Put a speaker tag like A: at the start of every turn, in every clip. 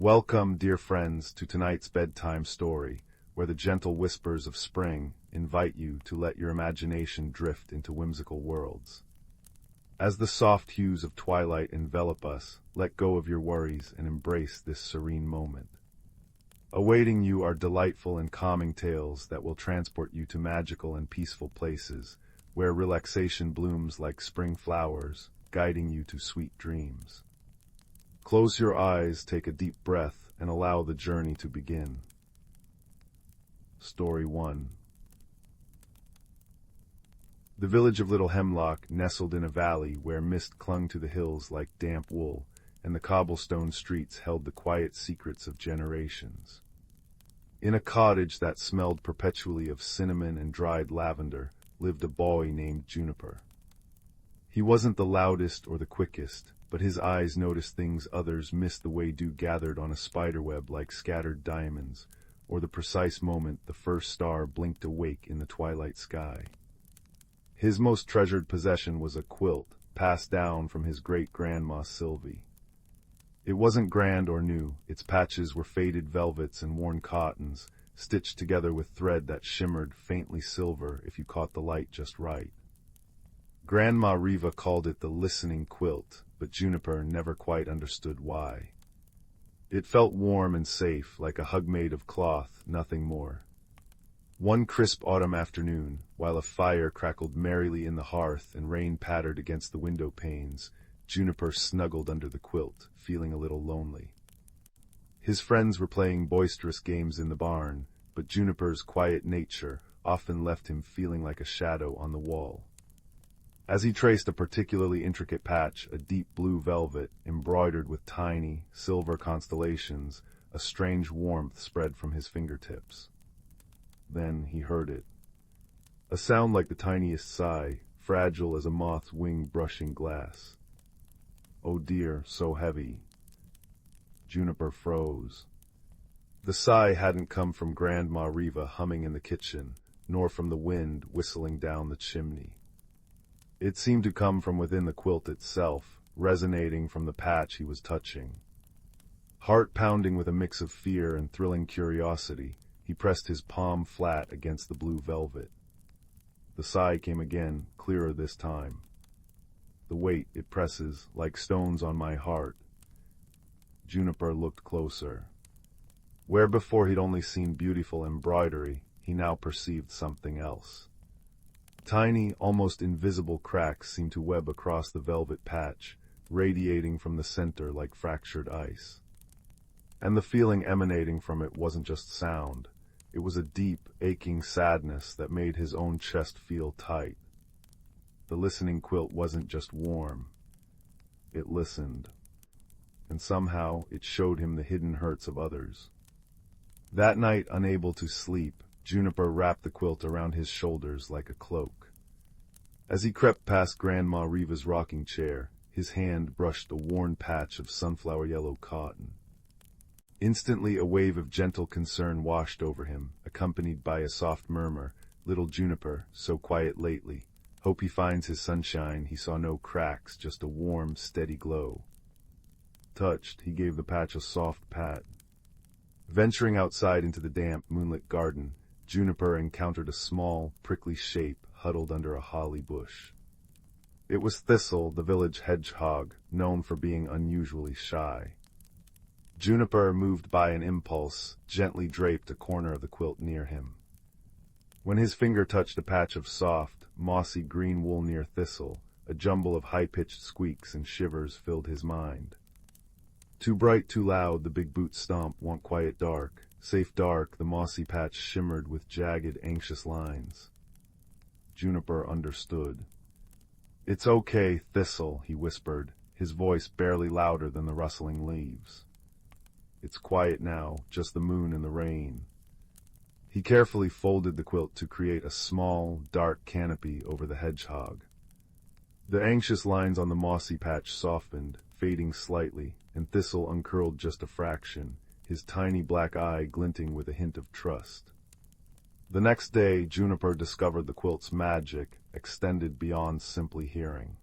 A: Welcome, dear friends, to tonight's bedtime story, where the gentle whispers of spring invite you to let your imagination drift into whimsical worlds. As the soft hues of twilight envelop us, let go of your worries and embrace this serene moment. Awaiting you are delightful and calming tales that will transport you to magical and peaceful places, where relaxation blooms like spring flowers, guiding you to sweet dreams. Close your eyes, take a deep breath, and allow the journey to begin. Story 1. The village of Little Hemlock nestled in a valley where mist clung to the hills like damp wool, and the cobblestone streets held the quiet secrets of generations. In a cottage that smelled perpetually of cinnamon and dried lavender lived a boy named Juniper. He wasn't the loudest or the quickest, but his eyes noticed things others missed, the way dew gathered on a spiderweb like scattered diamonds, or the precise moment the first star blinked awake in the twilight sky. His most treasured possession was a quilt, passed down from his great-grandma Sylvie. It wasn't grand or new, its patches were faded velvets and worn cottons, stitched together with thread that shimmered faintly silver if you caught the light just right. Grandma Riva called it the listening quilt, but Juniper never quite understood why. It felt warm and safe, like a hug made of cloth, nothing more. One crisp autumn afternoon, while a fire crackled merrily in the hearth and rain pattered against the window panes, Juniper snuggled under the quilt, feeling a little lonely. His friends were playing boisterous games in the barn, but Juniper's quiet nature often left him feeling like a shadow on the wall. As he traced a particularly intricate patch, a deep blue velvet, embroidered with tiny, silver constellations, a strange warmth spread from his fingertips. Then he heard it. A sound like the tiniest sigh, fragile as a moth's wing brushing glass. Oh dear, so heavy. Juniper froze. The sigh hadn't come from Grandma Riva humming in the kitchen, nor from the wind whistling down the chimney. It seemed to come from within the quilt itself, resonating from the patch he was touching. Heart pounding with a mix of fear and thrilling curiosity, he pressed his palm flat against the blue velvet. The sigh came again, clearer this time. The weight it presses, like stones on my heart. Juniper looked closer. Where before he'd only seen beautiful embroidery, he now perceived something else. Tiny, almost invisible cracks seemed to web across the velvet patch, radiating from the center like fractured ice. And the feeling emanating from it wasn't just sound. It was a deep, aching sadness that made his own chest feel tight. The listening quilt wasn't just warm. It listened. And somehow it showed him the hidden hurts of others. That night, unable to sleep, Juniper wrapped the quilt around his shoulders like a cloak. As he crept past Grandma Riva's rocking chair, his hand brushed a worn patch of sunflower yellow cotton. Instantly a wave of gentle concern washed over him, accompanied by a soft murmur, "Little Juniper, so quiet lately. Hope he finds his sunshine." He saw no cracks, just a warm, steady glow. Touched, he gave the patch a soft pat. Venturing outside into the damp, moonlit garden, Juniper encountered a small, prickly shape huddled under a holly bush. It was Thistle, the village hedgehog, known for being unusually shy. Juniper, moved by an impulse, gently draped a corner of the quilt near him. When his finger touched a patch of soft, mossy green wool near Thistle, a jumble of high-pitched squeaks and shivers filled his mind. Too bright, too loud, the big boots stomp, want quiet dark. Safe dark, the mossy patch shimmered with jagged, anxious lines. Juniper understood. "It's okay, Thistle," he whispered, his voice barely louder than the rustling leaves. "It's quiet now, just the moon and the rain." He carefully folded the quilt to create a small, dark canopy over the hedgehog. The anxious lines on the mossy patch softened, fading slightly, and Thistle uncurled just a fraction, his tiny black eye glinting with a hint of trust. The next day, Juniper discovered the quilt's magic extended beyond simply hearing.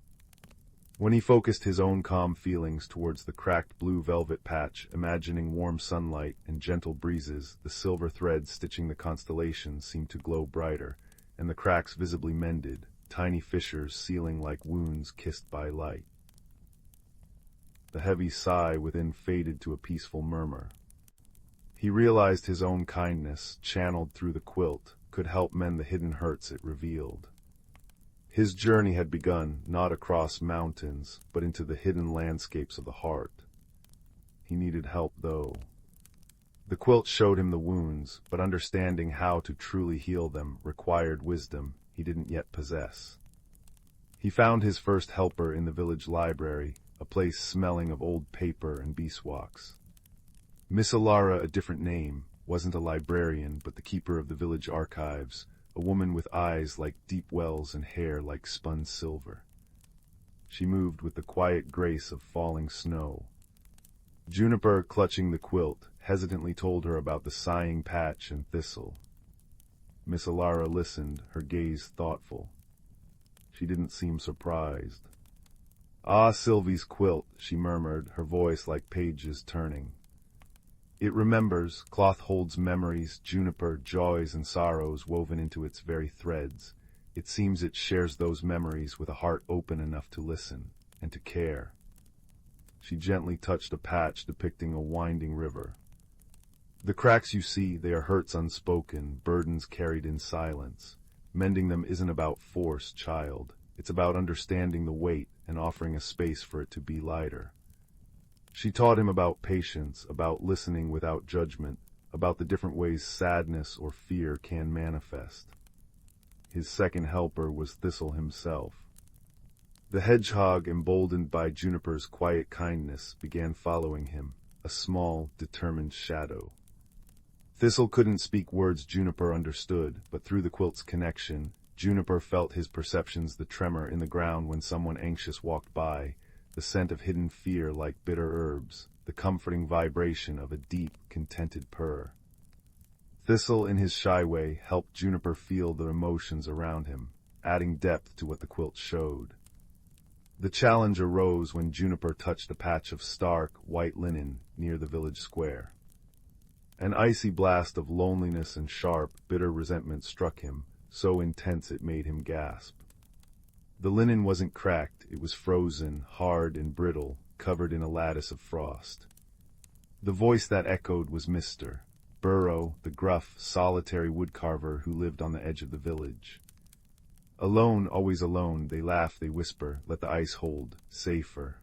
A: When he focused his own calm feelings towards the cracked blue velvet patch, imagining warm sunlight and gentle breezes, the silver threads stitching the constellations seemed to glow brighter, and the cracks visibly mended, tiny fissures sealing like wounds kissed by light. The heavy sigh within faded to a peaceful murmur. He realized his own kindness, channeled through the quilt, could help mend the hidden hurts it revealed. His journey had begun, not across mountains, but into the hidden landscapes of the heart. He needed help, though. The quilt showed him the wounds, but understanding how to truly heal them required wisdom he didn't yet possess. He found his first helper in the village library, a place smelling of old paper and beeswax. Miss Alara, a different name, wasn't a librarian, but the keeper of the village archives, a woman with eyes like deep wells and hair like spun silver. She moved with the quiet grace of falling snow. Juniper, clutching the quilt, hesitantly told her about the sighing patch and thistle. Miss Alara listened, her gaze thoughtful. She didn't seem surprised. "Ah, Sylvie's quilt," she murmured, her voice like pages turning. "It remembers, cloth holds memories, juniper, joys and sorrows woven into its very threads. It seems it shares those memories with a heart open enough to listen and to care." She gently touched a patch depicting a winding river. "The cracks you see, they are hurts unspoken, burdens carried in silence. Mending them isn't about force, child. It's about understanding the weight and offering a space for it to be lighter." She taught him about patience, about listening without judgment, about the different ways sadness or fear can manifest. His second helper was Thistle himself. The hedgehog, emboldened by Juniper's quiet kindness, began following him, a small, determined shadow. Thistle couldn't speak words Juniper understood, but through the quilt's connection, Juniper felt his perceptions, the tremor in the ground when someone anxious walked by, the scent of hidden fear like bitter herbs, the comforting vibration of a deep, contented purr. Thistle, in his shy way, helped Juniper feel the emotions around him, adding depth to what the quilt showed. The challenge arose when Juniper touched a patch of stark, white linen near the village square. An icy blast of loneliness and sharp, bitter resentment struck him, so intense it made him gasp. The linen wasn't cracked, it was frozen, hard and brittle, covered in a lattice of frost. The voice that echoed was Mr. Burrow, the gruff, solitary woodcarver who lived on the edge of the village. Alone, always alone, they laugh, they whisper, let the ice hold, safer.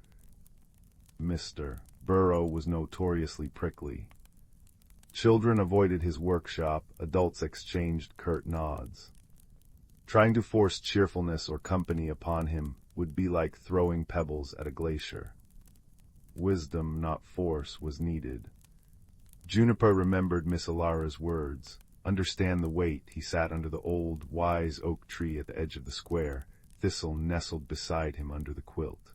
A: Mr. Burrow was notoriously prickly. Children avoided his workshop, adults exchanged curt nods. Trying to force cheerfulness or company upon him would be like throwing pebbles at a glacier. Wisdom, not force, was needed. Juniper remembered Miss Alara's words. Understand the weight. He sat under the old, wise oak tree at the edge of the square, Thistle nestled beside him under the quilt.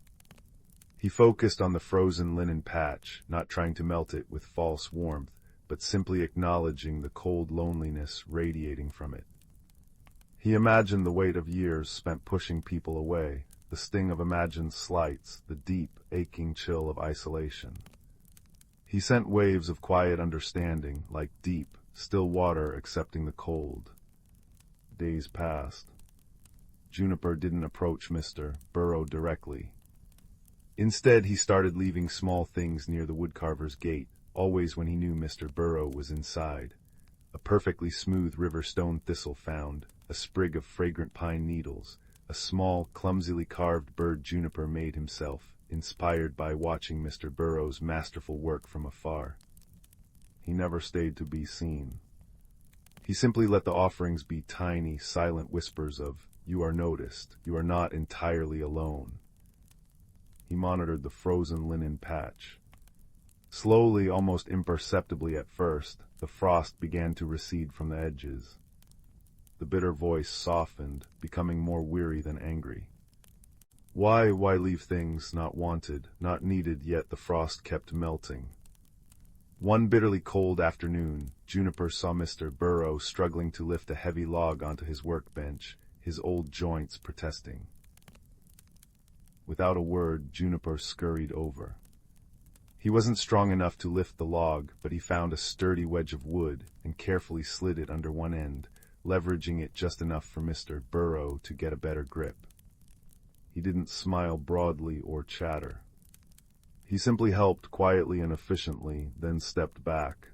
A: He focused on the frozen linen patch, not trying to melt it with false warmth, but simply acknowledging the cold loneliness radiating from it. He imagined the weight of years spent pushing people away, the sting of imagined slights, the deep, aching chill of isolation. He sent waves of quiet understanding, like deep, still water accepting the cold. Days passed. Juniper didn't approach Mr. Burrow directly. Instead, he started leaving small things near the woodcarver's gate, always when he knew Mr. Burrow was inside. A perfectly smooth river stone thistle found, a sprig of fragrant pine needles, a small, clumsily carved bird Juniper made himself, inspired by watching Mr. Burrow's masterful work from afar. He never stayed to be seen. He simply let the offerings be tiny, silent whispers of, "You are noticed, you are not entirely alone." He monitored the frozen linen patch. Slowly, almost imperceptibly at first, the frost began to recede from the edges. The bitter voice softened, becoming more weary than angry. Why leave things not wanted, not needed, yet the frost kept melting? One bitterly cold afternoon, Juniper saw Mr. Burrow struggling to lift a heavy log onto his workbench, his old joints protesting. Without a word, Juniper scurried over. He wasn't strong enough to lift the log, but he found a sturdy wedge of wood and carefully slid it under one end, leveraging it just enough for Mr. Burrow to get a better grip. He didn't smile broadly or chatter. He simply helped quietly and efficiently, then stepped back.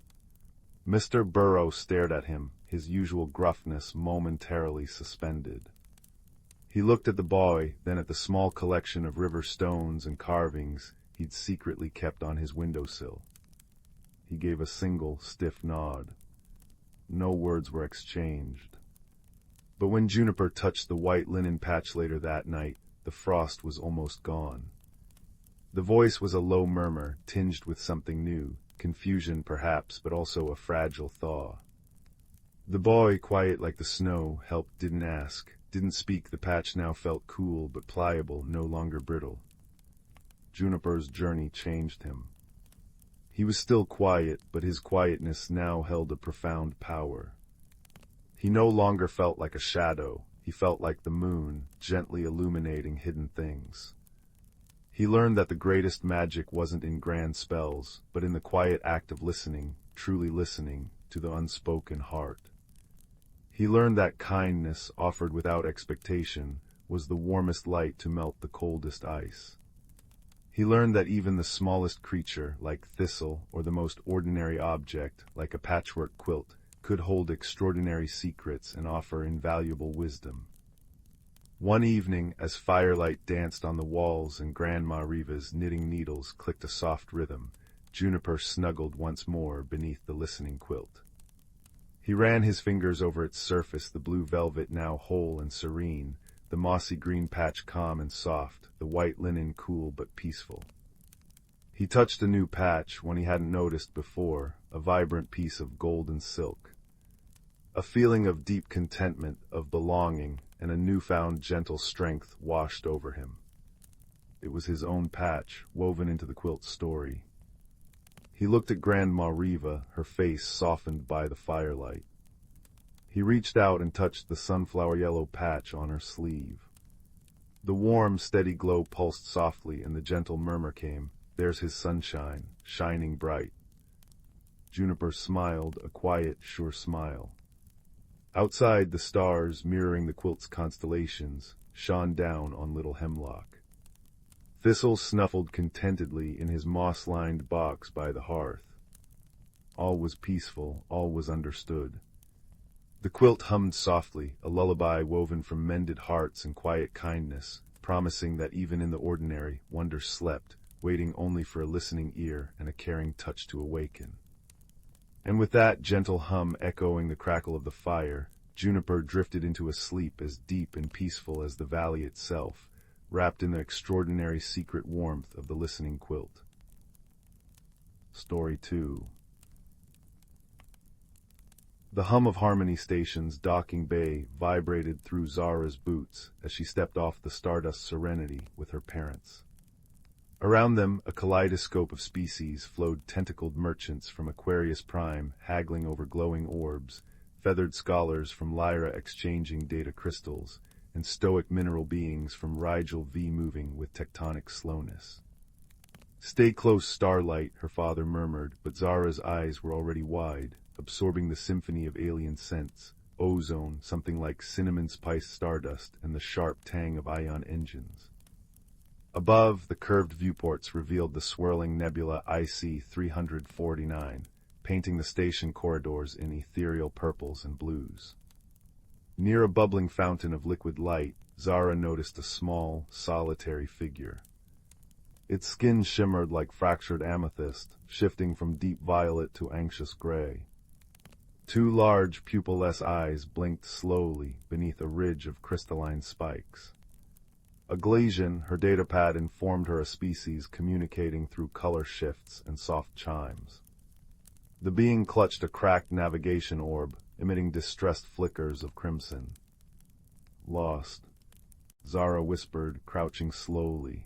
A: Mr. Burrow stared at him, his usual gruffness momentarily suspended. He looked at the boy, then at the small collection of river stones and carvings he'd secretly kept on his windowsill. He gave a single, stiff nod. No words were exchanged. But when Juniper touched the white linen patch later that night, the frost was almost gone. The voice was a low murmur, tinged with something new, confusion perhaps, but also a fragile thaw. The boy, quiet like the snow, helped, didn't ask, didn't speak. The patch now felt cool but pliable, no longer brittle. Juniper's journey changed him. He was still quiet, but his quietness now held a profound power. He no longer felt like a shadow. He felt like the moon, gently illuminating hidden things. He learned that the greatest magic wasn't in grand spells, but in the quiet act of listening, truly listening, to the unspoken heart. He learned that kindness, offered without expectation, was the warmest light to melt the coldest ice. He learned that even the smallest creature, like thistle, or the most ordinary object, like a patchwork quilt, could hold extraordinary secrets and offer invaluable wisdom. One evening, as firelight danced on the walls and Grandma Riva's knitting needles clicked a soft rhythm, Juniper snuggled once more beneath the listening quilt. He ran his fingers over its surface, the blue velvet now whole and serene, the mossy green patch calm and soft, the white linen cool but peaceful. He touched a new patch, one he hadn't noticed before, a vibrant piece of golden silk. A feeling of deep contentment, of belonging, and a newfound gentle strength washed over him. It was his own patch, woven into the quilt's story. He looked at Grandma Riva, her face softened by the firelight. He reached out and touched the sunflower yellow patch on her sleeve. The warm, steady glow pulsed softly, and the gentle murmur came, "There's his sunshine, shining bright." Juniper smiled, a quiet, sure smile. Outside, the stars, mirroring the quilt's constellations, shone down on Little Hemlock. Thistle snuffled contentedly in his moss-lined box by the hearth. All was peaceful, all was understood. The quilt hummed softly, a lullaby woven from mended hearts and quiet kindness, promising that even in the ordinary, wonder slept, waiting only for a listening ear and a caring touch to awaken. And with that gentle hum echoing the crackle of the fire, Juniper drifted into a sleep as deep and peaceful as the valley itself, wrapped in the extraordinary secret warmth of the listening quilt. Story 2. The hum of Harmony Station's docking bay vibrated through Zara's boots as she stepped off the Stardust Serenity with her parents. Around them, a kaleidoscope of species flowed, tentacled merchants from Aquarius Prime haggling over glowing orbs, feathered scholars from Lyra exchanging data crystals, and stoic mineral beings from Rigel V moving with tectonic slowness. "Stay close, Starlight," her father murmured, but Zara's eyes were already wide, absorbing the symphony of alien scents, ozone, something like cinnamon spiced stardust, and the sharp tang of ion engines. Above, the curved viewports revealed the swirling nebula IC-349, painting the station corridors in ethereal purples and blues. Near a bubbling fountain of liquid light, Zara noticed a small, solitary figure. Its skin shimmered like fractured amethyst, shifting from deep violet to anxious gray. Two large, pupilless eyes blinked slowly beneath a ridge of crystalline spikes. A Glacian, her datapad informed her a species communicating through color shifts and soft chimes. The being clutched a cracked navigation orb, emitting distressed flickers of crimson. "Lost," Zara whispered, crouching slowly.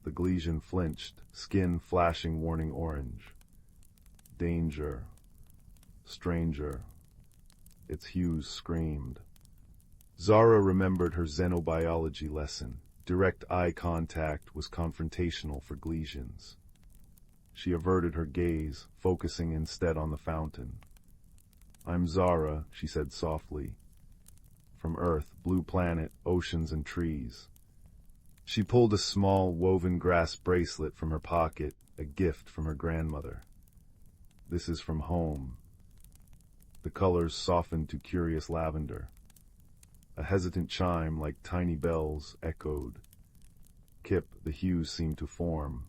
A: The Glacian flinched, skin flashing warning orange. "Danger. Stranger." Its hues screamed. Zara remembered her xenobiology lesson. Direct eye contact was confrontational for Glesions. She averted her gaze, focusing instead on the fountain. "I'm Zara," she said softly. "From Earth, blue planet, oceans and trees." She pulled a small, woven grass bracelet from her pocket, a gift from her grandmother. "This is from home." The colors softened to curious lavender. A hesitant chime, like tiny bells, echoed. Kip, the hues seemed to form.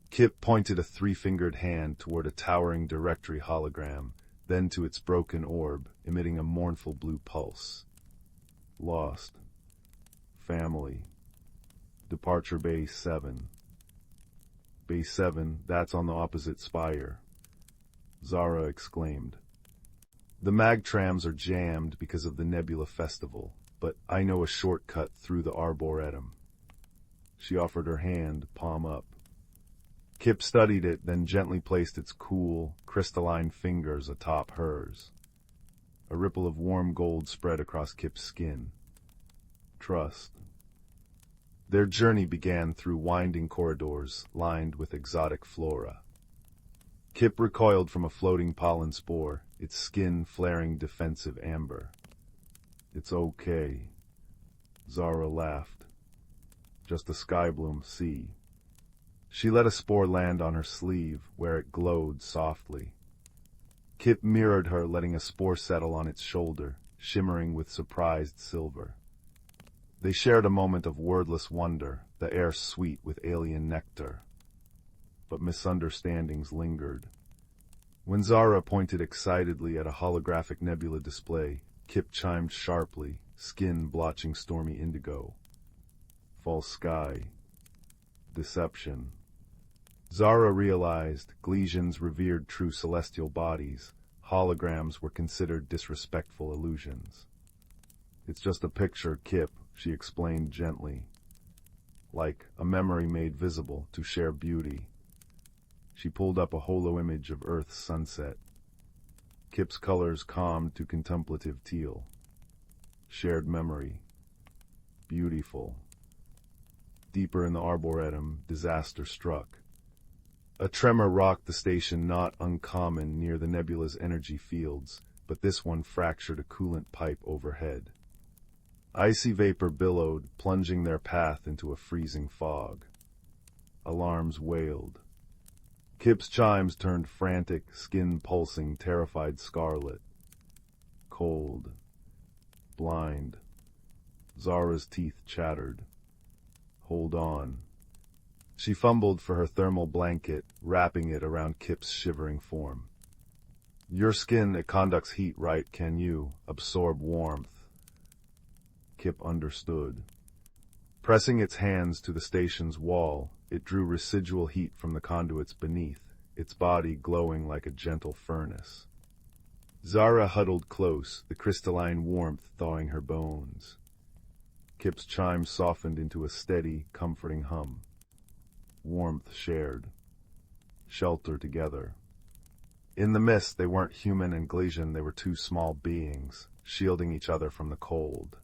A: Kip pointed a three-fingered hand toward a towering directory hologram, then to its broken orb, emitting a mournful blue pulse. "Lost. Family. Departure Bay 7. Bay 7, that's on the opposite spire," Zara exclaimed. "The mag trams are jammed because of the Nebula Festival, but I know a shortcut through the Arboretum." She offered her hand, palm up. Kip studied it, then gently placed its cool, crystalline fingers atop hers. A ripple of warm gold spread across Kip's skin. Trust. Their journey began through winding corridors lined with exotic flora. Kip recoiled from a floating pollen spore, its skin flaring defensive amber. "It's okay." Zara laughed. "Just a skybloom, see." She let a spore land on her sleeve, where it glowed softly. Kip mirrored her, letting a spore settle on its shoulder, shimmering with surprised silver. They shared a moment of wordless wonder, the air sweet with alien nectar. But misunderstandings lingered. When Zara pointed excitedly at a holographic nebula display, Kip chimed sharply, skin blotching stormy indigo. "False sky. Deception." Zara realized Glesions revered true celestial bodies. Holograms were considered disrespectful illusions. "It's just a picture, Kip," she explained gently. "Like a memory made visible to share beauty." She pulled up a holo image of Earth's sunset. Kip's colors calmed to contemplative teal. Shared memory. Beautiful. Deeper in the Arboretum, disaster struck. A tremor rocked the station, not uncommon near the nebula's energy fields, but this one fractured a coolant pipe overhead. Icy vapor billowed, plunging their path into a freezing fog. Alarms wailed. Kip's chimes turned frantic, skin pulsing, terrified scarlet. Cold. Blind. Zara's teeth chattered. "Hold on." She fumbled for her thermal blanket, wrapping it around Kip's shivering form. "Your skin, it conducts heat, right? Can you absorb warmth?" Kip understood. Pressing its hands to the station's wall, it drew residual heat from the conduits beneath, its body glowing like a gentle furnace. Zara huddled close, the crystalline warmth thawing her bones. Kip's chimes softened into a steady, comforting hum. Warmth shared. Shelter together. In the mist, they weren't human and Glesian, they were two small beings, shielding each other from the cold.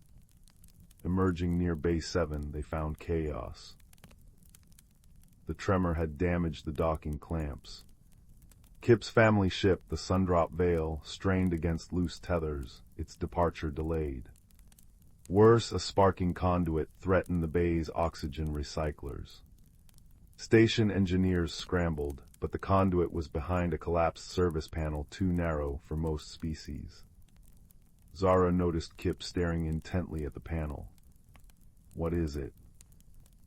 A: Emerging near Bay 7, they found chaos. The tremor had damaged the docking clamps. Kip's family ship, the Sundrop Vale, strained against loose tethers, its departure delayed. Worse, a sparking conduit threatened the bay's oxygen recyclers. Station engineers scrambled, but the conduit was behind a collapsed service panel too narrow for most species. Zara noticed Kip staring intently at the panel. "What is it?"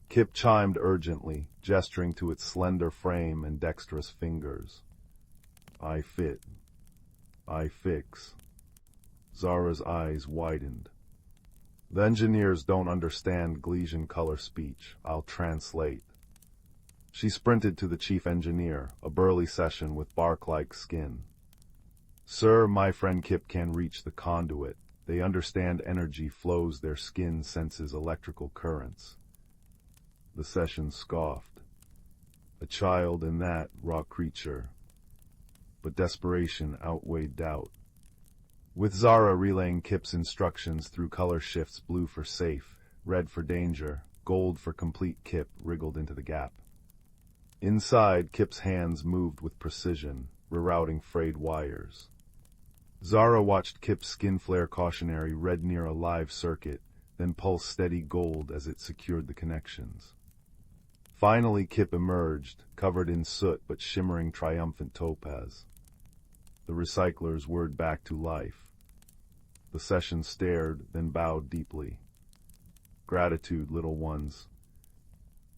A: Kip chimed urgently, gesturing to its slender frame and dexterous fingers. "I fit. I fix." Zara's eyes widened. "The engineers don't understand Glesian color speech. I'll translate." She sprinted to the chief engineer, a burly session with bark-like skin. "Sir, my friend Kip can reach the conduit. They understand energy flows, their skin senses electrical currents." The session scoffed. A child in that raw creature. But desperation outweighed doubt. With Zara relaying Kip's instructions through color shifts, blue for safe, red for danger, gold for complete Kip wriggled into the gap. Inside, Kip's hands moved with precision, rerouting frayed wires. Zara watched Kip's skin flare cautionary red near a live circuit, then pulse steady gold as it secured the connections. Finally, Kip emerged, covered in soot but shimmering triumphant topaz. The recyclers whirred back to life. The session stared, then bowed deeply. Gratitude, little ones.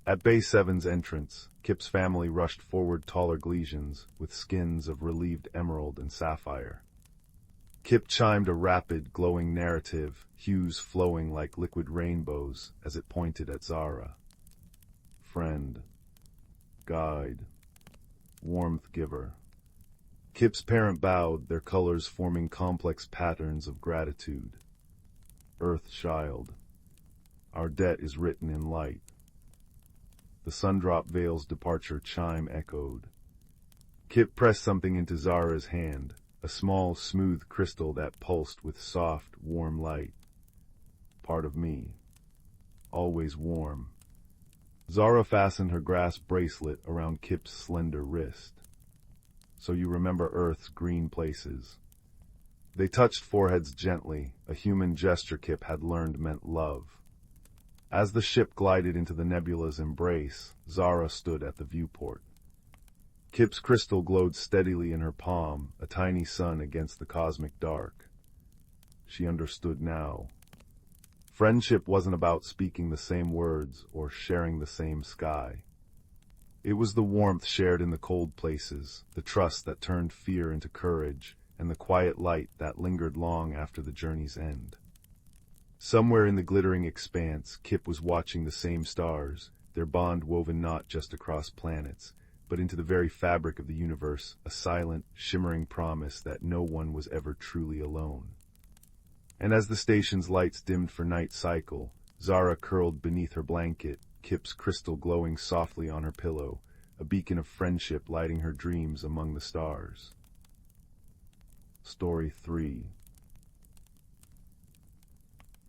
A: At Bay 7's entrance, Kip's family rushed forward taller Glesians with skins of relieved emerald and sapphire. Kip chimed a rapid, glowing narrative, hues flowing like liquid rainbows as it pointed at Zara. Friend, guide, warmth giver. Kip's parent bowed, their colors forming complex patterns of gratitude. Earth child, our debt is written in light. The Sundrop Vale's departure chime echoed. Kip pressed something into Zara's hand, a small, smooth crystal that pulsed with soft, warm light. Part of me. Always warm. Zara fastened her grass bracelet around Kip's slender wrist. So you remember Earth's green places. They touched foreheads gently, a human gesture Kip had learned meant love. As the ship glided into the nebula's embrace, Zara stood at the viewport. Kip's crystal glowed steadily in her palm, a tiny sun against the cosmic dark. She understood now. Friendship wasn't about speaking the same words or sharing the same sky. It was the warmth shared in the cold places, the trust that turned fear into courage, and the quiet light that lingered long after the journey's end. Somewhere in the glittering expanse, Kip was watching the same stars, their bond woven not just across planets, but into the very fabric of the universe, a silent, shimmering promise that no one was ever truly alone. And as the station's lights dimmed for night cycle, Zara curled beneath her blanket, Kip's crystal glowing softly on her pillow, a beacon of friendship lighting her dreams among the stars. Story 3.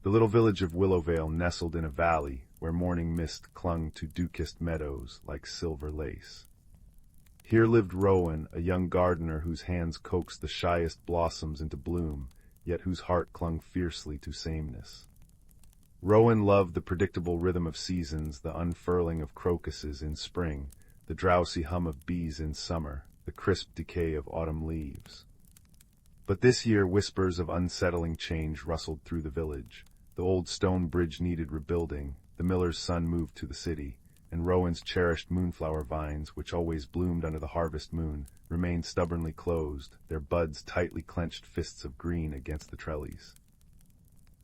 A: The little village of Willowvale nestled in a valley where morning mist clung to dew-kissed meadows like silver lace. Here lived Rowan, a young gardener whose hands coaxed the shyest blossoms into bloom, yet whose heart clung fiercely to sameness. Rowan loved the predictable rhythm of seasons, the unfurling of crocuses in spring, the drowsy hum of bees in summer, the crisp decay of autumn leaves. But this year whispers of unsettling change rustled through the village. The old stone bridge needed rebuilding, the miller's son moved to the city, and Rowan's cherished moonflower vines, which always bloomed under the harvest moon, remained stubbornly closed, their buds tightly clenched fists of green against the trellis.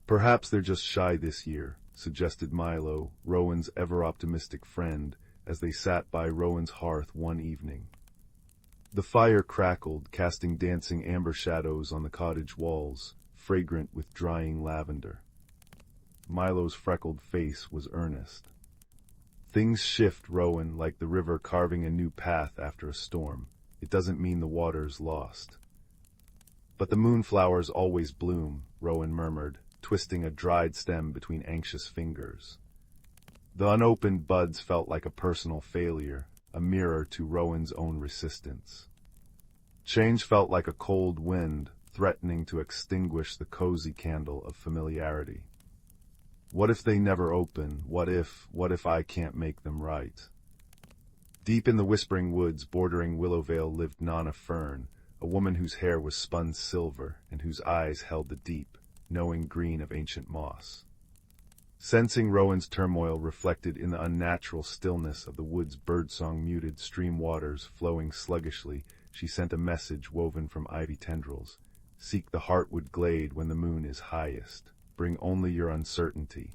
A: Perhaps they're just shy this year, suggested Milo, Rowan's ever-optimistic friend, as they sat by Rowan's hearth one evening. The fire crackled, casting dancing amber shadows on the cottage walls, fragrant with drying lavender. Milo's freckled face was earnest. Things shift, Rowan, like the river carving a new path after a storm. It doesn't mean the water's lost. But the moonflowers always bloom, Rowan murmured, twisting a dried stem between anxious fingers. The unopened buds felt like a personal failure, a mirror to Rowan's own resistance. Change felt like a cold wind, threatening to extinguish the cozy candle of familiarity. What if they never open? What if I can't make them right? Deep in the whispering woods bordering Willowvale lived Nana Fern, a woman whose hair was spun silver and whose eyes held the deep, knowing green of ancient moss. Sensing Rowan's turmoil reflected in the unnatural stillness of the wood's birdsong muted stream waters flowing sluggishly, she sent a message woven from ivy tendrils. Seek the heartwood glade when the moon is highest. Bring only your uncertainty.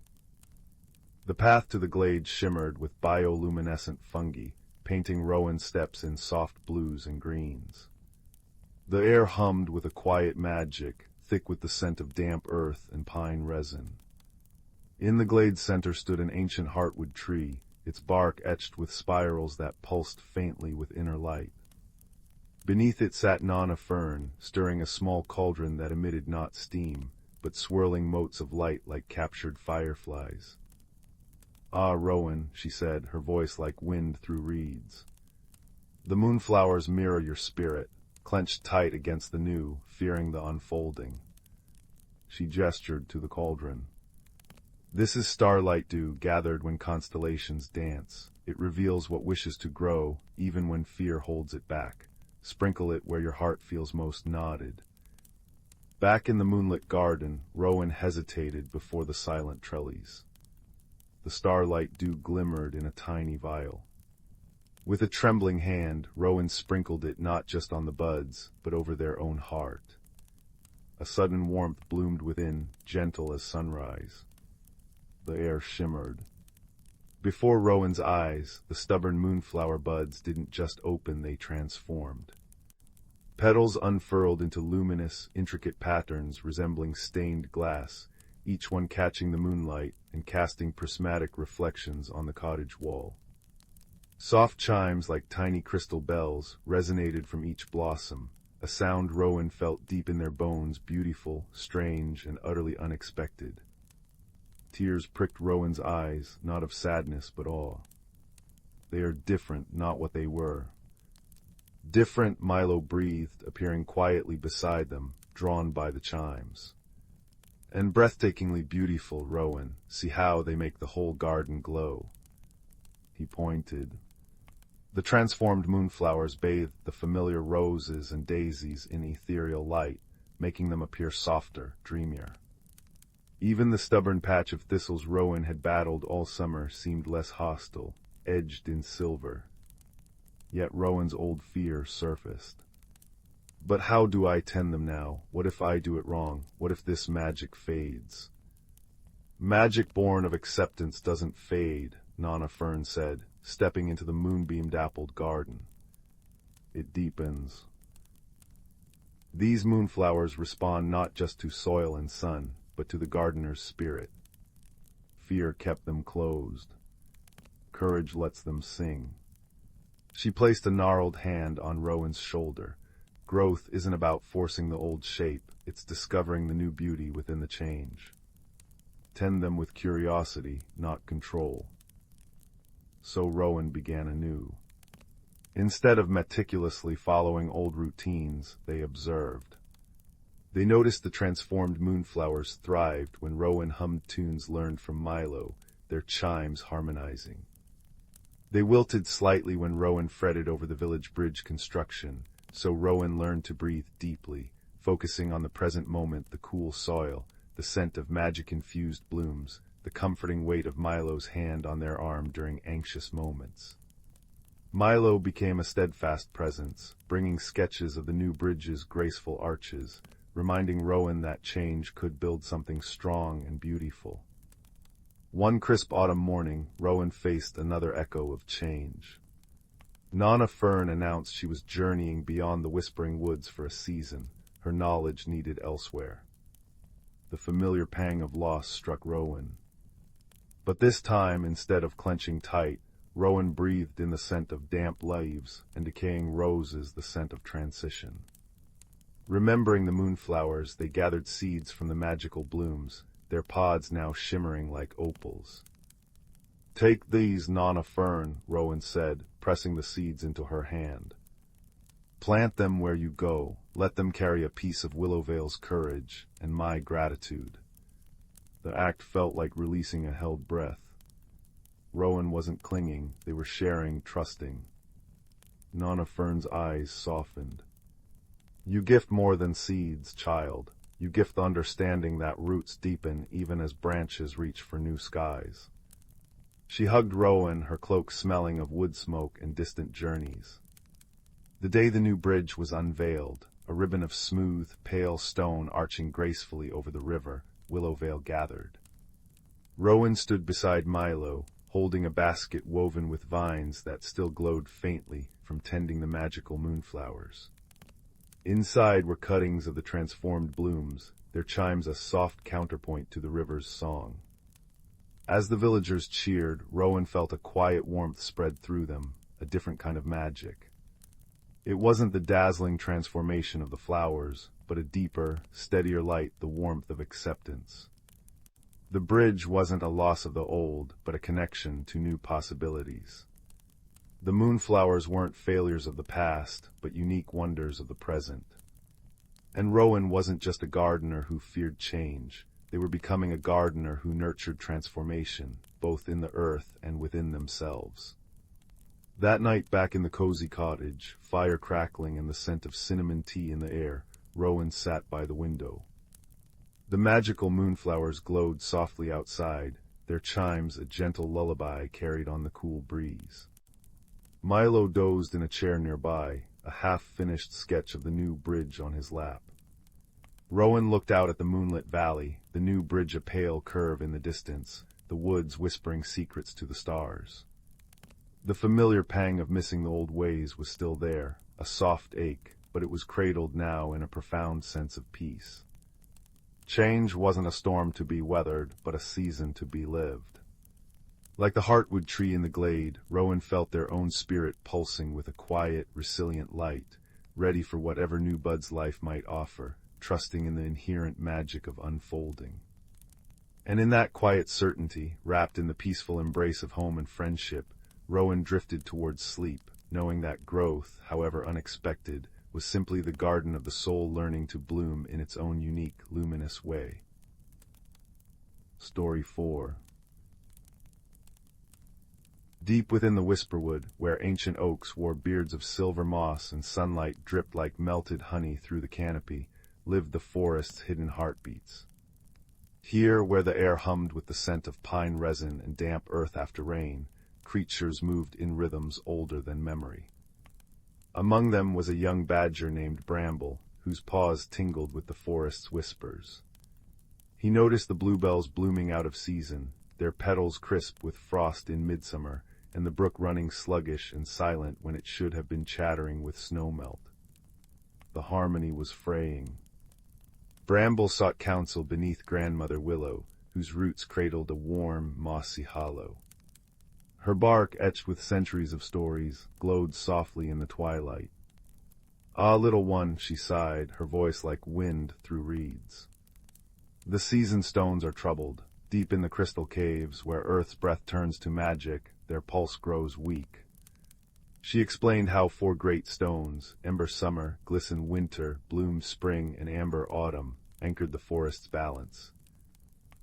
A: The path to the glade shimmered with bioluminescent fungi, painting Rowan's steps in soft blues and greens. The air hummed with a quiet magic, thick with the scent of damp earth and pine resin. In the glade's center stood an ancient heartwood tree, its bark etched with spirals that pulsed faintly with inner light. Beneath it sat Nana Fern, stirring a small cauldron that emitted not steam, but swirling motes of light like captured fireflies. Ah, Rowan, she said, her voice like wind through reeds. The moonflowers mirror your spirit, clenched tight against the new, fearing the unfolding. She gestured to the cauldron. This is starlight dew gathered when constellations dance. It reveals what wishes to grow, even when fear holds it back. Sprinkle it where your heart feels most knotted. Back in the moonlit garden, Rowan hesitated before the silent trellis. The starlight dew glimmered in a tiny vial. With a trembling hand, Rowan sprinkled it not just on the buds, but over their own heart. A sudden warmth bloomed within, gentle as sunrise. The air shimmered. Before Rowan's eyes, the stubborn moonflower buds didn't just open, they transformed. Petals unfurled into luminous, intricate patterns resembling stained glass, each one catching the moonlight and casting prismatic reflections on the cottage wall. Soft chimes like tiny crystal bells resonated from each blossom, a sound Rowan felt deep in their bones, beautiful, strange, and utterly unexpected. Tears pricked Rowan's eyes, not of sadness but awe. They are different, not what they were. Different, Milo breathed, appearing quietly beside them, drawn by the chimes. And breathtakingly beautiful, Rowan, see how they make the whole garden glow. He pointed. The transformed moonflowers bathed the familiar roses and daisies in ethereal light, making them appear softer, dreamier. Even the stubborn patch of thistles Rowan had battled all summer seemed less hostile, edged in silver. Yet Rowan's old fear surfaced. But how do I tend them now? What if I do it wrong? What if this magic fades? Magic born of acceptance doesn't fade, Nana Fern said, stepping into the moonbeam-dappled garden. It deepens. These moonflowers respond not just to soil and sun, but to the gardener's spirit. Fear kept them closed. Courage lets them sing. She placed a gnarled hand on Rowan's shoulder. Growth isn't about forcing the old shape, it's discovering the new beauty within the change. Tend them with curiosity, not control. So Rowan began anew. Instead of meticulously following old routines, they observed. They noticed the transformed moonflowers thrived when Rowan hummed tunes learned from Milo, their chimes harmonizing. They wilted slightly when Rowan fretted over the village bridge construction, so Rowan learned to breathe deeply, focusing on the present moment, the cool soil, the scent of magic-infused blooms, the comforting weight of Milo's hand on their arm during anxious moments. Milo became a steadfast presence, bringing sketches of the new bridge's graceful arches, reminding Rowan that change could build something strong and beautiful. One crisp autumn morning, Rowan faced another echo of change. Nana Fern announced she was journeying beyond the Whispering Woods for a season, her knowledge needed elsewhere. The familiar pang of loss struck Rowan. But this time, instead of clenching tight, Rowan breathed in the scent of damp leaves and decaying roses, the scent of transition. Remembering the moonflowers, they gathered seeds from the magical blooms, their pods now shimmering like opals. Take these, Nana Fern, Rowan said, pressing the seeds into her hand. Plant them where you go, let them carry a piece of Willowvale's courage and my gratitude. The act felt like releasing a held breath. Rowan wasn't clinging, they were sharing, trusting. Nana Fern's eyes softened. You gift more than seeds, child. You gift the understanding that roots deepen even as branches reach for new skies. She hugged Rowan, her cloak smelling of wood smoke and distant journeys. The day the new bridge was unveiled, a ribbon of smooth, pale stone arching gracefully over the river, Willowvale gathered. Rowan stood beside Milo, holding a basket woven with vines that still glowed faintly from tending the magical moonflowers. Inside were cuttings of the transformed blooms, their chimes a soft counterpoint to the river's song. As the villagers cheered, Rowan felt a quiet warmth spread through them, a different kind of magic. It wasn't the dazzling transformation of the flowers, but a deeper, steadier light, the warmth of acceptance. The bridge wasn't a loss of the old, but a connection to new possibilities. The moonflowers weren't failures of the past, but unique wonders of the present. And Rowan wasn't just a gardener who feared change. They were becoming a gardener who nurtured transformation, both in the earth and within themselves. That night back in the cozy cottage, fire crackling and the scent of cinnamon tea in the air, Rowan sat by the window. The magical moonflowers glowed softly outside, their chimes a gentle lullaby carried on the cool breeze. Milo dozed in a chair nearby, a half-finished sketch of the new bridge on his lap. Rowan looked out at the moonlit valley, the new bridge a pale curve in the distance, the woods whispering secrets to the stars. The familiar pang of missing the old ways was still there, a soft ache, but it was cradled now in a profound sense of peace. Change wasn't a storm to be weathered, but a season to be lived. Like the heartwood tree in the glade, Rowan felt their own spirit pulsing with a quiet, resilient light, ready for whatever new bud's life might offer, trusting in the inherent magic of unfolding. And in that quiet certainty, wrapped in the peaceful embrace of home and friendship, Rowan drifted towards sleep, knowing that growth, however unexpected, was simply the garden of the soul learning to bloom in its own unique, luminous way. Story 4. Deep within the whisperwood, where ancient oaks wore beards of silver moss and sunlight dripped like melted honey through the canopy, lived the forest's hidden heartbeats. Here, where the air hummed with the scent of pine resin and damp earth after rain, creatures moved in rhythms older than memory. Among them was a young badger named Bramble, whose paws tingled with the forest's whispers. He noticed the bluebells blooming out of season, their petals crisp with frost in midsummer, and the brook running sluggish and silent when it should have been chattering with snowmelt. The harmony was fraying. Bramble sought counsel beneath Grandmother Willow, whose roots cradled a warm, mossy hollow. Her bark, etched with centuries of stories, glowed softly in the twilight. "Ah, little one," she sighed, her voice like wind through reeds. "The season stones are troubled. Deep in the crystal caves, where earth's breath turns to magic, their pulse grows weak." She explained how 4 great stones, Ember Summer, Glisten Winter, Bloom Spring, and Amber Autumn, anchored the forest's balance.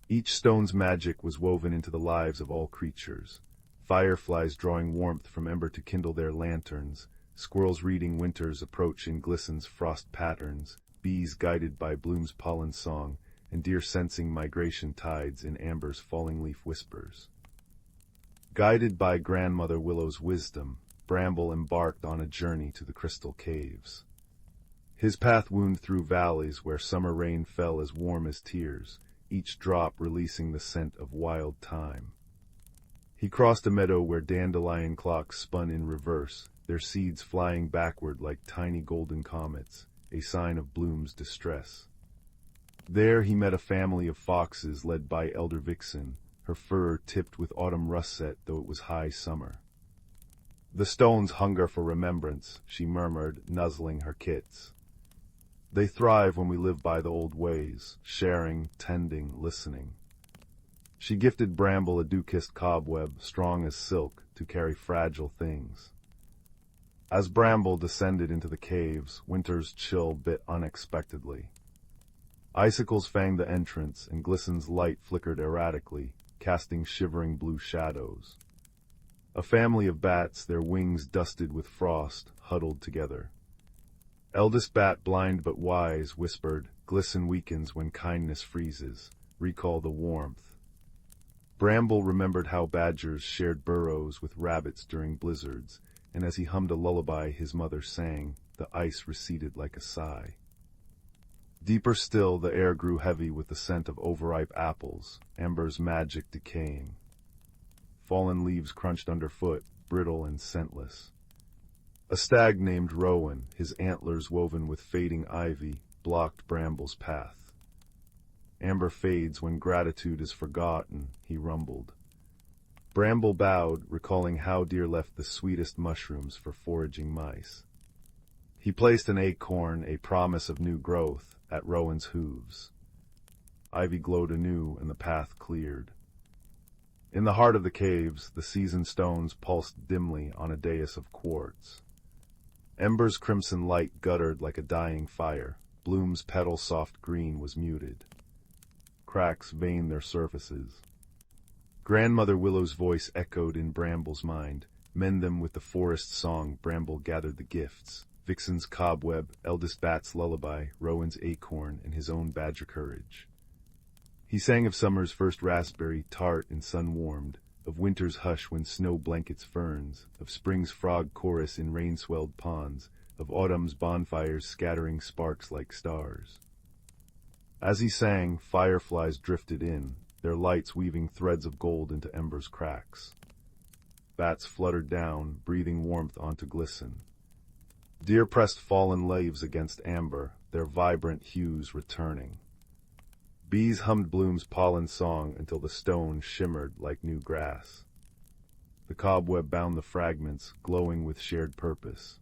A: Each stone's magic was woven into the lives of all creatures. Fireflies drawing warmth from ember to kindle their lanterns, squirrels reading winter's approach in Glisten's frost patterns, bees guided by Bloom's pollen song, and deer sensing migration tides in amber's falling leaf whispers. Guided by Grandmother Willow's wisdom, Bramble embarked on a journey to the crystal caves. His path wound through valleys where summer rain fell as warm as tears, each drop releasing the scent of wild thyme. He crossed a meadow where dandelion clocks spun in reverse, their seeds flying backward like tiny golden comets, a sign of Bloom's distress. There he met a family of foxes led by Elder Vixen, her fur tipped with autumn russet though it was high summer. "The stones hunger for remembrance," she murmured, nuzzling her kits. "They thrive when we live by the old ways, sharing, tending, listening." She gifted Bramble a dew-kissed cobweb, strong as silk, to carry fragile things. As Bramble descended into the caves, winter's chill bit unexpectedly. Icicles fanged the entrance, and Glisten's light flickered erratically, casting shivering blue shadows. A family of bats, their wings dusted with frost, huddled together. Eldest bat, blind but wise, whispered, "Glisten weakens when kindness freezes. Recall the warmth." Bramble remembered how badgers shared burrows with rabbits during blizzards, and as he hummed a lullaby his mother sang, the ice receded like a sigh. Deeper still, the air grew heavy with the scent of overripe apples, amber's magic decaying. Fallen leaves crunched underfoot, brittle and scentless. A stag named Rowan, his antlers woven with fading ivy, blocked Bramble's path. "Amber fades when gratitude is forgotten," he rumbled. Bramble bowed, recalling how deer left the sweetest mushrooms for foraging mice. He placed an acorn, a promise of new growth, at Rowan's hooves. ivy glowed anew and the path cleared. In the heart of the caves, the seasoned stones pulsed dimly on a dais of quartz. Ember's crimson light guttered like a dying fire. Bloom's petal soft green was muted. Cracks veined their surfaces. Grandmother Willow's voice echoed in Bramble's mind. Mend them with the forest song. Bramble gathered the gifts. Vixen's cobweb, eldest bat's lullaby, Rowan's acorn, and his own badger courage. He sang of summer's first raspberry, tart and sun-warmed, of winter's hush when snow blankets ferns, of spring's frog chorus in rain-swelled ponds, of autumn's bonfires scattering sparks like stars. As he sang, fireflies drifted in, their lights weaving threads of gold into Ember's cracks. Bats fluttered down, breathing warmth onto glisten. Deer pressed fallen leaves against amber, their vibrant hues returning. Bees hummed Bloom's pollen song until the stone shimmered like new grass. The cobweb bound the fragments, glowing with shared purpose.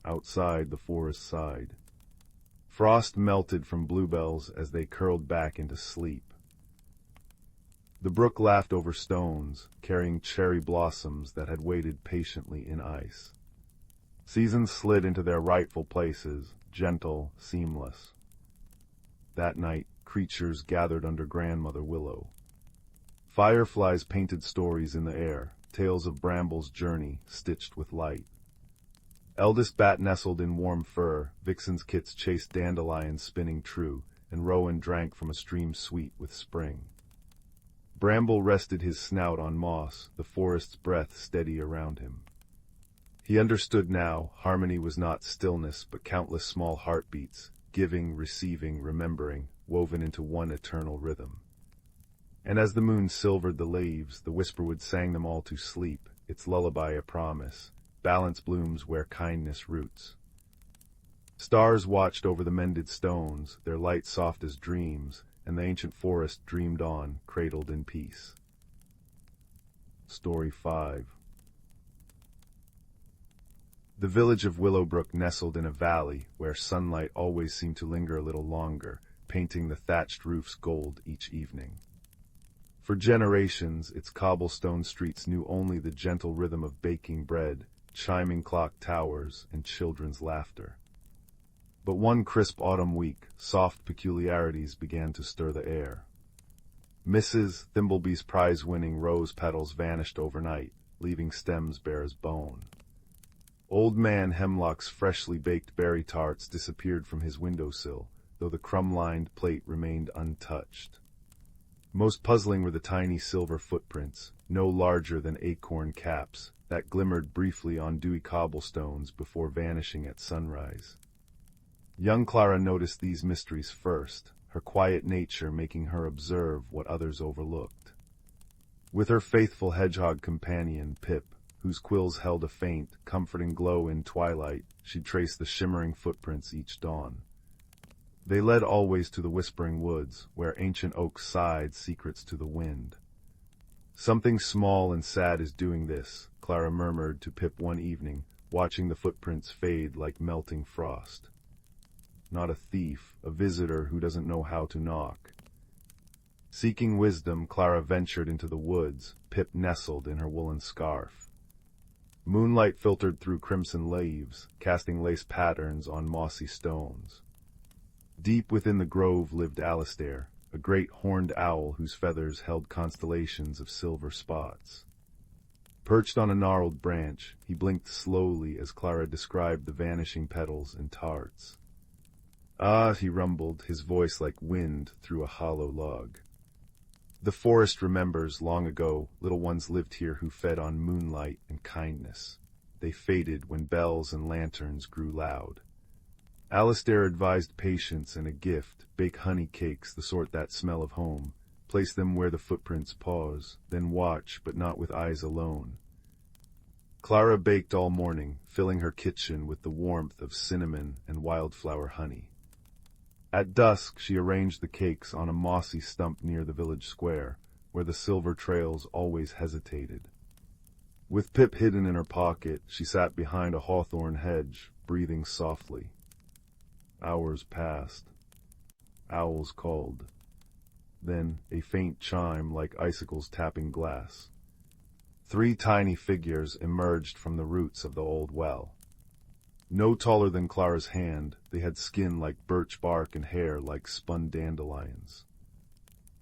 A: Outside, the forest sighed. Frost melted from bluebells as they curled back into sleep. The brook laughed over stones, carrying cherry blossoms that had waited patiently in ice. Seasons slid into their rightful places, gentle, seamless. That night, creatures gathered under Grandmother Willow. Fireflies painted stories in the air, tales of Bramble's journey stitched with light. Eldest bat nestled in warm fur, Vixen's kits chased dandelions spinning true, and Rowan drank from a stream sweet with spring. Bramble rested his snout on moss, the forest's breath steady around him. He understood now, harmony was not stillness, but countless small heartbeats, giving, receiving, remembering, woven into one eternal rhythm. And as the moon silvered the leaves, the whisperwood sang them all to sleep, its lullaby a promise, balance blooms where kindness roots. Stars watched over the mended stones, their light soft as dreams, and the ancient forest dreamed on, cradled in peace. Story 5. The village of Willowbrook nestled in a valley where sunlight always seemed to linger a little longer, painting the thatched roofs gold each evening. For generations, its cobblestone streets knew only the gentle rhythm of baking bread, chiming clock towers, and children's laughter. But one crisp autumn week, soft peculiarities began to stir the air. Mrs. Thimbleby's prize-winning rose petals vanished overnight, leaving stems bare as bone. Old Man Hemlock's freshly baked berry tarts disappeared from his windowsill, though the crumb-lined plate remained untouched. Most puzzling were the tiny silver footprints, no larger than acorn caps, that glimmered briefly on dewy cobblestones before vanishing at sunrise. Young Clara noticed these mysteries first, her quiet nature making her observe what others overlooked. With her faithful hedgehog companion, Pip, whose quills held a faint, comforting glow in twilight, she traced the shimmering footprints each dawn. They led always to the whispering woods, where ancient oaks sighed secrets to the wind. Something small and sad is doing this, Clara murmured to Pip one evening, watching the footprints fade like melting frost. Not a thief, a visitor who doesn't know how to knock. Seeking wisdom, Clara ventured into the woods, Pip nestled in her woolen scarf. Moonlight filtered through crimson leaves, casting lace patterns on mossy stones. Deep within the grove lived Alastair, a great horned owl whose feathers held constellations of silver spots. Perched on a gnarled branch, he blinked slowly as Clara described the vanishing petals and tarts. "Ah," he rumbled, his voice like wind through a hollow log. "The forest remembers, long ago, little ones lived here who fed on moonlight and kindness. They faded when bells and lanterns grew loud." Alastair advised patience and a gift, bake honey cakes, the sort that smell of home, place them where the footprints pause, then watch, but not with eyes alone. Clara baked all morning, filling her kitchen with the warmth of cinnamon and wildflower honey. At dusk, she arranged the cakes on a mossy stump near the village square, where the silver trails always hesitated. With Pip hidden in her pocket, she sat behind a hawthorn hedge, breathing softly. Hours passed. Owls called. Then a faint chime like icicles tapping glass. 3 tiny figures emerged from the roots of the old well. No taller than Clara's hand, they had skin like birch bark and hair like spun dandelions.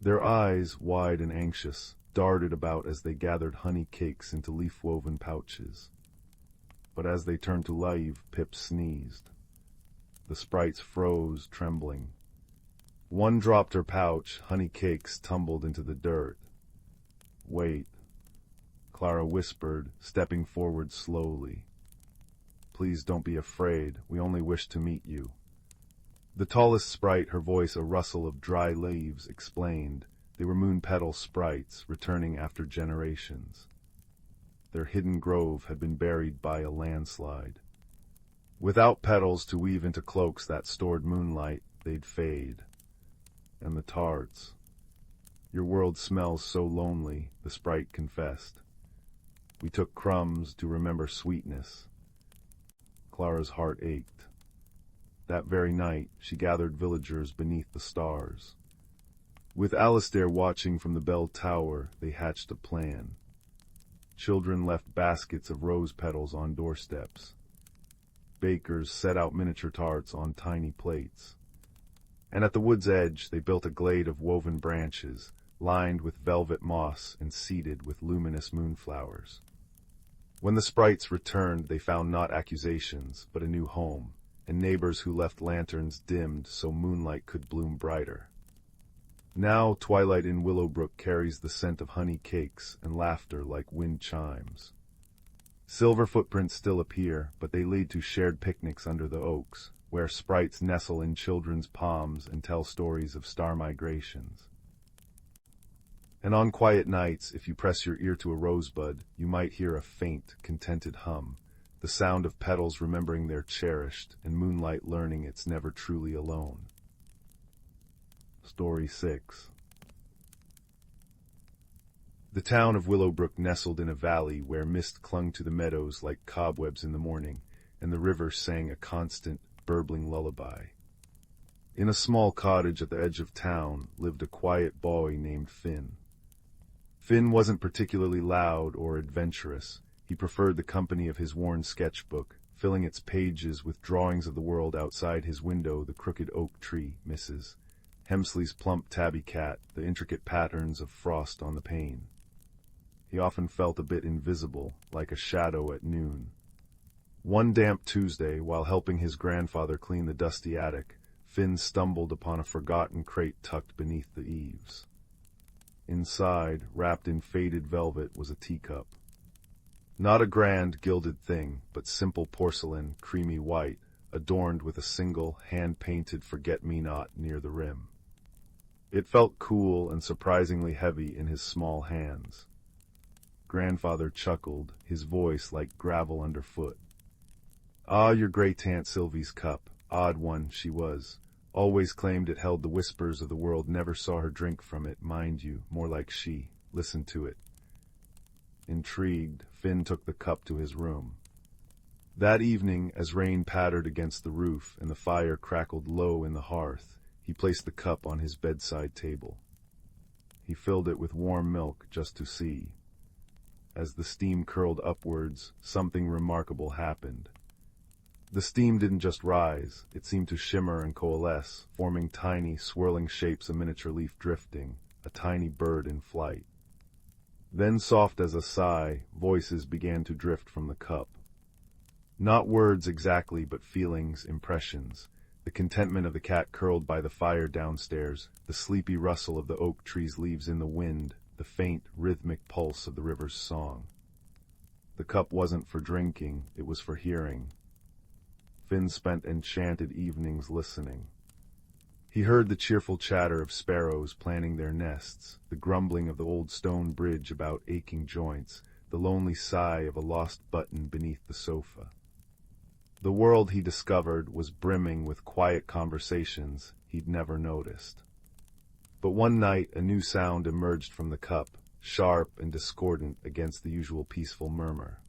A: Their eyes, wide and anxious, darted about as they gathered honey cakes into leaf-woven pouches. But as they turned to leave, Pip sneezed. The sprites froze, trembling. One dropped her pouch, honey cakes tumbled into the dirt. "Wait," Clara whispered, stepping forward slowly. "Please don't be afraid, we only wish to meet you." The tallest sprite, her voice a rustle of dry leaves, explained they were moon petal sprites, returning after generations. Their hidden grove had been buried by a landslide. Without petals to weave into cloaks that stored moonlight, they'd fade. And the tarts. "Your world smells so lonely," the sprite confessed. "We took crumbs to remember sweetness." Clara's heart ached. That very night, she gathered villagers beneath the stars. With Alistair watching from the bell tower, they hatched a plan. Children left baskets of rose petals on doorsteps. Bakers set out miniature tarts on tiny plates. And at the wood's edge, they built a glade of woven branches, lined with velvet moss and seeded with luminous moonflowers. When the sprites returned, they found not accusations, but a new home, and neighbors who left lanterns dimmed so moonlight could bloom brighter. Now twilight in Willowbrook carries the scent of honey cakes and laughter like wind chimes. Silver footprints still appear, but they lead to shared picnics under the oaks, where sprites nestle in children's palms and tell stories of star migrations. And on quiet nights, if you press your ear to a rosebud, you might hear a faint, contented hum, the sound of petals remembering they're cherished and moonlight learning it's never truly alone. Story 6. The town of Willowbrook nestled in a valley where mist clung to the meadows like cobwebs in the morning, and the river sang a constant, burbling lullaby. In a small cottage at the edge of town lived a quiet boy named Finn. Finn wasn't particularly loud or adventurous. He preferred the company of his worn sketchbook, filling its pages with drawings of the world outside his window, the crooked oak tree, Mrs. Hemsley's plump tabby cat, the intricate patterns of frost on the pane. He often felt a bit invisible, like a shadow at noon. One damp Tuesday, while helping his grandfather clean the dusty attic, Finn stumbled upon a forgotten crate tucked beneath the eaves. Inside, wrapped in faded velvet, was a teacup. Not a grand, gilded thing, but simple porcelain, creamy white, adorned with a single, hand-painted forget-me-not near the rim. It felt cool and surprisingly heavy in his small hands. Grandfather chuckled, his voice like gravel underfoot. "Ah, your great-aunt Sylvie's cup. Odd one she was. Always claimed it held the whispers of the world, never saw her drink from it, mind you, more like she. Listen to it." Intrigued, Finn took the cup to his room. That evening, as rain pattered against the roof and the fire crackled low in the hearth, he placed the cup on his bedside table. He filled it with warm milk just to see. As the steam curled upwards, something remarkable happened. The steam didn't just rise, it seemed to shimmer and coalesce, forming tiny, swirling shapes, a miniature leaf drifting, a tiny bird in flight. Then, soft as a sigh, voices began to drift from the cup. Not words exactly, but feelings, impressions. The contentment of the cat curled by the fire downstairs, the sleepy rustle of the oak tree's leaves in the wind, the faint, rhythmic pulse of the river's song. The cup wasn't for drinking, it was for hearing. Finn spent enchanted evenings listening. He heard the cheerful chatter of sparrows planning their nests, the grumbling of the old stone bridge about aching joints, the lonely sigh of a lost button beneath the sofa. The world, he discovered, was brimming with quiet conversations he'd never noticed. But one night a new sound emerged from the cup, sharp and discordant against the usual peaceful murmur.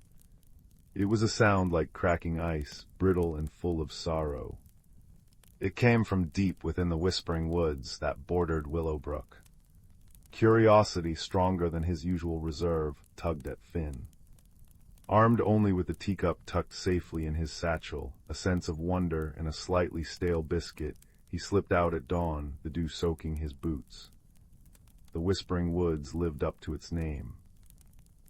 A: It was a sound like cracking ice, brittle and full of sorrow. It came from deep within the whispering woods that bordered Willowbrook. Curiosity, stronger than his usual reserve, tugged at Finn. Armed only with the teacup tucked safely in his satchel, a sense of wonder and a slightly stale biscuit, he slipped out at dawn, the dew soaking his boots. The whispering woods lived up to its name.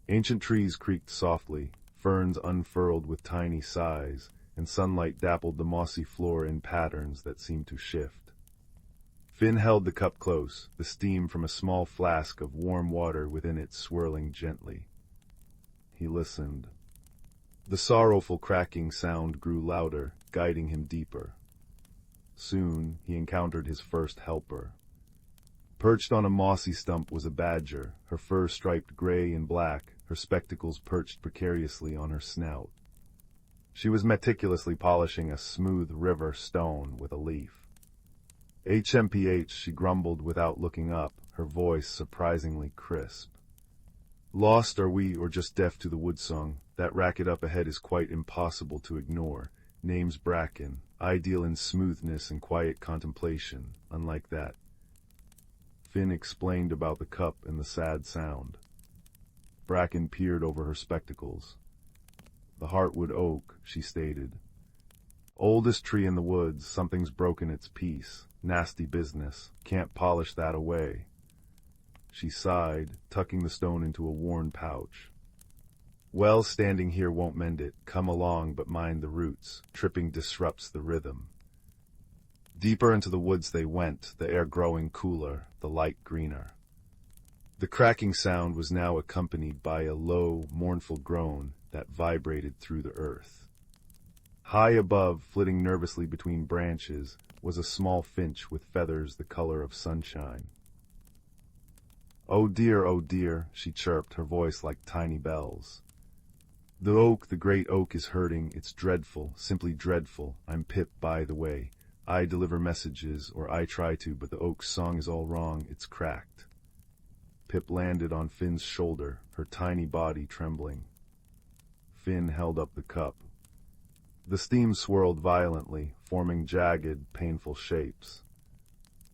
A: Ancient trees creaked softly, ferns unfurled with tiny sighs, and sunlight dappled the mossy floor in patterns that seemed to shift. Finn held the cup close, the steam from a small flask of warm water within it swirling gently. He listened. The sorrowful cracking sound grew louder, guiding him deeper. Soon he encountered his first helper. Perched on a mossy stump was a badger, her fur striped gray and black, her spectacles perched precariously on her snout. She was meticulously polishing a smooth river stone with a leaf. HMPH, she grumbled without looking up, her voice surprisingly crisp. Lost are we, or just deaf to the wood song? That racket up ahead is quite impossible to ignore. Name's Bracken, ideal in smoothness and quiet contemplation, unlike that. Finn explained about the cup and the sad sound. Bracken peered over her spectacles. The heartwood oak, she stated. Oldest tree in the woods, something's broken its peace. Nasty business, can't polish that away. She sighed, tucking the stone into a worn pouch. Well, standing here won't mend it. Come along, but mind the roots. Tripping disrupts the rhythm. Deeper into the woods they went, the air growing cooler, the light greener. The cracking sound was now accompanied by a low, mournful groan that vibrated through the earth. High above, flitting nervously between branches, was a small finch with feathers the color of sunshine. Oh dear, she chirped, her voice like tiny bells. The great oak is hurting, it's dreadful, simply dreadful. I'm Pip, by the way. I deliver messages, or I try to, but the oak's song is all wrong, it's cracked. Pip landed on Finn's shoulder, her tiny body trembling. Finn held up the cup. The steam swirled violently, forming jagged, painful shapes.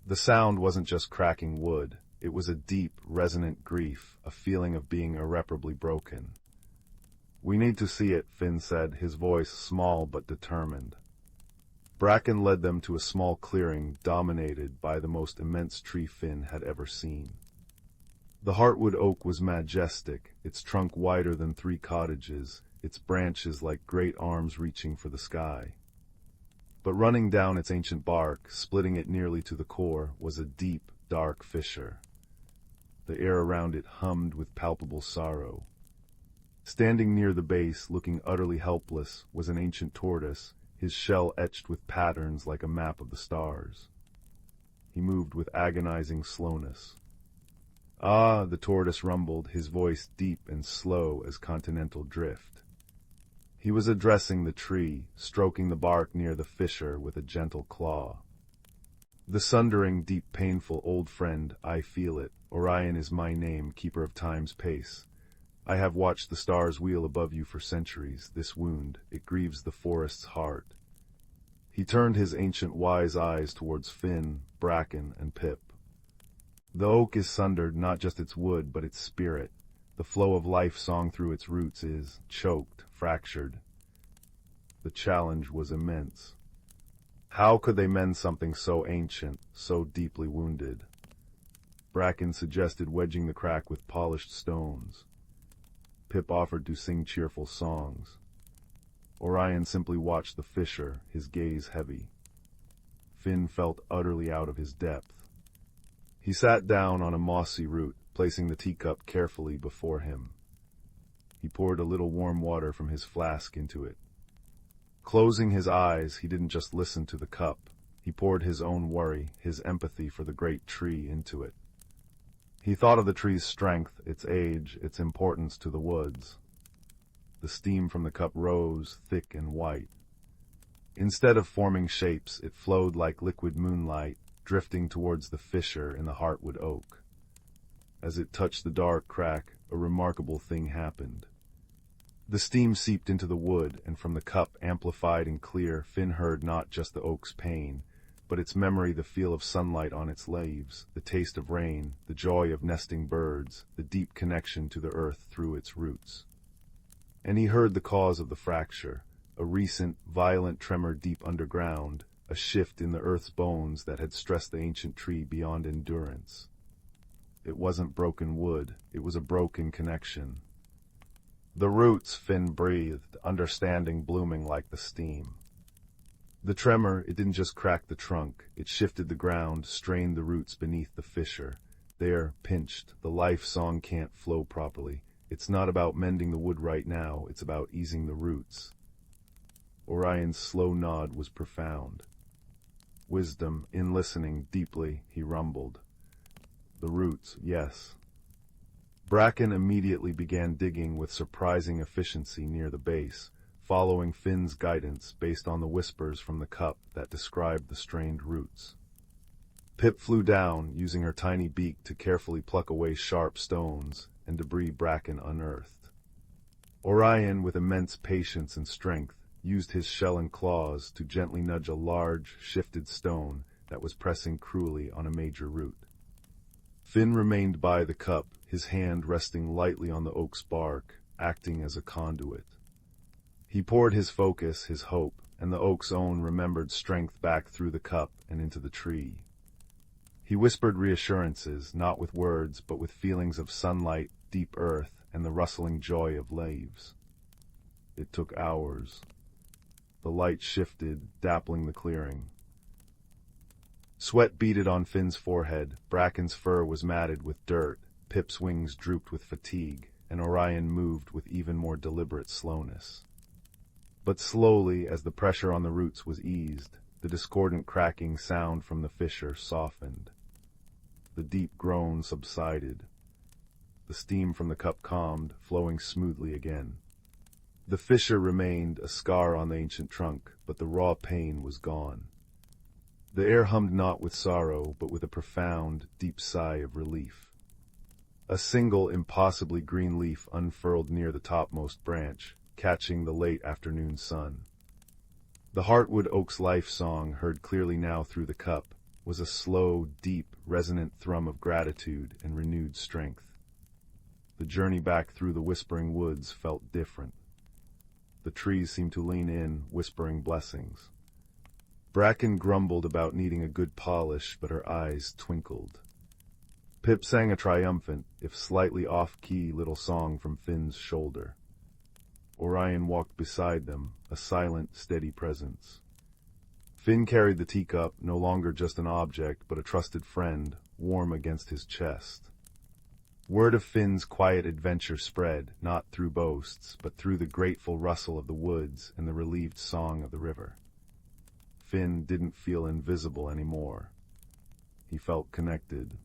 A: The sound wasn't just cracking wood. It was a deep, resonant grief, a feeling of being irreparably broken. We need to see it, Finn said, his voice small but determined. Bracken led them to a small clearing dominated by the most immense tree Finn had ever seen. The heartwood oak was majestic, its trunk wider than 3 cottages, its branches like great arms reaching for the sky. But running down its ancient bark, splitting it nearly to the core, was a deep, dark fissure. The air around it hummed with palpable sorrow. Standing near the base, looking utterly helpless, was an ancient tortoise, his shell etched with patterns like a map of the stars. He moved with agonizing slowness. Ah, the tortoise rumbled, his voice deep and slow as continental drift. He was addressing the tree, stroking the bark near the fissure with a gentle claw. The sundering, deep, painful old friend, I feel it. Orion is my name, keeper of time's pace. I have watched the stars wheel above you for centuries. This wound, it grieves the forest's heart. He turned his ancient wise eyes towards Finn, Bracken, and Pip. The oak is sundered, not just its wood, but its spirit. The flow of life song through its roots is choked, fractured. The challenge was immense. How could they mend something so ancient, so deeply wounded? Bracken suggested wedging the crack with polished stones. Pip offered to sing cheerful songs. Orion simply watched the fissure, his gaze heavy. Finn felt utterly out of his depth. He sat down on a mossy root, placing the teacup carefully before him. He poured a little warm water from his flask into it. Closing his eyes, he didn't just listen to the cup. He poured his own worry, his empathy for the great tree into it. He thought of the tree's strength, its age, its importance to the woods. The steam from the cup rose, thick and white. Instead of forming shapes, it flowed like liquid moonlight, drifting towards the fissure in the heartwood oak. As it touched the dark crack, a remarkable thing happened. The steam seeped into the wood, and from the cup, amplified and clear, Finn heard not just the oak's pain, but its memory the feel of sunlight on its leaves, the taste of rain, the joy of nesting birds, the deep connection to the earth through its roots. And he heard the cause of the fracture, a recent, violent tremor deep underground, a shift in the earth's bones that had stressed the ancient tree beyond endurance. It wasn't broken wood, it was a broken connection. The roots, Finn breathed, understanding blooming like the steam. The tremor, it didn't just crack the trunk, it shifted the ground, strained the roots beneath the fissure. There, pinched, the life song can't flow properly. It's not about mending the wood right now, it's about easing the roots. Orion's slow nod was profound. Wisdom, in listening deeply, he rumbled. The roots, yes. Bracken immediately began digging with surprising efficiency near the base, following Finn's guidance based on the whispers from the cup that described the strained roots. Pip flew down, using her tiny beak to carefully pluck away sharp stones and debris Bracken unearthed. Orion, with immense patience and strength, used his shell and claws to gently nudge a large, shifted stone that was pressing cruelly on a major root. Finn remained by the cup, his hand resting lightly on the oak's bark, acting as a conduit. He poured his focus, his hope, and the oak's own remembered strength back through the cup and into the tree. He whispered reassurances, not with words, but with feelings of sunlight, deep earth, and the rustling joy of leaves. It took hours. The light shifted, dappling the clearing. Sweat beaded on Finn's forehead, Bracken's fur was matted with dirt, Pip's wings drooped with fatigue, and Orion moved with even more deliberate slowness. But slowly, as the pressure on the roots was eased, the discordant cracking sound from the fissure softened. The deep groan subsided. The steam from the cup calmed, flowing smoothly again. The fissure remained, a scar on the ancient trunk, but the raw pain was gone. The air hummed not with sorrow, but with a profound, deep sigh of relief. A single, impossibly green leaf unfurled near the topmost branch, catching the late afternoon sun. The heartwood oak's life song, heard clearly now through the cup, was a slow, deep, resonant thrum of gratitude and renewed strength. The journey back through the whispering woods felt different. The trees seemed to lean in, whispering blessings. Bracken grumbled about needing a good polish, but her eyes twinkled. Pip sang a triumphant, if slightly off-key, little song from Finn's shoulder. Orion walked beside them, a silent, steady presence. Finn carried the teacup, no longer just an object, but a trusted friend, warm against his chest. Word of Finn's quiet adventure spread, not through boasts, but through the grateful rustle of the woods and the relieved song of the river. Finn didn't feel invisible anymore. He felt connected.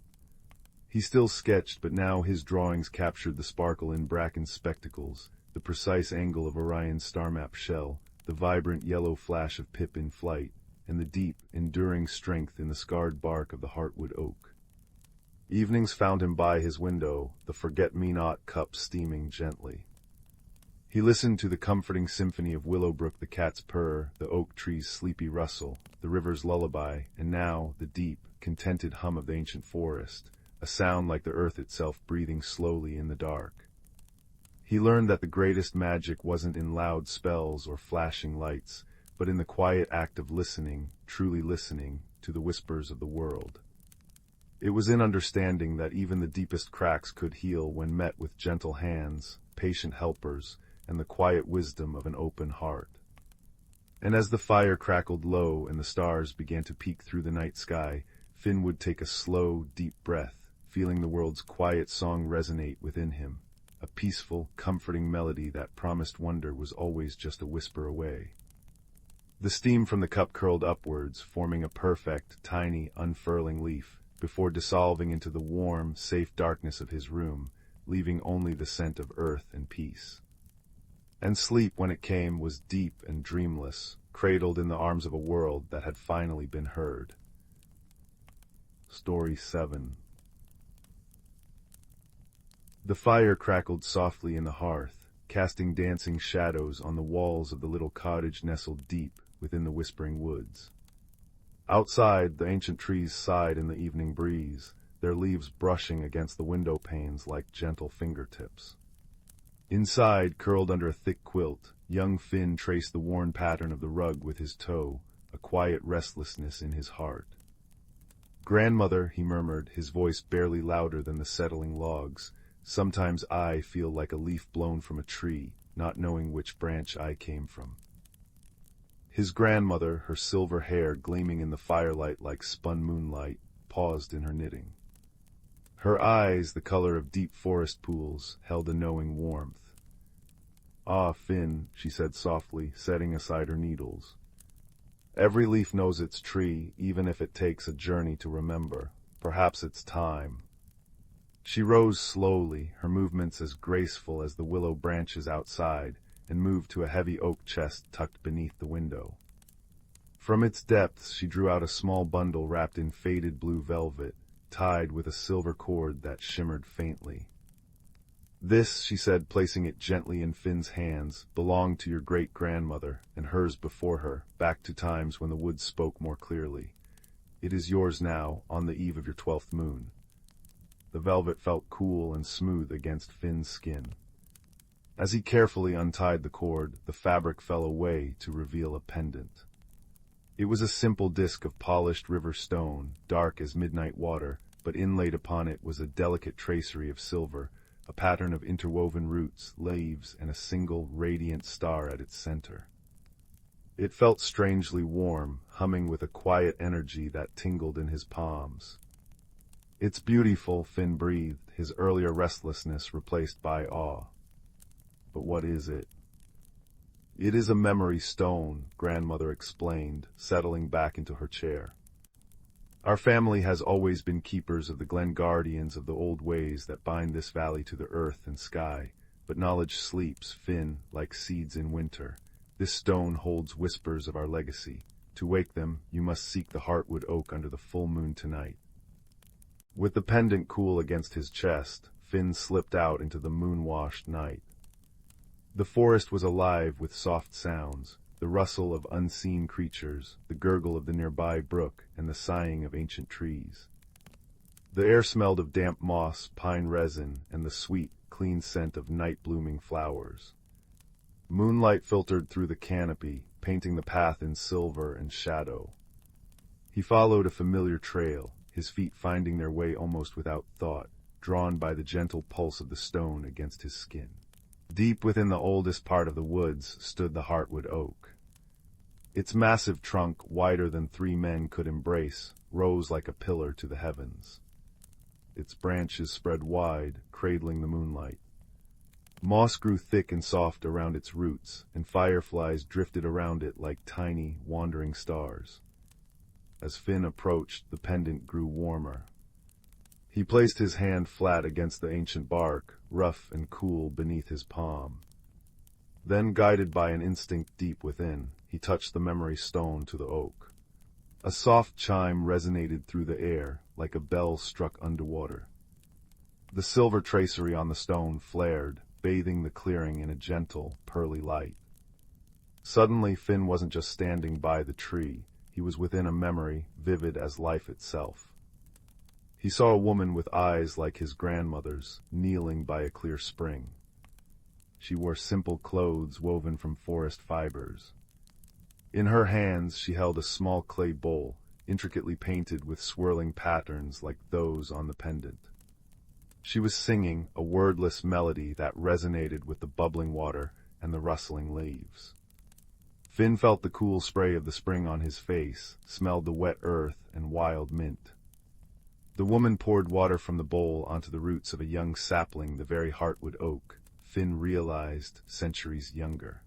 A: He still sketched, but now his drawings captured the sparkle in Bracken's spectacles, the precise angle of Orion's star map shell, the vibrant yellow flash of Pip in flight, and the deep, enduring strength in the scarred bark of the heartwood oak. Evenings found him by his window, the forget-me-not cup steaming gently. He listened to the comforting symphony of Willowbrook, the cat's purr, the oak tree's sleepy rustle, the river's lullaby, and now the deep, contented hum of the ancient forest, a sound like the earth itself breathing slowly in the dark. He learned that the greatest magic wasn't in loud spells or flashing lights, but in the quiet act of listening, truly listening, to the whispers of the world. It was in understanding that even the deepest cracks could heal when met with gentle hands, patient helpers, and the quiet wisdom of an open heart. And as the fire crackled low and the stars began to peek through the night sky, Finn would take a slow, deep breath, feeling the world's quiet song resonate within him, a peaceful, comforting melody that promised wonder was always just a whisper away. The steam from the cup curled upwards, forming a perfect, tiny, unfurling leaf, before dissolving into the warm, safe darkness of his room, leaving only the scent of earth and peace. And sleep, when it came, was deep and dreamless, cradled in the arms of a world that had finally been heard. Story 7. The fire crackled softly in the hearth, casting dancing shadows on the walls of the little cottage nestled deep within the whispering woods. Outside, the ancient trees sighed in the evening breeze, their leaves brushing against the window panes like gentle fingertips. Inside, curled under a thick quilt, young Finn traced the worn pattern of the rug with his toe, a quiet restlessness in his heart. "Grandmother," he murmured, his voice barely louder than the settling logs, "sometimes I feel like a leaf blown from a tree, not knowing which branch I came from." His grandmother, her silver hair gleaming in the firelight like spun moonlight, paused in her knitting. Her eyes, the color of deep forest pools, held a knowing warmth. "Ah, Finn," she said softly, setting aside her needles. "Every leaf knows its tree, even if it takes a journey to remember. Perhaps it's time." She rose slowly, her movements as graceful as the willow branches outside, and moved to a heavy oak chest tucked beneath the window. From its depths she drew out a small bundle wrapped in faded blue velvet, tied with a silver cord that shimmered faintly. "This," she said, placing it gently in Finn's hands, "belonged to your great-grandmother, and hers before her, back to times when the woods spoke more clearly. It is yours now, on the eve of your 12th moon." The velvet felt cool and smooth against Finn's skin. As he carefully untied the cord, the fabric fell away to reveal a pendant. It was a simple disc of polished river stone, dark as midnight water, but inlaid upon it was a delicate tracery of silver, a pattern of interwoven roots, leaves, and a single, radiant star at its center. It felt strangely warm, humming with a quiet energy that tingled in his palms. "It's beautiful," Finn breathed, his earlier restlessness replaced by awe. "But what is it?" "It is a memory stone," Grandmother explained, settling back into her chair. "Our family has always been keepers of the Glen guardians of the old ways that bind this valley to the earth and sky, but knowledge sleeps, Finn, like seeds in winter. This stone holds whispers of our legacy. To wake them, you must seek the heartwood oak under the full moon tonight." With the pendant cool against his chest, Finn slipped out into the moon-washed night. The forest was alive with soft sounds, the rustle of unseen creatures, the gurgle of the nearby brook, and the sighing of ancient trees. The air smelled of damp moss, pine resin, and the sweet, clean scent of night-blooming flowers. Moonlight filtered through the canopy, painting the path in silver and shadow. He followed a familiar trail, his feet finding their way almost without thought, drawn by the gentle pulse of the stone against his skin. Deep within the oldest part of the woods stood the heartwood oak. Its massive trunk, wider than 3 men could embrace, rose like a pillar to the heavens. Its branches spread wide, cradling the moonlight. Moss grew thick and soft around its roots, and fireflies drifted around it like tiny, wandering stars. As Finn approached, the pendant grew warmer. He placed his hand flat against the ancient bark, rough and cool beneath his palm. Then, guided by an instinct deep within, he touched the memory stone to the oak. A soft chime resonated through the air, like a bell struck underwater. The silver tracery on the stone flared, bathing the clearing in a gentle, pearly light. Suddenly, Finn wasn't just standing by the tree. He was within a memory, vivid as life itself. He saw a woman with eyes like his grandmother's, kneeling by a clear spring. She wore simple clothes woven from forest fibers. In her hands she held a small clay bowl, intricately painted with swirling patterns like those on the pendant. She was singing a wordless melody that resonated with the bubbling water and the rustling leaves. Finn felt the cool spray of the spring on his face, smelled the wet earth and wild mint. The woman poured water from the bowl onto the roots of a young sapling, the very heartwood oak, Finn realized centuries younger.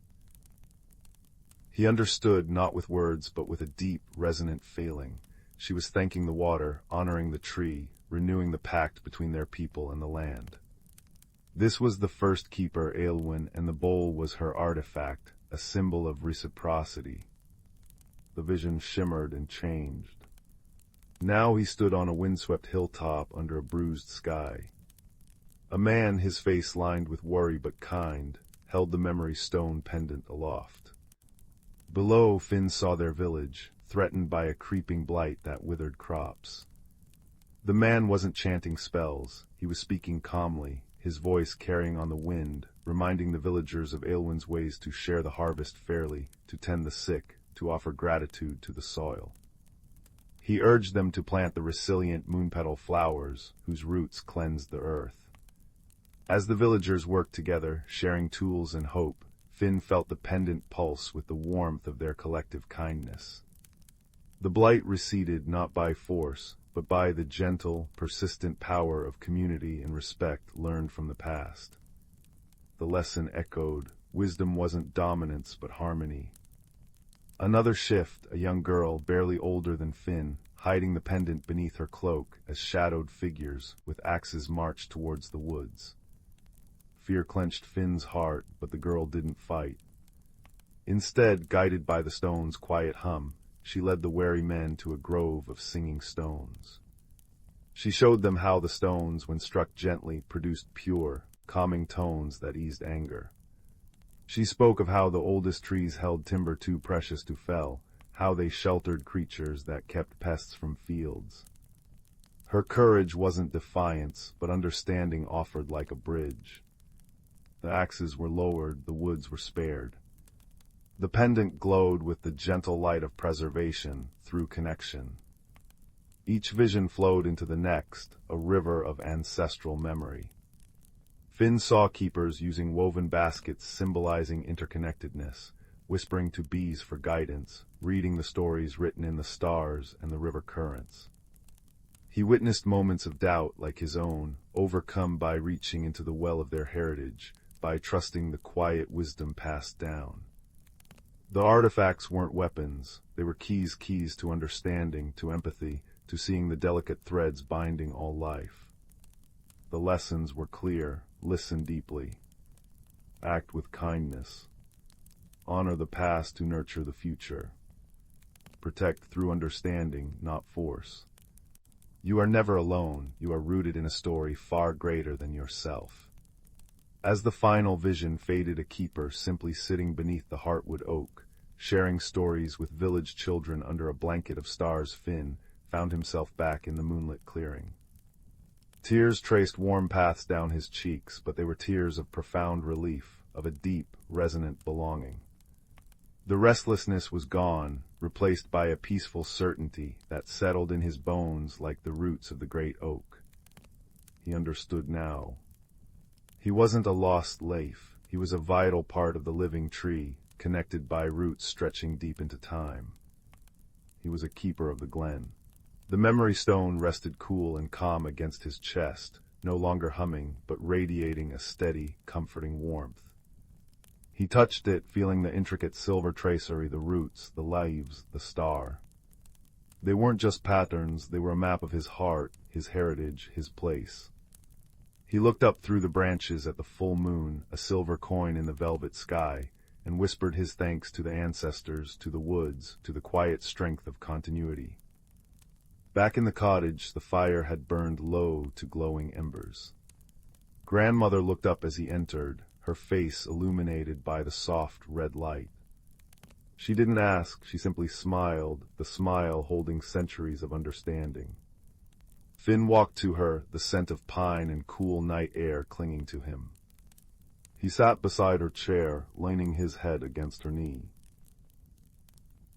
A: He understood, not with words, but with a deep, resonant feeling. She was thanking the water, honoring the tree, renewing the pact between their people and the land. This was the first keeper, Aelwyn, and the bowl was her artifact, a symbol of reciprocity. The vision shimmered and changed. Now he stood on a windswept hilltop under a bruised sky. A man, his face lined with worry but kind, held the memory stone pendant aloft. Below, Finn saw their village, threatened by a creeping blight that withered crops. The man wasn't chanting spells, he was speaking calmly, his voice carrying on the wind, reminding the villagers of Aelwyn's ways to share the harvest fairly, to tend the sick, to offer gratitude to the soil. He urged them to plant the resilient moonpetal flowers, whose roots cleansed the earth. As the villagers worked together, sharing tools and hope, Finn felt the pendant pulse with the warmth of their collective kindness. The blight receded not by force, but by the gentle, persistent power of community and respect learned from the past. The lesson echoed, wisdom wasn't dominance but harmony. Another shift, a young girl, barely older than Finn, hiding the pendant beneath her cloak as shadowed figures with axes marched towards the woods. Fear clenched Finn's heart, but the girl didn't fight. Instead, guided by the stone's quiet hum, she led the wary men to a grove of singing stones. She showed them how the stones, when struck gently, produced pure, calming tones that eased anger. She spoke of how the oldest trees held timber too precious to fell, how they sheltered creatures that kept pests from fields. Her courage wasn't defiance, but understanding offered like a bridge. The axes were lowered, the woods were spared. The pendant glowed with the gentle light of preservation through connection. Each vision flowed into the next, a river of ancestral memory. Finn saw keepers using woven baskets symbolizing interconnectedness, whispering to bees for guidance, reading the stories written in the stars and the river currents. He witnessed moments of doubt like his own, overcome by reaching into the well of their heritage, by trusting the quiet wisdom passed down. The artifacts weren't weapons, they were keys to understanding, to empathy, to seeing the delicate threads binding all life. The lessons were clear: listen deeply. Act with kindness. Honor the past to nurture the future. Protect through understanding, not force. You are never alone, you are rooted in a story far greater than yourself. As the final vision faded, a keeper simply sitting beneath the heartwood oak, sharing stories with village children under a blanket of stars, Finn found himself back in the moonlit clearing. Tears traced warm paths down his cheeks, but they were tears of profound relief, of a deep, resonant belonging. The restlessness was gone, replaced by a peaceful certainty that settled in his bones like the roots of the great oak. He understood now. He wasn't a lost leaf, he was a vital part of the living tree, connected by roots stretching deep into time. He was a keeper of the glen. The memory stone rested cool and calm against his chest, no longer humming, but radiating a steady, comforting warmth. He touched it, feeling the intricate silver tracery, the roots, the leaves, the star. They weren't just patterns, they were a map of his heart, his heritage, his place. He looked up through the branches at the full moon, a silver coin in the velvet sky, and whispered his thanks to the ancestors, to the woods, to the quiet strength of continuity. Back in the cottage, the fire had burned low to glowing embers. Grandmother looked up as he entered, her face illuminated by the soft red light. She didn't ask, she simply smiled, the smile holding centuries of understanding. Finn walked to her, the scent of pine and cool night air clinging to him. He sat beside her chair, leaning his head against her knee.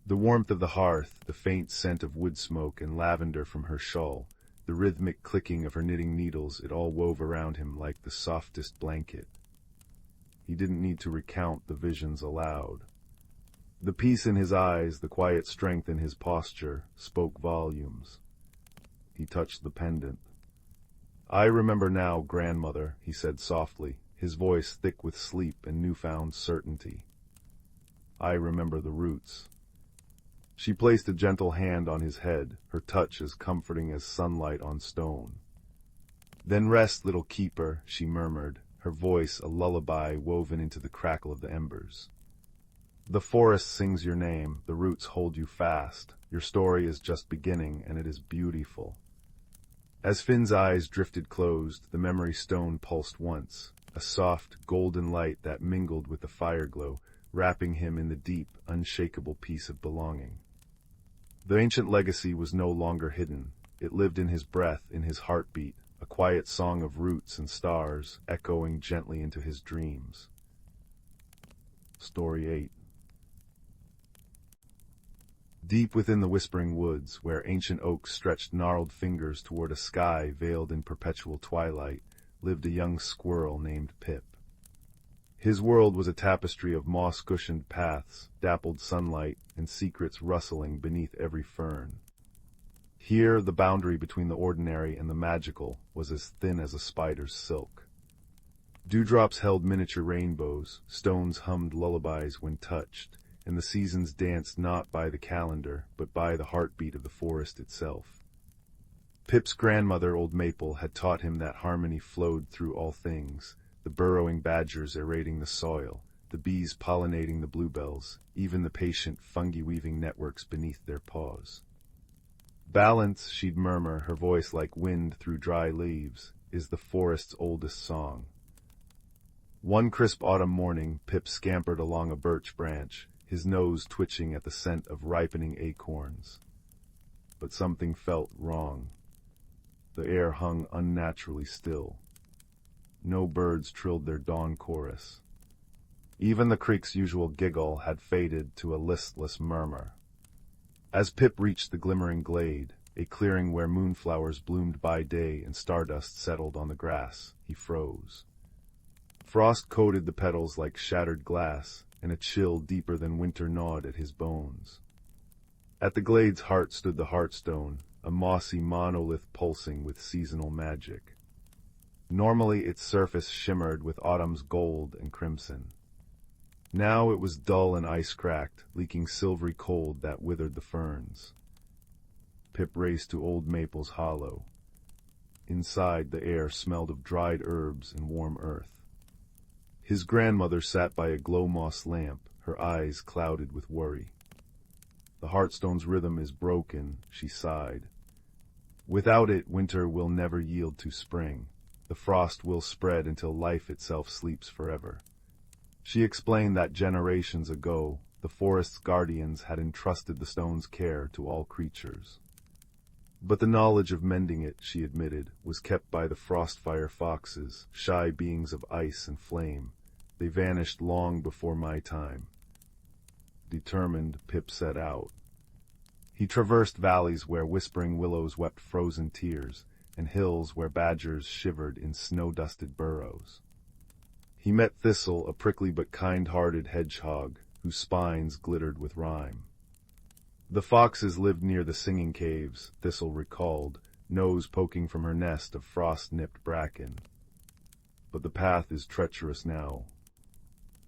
A: The warmth of the hearth, the faint scent of wood smoke and lavender from her shawl, the rhythmic clicking of her knitting needles, it all wove around him like the softest blanket. He didn't need to recount the visions aloud. The peace in his eyes, the quiet strength in his posture, spoke volumes. He touched the pendant. "I remember now, grandmother," he said softly, his voice thick with sleep and newfound certainty. "I remember the roots." She placed a gentle hand on his head, her touch as comforting as sunlight on stone. "Then rest, little keeper," she murmured, her voice a lullaby woven into the crackle of the embers. "The forest sings your name, the roots hold you fast. Your story is just beginning, and it is beautiful." As Finn's eyes drifted closed, the memory stone pulsed once, a soft, golden light that mingled with the fire glow, wrapping him in the deep, unshakable peace of belonging. The ancient legacy was no longer hidden. It lived in his breath, in his heartbeat, a quiet song of roots and stars echoing gently into his dreams. Story 8. Deep within the whispering woods, where ancient oaks stretched gnarled fingers toward a sky veiled in perpetual twilight, lived a young squirrel named Pip. His world was a tapestry of moss-cushioned paths, dappled sunlight, and secrets rustling beneath every fern. Here, the boundary between the ordinary and the magical was as thin as a spider's silk. Dewdrops held miniature rainbows, stones hummed lullabies when touched, and the seasons danced not by the calendar, but by the heartbeat of the forest itself. Pip's grandmother, Old Maple, had taught him that harmony flowed through all things, the burrowing badgers aerating the soil, the bees pollinating the bluebells, even the patient fungi weaving networks beneath their paws. Balance, she'd murmur, her voice like wind through dry leaves, is the forest's oldest song. One crisp autumn morning, Pip scampered along a birch branch, his nose twitching at the scent of ripening acorns. But something felt wrong. The air hung unnaturally still. No birds trilled their dawn chorus. Even the creek's usual giggle had faded to a listless murmur. As Pip reached the glimmering glade, a clearing where moonflowers bloomed by day and stardust settled on the grass, he froze. Frost coated the petals like shattered glass, and a chill deeper than winter gnawed at his bones. At the glade's heart stood the Heartstone, a mossy monolith pulsing with seasonal magic. Normally its surface shimmered with autumn's gold and crimson. Now it was dull and ice-cracked, leaking silvery cold that withered the ferns. Pip raced to Old Maple's hollow. Inside, the air smelled of dried herbs and warm earth. His grandmother sat by a glow-moss lamp, her eyes clouded with worry. The Heartstone's rhythm is broken, she sighed. Without it, winter will never yield to spring. The frost will spread until life itself sleeps forever. She explained that generations ago, the forest's guardians had entrusted the stone's care to all creatures. But the knowledge of mending it, she admitted, was kept by the frostfire foxes, shy beings of ice and flame. They vanished long before my time. Determined, Pip set out. He traversed valleys where whispering willows wept frozen tears, and hills where badgers shivered in snow-dusted burrows. He met Thistle, a prickly but kind-hearted hedgehog, whose spines glittered with rime. The foxes lived near the singing caves, Thistle recalled, nose poking from her nest of frost-nipped bracken. But the path is treacherous now.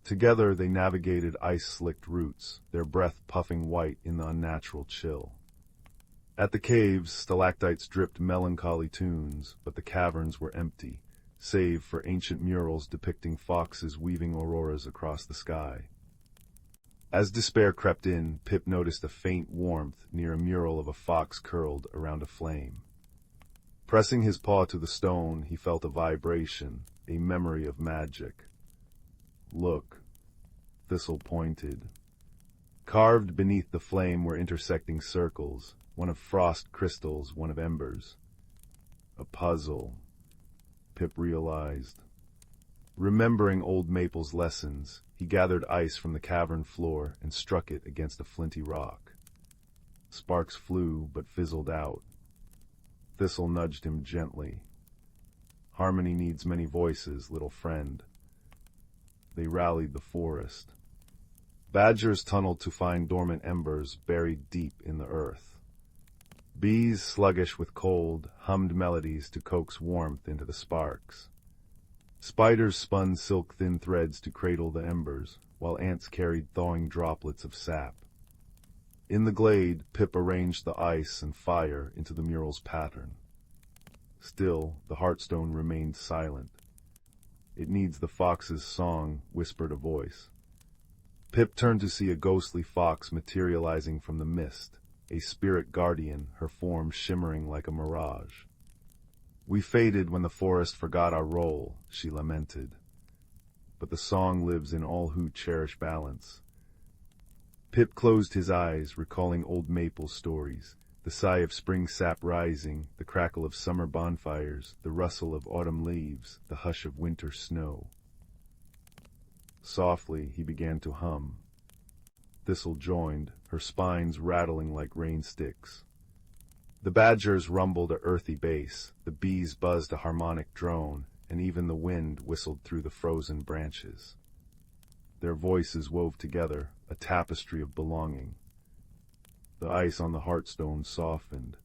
A: Together they navigated ice-slicked roots, their breath puffing white in the unnatural chill. At the caves, stalactites dripped melancholy tunes, but the caverns were empty, save for ancient murals depicting foxes weaving auroras across the sky. As despair crept in, Pip noticed a faint warmth near a mural of a fox curled around a flame. Pressing his paw to the stone, he felt a vibration, a memory of magic. Look, Thistle pointed. Carved beneath the flame were intersecting circles, one of frost crystals, one of embers. A puzzle, Pip realized. Remembering Old Maple's lessons, he gathered ice from the cavern floor and struck it against a flinty rock. Sparks flew, but fizzled out. Thistle nudged him gently. Harmony needs many voices, little friend. They rallied the forest. Badgers tunneled to find dormant embers buried deep in the earth. Bees, sluggish with cold, hummed melodies to coax warmth into the sparks. Spiders spun silk-thin threads to cradle the embers, while ants carried thawing droplets of sap. In the glade, Pip arranged the ice and fire into the mural's pattern. Still, the Heartstone remained silent. It needs the fox's song, whispered a voice. Pip turned to see a ghostly fox materializing from the mist, a spirit guardian, her form shimmering like a mirage. We faded when the forest forgot our role, she lamented. But the song lives in all who cherish balance. Pip closed his eyes, recalling old maple stories, the sigh of spring sap rising, the crackle of summer bonfires, the rustle of autumn leaves, the hush of winter snow. Softly, he began to hum. Thistle joined, her spines rattling like rain sticks. The badgers rumbled a earthy bass, the bees buzzed a harmonic drone, and even the wind whistled through the frozen branches. Their voices wove together, a tapestry of belonging. The ice on the hearthstone softened.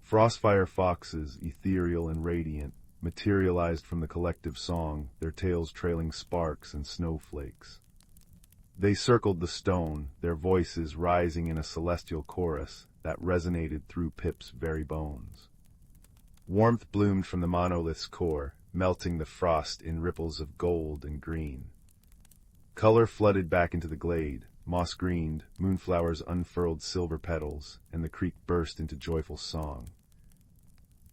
A: Frostfire foxes, ethereal and radiant, materialized from the collective song, their tails trailing sparks and snowflakes. They circled the stone, their voices rising in a celestial chorus that resonated through Pip's very bones. Warmth bloomed from the monolith's core, melting the frost in ripples of gold and green. Color flooded back into the glade, moss-greened, moonflowers unfurled silver petals, and the creek burst into joyful song.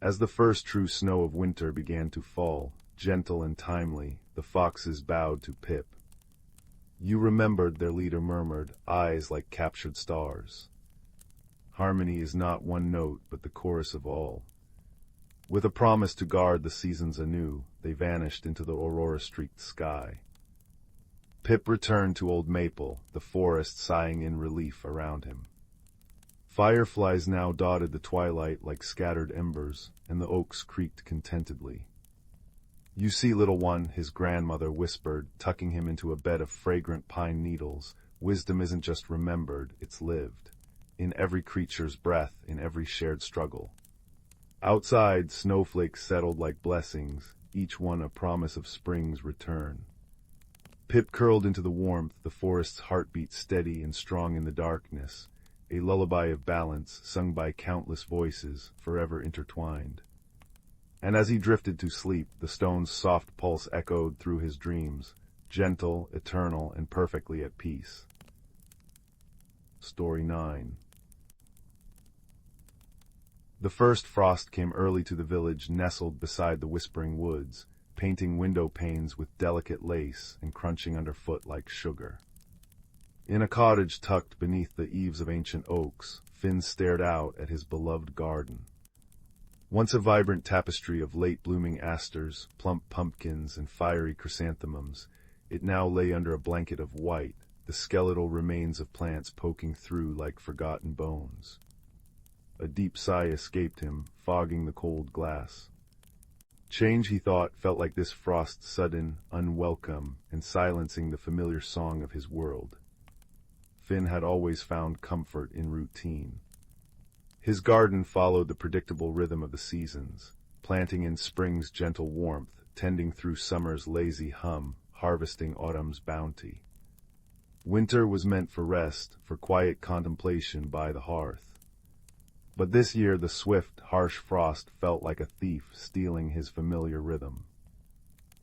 A: As the first true snow of winter began to fall, gentle and timely, the foxes bowed to Pip. You remembered, their leader murmured, eyes like captured stars. Harmony is not one note, but the chorus of all. With a promise to guard the seasons anew, they vanished into the aurora-streaked sky. Pip returned to Old Maple, the forest sighing in relief around him. Fireflies now dotted the twilight like scattered embers, and the oaks creaked contentedly. You see, little one, his grandmother whispered, tucking him into a bed of fragrant pine needles, wisdom isn't just remembered, it's lived. In every creature's breath, in every shared struggle. Outside, snowflakes settled like blessings, each one a promise of spring's return. Pip curled into the warmth, the forest's heartbeat steady and strong in the darkness, a lullaby of balance sung by countless voices, forever intertwined. And as he drifted to sleep, the stone's soft pulse echoed through his dreams, gentle, eternal, and perfectly at peace. Story 9. The first frost came early to the village nestled beside the whispering woods, painting window panes with delicate lace and crunching underfoot like sugar. In a cottage tucked beneath the eaves of ancient oaks, Finn stared out at his beloved garden. Once a vibrant tapestry of late-blooming asters, plump pumpkins, and fiery chrysanthemums, it now lay under a blanket of white, the skeletal remains of plants poking through like forgotten bones. A deep sigh escaped him, fogging the cold glass. Change, he thought, felt like this frost sudden, unwelcome, and silencing the familiar song of his world. Finn had always found comfort in routine. His garden followed the predictable rhythm of the seasons, planting in spring's gentle warmth, tending through summer's lazy hum, harvesting autumn's bounty. Winter was meant for rest, for quiet contemplation by the hearth. But this year the swift, harsh frost felt like a thief stealing his familiar rhythm.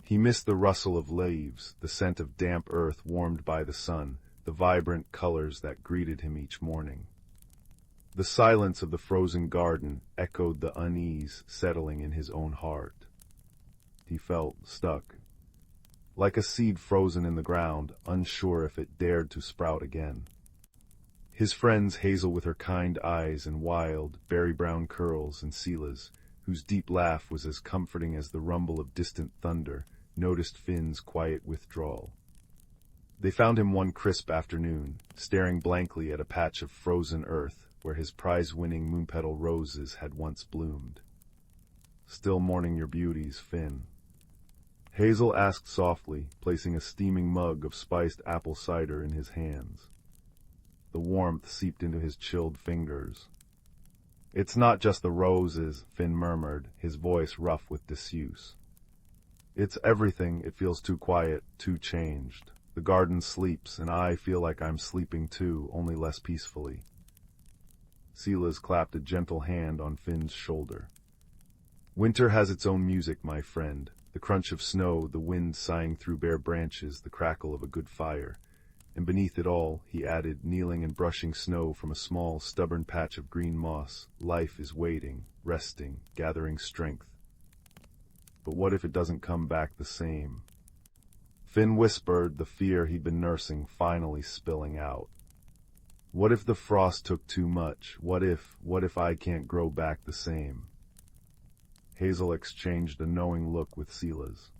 A: He missed the rustle of leaves, the scent of damp earth warmed by the sun, the vibrant colors that greeted him each morning. The silence of the frozen garden echoed the unease settling in his own heart. He felt stuck, like a seed frozen in the ground, unsure if it dared to sprout again. His friends Hazel with her kind eyes and wild, berry-brown curls, and Sela's, whose deep laugh was as comforting as the rumble of distant thunder, noticed Finn's quiet withdrawal. They found him one crisp afternoon, staring blankly at a patch of frozen earth where his prize-winning moonpetal roses had once bloomed. "Still mourning your beauties, Finn?" Hazel asked softly, placing a steaming mug of spiced apple cider in his hands. The warmth seeped into his chilled fingers. "It's not just the roses," Finn murmured, his voice rough with disuse. "It's everything. It feels too quiet, too changed. The garden sleeps, and I feel like I'm sleeping too, only less peacefully." Sela's clapped a gentle hand on Finn's shoulder. "Winter has its own music, my friend. The crunch of snow, the wind sighing through bare branches, the crackle of a good fire. And beneath it all," he added, kneeling and brushing snow from a small, stubborn patch of green moss, "life is waiting, resting, gathering strength. But what if it doesn't come back the same?" Finn whispered, the fear he'd been nursing finally spilling out. What if the frost took too much? What if I can't grow back the same? Hazel exchanged a knowing look with Sila's.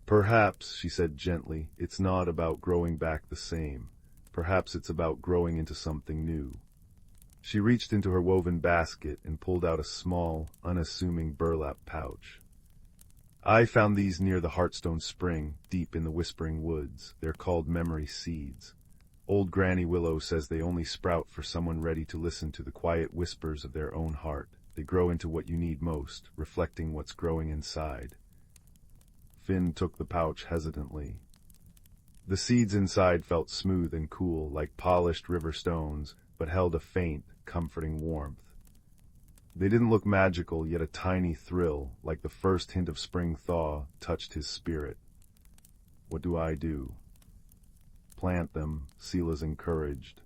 A: Perhaps, she said gently, it's not about growing back the same. Perhaps it's about growing into something new. She reached into her woven basket and pulled out a small, unassuming burlap pouch. I found these near the Heartstone Spring, deep in the Whispering Woods. They're called memory seeds. Old Granny Willow says they only sprout for someone ready to listen to the quiet whispers of their own heart. They grow into what you need most, reflecting what's growing inside. Finn took the pouch hesitantly. The seeds inside felt smooth and cool, like polished river stones, but held a faint, comforting warmth. They didn't look magical, yet a tiny thrill, like the first hint of spring thaw, touched his spirit. What do I do? Plant them, Sila's encouraged.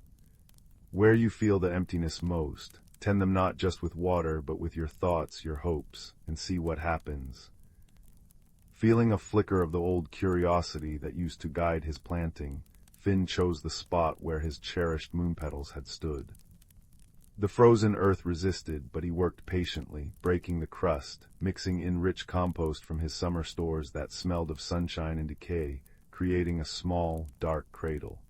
A: Where you feel the emptiness most, tend them not just with water, but with your thoughts, your hopes, and see what happens. Feeling a flicker of the old curiosity that used to guide his planting, Finn chose the spot where his cherished moon petals had stood. The frozen earth resisted, but he worked patiently, breaking the crust, mixing in rich compost from his summer stores that smelled of sunshine and decay, creating a small, dark cradle.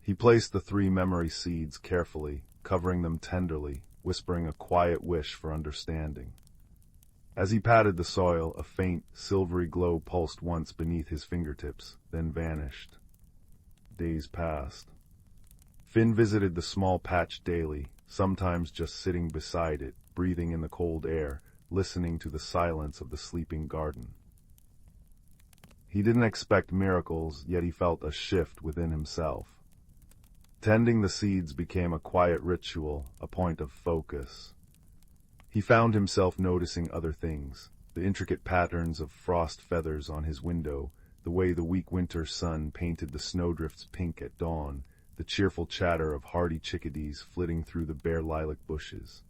A: He placed the 3 memory seeds carefully, covering them tenderly, whispering a quiet wish for understanding. As he patted the soil, a faint, silvery glow pulsed once beneath his fingertips, then vanished. Days passed. Finn visited the small patch daily, sometimes just sitting beside it, breathing in the cold air, listening to the silence of the sleeping garden. He didn't expect miracles, yet he felt a shift within himself. Tending the seeds became a quiet ritual, a point of focus. He found himself noticing other things, the intricate patterns of frost feathers on his window, the way the weak winter sun painted the snowdrifts pink at dawn, the cheerful chatter of hardy chickadees flitting through the bare lilac bushes.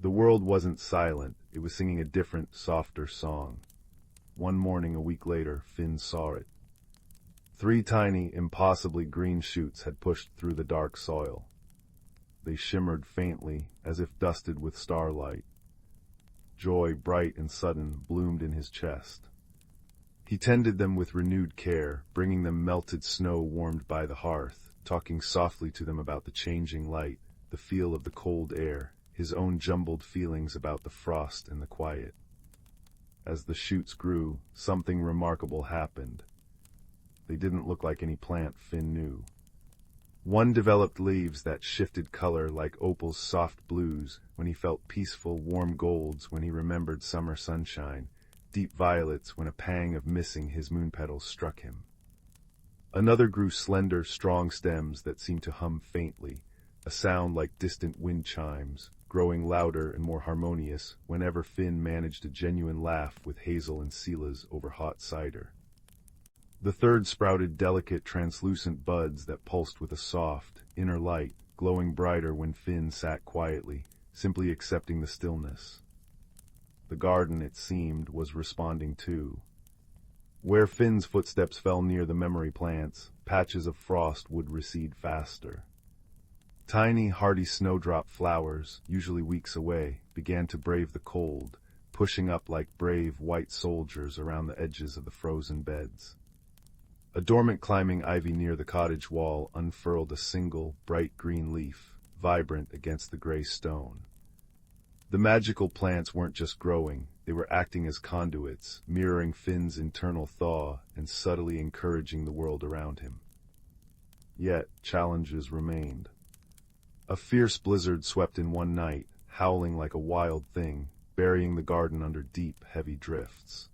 A: The world wasn't silent, it was singing a different, softer song. One morning a week later, Finn saw it. 3 tiny, impossibly green shoots had pushed through the dark soil. They shimmered faintly, as if dusted with starlight. Joy, bright and sudden, bloomed in his chest. He tended them with renewed care, bringing them melted snow warmed by the hearth, talking softly to them about the changing light, the feel of the cold air, his own jumbled feelings about the frost and the quiet. As the shoots grew, something remarkable happened. They didn't look like any plant Finn knew. One developed leaves that shifted color like opal's soft blues when he felt peaceful, warm golds when he remembered summer sunshine, deep violets when a pang of missing his moon petals struck him. Another grew slender, strong stems that seemed to hum faintly, a sound like distant wind chimes, growing louder and more harmonious whenever Finn managed a genuine laugh with Hazel and Sila's over hot cider. The third sprouted delicate, translucent buds that pulsed with a soft, inner light, glowing brighter when Finn sat quietly, simply accepting the stillness. The garden, it seemed, was responding too. Where Finn's footsteps fell near the memory plants, patches of frost would recede faster. Tiny, hardy snowdrop flowers, usually weeks away, began to brave the cold, pushing up like brave white soldiers around the edges of the frozen beds. A dormant climbing ivy near the cottage wall unfurled a single, bright green leaf, vibrant against the gray stone. The magical plants weren't just growing, they were acting as conduits, mirroring Finn's internal thaw and subtly encouraging the world around him. Yet, challenges remained. A fierce blizzard swept in one night, howling like a wild thing, burying the garden under deep, heavy drifts.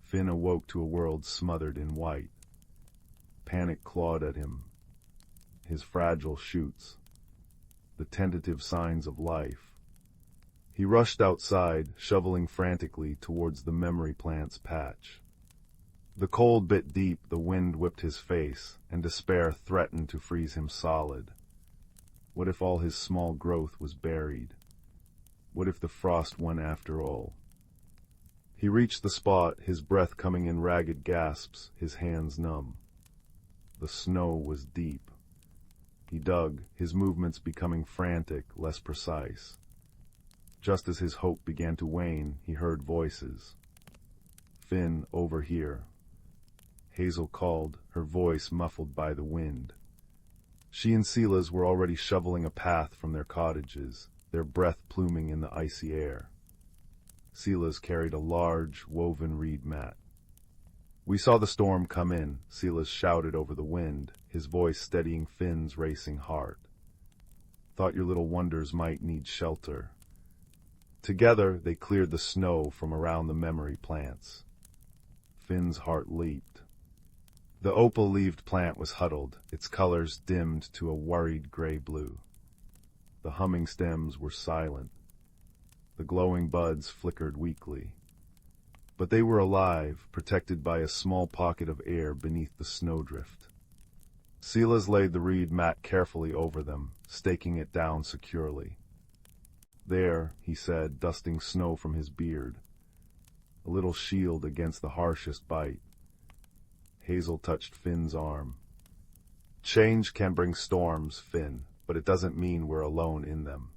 A: Finn awoke to a world smothered in white. Panic clawed at him. His fragile shoots. The tentative signs of life. He rushed outside, shoveling frantically towards the memory plant's patch. The cold bit deep, the wind whipped his face, and despair threatened to freeze him solid. What if all his small growth was buried? What if the frost won after all? He reached the spot, his breath coming in ragged gasps, his hands numb. The snow was deep. He dug, his movements becoming frantic, less precise. Just as his hope began to wane, he heard voices. "Finn, over here." Hazel called, her voice muffled by the wind. She and Silas were already shoveling a path from their cottages, their breath pluming in the icy air. Silas carried a large, woven reed mat. "We saw the storm come in," Silas shouted over the wind, his voice steadying Finn's racing heart. "Thought your little wonders might need shelter." Together, they cleared the snow from around the memory plants. Finn's heart leaped. The opal-leaved plant was huddled, its colors dimmed to a worried gray-blue. The humming stems were silent. The glowing buds flickered weakly. But they were alive, protected by a small pocket of air beneath the snowdrift. Silas laid the reed mat carefully over them, staking it down securely. "There," he said, dusting snow from his beard. "A little shield against the harshest bite." Hazel touched Finn's arm. "Change can bring storms, Finn, but it doesn't mean we're alone in them."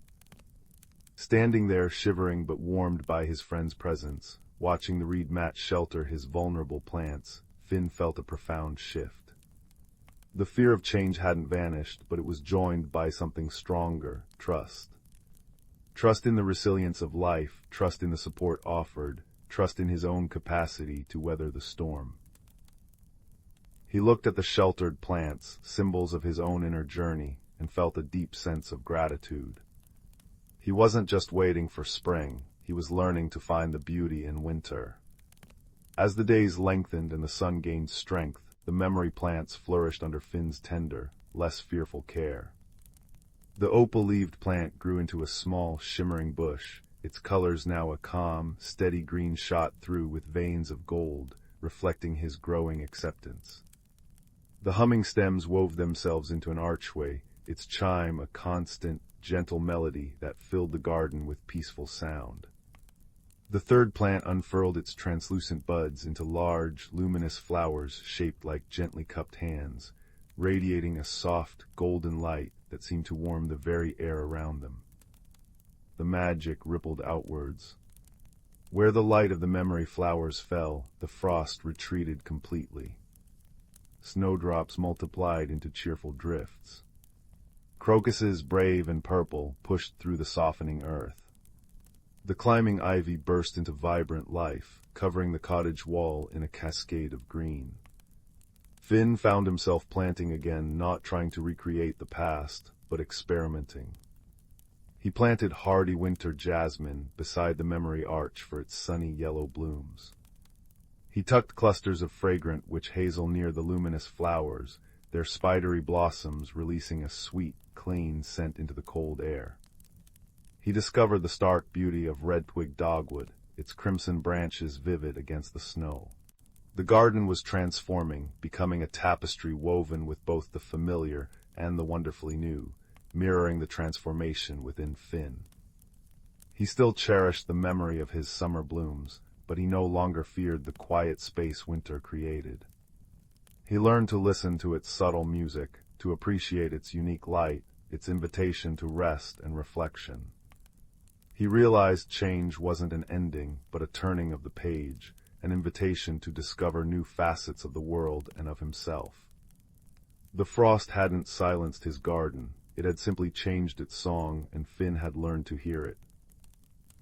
A: Standing there, shivering but warmed by his friend's presence, watching the reed mat shelter his vulnerable plants, Finn felt a profound shift. The fear of change hadn't vanished, but it was joined by something stronger: trust. Trust in the resilience of life, trust in the support offered, trust in his own capacity to weather the storm. He looked at the sheltered plants, symbols of his own inner journey, and felt a deep sense of gratitude. He wasn't just waiting for spring, he was learning to find the beauty in winter. As the days lengthened and the sun gained strength, the memory plants flourished under Finn's tender, less fearful care. The opal-leaved plant grew into a small, shimmering bush, its colors now a calm, steady green shot through with veins of gold, reflecting his growing acceptance. The humming stems wove themselves into an archway, its chime a constant, gentle melody that filled the garden with peaceful sound. The third plant unfurled its translucent buds into large, luminous flowers shaped like gently cupped hands, radiating a soft, golden light that seemed to warm the very air around them. The magic rippled outwards. Where the light of the memory flowers fell, the frost retreated completely. Snowdrops multiplied into cheerful drifts. Crocuses, brave and purple, pushed through the softening earth. The climbing ivy burst into vibrant life, covering the cottage wall in a cascade of green. Finn found himself planting again, not trying to recreate the past, but experimenting. He planted hardy winter jasmine beside the memory arch for its sunny yellow blooms. He tucked clusters of fragrant witch hazel near the luminous flowers, their spidery blossoms releasing a sweet, clean scent into the cold air. He discovered the stark beauty of red-twig dogwood, its crimson branches vivid against the snow. The garden was transforming, becoming a tapestry woven with both the familiar and the wonderfully new, mirroring the transformation within Finn. He still cherished the memory of his summer blooms, but he no longer feared the quiet space winter created. He learned to listen to its subtle music, to appreciate its unique light, its invitation to rest and reflection. He realized change wasn't an ending, but a turning of the page, an invitation to discover new facets of the world and of himself. The frost hadn't silenced his garden, it had simply changed its song, and Finn had learned to hear it.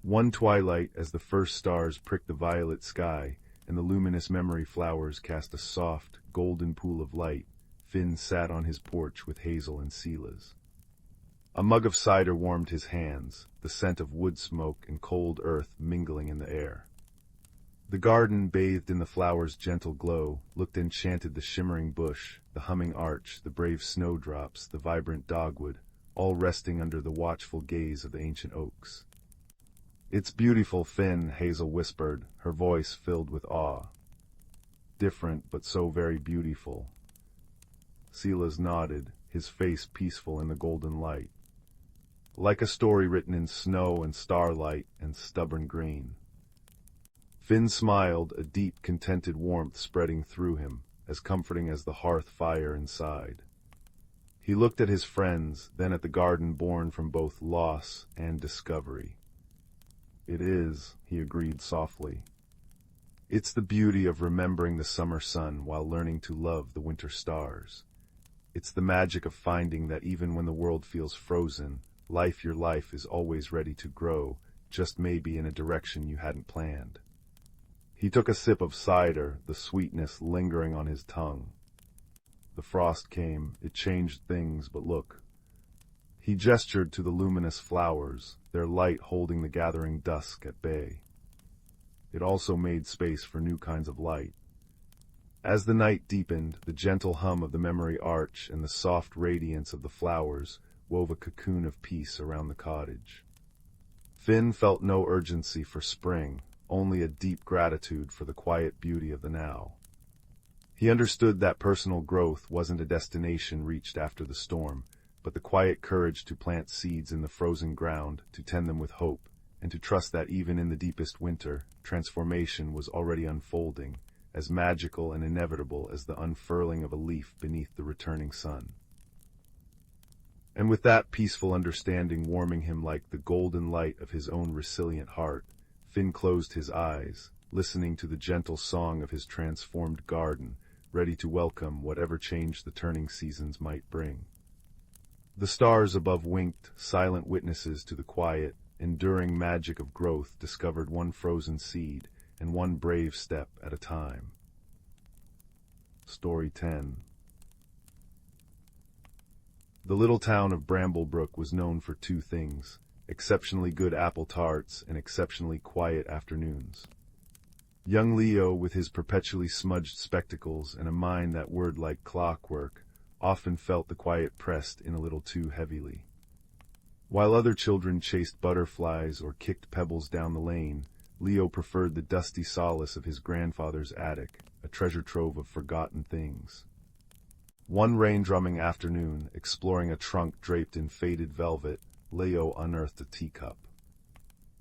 A: One twilight, as the first stars pricked the violet sky, and the luminous memory flowers cast a soft, golden pool of light, Finn sat on his porch with Hazel and Silas. A mug of cider warmed his hands, the scent of wood smoke and cold earth mingling in the air. The garden, bathed in the flowers' gentle glow, looked enchanted. The shimmering bush, the humming arch, the brave snowdrops, the vibrant dogwood, all resting under the watchful gaze of the ancient oaks. "It's beautiful, Finn," Hazel whispered, her voice filled with awe. "Different, but so very beautiful." Silas nodded, his face peaceful in the golden light. "Like a story written in snow and starlight and stubborn green." Finn smiled, a deep, contented warmth spreading through him, as comforting as the hearth fire inside. He looked at his friends, then at the garden born from both loss and discovery. "It is," he agreed softly. "It's the beauty of remembering the summer sun while learning to love the winter stars. It's the magic of finding that even when the world feels frozen, your life is always ready to grow, just maybe in a direction you hadn't planned." He took a sip of cider, the sweetness lingering on his tongue. The frost came, it changed things, but look. He gestured to the luminous flowers, their light holding the gathering dusk at bay. It also made space for new kinds of light. As the night deepened, the gentle hum of the memory arch and the soft radiance of the flowers wove a cocoon of peace around the cottage. Finn felt no urgency for spring, only a deep gratitude for the quiet beauty of the now. He understood that personal growth wasn't a destination reached after the storm, but the quiet courage to plant seeds in the frozen ground, to tend them with hope, and to trust that even in the deepest winter, transformation was already unfolding, as magical and inevitable as the unfurling of a leaf beneath the returning sun. And with that peaceful understanding warming him like the golden light of his own resilient heart, Finn closed his eyes, listening to the gentle song of his transformed garden, ready to welcome whatever change the turning seasons might bring. The stars above winked, silent witnesses to the quiet, enduring magic of growth discovered one frozen seed and one brave step at a time. Story 10. The little town of Bramblebrook was known for two things: exceptionally good apple tarts and exceptionally quiet afternoons. Young Leo, with his perpetually smudged spectacles and a mind that whirred like clockwork, often felt the quiet pressed in a little too heavily. While other children chased butterflies or kicked pebbles down the lane, Leo preferred the dusty solace of his grandfather's attic, a treasure trove of forgotten things. One rain-drumming afternoon, exploring a trunk draped in faded velvet, Leo unearthed a teacup.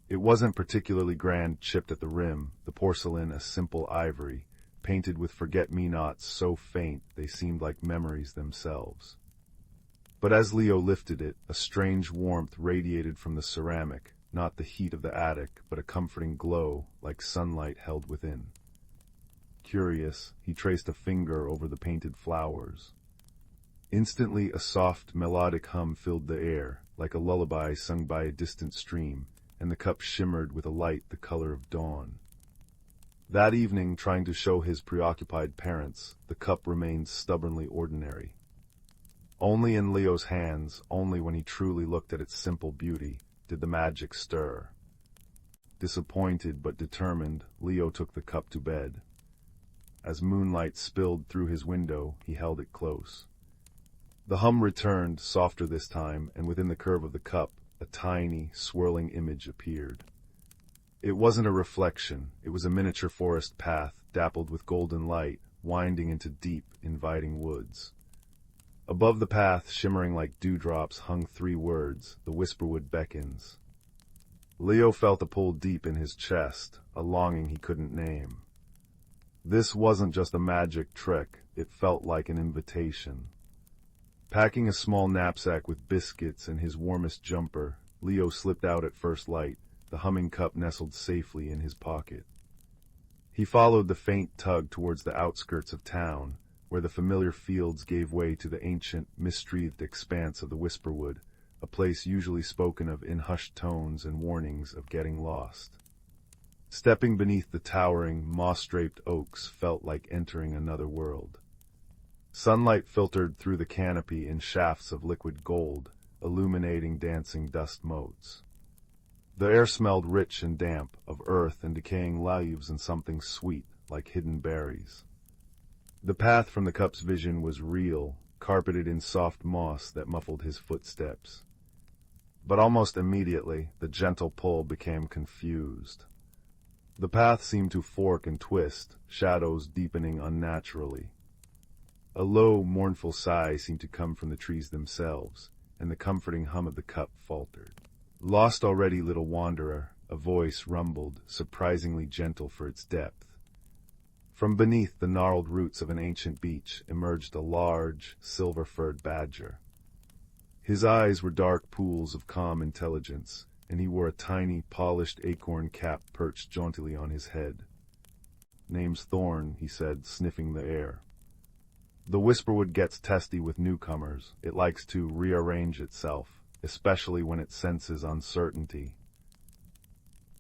A: It wasn't particularly grand, chipped at the rim, the porcelain a simple ivory, painted with forget-me-nots so faint they seemed like memories themselves. But as Leo lifted it, a strange warmth radiated from the ceramic, not the heat of the attic, but a comforting glow, like sunlight held within. Curious, he traced a finger over the painted flowers. Instantly a soft, melodic hum filled the air, like a lullaby sung by a distant stream, and the cup shimmered with a light the color of dawn. That evening, trying to show his preoccupied parents, the cup remained stubbornly ordinary. Only in Leo's hands, only when he truly looked at its simple beauty, did the magic stir. Disappointed but determined, Leo took the cup to bed. As moonlight spilled through his window, he held it close. The hum returned, softer this time, and within the curve of the cup, a tiny, swirling image appeared. It wasn't a reflection, it was a miniature forest path, dappled with golden light, winding into deep, inviting woods. Above the path, shimmering like dewdrops, hung three words: "The Whisperwood beckons." Leo felt a pull deep in his chest, a longing he couldn't name. This wasn't just a magic trick, it felt like an invitation. Packing a small knapsack with biscuits and his warmest jumper, Leo slipped out at first light, the humming cup nestled safely in his pocket. He followed the faint tug towards the outskirts of town, where the familiar fields gave way to the ancient, mist-wreathed expanse of the Whisperwood, a place usually spoken of in hushed tones and warnings of getting lost. Stepping beneath the towering, moss-draped oaks felt like entering another world. Sunlight filtered through the canopy in shafts of liquid gold, illuminating dancing dust motes. The air smelled rich and damp, of earth and decaying leaves and something sweet, like hidden berries. The path from the cup's vision was real, carpeted in soft moss that muffled his footsteps. But almost immediately, the gentle pull became confused. The path seemed to fork and twist, shadows deepening unnaturally. A low, mournful sigh seemed to come from the trees themselves, and the comforting hum of the cup faltered. "Lost already, little wanderer," a voice rumbled, surprisingly gentle for its depth. From beneath the gnarled roots of an ancient beech emerged a large, silver-furred badger. His eyes were dark pools of calm intelligence, and he wore a tiny, polished acorn cap perched jauntily on his head. "Name's Thorn," he said, sniffing the air. "The Whisperwood gets testy with newcomers. It likes to rearrange itself, especially when it senses uncertainty."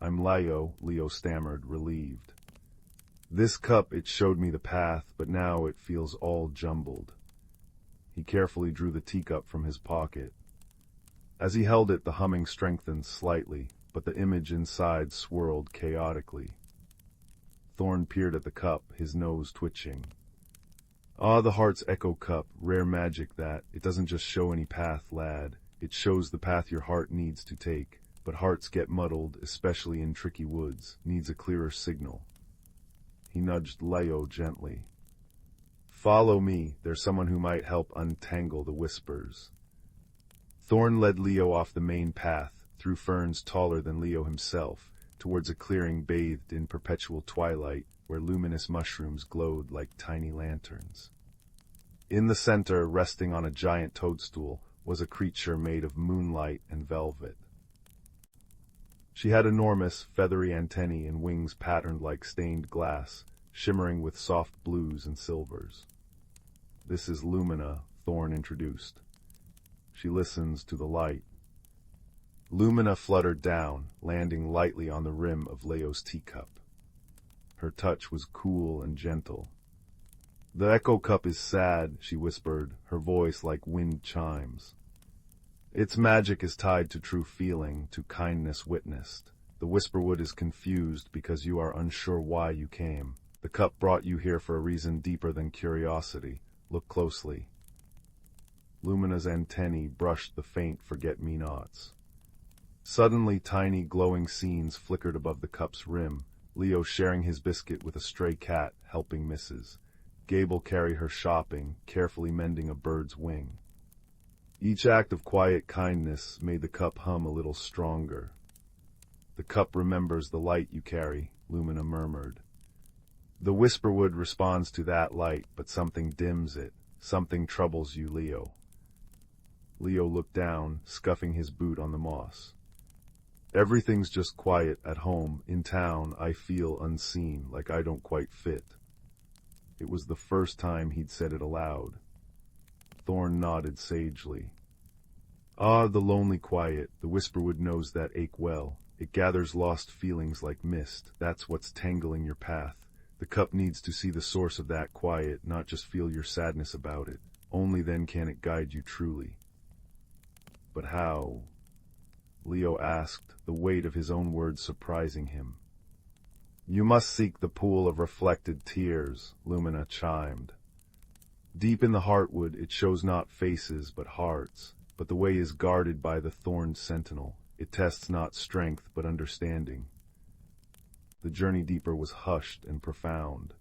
A: "I'm Leo stammered, relieved. "This cup, it showed me the path, but now it feels all jumbled." He carefully drew the teacup from his pocket. As he held it, the humming strengthened slightly, but the image inside swirled chaotically. Thorn peered at the cup, his nose twitching. "Ah, the heart's echo cup, rare magic that. It doesn't just show any path, lad. It shows the path your heart needs to take. But hearts get muddled, especially in tricky woods. Needs a clearer signal." He nudged Leo gently. "Follow me. There's someone who might help untangle the whispers." Thorn led Leo off the main path, through ferns taller than Leo himself, towards a clearing bathed in perpetual twilight, where luminous mushrooms glowed like tiny lanterns. In the center, resting on a giant toadstool, was a creature made of moonlight and velvet. She had enormous, feathery antennae and wings patterned like stained glass, shimmering with soft blues and silvers. "This is Lumina," Thorn introduced. "She listens to the light." Lumina fluttered down, landing lightly on the rim of Leo's teacup. Her touch was cool and gentle. "The echo cup is sad," she whispered, her voice like wind chimes. "Its magic is tied to true feeling, to kindness witnessed. The Whisperwood is confused because you are unsure why you came. The cup brought you here for a reason deeper than curiosity. Look closely." Lumina's antennae brushed the faint forget-me-nots. Suddenly, tiny glowing scenes flickered above the cup's rim, Leo sharing his biscuit with a stray cat, helping Mrs. Gable carry her shopping, carefully mending a bird's wing. Each act of quiet kindness made the cup hum a little stronger. "The cup remembers the light you carry," Lumina murmured. "The Whisperwood responds to that light, but something dims it. Something troubles you, Leo." Leo looked down, scuffing his boot on the moss. "Everything's just quiet at home. In town, I feel unseen, like I don't quite fit." It was the first time he'd said it aloud. Thorn nodded sagely. "Ah, the lonely quiet. The Whisperwood knows that ache well. It gathers lost feelings like mist. That's what's tangling your path. The cup needs to see the source of that quiet, not just feel your sadness about it. Only then can it guide you truly." "But how?" Leo asked, the weight of his own words surprising him. "You must seek the pool of reflected tears," Lumina chimed. "Deep in the heartwood it shows not faces but hearts, but the way is guarded by the thorned sentinel. It tests not strength but understanding." The journey deeper was hushed and profound.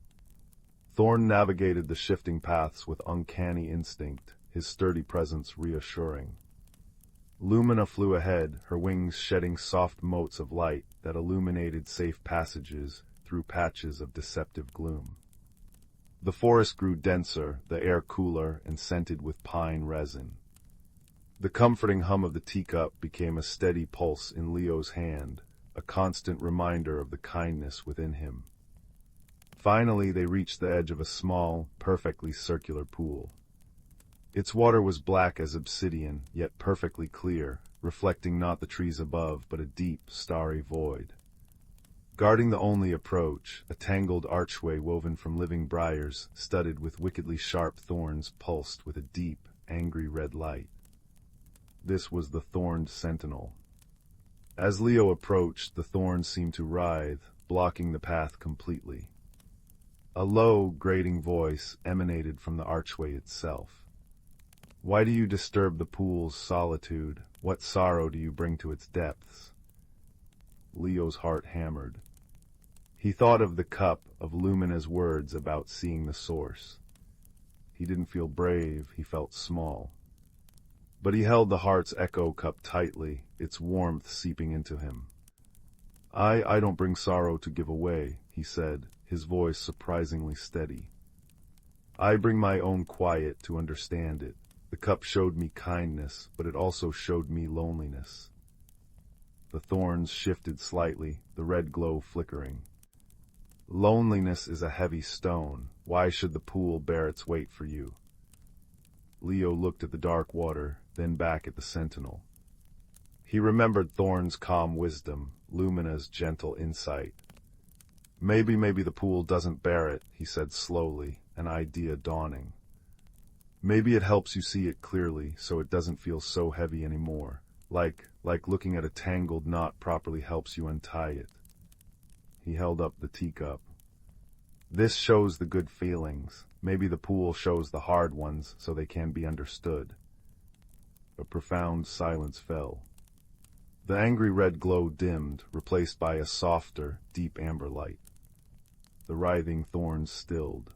A: Thorn navigated the shifting paths with uncanny instinct, his sturdy presence reassuring. Lumina flew ahead, her wings shedding soft motes of light that illuminated safe passages through patches of deceptive gloom. The forest grew denser, the air cooler and scented with pine resin. The comforting hum of the teacup became a steady pulse in Leo's hand, a constant reminder of the kindness within him. Finally, they reached the edge of a small, perfectly circular pool. Its water was black as obsidian, yet perfectly clear, reflecting not the trees above, but a deep, starry void. Guarding the only approach, a tangled archway woven from living briars, studded with wickedly sharp thorns, pulsed with a deep, angry red light. This was the thorned sentinel. As Leo approached, the thorns seemed to writhe, blocking the path completely. A low, grating voice emanated from the archway itself. "Why do you disturb the pool's solitude? What sorrow do you bring to its depths?" Leo's heart hammered. He thought of the cup, of Lumina's words about seeing the source. He didn't feel brave, he felt small. But he held the heart's echo cup tightly, its warmth seeping into him. I don't bring sorrow to give away," he said, his voice surprisingly steady. "I bring my own quiet to understand it." The cup showed me kindness, but it also showed me loneliness. The thorns shifted slightly, the red glow flickering. Loneliness is a heavy stone. Why should the pool bear its weight for you? Leo looked at the dark water, then back at the sentinel. He remembered Thorn's calm wisdom, Lumina's gentle insight. Maybe the pool doesn't bear it, he said slowly, an idea dawning. Maybe it helps you see it clearly, so it doesn't feel so heavy anymore. Like looking at a tangled knot properly helps you untie it. He held up the teacup. This shows the good feelings. Maybe the pool shows the hard ones, so they can be understood. A profound silence fell. The angry red glow dimmed, replaced by a softer, deep amber light. The writhing thorns stilled.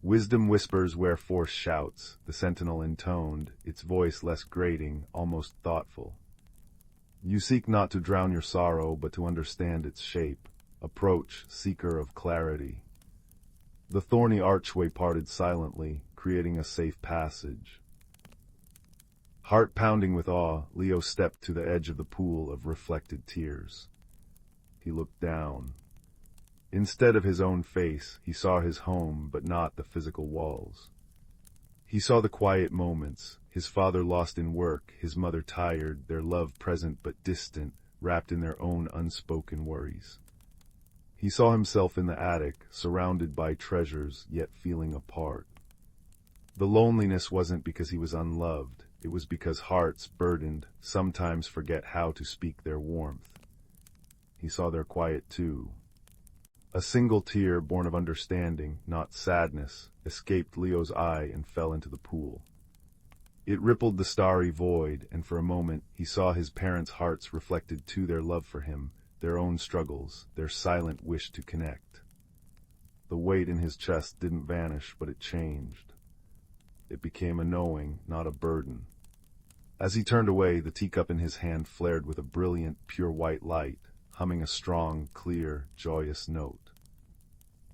A: Wisdom whispers where force shouts, the sentinel intoned, its voice less grating, almost thoughtful. You seek not to drown your sorrow, but to understand its shape. Approach, seeker of clarity. The thorny archway parted silently, creating a safe passage. Heart pounding with awe, Leo stepped to the edge of the pool of reflected tears. He looked down. Instead of his own face, he saw his home, but not the physical walls. He saw the quiet moments, his father lost in work, his mother tired, their love present but distant, wrapped in their own unspoken worries. He saw himself in the attic, surrounded by treasures, yet feeling apart. The loneliness wasn't because he was unloved, it was because hearts, burdened, sometimes forget how to speak their warmth. He saw their quiet too. A single tear born of understanding, not sadness, escaped Leo's eye and fell into the pool. It rippled the starry void, and for a moment he saw his parents' hearts reflected to their love for him, their own struggles, their silent wish to connect. The weight in his chest didn't vanish, but it changed. It became a knowing, not a burden. As he turned away, the teacup in his hand flared with a brilliant, pure white light, humming a strong, clear, joyous note.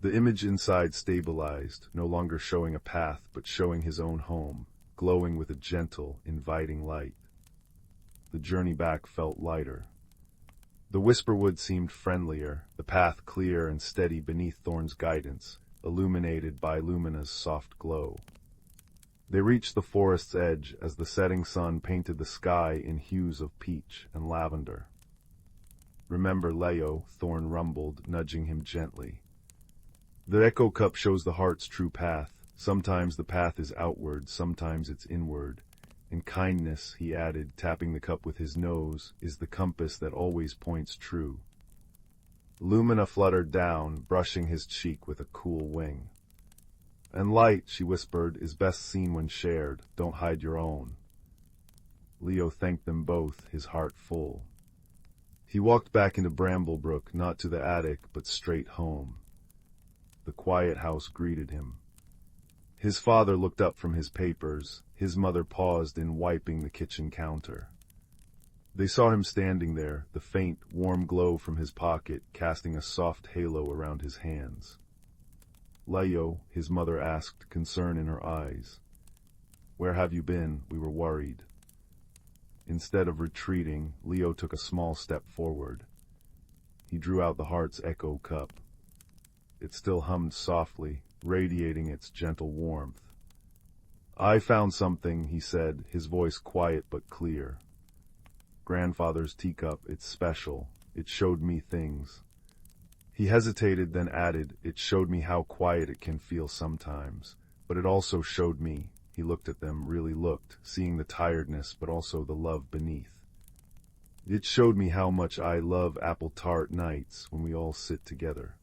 A: The image inside stabilized, no longer showing a path, but showing his own home, glowing with a gentle, inviting light. The journey back felt lighter. The whisperwood seemed friendlier, the path clear and steady beneath Thorn's guidance, illuminated by Lumina's soft glow. They reached the forest's edge as the setting sun painted the sky in hues of peach and lavender. Remember Leo, Thorn rumbled, nudging him gently. The echo cup shows the heart's true path. Sometimes the path is outward, sometimes it's inward. And kindness, he added, tapping the cup with his nose, is the compass that always points true. Lumina fluttered down, brushing his cheek with a cool wing. And light, she whispered, is best seen when shared. Don't hide your own. Leo thanked them both, his heart full. He walked back into Bramblebrook, not to the attic, but straight home. The quiet house greeted him. His father looked up from his papers. His mother paused in wiping the kitchen counter. They saw him standing there, the faint, warm glow from his pocket casting a soft halo around his hands. Leo, his mother asked, concern in her eyes. Where have you been? We were worried. Instead of retreating, Leo took a small step forward. He drew out the heart's echo cup. It still hummed softly, radiating its gentle warmth. I found something, he said, his voice quiet but clear. Grandfather's teacup, it's special. It showed me things. He hesitated, then added, it showed me how quiet it can feel sometimes. But it also showed me. He looked at them, really looked, seeing the tiredness but also the love beneath. It showed me how much I love apple tart nights when we all sit together.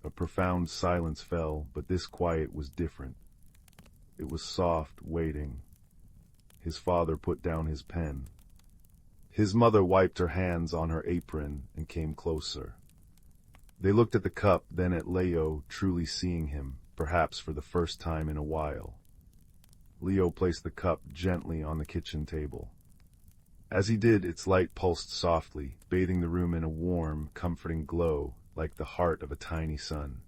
A: A profound silence fell, but this quiet was different. It was soft, waiting. His father put down his pen. His mother wiped her hands on her apron and came closer. They looked at the cup, then at Leo, truly seeing him, perhaps for the first time in a while. Leo placed the cup gently on the kitchen table. As he did, its light pulsed softly, bathing the room in a warm, comforting glow, like the heart of a tiny sun.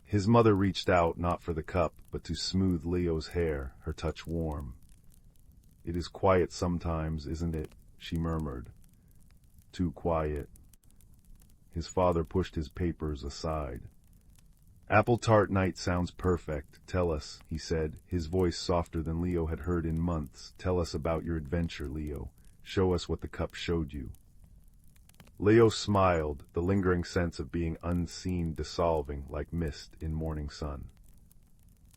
A: His mother reached out not for the cup, but to smooth Leo's hair, her touch warm. "It is quiet sometimes, isn't it?" she murmured. "Too quiet." His father pushed his papers aside. "Apple tart night sounds perfect. Tell us," he said, his voice softer than Leo had heard in months. "Tell us about your adventure, Leo. Show us what the cup showed you." Leo smiled, the lingering sense of being unseen dissolving like mist in morning sun.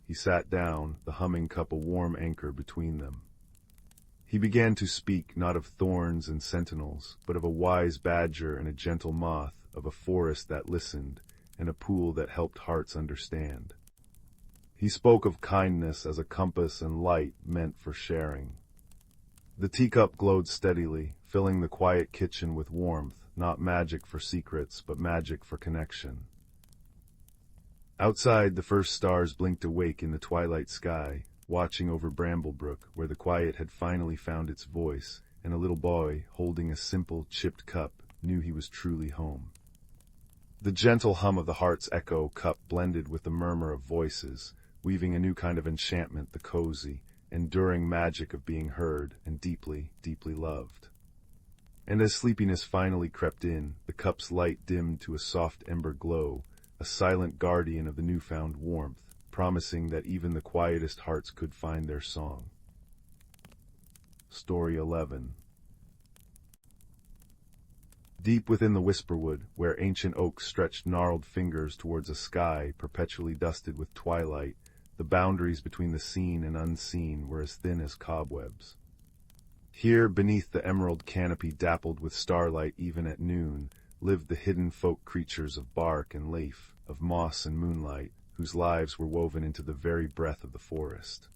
A: He sat down, the humming cup a warm anchor between them. He began to speak not of thorns and sentinels, but of a wise badger and a gentle moth, of a forest that listened, and a pool that helped hearts understand. He spoke of kindness as a compass and light meant for sharing. The teacup glowed steadily, filling the quiet kitchen with warmth, not magic for secrets, but magic for connection. Outside, the first stars blinked awake in the twilight sky, watching over Bramblebrook, where the quiet had finally found its voice, and a little boy, holding a simple, chipped cup, knew he was truly home. The gentle hum of the heart's echo cup blended with the murmur of voices, weaving a new kind of enchantment, the cozy, enduring magic of being heard and deeply, deeply loved. And as sleepiness finally crept in, the cup's light dimmed to a soft ember glow, a silent guardian of the newfound warmth, promising that even the quietest hearts could find their song. Story 11. Deep within the whisperwood, where ancient oaks stretched gnarled fingers towards a sky perpetually dusted with twilight, the boundaries between the seen and unseen were as thin as cobwebs. Here, beneath the emerald canopy dappled with starlight even at noon, lived the hidden folk creatures of bark and leaf, of moss and moonlight, whose lives were woven into the very breath of the forest.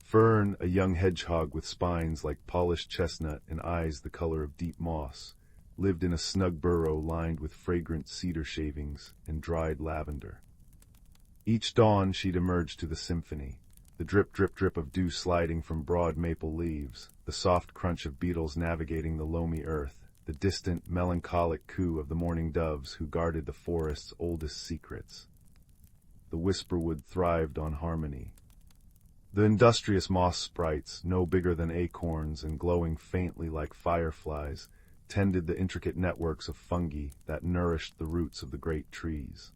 A: Fern, a young hedgehog with spines like polished chestnut and eyes the color of deep moss, lived in a snug burrow lined with fragrant cedar shavings and dried lavender. Each dawn she'd emerge to the symphony, the drip, drip, drip of dew sliding from broad maple leaves, the soft crunch of beetles navigating the loamy earth, the distant, melancholic coo of the morning doves who guarded the forest's oldest secrets. The whisperwood thrived on harmony. The industrious moss sprites, no bigger than acorns and glowing faintly like fireflies, tended the intricate networks of fungi that nourished the roots of the great trees.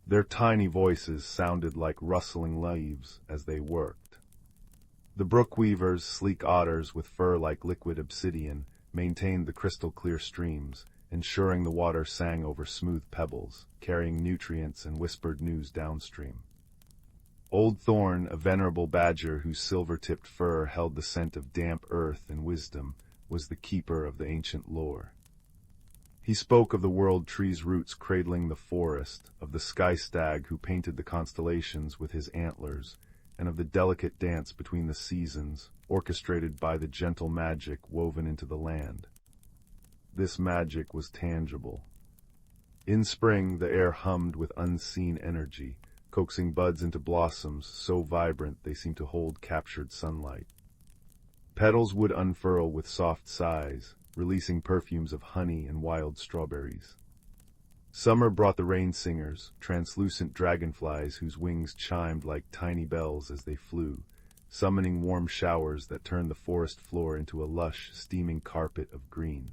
A: Their tiny voices sounded like rustling leaves as they worked. The brook weavers, sleek otters with fur like liquid obsidian, maintained the crystal-clear streams, ensuring the water sang over smooth pebbles, carrying nutrients and whispered news downstream. Old Thorn, a venerable badger whose silver-tipped fur held the scent of damp earth and wisdom, was the keeper of the ancient lore. He spoke of the world tree's roots cradling the forest, of the sky stag who painted the constellations with his antlers, and of the delicate dance between the seasons, orchestrated by the gentle magic woven into the land. This magic was tangible. In spring, the air hummed with unseen energy, coaxing buds into blossoms so vibrant they seemed to hold captured sunlight. Petals would unfurl with soft sighs, releasing perfumes of honey and wild strawberries. Summer brought the rain singers, translucent dragonflies whose wings chimed like tiny bells as they flew, summoning warm showers that turned the forest floor into a lush, steaming carpet of green.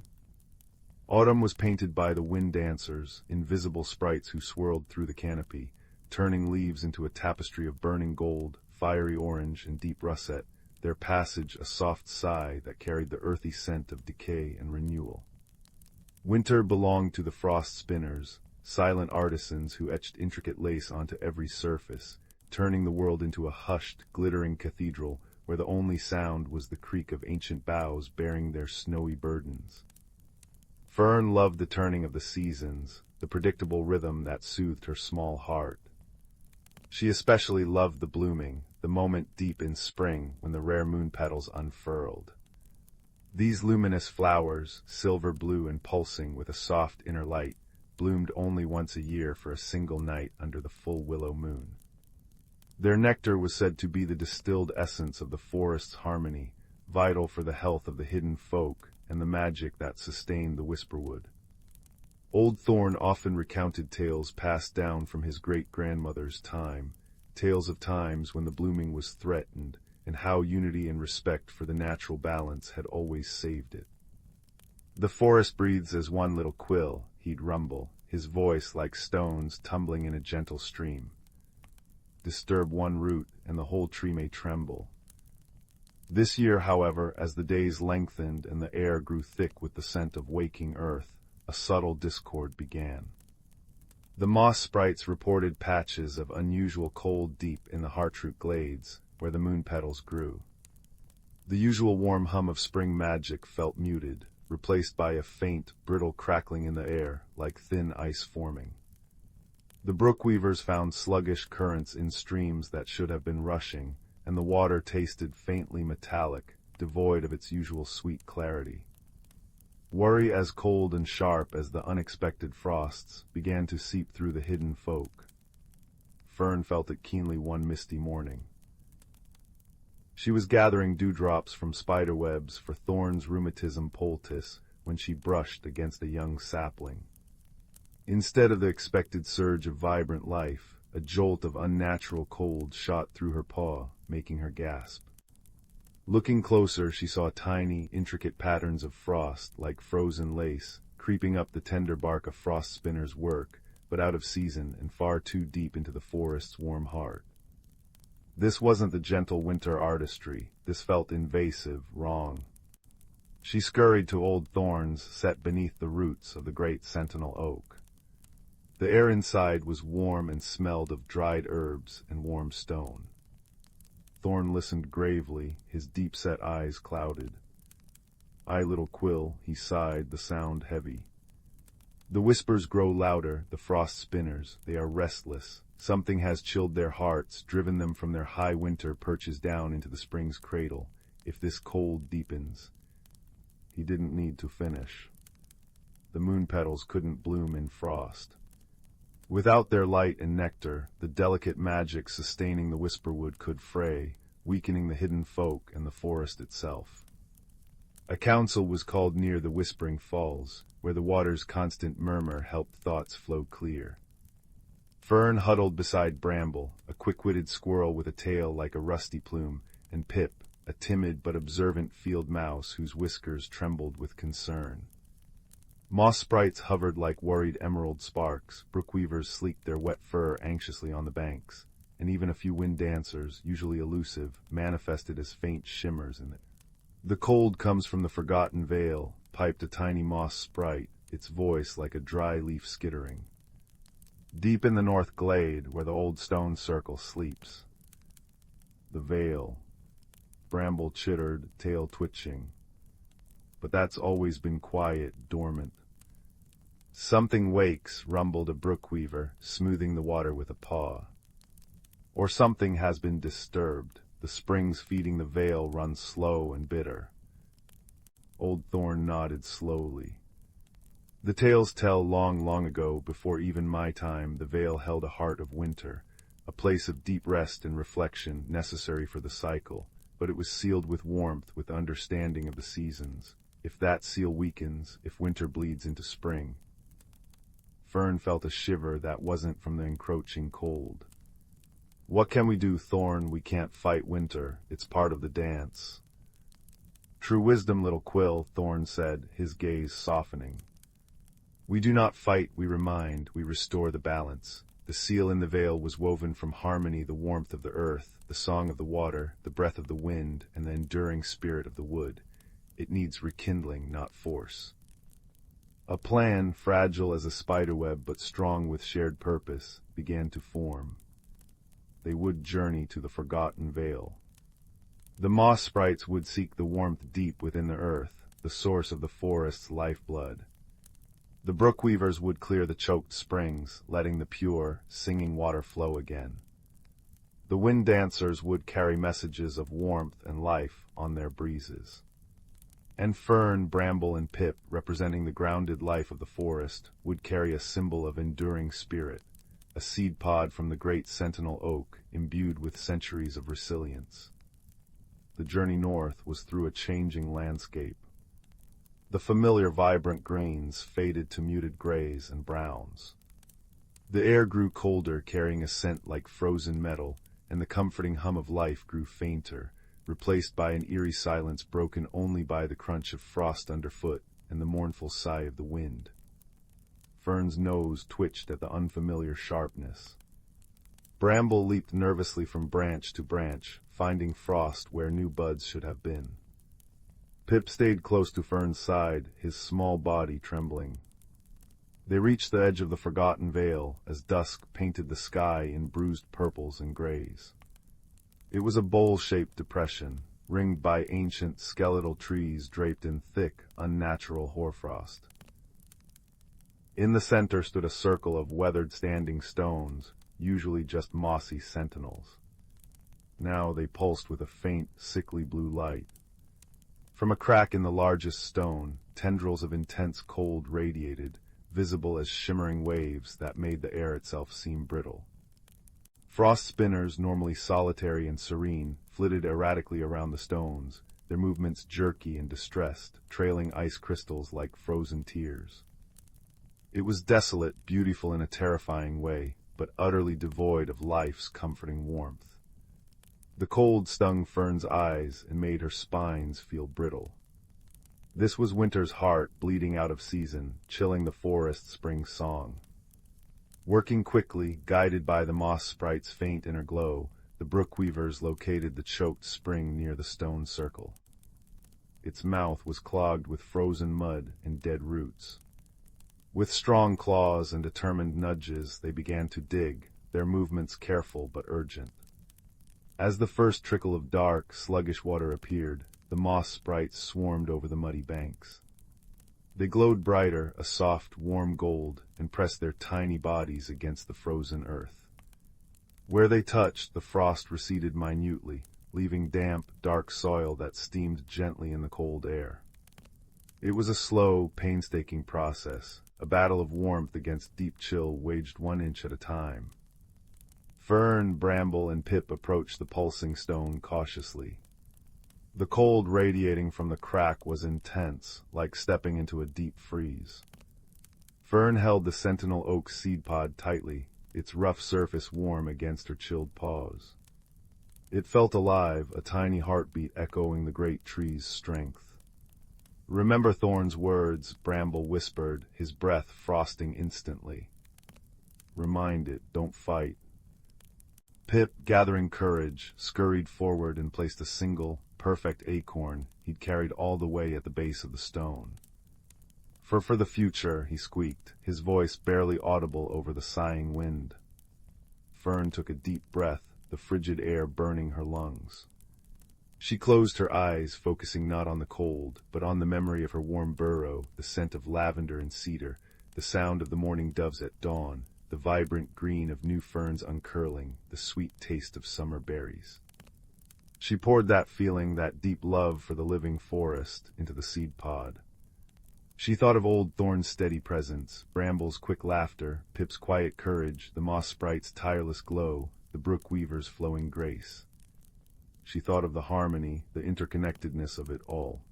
A: Autumn was painted by the wind dancers, invisible sprites who swirled through the canopy, turning leaves into a tapestry of burning gold, fiery orange, and deep russet, their passage a soft sigh that carried the earthy scent of decay and renewal. Winter belonged to the frost spinners, silent artisans who etched intricate lace onto every surface, turning the world into a hushed, glittering cathedral where the only sound was the creak of ancient boughs bearing their snowy burdens. Fern loved the turning of the seasons, the predictable rhythm that soothed her small heart. She especially loved the blooming, the moment deep in spring when the rare moon petals unfurled. These luminous flowers, silver blue and pulsing with a soft inner light, bloomed only once a year for a single night under the full willow moon. Their nectar was said to be the distilled essence of the forest's harmony, vital for the health of the hidden folk and the magic that sustained the whisperwood. Old Thorn often recounted tales passed down from his great-grandmother's time, tales of times when the blooming was threatened, and how unity and respect for the natural balance had always saved it. "The forest breathes as one little quill," he'd rumble, his voice like stones tumbling in a gentle stream. "Disturb one root, and the whole tree may tremble." This year, however, as the days lengthened and the air grew thick with the scent of waking earth, a subtle discord began. The moss sprites reported patches of unusual cold deep in the heartroot glades, where the moon petals grew. The usual warm hum of spring magic felt muted, replaced by a faint, brittle crackling in the air, like thin ice forming. The brook weavers found sluggish currents in streams that should have been rushing, and the water tasted faintly metallic, devoid of its usual sweet clarity. Worry as cold and sharp as the unexpected frosts began to seep through the hidden folk. Fern felt it keenly one misty morning. She was gathering dewdrops from spiderwebs for Thorn's rheumatism poultice when she brushed against a young sapling. Instead of the expected surge of vibrant life, a jolt of unnatural cold shot through her paw, making her gasp. Looking closer, she saw tiny, intricate patterns of frost, like frozen lace, creeping up the tender bark of frost spinner's work, but out of season and far too deep into the forest's warm heart. This wasn't the gentle winter artistry. This felt invasive, wrong. She scurried to old thorns set beneath the roots of the great sentinel oak. The air inside was warm and smelled of dried herbs and warm stone. Thorn listened gravely, his deep-set eyes clouded. "Ay, little quill," he sighed, the sound heavy. "The whispers grow louder, the frost spinners, they are restless. Something has chilled their hearts, driven them from their high winter perches down into the spring's cradle. If this cold deepens—" He didn't need to finish. The moon petals couldn't bloom in frost. Without their light and nectar, the delicate magic sustaining the whisperwood could fray, weakening the hidden folk and the forest itself. A council was called near the Whispering Falls, where the water's constant murmur helped thoughts flow clear. Fern huddled beside Bramble, a quick-witted squirrel with a tail like a rusty plume, and Pip, a timid but observant field mouse whose whiskers trembled with concern. Moss sprites hovered like worried emerald sparks, brook weavers sleeked their wet fur anxiously on the banks, and even a few wind dancers, usually elusive, manifested as faint shimmers in it. "The cold comes from the forgotten vale," piped a tiny moss sprite, its voice like a dry leaf skittering. "Deep in the north glade, where the old stone circle sleeps." "The vale," Bramble chittered, tail twitching. "But that's always been quiet, dormant." "Something wakes," rumbled a brook weaver, smoothing the water with a paw. "Or something has been disturbed. The springs feeding the vale run slow and bitter." Old Thorn nodded slowly. "The tales tell long, long ago, before even my time, the vale held a heart of winter, a place of deep rest and reflection necessary for the cycle, but it was sealed with warmth, with understanding of the seasons. If that seal weakens, if winter bleeds into spring—" Fern felt a shiver that wasn't from the encroaching cold. "What can we do, Thorn? We can't fight winter. It's part of the dance." "True wisdom, little quill," Thorn said, his gaze softening. "We do not fight, we remind, we restore the balance. The seal in the vale was woven from harmony, the warmth of the earth, the song of the water, the breath of the wind, and the enduring spirit of the wood. It needs rekindling, not force." A plan, fragile as a spiderweb but strong with shared purpose, began to form. They would journey to the forgotten vale. The moss sprites would seek the warmth deep within the earth, the source of the forest's lifeblood. The brook weavers would clear the choked springs, letting the pure, singing water flow again. The wind dancers would carry messages of warmth and life on their breezes. And Fern, Bramble, and Pip, representing the grounded life of the forest, would carry a symbol of enduring spirit, a seed pod from the great sentinel oak, imbued with centuries of resilience. The journey north was through a changing landscape. The familiar vibrant greens faded to muted grays and browns. The air grew colder, carrying a scent like frozen metal, and the comforting hum of life grew fainter, replaced by an eerie silence broken only by the crunch of frost underfoot and the mournful sigh of the wind. Fern's nose twitched at the unfamiliar sharpness. Bramble leaped nervously from branch to branch, finding frost where new buds should have been. Pip stayed close to Fern's side, his small body trembling. They reached the edge of the forgotten vale as dusk painted the sky in bruised purples and grays. It was a bowl-shaped depression, ringed by ancient skeletal trees draped in thick, unnatural hoarfrost. In the center stood a circle of weathered standing stones, usually just mossy sentinels. Now they pulsed with a faint, sickly blue light. From a crack in the largest stone, tendrils of intense cold radiated, visible as shimmering waves that made the air itself seem brittle. Frost spinners, normally solitary and serene, flitted erratically around the stones, their movements jerky and distressed, trailing ice crystals like frozen tears. It was desolate, beautiful in a terrifying way, but utterly devoid of life's comforting warmth. The cold stung Fern's eyes and made her spines feel brittle. This was winter's heart bleeding out of season, chilling the forest's spring song. Working quickly, guided by the moss sprite's faint inner glow, the brook weavers located the choked spring near the stone circle. Its mouth was clogged with frozen mud and dead roots. With strong claws and determined nudges, they began to dig, their movements careful but urgent. As the first trickle of dark, sluggish water appeared, the moss sprites swarmed over the muddy banks. They glowed brighter, a soft, warm gold, and pressed their tiny bodies against the frozen earth. Where they touched, the frost receded minutely, leaving damp, dark soil that steamed gently in the cold air. It was a slow, painstaking process, a battle of warmth against deep chill waged 1 inch at a time. Fern, Bramble, and Pip approached the pulsing stone cautiously. The cold radiating from the crack was intense, like stepping into a deep freeze. Fern held the sentinel oak seed pod tightly, its rough surface warm against her chilled paws. It felt alive, a tiny heartbeat echoing the great tree's strength. "Remember Thorn's words," Bramble whispered, his breath frosting instantly. "Remind it, don't fight." Pip, gathering courage, scurried forward and placed a single, perfect acorn he'd carried all the way at the base of the stone. For the future," he squeaked, his voice barely audible over the sighing wind. Fern took a deep breath, the frigid air burning her lungs. She closed her eyes, focusing not on the cold, but on the memory of her warm burrow, the scent of lavender and cedar, the sound of the morning doves at dawn, the vibrant green of new ferns uncurling, the sweet taste of summer berries. She poured that feeling, that deep love for the living forest, into the seed pod. She thought of old Thorn's steady presence, Bramble's quick laughter, Pip's quiet courage, the moss sprite's tireless glow, the brook weaver's flowing grace. She thought of the harmony, the interconnectedness of it all.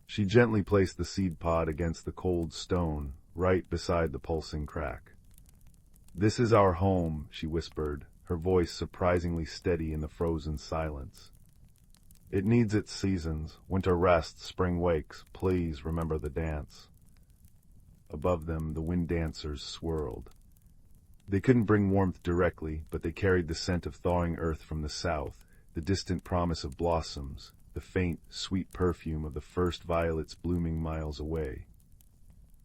A: She gently placed the seed pod against the cold stone, right beside the pulsing crack. "This is our home," she whispered, her voice surprisingly steady in the frozen silence. "It needs its seasons, winter rests, spring wakes. Please remember the dance." Above them, the wind dancers swirled. They couldn't bring warmth directly, but they carried the scent of thawing earth from the south, the distant promise of blossoms, the faint, sweet perfume of the first violets blooming miles away.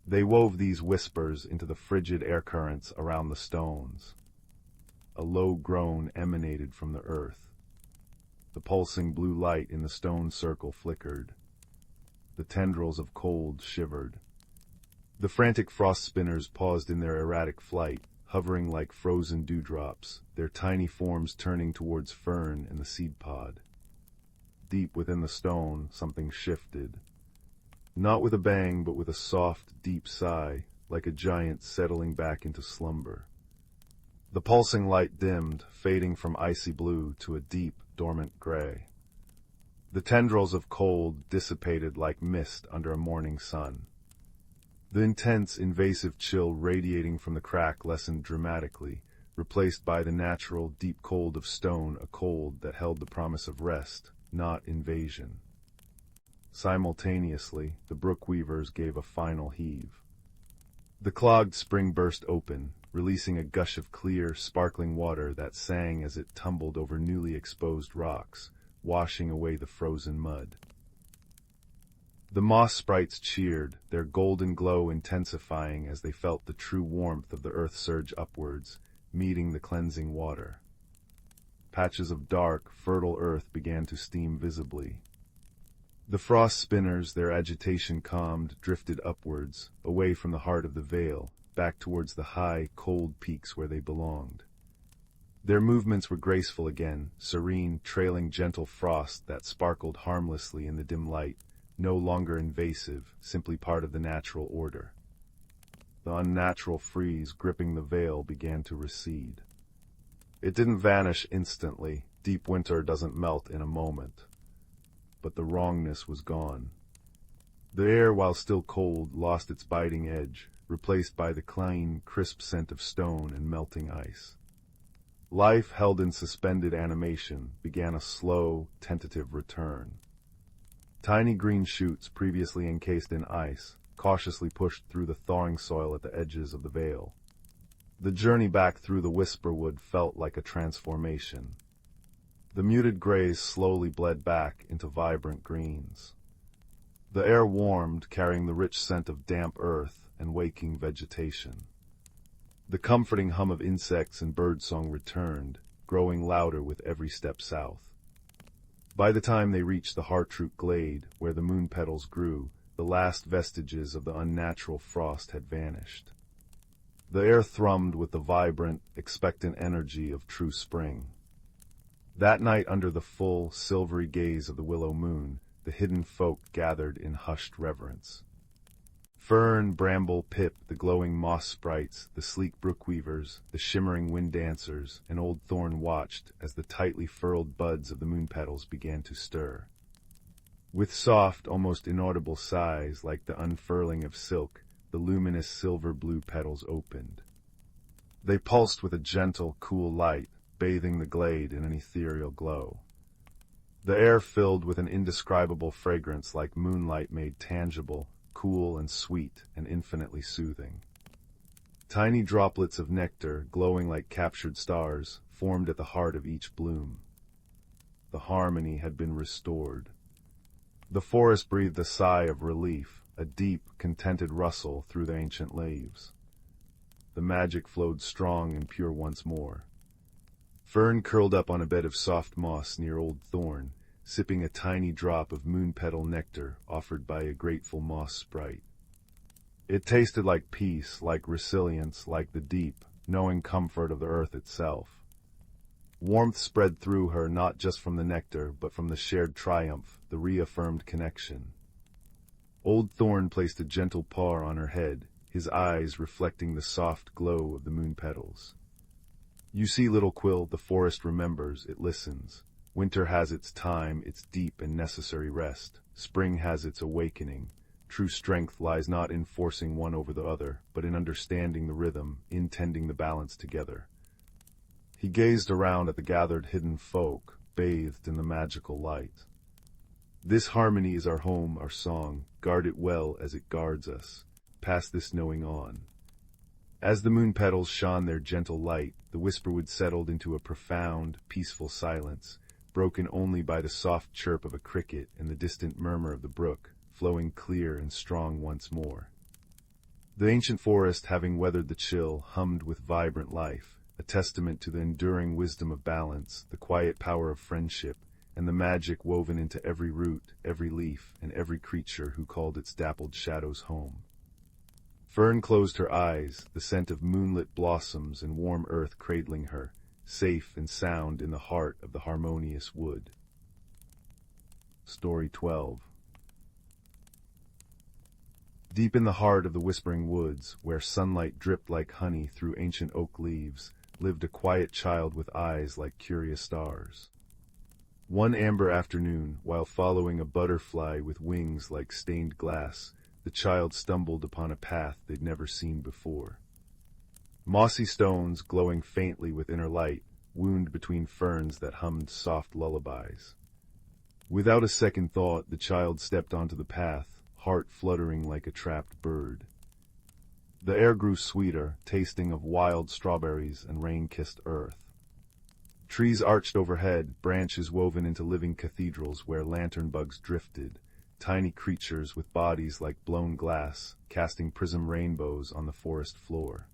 A: They wove these whispers into the frigid air currents around the stones. A low groan emanated from the earth. The pulsing blue light in the stone circle flickered. The tendrils of cold shivered. The frantic frost spinners paused in their erratic flight, hovering like frozen dewdrops, their tiny forms turning towards Fern and the seed pod. Deep within the stone, something shifted. Not with a bang, but with a soft, deep sigh, like a giant settling back into slumber. The pulsing light dimmed, fading from icy blue to a deep, dormant gray. The tendrils of cold dissipated like mist under a morning sun. The intense, invasive chill radiating from the crack lessened dramatically, replaced by the natural, deep cold of stone, a cold that held the promise of rest, not invasion. Simultaneously, the brook weavers gave a final heave. The clogged spring burst open, releasing a gush of clear, sparkling water that sang as it tumbled over newly exposed rocks, washing away the frozen mud. The moss sprites cheered, their golden glow intensifying as they felt the true warmth of the earth surge upwards, meeting the cleansing water. Patches of dark, fertile earth began to steam visibly. The frost spinners, their agitation calmed, drifted upwards, away from the heart of the vale, back towards the high, cold peaks where they belonged. Their movements were graceful again, serene, trailing gentle frost that sparkled harmlessly in the dim light, no longer invasive, simply part of the natural order. The unnatural freeze gripping the vale began to recede. It didn't vanish instantly. Deep winter doesn't melt in a moment. But the wrongness was gone. The air, while still cold, lost its biting edge, replaced by the clean, crisp scent of stone and melting ice. Life, held in suspended animation, began a slow, tentative return. Tiny green shoots, previously encased in ice, cautiously pushed through the thawing soil at the edges of the vale. The journey back through the whisperwood felt like a transformation. The muted grays slowly bled back into vibrant greens. The air warmed, carrying the rich scent of damp earth and waking vegetation. The comforting hum of insects and birdsong returned, growing louder with every step south. By the time they reached the heartroot glade, where the moon petals grew, the last vestiges of the unnatural frost had vanished. The air thrummed with the vibrant, expectant energy of true spring. That night, under the full, silvery gaze of the willow moon, the hidden folk gathered in hushed reverence. Fern, bramble, pip, the glowing moss sprites, the sleek brook weavers, the shimmering wind dancers, and old thorn watched as the tightly furled buds of the moon petals began to stir. With soft, almost inaudible sighs like the unfurling of silk, the luminous silver-blue petals opened. They pulsed with a gentle, cool light, bathing the glade in an ethereal glow. The air filled with an indescribable fragrance like moonlight made tangible, cool and sweet and infinitely soothing. Tiny droplets of nectar, glowing like captured stars, formed at the heart of each bloom. The harmony had been restored. The forest breathed a sigh of relief, a deep, contented rustle through the ancient leaves. The magic flowed strong and pure once more. Fern curled up on a bed of soft moss near old thorn, sipping a tiny drop of moon-petal nectar offered by a grateful moss sprite. It tasted like peace, like resilience, like the deep, knowing comfort of the earth itself. Warmth spread through her not just from the nectar, but from the shared triumph, the reaffirmed connection. Old Thorn placed a gentle paw on her head, his eyes reflecting the soft glow of the moon petals. You see, little Quill, the forest remembers, it listens. Winter has its time, its deep and necessary rest. Spring has its awakening. True strength lies not in forcing one over the other, but in understanding the rhythm, in tending the balance together. He gazed around at the gathered hidden folk, bathed in the magical light. This harmony is our home, our song. Guard it well as it guards us. Pass this knowing on. As the moon petals shone their gentle light, the whisperwood settled into a profound, peaceful silence, broken only by the soft chirp of a cricket and the distant murmur of the brook, flowing clear and strong once more. The ancient forest, having weathered the chill, hummed with vibrant life, a testament to the enduring wisdom of balance, the quiet power of friendship, and the magic woven into every root, every leaf, and every creature who called its dappled shadows home. Fern closed her eyes, the scent of moonlit blossoms and warm earth cradling her, safe and sound in the heart of the harmonious wood. Story 12. Deep in the heart of the whispering woods, where sunlight dripped like honey through ancient oak leaves, lived a quiet child with eyes like curious stars. One amber afternoon, while following a butterfly with wings like stained glass, the child stumbled upon a path they'd never seen before. Mossy stones, glowing faintly with inner light, wound between ferns that hummed soft lullabies. Without a second thought, the child stepped onto the path, heart fluttering like a trapped bird. The air grew sweeter, tasting of wild strawberries and rain-kissed earth. Trees arched overhead, branches woven into living cathedrals where lantern bugs drifted, tiny creatures with bodies like blown glass, casting prism rainbows on the forest floor.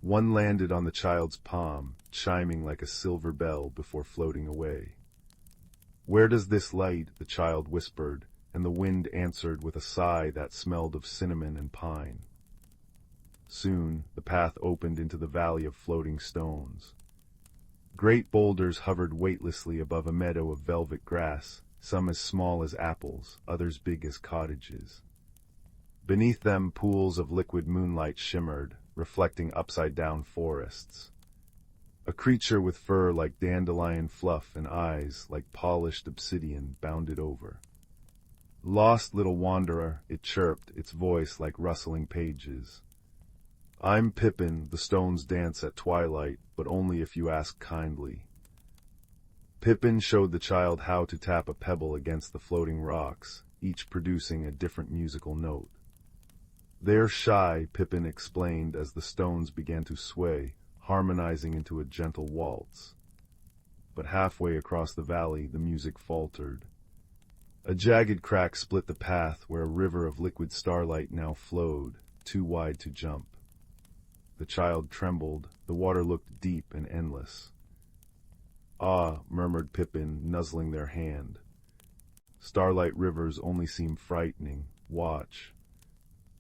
A: One landed on the child's palm, chiming like a silver bell before floating away. "Where does this light?" the child whispered, and the wind answered with a sigh that smelled of cinnamon and pine. Soon, the path opened into the valley of floating stones. Great boulders hovered weightlessly above a meadow of velvet grass, some as small as apples, others big as cottages. Beneath them, pools of liquid moonlight shimmered, reflecting upside-down forests. A creature with fur like dandelion fluff and eyes like polished obsidian bounded over. "Lost little wanderer," it chirped, its voice like rustling pages. "I'm Pippin, the stones dance at twilight, but only if you ask kindly." Pippin showed the child how to tap a pebble against the floating rocks, each producing a different musical note. "They're shy," Pippin explained as the stones began to sway, harmonizing into a gentle waltz. But halfway across the valley, the music faltered. A jagged crack split the path where a river of liquid starlight now flowed, too wide to jump. The child trembled. The water looked deep and endless. "Ah," murmured Pippin, nuzzling their hand. "Starlight rivers only seem frightening. Watch."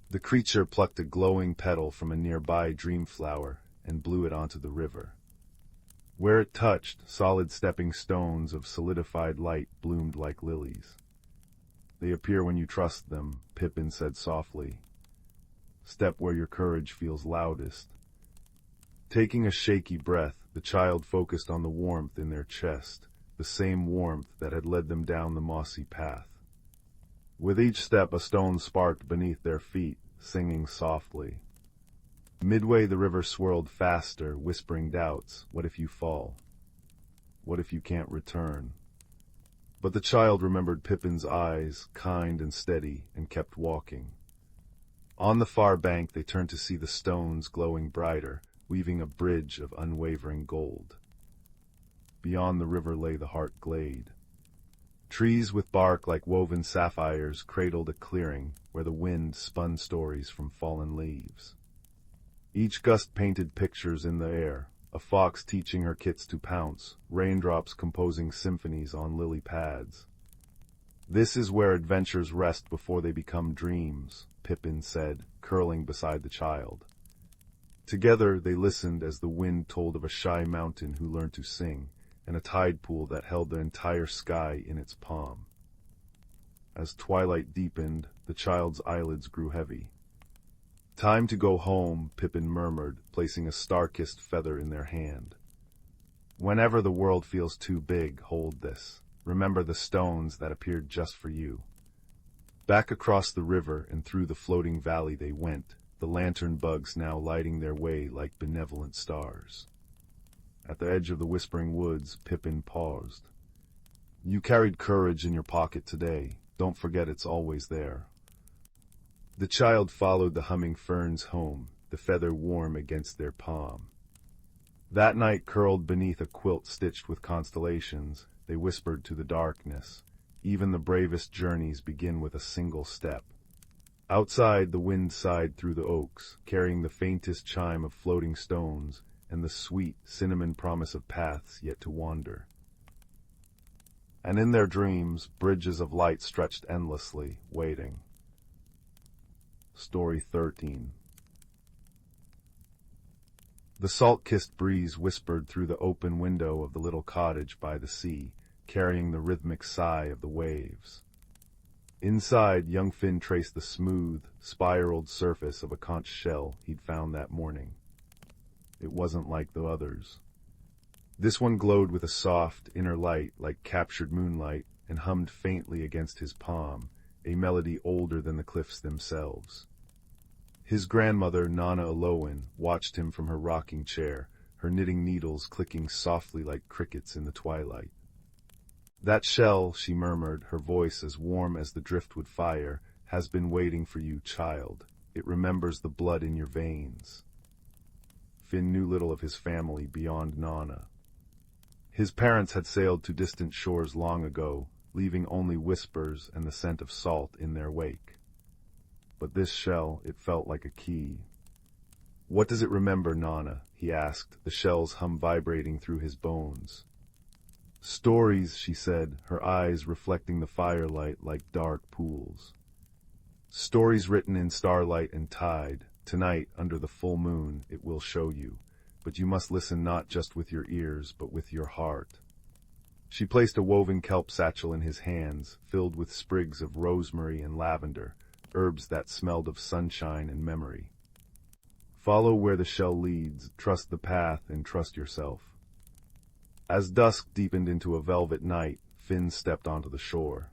A: The creature plucked a glowing petal from a nearby dream flower and blew it onto the river. Where it touched, solid stepping stones of solidified light bloomed like lilies. "They appear when you trust them," Pippin said softly. "Step where your courage feels loudest." Taking a shaky breath, the child focused on the warmth in their chest, the same warmth that had led them down the mossy path. With each step, a stone sparked beneath their feet, singing softly. Midway, the river swirled faster, whispering doubts. What if you fall? What if you can't return? But the child remembered Pippin's eyes, kind and steady, and kept walking. On the far bank, they turned to see the stones glowing brighter, weaving a bridge of unwavering gold. Beyond the river lay the Heart Glade. Trees with bark like woven sapphires cradled a clearing where the wind spun stories from fallen leaves. Each gust painted pictures in the air, a fox teaching her kits to pounce, raindrops composing symphonies on lily pads. "This is where adventures rest before they become dreams," Pippin said, curling beside the child. Together they listened as the wind told of a shy mountain who learned to sing, and a tide pool that held the entire sky in its palm. As twilight deepened, the child's eyelids grew heavy. "Time to go home," Pippin murmured, placing a star-kissed feather in their hand. "Whenever the world feels too big, hold this. Remember the stones that appeared just for you." Back across the river and through the floating valley they went, the lantern bugs now lighting their way like benevolent stars. At the edge of the whispering woods, Pippin paused. "You carried courage in your pocket today. Don't forget it's always there." The child followed the humming ferns home, the feather warm against their palm. That night, curled beneath a quilt stitched with constellations, they whispered to the darkness, "Even the bravest journeys begin with a single step." Outside, the wind sighed through the oaks, carrying the faintest chime of floating stones and the sweet, cinnamon promise of paths yet to wander. And in their dreams, bridges of light stretched endlessly, waiting. Story 13. The salt-kissed breeze whispered through the open window of the little cottage by the sea, carrying the rhythmic sigh of the waves. Inside, young Finn traced the smooth, spiraled surface of a conch shell he'd found that morning. It wasn't like the others. This one glowed with a soft, inner light like captured moonlight and hummed faintly against his palm, a melody older than the cliffs themselves. His grandmother, Nana Aloan, watched him from her rocking chair, her knitting needles clicking softly like crickets in the twilight. "That shell," she murmured, her voice as warm as the driftwood fire, "has been waiting for you, child. It remembers the blood in your veins." Finn knew little of his family beyond Nana. His parents had sailed to distant shores long ago, leaving only whispers and the scent of salt in their wake. But this shell, it felt like a key. "What does it remember, Nana?" he asked, the shell's hum vibrating through his bones. "Stories," she said, her eyes reflecting the firelight like dark pools. "Stories written in starlight and tide. Tonight, under the full moon, it will show you. But you must listen not just with your ears, but with your heart." She placed a woven kelp satchel in his hands, filled with sprigs of rosemary and lavender, herbs that smelled of sunshine and memory. "Follow where the shell leads, trust the path, and trust yourself." As dusk deepened into a velvet night, Finn stepped onto the shore.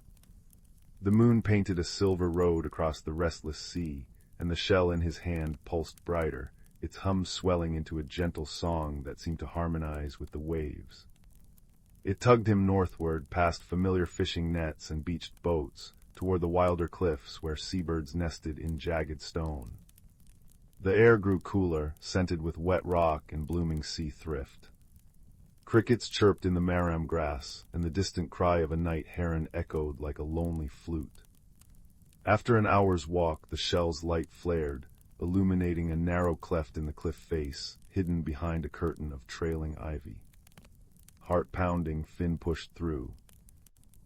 A: The moon painted a silver road across the restless sea, and the shell in his hand pulsed brighter, its hum swelling into a gentle song that seemed to harmonize with the waves. It tugged him northward, past familiar fishing nets and beached boats, toward the wilder cliffs where seabirds nested in jagged stone. The air grew cooler, scented with wet rock and blooming sea thrift. Crickets chirped in the maram grass, and the distant cry of a night heron echoed like a lonely flute. After an hour's walk, the shell's light flared, illuminating a narrow cleft in the cliff face, hidden behind a curtain of trailing ivy. Heart pounding, Finn pushed through.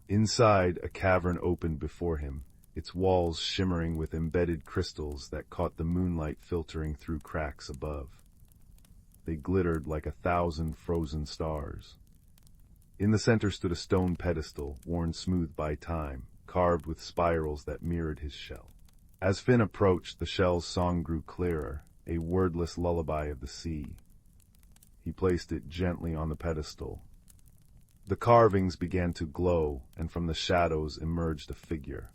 A: Inside, a cavern opened before him, its walls shimmering with embedded crystals that caught the moonlight filtering through cracks above. They glittered like 1,000 frozen stars. In the center stood a stone pedestal, worn smooth by time, carved with spirals that mirrored his shell. As Finn approached, the shell's song grew clearer, a wordless lullaby of the sea. He placed it gently on the pedestal. The carvings began to glow, and from the shadows emerged a figure.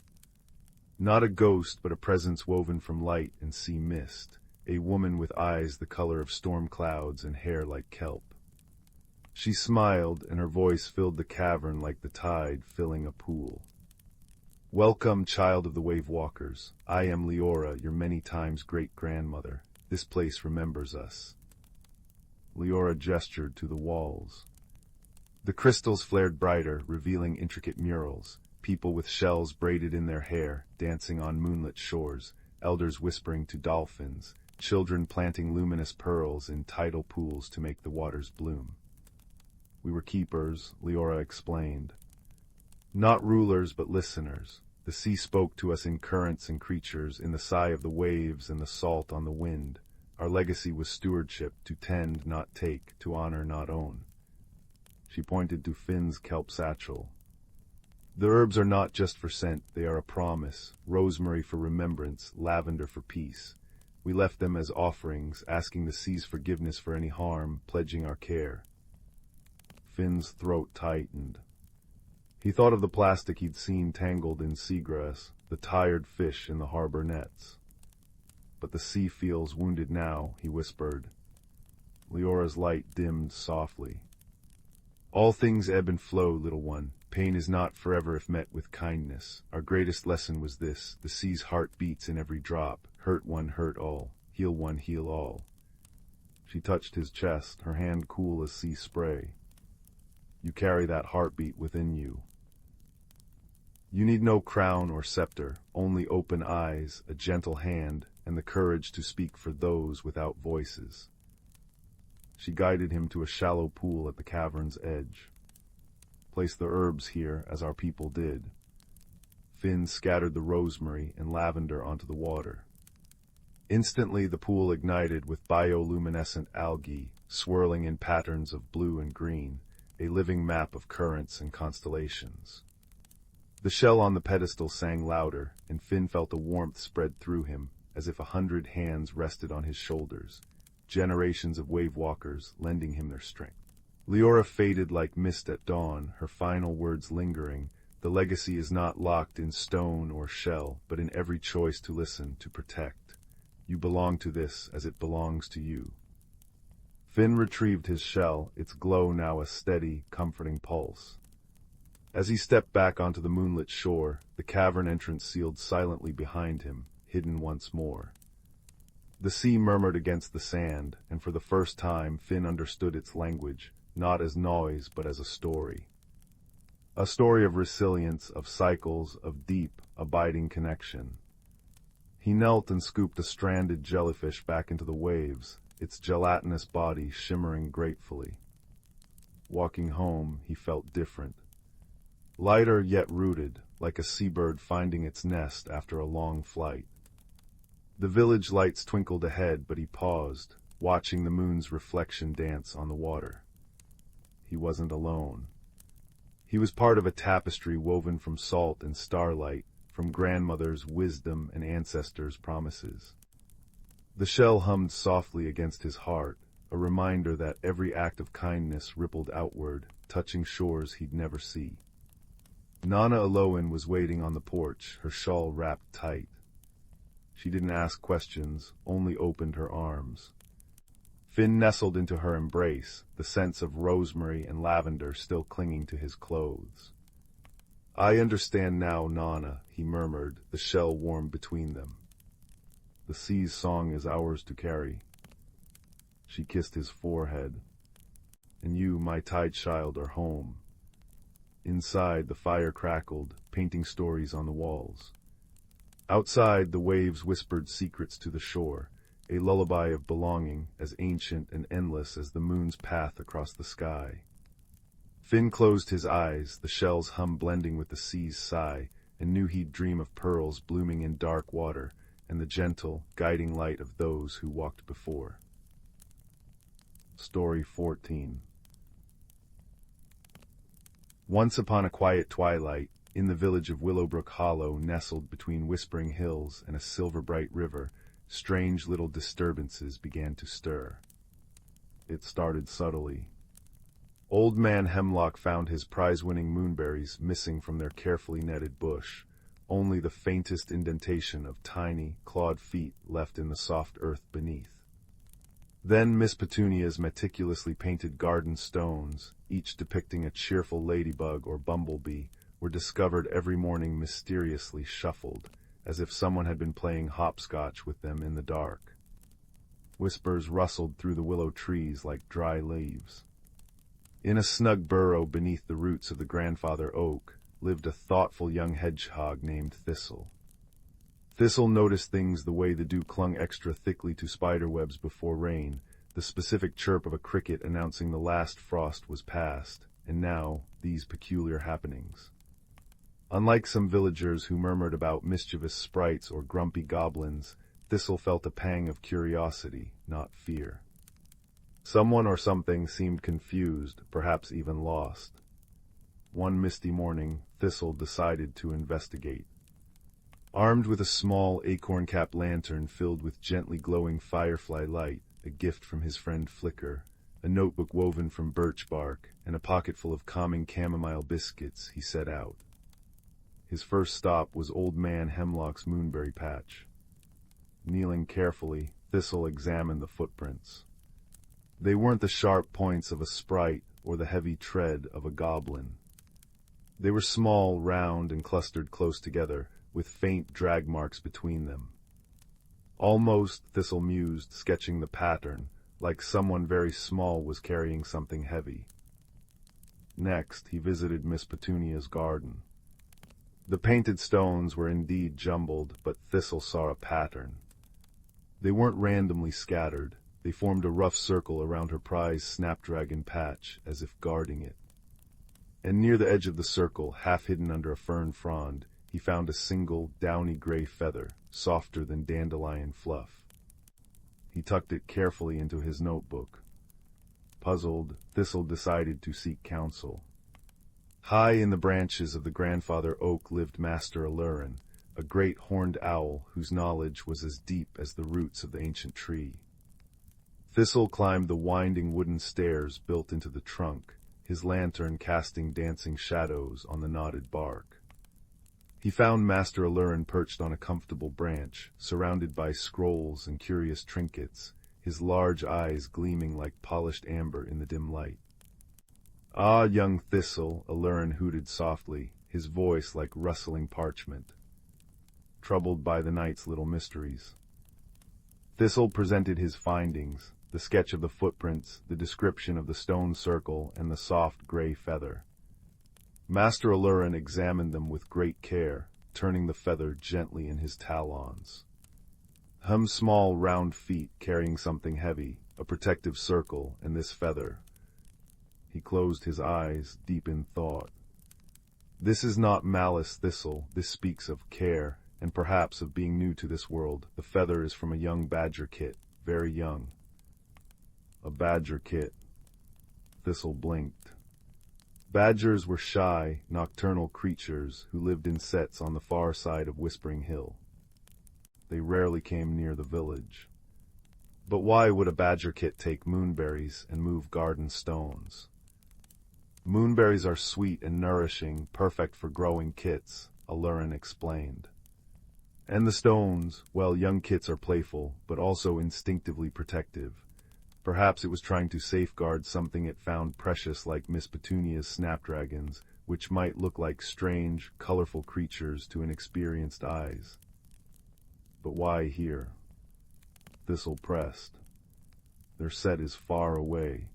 A: Not a ghost, but a presence woven from light and sea mist, a woman with eyes the color of storm clouds and hair like kelp. She smiled, and her voice filled the cavern like the tide filling a pool. "Welcome, child of the wave walkers. I am Leora, your many times great-grandmother. This place remembers us." Leora gestured to the walls. The crystals flared brighter, revealing intricate murals, people with shells braided in their hair, dancing on moonlit shores, elders whispering to dolphins, children planting luminous pearls in tidal pools to make the waters bloom. "We were keepers," Leora explained. "Not rulers, but listeners. The sea spoke to us in currents and creatures, in the sigh of the waves and the salt on the wind. Our legacy was stewardship, to tend, not take, to honor, not own." She pointed to Finn's kelp satchel. "The herbs are not just for scent, they are a promise, rosemary for remembrance, lavender for peace. We left them as offerings, asking the sea's forgiveness for any harm, pledging our care." Finn's throat tightened. He thought of the plastic he'd seen tangled in seagrass, the tired fish in the harbor nets. "But the sea feels wounded now," he whispered. Leora's light dimmed softly. "All things ebb and flow, little one. Pain is not forever if met with kindness. Our greatest lesson was this: the sea's heart beats in every drop. Hurt one, hurt all. Heal one, heal all." She touched his chest, her hand cool as sea spray. "You carry that heartbeat within you. You need no crown or scepter, only open eyes, a gentle hand, and the courage to speak for those without voices." She guided him to a shallow pool at the cavern's edge. "Place the herbs here, as our people did." Finn scattered the rosemary and lavender onto the water. Instantly the pool ignited with bioluminescent algae, swirling in patterns of blue and green, a living map of currents and constellations. The shell on the pedestal sang louder, and Finn felt a warmth spread through him, as if 100 hands rested on his shoulders, generations of wave walkers lending him their strength. Leora faded like mist at dawn, her final words lingering. The legacy is not locked in stone or shell, but in every choice to listen, to protect. You belong to this as it belongs to you. Finn retrieved his shell, its glow now a steady, comforting pulse. As he stepped back onto the moonlit shore, the cavern entrance sealed silently behind him, hidden once more. The sea murmured against the sand, and for the first time Finn understood its language, not as noise but as a story. A story of resilience, of cycles, of deep, abiding connection. He knelt and scooped a stranded jellyfish back into the waves, its gelatinous body shimmering gratefully. Walking home, he felt different. Lighter yet rooted, like a seabird finding its nest after a long flight. The village lights twinkled ahead, but he paused, watching the moon's reflection dance on the water. He wasn't alone. He was part of a tapestry woven from salt and starlight, from grandmother's wisdom and ancestors' promises. The shell hummed softly against his heart, a reminder that every act of kindness rippled outward, touching shores he'd never see. Nana Aloan was waiting on the porch, her shawl wrapped tight. She didn't ask questions, only opened her arms. Finn nestled into her embrace, the scents of rosemary and lavender still clinging to his clothes. "I understand now, Nana," he murmured, the shell warm between them. "The sea's song is ours to carry." She kissed his forehead. "And you, my tide child, are home." Inside, the fire crackled, painting stories on the walls. Outside, the waves whispered secrets to the shore, a lullaby of belonging, as ancient and endless as the moon's path across the sky. Finn closed his eyes, the shell's hum blending with the sea's sigh, and knew he'd dream of pearls blooming in dark water, and the gentle, guiding light of those who walked before. Story 14. Once upon a quiet twilight, in the village of Willowbrook Hollow, nestled between whispering hills and a silver-bright river, strange little disturbances began to stir. It started subtly. Old Man Hemlock found his prize-winning moonberries missing from their carefully netted bush, only the faintest indentation of tiny, clawed feet left in the soft earth beneath. Then Miss Petunia's meticulously painted garden stones, each depicting a cheerful ladybug or bumblebee, were discovered every morning mysteriously shuffled, as if someone had been playing hopscotch with them in the dark. Whispers rustled through the willow trees like dry leaves. In a snug burrow beneath the roots of the grandfather oak lived a thoughtful young hedgehog named Thistle. Thistle noticed things the way the dew clung extra thickly to spiderwebs before rain, the specific chirp of a cricket announcing the last frost was past, and now these peculiar happenings. Unlike some villagers who murmured about mischievous sprites or grumpy goblins, Thistle felt a pang of curiosity, not fear. Someone or something seemed confused, perhaps even lost. One misty morning, Thistle decided to investigate. Armed with a small acorn-capped lantern filled with gently glowing firefly light, a gift from his friend Flicker, a notebook woven from birch bark, and a pocketful of calming chamomile biscuits, he set out. His first stop was Old Man Hemlock's moonberry patch. Kneeling carefully, Thistle examined the footprints. They weren't the sharp points of a sprite or the heavy tread of a goblin. They were small, round, and clustered close together, with faint drag marks between them. Almost, Thistle mused, sketching the pattern, like someone very small was carrying something heavy. Next, he visited Miss Petunia's garden. The painted stones were indeed jumbled, but Thistle saw a pattern. They weren't randomly scattered. They formed a rough circle around her prized snapdragon patch, as if guarding it. And near the edge of the circle, half hidden under a fern frond, he found a single, downy gray feather, softer than dandelion fluff. He tucked it carefully into his notebook. Puzzled, Thistle decided to seek counsel. High in the branches of the grandfather oak lived Master Alurin, a great horned owl whose knowledge was as deep as the roots of the ancient tree. Thistle climbed the winding wooden stairs built into the trunk, his lantern casting dancing shadows on the knotted bark. He found Master Alurin perched on a comfortable branch, surrounded by scrolls and curious trinkets, his large eyes gleaming like polished amber in the dim light. "Ah, young Thistle," Alurin hooted softly, his voice like rustling parchment. "Troubled by the night's little mysteries." Thistle presented his findings, the sketch of the footprints, the description of the stone circle, and the soft gray feather. Master Alurin examined them with great care, turning the feather gently in his talons. Small, round feet carrying something heavy, a protective circle, and this feather. He closed his eyes, deep in thought. This is not malice, Thistle. This speaks of care, and perhaps of being new to this world. The feather is from a young badger kit, very young. A badger kit. Thistle blinked. Badgers were shy, nocturnal creatures who lived in sets on the far side of Whispering Hill. They rarely came near the village. But why would a badger kit take moonberries and move garden stones? Moonberries are sweet and nourishing, perfect for growing kits, Alurin explained. And the stones, well, young kits are playful, but also instinctively protective. Perhaps it was trying to safeguard something it found precious like Miss Petunia's snapdragons, which might look like strange, colorful creatures to inexperienced eyes. But why here? Thistle pressed. Their set is far away.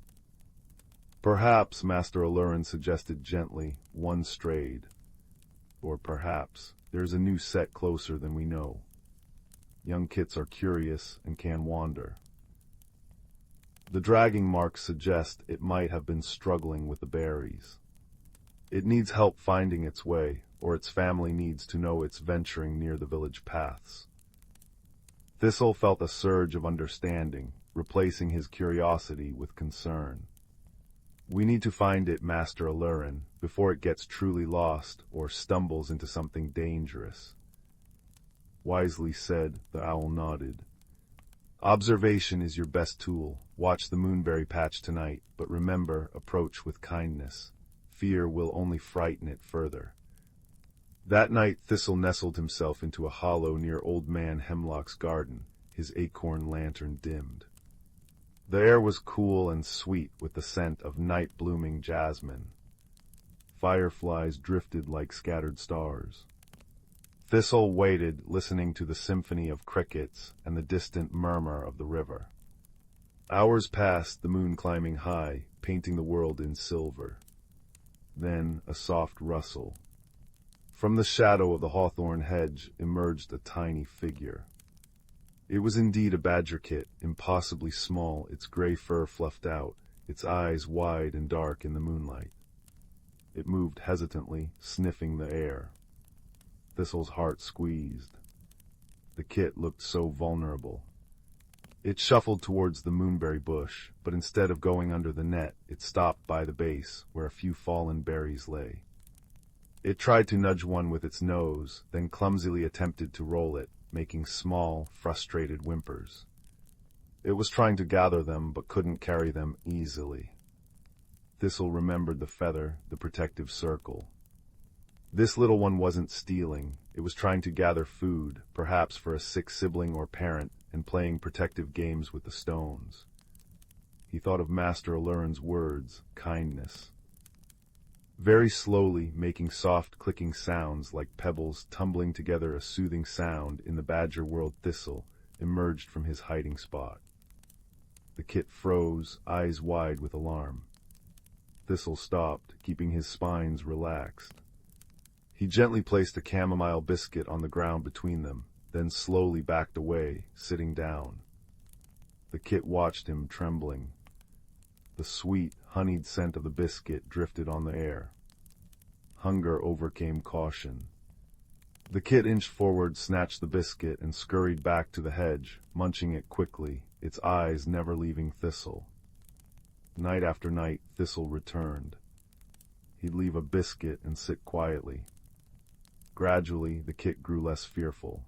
A: Perhaps, Master Alurin suggested gently, one strayed. Or perhaps there's a new set closer than we know. Young kits are curious and can wander. The dragging marks suggest it might have been struggling with the berries. It needs help finding its way, or its family needs to know it's venturing near the village paths. Thistle felt a surge of understanding, replacing his curiosity with concern. We need to find it, Master Alurin, before it gets truly lost or stumbles into something dangerous. Wisely said, the owl nodded. Observation is your best tool. Watch the moonberry patch tonight, but remember, approach with kindness. Fear will only frighten it further. That night Thistle nestled himself into a hollow near Old Man Hemlock's garden, his acorn lantern dimmed. The air was cool and sweet with the scent of night-blooming jasmine. Fireflies drifted like scattered stars. Thistle waited, listening to the symphony of crickets and the distant murmur of the river. Hours passed, the moon climbing high, painting the world in silver. Then a soft rustle. From the shadow of the hawthorn hedge emerged a tiny figure. It was indeed a badger kit, impossibly small, its gray fur fluffed out, its eyes wide and dark in the moonlight. It moved hesitantly, sniffing the air. Thistle's heart squeezed. The kit looked so vulnerable. It shuffled towards the moonberry bush, but instead of going under the net, it stopped by the base, where a few fallen berries lay. It tried to nudge one with its nose, then clumsily attempted to roll it, making small, frustrated whimpers. It was trying to gather them, but couldn't carry them easily. Thistle remembered the feather, the protective circle. This little one wasn't stealing. It was trying to gather food, perhaps for a sick sibling or parent, and playing protective games with the stones. He thought of Master Alurin's words, kindness. Very slowly, making soft clicking sounds like pebbles tumbling together, a soothing sound in the badger world, Thistle emerged from his hiding spot. The kit froze, eyes wide with alarm. Thistle stopped, keeping his spines relaxed. He gently placed a chamomile biscuit on the ground between them, then slowly backed away, sitting down. The kit watched him, trembling. The sweet, honeyed scent of the biscuit drifted on the air. Hunger overcame caution. The kit inched forward, snatched the biscuit, and scurried back to the hedge, munching it quickly, its eyes never leaving Thistle. Night after night, Thistle returned. He'd leave a biscuit and sit quietly. Gradually, the kit grew less fearful.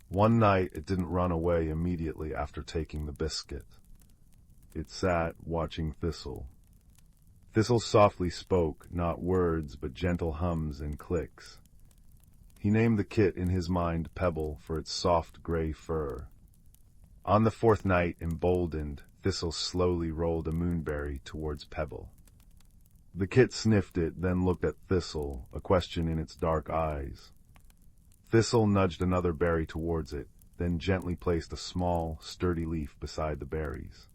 A: One night, it didn't run away immediately after taking the biscuit. It sat, watching Thistle. Thistle softly spoke, not words, but gentle hums and clicks. He named the kit in his mind Pebble for its soft gray fur. On the fourth night, emboldened, Thistle slowly rolled a moonberry towards Pebble. The kit sniffed it, then looked at Thistle, a question in its dark eyes. Thistle nudged another berry towards it, then gently placed a small, sturdy leaf beside the berries.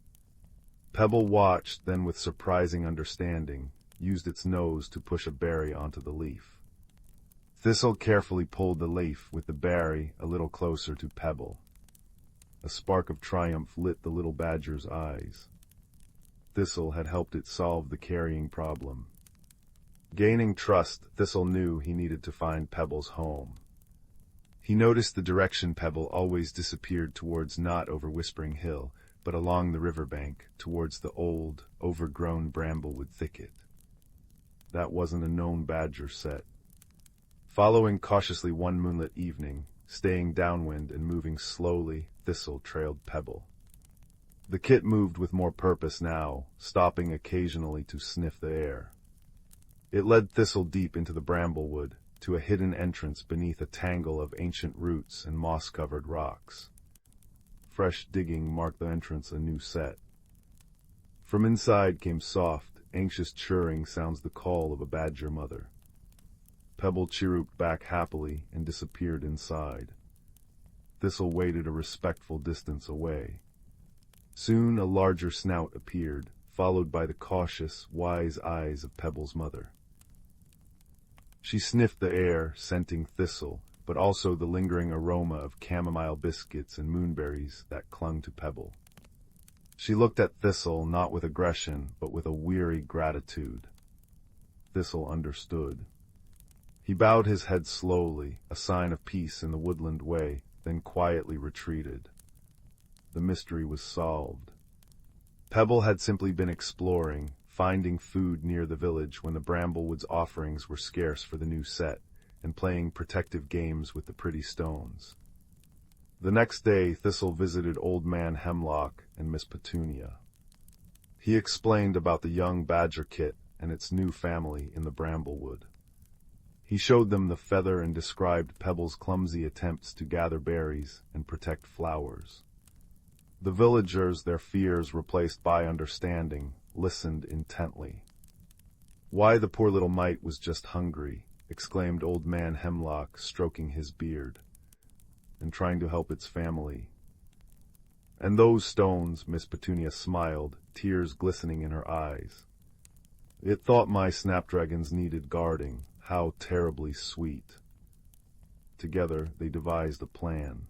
A: Pebble watched, then with surprising understanding, used its nose to push a berry onto the leaf. Thistle carefully pulled the leaf with the berry a little closer to Pebble. A spark of triumph lit the little badger's eyes. Thistle had helped it solve the carrying problem. Gaining trust, Thistle knew he needed to find Pebble's home. He noticed the direction Pebble always disappeared towards, not over Whispering Hill, but along the riverbank, towards the old, overgrown bramblewood thicket. That wasn't a known badger set. Following cautiously one moonlit evening, staying downwind and moving slowly, Thistle trailed Pebble. The kit moved with more purpose now, stopping occasionally to sniff the air. It led Thistle deep into the bramblewood, to a hidden entrance beneath a tangle of ancient roots and moss-covered rocks. Fresh digging marked the entrance a new set. From inside came soft, anxious chirring sounds, the call of a badger mother. Pebble chirruped back happily and disappeared inside. Thistle waited a respectful distance away. Soon a larger snout appeared, followed by the cautious, wise eyes of Pebble's mother. She sniffed the air, scenting Thistle, but also the lingering aroma of chamomile biscuits and moonberries that clung to Pebble. She looked at Thistle not with aggression, but with a weary gratitude. Thistle understood. He bowed his head slowly, a sign of peace in the woodland way, then quietly retreated. The mystery was solved. Pebble had simply been exploring, finding food near the village when the Bramblewood's offerings were scarce for the new set, and playing protective games with the pretty stones. The next day, Thistle visited Old Man Hemlock and Miss Petunia. He explained about the young badger kit and its new family in the Bramblewood. He showed them the feather and described Pebble's clumsy attempts to gather berries and protect flowers. The villagers, their fears replaced by understanding, listened intently. "Why, the poor little mite was just hungry," exclaimed Old Man Hemlock, stroking his beard, "and trying to help its family." "And those stones," Miss Petunia smiled, tears glistening in her eyes. "It thought my snapdragons needed guarding. How terribly sweet." Together they devised a plan.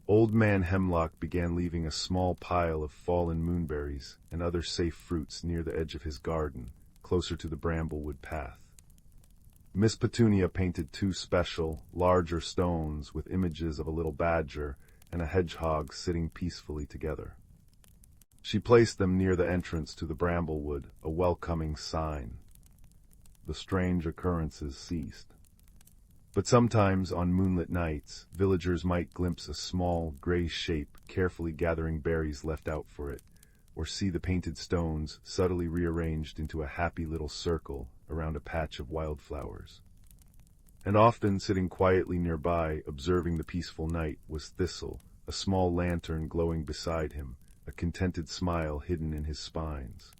A: Old Man Hemlock began leaving a small pile of fallen moonberries and other safe fruits near the edge of his garden, closer to the Bramblewood path. Miss Petunia painted 2 special, larger stones with images of a little badger and a hedgehog sitting peacefully together. She placed them near the entrance to the Bramblewood, a welcoming sign. The strange occurrences ceased. But sometimes, on moonlit nights, villagers might glimpse a small, gray shape carefully gathering berries left out for it, or see the painted stones subtly rearranged into a happy little circle around a patch of wildflowers. And often, sitting quietly nearby, observing the peaceful night, was Thistle, a small lantern glowing beside him, a contented smile hidden in his spines.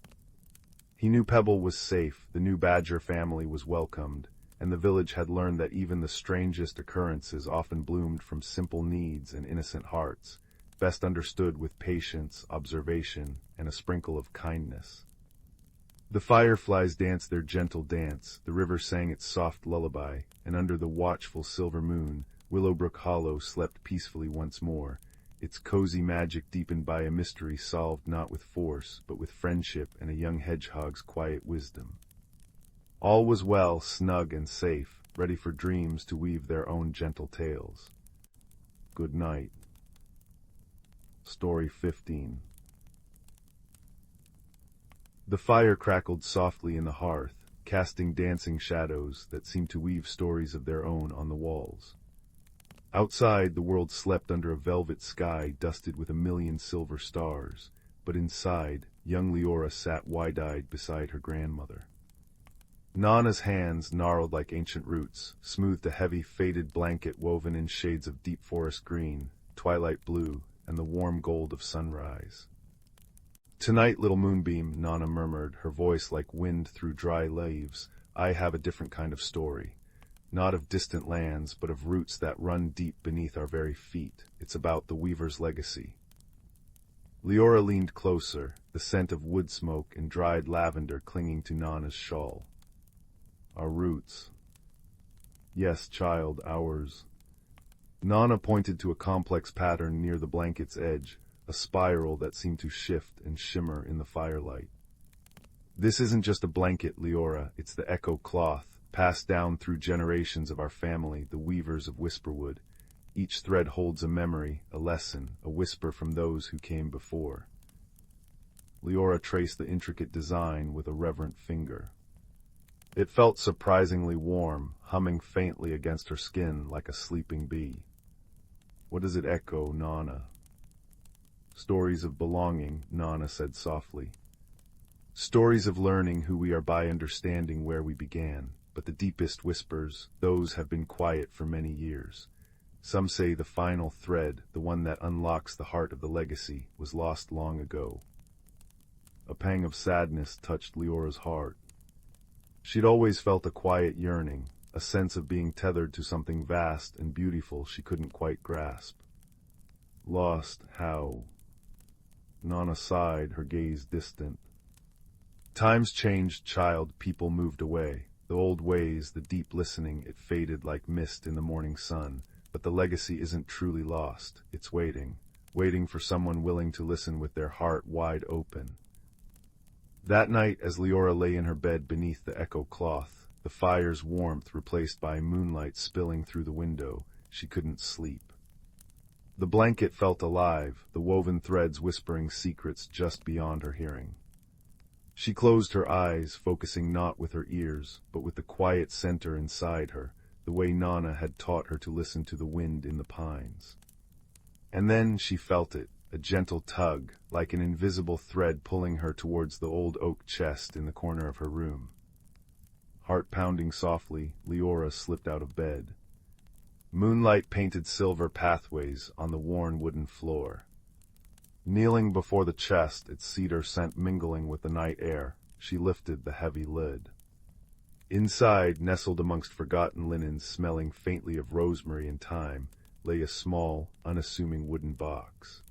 A: He knew Pebble was safe, the new badger family was welcomed, and the village had learned that even the strangest occurrences often bloomed from simple needs and innocent hearts, best understood with patience, observation, and a sprinkle of kindness. The fireflies danced their gentle dance, the river sang its soft lullaby, and under the watchful silver moon, Willowbrook Hollow slept peacefully once more, its cozy magic deepened by a mystery solved not with force, but with friendship and a young hedgehog's quiet wisdom. All was well, snug and safe, ready for dreams to weave their own gentle tales. Good night. Story 15. The fire crackled softly in the hearth, casting dancing shadows that seemed to weave stories of their own on the walls. Outside, the world slept under a velvet sky dusted with a million silver stars, but inside, young Leora sat wide-eyed beside her grandmother. Nana's hands gnarled like ancient roots, smoothed a heavy, faded blanket woven in shades of deep forest green, twilight blue, and the warm gold of sunrise. "Tonight, little moonbeam," Nana murmured, her voice like wind through dry leaves, "I have a different kind of story. Not of distant lands, but of roots that run deep beneath our very feet. It's about the weaver's legacy." Leora leaned closer, the scent of wood smoke and dried lavender clinging to Nana's shawl. "Our roots." "Yes, child, ours." Nana pointed to a complex pattern near the blanket's edge, a spiral that seemed to shift and shimmer in the firelight. "This isn't just a blanket, Leora, it's the echo cloth, passed down through generations of our family, the weavers of Whisperwood. Each thread holds a memory, a lesson, a whisper from those who came before." Leora traced the intricate design with a reverent finger. It felt surprisingly warm, humming faintly against her skin like a sleeping bee. "What does it echo, Nana?" "Stories of belonging," Nana said softly. "Stories of learning who we are by understanding where we began. But the deepest whispers, those have been quiet for many years. Some say the final thread, the one that unlocks the heart of the legacy, was lost long ago." A pang of sadness touched Leora's heart. She'd always felt a quiet yearning, a sense of being tethered to something vast and beautiful she couldn't quite grasp. "Lost, how?" Nana sighed, her gaze distant. "Times changed, child, people moved away. The old ways, the deep listening, it faded like mist in the morning sun. But the legacy isn't truly lost. It's waiting for someone willing to listen with their heart wide open." That night, as Leora lay in her bed beneath the echo cloth, the fire's warmth replaced by moonlight spilling through the window, she couldn't sleep. The blanket felt alive, the woven threads whispering secrets just beyond her hearing. She closed her eyes, focusing not with her ears, but with the quiet center inside her, the way Nana had taught her to listen to the wind in the pines. And then she felt it, a gentle tug, like an invisible thread pulling her towards the old oak chest in the corner of her room. Heart pounding softly, Leora slipped out of bed. Moonlight painted silver pathways on the worn wooden floor. Kneeling before the chest, its cedar scent mingling with the night air, she lifted the heavy lid. Inside, nestled amongst forgotten linens smelling faintly of rosemary and thyme, lay a small, unassuming wooden box.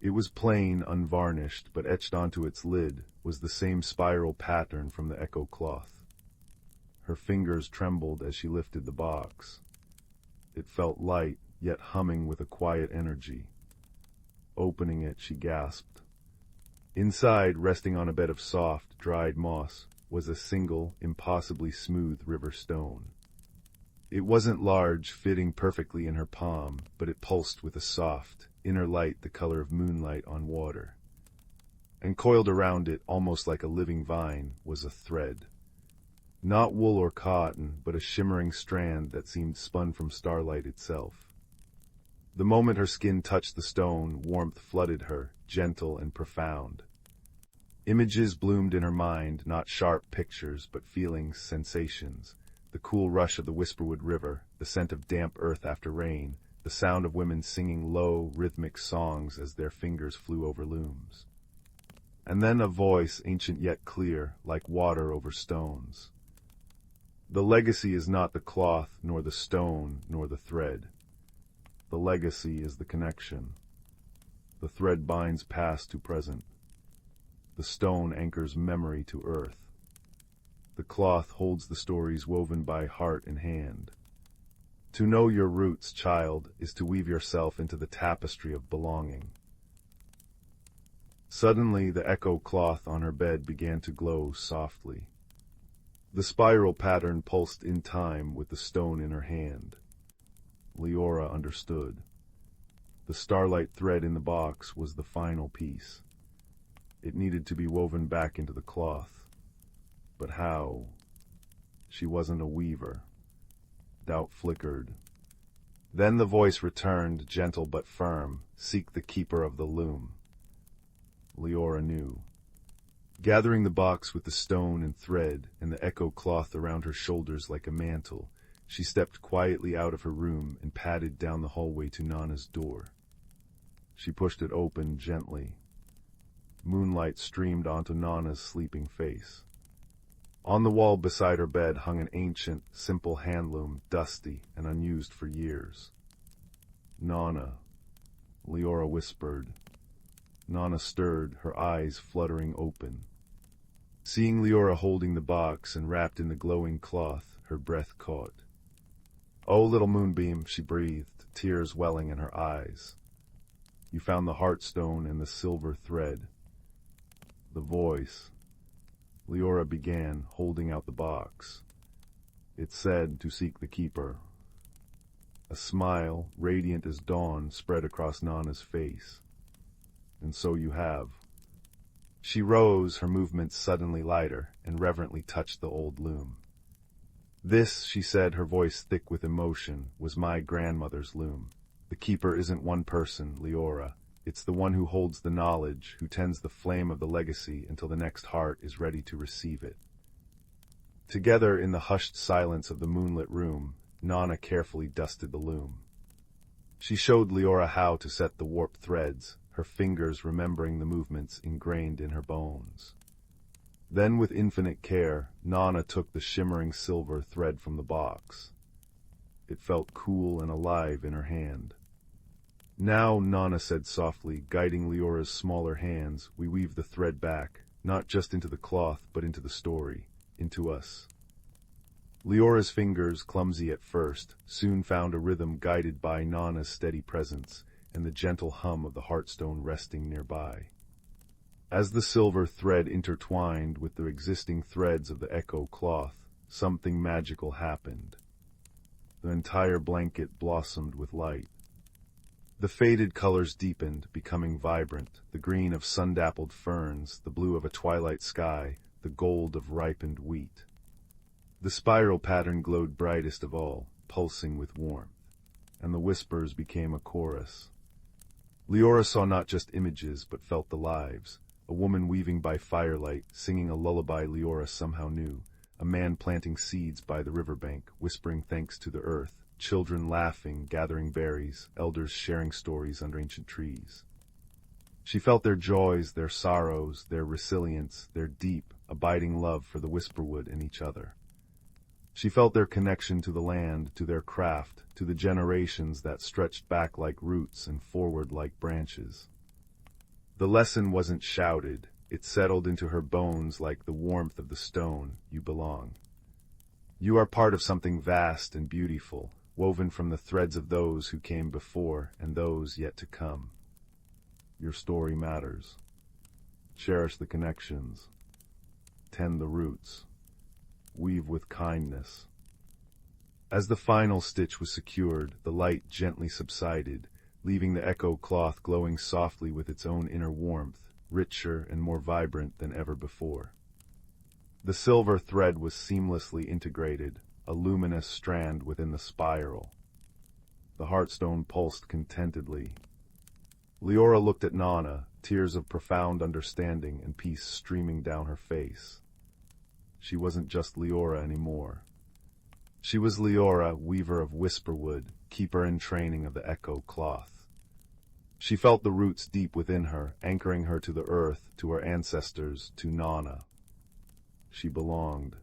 A: It was plain, unvarnished, but etched onto its lid was the same spiral pattern from the echo cloth. Her fingers trembled as she lifted the box. It felt light, yet humming with a quiet energy. Opening it, she gasped. Inside, resting on a bed of soft, dried moss, was a single, impossibly smooth river stone. It wasn't large, fitting perfectly in her palm, but it pulsed with a soft, inner light the color of moonlight on water. And coiled around it, almost like a living vine, was a thread. Not wool or cotton, but a shimmering strand that seemed spun from starlight itself. The moment her skin touched the stone, warmth flooded her, gentle and profound. Images bloomed in her mind, not sharp pictures, but feelings, sensations. The cool rush of the Whisperwood River, the scent of damp earth after rain, the sound of women singing low, rhythmic songs as their fingers flew over looms. And then a voice, ancient yet clear, like water over stones. "The legacy is not the cloth, nor the stone, nor the thread. The legacy is the connection. The thread binds past to present. The stone anchors memory to earth. The cloth holds the stories woven by heart and hand. To know your roots, child, is to weave yourself into the tapestry of belonging." Suddenly, the echo cloth on her bed began to glow softly. The spiral pattern pulsed in time with the stone in her hand. Leora understood. The starlight thread in the box was the final piece. It needed to be woven back into the cloth. But how? She wasn't a weaver. Doubt flickered. Then the voice returned, gentle but firm. "Seek the keeper of the loom." Leora knew. Gathering the box with the stone and thread and the echo cloth around her shoulders like a mantle, she stepped quietly out of her room and padded down the hallway to Nana's door. She pushed it open gently. Moonlight streamed onto Nana's sleeping face. On the wall beside her bed hung an ancient, simple handloom, dusty and unused for years. "Nana," Leora whispered. Nana stirred, her eyes fluttering open. Seeing Leora holding the box and wrapped in the glowing cloth, her breath caught. "Oh, little moonbeam," she breathed, tears welling in her eyes. "You found the heartstone and the silver thread." The voice. Leora began, holding out the box. It said to seek the keeper. A smile, radiant as dawn, spread across Nana's face. "And so you have." She rose, her movements suddenly lighter, and reverently touched the old loom. "This," she said, her voice thick with emotion, "was my grandmother's loom. The keeper isn't one person, Leora. It's the one who holds the knowledge, who tends the flame of the legacy until the next heart is ready to receive it." Together, in the hushed silence of the moonlit room, Nana carefully dusted the loom. She showed Leora how to set the warped threads, her fingers remembering the movements ingrained in her bones. Then, with infinite care, Nana took the shimmering silver thread from the box. It felt cool and alive in her hand. "Now," Nana said softly, guiding Leora's smaller hands, "we weave the thread back, not just into the cloth, but into the story, into us." Leora's fingers, clumsy at first, soon found a rhythm guided by Nana's steady presence and the gentle hum of the heartstone resting nearby. As the silver thread intertwined with the existing threads of the echo cloth, something magical happened. The entire blanket blossomed with light. The faded colors deepened, becoming vibrant, the green of sun-dappled ferns, the blue of a twilight sky, the gold of ripened wheat. The spiral pattern glowed brightest of all, pulsing with warmth, and the whispers became a chorus. Leora saw not just images, but felt the lives. A woman weaving by firelight, singing a lullaby Leora somehow knew. A man planting seeds by the riverbank, whispering thanks to the earth. Children laughing, gathering berries, elders sharing stories under ancient trees. She felt their joys, their sorrows, their resilience, their deep, abiding love for the whisperwood and each other. She felt their connection to the land, to their craft, to the generations that stretched back like roots and forward like branches. The lesson wasn't shouted, it settled into her bones like the warmth of the stone. You belong. You are part of something vast and beautiful, woven from the threads of those who came before and those yet to come. Your story matters. Cherish the connections. Tend the roots. Weave with kindness. As the final stitch was secured, the light gently subsided, leaving the echo cloth glowing softly with its own inner warmth, richer and more vibrant than ever before. The silver thread was seamlessly integrated, a luminous strand within the spiral. The heartstone pulsed contentedly. Leora looked at Nana, tears of profound understanding and peace streaming down her face. She wasn't just Leora anymore. She was Leora, weaver of whisperwood, keeper in training of the echo cloth. She felt the roots deep within her, anchoring her to the earth, to her ancestors, to Nana. She belonged.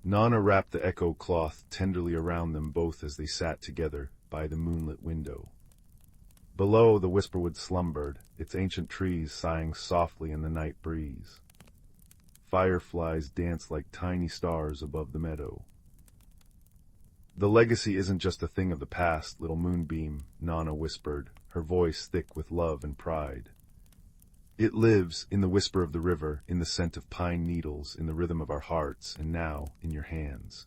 A: Nana wrapped the echo cloth tenderly around them both as they sat together by the moonlit window. Below, the whisperwood slumbered, its ancient trees sighing softly in the night breeze. Fireflies danced like tiny stars above the meadow. The legacy isn't just a thing of the past, little moonbeam, Nana whispered, her voice thick with love and pride. It lives in the whisper of the river, in the scent of pine needles, in the rhythm of our hearts, and now in your hands.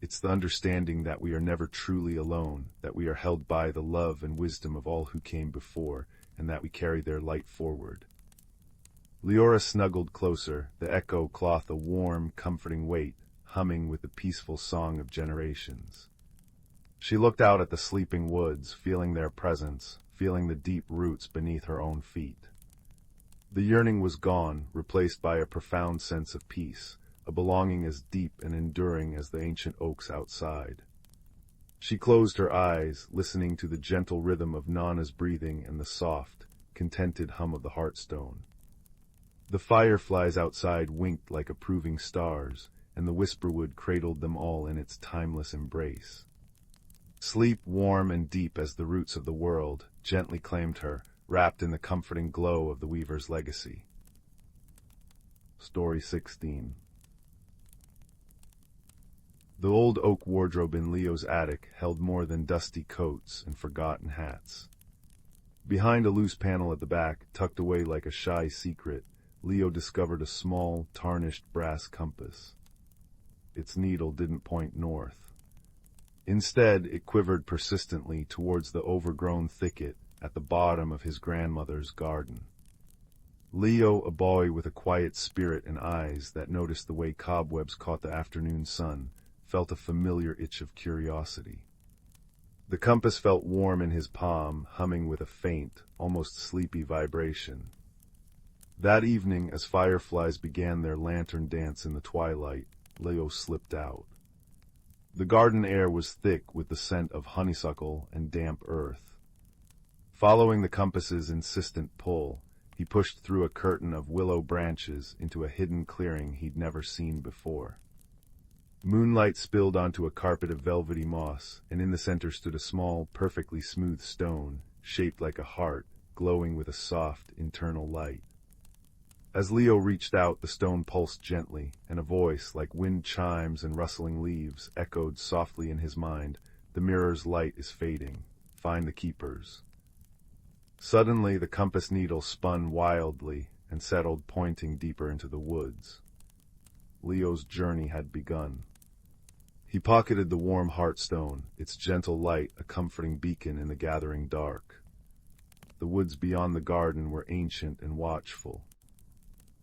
A: It's the understanding that we are never truly alone, that we are held by the love and wisdom of all who came before, and that we carry their light forward. Leora snuggled closer, the echo cloth a warm, comforting weight, humming with the peaceful song of generations. She looked out at the sleeping woods, feeling their presence, feeling the deep roots beneath her own feet. The yearning was gone, replaced by a profound sense of peace, a belonging as deep and enduring as the ancient oaks outside. She closed her eyes, listening to the gentle rhythm of Nana's breathing and the soft, contented hum of the hearthstone. The fireflies outside winked like approving stars, and the whisperwood cradled them all in its timeless embrace. Sleep, warm and deep as the roots of the world, gently claimed her, wrapped in the comforting glow of the weaver's legacy. Story 16. The old oak wardrobe in Leo's attic held more than dusty coats and forgotten hats. Behind a loose panel at the back, tucked away like a shy secret, Leo discovered a small, tarnished brass compass. Its needle didn't point north. Instead, it quivered persistently towards the overgrown thicket at the bottom of his grandmother's garden. Leo, a boy with a quiet spirit and eyes that noticed the way cobwebs caught the afternoon sun, felt a familiar itch of curiosity. The compass felt warm in his palm, humming with a faint, almost sleepy vibration. That evening, as fireflies began their lantern dance in the twilight, Leo slipped out. The garden air was thick with the scent of honeysuckle and damp earth. Following the compass's insistent pull, he pushed through a curtain of willow branches into a hidden clearing he'd never seen before. Moonlight spilled onto a carpet of velvety moss, and in the center stood a small, perfectly smooth stone, shaped like a heart, glowing with a soft, internal light. As Leo reached out, the stone pulsed gently, and a voice, like wind chimes and rustling leaves, echoed softly in his mind, "The mirror's light is fading. Find the keepers." Suddenly, the compass needle spun wildly and settled, pointing deeper into the woods. Leo's journey had begun. He pocketed the warm hearthstone, its gentle light a comforting beacon in the gathering dark. The woods beyond the garden were ancient and watchful.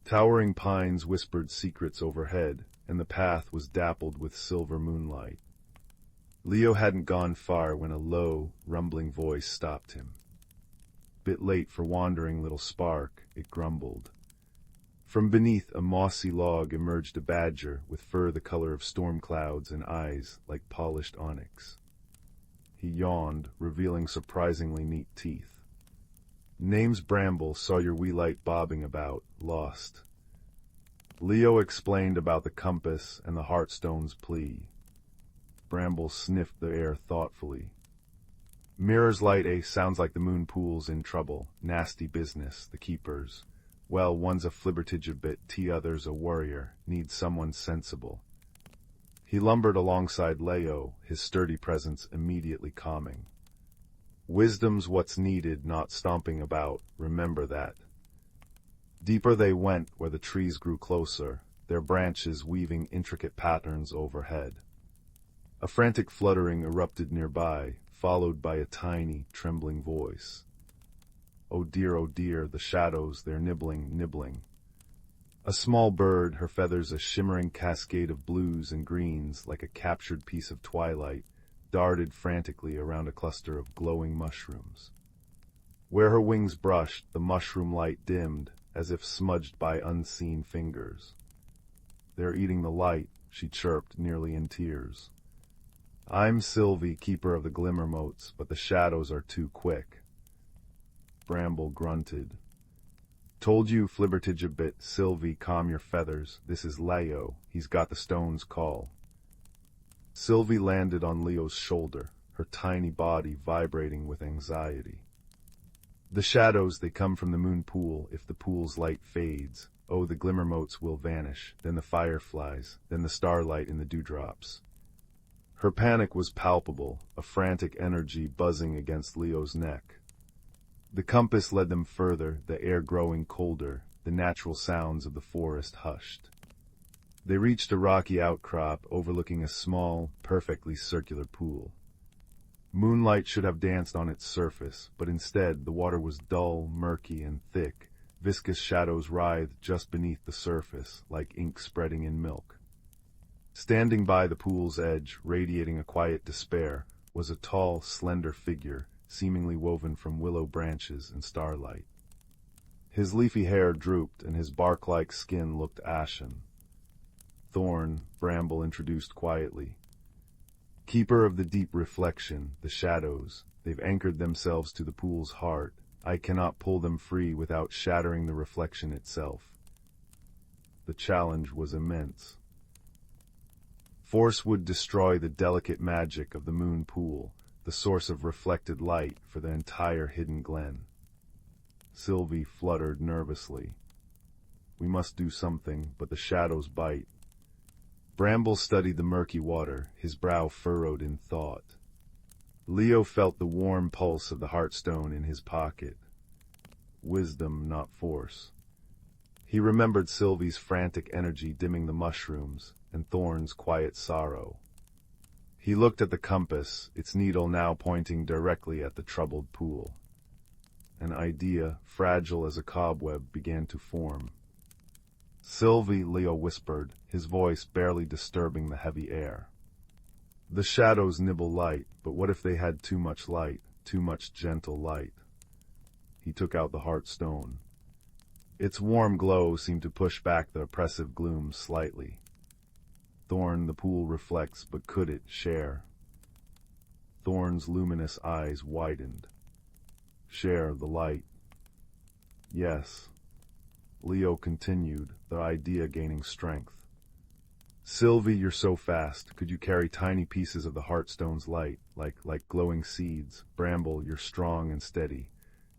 A: Towering pines whispered secrets overhead, and the path was dappled with silver moonlight. Leo hadn't gone far when a low, rumbling voice stopped him. "Bit late for wandering, little spark," it grumbled. From beneath a mossy log emerged a badger with fur the color of storm clouds and eyes like polished onyx. He yawned, revealing surprisingly neat teeth. "Name's Bramble, saw your wee light bobbing about, lost." Leo explained about the compass and the hearthstone's plea. Bramble sniffed the air thoughtfully. "Mirror's light, eh? Sounds like the moon pool's in trouble. Nasty business, the keepers. Well, one's a flibbertige a bit, t'other's a warrior. Needs someone sensible." He lumbered alongside Leo, his sturdy presence immediately calming. "Wisdom's what's needed, not stomping about, remember that." Deeper they went, where the trees grew closer, their branches weaving intricate patterns overhead. A frantic fluttering erupted nearby, followed by a tiny, trembling voice. Oh dear, the shadows, they're nibbling. A small bird, her feathers a shimmering cascade of blues and greens like a captured piece of twilight, darted frantically around a cluster of glowing mushrooms. Where her wings brushed, the mushroom light dimmed, as if smudged by unseen fingers. "They're eating the light," she chirped, nearly in tears. "I'm Sylvie, keeper of the glimmer motes, but the shadows are too quick." Bramble grunted. "Told you, flibbertige a bit, Sylvie, calm your feathers. This is Leo, he's got the stone's call." Sylvie landed on Leo's shoulder, her tiny body vibrating with anxiety. "The shadows, they come from the moon pool. If the pool's light fades, oh, the glimmer motes will vanish, then the fireflies, then the starlight in the dewdrops." Her panic was palpable, a frantic energy buzzing against Leo's neck. The compass led them further, the air growing colder, the natural sounds of the forest hushed. They reached a rocky outcrop overlooking a small, perfectly circular pool. Moonlight should have danced on its surface, but instead the water was dull, murky, and thick. Viscous shadows writhed just beneath the surface, like ink spreading in milk. Standing by the pool's edge, radiating a quiet despair, was a tall, slender figure, seemingly woven from willow branches and starlight. His leafy hair drooped, and his bark-like skin looked ashen. Thorn, Bramble introduced quietly. Keeper of the deep reflection, the shadows, they've anchored themselves to the pool's heart. I cannot pull them free without shattering the reflection itself. The challenge was immense. Force would destroy the delicate magic of the moon pool, the source of reflected light for the entire hidden glen. Sylvie fluttered nervously. We must do something, but the shadows bite. Bramble studied the murky water, his brow furrowed in thought. Leo felt the warm pulse of the heartstone in his pocket. Wisdom, not force. He remembered Sylvie's frantic energy dimming the mushrooms, and Thorn's quiet sorrow. He looked at the compass, its needle now pointing directly at the troubled pool. An idea, fragile as a cobweb, began to form. Sylvie, Leo whispered, his voice barely disturbing the heavy air. The shadows nibble light, but what if they had too much light, too much gentle light? He took out the heartstone. Its warm glow seemed to push back the oppressive gloom slightly. Thorn, the pool reflects, but could it share? Thorn's luminous eyes widened. Share the light. Yes. Leo continued, the idea gaining strength. Sylvie, you're so fast. Could you carry tiny pieces of the heartstone's light, like glowing seeds? Bramble, you're strong and steady.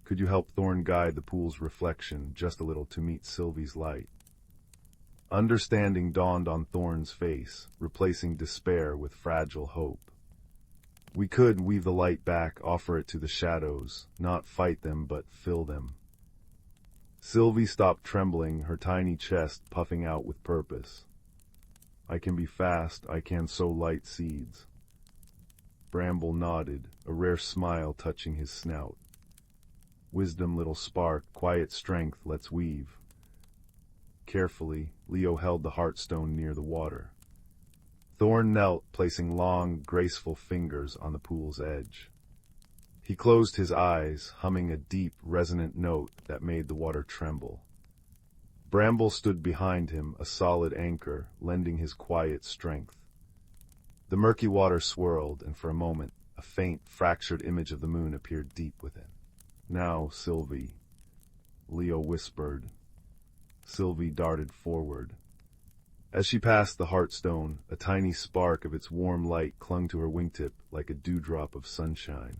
A: Could you help Thorn guide the pool's reflection just a little to meet Sylvie's light? Understanding dawned on Thorn's face, replacing despair with fragile hope. We could weave the light back, offer it to the shadows, not fight them but fill them. Sylvie stopped trembling, her tiny chest puffing out with purpose. I can be fast, I can sow light seeds. Bramble nodded, a rare smile touching his snout. Wisdom, little spark, quiet strength, let's weave. Carefully, Leo held the heartstone near the water. Thorn knelt, placing long, graceful fingers on the pool's edge. He closed his eyes, humming a deep, resonant note that made the water tremble. Bramble stood behind him, a solid anchor, lending his quiet strength. The murky water swirled, and for a moment, a faint, fractured image of the moon appeared deep within. Now, Sylvie, Leo whispered. Sylvie darted forward. As she passed the heartstone, a tiny spark of its warm light clung to her wingtip like a dewdrop of sunshine.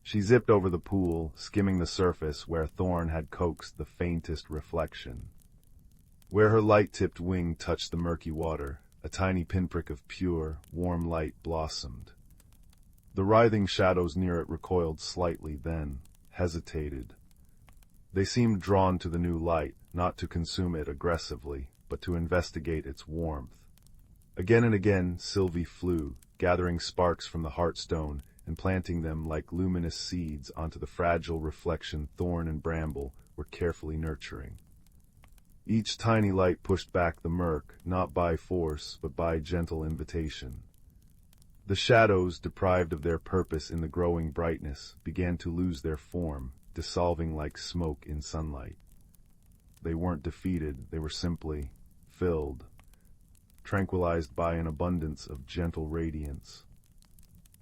A: She zipped over the pool, skimming the surface where Thorn had coaxed the faintest reflection. Where her light-tipped wing touched the murky water, a tiny pinprick of pure, warm light blossomed. The writhing shadows near it recoiled slightly, then hesitated. They seemed drawn to the new light, not to consume it aggressively, but to investigate its warmth. Again and again, Sylvie flew, gathering sparks from the heartstone and planting them like luminous seeds onto the fragile reflection Thorn and Bramble were carefully nurturing. Each tiny light pushed back the murk, not by force, but by gentle invitation. The shadows, deprived of their purpose in the growing brightness, began to lose their form, dissolving like smoke in sunlight. They weren't defeated, they were simply filled, tranquilized by an abundance of gentle radiance.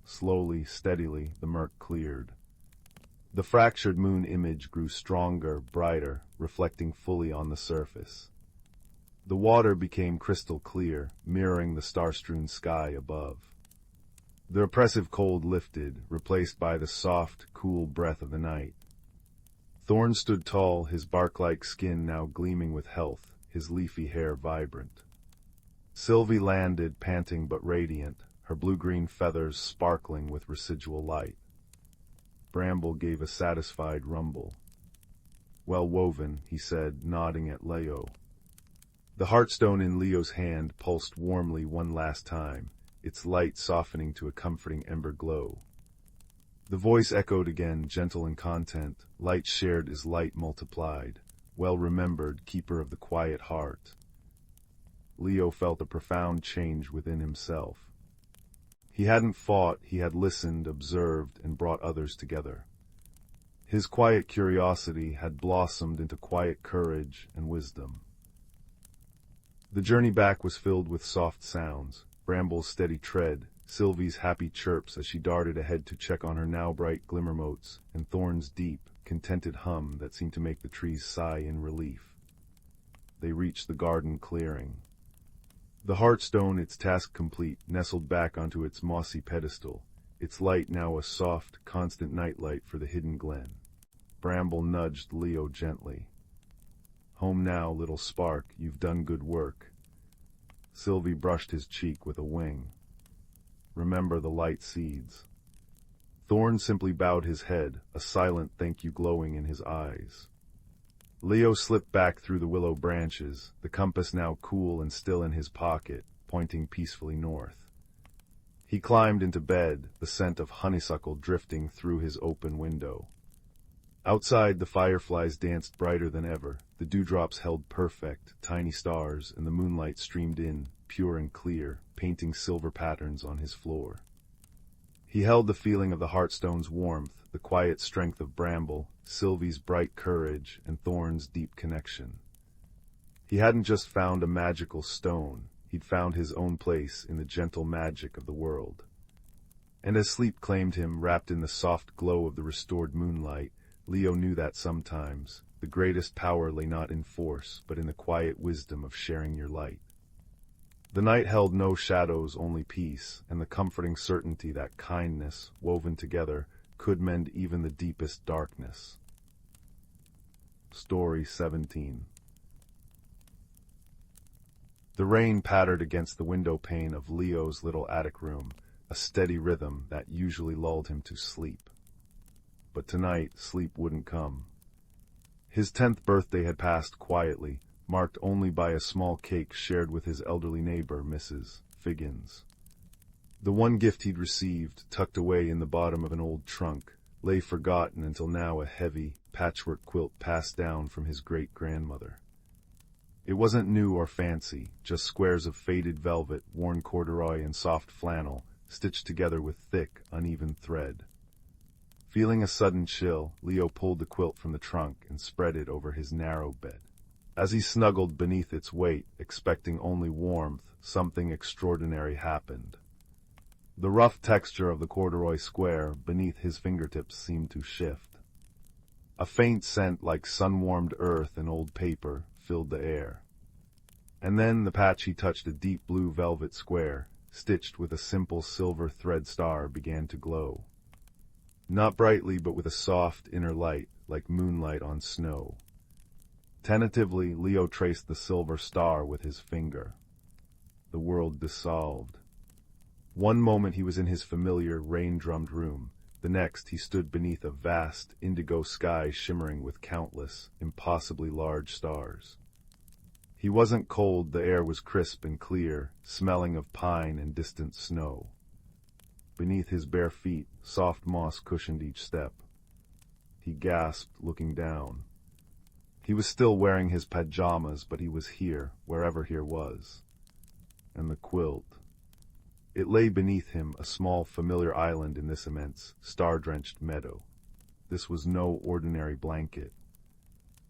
A: Slowly, steadily, the murk cleared. The fractured moon image grew stronger, brighter, reflecting fully on the surface. The water became crystal clear, mirroring the star-strewn sky above. The oppressive cold lifted, replaced by the soft, cool breath of the night. Thorn stood tall, his bark-like skin now gleaming with health, his leafy hair vibrant. Sylvie landed, panting but radiant, her blue-green feathers sparkling with residual light. Bramble gave a satisfied rumble. Well woven, he said, nodding at Leo. The heartstone in Leo's hand pulsed warmly one last time, its light softening to a comforting ember glow. The voice echoed again, gentle in content, light shared is light multiplied, well remembered, keeper of the quiet heart. Leo felt a profound change within himself. He hadn't fought, he had listened, observed, and brought others together. His quiet curiosity had blossomed into quiet courage and wisdom. The journey back was filled with soft sounds, Bramble's steady tread, Sylvie's happy chirps as she darted ahead to check on her now bright glimmermotes, and Thorn's deep, contented hum that seemed to make the trees sigh in relief. They reached the garden clearing. The Heartstone, its task complete, nestled back onto its mossy pedestal, its light now a soft, constant nightlight for the hidden glen. Bramble nudged Leo gently. "Home now, little spark, you've done good work." Sylvie brushed his cheek with a wing. "Remember the light seeds." Thorn simply bowed his head, a silent thank you glowing in his eyes. Leo slipped back through the willow branches, the compass now cool and still in his pocket, pointing peacefully north. He climbed into bed, the scent of honeysuckle drifting through his open window. Outside, the fireflies danced brighter than ever, the dewdrops held perfect, tiny stars, and the moonlight streamed in, pure and clear, painting silver patterns on his floor. He held the feeling of the Heartstone's warmth, the quiet strength of Bramble, Sylvie's bright courage, and Thorn's deep connection. He hadn't just found a magical stone, he'd found his own place in the gentle magic of the world. And as sleep claimed him, wrapped in the soft glow of the restored moonlight, Leo knew that sometimes the greatest power lay not in force, but in the quiet wisdom of sharing your light. The night held no shadows, only peace, and the comforting certainty that kindness, woven together, could mend even the deepest darkness. Story 17. The rain pattered against the window pane of Leo's little attic room, a steady rhythm that usually lulled him to sleep. But tonight, sleep wouldn't come. His 10th birthday had passed quietly, marked only by a small cake shared with his elderly neighbor, Mrs. Figgins. The one gift he'd received, tucked away in the bottom of an old trunk, lay forgotten until now a heavy, patchwork quilt passed down from his great-grandmother. It wasn't new or fancy, just squares of faded velvet, worn corduroy and soft flannel, stitched together with thick, uneven thread. Feeling a sudden chill, Leo pulled the quilt from the trunk and spread it over his narrow bed. As he snuggled beneath its weight, expecting only warmth, something extraordinary happened. The rough texture of the corduroy square beneath his fingertips seemed to shift. A faint scent like sun-warmed earth and old paper filled the air. And then the patch he touched, a deep blue velvet square, stitched with a simple silver thread star, began to glow. Not brightly, but with a soft inner light, like moonlight on snow. Tentatively, Leo traced the silver star with his finger. The world dissolved. One moment he was in his familiar, rain-drummed room. The next he stood beneath a vast, indigo sky shimmering with countless, impossibly large stars. He wasn't cold, the air was crisp and clear, smelling of pine and distant snow. Beneath his bare feet, soft moss cushioned each step. He gasped, looking down. He was still wearing his pajamas, but he was here, wherever here was. And the quilt. It lay beneath him, a small, familiar island in this immense, star-drenched meadow. This was no ordinary blanket.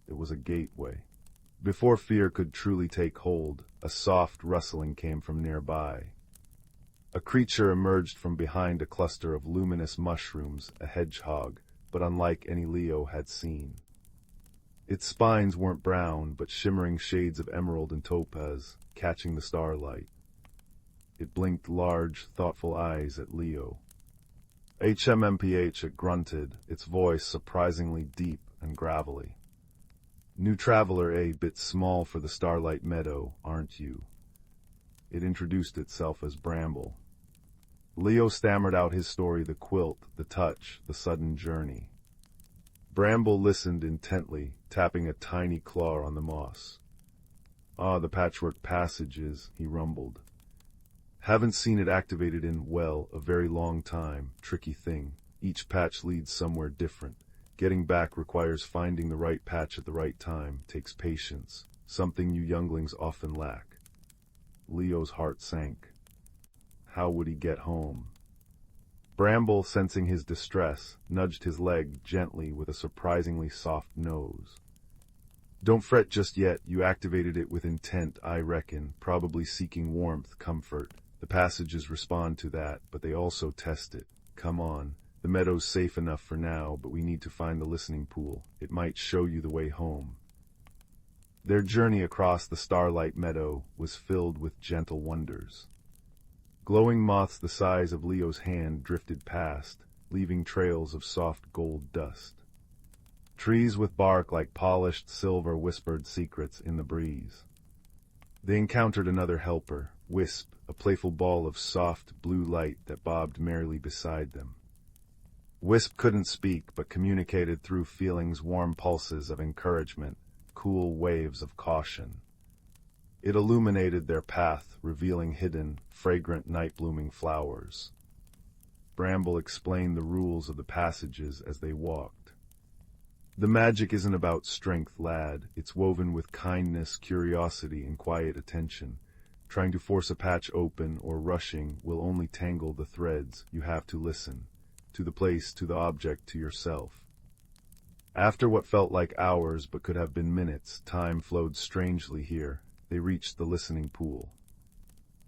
A: It was a gateway. Before fear could truly take hold, a soft rustling came from nearby. A creature emerged from behind a cluster of luminous mushrooms, a hedgehog, but unlike any Leo had seen. Its spines weren't brown, but shimmering shades of emerald and topaz, catching the starlight. It blinked large, thoughtful eyes at Leo. HMMPH, it grunted, its voice surprisingly deep and gravelly. "New traveler, a bit small for the starlight meadow, aren't you?" It introduced itself as Bramble. Leo stammered out his story, the quilt, the touch, the sudden journey. Bramble listened intently, tapping a tiny claw on the moss. "Ah, the patchwork passages," he rumbled. "Haven't seen it activated in, well, a very long time. Tricky thing. Each patch leads somewhere different. Getting back requires finding the right patch at the right time, takes patience, something you younglings often lack." Leo's heart sank. How would he get home? Bramble, sensing his distress, nudged his leg gently with a surprisingly soft nose. Don't fret just yet, you activated it with intent, I reckon, probably seeking warmth, comfort. The passages respond to that, but they also test it. Come on, the meadow's safe enough for now, but we need to find the listening pool. It might show you the way home. Their journey across the starlight meadow was filled with gentle wonders. Glowing moths the size of Leo's hand drifted past, leaving trails of soft gold dust. Trees with bark like polished silver whispered secrets in the breeze. They encountered another helper, Wisp, a playful ball of soft blue light that bobbed merrily beside them. Wisp couldn't speak, but communicated through feelings, warm pulses of encouragement, cool waves of caution. It illuminated their path, revealing hidden, fragrant night-blooming flowers. Bramble explained the rules of the passages as they walked. The magic isn't about strength, lad. It's woven with kindness, curiosity, and quiet attention. Trying to force a patch open or rushing will only tangle the threads. You have to listen. To the place, to the object, to yourself. After what felt like hours but could have been minutes, time flowed strangely here. They reached the listening pool.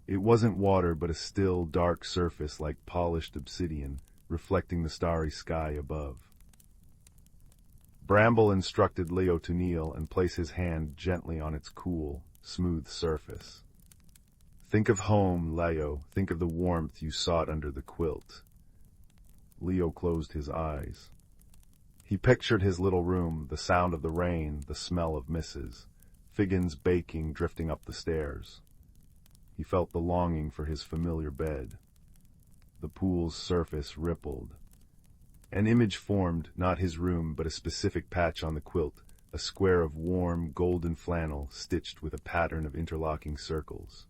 A: It wasn't water but a still, dark surface like polished obsidian, reflecting the starry sky above. Bramble instructed Leo to kneel and place his hand gently on its cool, smooth surface. Think of home, Leo. Think of the warmth you sought under the quilt. Leo closed his eyes. He pictured his little room, the sound of the rain, the smell of Mrs. Figgin's baking drifting up the stairs. He felt the longing for his familiar bed. The pool's surface rippled. An image formed, not his room, but a specific patch on the quilt, a square of warm, golden flannel stitched with a pattern of interlocking circles.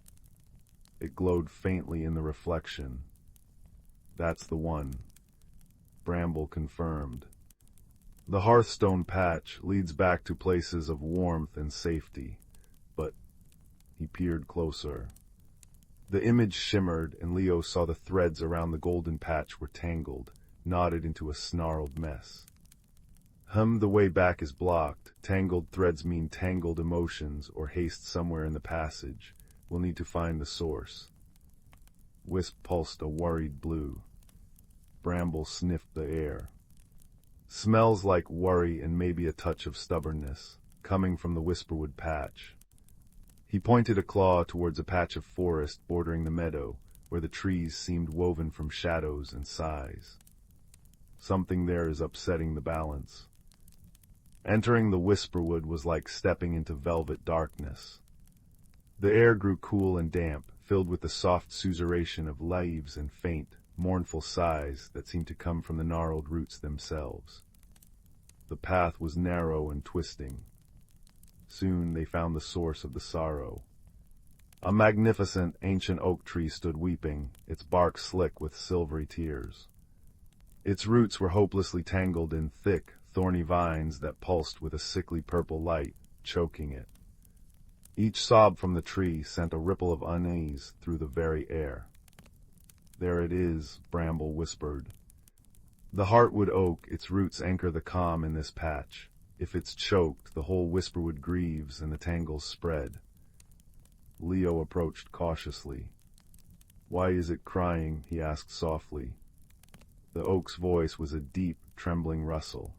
A: It glowed faintly in the reflection. That's the one. Bramble confirmed. The hearthstone patch leads back to places of warmth and safety, but he peered closer. The image shimmered, and Leo saw the threads around the golden patch were tangled, knotted into a snarled mess. The way back is blocked. Tangled threads mean tangled emotions or haste somewhere in the passage. We'll need to find the source. Wisp pulsed a worried blue. Bramble sniffed the air. Smells like worry and maybe a touch of stubbornness, coming from the whisperwood patch. He pointed a claw towards a patch of forest bordering the meadow, where the trees seemed woven from shadows and sighs. Something there is upsetting the balance. Entering the whisperwood was like stepping into velvet darkness. The air grew cool and damp, filled with the soft susurration of leaves and faint, mournful sighs that seemed to come from the gnarled roots themselves. The path was narrow and twisting. Soon they found the source of the sorrow. A magnificent ancient oak tree stood weeping, its bark slick with silvery tears. Its roots were hopelessly tangled in thick, thorny vines that pulsed with a sickly purple light, choking it. Each sob from the tree sent a ripple of unease through the very air. There it is, Bramble whispered. The heartwood oak, its roots anchor the calm in this patch. If it's choked, the whole whisperwood grieves and the tangles spread. Leo approached cautiously. Why is it crying? He asked softly. The oak's voice was a deep, trembling rustle.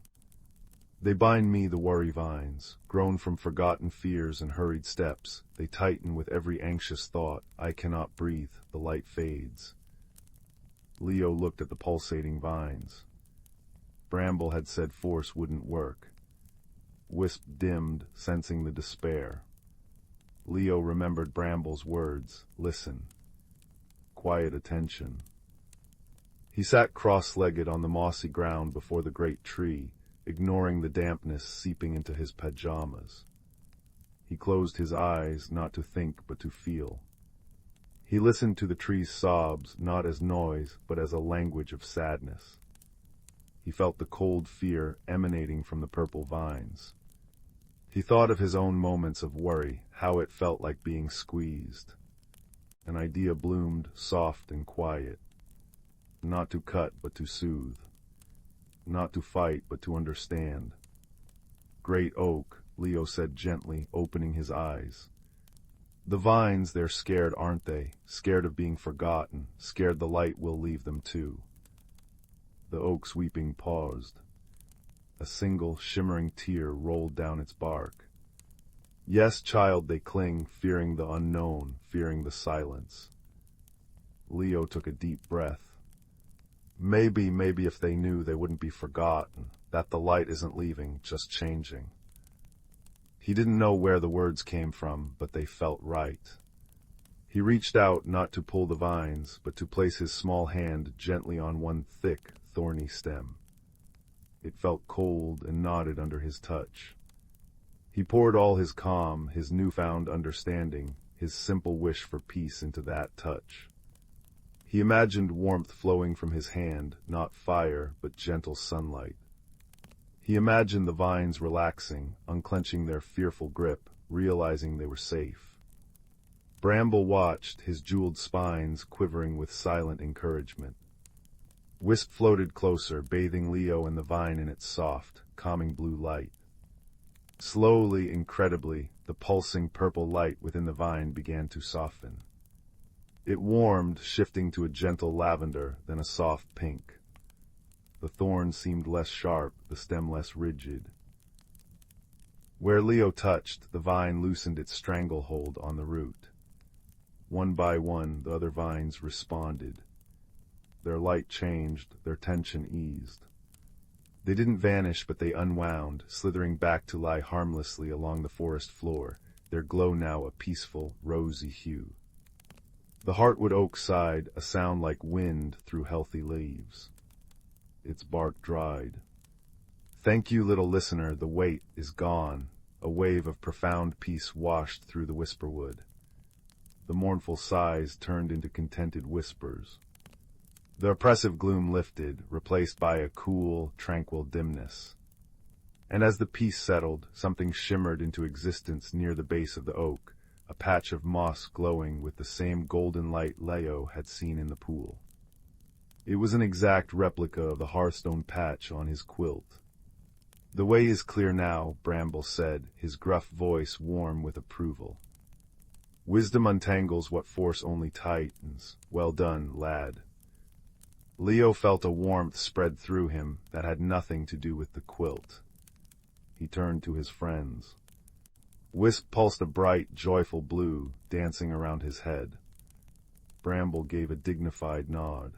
A: They bind me, the worry vines, grown from forgotten fears and hurried steps. They tighten with every anxious thought. I cannot breathe. The light fades. Leo looked at the pulsating vines. Bramble had said force wouldn't work. Wisp dimmed, sensing the despair. Leo remembered Bramble's words. Listen. Quiet attention. He sat cross-legged on the mossy ground before the great tree, ignoring the dampness seeping into his pajamas. He closed his eyes, not to think but to feel. He listened to the tree's sobs, not as noise, but as a language of sadness. He felt the cold fear emanating from the purple vines. He thought of his own moments of worry, how it felt like being squeezed. An idea bloomed, soft and quiet. not to cut but to soothe, not to fight but to understand. Great oak, Leo said gently, opening his eyes. The vines, they're scared, aren't they? Scared of being forgotten, scared the light will leave them too. The oak's weeping paused. A single, shimmering tear rolled down its bark. Yes, child, they cling, fearing the unknown, fearing the silence. Leo took a deep breath. Maybe if they knew, they wouldn't be forgotten, that the light isn't leaving, just changing. He didn't know where the words came from, but they felt right. He reached out not to pull the vines, but to place his small hand gently on one thick, thorny stem. It felt cold and knotted under his touch. He poured all his calm, his newfound understanding, his simple wish for peace into that touch. He imagined warmth flowing from his hand, not fire, but gentle sunlight. He imagined the vines relaxing, unclenching their fearful grip, realizing they were safe. Bramble watched, his jeweled spines quivering with silent encouragement. Wisp floated closer, bathing Leo and the vine in its soft, calming blue light. Slowly, incredibly, the pulsing purple light within the vine began to soften. It warmed, shifting to a gentle lavender, then a soft pink. The thorn seemed less sharp, the stem less rigid. Where Leo touched, the vine loosened its stranglehold on the root. One by one, the other vines responded. Their light changed, their tension eased. They didn't vanish, but they unwound, slithering back to lie harmlessly along the forest floor, their glow now a peaceful, rosy hue. The heartwood oak sighed, a sound like wind through healthy leaves. Its bark dried. Thank you, little listener, the weight is gone. A wave of profound peace washed through the whisperwood. The mournful sighs turned into contented whispers. The oppressive gloom lifted, replaced by a cool, tranquil dimness. And as the peace settled, something shimmered into existence near the base of the oak, a patch of moss glowing with the same golden light Leo had seen in the pool. It was an exact replica of the hearthstone patch on his quilt. The way is clear now, Bramble said, his gruff voice warm with approval. Wisdom untangles what force only tightens. Well done, lad. Leo felt a warmth spread through him that had nothing to do with the quilt. He turned to his friends. Wisp pulsed a bright, joyful blue, dancing around his head. Bramble gave a dignified nod.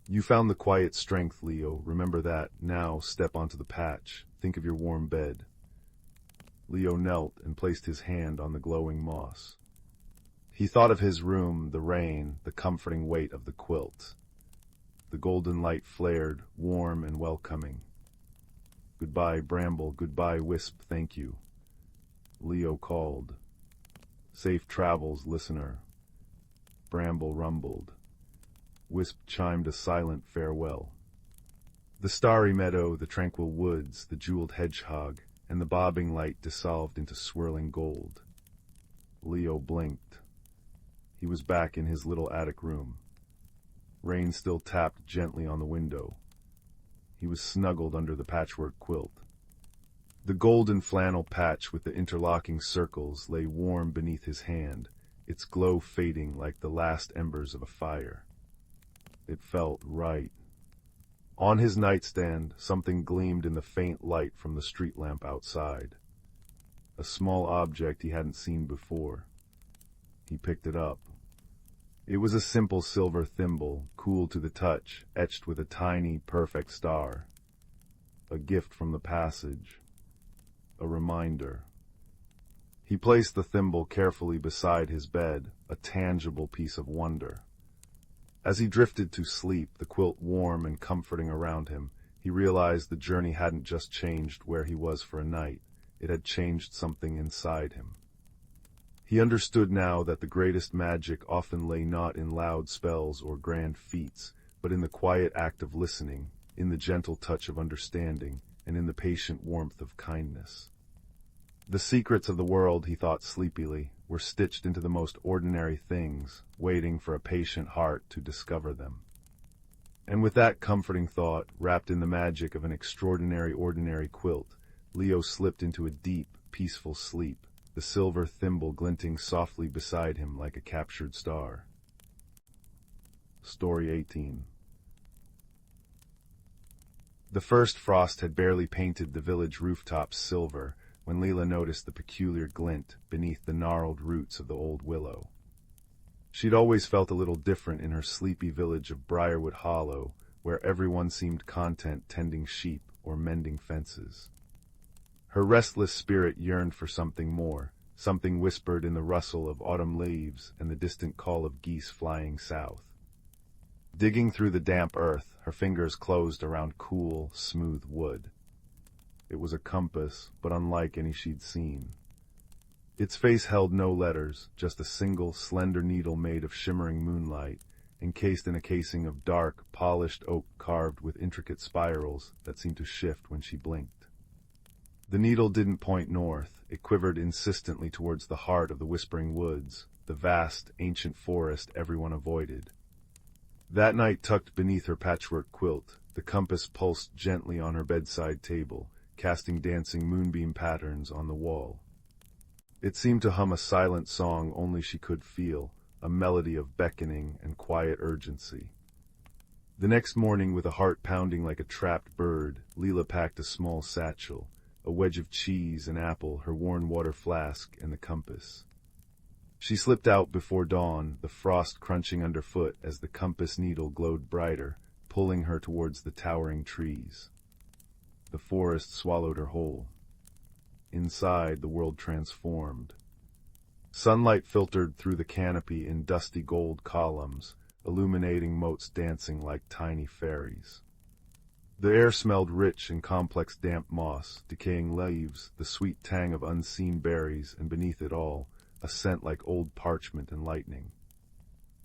A: You found the quiet strength, Leo. Remember that. Now step onto the patch. Think of your warm bed. Leo knelt and placed his hand on the glowing moss. He thought of his room, the rain, the comforting weight of the quilt. The golden light flared, warm and welcoming. Goodbye, Bramble. Goodbye, Wisp. Thank you. Leo called. Safe travels, listener. Bramble rumbled. Wisp chimed a silent farewell. The starry meadow, the tranquil woods, the jeweled hedgehog, and the bobbing light dissolved into swirling gold. Leo blinked. He was back in his little attic room. Rain still tapped gently on the window. He was snuggled under the patchwork quilt. The golden flannel patch with the interlocking circles lay warm beneath his hand, its glow fading like the last embers of a fire. It felt right. On his nightstand, something gleamed in the faint light from the street lamp outside. A small object he hadn't seen before. He picked it up. It was a simple silver thimble, cool to the touch, etched with a tiny, perfect star. A gift from the passage. A reminder. He placed the thimble carefully beside his bed, a tangible piece of wonder. As he drifted to sleep, the quilt warm and comforting around him, he realized the journey hadn't just changed where he was for a night, it had changed something inside him. He understood now that the greatest magic often lay not in loud spells or grand feats, but in the quiet act of listening, in the gentle touch of understanding, and in the patient warmth of kindness. The secrets of the world, he thought sleepily, were stitched into the most ordinary things, waiting for a patient heart to discover them. And with that comforting thought, wrapped in the magic of an extraordinary ordinary quilt, Leo slipped into a deep, peaceful sleep, the silver thimble glinting softly beside him like a captured star. Story 18. The first frost had barely painted the village rooftops silver when Leela noticed the peculiar glint beneath the gnarled roots of the old willow. She'd always felt a little different in her sleepy village of Briarwood Hollow, where everyone seemed content tending sheep or mending fences. Her restless spirit yearned for something more, something whispered in the rustle of autumn leaves and the distant call of geese flying south. Digging through the damp earth, her fingers closed around cool, smooth wood. It was a compass, but unlike any she'd seen. Its face held no letters, just a single, slender needle made of shimmering moonlight, encased in a casing of dark, polished oak carved with intricate spirals that seemed to shift when she blinked. The needle didn't point north, it quivered insistently towards the heart of the whispering woods, the vast, ancient forest everyone avoided. That night, tucked beneath her patchwork quilt, the compass pulsed gently on her bedside table, casting dancing moonbeam patterns on the wall. It seemed to hum a silent song only she could feel, a melody of beckoning and quiet urgency. The next morning, with a heart pounding like a trapped bird, Leela packed a small satchel, a wedge of cheese, an apple, her worn water flask, and the compass. She slipped out before dawn, the frost crunching underfoot as the compass needle glowed brighter, pulling her towards the towering trees. The forest swallowed her whole. Inside, the world transformed. Sunlight filtered through the canopy in dusty gold columns, illuminating moats dancing like tiny fairies. The air smelled rich and complex damp moss, decaying leaves, the sweet tang of unseen berries, and beneath it all, a scent like old parchment and lightning.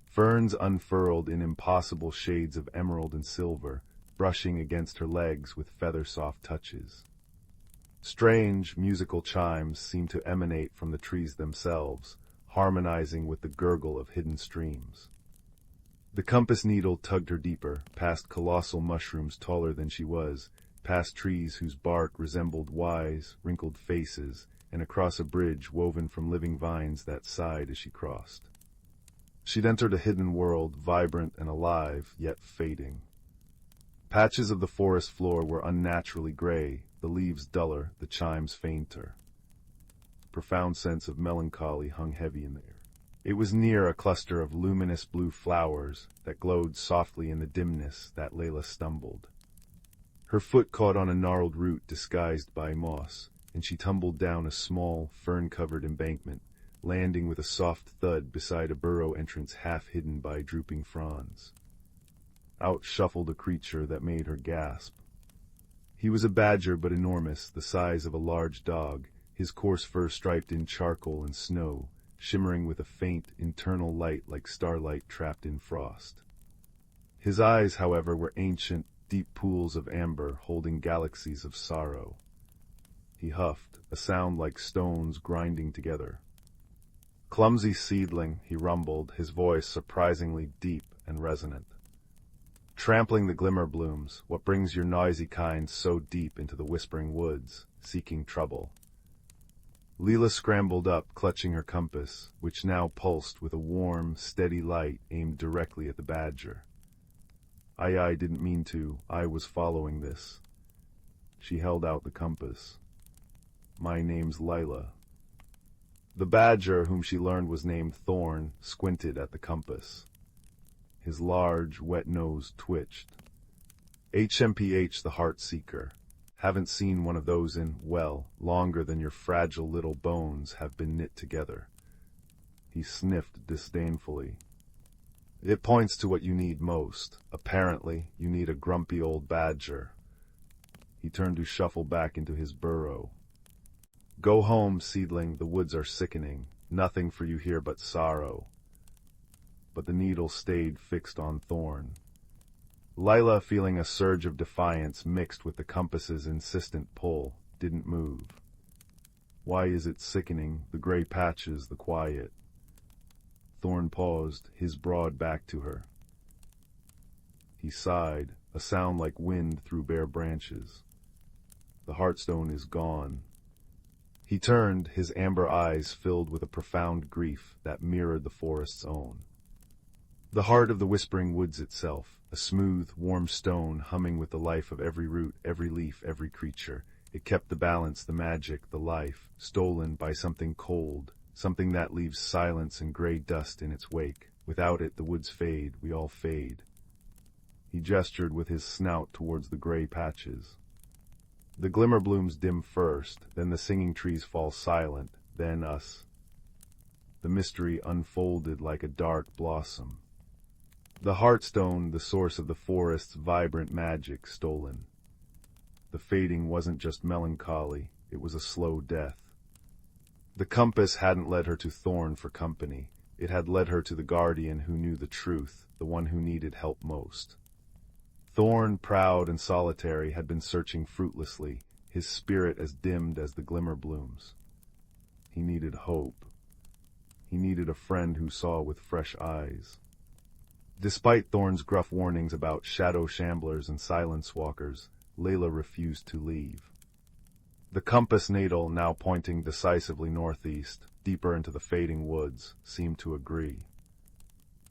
A: Ferns unfurled in impossible shades of emerald and silver, brushing against her legs with feather-soft touches. Strange, musical chimes seemed to emanate from the trees themselves, harmonizing with the gurgle of hidden streams. The compass needle tugged her deeper, past colossal mushrooms taller than she was, past trees whose bark resembled wise, wrinkled faces, and across a bridge woven from living vines that sighed as she crossed. She'd entered a hidden world, vibrant and alive, yet fading. Patches of the forest floor were unnaturally gray, the leaves duller, the chimes fainter. A profound sense of melancholy hung heavy in the air. It was near a cluster of luminous blue flowers that glowed softly in the dimness that Leila stumbled. Her foot caught on a gnarled root disguised by moss, and she tumbled down a small, fern-covered embankment, landing with a soft thud beside a burrow entrance half hidden by drooping fronds. Out shuffled a creature that made her gasp. He was a badger but enormous, the size of a large dog, his coarse fur striped in charcoal and snow, shimmering with a faint, internal light like starlight trapped in frost. His eyes, however, were ancient, deep pools of amber holding galaxies of sorrow. He huffed, a sound like stones grinding together. "Clumsy seedling," he rumbled, his voice surprisingly deep and resonant. "Trampling the glimmer blooms, what brings your noisy kind so deep into the whispering woods, seeking trouble?" Leela scrambled up, clutching her compass, which now pulsed with a warm, steady light aimed directly at the badger. I didn't mean to. I was following this." She held out the compass. "My name's Lila." The badger, whom she learned was named Thorn, squinted at the compass. His large, wet nose twitched. "HMPH, the Heart Seeker. Haven't seen one of those in, well, longer than your fragile little bones have been knit together." He sniffed disdainfully. "It points to what you need most. Apparently, you need a grumpy old badger." He turned to shuffle back into his burrow. "Go home, seedling, the woods are sickening. Nothing for you here but sorrow." But the needle stayed fixed on Thorn. Lila, feeling a surge of defiance mixed with the compass's insistent pull, didn't move. "Why is it sickening, the gray patches, the quiet?" Thorn paused, his broad back to her. He sighed, a sound like wind through bare branches. The heartstone is gone. He turned, his amber eyes filled with a profound grief that mirrored the forest's own. The heart of the whispering woods itself, a smooth, warm stone humming with the life of every root, every leaf, every creature. It kept the balance, the magic, the life, stolen by something cold, something that leaves silence and gray dust in its wake. Without it, the woods fade, we all fade. He gestured with his snout towards the gray patches. The glimmer blooms dim first, then the singing trees fall silent, then us. The mystery unfolded like a dark blossom. The heartstone, the source of the forest's vibrant magic, stolen. The fading wasn't just melancholy, it was a slow death. The compass hadn't led her to Thorn for company. It had led her to the guardian who knew the truth, the one who needed help most. Thorn, proud and solitary, had been searching fruitlessly, his spirit as dimmed as the glimmer blooms. He needed hope. He needed a friend who saw with fresh eyes. Despite Thorn's gruff warnings about shadow shamblers and silence walkers, Layla refused to leave. The compass needle, now pointing decisively northeast, deeper into the fading woods, seemed to agree.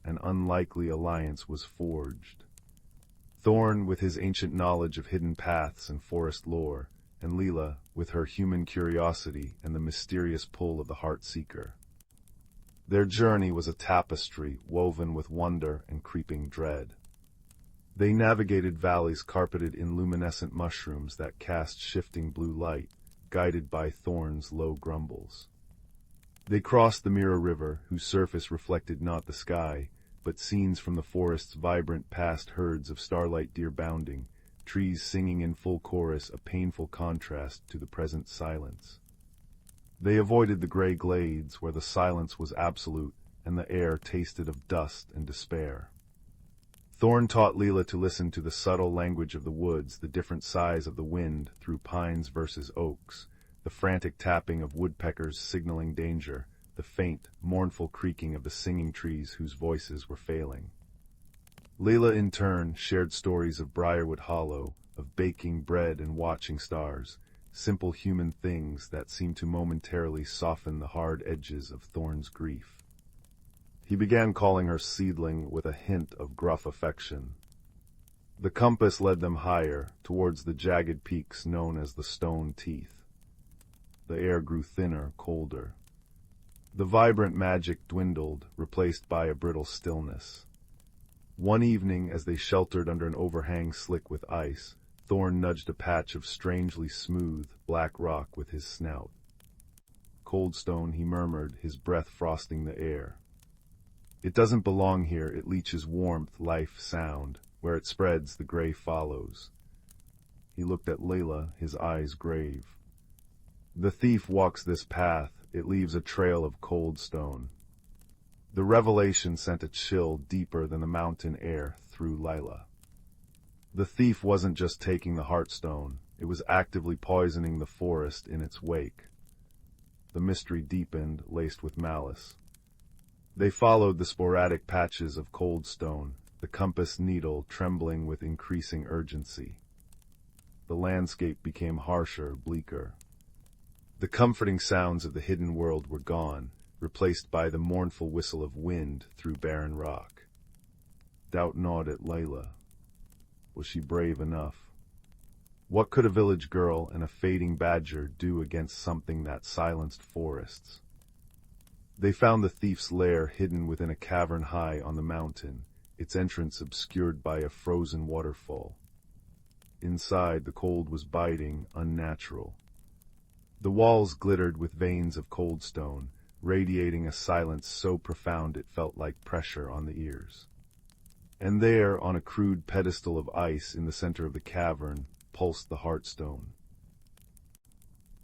A: An unlikely alliance was forged. Thorn, with his ancient knowledge of hidden paths and forest lore, and Leela, with her human curiosity and the mysterious pull of the heart-seeker. Their journey was a tapestry woven with wonder and creeping dread. They navigated valleys carpeted in luminescent mushrooms that cast shifting blue light, guided by Thorn's low grumbles. They crossed the Mirror River, whose surface reflected not the sky, but scenes from the forest's vibrant past, herds of starlight deer bounding, trees singing in full chorus, a painful contrast to the present silence. They avoided the gray glades where the silence was absolute and the air tasted of dust and despair. Thorn taught Leela to listen to the subtle language of the woods, the different sighs of the wind through pines versus oaks, the frantic tapping of woodpeckers signaling danger, the faint, mournful creaking of the singing trees whose voices were failing. Leela, in turn, shared stories of Briarwood Hollow, of baking bread and watching stars, simple human things that seemed to momentarily soften the hard edges of Thorn's grief. He began calling her Seedling with a hint of gruff affection. The compass led them higher, towards the jagged peaks known as the Stone Teeth. The air grew thinner, colder. The vibrant magic dwindled, replaced by a brittle stillness. One evening, as they sheltered under an overhang slick with ice, Thorn nudged a patch of strangely smooth, black rock with his snout. "Cold stone," he murmured, his breath frosting the air. "It doesn't belong here, it leaches warmth, life, sound. Where it spreads, the gray follows." He looked at Layla, his eyes grave. "The thief walks this path, it leaves a trail of cold stone." The revelation sent a chill deeper than the mountain air through Layla. The thief wasn't just taking the heartstone, it was actively poisoning the forest in its wake. The mystery deepened, laced with malice. They followed the sporadic patches of cold stone, the compass needle trembling with increasing urgency. The landscape became harsher, bleaker. The comforting sounds of the hidden world were gone, replaced by the mournful whistle of wind through barren rock. Doubt gnawed at Layla. Was she brave enough? What could a village girl and a fading badger do against something that silenced forests? They found the thief's lair hidden within a cavern high on the mountain, its entrance obscured by a frozen waterfall. Inside, the cold was biting, unnatural. The walls glittered with veins of cold stone, radiating a silence so profound it felt like pressure on the ears. And there, on a crude pedestal of ice in the center of the cavern, pulsed the heartstone.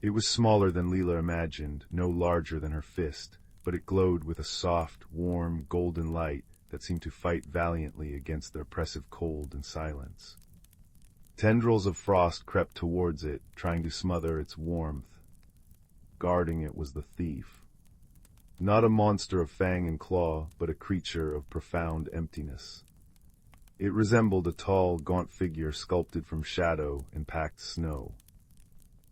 A: It was smaller than Leela imagined, no larger than her fist, but it glowed with a soft, warm, golden light that seemed to fight valiantly against the oppressive cold and silence. Tendrils of frost crept towards it, trying to smother its warmth. Guarding it was the thief. Not a monster of fang and claw, but a creature of profound emptiness. It resembled a tall, gaunt figure sculpted from shadow and packed snow.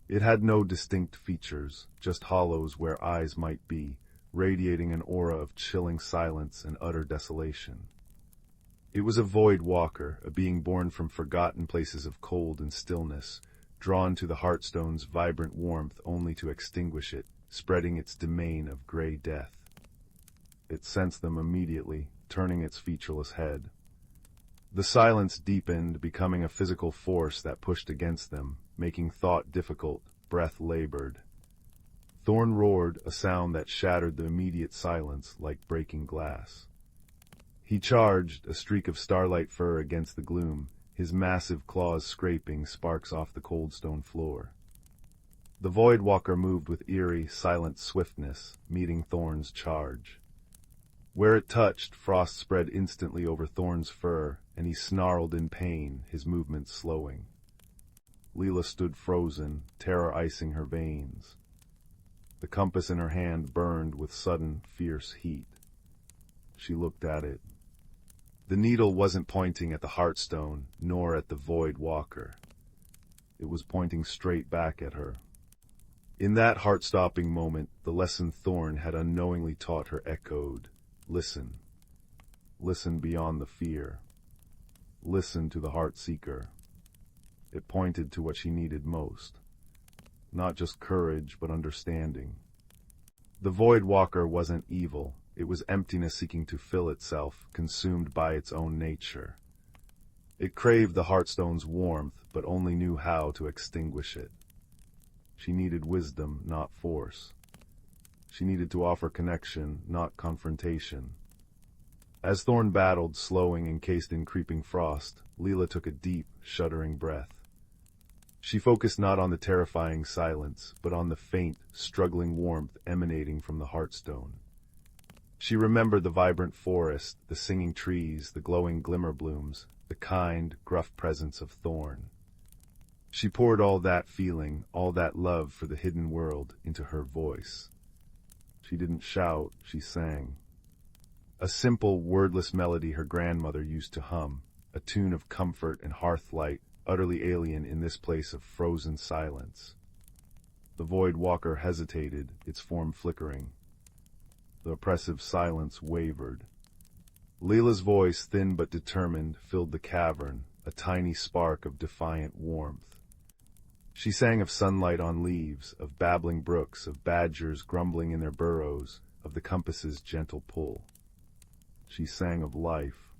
A: It had no distinct features, just hollows where eyes might be, radiating an aura of chilling silence and utter desolation. It was a void walker, a being born from forgotten places of cold and stillness, drawn to the Heartstone's vibrant warmth only to extinguish it, spreading its domain of gray death. It sensed them immediately, turning its featureless head. The silence deepened, becoming a physical force that pushed against them, making thought difficult, breath labored. Thorn roared, a sound that shattered the immediate silence like breaking glass. He charged, a streak of starlight fur against the gloom, his massive claws scraping sparks off the cold stone floor. The Void Walker moved with eerie, silent swiftness, meeting Thorn's charge. Where it touched, frost spread instantly over Thorn's fur, and he snarled in pain, his movements slowing. Leela stood frozen, terror icing her veins. The compass in her hand burned with sudden, fierce heat. She looked at it. The needle wasn't pointing at the Heartstone, nor at the Void Walker. It was pointing straight back at her. In that heart-stopping moment, the lesson Thorn had unknowingly taught her echoed. Listen. Listen beyond the fear. Listen to the Heartseeker. It pointed to what she needed most. Not just courage, but understanding. The Void Walker wasn't evil. It was emptiness seeking to fill itself, consumed by its own nature. It craved the Heartstone's warmth, but only knew how to extinguish it. She needed wisdom, not force. She needed to offer connection, not confrontation. As Thorn battled, slowing, encased in creeping frost, Leela took a deep, shuddering breath. She focused not on the terrifying silence, but on the faint, struggling warmth emanating from the Heartstone. She remembered the vibrant forest, the singing trees, the glowing glimmer blooms, the kind, gruff presence of Thorn. She poured all that feeling, all that love for the hidden world, into her voice. She didn't shout, she sang. A simple, wordless melody her grandmother used to hum, a tune of comfort and hearthlight, utterly alien in this place of frozen silence. The Void Walker hesitated, its form flickering. The oppressive silence wavered. Leela's voice, thin but determined, filled the cavern, a tiny spark of defiant warmth. She sang of sunlight on leaves, of babbling brooks, of badgers grumbling in their burrows, of the compass's gentle pull. She sang of life.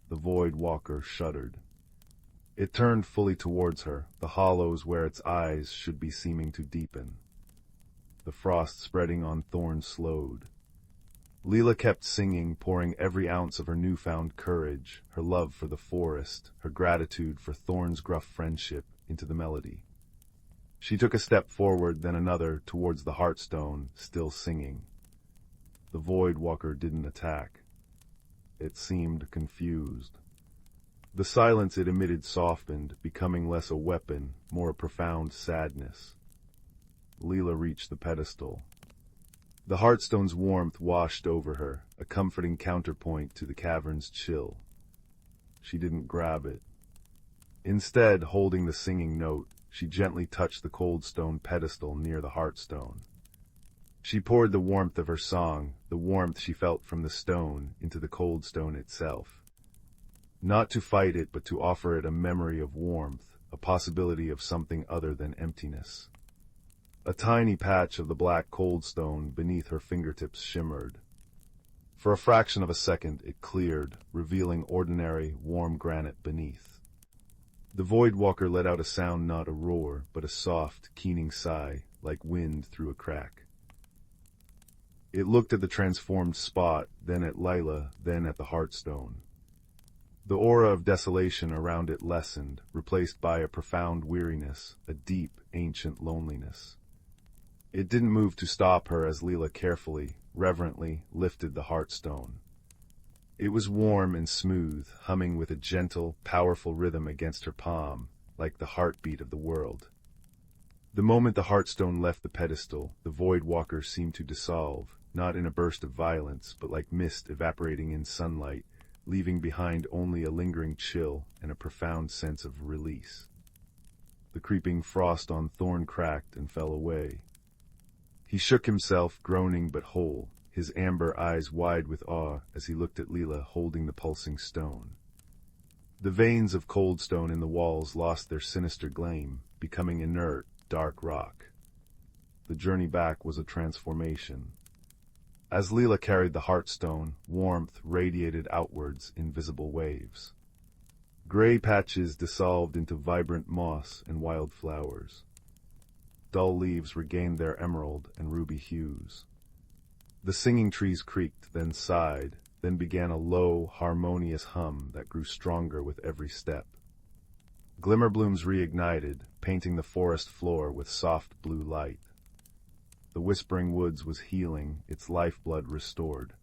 A: The Void Walker shuddered. It turned fully towards her, the hollows where its eyes should be seeming to deepen. The frost spreading on Thorn slowed. Leela kept singing, pouring every ounce of her newfound courage, her love for the forest, her gratitude for Thorn's gruff friendship, into the melody. She took a step forward, then another, towards the Heartstone, still singing. The Void Walker didn't attack. It seemed confused. The silence it emitted softened, becoming less a weapon, more a profound sadness. Leela reached the pedestal. The Heartstone's warmth washed over her, a comforting counterpoint to the cavern's chill. She didn't grab it. Instead, holding the singing note, she gently touched the cold stone pedestal near the Heartstone. She poured the warmth of her song, the warmth she felt from the stone, into the cold stone itself. Not to fight it, but to offer it a memory of warmth, a possibility of something other than emptiness. A tiny patch of the black cold stone beneath her fingertips shimmered. For a fraction of a second it cleared, revealing ordinary, warm granite beneath. The Void Walker let out a sound, not a roar, but a soft, keening sigh, like wind through a crack. It looked at the transformed spot, then at Lila, then at the Heartstone. The aura of desolation around it lessened, replaced by a profound weariness, a deep, ancient loneliness. It didn't move to stop her as Leela carefully, reverently, lifted the Heartstone. It was warm and smooth, humming with a gentle, powerful rhythm against her palm, like the heartbeat of the world. The moment the Heartstone left the pedestal, the Void Walker seemed to dissolve, not in a burst of violence, but like mist evaporating in sunlight, leaving behind only a lingering chill and a profound sense of release. The creeping frost on Thorn cracked and fell away. He shook himself, groaning but whole, his amber eyes wide with awe as he looked at Leela holding the pulsing stone. The veins of cold stone in the walls lost their sinister gleam, becoming inert, dark rock. The journey back was a transformation. As Leela carried the heartstone, warmth radiated outwards in visible waves. Gray patches dissolved into vibrant moss and wild flowers. Dull leaves regained their emerald and ruby hues. The singing trees creaked, then sighed, then began a low, harmonious hum that grew stronger with every step. Glimmerblooms reignited, painting the forest floor with soft blue light. The whispering woods was healing, its lifeblood restored.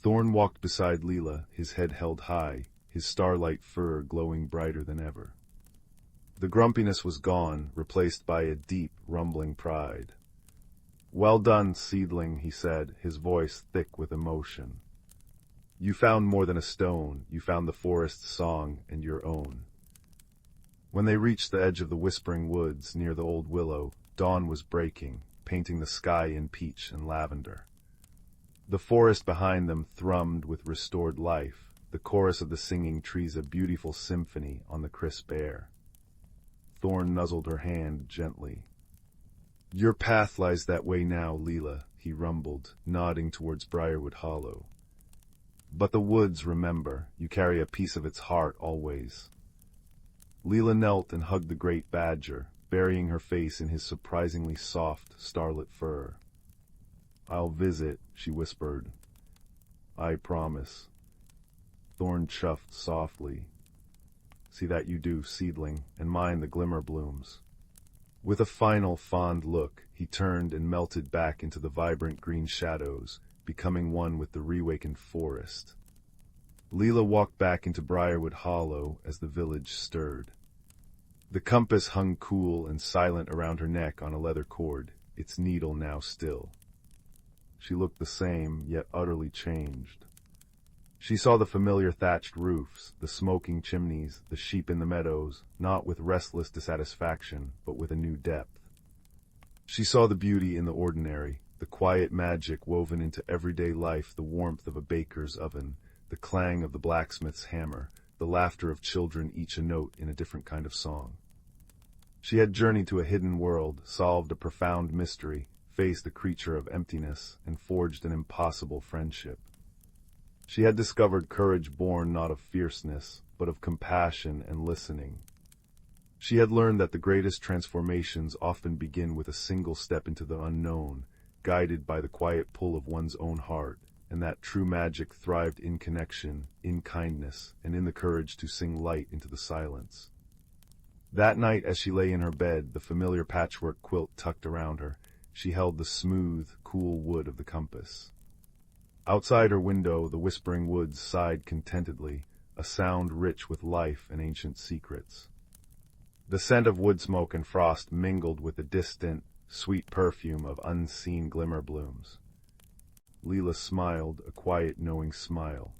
A: Thorn walked beside Leela, his head held high, his starlight fur glowing brighter than ever. The grumpiness was gone, replaced by a deep, rumbling pride. "Well done, seedling," he said, his voice thick with emotion. "You found more than a stone, you found the forest's song and your own." When they reached the edge of the whispering woods near the old willow, dawn was breaking, painting the sky in peach and lavender. The forest behind them thrummed with restored life, the chorus of the singing trees a beautiful symphony on the crisp air. Thorn nuzzled her hand gently. "Your path lies that way now, Leela," he rumbled, nodding towards Briarwood Hollow. "But the woods, remember, you carry a piece of its heart always." Leela knelt and hugged the great badger, burying her face in his surprisingly soft, starlit fur. "I'll visit," she whispered. "I promise." Thorn chuffed softly. "See that you do, seedling, and mind the glimmer blooms." With a final fond look, he turned and melted back into the vibrant green shadows, becoming one with the reawakened forest. Leela walked back into Briarwood Hollow as the village stirred. The compass hung cool and silent around her neck on a leather cord, its needle now still. She looked the same, yet utterly changed. She saw the familiar thatched roofs, the smoking chimneys, the sheep in the meadows, not with restless dissatisfaction, but with a new depth. She saw the beauty in the ordinary, the quiet magic woven into everyday life, the warmth of a baker's oven, the clang of the blacksmith's hammer, the laughter of children, each a note in a different kind of song. She had journeyed to a hidden world, solved a profound mystery, faced a creature of emptiness, and forged an impossible friendship. She had discovered courage born not of fierceness, but of compassion and listening. She had learned that the greatest transformations often begin with a single step into the unknown, guided by the quiet pull of one's own heart, and that true magic thrived in connection, in kindness, and in the courage to sing light into the silence. That night, as she lay in her bed, the familiar patchwork quilt tucked around her, she held the smooth, cool wood of the compass. Outside her window, the whispering woods sighed contentedly, a sound rich with life and ancient secrets. The scent of wood smoke and frost mingled with the distant, sweet perfume of unseen glimmer blooms. Leela smiled, a quiet, knowing smile.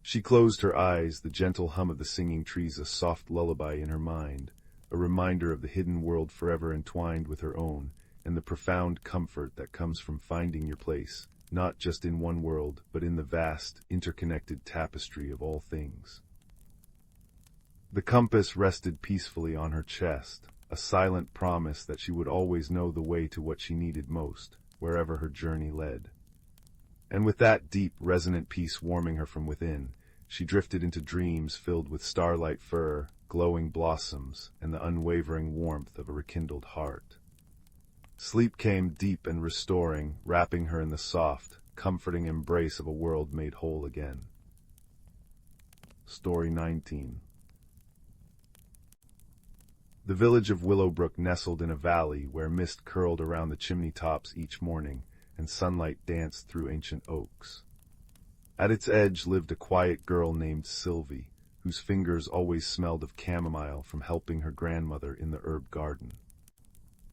A: She closed her eyes, the gentle hum of the singing trees a soft lullaby in her mind, a reminder of the hidden world forever entwined with her own, and the profound comfort that comes from finding your place, not just in one world, but in the vast, interconnected tapestry of all things. The compass rested peacefully on her chest, a silent promise that she would always know the way to what she needed most, wherever her journey led. And with that deep, resonant peace warming her from within, she drifted into dreams filled with starlight fur, glowing blossoms, and the unwavering warmth of a rekindled heart. Sleep came deep and restoring, wrapping her in the soft, comforting embrace of a world made whole again. Story 19. The village of Willowbrook nestled in a valley where mist curled around the chimney tops each morning, and sunlight danced through ancient oaks. At its edge lived a quiet girl named Sylvie, whose fingers always smelled of chamomile from helping her grandmother in the herb garden.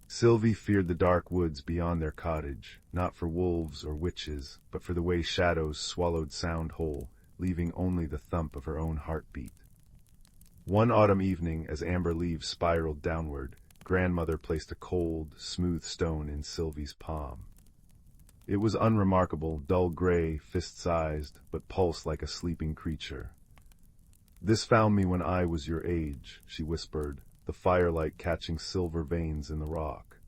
A: Sylvie feared the dark woods beyond their cottage, not for wolves or witches, but for the way shadows swallowed sound whole, leaving only the thump of her own heartbeat. One autumn evening, as amber leaves spiraled downward, grandmother placed a cold, smooth stone in Sylvie's palm. It was unremarkable, dull gray, fist-sized, but pulsed like a sleeping creature. "This found me when I was your age," she whispered, the firelight catching silver veins in the rock.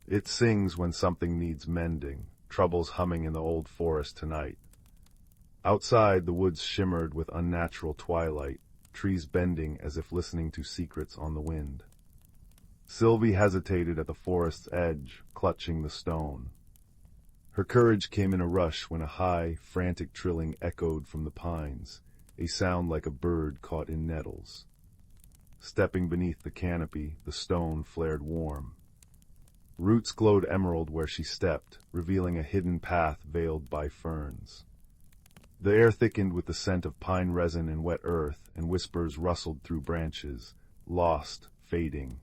A: "It sings when something needs mending, troubles humming in the old forest tonight." Outside, the woods shimmered with unnatural twilight, trees bending as if listening to secrets on the wind. Sylvie hesitated at the forest's edge, clutching the stone. Her courage came in a rush when a high, frantic trilling echoed from the pines, a sound like a bird caught in nettles. Stepping beneath the canopy, the stone flared warm. Roots glowed emerald where she stepped, revealing a hidden path veiled by ferns. The air thickened with the scent of pine resin and wet earth, and whispers rustled through branches, lost, fading.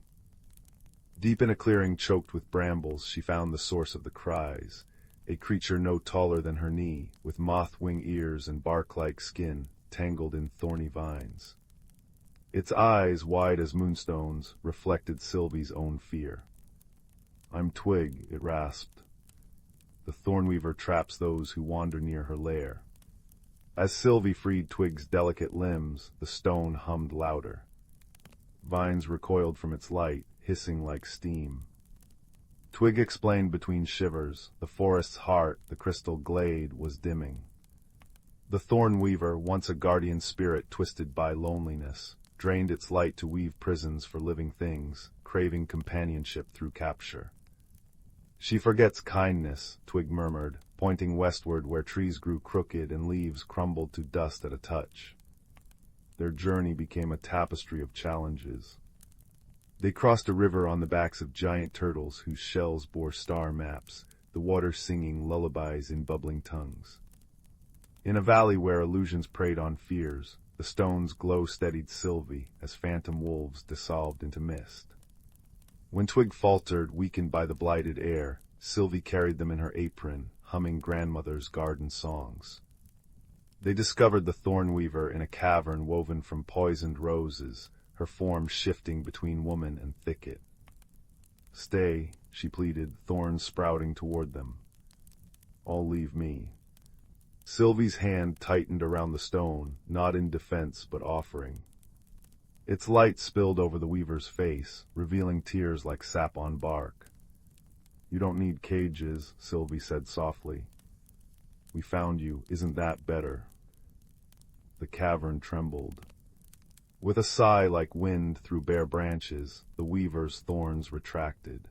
A: Deep in a clearing choked with brambles, she found the source of the cries, a creature no taller than her knee, with moth-wing ears and bark-like skin, tangled in thorny vines. Its eyes, wide as moonstones, reflected Sylvie's own fear. "I'm Twig," it rasped. "The Thornweaver traps those who wander near her lair." As Sylvie freed Twig's delicate limbs, the stone hummed louder. Vines recoiled from its light, hissing like steam. Twig explained between shivers, the forest's heart, the crystal glade, was dimming. The Thornweaver, once a guardian spirit twisted by loneliness, drained its light to weave prisons for living things, craving companionship through capture. "She forgets kindness," Twig murmured, pointing westward where trees grew crooked and leaves crumbled to dust at a touch. Their journey became a tapestry of challenges. They crossed a river on the backs of giant turtles whose shells bore star maps, the water singing lullabies in bubbling tongues. In a valley where illusions preyed on fears, the stone's glow steadied Sylvie as phantom wolves dissolved into mist. When Twig faltered, weakened by the blighted air, Sylvie carried them in her apron, humming grandmother's garden songs. They discovered the Thornweaver in a cavern woven from poisoned roses, her form shifting between woman and thicket. "Stay," she pleaded, thorns sprouting toward them. "All leave me." Sylvie's hand tightened around the stone, not in defense but offering. Its light spilled over the weaver's face, revealing tears like sap on bark. "You don't need cages," Sylvie said softly. "We found you. Isn't that better?" The cavern trembled. With a sigh like wind through bare branches, the weaver's thorns retracted.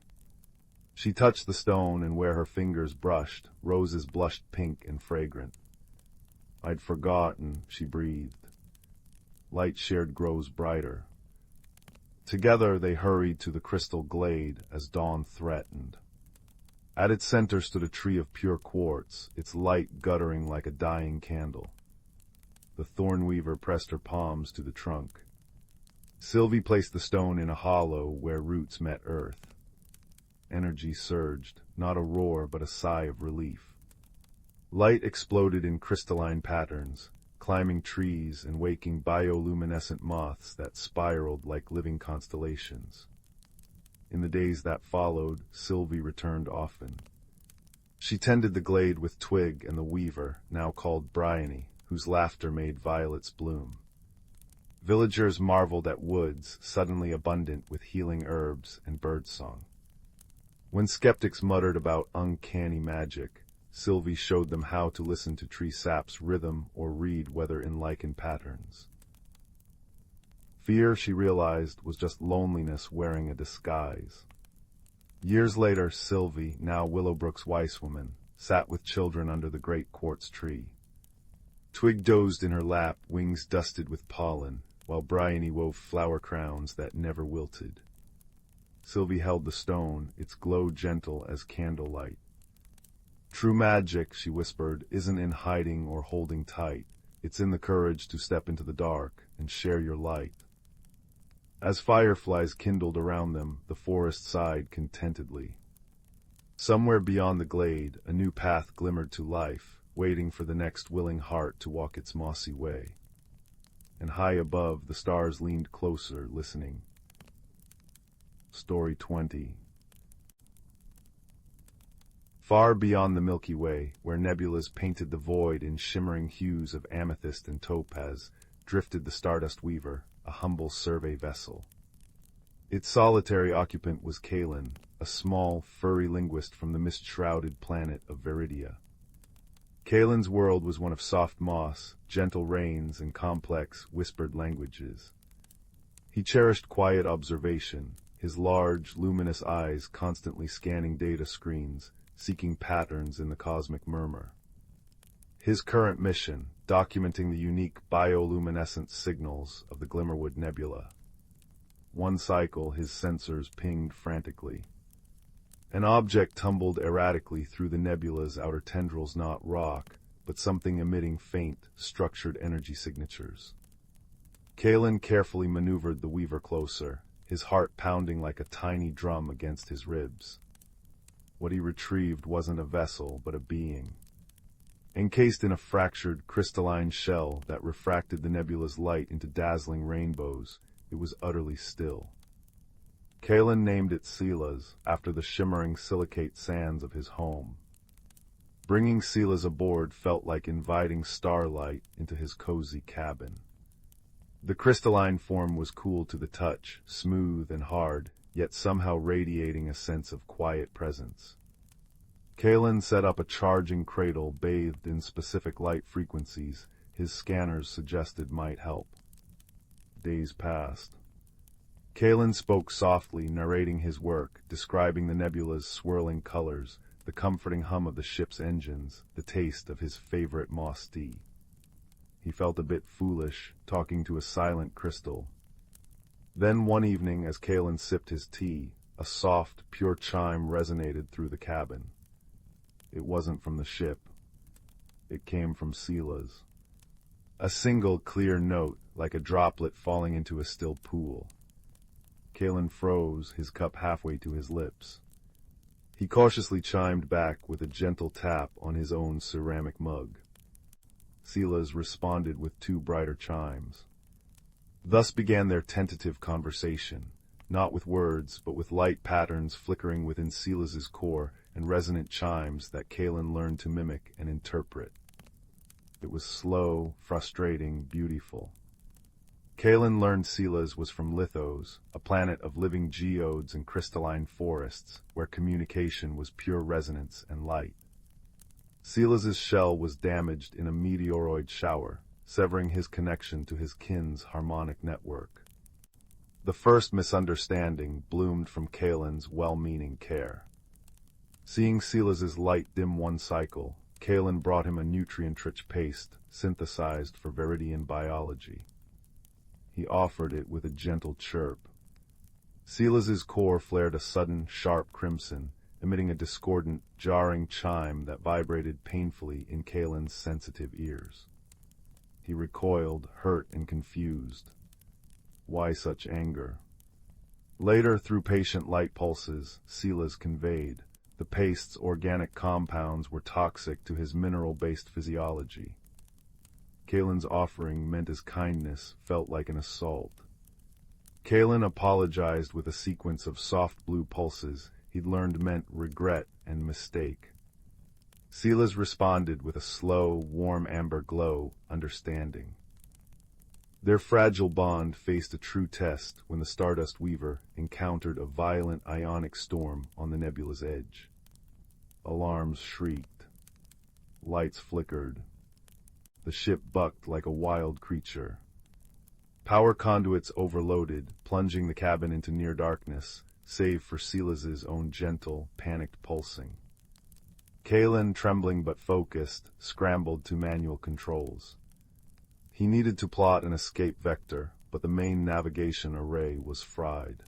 A: She touched the stone, and where her fingers brushed, roses blushed pink and fragrant. "I'd forgotten," she breathed. Light shared grows brighter. Together they hurried to the crystal glade as dawn threatened. At its center stood a tree of pure quartz, its light guttering like a dying candle. The Thornweaver pressed her palms to the trunk. Sylvie placed the stone in a hollow where roots met earth. Energy surged, not a roar but a sigh of relief. Light exploded in crystalline patterns, climbing trees and waking bioluminescent moths that spiraled like living constellations. In the days that followed, Sylvie returned often. She tended the glade with Twig and the weaver, now called Bryony, whose laughter made violets bloom. Villagers marveled at woods, suddenly abundant with healing herbs and birdsong. When skeptics muttered about uncanny magic, Sylvie showed them how to listen to tree sap's rhythm or read weather in lichen patterns. Fear, she realized, was just loneliness wearing a disguise. Years later, Sylvie, now Willowbrook's wisewoman, sat with children under the great quartz tree. Twig dozed in her lap, wings dusted with pollen, while Bryony wove flower crowns that never wilted. Sylvie held the stone, its glow gentle as candlelight. "True magic," she whispered, "isn't in hiding or holding tight. It's in the courage to step into the dark and share your light." As fireflies kindled around them, the forest sighed contentedly. Somewhere beyond the glade, a new path glimmered to life, waiting for the next willing heart to walk its mossy way. And high above, the stars leaned closer, listening. Story 20. Far beyond the Milky Way, where nebulas painted the void in shimmering hues of amethyst and topaz, drifted the Stardust Weaver, a humble survey vessel. Its solitary occupant was Kalen, a small, furry linguist from the mist-shrouded planet of Veridia. Kalen's world was one of soft moss, gentle rains, and complex, whispered languages. He cherished quiet observation, his large, luminous eyes constantly scanning data screens, seeking patterns in the cosmic murmur. His current mission, documenting the unique bioluminescent signals of the Glimmerwood Nebula. One cycle, his sensors pinged frantically. An object tumbled erratically through the nebula's outer tendrils, not rock, but something emitting faint, structured energy signatures. Kalen carefully maneuvered the Weaver closer, his heart pounding like a tiny drum against his ribs. What he retrieved wasn't a vessel, but a being. Encased in a fractured, crystalline shell that refracted the nebula's light into dazzling rainbows, it was utterly still. Kalen named it Silas, after the shimmering silicate sands of his home. Bringing Silas aboard felt like inviting starlight into his cozy cabin. The crystalline form was cool to the touch, smooth and hard, yet somehow radiating a sense of quiet presence. Kalen set up a charging cradle bathed in specific light frequencies his scanners suggested might help. Days passed. Kalen spoke softly, narrating his work, describing the nebula's swirling colors, the comforting hum of the ship's engines, the taste of his favorite moss tea. He felt a bit foolish, talking to a silent crystal. Then one evening, as Kalen sipped his tea, a soft, pure chime resonated through the cabin. It wasn't from the ship. It came from Silas. A single clear note, like a droplet falling into a still pool. Kalen froze, his cup halfway to his lips. He cautiously chimed back with a gentle tap on his own ceramic mug. Silas responded with two brighter chimes. Thus began their tentative conversation, not with words, but with light patterns flickering within Silas's core and resonant chimes that Kalen learned to mimic and interpret. It was slow, frustrating, beautiful. Kalen learned Silas was from Lithos, a planet of living geodes and crystalline forests, where communication was pure resonance and light. Silas's shell was damaged in a meteoroid shower, severing his connection to his kin's harmonic network. The first misunderstanding bloomed from Kalen's well-meaning care. Seeing Silas's light dim one cycle, Kalen brought him a nutrient-rich paste synthesized for Veridian biology. He offered it with a gentle chirp. Silas's core flared a sudden, sharp crimson, emitting a discordant, jarring chime that vibrated painfully in Kalen's sensitive ears. He recoiled, hurt and confused. Why such anger? Later, through patient light pulses, Silas conveyed, the paste's organic compounds were toxic to his mineral-based physiology. Kalen's offering meant his kindness felt like an assault. Kalen apologized with a sequence of soft blue pulses he'd learned meant regret and mistake. Silas responded with a slow, warm amber glow, understanding. Their fragile bond faced a true test when the Stardust Weaver encountered a violent ionic storm on the nebula's edge. Alarms shrieked. Lights flickered. The ship bucked like a wild creature. Power conduits overloaded, plunging the cabin into near darkness, save for Silas's own gentle, panicked pulsing. Kalen, trembling but focused, scrambled to manual controls. He needed to plot an escape vector, but the main navigation array was fried.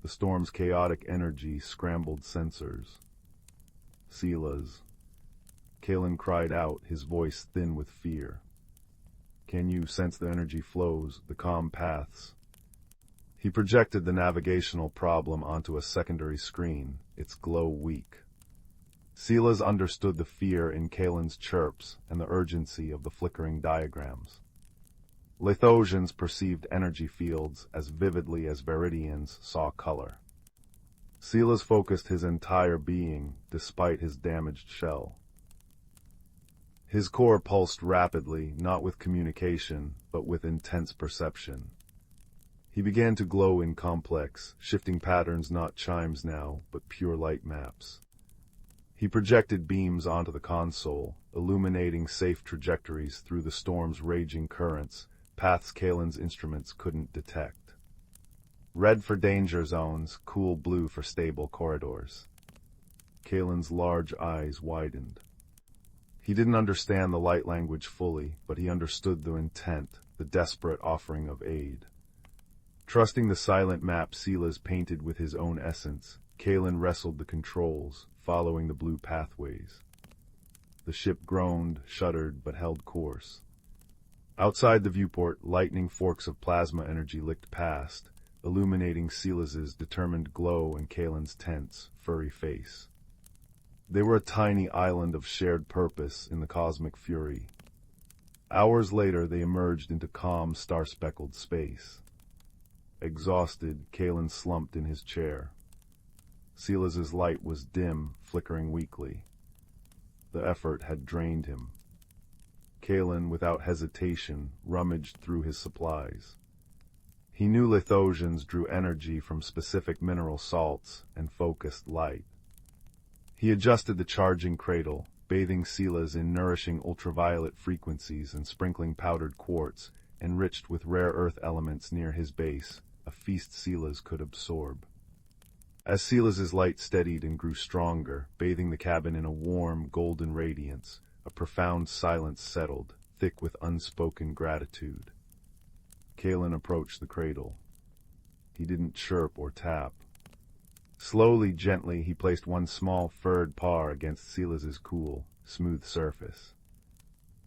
A: The storm's chaotic energy scrambled sensors. Silas. Kalen cried out, his voice thin with fear. Can you sense the energy flows, the comm paths? He projected the navigational problem onto a secondary screen, its glow weak. Silas understood the fear in Kalen's chirps and the urgency of the flickering diagrams. Lithosians perceived energy fields as vividly as Viridians saw color. Silas focused his entire being, despite his damaged shell. His core pulsed rapidly, not with communication, but with intense perception. He began to glow in complex, shifting patterns, not chimes now, but pure light maps. He projected beams onto the console, illuminating safe trajectories through the storm's raging currents, paths Kalen's instruments couldn't detect. Red for danger zones, cool blue for stable corridors. Kalen's large eyes widened. He didn't understand the light language fully, but he understood the intent, the desperate offering of aid. Trusting the silent map Silas painted with his own essence, Kalen wrestled the controls, following the blue pathways. The ship groaned, shuddered, but held course. Outside the viewport, lightning forks of plasma energy licked past, illuminating Silas's determined glow and Kalen's tense, furry face. They were a tiny island of shared purpose in the cosmic fury. Hours later, they emerged into calm, star-speckled space. Exhausted, Kalen slumped in his chair. Silas's light was dim, flickering weakly. The effort had drained him. Kalen, without hesitation, rummaged through his supplies. He knew Lithosians drew energy from specific mineral salts and focused light. He adjusted the charging cradle, bathing Silas in nourishing ultraviolet frequencies and sprinkling powdered quartz, enriched with rare earth elements near his base, a feast Silas could absorb. As Silas's light steadied and grew stronger, bathing the cabin in a warm, golden radiance, a profound silence settled, thick with unspoken gratitude. Kalen approached the cradle. He didn't chirp or tap. Slowly, gently, he placed one small furred paw against Silas's cool, smooth surface.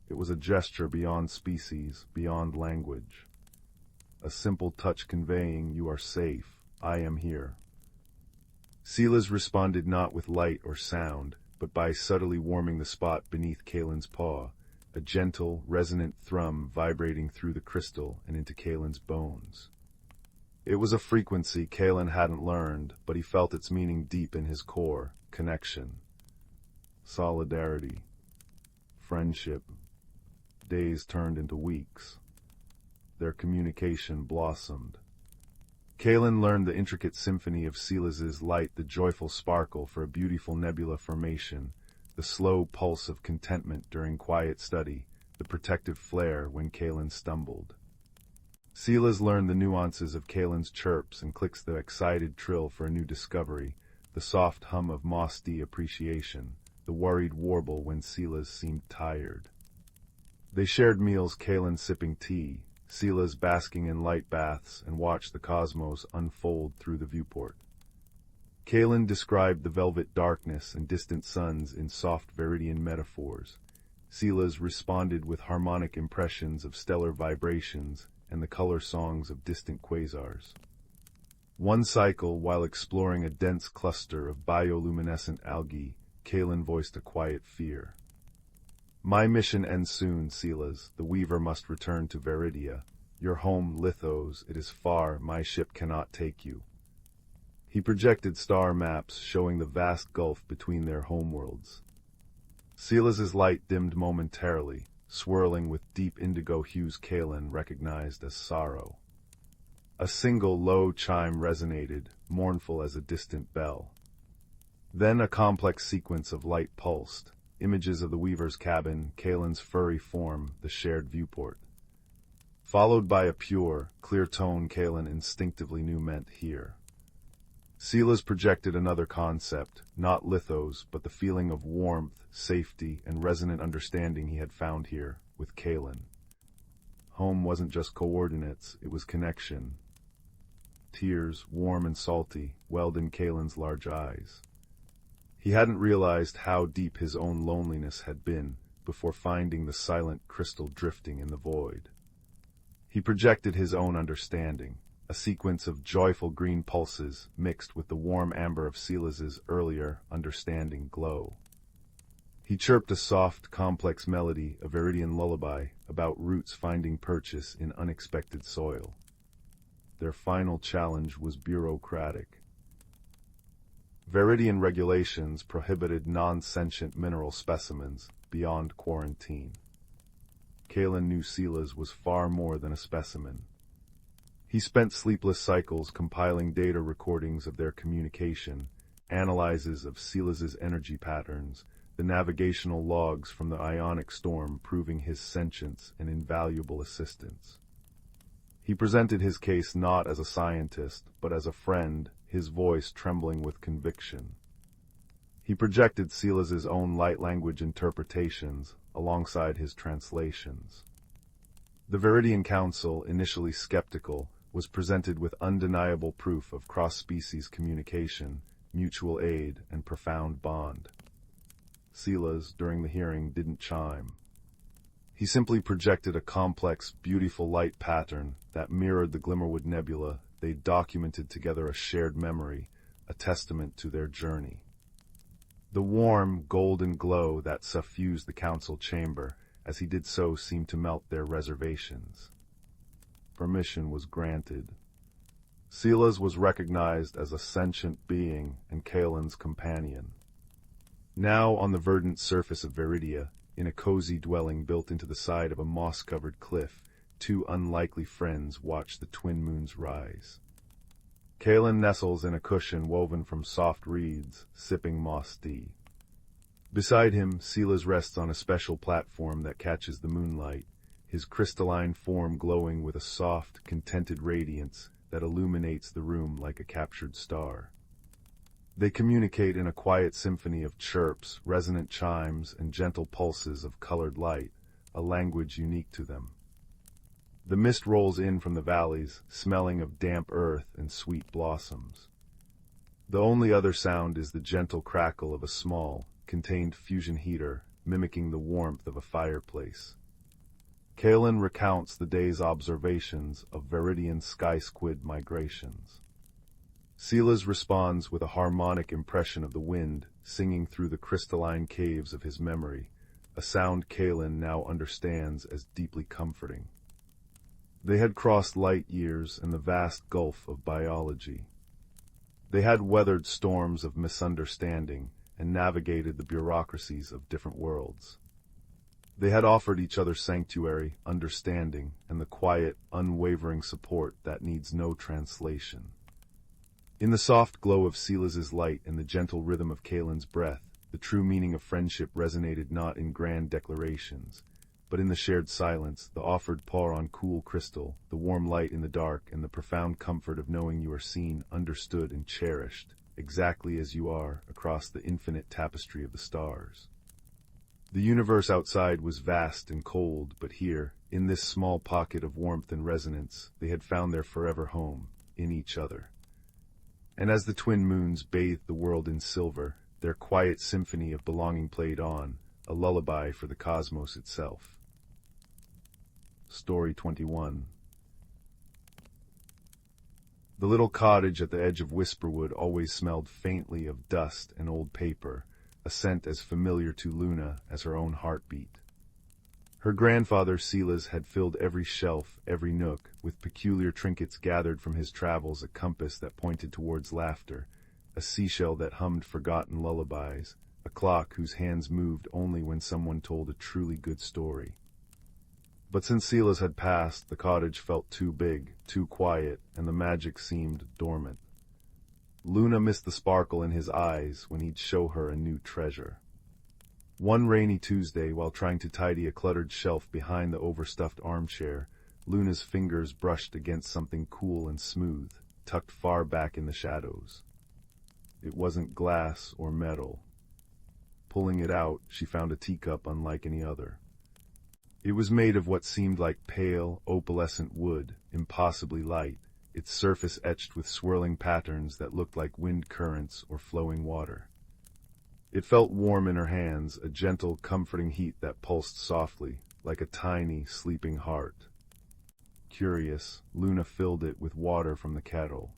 A: It was a gesture beyond species, beyond language. A simple touch conveying, "You are safe, I am here." Silas responded not with light or sound, but by subtly warming the spot beneath Kalen's paw, a gentle, resonant thrum vibrating through the crystal and into Kalen's bones. It was a frequency Kalen hadn't learned, but he felt its meaning deep in his core: connection, solidarity, friendship. Days turned into weeks. Their communication blossomed. Kalen learned the intricate symphony of Silas's light, the joyful sparkle for a beautiful nebula formation, the slow pulse of contentment during quiet study, the protective flare when Kalen stumbled. Silas learned the nuances of Kalen's chirps and clicks, the excited trill for a new discovery, the soft hum of Moss-D appreciation, the worried warble when Silas seemed tired. They shared meals, Kalen sipping tea, Silas basking in light baths, and watched the cosmos unfold through the viewport. Kalen described the velvet darkness and distant suns in soft Viridian metaphors. Silas responded with harmonic impressions of stellar vibrations and the color songs of distant quasars. One cycle, while exploring a dense cluster of bioluminescent algae, Kalen voiced a quiet fear. "My mission ends soon, Silas. The Weaver must return to Viridia. Your home, Lithos, it is far, my ship cannot take you." He projected star maps showing the vast gulf between their homeworlds. Silas's light dimmed momentarily, swirling with deep indigo hues Kalen recognized as sorrow. A single low chime resonated, mournful as a distant bell. Then a complex sequence of light pulsed, images of the Weaver's cabin, Kalen's furry form, the shared viewport. Followed by a pure, clear tone Kalen instinctively knew meant here. Silas projected another concept, not Lithos, but the feeling of warmth, safety, and resonant understanding he had found here, with Kalen. Home wasn't just coordinates, it was connection. Tears, warm and salty, welled in Kalen's large eyes. He hadn't realized how deep his own loneliness had been before finding the silent crystal drifting in the void. He projected his own understanding, a sequence of joyful green pulses mixed with the warm amber of Silas's earlier understanding glow. He chirped a soft, complex melody, a Viridian lullaby, about roots finding purchase in unexpected soil. Their final challenge was bureaucratic. Viridian regulations prohibited non-sentient mineral specimens beyond quarantine. Kalen knew Silas was far more than a specimen. He spent sleepless cycles compiling data recordings of their communication, analyses of Silas's energy patterns, the navigational logs from the ionic storm proving his sentience and invaluable assistance. He presented his case not as a scientist, but as a friend, his voice trembling with conviction. He projected Silas's own light language interpretations alongside his translations. The Viridian Council, initially skeptical, was presented with undeniable proof of cross-species communication, mutual aid, and profound bond. Silas, during the hearing, didn't chime. He simply projected a complex, beautiful light pattern that mirrored the Glimmerwood Nebula. They documented together a shared memory, a testament to their journey. The warm, golden glow that suffused the council chamber as he did so seemed to melt their reservations. Permission was granted. Silas was recognized as a sentient being and Kalen's companion. Now on the verdant surface of Viridia, in a cozy dwelling built into the side of a moss-covered cliff, two unlikely friends watched the twin moons rise. Kalen nestles in a cushion woven from soft reeds, sipping moss tea. Beside him, Silas rests on a special platform that catches the moonlight, his crystalline form glowing with a soft, contented radiance that illuminates the room like a captured star. They communicate in a quiet symphony of chirps, resonant chimes, and gentle pulses of colored light, a language unique to them. The mist rolls in from the valleys, smelling of damp earth and sweet blossoms. The only other sound is the gentle crackle of a small, contained fusion heater, mimicking the warmth of a fireplace. Kalen recounts the day's observations of Viridian sky squid migrations. Silas responds with a harmonic impression of the wind, singing through the crystalline caves of his memory, a sound Kalen now understands as deeply comforting. They had crossed light years and the vast gulf of biology. They had weathered storms of misunderstanding and navigated the bureaucracies of different worlds. They had offered each other sanctuary, understanding, and the quiet, unwavering support that needs no translation. In the soft glow of Silas's light and the gentle rhythm of Kalen's breath, the true meaning of friendship resonated not in grand declarations, but in the shared silence, the offered pour on cool crystal, the warm light in the dark, and the profound comfort of knowing you are seen, understood, and cherished, exactly as you are, across the infinite tapestry of the stars. The universe outside was vast and cold, but here, in this small pocket of warmth and resonance, they had found their forever home, in each other. And as the twin moons bathed the world in silver, their quiet symphony of belonging played on, a lullaby for the cosmos itself. Story 21. The little cottage at the edge of Whisperwood always smelled faintly of dust and old paper, a scent as familiar to Luna as her own heartbeat. Her grandfather Silas had filled every shelf, every nook, with peculiar trinkets gathered from his travels, a compass that pointed towards laughter, a seashell that hummed forgotten lullabies, a clock whose hands moved only when someone told a truly good story. But since Silas had passed, the cottage felt too big, too quiet, and the magic seemed dormant. Luna missed the sparkle in his eyes when he'd show her a new treasure. One rainy Tuesday, while trying to tidy a cluttered shelf behind the overstuffed armchair, Luna's fingers brushed against something cool and smooth, tucked far back in the shadows. It wasn't glass or metal. Pulling it out, she found a teacup unlike any other. It was made of what seemed like pale, opalescent wood, impossibly light, its surface etched with swirling patterns that looked like wind currents or flowing water. It felt warm in her hands, a gentle, comforting heat that pulsed softly, like a tiny, sleeping heart. Curious, Luna filled it with water from the kettle.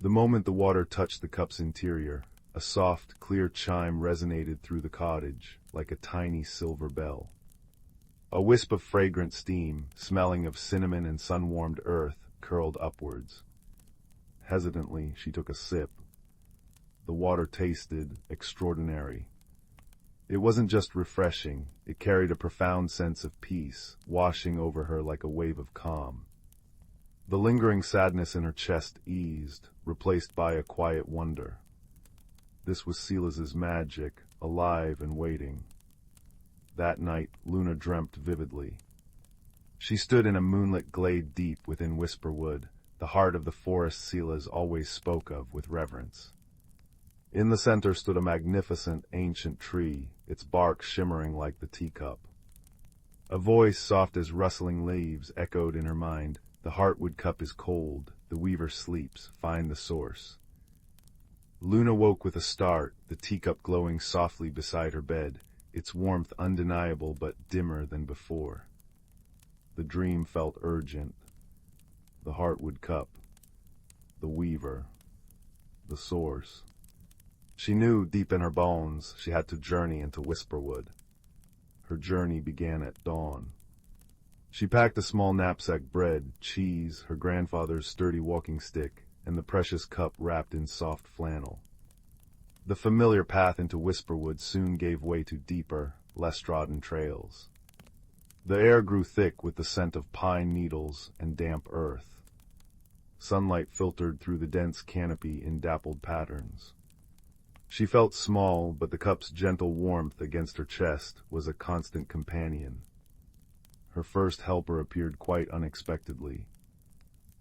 A: The moment the water touched the cup's interior, A soft, clear chime resonated through the cottage, like a tiny silver bell. A wisp of fragrant steam, smelling of cinnamon and sun-warmed earth, curled upwards. Hesitantly, she took a sip. The water tasted extraordinary. It wasn't just refreshing, it carried a profound sense of peace, washing over her like a wave of calm. The lingering sadness in her chest eased, replaced by a quiet wonder. This was Silas's magic, alive and waiting. That night, Luna dreamt vividly. She stood in a moonlit glade deep within Whisperwood, the heart of the forest Silas always spoke of with reverence. In the center stood a magnificent, ancient tree, its bark shimmering like the teacup. A voice soft as rustling leaves echoed in her mind, "The heartwood cup is cold, the weaver sleeps, find the source." Luna woke with a start, the teacup glowing softly beside her bed, its warmth undeniable but dimmer than before. The dream felt urgent. The heartwood cup, the weaver, the source. She knew deep in her bones she had to journey into Whisperwood. Her journey began at dawn. She packed a small knapsack, bread, cheese, her grandfather's sturdy walking stick, and the precious cup wrapped in soft flannel. The familiar path into Whisperwood soon gave way to deeper, less trodden trails. The air grew thick with the scent of pine needles and damp earth. Sunlight filtered through the dense canopy in dappled patterns. She felt small, but the cup's gentle warmth against her chest was a constant companion. Her first helper appeared quite unexpectedly.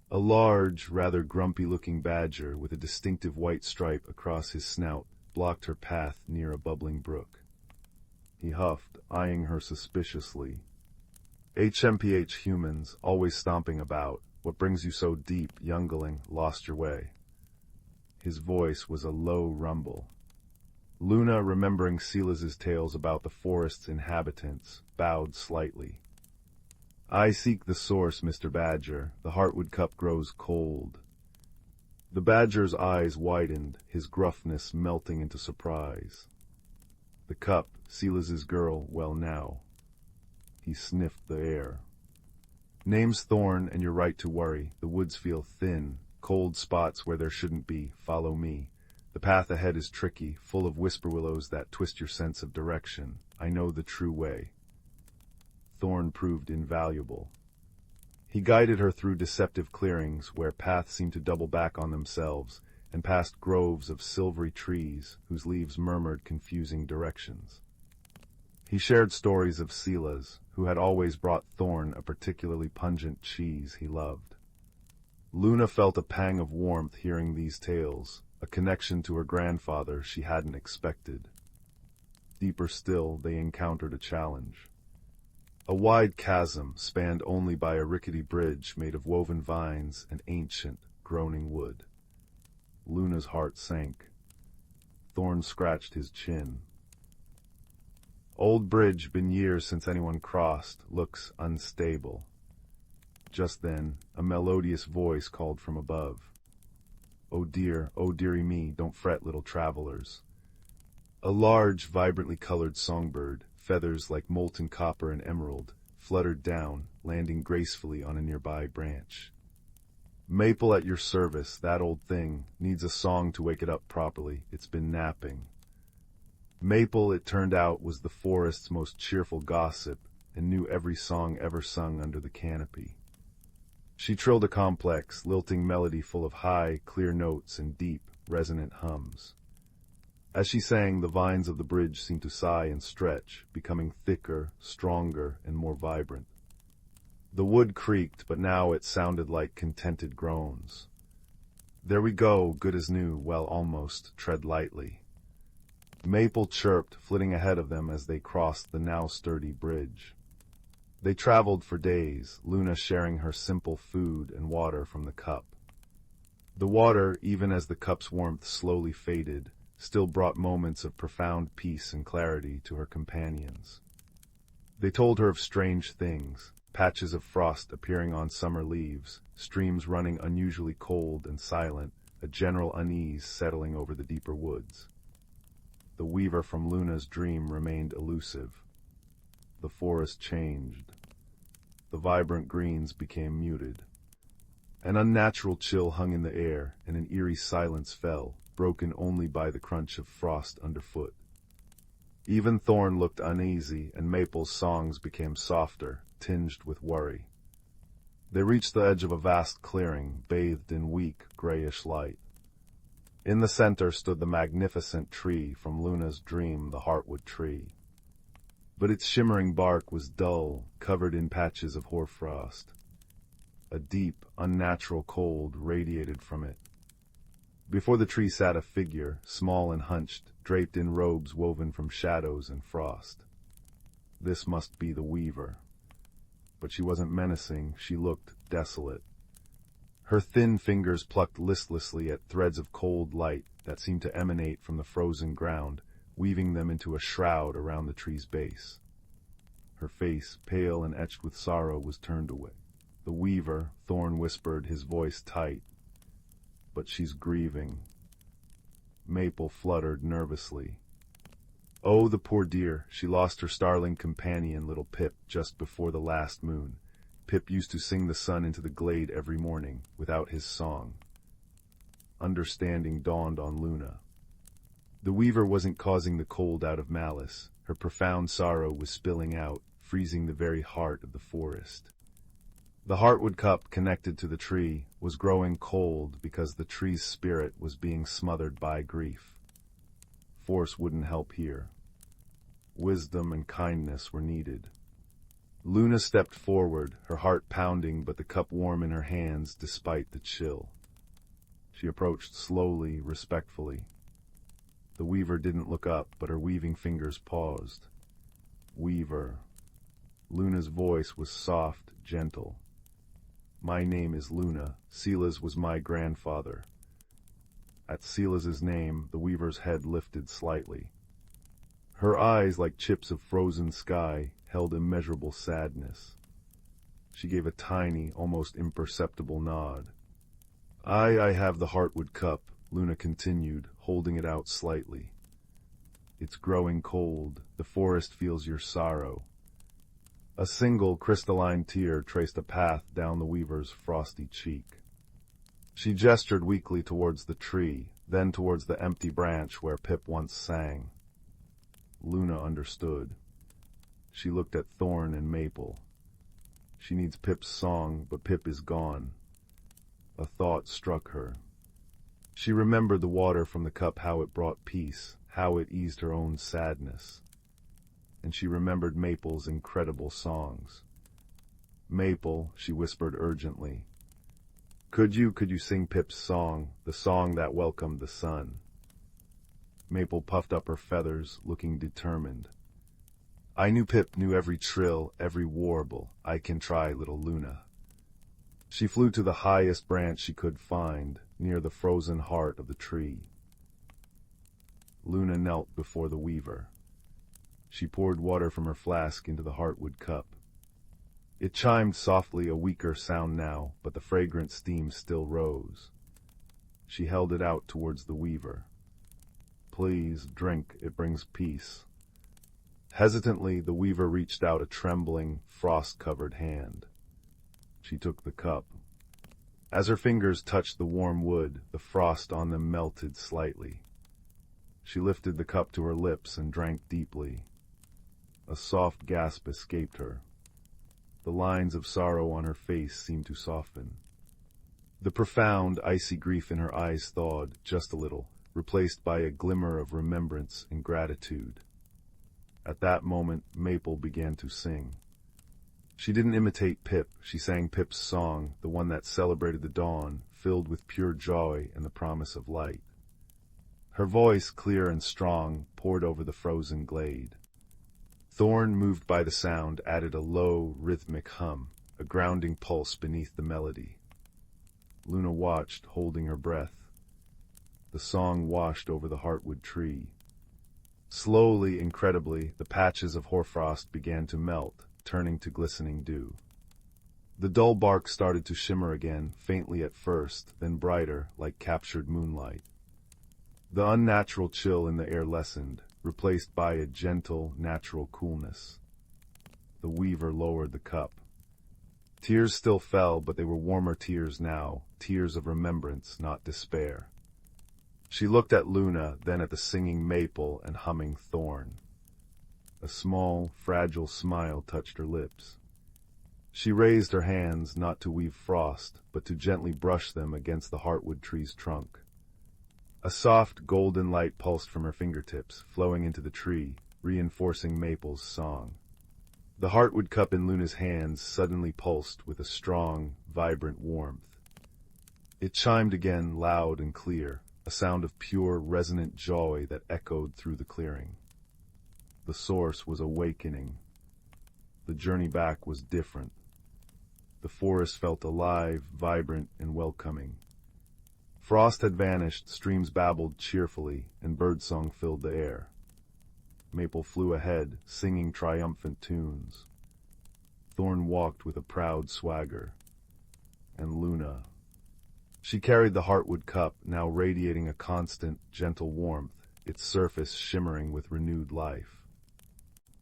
A: A large, rather grumpy-looking badger with a distinctive white stripe across his snout blocked her path near a bubbling brook. He huffed, eyeing her suspiciously. "HMPH humans, always stomping about. What brings you so deep, youngling, lost your way?" His voice was a low rumble. Luna, remembering Silas's tales about the forest's inhabitants, bowed slightly. "I seek the source, Mr. Badger. The heartwood cup grows cold." The badger's eyes widened, his gruffness melting into surprise. The cup, Silas's girl, well now. He sniffed the air. "Name's Thorn, and you're right to worry. The woods feel thin, cold spots where there shouldn't be. Follow me. The path ahead is tricky, full of whisper willows that twist your sense of direction. I know the true way." Thorn proved invaluable. He guided her through deceptive clearings where paths seemed to double back on themselves, and past groves of silvery trees whose leaves murmured confusing directions. He shared stories of Silas, who had always brought Thorn a particularly pungent cheese he loved. Luna felt a pang of warmth hearing these tales, a connection to her grandfather she hadn't expected. Deeper still, they encountered a challenge. A wide chasm spanned only by a rickety bridge made of woven vines and ancient, groaning wood. Luna's heart sank. Thorn scratched his chin. "Old bridge, been years since anyone crossed, looks unstable." Just then, a melodious voice called from above. Oh dearie me, don't fret, little travelers." A large, vibrantly colored songbird, feathers like molten copper and emerald, fluttered down, landing gracefully on a nearby branch. "Maple at your service, that old thing, needs a song to wake it up properly. It's been napping." Maple, it turned out, was the forest's most cheerful gossip, and knew every song ever sung under the canopy. She trilled a complex, lilting melody full of high, clear notes and deep, resonant hums. As she sang, the vines of the bridge seemed to sigh and stretch, becoming thicker, stronger, and more vibrant. The wood creaked, but now it sounded like contented groans. "There we go, good as new, well, almost, tread lightly." Maple chirped, flitting ahead of them as they crossed the now sturdy bridge. They traveled for days, Luna sharing her simple food and water from the cup. The water, even as the cup's warmth slowly faded, still brought moments of profound peace and clarity to her companions. They told her of strange things, patches of frost appearing on summer leaves, streams running unusually cold and silent, a general unease settling over the deeper woods. the weaver from Luna's dream remained elusive. The forest changed. The vibrant greens became muted. An unnatural chill hung in the air, and an eerie silence fell, broken only by the crunch of frost underfoot. Even Thorn looked uneasy, and Maple's songs became softer, tinged with worry. They reached the edge of a vast clearing, bathed in weak, grayish light. In the center stood the magnificent tree from Luna's dream, the heartwood tree. But its shimmering bark was dull, covered in patches of hoarfrost. A deep, unnatural cold radiated from it. Before the tree sat a figure, small and hunched, draped in robes woven from shadows and frost. This must be the weaver. But she wasn't menacing, she looked desolate. Her thin fingers plucked listlessly at threads of cold light that seemed to emanate from the frozen ground, weaving them into a shroud around the tree's base. Her face, pale and etched with sorrow, was turned away. The weaver, Thorn whispered, his voice tight. But she's grieving. Maple fluttered nervously. Oh, the poor dear, she lost her starling companion, little Pip, just before the last moon. Pip used to sing the sun into the glade every morning, without his song. Understanding dawned on Luna. The weaver wasn't causing the cold out of malice. Her profound sorrow was spilling out, freezing the very heart of the forest. The heartwood cup connected to the tree was growing cold because the tree's spirit was being smothered by grief. Force wouldn't help here. Wisdom and kindness were needed. Luna stepped forward, her heart pounding but the cup warm in her hands despite the chill. She approached slowly, respectfully. The weaver didn't look up, but her weaving fingers paused. Weaver. Luna's voice was soft, gentle. My name is Luna. Silas was my grandfather. At Silas's name, the weaver's head lifted slightly. Her eyes, like chips of frozen sky, held immeasurable sadness. She gave a tiny, almost imperceptible nod. I have the heartwood cup, Luna continued, holding it out slightly. It's growing cold. The forest feels your sorrow. A single crystalline tear traced a path down the weaver's frosty cheek. She gestured weakly towards the tree, then towards the empty branch where Pip once sang. Luna understood. She looked at Thorn and Maple. She needs Pip's song, but Pip is gone. A thought struck her. She remembered the water from the cup, how it brought peace, how it eased her own sadness. And she remembered Maple's incredible songs. Maple, she whispered urgently. Could you sing Pip's song, the song that welcomed the sun? Maple puffed up her feathers, looking determined. I knew Pip knew every trill, every warble. I can try, little Luna. She flew to the highest branch she could find, near the frozen heart of the tree. Luna knelt before the weaver. She poured water from her flask into the heartwood cup. It chimed softly, a weaker sound now, but the fragrant steam still rose. She held it out towards the weaver. Please, drink, it brings peace. Hesitantly, the weaver reached out a trembling, frost-covered hand. She took the cup. As her fingers touched the warm wood, the frost on them melted slightly. She lifted the cup to her lips and drank deeply. A soft gasp escaped her. The lines of sorrow on her face seemed to soften. The profound, icy grief in her eyes thawed, just a little, replaced by a glimmer of remembrance and gratitude. At that moment, Maple began to sing. She didn't imitate Pip, she sang Pip's song, the one that celebrated the dawn, filled with pure joy and the promise of light. Her voice, clear and strong, poured over the frozen glade. Thorn, moved by the sound, added a low, rhythmic hum, a grounding pulse beneath the melody. Luna watched, holding her breath. The song washed over the heartwood tree. Slowly, incredibly, the patches of hoarfrost began to melt, turning to glistening dew. The dull bark started to shimmer again, faintly at first, then brighter, like captured moonlight. The unnatural chill in the air lessened, replaced by a gentle, natural coolness. The weaver lowered the cup. Tears still fell, but they were warmer tears now, tears of remembrance, not despair. She looked at Luna, then at the singing maple and humming thorn. A small, fragile smile touched her lips. She raised her hands, not to weave frost, but to gently brush them against the heartwood tree's trunk. A soft, golden light pulsed from her fingertips, flowing into the tree, reinforcing Maple's song. The heartwood cup in Luna's hands suddenly pulsed with a strong, vibrant warmth. It chimed again, loud and clear, a sound of pure, resonant joy that echoed through the clearing. The source was awakening. The journey back was different. The forest felt alive, vibrant, and welcoming. Frost had vanished, streams babbled cheerfully, and birdsong filled the air. Maple flew ahead, singing triumphant tunes. Thorn walked with a proud swagger. And Luna. She carried the heartwood cup, now radiating a constant, gentle warmth, its surface shimmering with renewed life.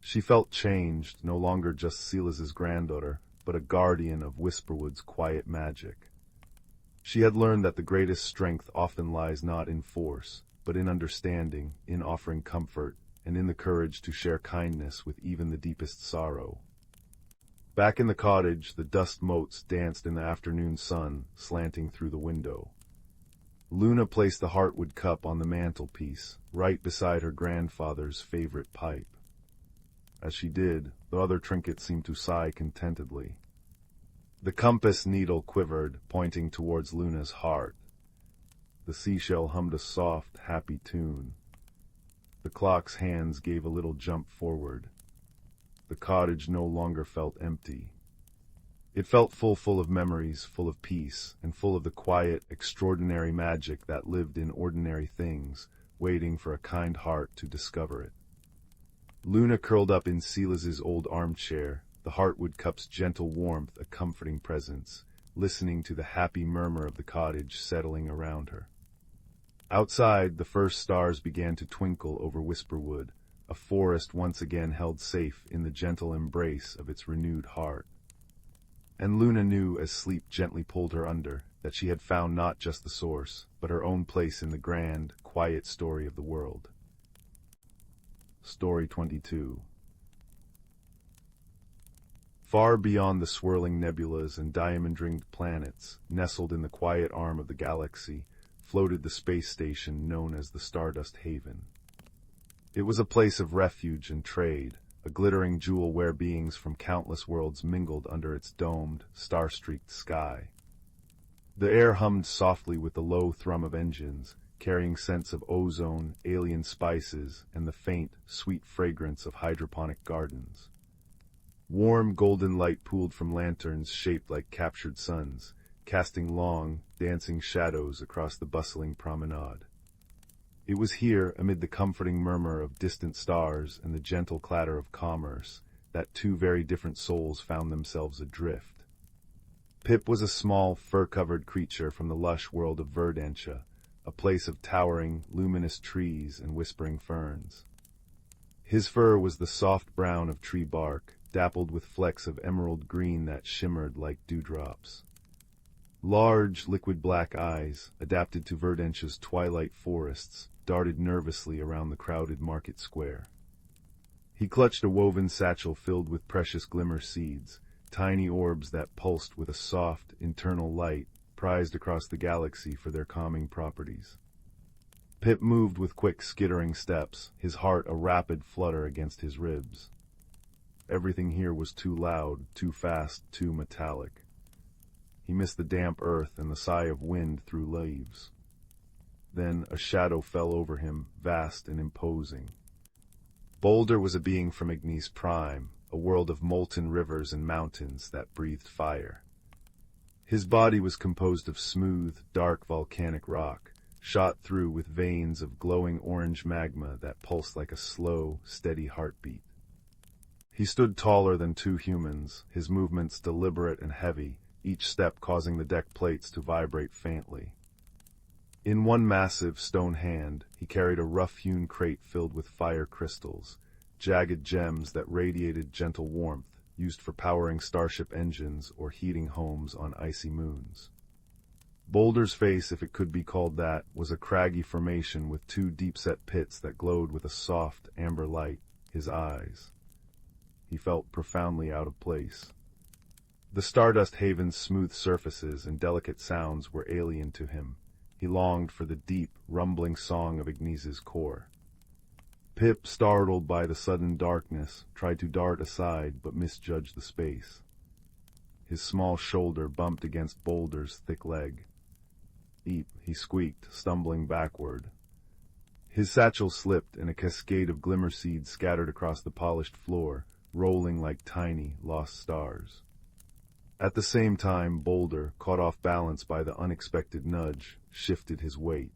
A: She felt changed, no longer just Silas's granddaughter, but a guardian of Whisperwood's quiet magic. She had learned that the greatest strength often lies not in force, but in understanding, in offering comfort, and in the courage to share kindness with even the deepest sorrow. Back in the cottage, the dust motes danced in the afternoon sun, slanting through the window. Luna placed the heartwood cup on the mantelpiece, right beside her grandfather's favorite pipe. As she did, the other trinkets seemed to sigh contentedly. The compass needle quivered, pointing towards Luna's heart. The seashell hummed a soft, happy tune. The clock's hands gave a little jump forward. The cottage no longer felt empty. It felt full of memories, full of peace, and full of the quiet, extraordinary magic that lived in ordinary things, waiting for a kind heart to discover it. Luna curled up in Silas's old armchair, the heartwood cup's gentle warmth a comforting presence, listening to the happy murmur of the cottage settling around her. Outside, the first stars began to twinkle over Whisperwood, a forest once again held safe in the gentle embrace of its renewed heart. And Luna knew, as sleep gently pulled her under, that she had found not just the source, but her own place in the grand, quiet story of the world. Story 22. Far beyond the swirling nebulas and diamond-ringed planets, nestled in the quiet arm of the galaxy, floated the space station known as the Stardust Haven. It was a place of refuge and trade, a glittering jewel where beings from countless worlds mingled under its domed, star-streaked sky. The air hummed softly with the low thrum of engines, carrying scents of ozone, alien spices, and the faint, sweet fragrance of hydroponic gardens. Warm, golden light pooled from lanterns shaped like captured suns, casting long, dancing shadows across the bustling promenade. It was here, amid the comforting murmur of distant stars and the gentle clatter of commerce, that two very different souls found themselves adrift. Pip was a small, fur-covered creature from the lush world of Verdantia, a place of towering, luminous trees and whispering ferns. His fur was the soft brown of tree bark, dappled with flecks of emerald green that shimmered like dewdrops. Large, liquid black eyes, adapted to Verdentia's twilight forests, darted nervously around the crowded market square. He clutched a woven satchel filled with precious glimmer seeds, tiny orbs that pulsed with a soft, internal light, prized across the galaxy for their calming properties. Pip moved with quick, skittering steps, his heart a rapid flutter against his ribs. Everything here was too loud, too fast, too metallic. He missed the damp earth and the sigh of wind through leaves. Then a shadow fell over him, vast and imposing. Boulder was a being from Ignis Prime, a world of molten rivers and mountains that breathed fire. His body was composed of smooth, dark volcanic rock, shot through with veins of glowing orange magma that pulsed like a slow, steady heartbeat. He stood taller than two humans, his movements deliberate and heavy, each step causing the deck plates to vibrate faintly. In one massive stone hand, he carried a rough-hewn crate filled with fire crystals, jagged gems that radiated gentle warmth, used for powering starship engines or heating homes on icy moons. Boulder's face, if it could be called that, was a craggy formation with two deep-set pits that glowed with a soft, amber light, his eyes. He felt profoundly out of place. The Stardust Haven's smooth surfaces and delicate sounds were alien to him. He longed for the deep, rumbling song of Ignise's core. Pip, startled by the sudden darkness, tried to dart aside but misjudged the space. His small shoulder bumped against Boulder's thick leg. "Eep," he squeaked, stumbling backward. His satchel slipped and a cascade of glimmer seeds scattered across the polished floor, rolling like tiny, lost stars. At the same time, Boulder, caught off balance by the unexpected nudge, shifted his weight.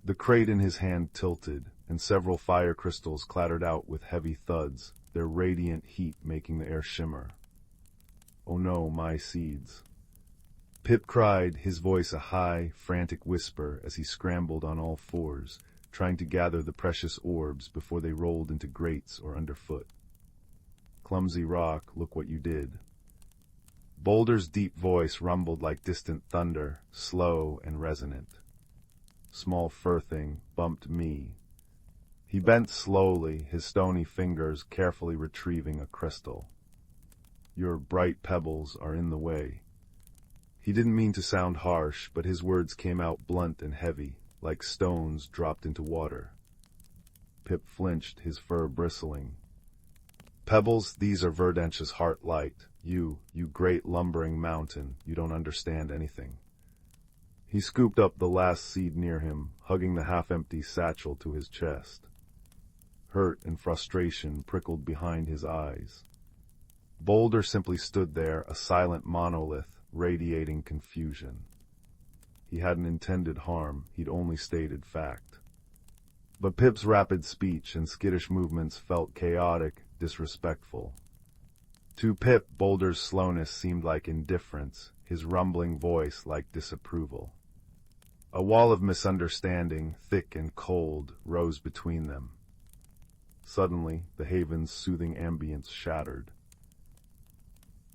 A: The crate in his hand tilted, and several fire crystals clattered out with heavy thuds, their radiant heat making the air shimmer. "Oh no, my seeds." Pip cried, his voice a high, frantic whisper as he scrambled on all fours, trying to gather the precious orbs before they rolled into grates or underfoot. "Clumsy rock, look what you did." Boulder's deep voice rumbled like distant thunder, slow and resonant. "Small fur thing bumped me." He bent slowly, his stony fingers carefully retrieving a crystal. "Your bright pebbles are in the way." He didn't mean to sound harsh, but his words came out blunt and heavy, like stones dropped into water. Pip flinched, his fur bristling. "Pebbles, these are Verdentia's heart light. You great lumbering mountain, you don't understand anything." He scooped up the last seed near him, hugging the half-empty satchel to his chest. Hurt and frustration prickled behind his eyes. Boulder simply stood there, a silent monolith, radiating confusion. He hadn't intended harm, he'd only stated fact. But Pip's rapid speech and skittish movements felt chaotic, disrespectful. To Pip, Boulder's slowness seemed like indifference, his rumbling voice like disapproval. A wall of misunderstanding, thick and cold, rose between them. Suddenly, the Haven's soothing ambience shattered.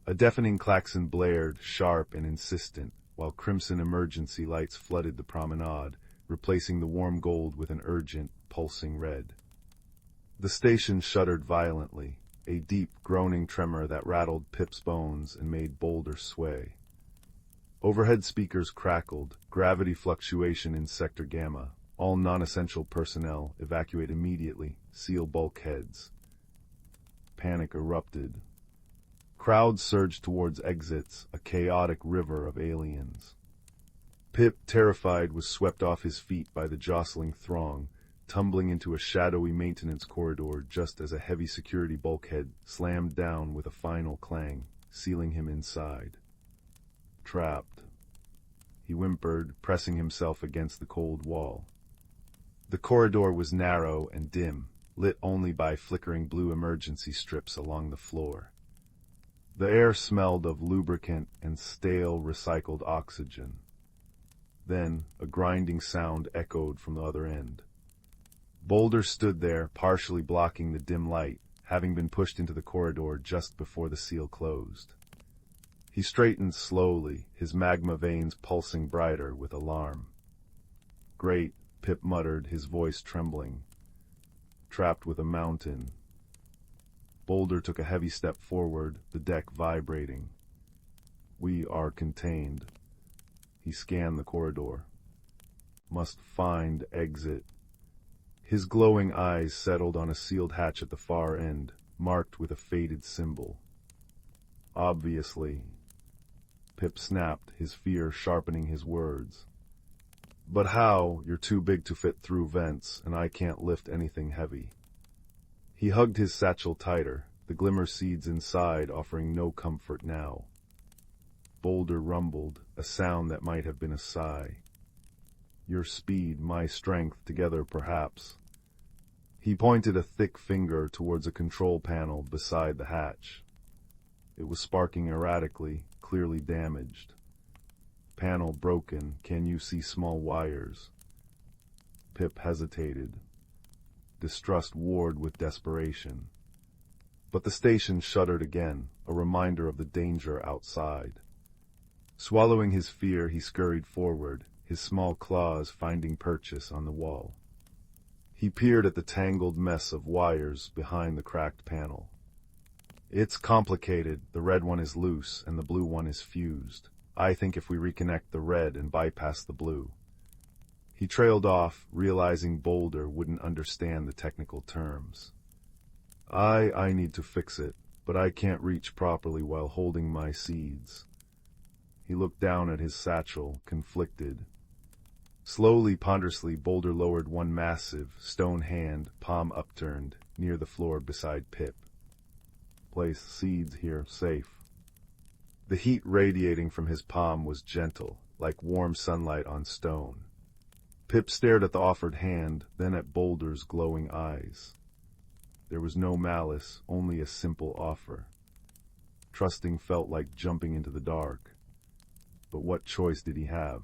A: A deafening klaxon blared, sharp and insistent, while crimson emergency lights flooded the promenade, replacing the warm gold with an urgent, pulsing red. The station shuddered violently, a deep, groaning tremor that rattled Pip's bones and made Boulder sway. Overhead speakers crackled, gravity fluctuation in Sector Gamma. All non-essential personnel evacuate immediately, seal bulkheads. Panic erupted. Crowds surged towards exits, a chaotic river of aliens. Pip, terrified, was swept off his feet by the jostling throng, tumbling into a shadowy maintenance corridor just as a heavy security bulkhead slammed down with a final clang, sealing him inside. Trapped. He whimpered, pressing himself against the cold wall. The corridor was narrow and dim, lit only by flickering blue emergency strips along the floor. The air smelled of lubricant and stale recycled oxygen. Then a grinding sound echoed from the other end. Boulder stood there, partially blocking the dim light, having been pushed into the corridor just before the seal closed. He straightened slowly, his magma veins pulsing brighter with alarm. "Great," Pip muttered, his voice trembling. "Trapped with a mountain." Boulder took a heavy step forward, the deck vibrating. "We are contained." He scanned the corridor. "Must find exit." His glowing eyes settled on a sealed hatch at the far end, marked with a faded symbol. "Obviously." Pip snapped, his fear sharpening his words. "But how? You're too big to fit through vents, and I can't lift anything heavy." He hugged his satchel tighter, the glimmer seeds inside offering no comfort now. Boulder rumbled, a sound that might have been a sigh. "Your speed, my strength, together perhaps." He pointed a thick finger towards a control panel beside the hatch. It was sparking erratically, clearly damaged. Panel broken. Can you see small wires? Pip hesitated. Distrust warred with desperation. But the station shuddered again, a reminder of the danger outside. Swallowing his fear, he scurried forward, his small claws finding purchase on the wall. He peered at the tangled mess of wires behind the cracked panel. It's complicated. The red one is loose and the blue one is fused. I think if we reconnect the red and bypass the blue. He trailed off, realizing Boulder wouldn't understand the technical terms. I need to fix it, but I can't reach properly while holding my seeds. He looked down at his satchel, conflicted. Slowly, ponderously, Boulder lowered one massive, stone hand, palm upturned, near the floor beside Pip. Place seeds here, safe. The heat radiating from his palm was gentle, like warm sunlight on stone. Pip stared at the offered hand, then at Boulder's glowing eyes. There was no malice, only a simple offer. Trusting felt like jumping into the dark. But what choice did he have?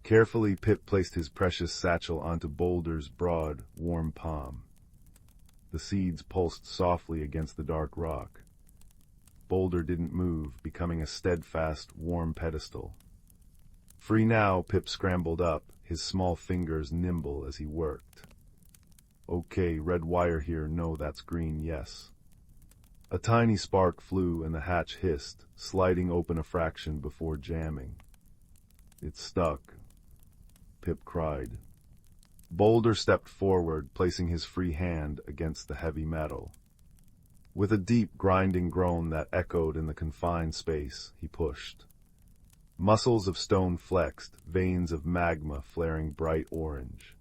A: Carefully, Pip placed his precious satchel onto Boulder's broad, warm palm. The seeds pulsed softly against the dark rock. Boulder didn't move, becoming a steadfast, warm pedestal. Free now, Pip scrambled up, his small fingers nimble as he worked. Okay, red wire here, no, that's green, yes. A tiny spark flew and the hatch hissed, sliding open a fraction before jamming. It stuck. Pip cried. Boulder stepped forward, placing his free hand against the heavy metal. With a deep, grinding groan that echoed in the confined space, he pushed. Muscles of stone flexed, veins of magma flaring bright orange.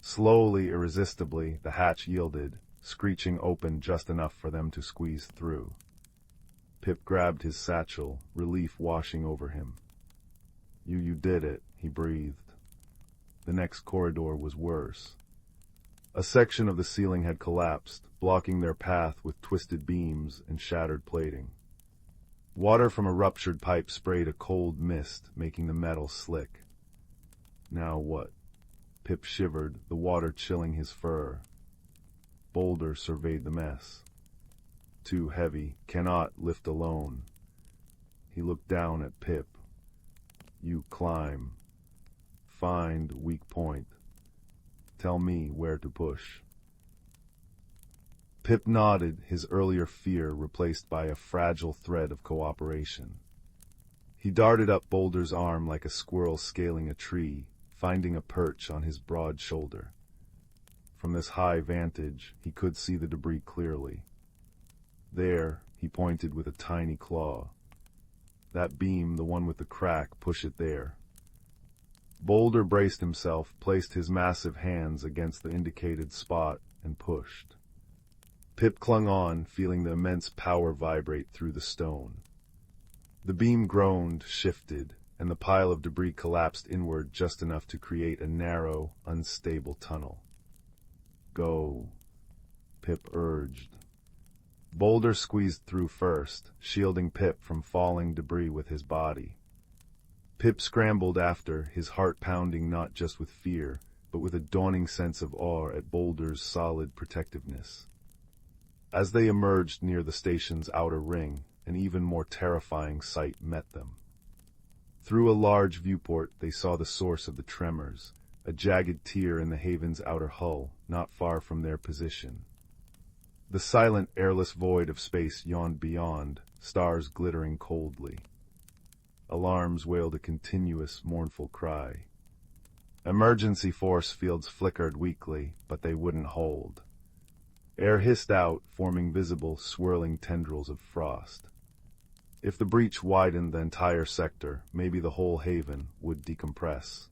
A: Slowly, irresistibly, the hatch yielded, screeching open just enough for them to squeeze through. Pip grabbed his satchel, relief washing over him. You did it, he breathed. The next corridor was worse. A section of the ceiling had collapsed, blocking their path with twisted beams and shattered plating. Water from a ruptured pipe sprayed a cold mist, making the metal slick. Now what? Pip shivered, the water chilling his fur. Boulder surveyed the mess. Too heavy, cannot lift alone. He looked down at Pip. You climb. Find weak point. Tell me where to push. Pip nodded, his earlier fear replaced by a fragile thread of cooperation. He darted up Boulder's arm like a squirrel scaling a tree, finding a perch on his broad shoulder. From this high vantage, he could see the debris clearly. There, he pointed with a tiny claw. That beam, the one with the crack, push it there. Boulder braced himself, placed his massive hands against the indicated spot, and pushed. Pip clung on, feeling the immense power vibrate through the stone. The beam groaned, shifted, and the pile of debris collapsed inward just enough to create a narrow, unstable tunnel. Go, Pip urged. Boulder squeezed through first, shielding Pip from falling debris with his body. Pip scrambled after, his heart pounding not just with fear, but with a dawning sense of awe at Boulder's solid protectiveness. As they emerged near the station's outer ring, an even more terrifying sight met them. Through a large viewport, they saw the source of the tremors, a jagged tear in the haven's outer hull, not far from their position. The silent, airless void of space yawned beyond, stars glittering coldly. Alarms wailed a continuous, mournful cry. Emergency force fields flickered weakly, but they wouldn't hold. Air hissed out, forming visible, swirling tendrils of frost. If the breach widened the entire sector, maybe the whole haven would decompress.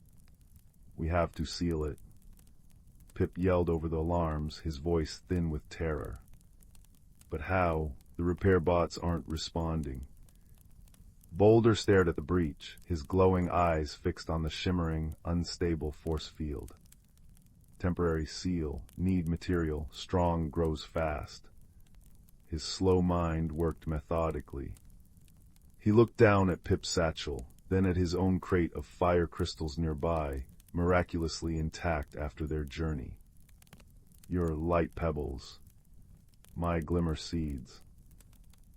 A: We have to seal it. Pip yelled over the alarms, his voice thin with terror. But how? The repair bots aren't responding. Boulder stared at the breach, his glowing eyes fixed on the shimmering, unstable force field. Temporary seal, need material, strong grows fast. His slow mind worked methodically. He looked down at Pip's satchel, then at his own crate of fire crystals nearby, miraculously intact after their journey. "Your light pebbles. My glimmer seeds,"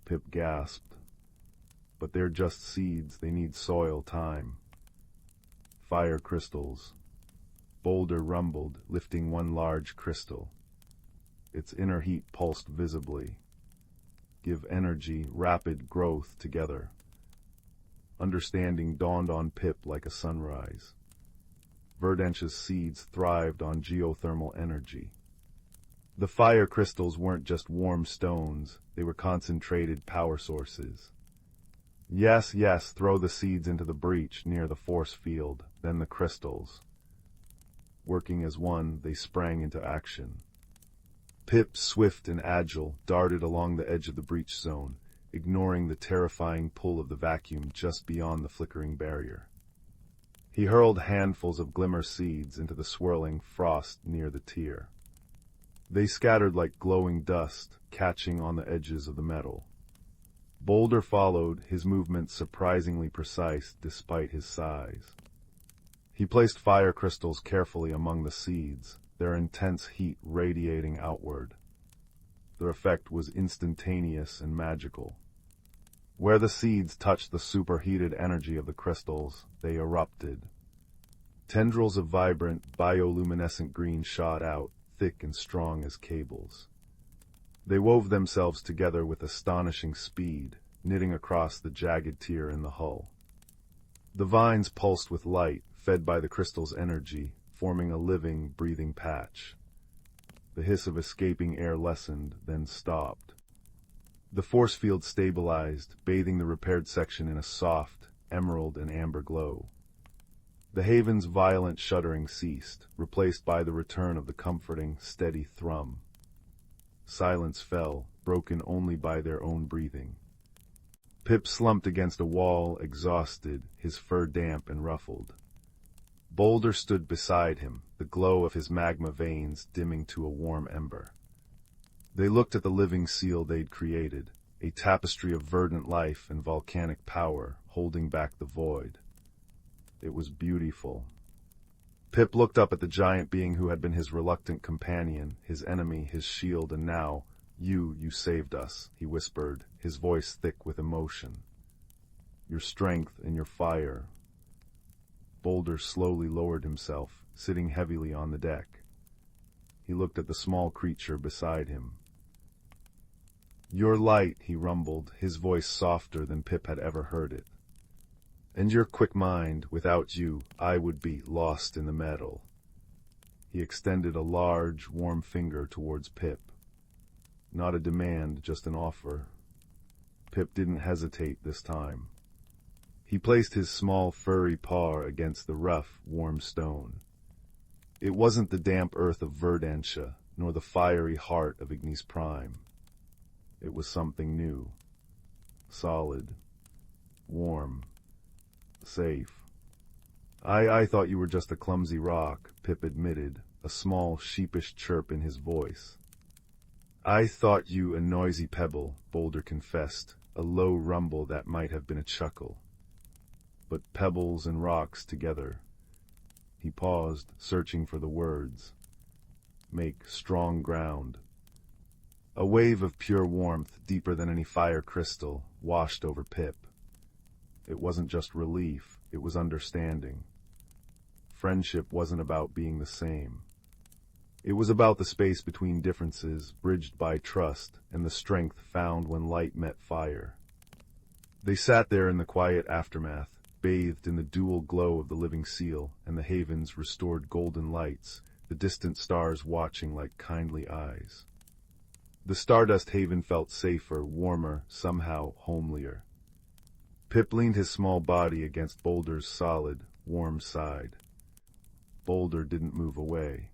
A: Pip gasped. "But they're just seeds, they need soil, time." "Fire crystals." Boulder rumbled, lifting one large crystal. Its inner heat pulsed visibly. "Give energy, rapid growth together." Understanding dawned on Pip like a sunrise. Verdantia's seeds thrived on geothermal energy. The fire crystals weren't just warm stones, they were concentrated power sources. Yes, throw the seeds into the breach near the force field, then the crystals. Working as one, they sprang into action. Pip, swift and agile, darted along the edge of the breach zone, ignoring the terrifying pull of the vacuum just beyond the flickering barrier. He hurled handfuls of glimmer seeds into the swirling frost near the tier. They scattered like glowing dust, catching on the edges of the metal. Boulder followed, his movements surprisingly precise despite his size. He placed fire crystals carefully among the seeds, their intense heat radiating outward. Their effect was instantaneous and magical. Where the seeds touched the superheated energy of the crystals, they erupted. Tendrils of vibrant, bioluminescent green shot out, thick and strong as cables. They wove themselves together with astonishing speed, knitting across the jagged tier in the hull. The vines pulsed with light, fed by the crystal's energy, forming a living, breathing patch. The hiss of escaping air lessened, then stopped. The force field stabilized, bathing the repaired section in a soft, emerald and amber glow. The haven's violent shuddering ceased, replaced by the return of the comforting, steady thrum. Silence fell, broken only by their own breathing. Pip slumped against a wall, exhausted, his fur damp and ruffled. Boulder stood beside him, the glow of his magma veins dimming to a warm ember. They looked at the living seal they'd created, a tapestry of verdant life and volcanic power, holding back the void. It was beautiful. Pip looked up at the giant being who had been his reluctant companion, his enemy, his shield, and now, you saved us," he whispered, his voice thick with emotion. "Your strength and your fire." Boulder slowly lowered himself, sitting heavily on the deck. He looked at the small creature beside him. "Your light," he rumbled, his voice softer than Pip had ever heard it. "And your quick mind, without you, I would be lost in the metal." He extended a large, warm finger towards Pip. Not a demand, just an offer. Pip didn't hesitate this time. He placed his small, furry paw against the rough, warm stone. It wasn't the damp earth of Verdantia, nor the fiery heart of Ignis Prime. It was something new. Solid. Warm. Safe. I thought you were just a clumsy rock," Pip admitted, a small, sheepish chirp in his voice. "I thought you a noisy pebble," Boulder confessed, a low rumble that might have been a chuckle. "But pebbles and rocks together." He paused, searching for the words. "Make strong ground." A wave of pure warmth, deeper than any fire crystal, washed over Pip. It wasn't just relief, it was understanding. Friendship wasn't about being the same. It was about the space between differences, bridged by trust, and the strength found when light met fire. They sat there in the quiet aftermath, bathed in the dual glow of the living seal and the haven's restored golden lights, the distant stars watching like kindly eyes. The Stardust Haven felt safer, warmer, somehow homelier. Pip leaned his small body against Boulder's solid, warm side. Boulder didn't move away.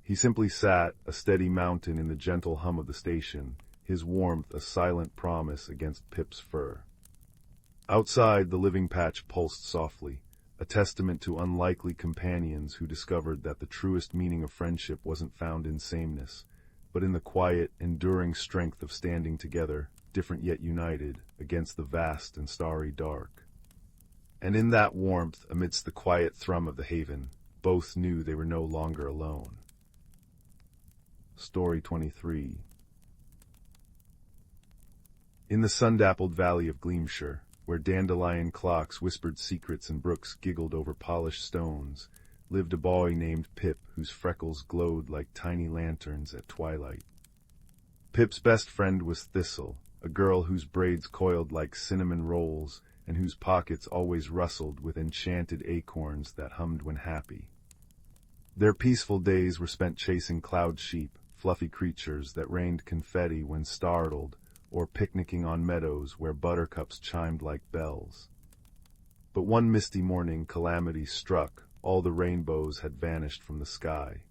A: He simply sat, a steady mountain in the gentle hum of the station, his warmth a silent promise against Pip's fur. Outside, the living patch pulsed softly, a testament to unlikely companions who discovered that the truest meaning of friendship wasn't found in sameness, but in the quiet, enduring strength of standing together, different yet united, against the vast and starry dark. And in that warmth, amidst the quiet thrum of the haven, both knew they were no longer alone. Story 23. In the sun-dappled valley of Gleamshire, where dandelion clocks whispered secrets and brooks giggled over polished stones, lived a boy named Pip whose freckles glowed like tiny lanterns at twilight. Pip's best friend was Thistle, a girl whose braids coiled like cinnamon rolls and whose pockets always rustled with enchanted acorns that hummed when happy. Their peaceful days were spent chasing cloud sheep, fluffy creatures that rained confetti when startled, or picnicking on meadows where buttercups chimed like bells. But one misty morning calamity struck. All the rainbows had vanished from the sky.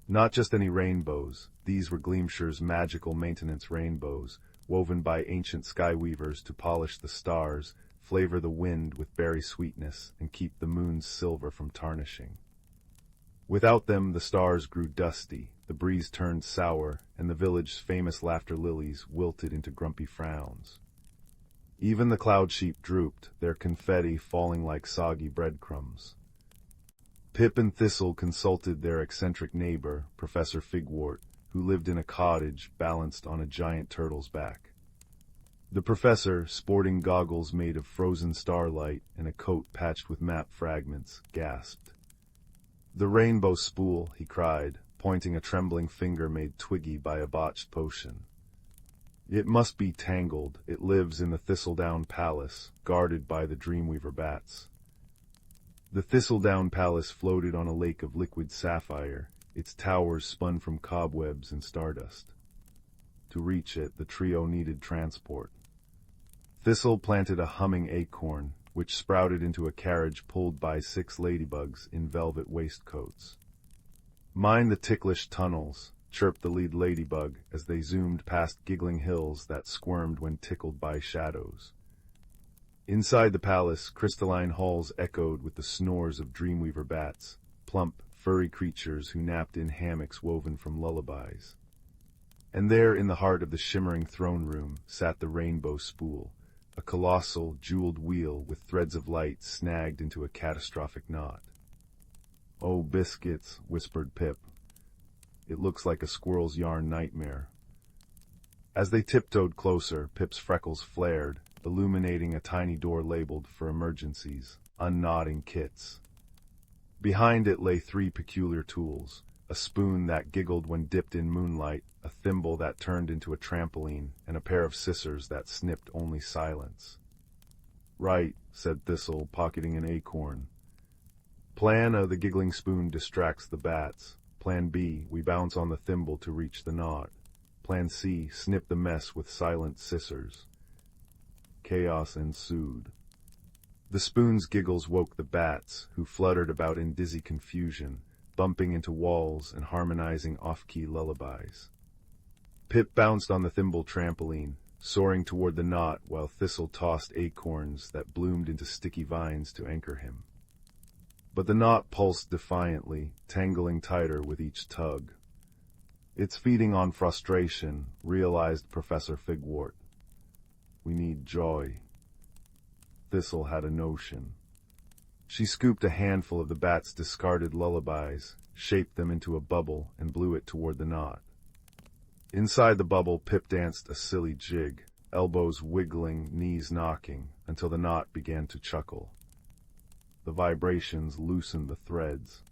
A: Not just any rainbows, these were Gleamshire's magical maintenance rainbows, woven by ancient sky-weavers to polish the stars, flavor the wind with berry sweetness, and keep the moon's silver from tarnishing. Without them, the stars grew dusty, the breeze turned sour, and the village's famous laughter lilies wilted into grumpy frowns. Even the cloud sheep drooped, their confetti falling like soggy breadcrumbs. Pip and Thistle consulted their eccentric neighbor, Professor Figwort, who lived in a cottage balanced on a giant turtle's back. The professor, sporting goggles made of frozen starlight and a coat patched with map fragments, gasped. "The rainbow spool," he cried, pointing a trembling finger made twiggy by a botched potion. "It must be tangled. It lives in the Thistledown Palace, guarded by the Dreamweaver bats." The Thistledown Palace floated on a lake of liquid sapphire, its towers spun from cobwebs and stardust. To reach it, the trio needed transport. Thistle planted a humming acorn, which sprouted into a carriage pulled by 6 ladybugs in velvet waistcoats. "Mind the ticklish tunnels," chirped the lead ladybug as they zoomed past giggling hills that squirmed when tickled by shadows. Inside the palace, crystalline halls echoed with the snores of Dreamweaver bats, plump, furry creatures who napped in hammocks woven from lullabies. And there, in the heart of the shimmering throne room, sat the rainbow spool, a colossal, jeweled wheel with threads of light snagged into a catastrophic knot. "Oh, biscuits," whispered Pip. "It looks like a squirrel's yarn nightmare." As they tiptoed closer, Pip's freckles flared, illuminating a tiny door labeled "For Emergencies," unknotting kits. Behind it lay 3 peculiar tools: a spoon that giggled when dipped in moonlight, a thimble that turned into a trampoline, and a pair of scissors that snipped only silence. "Right," said Thistle, pocketing an acorn. "Plan A, the giggling spoon distracts the bats. Plan B, we bounce on the thimble to reach the knot. Plan C, snip the mess with silent scissors." Chaos ensued. The spoon's giggles woke the bats, who fluttered about in dizzy confusion, bumping into walls and harmonizing off-key lullabies. Pip bounced on the thimble trampoline, soaring toward the knot while Thistle tossed acorns that bloomed into sticky vines to anchor him. But the knot pulsed defiantly, tangling tighter with each tug. "It's feeding on frustration," realized Professor Figwort. "We need joy." Thistle had a notion. She scooped a handful of the bat's discarded lullabies, shaped them into a bubble, and blew it toward the knot. Inside the bubble, Pip danced a silly jig, elbows wiggling, knees knocking, until the knot began to chuckle. The vibrations loosened the threads.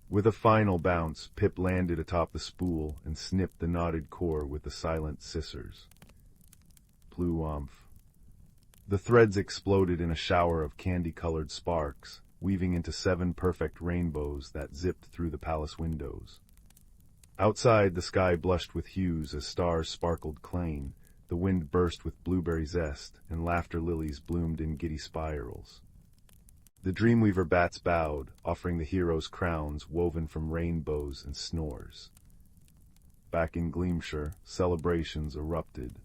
A: With a final bounce, Pip landed atop the spool and snipped the knotted core with the silent scissors. Pluomph. The threads exploded in a shower of candy-colored sparks, weaving into 7 perfect rainbows that zipped through the palace windows. Outside, the sky blushed with hues as stars sparkled clean, the wind burst with blueberry zest, and laughter lilies bloomed in giddy spirals. The Dreamweaver bats bowed, offering the heroes crowns woven from rainbows and snores. Back in Gleamshire, celebrations erupted.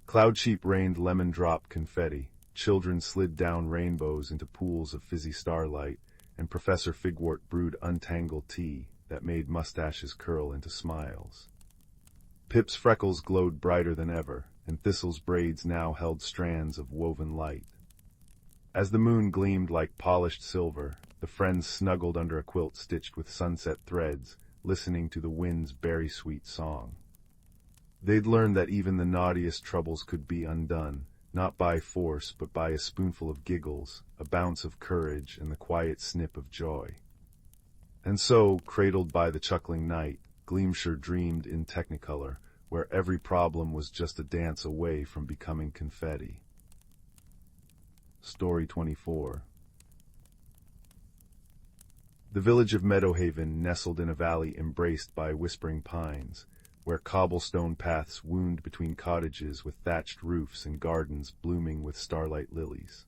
A: Cloud sheep rained lemon-drop confetti, children slid down rainbows into pools of fizzy starlight, and Professor Figwort brewed untangled tea that made mustaches curl into smiles. Pip's freckles glowed brighter than ever, and Thistle's braids now held strands of woven light. As the moon gleamed like polished silver, the friends snuggled under a quilt stitched with sunset threads, listening to the wind's berry-sweet song. They'd learned that even the naughtiest troubles could be undone, not by force but by a spoonful of giggles, a bounce of courage, and the quiet snip of joy. And so, cradled by the chuckling night, Gleamshire dreamed in Technicolor, where every problem was just a dance away from becoming confetti. Story 24. The village of Meadowhaven nestled in a valley embraced by whispering pines, where cobblestone paths wound between cottages with thatched roofs and gardens blooming with starlight lilies.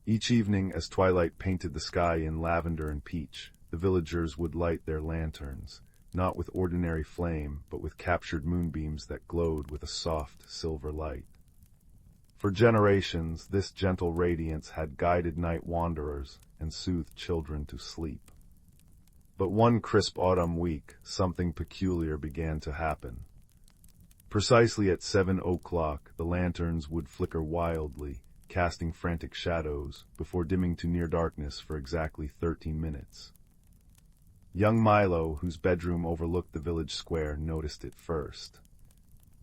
A: Each evening, as twilight painted the sky in lavender and peach, the villagers would light their lanterns, not with ordinary flame, but with captured moonbeams that glowed with a soft, silver light. For generations, this gentle radiance had guided night wanderers and soothed children to sleep. But one crisp autumn week, something peculiar began to happen. Precisely at 7 o'clock, the lanterns would flicker wildly, casting frantic shadows, before dimming to near darkness for exactly 13 minutes. Young Milo, whose bedroom overlooked the village square, noticed it first.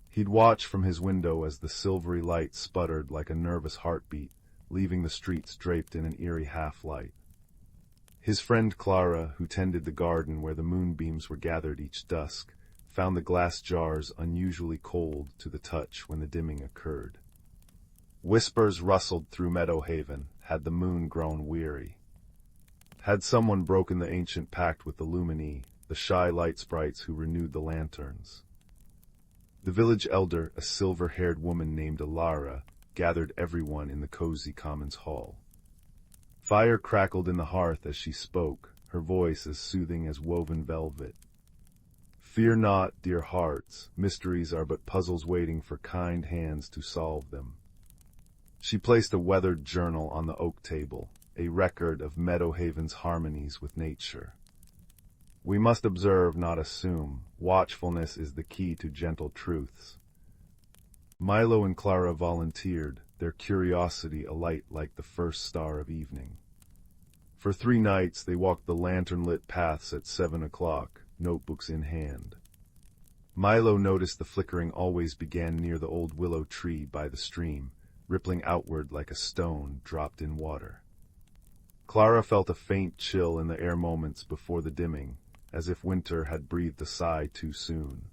A: He'd watch from his window as the silvery light sputtered like a nervous heartbeat, leaving the streets draped in an eerie half-light. His friend Clara, who tended the garden where the moonbeams were gathered each dusk, found the glass jars unusually cold to the touch when the dimming occurred. Whispers rustled through Meadowhaven. Had the moon grown weary? Had someone broken the ancient pact with the Lumini, the shy light sprites who renewed the lanterns? The village elder, a silver-haired woman named Alara, gathered everyone in the cozy commons hall. Fire crackled in the hearth as she spoke, her voice as soothing as woven velvet. Fear not, dear hearts, mysteries are but puzzles waiting for kind hands to solve them. She placed a weathered journal on the oak table, a record of Meadowhaven's harmonies with nature. We must observe, not assume. Watchfulness is the key to gentle truths. Milo and Clara volunteered, their curiosity alight like the first star of evening. For 3 nights they walked the lantern-lit paths at 7 o'clock, notebooks in hand. Milo noticed the flickering always began near the old willow tree by the stream, rippling outward like a stone dropped in water. Clara felt a faint chill in the air moments before the dimming, as if winter had breathed a sigh too soon.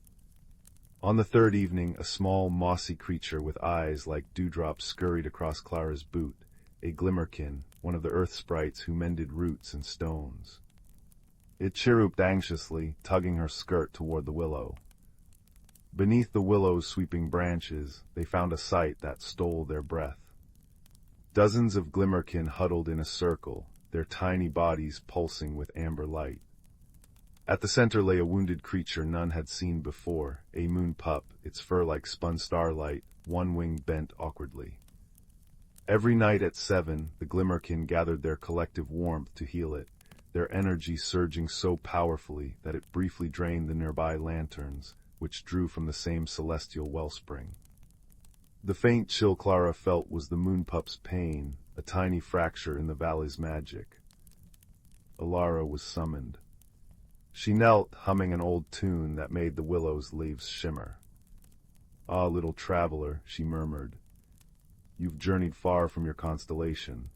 A: On the 3rd evening, a small, mossy creature with eyes like dewdrops scurried across Clara's boot, a glimmerkin, one of the earth sprites who mended roots and stones. It chirruped anxiously, tugging her skirt toward the willow. Beneath the willow's sweeping branches, they found a sight that stole their breath. Dozens of glimmerkin huddled in a circle, their tiny bodies pulsing with amber light. At the center lay a wounded creature none had seen before, a moon pup, its fur like spun starlight, one wing bent awkwardly. Every night at 7, the glimmerkin gathered their collective warmth to heal it, their energy surging so powerfully that it briefly drained the nearby lanterns, which drew from the same celestial wellspring. The faint chill Clara felt was the moon pup's pain, a tiny fracture in the valley's magic. Alara was summoned. She knelt, humming an old tune that made the willow's leaves shimmer. "Ah, little traveler," she murmured, "you've journeyed far from your constellation."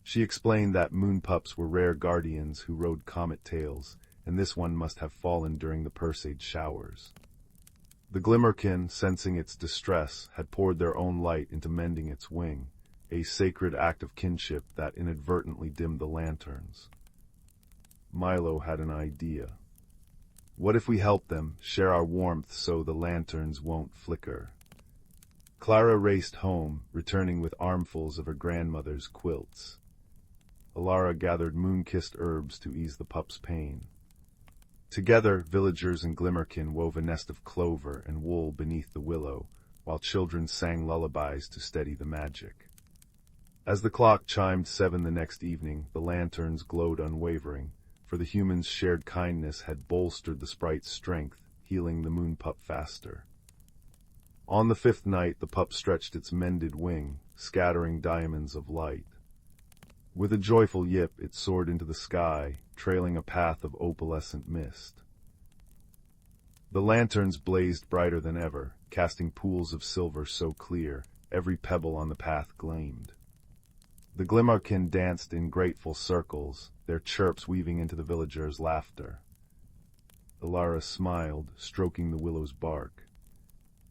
A: She explained that moon pups were rare guardians who rode comet tails, and this one must have fallen during the Perseids showers. The glimmerkin, sensing its distress, had poured their own light into mending its wing, a sacred act of kinship that inadvertently dimmed the lanterns. Milo had an idea. What if we help them, share our warmth so the lanterns won't flicker? Clara raced home, returning with armfuls of her grandmother's quilts. Alara gathered moon-kissed herbs to ease the pup's pain. Together, villagers and glimmerkin wove a nest of clover and wool beneath the willow, while children sang lullabies to steady the magic. As the clock chimed 7 the next evening, the lanterns glowed unwavering, for the humans' shared kindness had bolstered the sprite's strength, healing the moon pup faster. On the fifth night, the pup stretched its mended wing, scattering diamonds of light. With a joyful yip, it soared into the sky, trailing a path of opalescent mist. The lanterns blazed brighter than ever, casting pools of silver so clear, every pebble on the path gleamed. The glimmerkin danced in grateful circles, their chirps weaving into the villagers' laughter. Ilara smiled, stroking the willow's bark.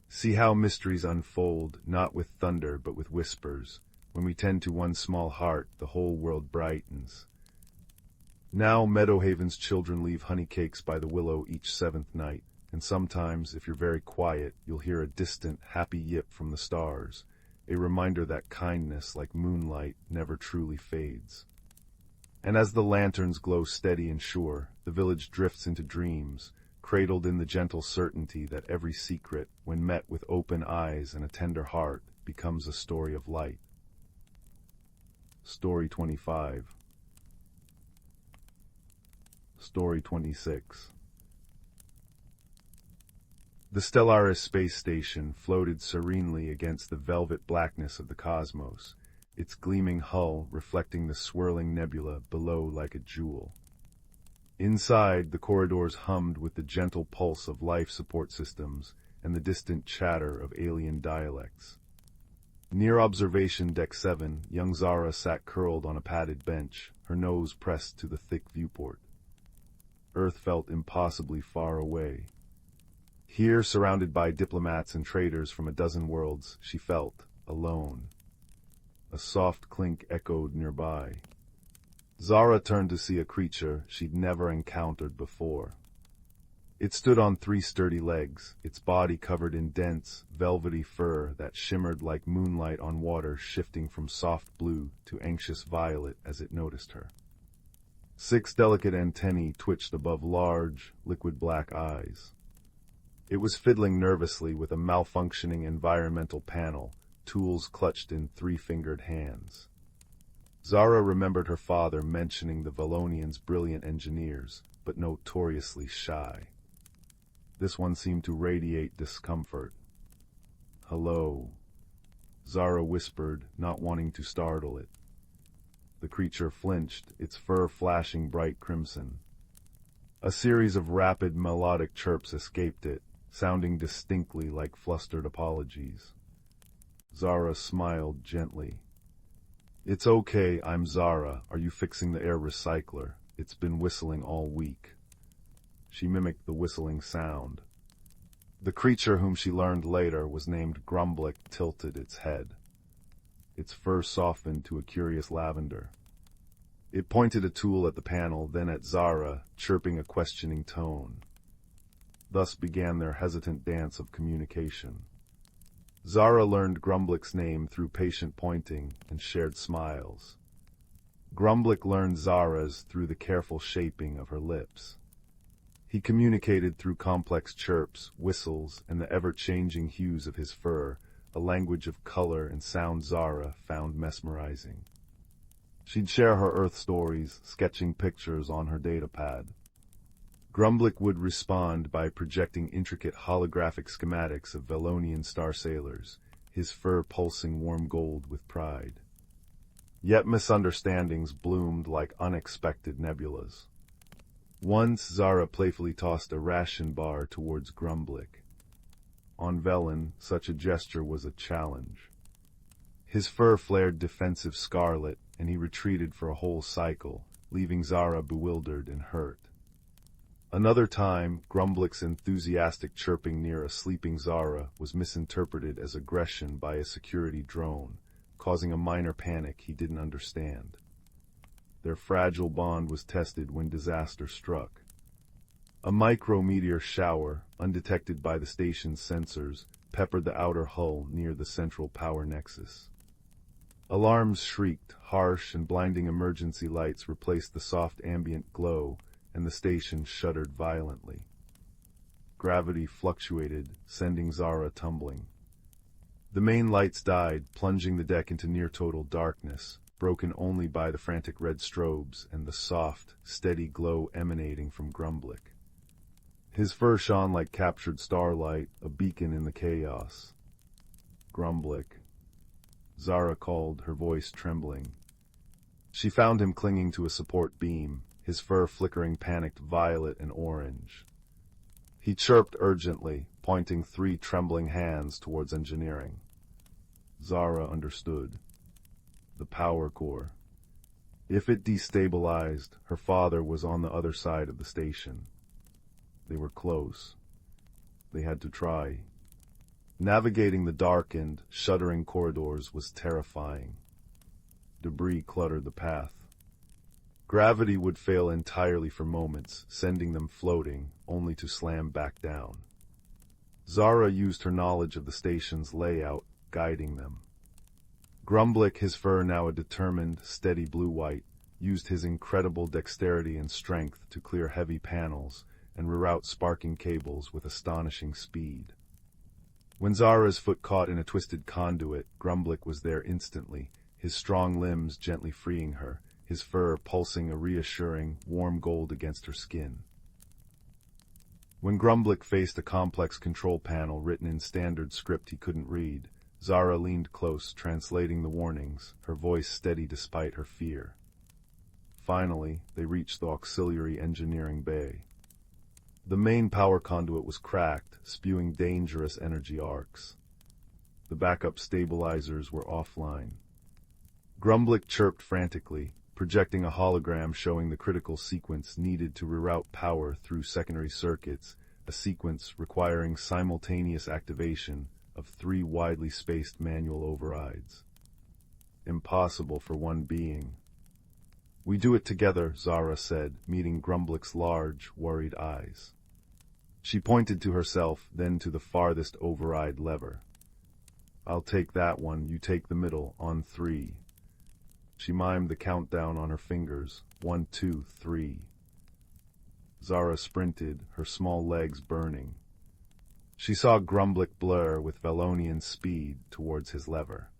A: See how mysteries unfold, not with thunder but with whispers. When we tend to one small heart, the whole world brightens. Now Meadowhaven's children leave honey cakes by the willow each seventh night, and sometimes, if you're very quiet, you'll hear a distant, happy yip from the stars, a reminder that kindness, like moonlight, never truly fades. And as the lanterns glow steady and sure, the village drifts into dreams, cradled in the gentle certainty that every secret, when met with open eyes and a tender heart, becomes a story of light. Story 25. Story 26. The Stellaris space station floated serenely against the velvet blackness of the cosmos, its gleaming hull reflecting the swirling nebula below like a jewel. Inside, the corridors hummed with the gentle pulse of life support systems and the distant chatter of alien dialects. Near observation deck 7, young Zara sat curled on a padded bench, her nose pressed to the thick viewport. Earth felt impossibly far away. Here, surrounded by diplomats and traders from a dozen worlds, she felt alone. A soft clink echoed nearby. Zara turned to see a creature she'd never encountered before. It stood on 3 sturdy legs, its body covered in dense, velvety fur that shimmered like moonlight on water, shifting from soft blue to anxious violet as it noticed her. 6 delicate antennae twitched above large, liquid black eyes. It was fiddling nervously with a malfunctioning environmental panel, tools clutched in 3-fingered hands. Zara remembered her father mentioning the Valonians' brilliant engineers, but notoriously shy. This one seemed to radiate discomfort. "Hello," Zara whispered, not wanting to startle it. The creature flinched, its fur flashing bright crimson. A series of rapid, melodic chirps escaped it, sounding distinctly like flustered apologies. Zara smiled gently. "It's okay, I'm Zara. Are you fixing the air recycler? It's been whistling all week." She mimicked the whistling sound. The creature, whom she learned later was named Bramblebrook, tilted its head. Its fur softened to a curious lavender. It pointed a tool at the panel, then at Zara, chirping a questioning tone. Thus began their hesitant dance of communication. Zara learned Bramblebrook's name through patient pointing and shared smiles. Bramblebrook learned Zara's through the careful shaping of her lips. He communicated through complex chirps, whistles, and the ever-changing hues of his fur, a language of color and sound Zara found mesmerizing. She'd share her Earth stories, sketching pictures on her datapad. Bramblebrook would respond by projecting intricate holographic schematics of Valonian star sailors, his fur pulsing warm gold with pride. Yet misunderstandings bloomed like unexpected nebulas. Once Zara playfully tossed a ration bar towards Bramblebrook. On Velen, such a gesture was a challenge. His fur flared defensive scarlet, and he retreated for a whole cycle, leaving Zara bewildered and hurt. Another time, Bramblebrook's enthusiastic chirping near a sleeping Zara was misinterpreted as aggression by a security drone, causing a minor panic he didn't understand. Their fragile bond was tested when disaster struck. A micrometeor shower, undetected by the station's sensors, peppered the outer hull near the central power nexus. Alarms shrieked, harsh and blinding emergency lights replaced the soft ambient glow, and the station shuddered violently. Gravity fluctuated, sending Zara tumbling. The main lights died, plunging the deck into near-total darkness, broken only by the frantic red strobes and the soft, steady glow emanating from Bramblebrook. His fur shone like captured starlight, a beacon in the chaos. Grumblik, Zara called, her voice trembling. She found him clinging to a support beam, his fur flickering panicked violet and orange. He chirped urgently, pointing 3 trembling hands towards engineering. Zara understood. The power core. If it destabilized, her father was on the other side of the station. They were close. They had to try. Navigating the darkened, shuddering corridors was terrifying. Debris cluttered the path. Gravity would fail entirely for moments, sending them floating, only to slam back down. Zara used her knowledge of the station's layout, guiding them. Grumblik, his fur now a determined, steady blue-white, used his incredible dexterity and strength to clear heavy panels and reroute sparking cables with astonishing speed. When Zara's foot caught in a twisted conduit, Grumblik was there instantly, his strong limbs gently freeing her, his fur pulsing a reassuring, warm gold against her skin. When Grumblik faced a complex control panel written in standard script he couldn't read, Zara leaned close, translating the warnings, her voice steady despite her fear. Finally, they reached the auxiliary engineering bay. The main power conduit was cracked, spewing dangerous energy arcs. The backup stabilizers were offline. Grumblik chirped frantically, projecting a hologram showing the critical sequence needed to reroute power through secondary circuits, a sequence requiring simultaneous activation of 3 widely spaced manual overrides. Impossible for one being. "We do it together," Zara said, meeting Grumblik's large, worried eyes. She pointed to herself, then to the farthest override lever. "I'll take that one, you take the middle, on 3. She mimed the countdown on her fingers. 1, 2, 3. Zara sprinted, her small legs burning. She saw Grumblik blur with Valonian speed towards his lever.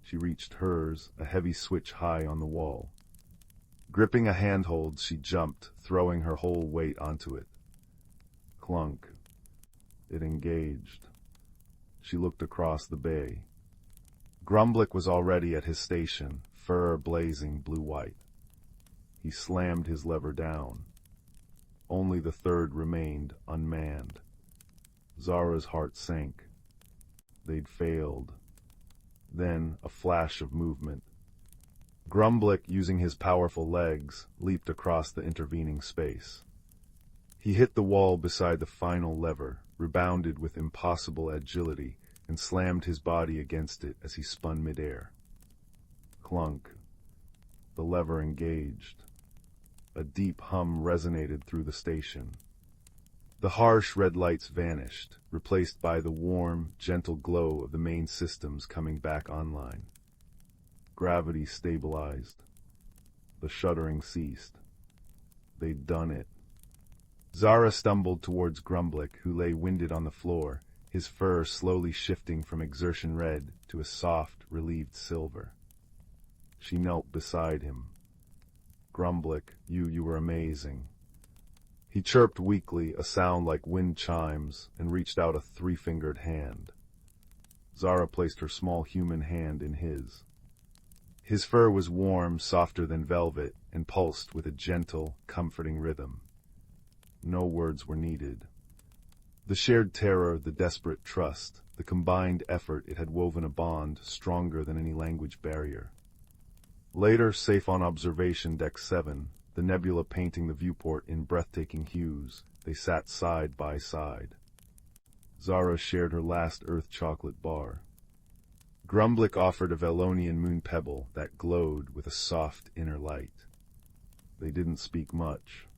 A: She reached hers, a heavy switch high on the wall. Gripping a handhold, she jumped, throwing her whole weight onto it. Clunk. It engaged. She looked across the bay. Grumblik was already at his station, fur blazing blue-white. He slammed his lever down. Only the 3rd remained unmanned. Zara's heart sank. They'd failed. Then a flash of movement. Grumblik, using his powerful legs, leaped across the intervening space. He hit the wall beside the final lever, rebounded with impossible agility, and slammed his body against it as he spun midair. Clunk. The lever engaged. A deep hum resonated through the station. The harsh red lights vanished, replaced by the warm, gentle glow of the main systems coming back online. Gravity stabilized. The shuddering ceased. They'd done it. Zara stumbled towards Grumblik, who lay winded on the floor, his fur slowly shifting from exertion red to a soft, relieved silver. She knelt beside him. "Grumblik, you were amazing." He chirped weakly, a sound like wind chimes, and reached out a 3-fingered hand. Zara placed her small human hand in his. His fur was warm, softer than velvet, and pulsed with a gentle, comforting rhythm. No words were needed. The shared terror, the desperate trust, the combined effort, it had woven a bond stronger than any language barrier. Later, safe on observation deck 7, the nebula painting the viewport in breathtaking hues, they sat side by side. Zara shared her last Earth chocolate bar. Grumblik offered a Valonian moon pebble that glowed with a soft inner light. They didn't speak much.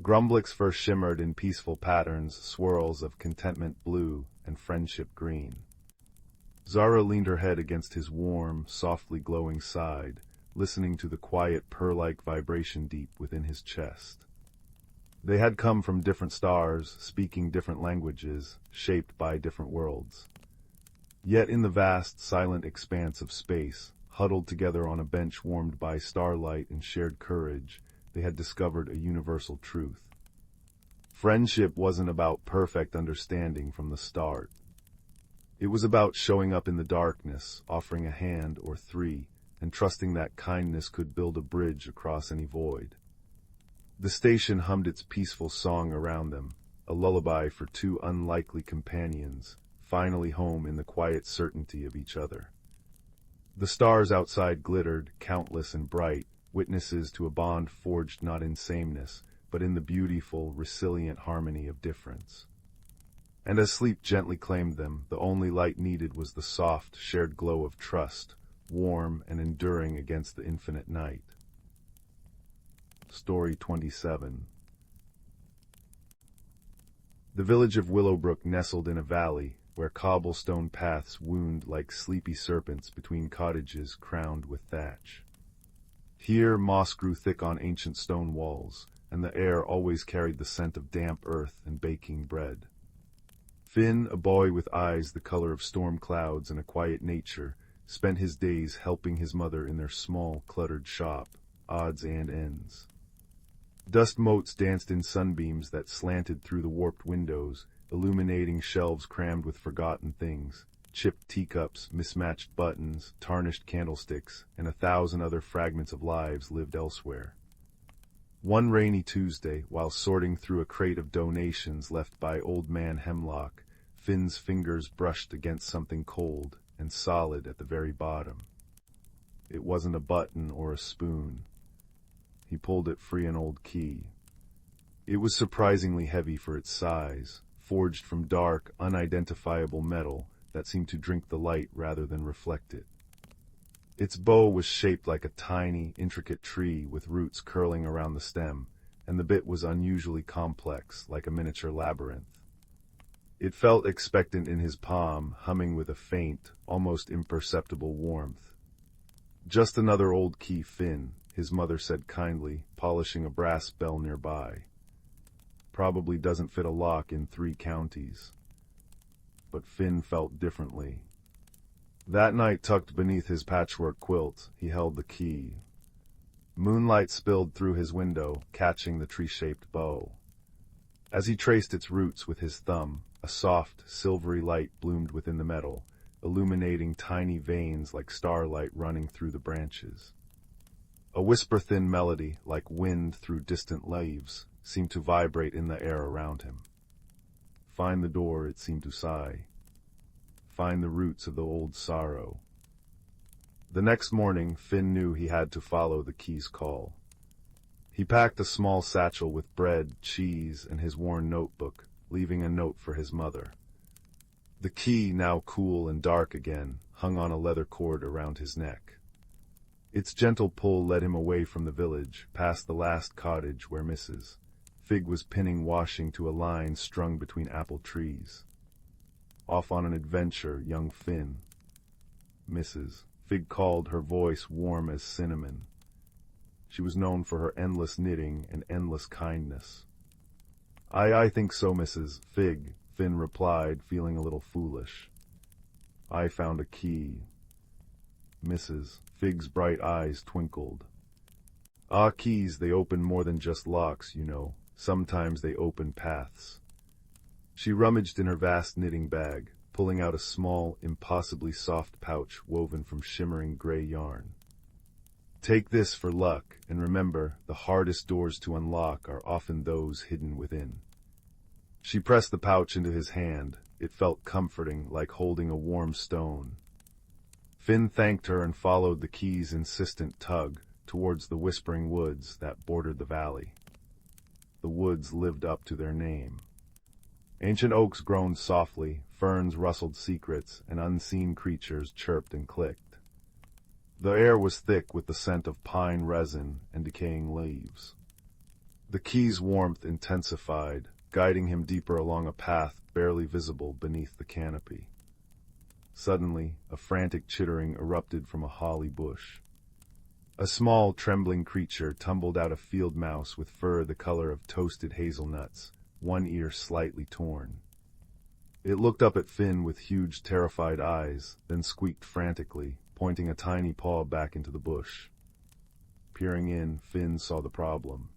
A: Grumblik's fur shimmered in peaceful patterns, swirls of contentment blue and friendship green. Zara leaned her head against his warm, softly glowing side, listening to the quiet purr-like vibration deep within his chest. They had come from different stars, speaking different languages, shaped by different worlds. Yet in the vast, silent expanse of space, huddled together on a bench warmed by starlight and shared courage, they had discovered a universal truth. Friendship wasn't about perfect understanding from the start. It was about showing up in the darkness, offering a hand or three, and trusting that kindness could build a bridge across any void. The station hummed its peaceful song around them, a lullaby for two unlikely companions, finally home in the quiet certainty of each other. The stars outside glittered, countless and bright, witnesses to a bond forged not in sameness, but in the beautiful, resilient harmony of difference. And as sleep gently claimed them, the only light needed was the soft, shared glow of trust, warm and enduring against the infinite night. Story 27. The village of Willowbrook nestled in a valley, where cobblestone paths wound like sleepy serpents between cottages crowned with thatch. Here moss grew thick on ancient stone walls, and the air always carried the scent of damp earth and baking bread. Finn, a boy with eyes the color of storm clouds and a quiet nature, spent his days helping his mother in their small, cluttered shop, odds and ends. Dust motes danced in sunbeams that slanted through the warped windows, illuminating shelves crammed with forgotten things, chipped teacups, mismatched buttons, tarnished candlesticks, and 1,000 other fragments of lives lived elsewhere. One rainy Tuesday, while sorting through a crate of donations left by Old Man Hemlock, Finn's fingers brushed against something cold and solid at the very bottom. It wasn't a button or a spoon. He pulled it free, an old key. It was surprisingly heavy for its size, forged from dark, unidentifiable metal that seemed to drink the light rather than reflect it. Its bow was shaped like a tiny, intricate tree with roots curling around the stem, and the bit was unusually complex, like a miniature labyrinth. It felt expectant in his palm, humming with a faint, almost imperceptible warmth. "Just another old key, Finn," his mother said kindly, polishing a brass bell nearby. "Probably doesn't fit a lock in 3 counties." But Finn felt differently. That night, tucked beneath his patchwork quilt, he held the key. Moonlight spilled through his window, catching the tree-shaped bow. As he traced its roots with his thumb, a soft, silvery light bloomed within the metal, illuminating tiny veins like starlight running through the branches. A whisper-thin melody, like wind through distant leaves, seemed to vibrate in the air around him. "Find the door," it seemed to sigh. "Find the roots of the old sorrow." The next morning, Finn knew he had to follow the key's call. He packed a small satchel with bread, cheese, and his worn notebook, leaving a note for his mother. The key, now cool and dark again, hung on a leather cord around his neck. Its gentle pull led him away from the village, past the last cottage where Mrs. Fig was pinning washing to a line strung between apple trees. Off on an adventure, young Finn. Mrs. Fig called, her voice warm as cinnamon. She was known for her endless knitting and endless kindness. I think so, Mrs. Fig," Finn replied, feeling a little foolish. "I found a key." Mrs. Fig's bright eyes twinkled. "Ah, keys, they open more than just locks, you know. Sometimes they open paths." She rummaged in her vast knitting bag, pulling out a small, impossibly soft pouch woven from shimmering gray yarn. "Take this for luck, and remember, the hardest doors to unlock are often those hidden within." She pressed the pouch into his hand. It felt comforting, like holding a warm stone. Finn thanked her and followed the key's insistent tug towards the whispering woods that bordered the valley. The woods lived up to their name. Ancient oaks groaned softly, ferns rustled secrets, and unseen creatures chirped and clicked. The air was thick with the scent of pine resin and decaying leaves. The key's warmth intensified, guiding him deeper along a path barely visible beneath the canopy. Suddenly, a frantic chittering erupted from a holly bush. A small, trembling creature tumbled out, a field mouse with fur the color of toasted hazelnuts, one ear slightly torn. It looked up at Finn with huge, terrified eyes, then squeaked frantically, pointing a tiny paw back into the bush. Peering in, Finn saw the problem.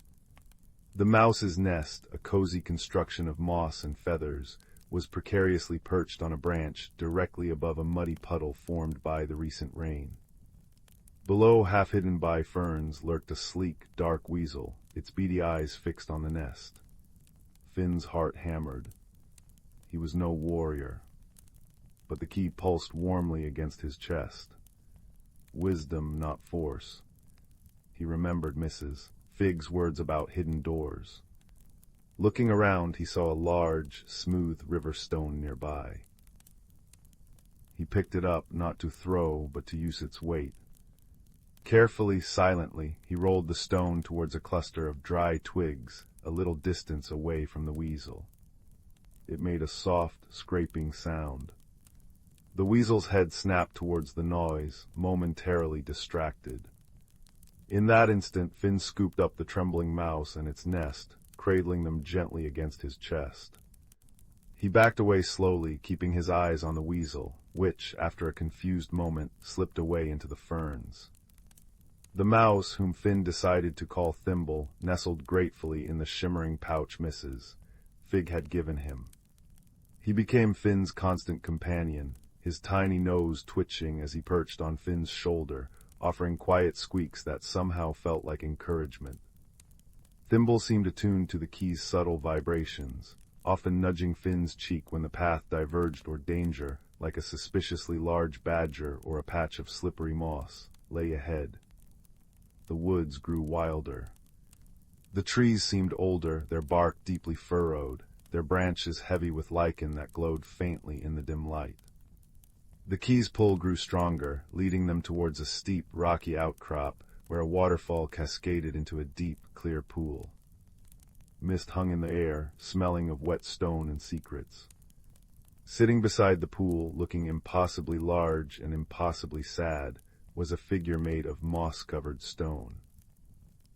A: The mouse's nest, a cozy construction of moss and feathers, was precariously perched on a branch directly above a muddy puddle formed by the recent rain. Below, half hidden by ferns, lurked a sleek, dark weasel, its beady eyes fixed on the nest. Finn's heart hammered. He was no warrior, but the key pulsed warmly against his chest. Wisdom, not force. He remembered Mrs. Fig's words about hidden doors. Looking around, he saw a large, smooth river stone nearby. He picked it up, not to throw, but to use its weight. Carefully, silently, he rolled the stone towards a cluster of dry twigs, a little distance away from the weasel. It made a soft, scraping sound. The weasel's head snapped towards the noise, momentarily distracted. In that instant, Finn scooped up the trembling mouse and its nest, cradling them gently against his chest. He backed away slowly, keeping his eyes on the weasel, which, after a confused moment, slipped away into the ferns. The mouse, whom Finn decided to call Thimble, nestled gratefully in the shimmering pouch Mrs. Fig had given him. He became Finn's constant companion, his tiny nose twitching as he perched on Finn's shoulder, offering quiet squeaks that somehow felt like encouragement. Thimble seemed attuned to the key's subtle vibrations, often nudging Finn's cheek when the path diverged or danger, like a suspiciously large badger or a patch of slippery moss, lay ahead. The woods grew wilder. The trees seemed older, their bark deeply furrowed, their branches heavy with lichen that glowed faintly in the dim light. The key's pull grew stronger, leading them towards a steep, rocky outcrop where a waterfall cascaded into a deep, clear pool. Mist hung in the air, smelling of wet stone and secrets. Sitting beside the pool, looking impossibly large and impossibly sad, was a figure made of moss-covered stone.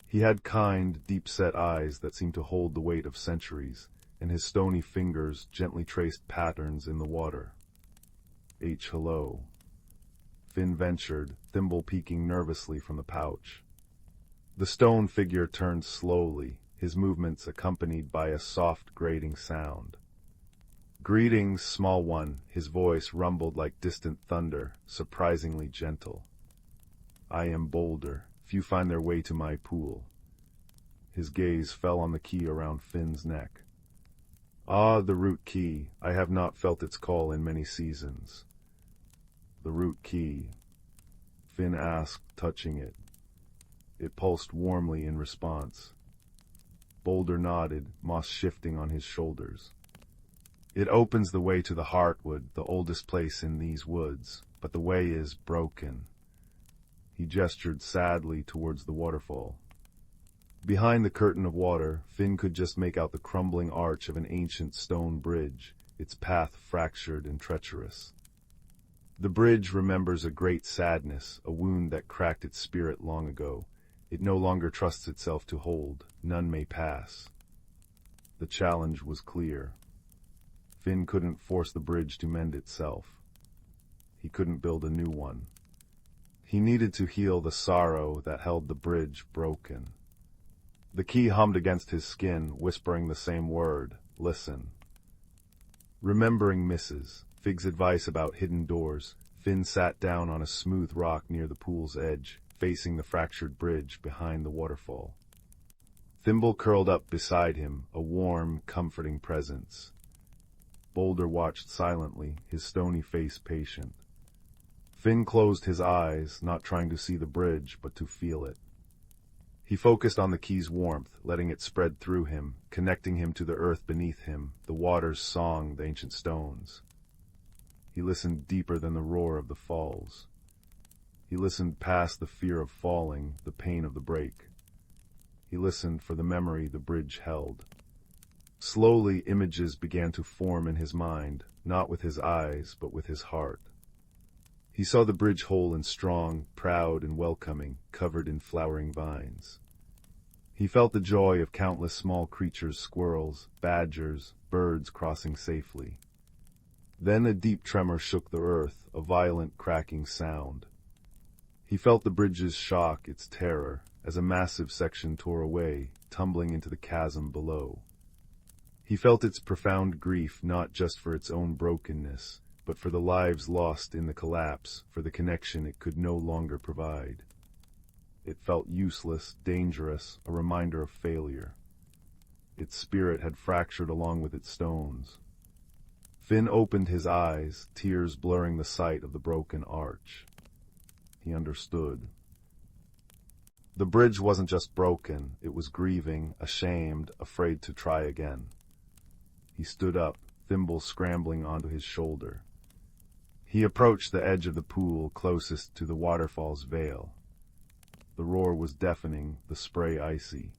A: He had kind, deep-set eyes that seemed to hold the weight of centuries, and his stony fingers gently traced patterns in the water. Hello. Finn ventured, Thimble peeking nervously from the pouch. The stone figure turned slowly, his movements accompanied by a soft grating sound. Greetings, small one, his voice rumbled like distant thunder, surprisingly gentle. I am Boulder. Few find their way to my pool. His gaze fell on the key around Finn's neck. Ah, the root key. I have not felt its call in many seasons. The root key, Finn asked, touching it. It pulsed warmly in response. Boulder nodded, moss shifting on his shoulders. It opens the way to the Heartwood, the oldest place in these woods, but the way is broken. He gestured sadly towards the waterfall. Behind the curtain of water, Finn could just make out the crumbling arch of an ancient stone bridge, its path fractured and treacherous. The bridge remembers a great sadness, a wound that cracked its spirit long ago. It no longer trusts itself to hold. None may pass. The challenge was clear. Finn couldn't force the bridge to mend itself. He couldn't build a new one. He needed to heal the sorrow that held the bridge broken. The key hummed against his skin, whispering the same word, listen. Remembering Mrs. Fig's advice about hidden doors, Finn sat down on a smooth rock near the pool's edge, facing the fractured bridge behind the waterfall. Thimble curled up beside him, a warm, comforting presence. Boulder watched silently, his stony face patient. Finn closed his eyes, not trying to see the bridge, but to feel it. He focused on the key's warmth, letting it spread through him, connecting him to the earth beneath him, the water's song, the ancient stones. He listened deeper than the roar of the falls. He listened past the fear of falling, the pain of the break. He listened for the memory the bridge held. Slowly, images began to form in his mind, not with his eyes, but with his heart. He saw the bridge whole and strong, proud and welcoming, covered in flowering vines. He felt the joy of countless small creatures, squirrels, badgers, birds crossing safely. Then a deep tremor shook the earth, a violent cracking sound. He felt the bridge's shock, its terror, as a massive section tore away, tumbling into the chasm below. He felt its profound grief not just for its own brokenness, but for the lives lost in the collapse, for the connection it could no longer provide. It felt useless, dangerous, a reminder of failure. Its spirit had fractured along with its stones. Finn opened his eyes, tears blurring the sight of the broken arch. He understood. The bridge wasn't just broken, it was grieving, ashamed, afraid to try again. He stood up, thimble scrambling onto his shoulder. He approached the edge of the pool closest to the waterfall's veil. The roar was deafening, the spray icy.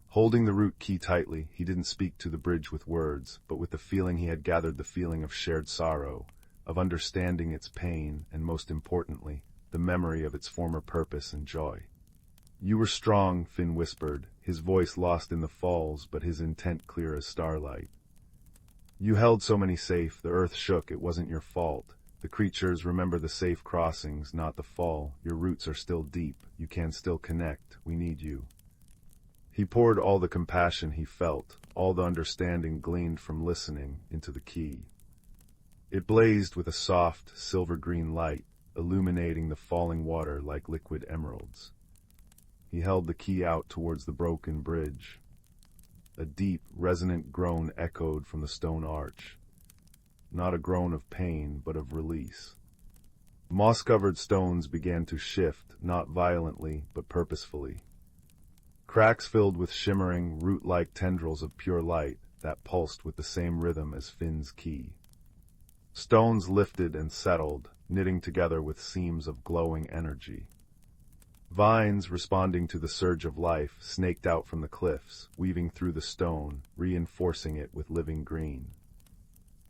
A: Holding the root key tightly, he didn't speak to the bridge with words, but with the feeling he had gathered the feeling of shared sorrow, of understanding its pain, and most importantly, the memory of its former purpose and joy. "You were strong," Finn whispered, his voice lost in the falls, but his intent clear as starlight. "You held so many safe, the earth shook, it wasn't your fault. The creatures remember the safe crossings, not the fall. Your roots are still deep, you can still connect, we need you." He poured all the compassion he felt, all the understanding gleaned from listening, into the key. It blazed with a soft, silver-green light, illuminating the falling water like liquid emeralds. He held the key out towards the broken bridge. A deep, resonant groan echoed from the stone arch. Not a groan of pain, but of release. Moss-covered stones began to shift, not violently, but purposefully. Cracks filled with shimmering, root-like tendrils of pure light that pulsed with the same rhythm as Finn's key. Stones lifted and settled, knitting together with seams of glowing energy. Vines, responding to the surge of life, snaked out from the cliffs, weaving through the stone, reinforcing it with living green.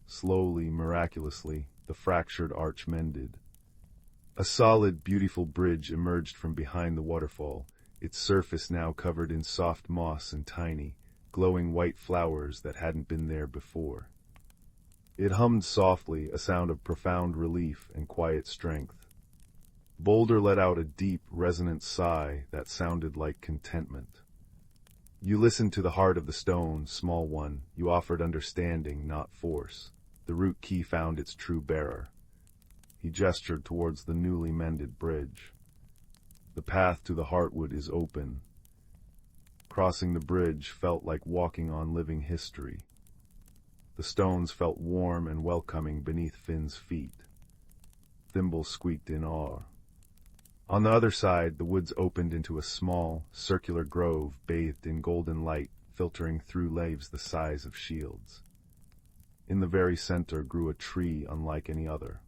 A: Slowly, miraculously, the fractured arch mended. A solid, beautiful bridge emerged from behind the waterfall, its surface now covered in soft moss and tiny, glowing white flowers that hadn't been there before. It hummed softly, a sound of profound relief and quiet strength. Boulder let out a deep, resonant sigh that sounded like contentment. "You listened to the heart of the stone, small one. You offered understanding, not force. The root key found its true bearer." He gestured towards the newly mended bridge. "The path to the heartwood is open." Crossing the bridge felt like walking on living history. The stones felt warm and welcoming beneath Finn's feet. Thimble squeaked in awe. On the other side, the woods opened into a small, circular grove bathed in golden light, filtering through leaves the size of shields. In the very center grew a tree unlike any other.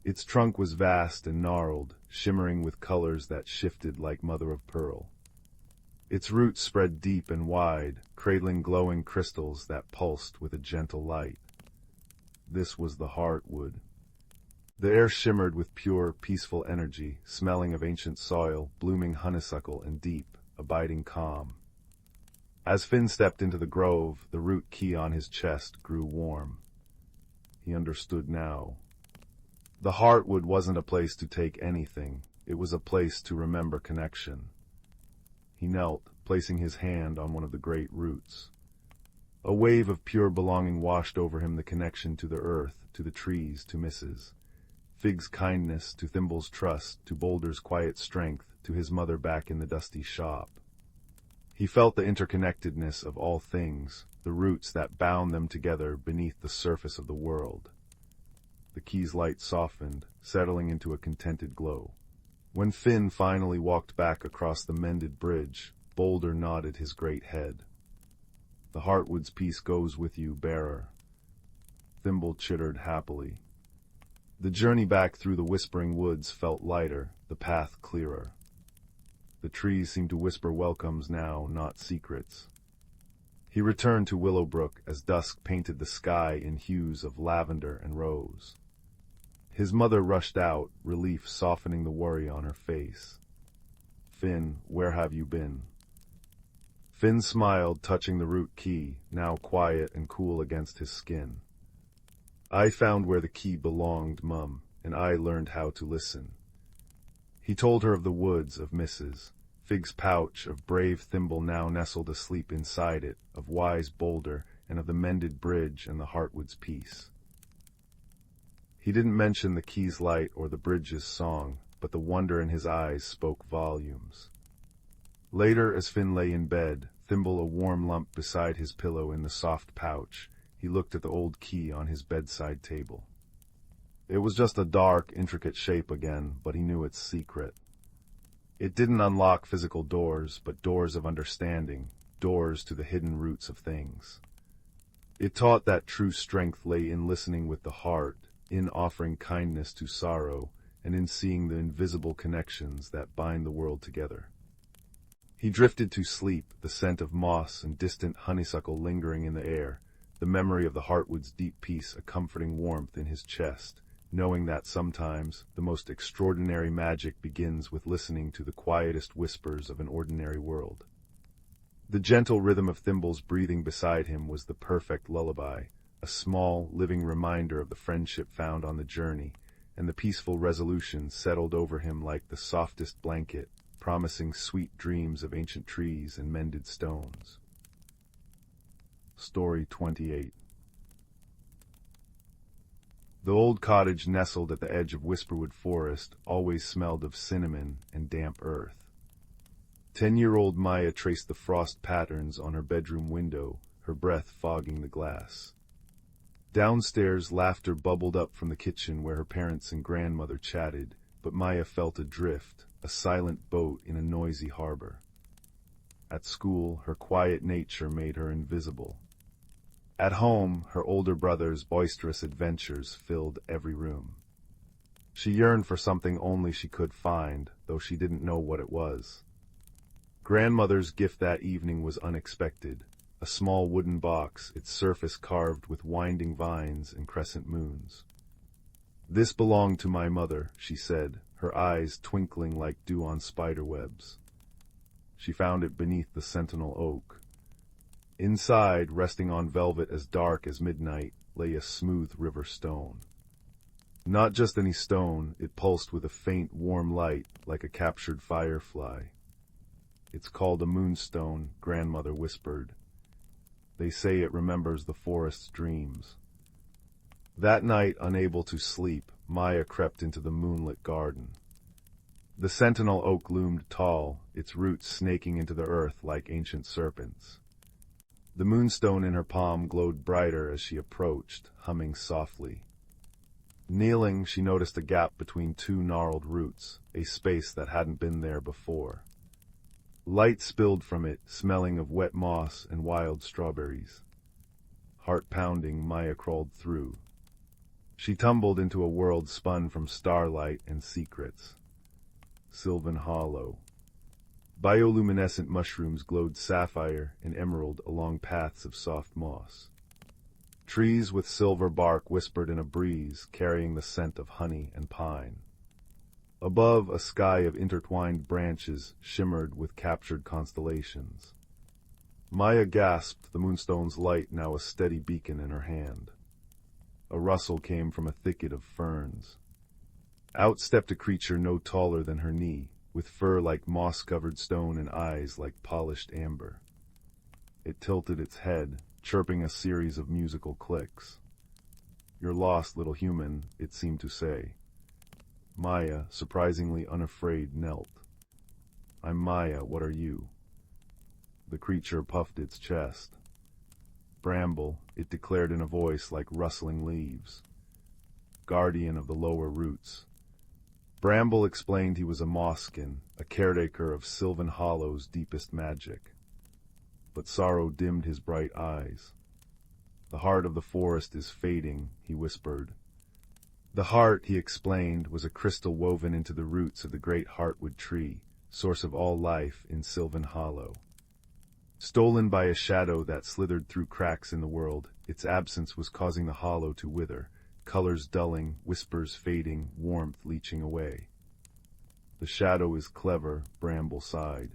A: Its trunk was vast and gnarled, shimmering with colors that shifted like mother-of-pearl. Its roots spread deep and wide, cradling glowing crystals that pulsed with a gentle light. This was the heartwood. The air shimmered with pure, peaceful energy, smelling of ancient soil, blooming honeysuckle, and deep, abiding calm. As Finn stepped into the grove, the root key on his chest grew warm. He understood now. The heartwood wasn't a place to take anything. It was a place to remember connection. He knelt, placing his hand on one of the great roots. A wave of pure belonging washed over him, the connection to the earth, to the trees, to Mrs. Fig's kindness, to Thimble's trust, to Boulder's quiet strength, to his mother back in the dusty shop. He felt the interconnectedness of all things, the roots that bound them together beneath the surface of the world. The key's light softened, settling into a contented glow. When Finn finally walked back across the mended bridge, Boulder nodded his great head. "The heartwood's peace goes with you, bearer." Thimble chittered happily. The journey back through the whispering woods felt lighter, the path clearer. The trees seemed to whisper welcomes now, not secrets. He returned to Willowbrook as dusk painted the sky in hues of lavender and rose. His mother rushed out, relief softening the worry on her face. "Finn, where have you been?" Finn smiled, touching the root key, now quiet and cool against his skin. "I found where the key belonged, Mum, and I learned how to listen." He told her of the woods, of Mrs. Fig's pouch of brave Thimble now nestled asleep inside it, of wise Boulder, and of the mended bridge and the Heartwood's peace. He didn't mention the key's light or the bridge's song, but the wonder in his eyes spoke volumes. Later, as Finn lay in bed, Thimble a warm lump beside his pillow in the soft pouch, he looked at the old key on his bedside table. It was just a dark, intricate shape again, but he knew its secret. It didn't unlock physical doors, but doors of understanding, doors to the hidden roots of things. It taught that true strength lay in listening with the heart, in offering kindness to sorrow, and in seeing the invisible connections that bind the world together. He drifted to sleep, the scent of moss and distant honeysuckle lingering in the air, the memory of the Heartwood's deep peace a comforting warmth in his chest, knowing that sometimes the most extraordinary magic begins with listening to the quietest whispers of an ordinary world. The gentle rhythm of Thimble's breathing beside him was the perfect lullaby, a small, living reminder of the friendship found on the journey, and the peaceful resolution settled over him like the softest blanket, promising sweet dreams of ancient trees and mended stones. Story 28. The old cottage nestled at the edge of Whisperwood Forest always smelled of cinnamon and damp earth. 10-year-old Maya traced the frost patterns on her bedroom window, her breath fogging the glass. Downstairs, laughter bubbled up from the kitchen where her parents and grandmother chatted, but Maya felt adrift, a silent boat in a noisy harbor. At school, her quiet nature made her invisible. At home, her older brother's boisterous adventures filled every room. She yearned for something only she could find, though she didn't know what it was. Grandmother's gift that evening was unexpected, a small wooden box, its surface carved with winding vines and crescent moons. "This belonged to my mother," she said, her eyes twinkling like dew on spider webs. She found it beneath the sentinel oak. Inside, resting on velvet as dark as midnight, lay a smooth river stone. Not just any stone, it pulsed with a faint, warm light, like a captured firefly. "It's called a moonstone," grandmother whispered. "They say it remembers the forest's dreams." That night, unable to sleep, Maya crept into the moonlit garden. The sentinel oak loomed tall, its roots snaking into the earth like ancient serpents. The moonstone in her palm glowed brighter as she approached, humming softly. Kneeling, she noticed a gap between two gnarled roots, a space that hadn't been there before. Light spilled from it, smelling of wet moss and wild strawberries. Heart-pounding, Maya crawled through. She tumbled into a world spun from starlight and secrets. Sylvan Hollow. Bioluminescent mushrooms glowed sapphire and emerald along paths of soft moss. Trees with silver bark whispered in a breeze, carrying the scent of honey and pine. Above, a sky of intertwined branches shimmered with captured constellations. Maya gasped, the moonstone's light now a steady beacon in her hand. A rustle came from a thicket of ferns. Out stepped a creature no taller than her knee, with fur like moss-covered stone and eyes like polished amber. It tilted its head, chirping a series of musical clicks. "You're lost, little human," it seemed to say. Maya, surprisingly unafraid, knelt. "I'm Maya, what are you?" The creature puffed its chest. "Bramble," it declared in a voice like rustling leaves. "Guardian of the lower roots." Bramble explained he was a mosskin, a caretaker of Sylvan Hollow's deepest magic. But sorrow dimmed his bright eyes. "The heart of the forest is fading," he whispered. The heart, he explained, was a crystal woven into the roots of the great heartwood tree, source of all life in Sylvan Hollow. Stolen by a shadow that slithered through cracks in the world, its absence was causing the hollow to wither, colors dulling, whispers fading, warmth leaching away. "The shadow is clever," Bramble sighed.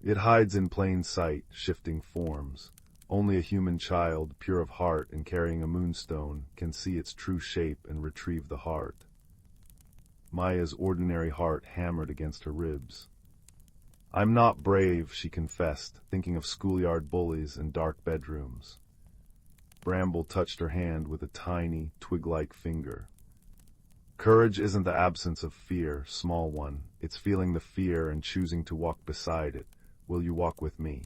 A: "It hides in plain sight, shifting forms. Only a human child, pure of heart and carrying a moonstone, can see its true shape and retrieve the heart." Maya's ordinary heart hammered against her ribs. I'm not brave, she confessed, thinking of schoolyard bullies and dark bedrooms. Bramble touched her hand with a tiny, twig-like finger. Courage isn't the absence of fear, small one. It's feeling the fear and choosing to walk beside it. Will you walk with me?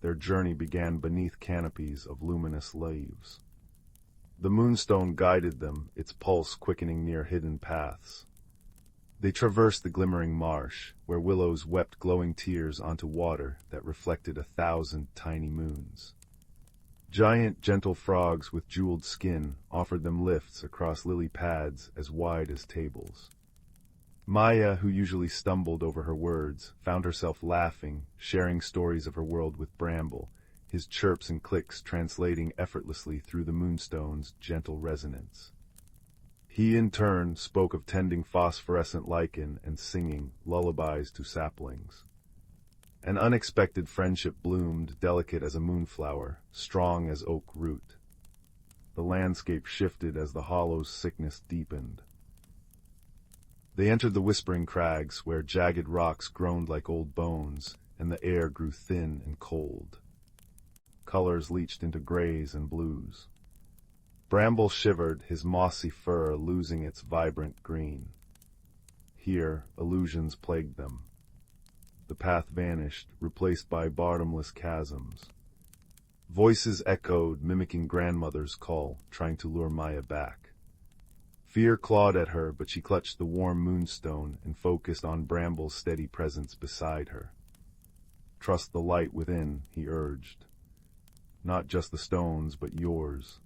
A: Their journey began beneath canopies of luminous leaves. The moonstone guided them, its pulse quickening near hidden paths. They traversed the glimmering marsh, where willows wept glowing tears onto water that reflected 1,000 tiny moons. Giant, gentle frogs with jeweled skin offered them lifts across lily pads as wide as tables. Maya, who usually stumbled over her words, found herself laughing, sharing stories of her world with Bramble, his chirps and clicks translating effortlessly through the moonstone's gentle resonance. He, in turn, spoke of tending phosphorescent lichen and singing lullabies to saplings. An unexpected friendship bloomed, delicate as a moonflower, strong as oak root. The landscape shifted as the hollow's sickness deepened. They entered the whispering crags, where jagged rocks groaned like old bones, and the air grew thin and cold. Colors leached into grays and blues. Bramble shivered, his mossy fur losing its vibrant green. Here, illusions plagued them. The path vanished, replaced by bottomless chasms. Voices echoed, mimicking grandmother's call, trying to lure Maya back. Fear clawed at her, but she clutched the warm moonstone and focused on Bramble's steady presence beside her. Trust the light within, he urged. Not just the stones, but yours.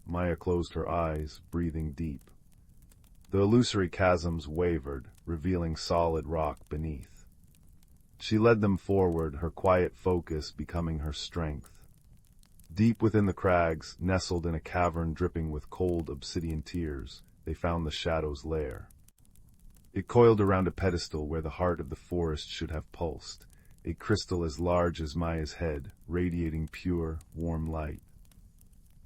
A: Maya closed her eyes, breathing deep. The illusory chasms wavered, revealing solid rock beneath. She led them forward, her quiet focus becoming her strength. Deep within the crags, nestled in a cavern dripping with cold obsidian tears, they found the shadow's lair. It coiled around a pedestal where the heart of the forest should have pulsed, a crystal as large as Maya's head, radiating pure, warm light.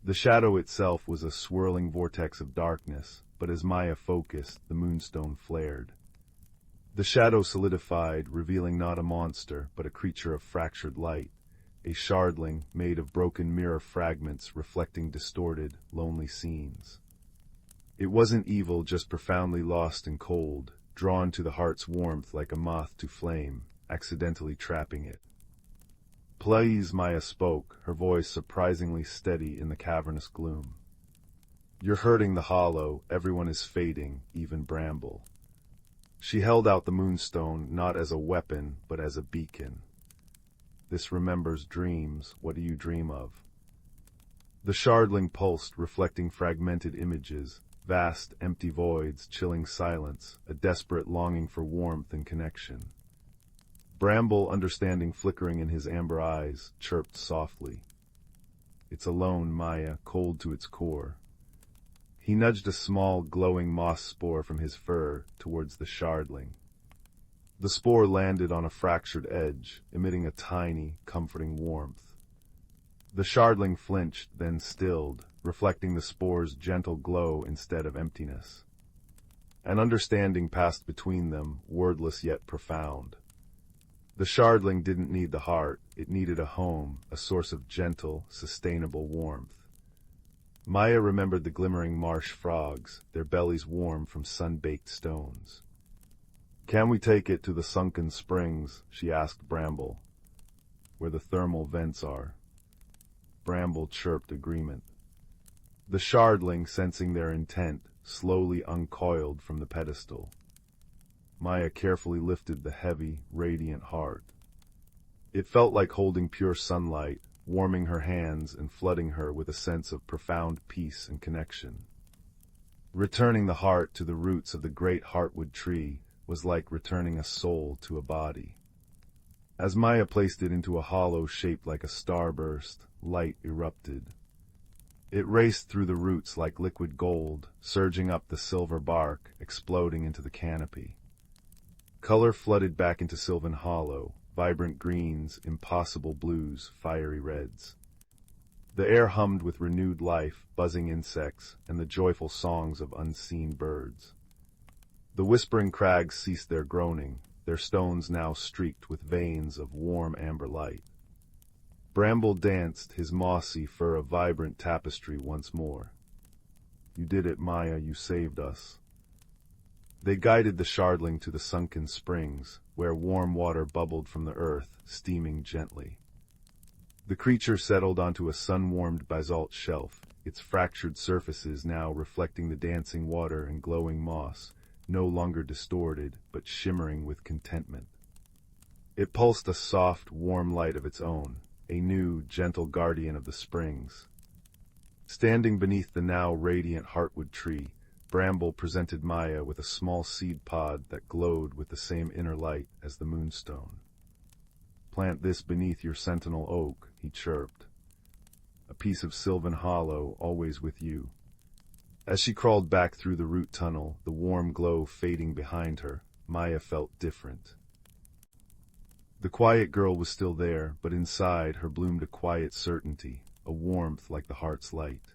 A: The shadow itself was a swirling vortex of darkness, but as Maya focused, the moonstone flared. The shadow solidified, revealing not a monster, but a creature of fractured light, a shardling made of broken mirror fragments reflecting distorted, lonely scenes. It wasn't evil, just profoundly lost and cold, drawn to the heart's warmth like a moth to flame, accidentally trapping it. Please, Maya spoke, her voice surprisingly steady in the cavernous gloom. You're hurting the hollow, everyone is fading, even Bramble. She held out the moonstone, not as a weapon, but as a beacon. This remembers dreams, what do you dream of? The shardling pulsed, reflecting fragmented images, vast, empty voids, chilling silence, a desperate longing for warmth and connection. Bramble, understanding flickering in his amber eyes, chirped softly. It's alone, Maya, cold to its core. He nudged a small, glowing moss spore from his fur towards the shardling. The spore landed on a fractured edge, emitting a tiny, comforting warmth. The shardling flinched, then stilled, reflecting the spore's gentle glow instead of emptiness. An understanding passed between them, wordless yet profound. The shardling didn't need the heart, it needed a home, a source of gentle, sustainable warmth. Maya remembered the glimmering marsh frogs, their bellies warm from sun-baked stones. Can we take it to the sunken springs, she asked Bramble, where the thermal vents are. Bramble chirped agreement. The shardling, sensing their intent, slowly uncoiled from the pedestal. Maya carefully lifted the heavy, radiant heart. It felt like holding pure sunlight, warming her hands and flooding her with a sense of profound peace and connection. Returning the heart to the roots of the great heartwood tree was like returning a soul to a body. As Maya placed it into a hollow shaped like a starburst, light erupted. It raced through the roots like liquid gold, surging up the silver bark, exploding into the canopy. Color flooded back into Sylvan Hollow, vibrant greens, impossible blues, fiery reds. The air hummed with renewed life, buzzing insects, and the joyful songs of unseen birds. The whispering crags ceased their groaning, their stones now streaked with veins of warm amber light. Bramble danced, his mossy fur a vibrant tapestry once more. "You did it, Maya, you saved us." They guided the shardling to the sunken springs, where warm water bubbled from the earth, steaming gently. The creature settled onto a sun-warmed basalt shelf, its fractured surfaces now reflecting the dancing water and glowing moss, no longer distorted, but shimmering with contentment. It pulsed a soft, warm light of its own, a new, gentle guardian of the springs. Standing beneath the now radiant heartwood tree, Bramble presented Maya with a small seed pod that glowed with the same inner light as the moonstone. "Plant this beneath your sentinel oak," he chirped. "A piece of sylvan hollow, always with you." As she crawled back through the root tunnel, the warm glow fading behind her, Maya felt different. The quiet girl was still there, but inside her bloomed a quiet certainty, a warmth like the heart's light.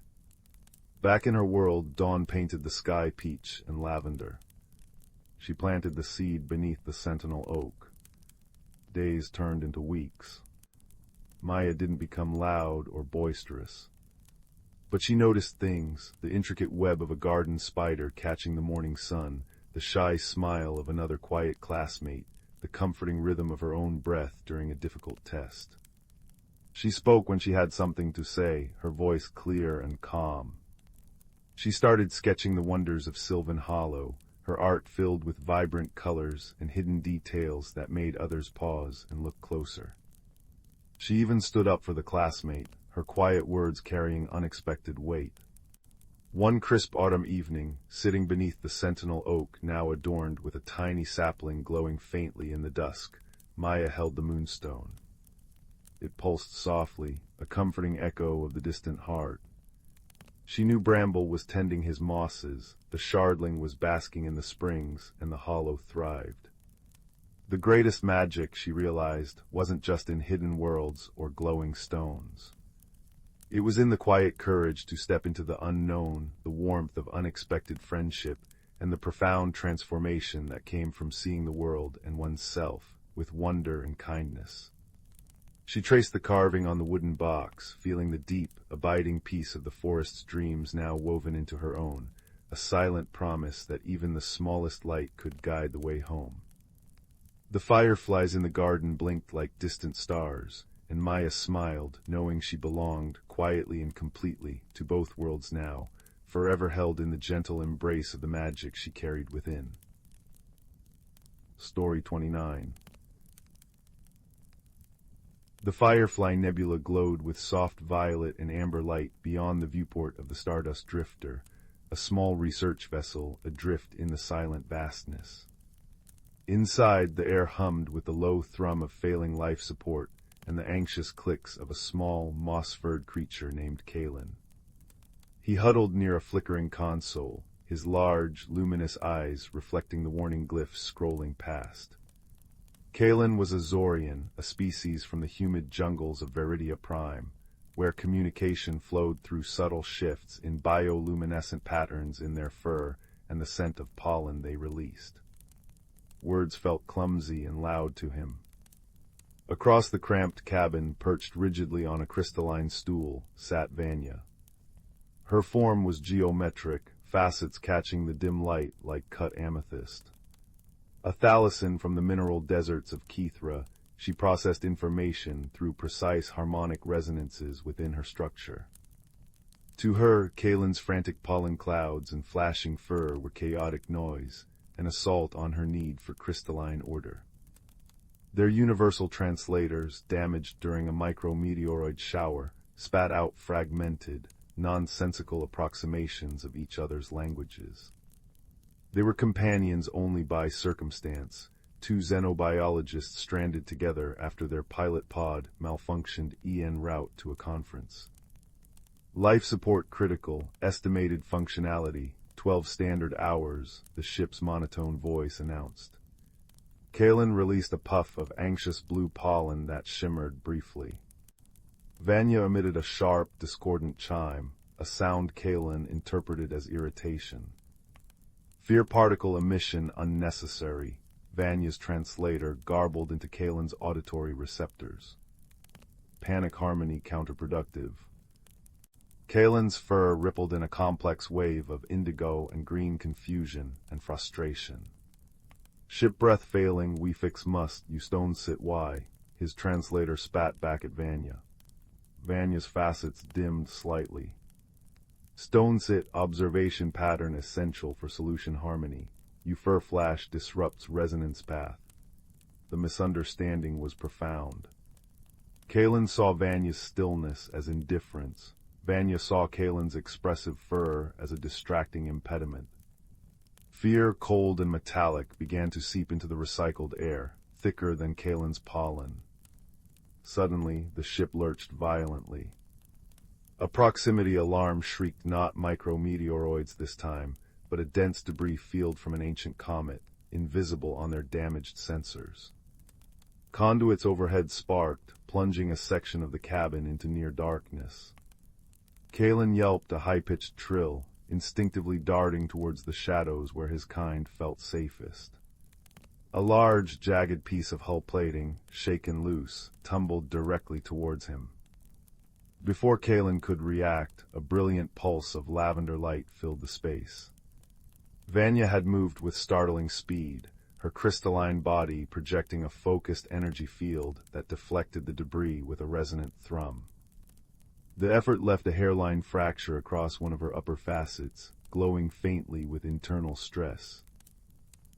A: Back in her world, dawn painted the sky peach and lavender. She planted the seed beneath the sentinel oak. Days turned into weeks. Maya didn't become loud or boisterous. But she noticed things, the intricate web of a garden spider catching the morning sun, the shy smile of another quiet classmate, the comforting rhythm of her own breath during a difficult test. She spoke when she had something to say, her voice clear and calm. She started sketching the wonders of Sylvan Hollow, her art filled with vibrant colors and hidden details that made others pause and look closer. She even stood up for the classmate, her quiet words carrying unexpected weight. One crisp autumn evening, sitting beneath the sentinel oak now adorned with a tiny sapling glowing faintly in the dusk, Maya held the moonstone. It pulsed softly, a comforting echo of the distant heart. She knew Bramble was tending his mosses, the shardling was basking in the springs, and the hollow thrived. The greatest magic, she realized, wasn't just in hidden worlds or glowing stones. It was in the quiet courage to step into the unknown, the warmth of unexpected friendship, and the profound transformation that came from seeing the world and oneself with wonder and kindness. She traced the carving on the wooden box, feeling the deep, abiding peace of the forest's dreams now woven into her own, a silent promise that even the smallest light could guide the way home. The fireflies in the garden blinked like distant stars, and Maya smiled, knowing she belonged, quietly and completely, to both worlds now, forever held in the gentle embrace of the magic she carried within. Story 29. The Firefly Nebula glowed with soft violet and amber light beyond the viewport of the Stardust Drifter, a small research vessel adrift in the silent vastness. Inside, the air hummed with the low thrum of failing life support and the anxious clicks of a small, moss-furred creature named Kalen. He huddled near a flickering console, his large, luminous eyes reflecting the warning glyphs scrolling past. Kalen was a Zorian, a species from the humid jungles of Veridia Prime, where communication flowed through subtle shifts in bioluminescent patterns in their fur and the scent of pollen they released. Words felt clumsy and loud to him. Across the cramped cabin, perched rigidly on a crystalline stool, sat Vanya. Her form was geometric, facets catching the dim light like cut amethyst. A thalassine from the mineral deserts of Kithra, she processed information through precise harmonic resonances within her structure. To her, Kalen's frantic pollen clouds and flashing fur were chaotic noise, an assault on her need for crystalline order. Their universal translators, damaged during a micrometeoroid shower, spat out fragmented, nonsensical approximations of each other's languages. They were companions only by circumstance, two xenobiologists stranded together after their pilot pod malfunctioned en route to a conference. Life support critical, estimated functionality, 12 standard hours, the ship's monotone voice announced. Kalen released a puff of anxious blue pollen that shimmered briefly. Vanya emitted a sharp, discordant chime, a sound Kalen interpreted as irritation. Fear particle emission unnecessary, Vanya's translator, garbled into Kalen's auditory receptors. Panic harmony counterproductive. Kalen's fur rippled in a complex wave of indigo and green confusion and frustration. Ship breath failing, we fix must, you stone sit why, his translator spat back at Vanya. Vanya's facets dimmed slightly. Stone sit observation pattern essential for solution harmony. You fur flash disrupts resonance path. The misunderstanding was profound. Kalen saw Vanya's stillness as indifference. Vanya saw Kalen's expressive fur as a distracting impediment. Fear, cold and metallic, began to seep into the recycled air, thicker than Kalen's pollen. Suddenly, the ship lurched violently. A proximity alarm shrieked, not micrometeoroids this time, but a dense debris field from an ancient comet, invisible on their damaged sensors. Conduits overhead sparked, plunging a section of the cabin into near darkness. Kalen yelped a high-pitched trill, instinctively darting towards the shadows where his kind felt safest. A large, jagged piece of hull plating, shaken loose, tumbled directly towards him. Before Kalen could react, a brilliant pulse of lavender light filled the space. Vanya had moved with startling speed, her crystalline body projecting a focused energy field that deflected the debris with a resonant thrum. The effort left a hairline fracture across one of her upper facets, glowing faintly with internal stress.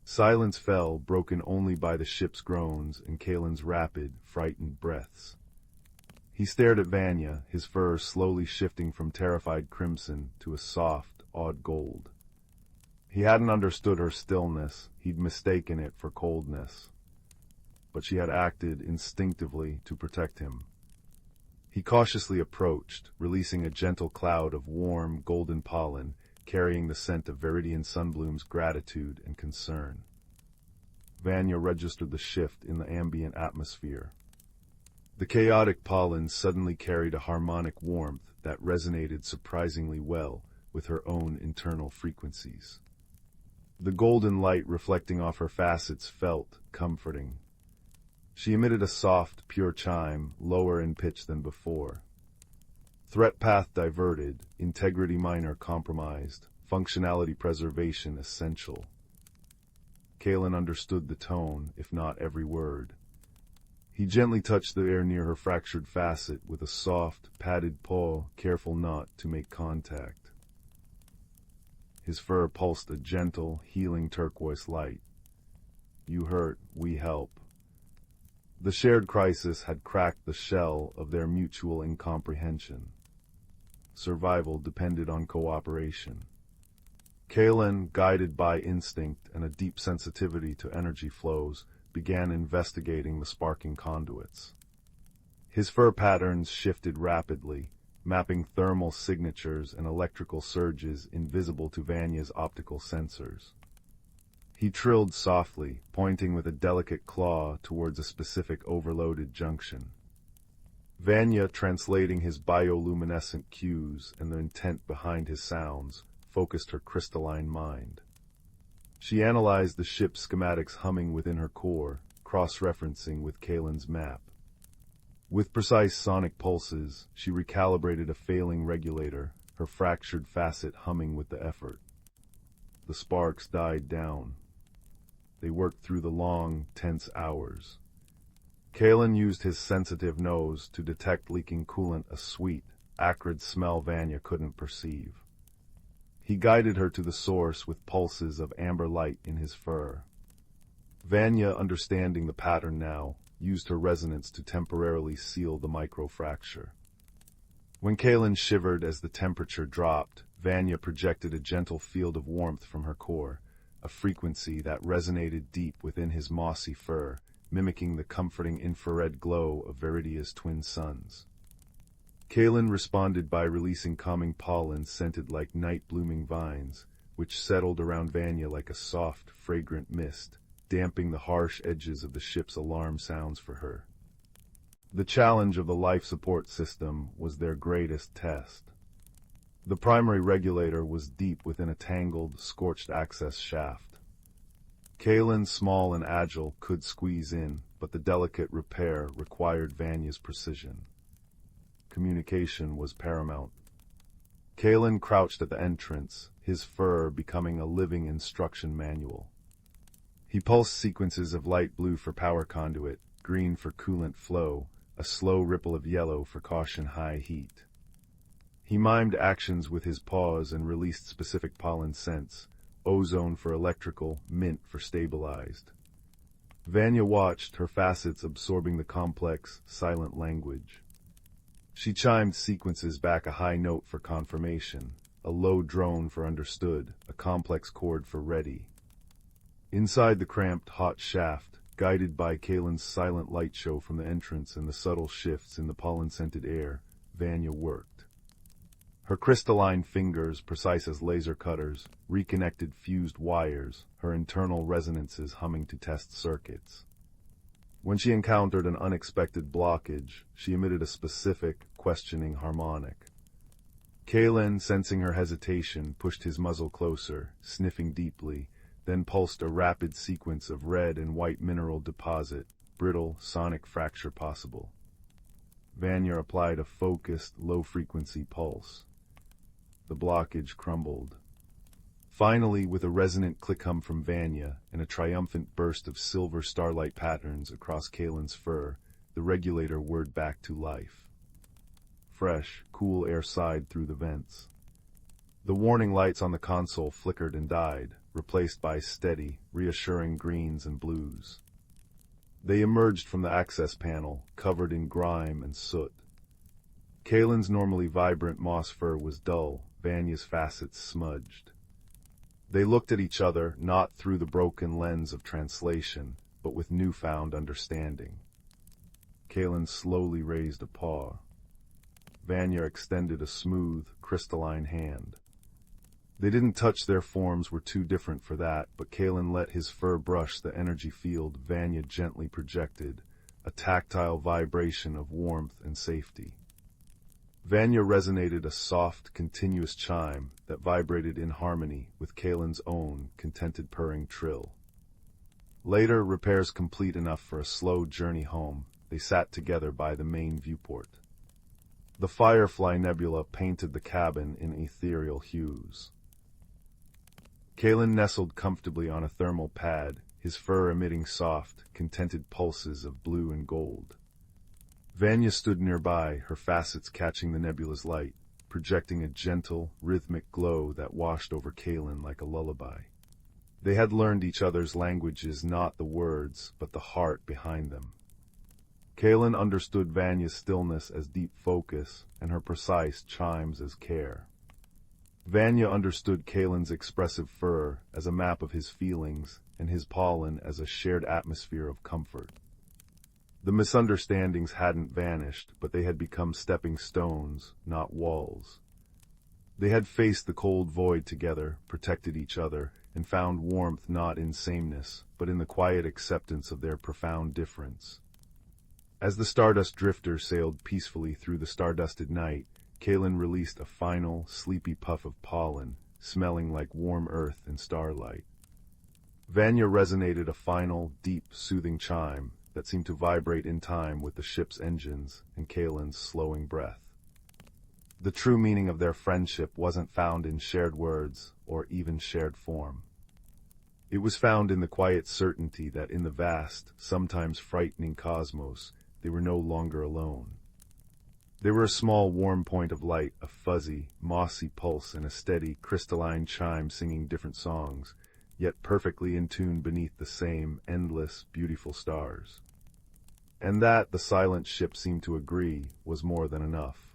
A: Silence fell, broken only by the ship's groans and Kalen's rapid, frightened breaths. He stared at Vanya, his fur slowly shifting from terrified crimson to a soft, odd gold. He hadn't understood her stillness, he'd mistaken it for coldness. But she had acted instinctively to protect him. He cautiously approached, releasing a gentle cloud of warm, golden pollen, carrying the scent of Viridian sunbloom's gratitude and concern. Vanya registered the shift in the ambient atmosphere. The chaotic pollen suddenly carried a harmonic warmth that resonated surprisingly well with her own internal frequencies. The golden light reflecting off her facets felt comforting. She emitted a soft, pure chime, lower in pitch than before. Threat path diverted, integrity minor compromised, functionality preservation essential. Kalen understood the tone, if not every word. He gently touched the air near her fractured facet with a soft, padded paw, careful not to make contact. His fur pulsed a gentle, healing turquoise light. You hurt, we help. The shared crisis had cracked the shell of their mutual incomprehension. Survival depended on cooperation. Kalen, guided by instinct and a deep sensitivity to energy flows, began investigating the sparking conduits. His fur patterns shifted rapidly, mapping thermal signatures and electrical surges invisible to Vanya's optical sensors. He trilled softly, pointing with a delicate claw towards a specific overloaded junction. Vanya, translating his bioluminescent cues and the intent behind his sounds, focused her crystalline mind. She analyzed the ship's schematics humming within her core, cross-referencing with Kalen's map. With precise sonic pulses, she recalibrated a failing regulator, her fractured facet humming with the effort. The sparks died down. They worked through the long, tense hours. Kalen used his sensitive nose to detect leaking coolant, a sweet, acrid smell Vanya couldn't perceive. He guided her to the source with pulses of amber light in his fur. Vanya, understanding the pattern now, used her resonance to temporarily seal the microfracture. When Kalen shivered as the temperature dropped, Vanya projected a gentle field of warmth from her core, a frequency that resonated deep within his mossy fur, mimicking the comforting infrared glow of Viridia's twin suns. Kalen responded by releasing calming pollen scented like night-blooming vines, which settled around Vanya like a soft, fragrant mist, damping the harsh edges of the ship's alarm sounds for her. The challenge of the life support system was their greatest test. The primary regulator was deep within a tangled, scorched access shaft. Kalen, small and agile, could squeeze in, but the delicate repair required Vanya's precision. Communication was paramount. Kalen crouched at the entrance, his fur becoming a living instruction manual. He pulsed sequences of light blue for power conduit, green for coolant flow, a slow ripple of yellow for caution high heat. He mimed actions with his paws and released specific pollen scents, ozone for electrical, mint for stabilized. Vanya watched, her facets absorbing the complex, silent language. She chimed sequences back, a high note for confirmation, a low drone for understood, a complex chord for ready. Inside the cramped, hot shaft, guided by Kalen's silent light show from the entrance and the subtle shifts in the pollen-scented air, Vanya worked. Her crystalline fingers, precise as laser cutters, reconnected fused wires, her internal resonances humming to test circuits. When she encountered an unexpected blockage, she emitted a specific, questioning harmonic. Kalen, sensing her hesitation, pushed his muzzle closer, sniffing deeply, then pulsed a rapid sequence of red and white mineral deposit, brittle, sonic fracture possible. Vanya applied a focused, low-frequency pulse. The blockage crumbled. Finally, with a resonant click-hum from Vanya and a triumphant burst of silver starlight patterns across Kalen's fur, the regulator whirred back to life. Fresh, cool air sighed through the vents. The warning lights on the console flickered and died, replaced by steady, reassuring greens and blues. They emerged from the access panel, covered in grime and soot. Kalen's normally vibrant moss fur was dull, Vanya's facets smudged. They looked at each other, not through the broken lens of translation, but with newfound understanding. Kalen slowly raised a paw. Vanya extended a smooth, crystalline hand. They didn't touch, their forms were too different for that, but Kalen let his fur brush the energy field Vanya gently projected, a tactile vibration of warmth and safety. Vanya resonated, a soft, continuous chime that vibrated in harmony with Kalen's own contented purring trill. Later, repairs complete enough for a slow journey home, they sat together by the main viewport. The Firefly Nebula painted the cabin in ethereal hues. Kalen nestled comfortably on a thermal pad, his fur emitting soft, contented pulses of blue and gold. Vanya stood nearby, her facets catching the nebula's light, projecting a gentle, rhythmic glow that washed over Kalen like a lullaby. They had learned each other's languages, not the words, but the heart behind them. Kalen understood Vanya's stillness as deep focus, and her precise chimes as care. Vanya understood Kalen's expressive fur as a map of his feelings, and his pollen as a shared atmosphere of comfort. The misunderstandings hadn't vanished, but they had become stepping stones, not walls. They had faced the cold void together, protected each other, and found warmth not in sameness, but in the quiet acceptance of their profound difference. As the Stardust Drifter sailed peacefully through the stardusted night, Kalen released a final, sleepy puff of pollen, smelling like warm earth and starlight. Vanya resonated a final, deep, soothing chime that seemed to vibrate in time with the ship's engines and Kalen's slowing breath. The true meaning of their friendship wasn't found in shared words or even shared form. It was found in the quiet certainty that in the vast, sometimes frightening cosmos, they were no longer alone. They were a small, warm point of light, a fuzzy, mossy pulse, and a steady, crystalline chime singing different songs, yet perfectly in tune beneath the same endless, beautiful stars. And that, the silent ship seemed to agree, was more than enough.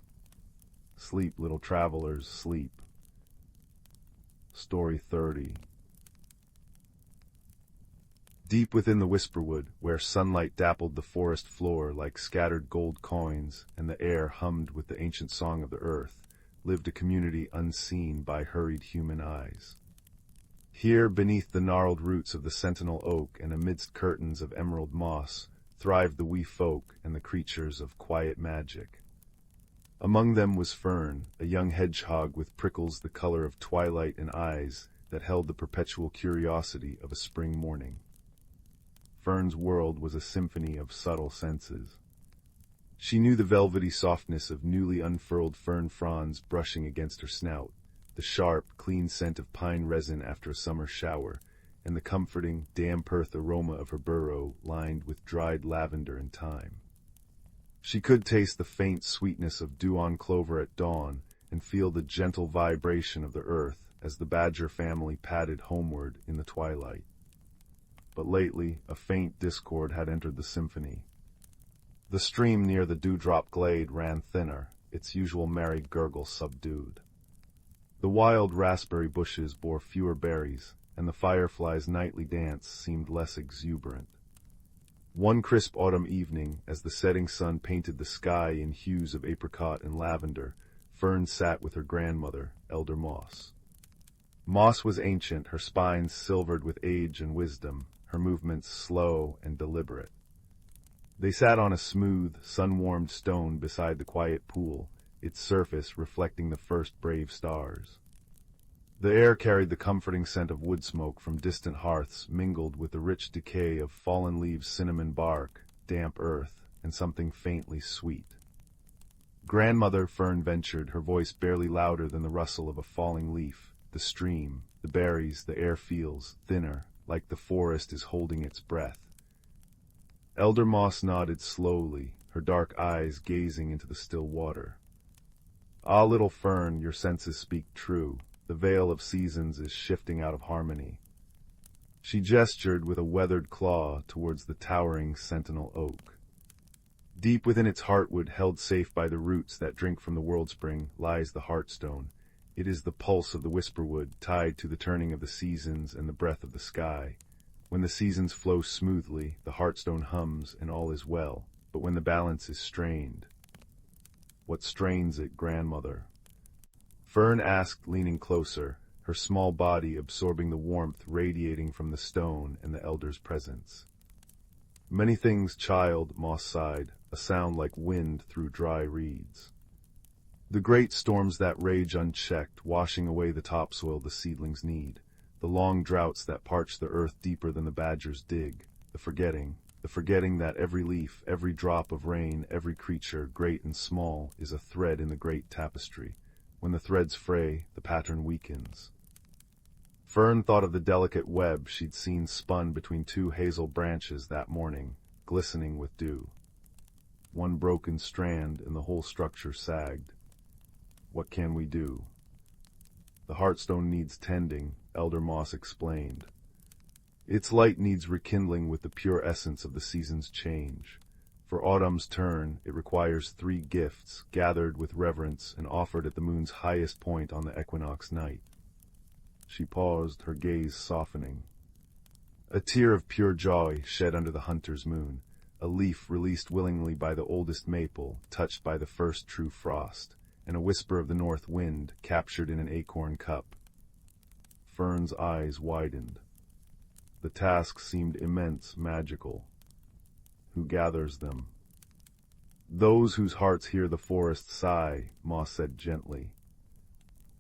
A: Sleep, little travelers, sleep. Story 30. Deep within the Whisperwood, where sunlight dappled the forest floor like scattered gold coins and the air hummed with the ancient song of the earth, lived a community unseen by hurried human eyes. Here, beneath the gnarled roots of the sentinel oak and amidst curtains of emerald moss, thrived the wee folk and the creatures of quiet magic. Among them was Fern, a young hedgehog with prickles the color of twilight and eyes that held the perpetual curiosity of a spring morning. Fern's world was a symphony of subtle senses. She knew the velvety softness of newly unfurled fern fronds brushing against her snout, the sharp, clean scent of pine resin after a summer shower, and the comforting, damp earth aroma of her burrow lined with dried lavender and thyme. She could taste the faint sweetness of dew-on clover at dawn and feel the gentle vibration of the earth as the badger family padded homeward in the twilight. But lately, a faint discord had entered the symphony. The stream near the dewdrop glade ran thinner, its usual merry gurgle subdued. The wild raspberry bushes bore fewer berries, and the fireflies' nightly dance seemed less exuberant. One crisp autumn evening, as the setting sun painted the sky in hues of apricot and lavender, Fern sat with her grandmother, Elder Moss. Moss was ancient, her spine silvered with age and wisdom, her movements slow and deliberate. They sat on a smooth, sun-warmed stone beside the quiet pool, its surface reflecting the first brave stars. The air carried the comforting scent of wood smoke from distant hearths mingled with the rich decay of fallen leaves, cinnamon bark, damp earth, and something faintly sweet. "Grandmother," Fern ventured, her voice barely louder than the rustle of a falling leaf, "the stream, the berries, the air feels thinner, like the forest is holding its breath." Elder Moss nodded slowly, her dark eyes gazing into the still water. "Ah, little Fern, your senses speak true. The veil of seasons is shifting out of harmony." She gestured with a weathered claw towards the towering sentinel oak. "Deep within its heartwood, held safe by the roots that drink from the world spring, lies the heartstone. It is the pulse of the whisperwood, tied to the turning of the seasons and the breath of the sky. When the seasons flow smoothly, the heartstone hums and all is well, but when the balance is strained—" "What strains it, grandmother?" Fern asked, leaning closer, her small body absorbing the warmth radiating from the stone and the elder's presence. "Many things, child," Moss sighed, a sound like wind through dry reeds. "The great storms that rage unchecked, washing away the topsoil the seedlings need, the long droughts that parch the earth deeper than the badgers dig, the forgetting that every leaf, every drop of rain, every creature, great and small, is a thread in the great tapestry. When the threads fray, the pattern weakens." Fern thought of the delicate web she'd seen spun between two hazel branches that morning, glistening with dew. One broken strand and the whole structure sagged. "What can we do?" "The heartstone needs tending," Elder Moss explained. "Its light needs rekindling with the pure essence of the season's change. For autumn's turn, it requires 3 gifts, gathered with reverence and offered at the moon's highest point on the equinox night." She paused, her gaze softening. A tear of pure joy shed under the hunter's moon, a leaf released willingly by the oldest maple, touched by the first true frost, and a whisper of the north wind captured in an acorn cup. Fern's eyes widened. The task seemed immense, magical. "Who gathers them?" "Those whose hearts hear the forest sigh," Moss said gently.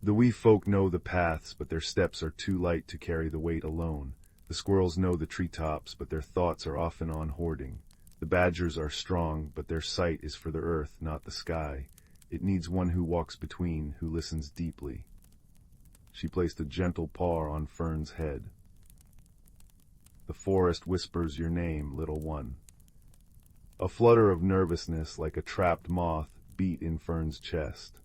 A: "The wee folk know the paths, but their steps are too light to carry the weight alone. The squirrels know the treetops, but their thoughts are often on hoarding. The badgers are strong, but their sight is for the earth, not the sky. It needs one who walks between, who listens deeply." She placed a gentle paw on Fern's head. "The forest whispers your name, little one." A flutter of nervousness, like a trapped moth, beat in Fern's chest.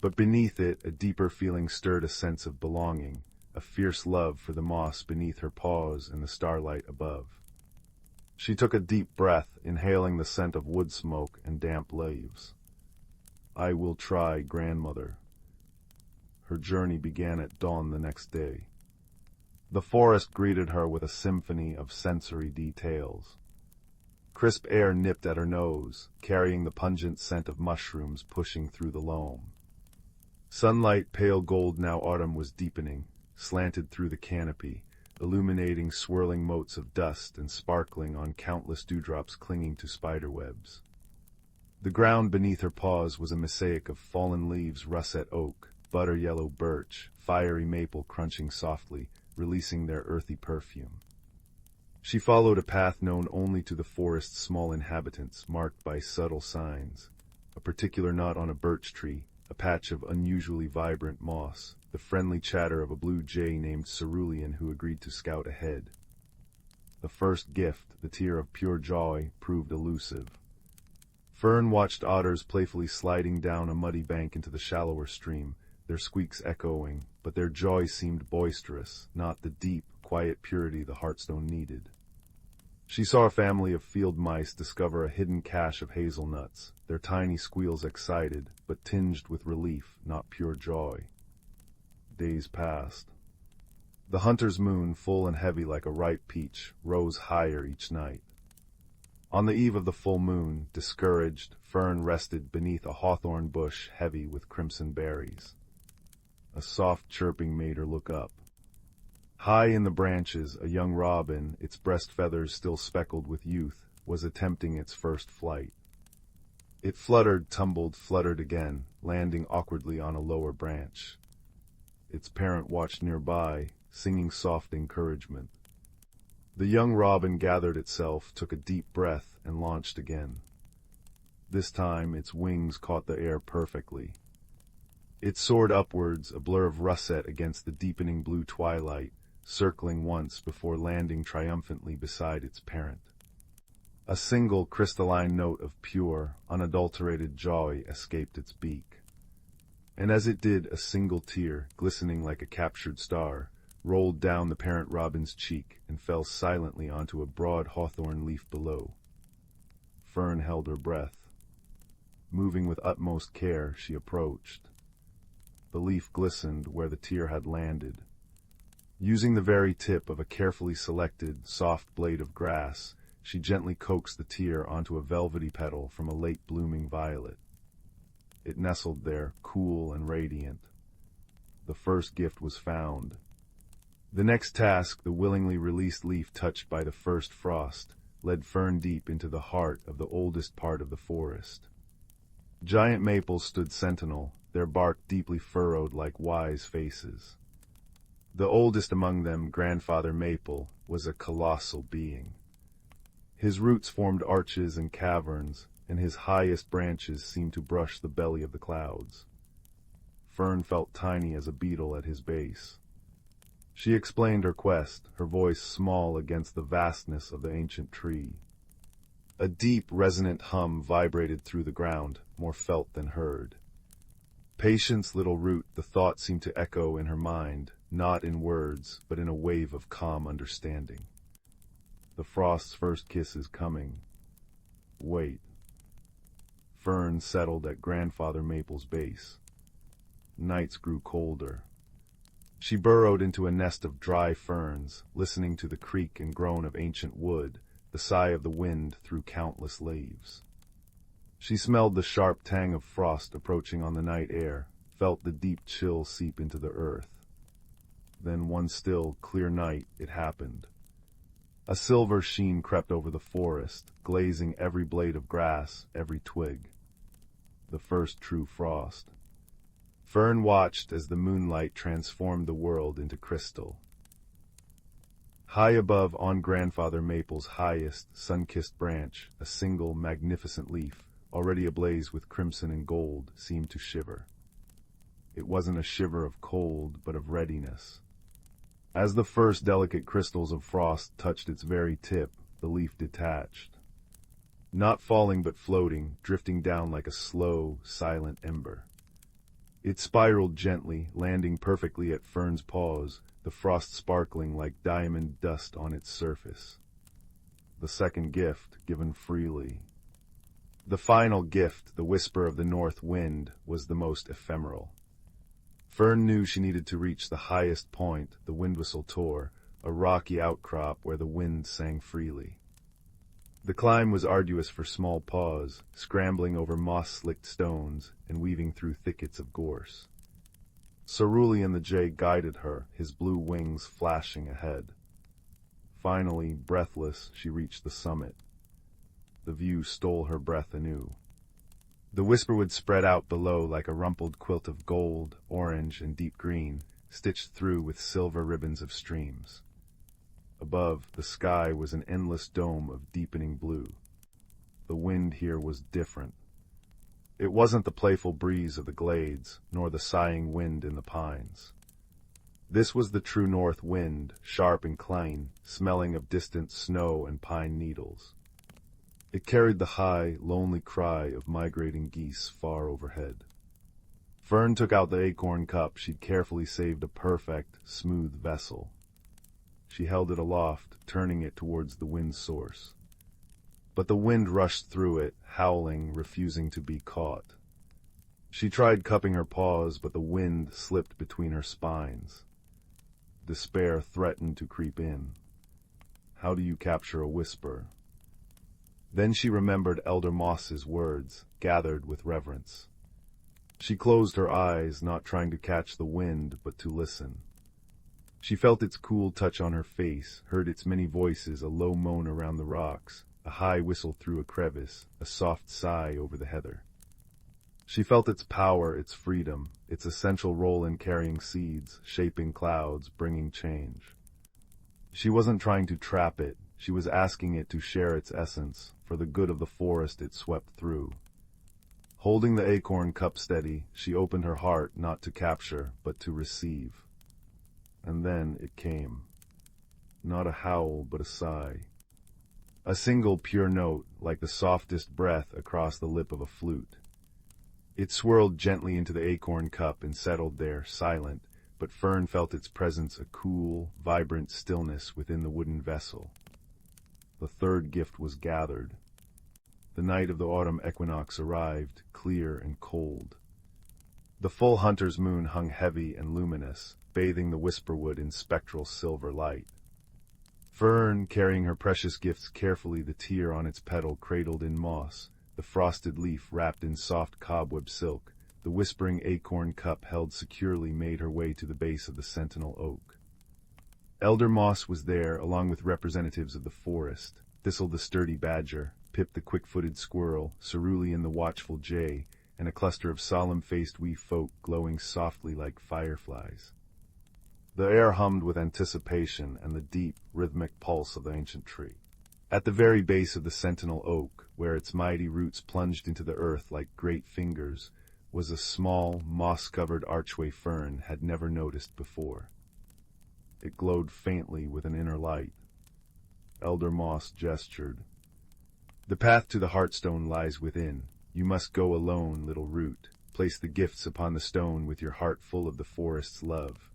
A: But beneath it, a deeper feeling stirred a sense of belonging, a fierce love for the moss beneath her paws and the starlight above. She took a deep breath, inhaling the scent of wood smoke and damp leaves. "I will try, grandmother." Her journey began at dawn the next day. The forest greeted her with a symphony of sensory details. Crisp air nipped at her nose, carrying the pungent scent of mushrooms pushing through the loam. Sunlight, pale gold now autumn was deepening, slanted through the canopy, illuminating swirling motes of dust and sparkling on countless dewdrops clinging to spiderwebs. The ground beneath her paws was a mosaic of fallen leaves, russet oak, butter yellow birch, fiery maple crunching softly, releasing their earthy perfume. She followed a path known only to the forest's small inhabitants, marked by subtle signs. A particular knot on a birch tree, a patch of unusually vibrant moss, the friendly chatter of a blue jay named Cerulean who agreed to scout ahead. The first gift, the tear of pure joy, proved elusive. Fern watched otters playfully sliding down a muddy bank into the shallower stream, their squeaks echoing, but their joy seemed boisterous, not the deep, quiet purity the Heartstone needed. She saw a family of field mice discover a hidden cache of hazelnuts, their tiny squeals excited, but tinged with relief, not pure joy. Days passed. The hunter's moon, full and heavy like a ripe peach, rose higher each night. On the eve of the full moon, discouraged, Fern rested beneath a hawthorn bush heavy with crimson berries. A soft chirping made her look up. High in the branches, a young robin, its breast feathers still speckled with youth, was attempting its first flight. It fluttered, tumbled, fluttered again, landing awkwardly on a lower branch. Its parent watched nearby, singing soft encouragement. The young robin gathered itself, took a deep breath, and launched again. This time its wings caught the air perfectly. It soared upwards, a blur of russet against the deepening blue twilight, circling once before landing triumphantly beside its parent. A single crystalline note of pure, unadulterated joy escaped its beak. And as it did, a single tear, glistening like a captured star, rolled down the parent robin's cheek and fell silently onto a broad hawthorn leaf below. Fern held her breath. Moving with utmost care, she approached. The leaf glistened where the tear had landed. Using the very tip of a carefully selected, soft blade of grass, she gently coaxed the tear onto a velvety petal from a late-blooming violet. It nestled there, cool and radiant. The first gift was found. The next task, the willingly released leaf touched by the first frost, led Fern deep into the heart of the oldest part of the forest. Giant maples stood sentinel, their bark deeply furrowed like wise faces. The oldest among them, Grandfather Maple, was a colossal being. His roots formed arches and caverns, and his highest branches seemed to brush the belly of the clouds. Fern felt tiny as a beetle at his base. She explained her quest, her voice small against the vastness of the ancient tree. A deep, resonant hum vibrated through the ground, more felt than heard. Patience, little root, the thought seemed to echo in her mind, not in words, but in a wave of calm understanding. The frost's first kiss is coming. Wait. Fern settled at Grandfather Maple's base. Nights grew colder. She burrowed into a nest of dry ferns, listening to the creak and groan of ancient wood, the sigh of the wind through countless leaves. She smelled the sharp tang of frost approaching on the night air, felt the deep chill seep into the earth. Then one still, clear night, it happened. A silver sheen crept over the forest, glazing every blade of grass, every twig. The first true frost. Fern watched as the moonlight transformed the world into crystal. High above on Grandfather Maple's highest, sun-kissed branch, a single, magnificent leaf, already ablaze with crimson and gold, seemed to shiver. It wasn't a shiver of cold, but of readiness. As the first delicate crystals of frost touched its very tip, the leaf detached. Not falling but floating, drifting down like a slow, silent ember. It spiraled gently, landing perfectly at Fern's paws, the frost sparkling like diamond dust on its surface. The second gift, given freely. The final gift, the whisper of the north wind, was the most ephemeral. Fern knew she needed to reach the highest point, the windwhistle tore, a rocky outcrop where the wind sang freely. The climb was arduous for small paws, scrambling over moss-slicked stones and weaving through thickets of gorse. Cerulean the jay guided her, his blue wings flashing ahead. Finally, breathless, she reached the summit. The view stole her breath anew. The whisperwood spread out below like a rumpled quilt of gold, orange, and deep green, stitched through with silver ribbons of streams. Above, the sky was an endless dome of deepening blue. The wind here was different. It wasn't the playful breeze of the glades, nor the sighing wind in the pines. This was the true north wind, sharp and clean, smelling of distant snow and pine needles. It carried the high, lonely cry of migrating geese far overhead. Fern took out the acorn cup she'd carefully saved a perfect, smooth vessel. She held it aloft, turning it towards the wind's source. But the wind rushed through it, howling, refusing to be caught. She tried cupping her paws, but the wind slipped between her spines. Despair threatened to creep in. How do you capture a whisper? Then she remembered Elder Moss's words, gathered with reverence. She closed her eyes, not trying to catch the wind, but to listen. She felt its cool touch on her face, heard its many voices, a low moan around the rocks, a high whistle through a crevice, a soft sigh over the heather. She felt its power, its freedom, its essential role in carrying seeds, shaping clouds, bringing change. She wasn't trying to trap it, she was asking it to share its essence, for the good of the forest it swept through. Holding the acorn cup steady, she opened her heart not to capture, but to receive. And then it came. Not a howl, but a sigh. A single pure note, like the softest breath across the lip of a flute. It swirled gently into the acorn cup and settled there, silent, but Fern felt its presence, a cool, vibrant stillness within the wooden vessel. The third gift was gathered. The night of the autumn equinox arrived, clear and cold. The full hunter's moon hung heavy and luminous, bathing the whisperwood in spectral silver light. Fern, carrying her precious gifts carefully, the tear on its petal cradled in moss, the frosted leaf wrapped in soft cobweb silk, the whispering acorn cup held securely, made her way to the base of the sentinel oak. Elder Moss was there, along with representatives of the forest, Thistle the sturdy badger, Pip the quick-footed squirrel, Cerulean the watchful jay, and a cluster of solemn-faced wee folk glowing softly like fireflies. The air hummed with anticipation and the deep, rhythmic pulse of the ancient tree. At the very base of the sentinel oak, where its mighty roots plunged into the earth like great fingers, was a small, moss-covered archway Fern had never noticed before. It glowed faintly with an inner light. Elder Moss gestured. The path to the Heartstone lies within. You must go alone, little root. Place the gifts upon the stone with your heart full of the forest's love.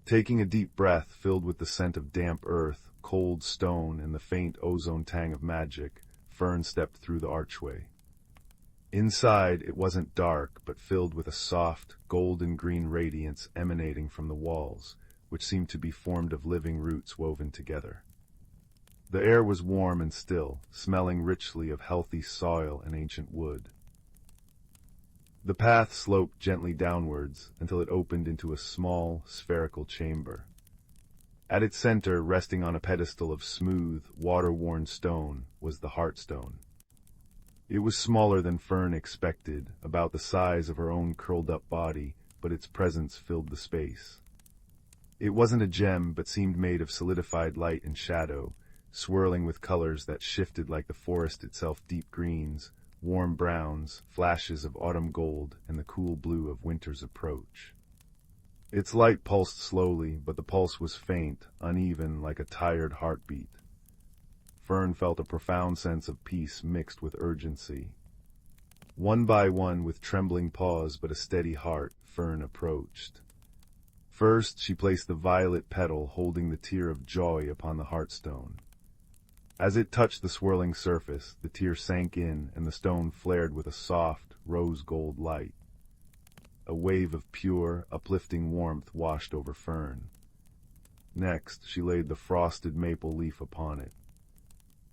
A: Taking a deep breath filled with the scent of damp earth, cold stone, and the faint ozone tang of magic, Fern stepped through the archway. Inside, it wasn't dark, but filled with a soft, golden-green radiance emanating from the walls, which seemed to be formed of living roots woven together. The air was warm and still, smelling richly of healthy soil and ancient wood. The path sloped gently downwards until it opened into a small, spherical chamber. At its center, resting on a pedestal of smooth, water-worn stone, was the Heartstone. It was smaller than Fern expected, about the size of her own curled-up body, but its presence filled the space. It wasn't a gem, but seemed made of solidified light and shadow, swirling with colors that shifted like the forest itself, deep greens, warm browns, flashes of autumn gold, and the cool blue of winter's approach. Its light pulsed slowly, but the pulse was faint, uneven, like a tired heartbeat. Fern felt a profound sense of peace mixed with urgency. One by one, with trembling paws but a steady heart, Fern approached. First, she placed the violet petal holding the tear of joy upon the Heartstone. As it touched the swirling surface, the tear sank in and the stone flared with a soft, rose-gold light. A wave of pure, uplifting warmth washed over Fern. Next, she laid the frosted maple leaf upon it.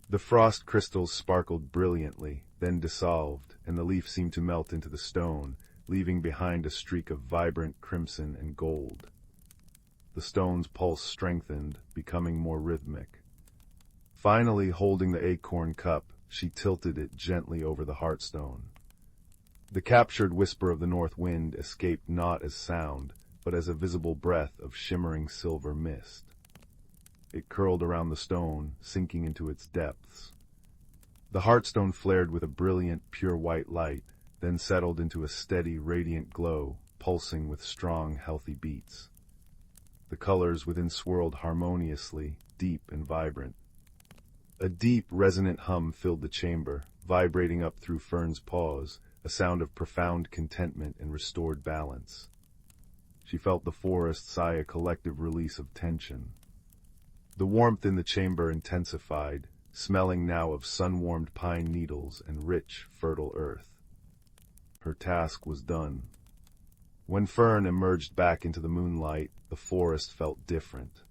A: The frost crystals sparkled brilliantly, then dissolved, and the leaf seemed to melt into the stone, leaving behind a streak of vibrant crimson and gold. The stone's pulse strengthened, becoming more rhythmic. Finally, holding the acorn cup, she tilted it gently over the Heartstone. The captured whisper of the north wind escaped not as sound, but as a visible breath of shimmering silver mist. It curled around the stone, sinking into its depths. The heartstone flared with a brilliant, pure white light, then settled into a steady, radiant glow, pulsing with strong, healthy beats. The colors within swirled harmoniously, deep and vibrant. A deep, resonant hum filled the chamber, vibrating up through Fern's paws, a sound of profound contentment and restored balance. She felt the forest sigh a collective release of tension. The warmth in the chamber intensified, smelling now of sun-warmed pine needles and rich, fertile earth. Her task was done. When Fern emerged back into the moonlight, the forest felt different.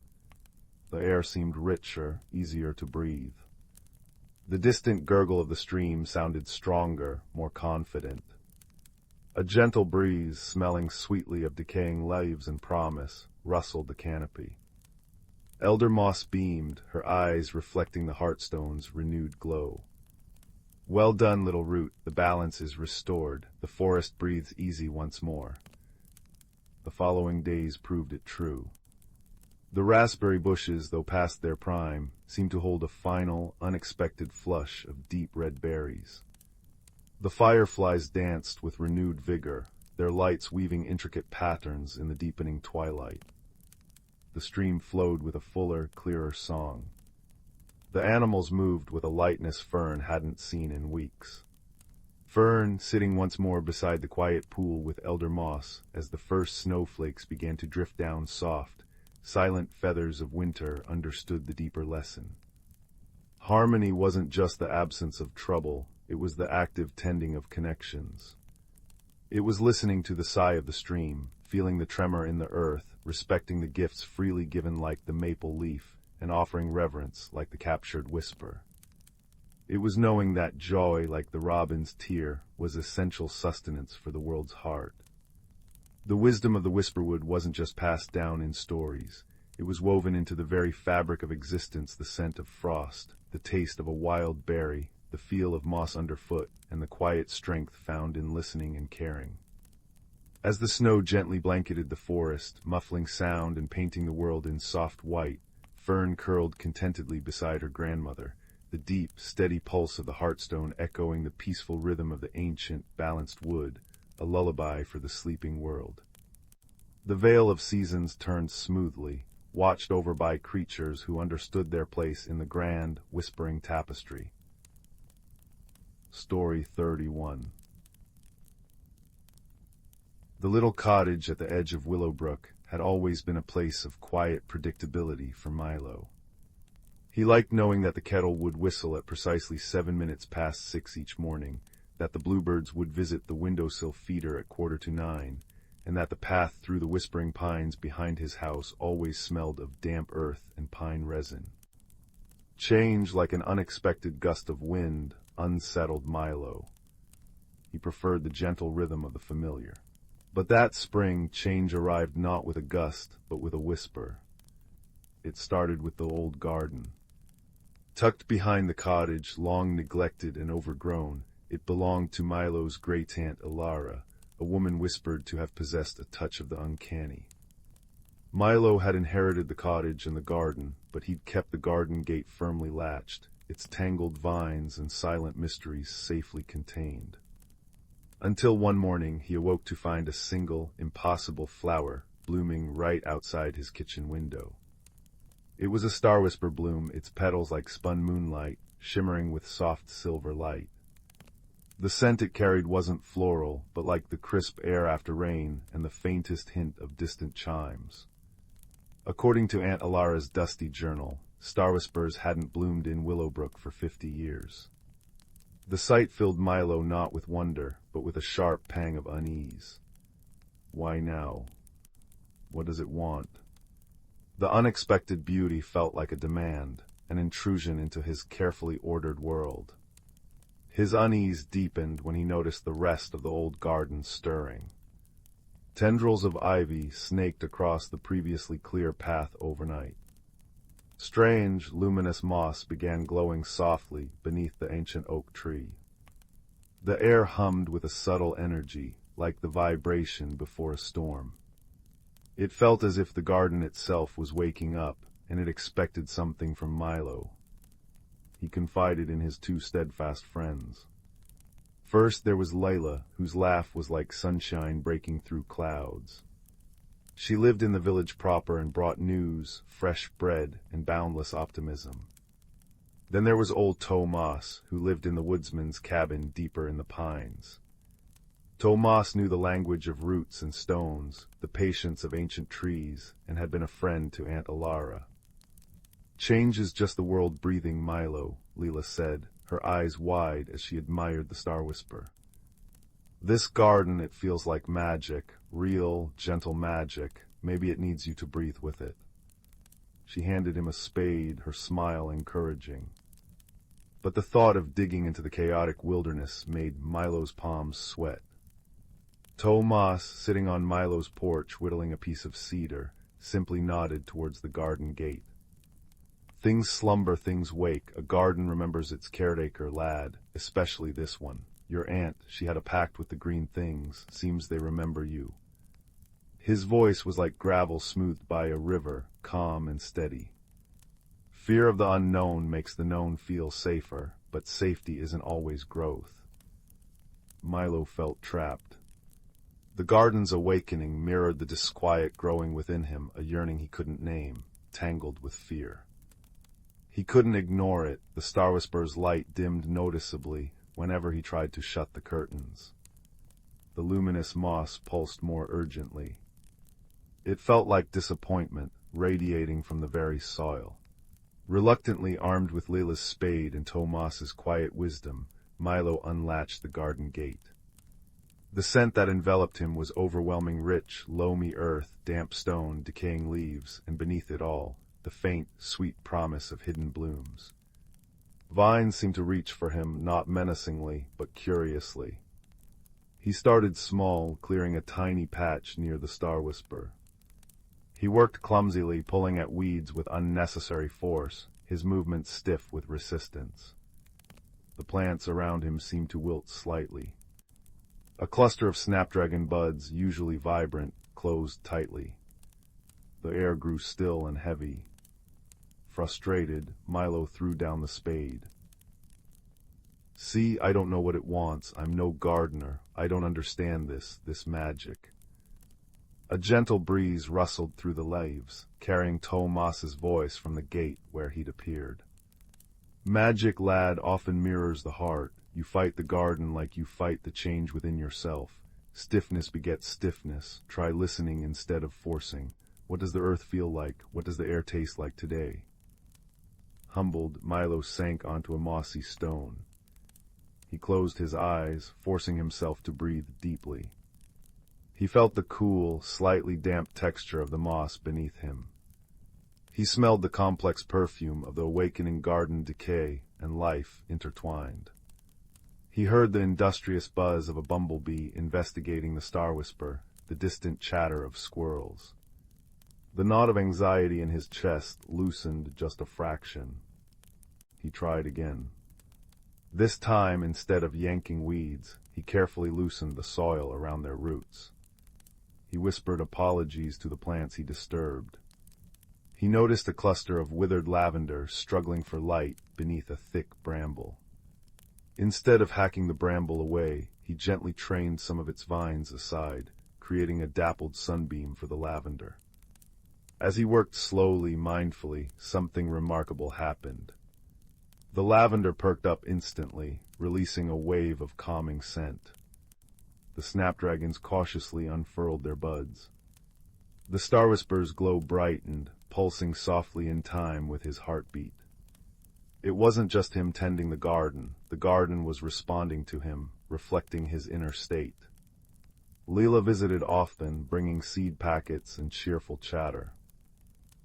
A: The air seemed richer, easier to breathe. The distant gurgle of the stream sounded stronger, more confident. A gentle breeze, smelling sweetly of decaying leaves and promise, rustled the canopy. Elder moss beamed, her eyes reflecting the heartstone's renewed glow. Well done, little root, the balance is restored, the forest breathes easy once more. The following days proved it true. The raspberry bushes, though past their prime, seemed to hold a final, unexpected flush of deep red berries. The fireflies danced with renewed vigor, their lights weaving intricate patterns in the deepening twilight. The stream flowed with a fuller, clearer song. The animals moved with a lightness Fern hadn't seen in weeks. Fern, sitting once more beside the quiet pool with elder moss, as the first snowflakes began to drift down soft, silent feathers of winter, understood the deeper lesson. Harmony wasn't just the absence of trouble, it was the active tending of connections. It was listening to the sigh of the stream, feeling the tremor in the earth, respecting the gifts freely given like the maple leaf, and offering reverence like the captured whisper. It was knowing that joy, like the robin's tear, was essential sustenance for the world's heart. The wisdom of the whisperwood wasn't just passed down in stories. It was woven into the very fabric of existence, the scent of frost, the taste of a wild berry, the feel of moss underfoot, and the quiet strength found in listening and caring. As the snow gently blanketed the forest, muffling sound and painting the world in soft white, Fern curled contentedly beside her grandmother, the deep, steady pulse of the heartstone echoing the peaceful rhythm of the ancient, balanced wood, a lullaby for the sleeping world. The veil of seasons turned smoothly, watched over by creatures who understood their place in the grand, whispering tapestry. Story 31. The little cottage at the edge of Willowbrook had always been a place of quiet predictability for Milo. He liked knowing that the kettle would whistle at precisely 7 minutes past 6 each morning, that the bluebirds would visit the windowsill feeder at 8:45, and that the path through the whispering pines behind his house always smelled of damp earth and pine resin. Change, like an unexpected gust of wind, unsettled Milo. He preferred the gentle rhythm of the familiar. But that spring, change arrived not with a gust, but with a whisper. It started with the old garden. Tucked behind the cottage, long neglected and overgrown, it belonged to Milo's great-aunt Ilara, a woman whispered to have possessed a touch of the uncanny. Milo had inherited the cottage and the garden, but he'd kept the garden gate firmly latched, its tangled vines and silent mysteries safely contained. Until one morning he awoke to find a single, impossible flower blooming right outside his kitchen window. It was a star-whisper bloom, its petals like spun moonlight, shimmering with soft silver light. The scent it carried wasn't floral, but like the crisp air after rain and the faintest hint of distant chimes. According to Aunt Ilara's dusty journal, star-whispers hadn't bloomed in Willowbrook for 50 years. The sight filled Milo not with wonder, but with a sharp pang of unease. Why now? What does it want? The unexpected beauty felt like a demand, an intrusion into his carefully ordered world. His unease deepened when he noticed the rest of the old garden stirring. Tendrils of ivy snaked across the previously clear path overnight. Strange, luminous moss began glowing softly beneath the ancient oak tree. The air hummed with a subtle energy, like the vibration before a storm. It felt as if the garden itself was waking up, and it expected something from Milo. He confided in his two steadfast friends. First there was Layla, whose laugh was like sunshine breaking through clouds. She lived in the village proper and brought news, fresh bread, and boundless optimism. Then there was old Tomas, who lived in the woodsman's cabin deeper in the pines. Tomas knew the language of roots and stones, the patience of ancient trees, and had been a friend to Aunt Alara. "Change is just the world breathing, Milo," Leela said, her eyes wide as she admired the Star Whisper. "This garden, it feels like magic, real, gentle magic. Maybe it needs you to breathe with it." She handed him a spade, her smile encouraging. But the thought of digging into the chaotic wilderness made Milo's palms sweat. Tomas, sitting on Milo's porch whittling a piece of cedar, simply nodded towards the garden gate. "Things slumber, things wake. A garden remembers its caretaker, lad, especially this one. Your aunt, she had a pact with the green things. Seems they remember you." His voice was like gravel smoothed by a river, calm and steady. Fear of the unknown makes the known feel safer, but safety isn't always growth. Milo felt trapped. The garden's awakening mirrored the disquiet growing within him, a yearning he couldn't name, tangled with fear. He couldn't ignore it. The Star Whisper's light dimmed noticeably whenever he tried to shut the curtains. The luminous moss pulsed more urgently. It felt like disappointment, radiating from the very soil. Reluctantly armed with Leila's spade and Tomas's quiet wisdom, Milo unlatched the garden gate. The scent that enveloped him was overwhelming, rich, loamy earth, damp stone, decaying leaves, and beneath it all, the faint, sweet promise of hidden blooms. Vines seemed to reach for him, not menacingly, but curiously. He started small, clearing a tiny patch near the Star Whisper. He worked clumsily, pulling at weeds with unnecessary force, his movements stiff with resistance. The plants around him seemed to wilt slightly. A cluster of snapdragon buds, usually vibrant, closed tightly. The air grew still and heavy. Frustrated, Milo threw down the spade. "See, I don't know what it wants. I'm no gardener. I don't understand this magic." A gentle breeze rustled through the leaves, carrying Tomas's voice from the gate where he'd appeared. "Magic, lad, often mirrors the heart. You fight the garden like you fight the change within yourself. Stiffness begets stiffness. Try listening instead of forcing. What does the earth feel like? What does the air taste like today?" Humbled, Milo sank onto a mossy stone. He closed his eyes, forcing himself to breathe deeply. He felt the cool, slightly damp texture of the moss beneath him. He smelled the complex perfume of the awakening garden decay and life intertwined. He heard the industrious buzz of a bumblebee investigating the Star Whisper, the distant chatter of squirrels. The knot of anxiety in his chest loosened just a fraction. He tried again. This time, instead of yanking weeds, he carefully loosened the soil around their roots. He whispered apologies to the plants he disturbed. He noticed a cluster of withered lavender struggling for light beneath a thick bramble. Instead of hacking the bramble away, he gently trained some of its vines aside, creating a dappled sunbeam for the lavender. As he worked slowly, mindfully, something remarkable happened. The lavender perked up instantly, releasing a wave of calming scent. The snapdragons cautiously unfurled their buds. The Star Whisper's glow brightened, pulsing softly in time with his heartbeat. It wasn't just him tending the garden was responding to him, reflecting his inner state. Leela visited often, bringing seed packets and cheerful chatter.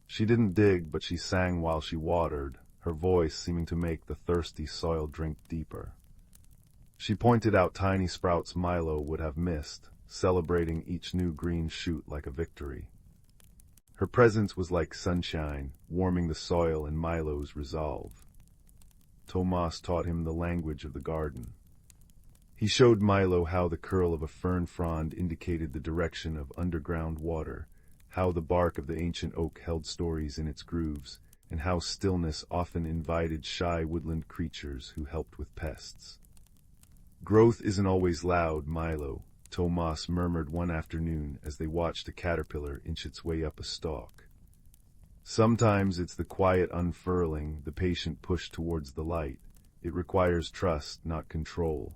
A: She didn't dig, but she sang while she watered, her voice seeming to make the thirsty soil drink deeper. She pointed out tiny sprouts Milo would have missed, celebrating each new green shoot like a victory. Her presence was like sunshine, warming the soil in Milo's resolve. Tomas taught him the language of the garden. He showed Milo how the curl of a fern frond indicated the direction of underground water, how the bark of the ancient oak held stories in its grooves, and how stillness often invited shy woodland creatures who helped with pests. "Growth isn't always loud, Milo," Tomas murmured one afternoon as they watched a caterpillar inch its way up a stalk. "Sometimes it's the quiet unfurling, the patient push towards the light. It requires trust, not control."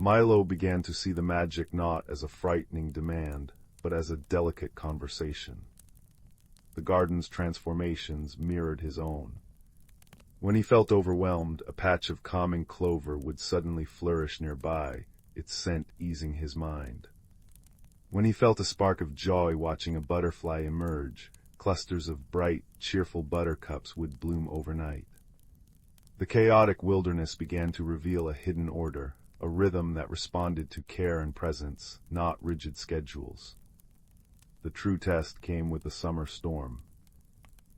A: Milo began to see the magic not as a frightening demand, but as a delicate conversation. The garden's transformations mirrored his own. When he felt overwhelmed, a patch of calming clover would suddenly flourish nearby, its scent easing his mind. When he felt a spark of joy watching a butterfly emerge, clusters of bright, cheerful buttercups would bloom overnight. The chaotic wilderness began to reveal a hidden order, a rhythm that responded to care and presence, not rigid schedules. The true test came with the summer storm.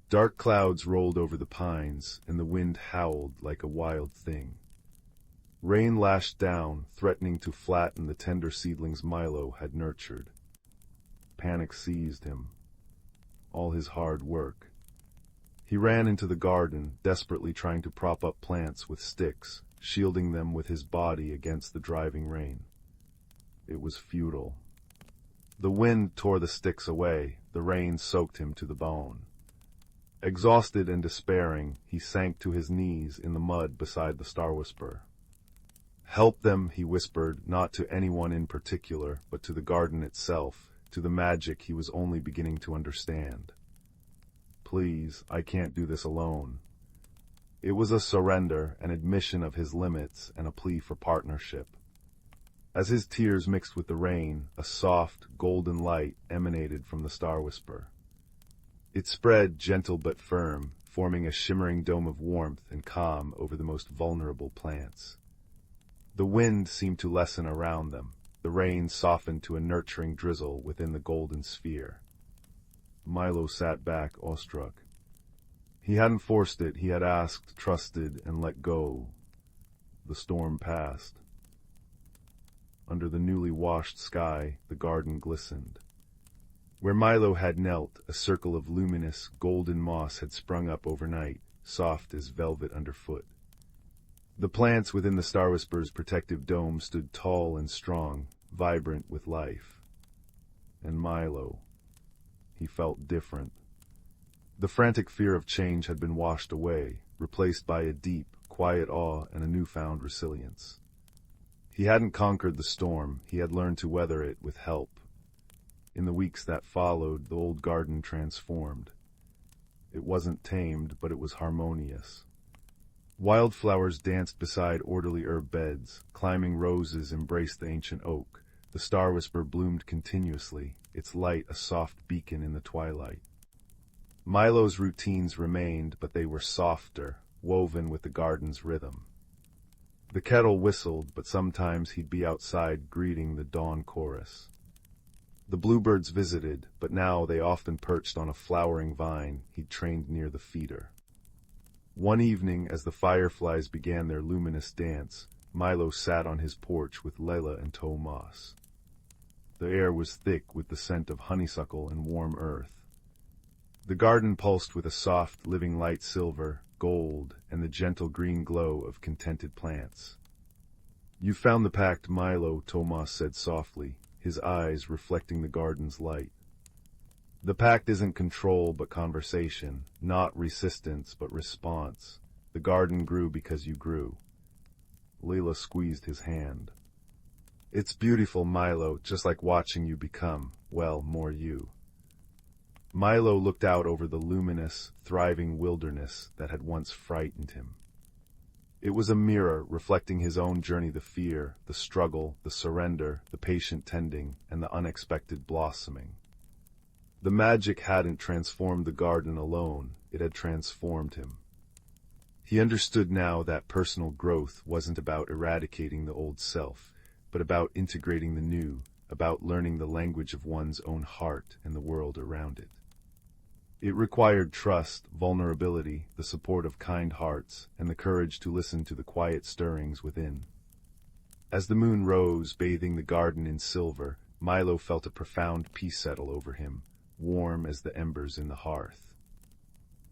A: Dark clouds rolled over the pines, and the wind howled like a wild thing. Rain lashed down, threatening to flatten the tender seedlings Milo had nurtured. Panic seized him. All his hard work. He ran into the garden, desperately trying to prop up plants with sticks, shielding them with his body against the driving rain. It was futile. The wind tore the sticks away, the rain soaked him to the bone. Exhausted and despairing, he sank to his knees in the mud beside the Star Whisperer. "Help them," he whispered, not to anyone in particular, but to the garden itself, to the magic he was only beginning to understand. "Please, I can't do this alone." It was a surrender, an admission of his limits, and a plea for partnership. As his tears mixed with the rain, a soft, golden light emanated from the Star Whisperer. It spread, gentle but firm, forming a shimmering dome of warmth and calm over the most vulnerable plants. The wind seemed to lessen around them. The rain softened to a nurturing drizzle within the golden sphere. Milo sat back, awestruck. He hadn't forced it, he had asked, trusted, and let go. The storm passed. Under the newly washed sky, the garden glistened. Where Milo had knelt, a circle of luminous, golden moss had sprung up overnight, soft as velvet underfoot. The plants within the Star Whisperer's protective dome stood tall and strong, vibrant with life. And Milo, he felt different. The frantic fear of change had been washed away, replaced by a deep, quiet awe and a newfound resilience. He hadn't conquered the storm, he had learned to weather it with help. In the weeks that followed, the old garden transformed. It wasn't tamed, but it was harmonious. Wildflowers danced beside orderly herb beds, climbing roses embraced the ancient oak. The Star Whisperer bloomed continuously, its light a soft beacon in the twilight. Milo's routines remained, but they were softer, woven with the garden's rhythm. The kettle whistled, but sometimes he'd be outside greeting the dawn chorus. The bluebirds visited, but now they often perched on a flowering vine he'd trained near the feeder. One evening, as the fireflies began their luminous dance, Milo sat on his porch with Layla and Tomas. The air was thick with the scent of honeysuckle and warm earth. The garden pulsed with a soft, living light silver, gold, and the gentle green glow of contented plants. "You found the pact, Milo," Tomas said softly, his eyes reflecting the garden's light. "The pact isn't control but conversation, not resistance but response. The garden grew because you grew." Layla squeezed his hand. "It's beautiful, Milo, just like watching you become, well, more you." Milo looked out over the luminous, thriving wilderness that had once frightened him. It was a mirror reflecting his own journey, the fear, the struggle, the surrender, the patient tending, and the unexpected blossoming. The magic hadn't transformed the garden alone, it had transformed him. He understood now that personal growth wasn't about eradicating the old self, but about integrating the new, about learning the language of one's own heart and the world around it. It required trust, vulnerability, the support of kind hearts, and the courage to listen to the quiet stirrings within. As the moon rose, bathing the garden in silver, Milo felt a profound peace settle over him, warm as the embers in the hearth.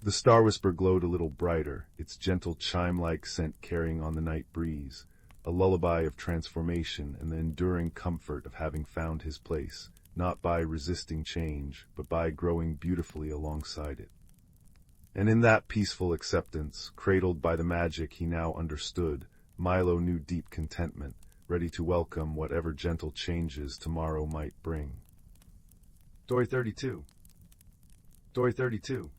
A: The star whisper glowed a little brighter, its gentle chime-like scent carrying on the night breeze, a lullaby of transformation and the enduring comfort of having found his place, not by resisting change, but by growing beautifully alongside it. And in that peaceful acceptance, cradled by the magic he now understood, Milo knew deep contentment, ready to welcome whatever gentle changes tomorrow might bring. Story 32. Story 32.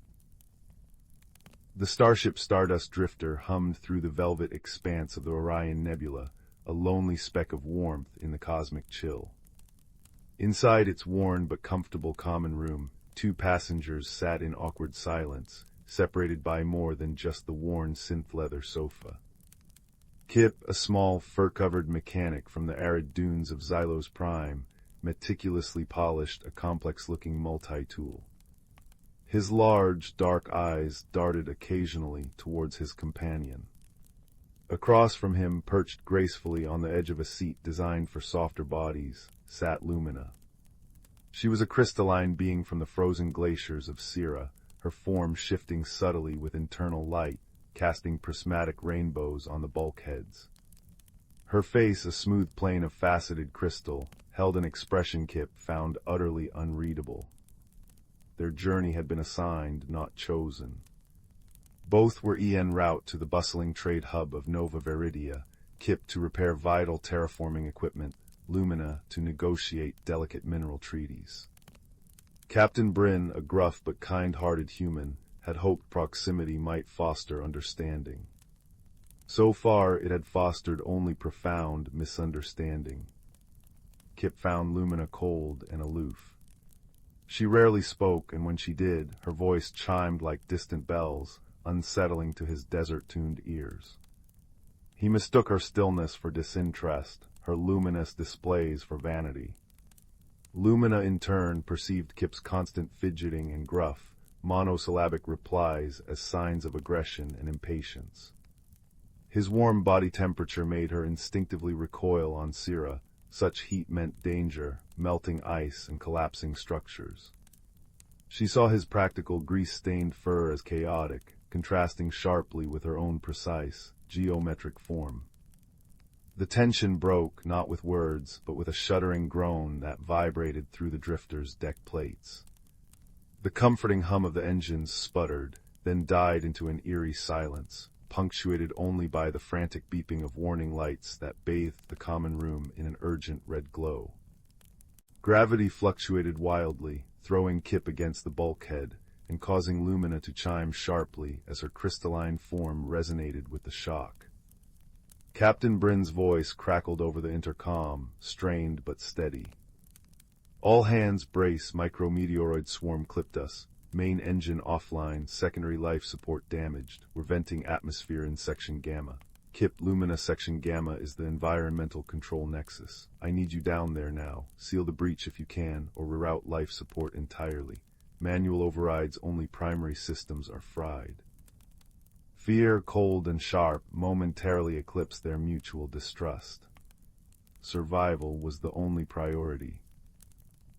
A: The starship Stardust Drifter hummed through the velvet expanse of the Orion Nebula, a lonely speck of warmth in the cosmic chill. Inside its worn but comfortable common room, two passengers sat in awkward silence, separated by more than just the worn synth-leather sofa. Kip, a small, fur-covered mechanic from the arid dunes of Xylos Prime, meticulously polished a complex-looking multi-tool. His large, dark eyes darted occasionally towards his companion. Across from him, perched gracefully on the edge of a seat designed for softer bodies, sat Lumina. She was a crystalline being from the frozen glaciers of Syrah, her form shifting subtly with internal light, casting prismatic rainbows on the bulkheads. Her face, a smooth plane of faceted crystal, held an expression Kip found utterly unreadable. Their journey had been assigned, not chosen. Both were en route to the bustling trade hub of Nova Veridia, Kip to repair vital terraforming equipment, Lumina to negotiate delicate mineral treaties. Captain Bryn, a gruff but kind-hearted human, had hoped proximity might foster understanding. So far, it had fostered only profound misunderstanding. Kip found Lumina cold and aloof. She rarely spoke, and when she did, her voice chimed like distant bells, unsettling to his desert-tuned ears. He mistook her stillness for disinterest, her luminous displays for vanity. Lumina, in turn, perceived Kip's constant fidgeting and gruff, monosyllabic replies as signs of aggression and impatience. His warm body temperature made her instinctively recoil on Syrah. Such heat meant danger, melting ice and collapsing structures. She saw his practical grease-stained fur as chaotic, contrasting sharply with her own precise, geometric form. The tension broke, not with words, but with a shuddering groan that vibrated through the drifter's deck plates. The comforting hum of the engines sputtered, then died into an eerie silence, punctuated only by the frantic beeping of warning lights that bathed the common room in an urgent red glow. Gravity fluctuated wildly, throwing Kip against the bulkhead and causing Lumina to chime sharply as her crystalline form resonated with the shock. Captain Bryn's voice crackled over the intercom, strained but steady. All hands brace, micrometeoroid swarm clipped us. Main engine offline, secondary life support damaged. We're venting atmosphere in Section Gamma. Kip, Lumina, Section Gamma is the environmental control nexus. I need you down there now. Seal the breach if you can, or reroute life support entirely. Manual overrides, only primary systems are fried. Fear, cold and sharp, momentarily eclipsed their mutual distrust. Survival was the only priority.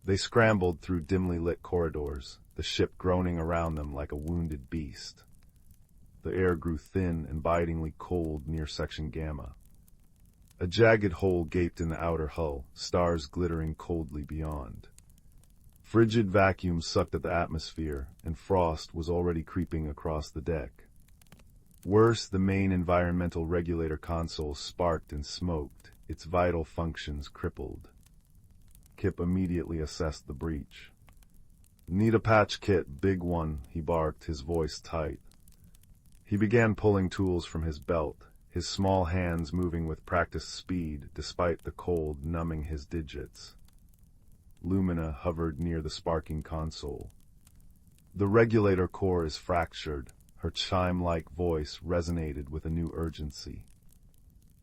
A: They scrambled through dimly lit corridors, the ship groaning around them like a wounded beast. The air grew thin and bitingly cold near Section Gamma. A jagged hole gaped in the outer hull, stars glittering coldly beyond. Frigid vacuum sucked at the atmosphere, and frost was already creeping across the deck. Worse, the main environmental regulator console sparked and smoked, its vital functions crippled. Kip immediately assessed the breach. "Need a patch kit, big one," he barked, his voice tight. He began pulling tools from his belt, his small hands moving with practiced speed despite the cold numbing his digits. Lumina hovered near the sparking console. "The regulator core is fractured," her chime-like voice resonated with a new urgency.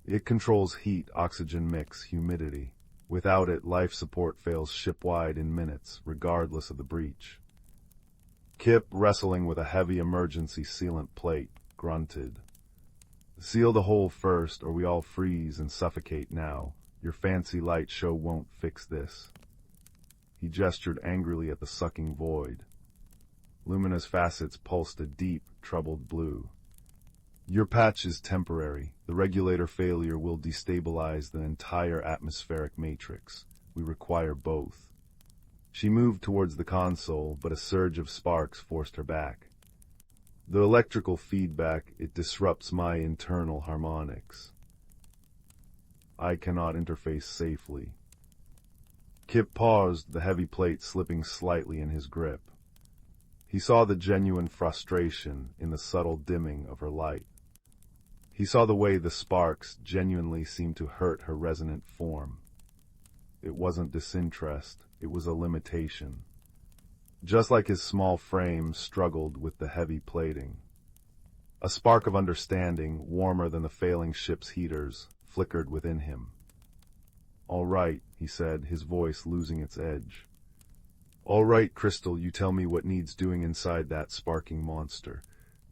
A: "It controls heat, oxygen mix, humidity. Without it, life support fails ship-wide in minutes, regardless of the breach." Kip, wrestling with a heavy emergency sealant plate, grunted. Seal the hole first, or we all freeze and suffocate now. Your fancy light show won't fix this. He gestured angrily at the sucking void. Lumina's facets pulsed a deep, troubled blue. Your patch is temporary. The regulator failure will destabilize the entire atmospheric matrix. We require both. She moved towards the console, but a surge of sparks forced her back. The electrical feedback, it disrupts my internal harmonics. I cannot interface safely. Kip paused, the heavy plate slipping slightly in his grip. He saw the genuine frustration in the subtle dimming of her light. He saw the way the sparks genuinely seemed to hurt her resonant form. It wasn't disinterest, it was a limitation. Just like his small frame struggled with the heavy plating. A spark of understanding, warmer than the failing ship's heaters, flickered within him. "All right," he said, his voice losing its edge. "All right, Crystal, you tell me what needs doing inside that sparking monster.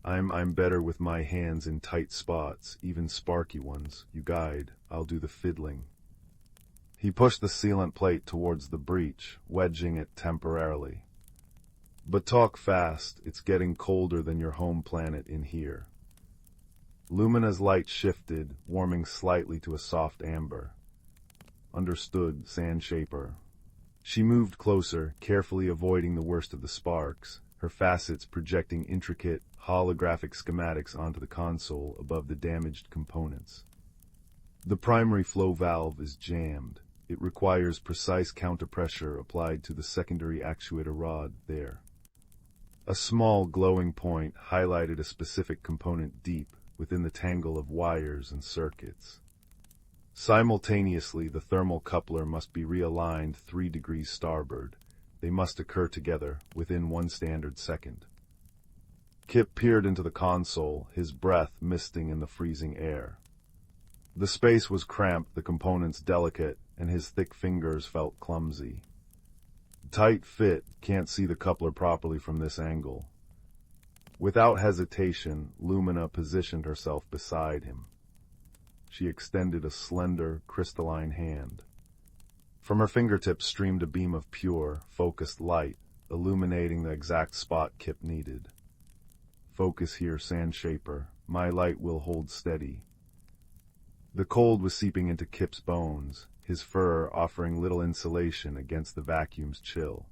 A: I'm better with my hands in tight spots, even sparky ones. You guide, I'll do the fiddling." He pushed the sealant plate towards the breach, wedging it temporarily. "But talk fast, it's getting colder than your home planet in here." Lumina's light shifted, warming slightly to a soft amber. "Understood, Sand Shaper." She moved closer, carefully avoiding the worst of the sparks, her facets projecting intricate, holographic schematics onto the console above the damaged components. The primary flow valve is jammed. It requires precise counterpressure applied to the secondary actuator rod there. A small glowing point highlighted a specific component deep within the tangle of wires and circuits. Simultaneously, the thermal coupler must be realigned 3 degrees starboard. They must occur together within 1 standard second. Kip peered into the console, his breath misting in the freezing air. The space was cramped, the components delicate, and his thick fingers felt clumsy. "Tight fit, can't see the coupler properly from this angle." Without hesitation, Lumina positioned herself beside him. She extended a slender, crystalline hand. From her fingertips streamed a beam of pure, focused light, illuminating the exact spot Kip needed. "Focus here, Sand Shaper. My light will hold steady." The cold was seeping into Kip's bones, his fur offering little insulation against the vacuum's chill.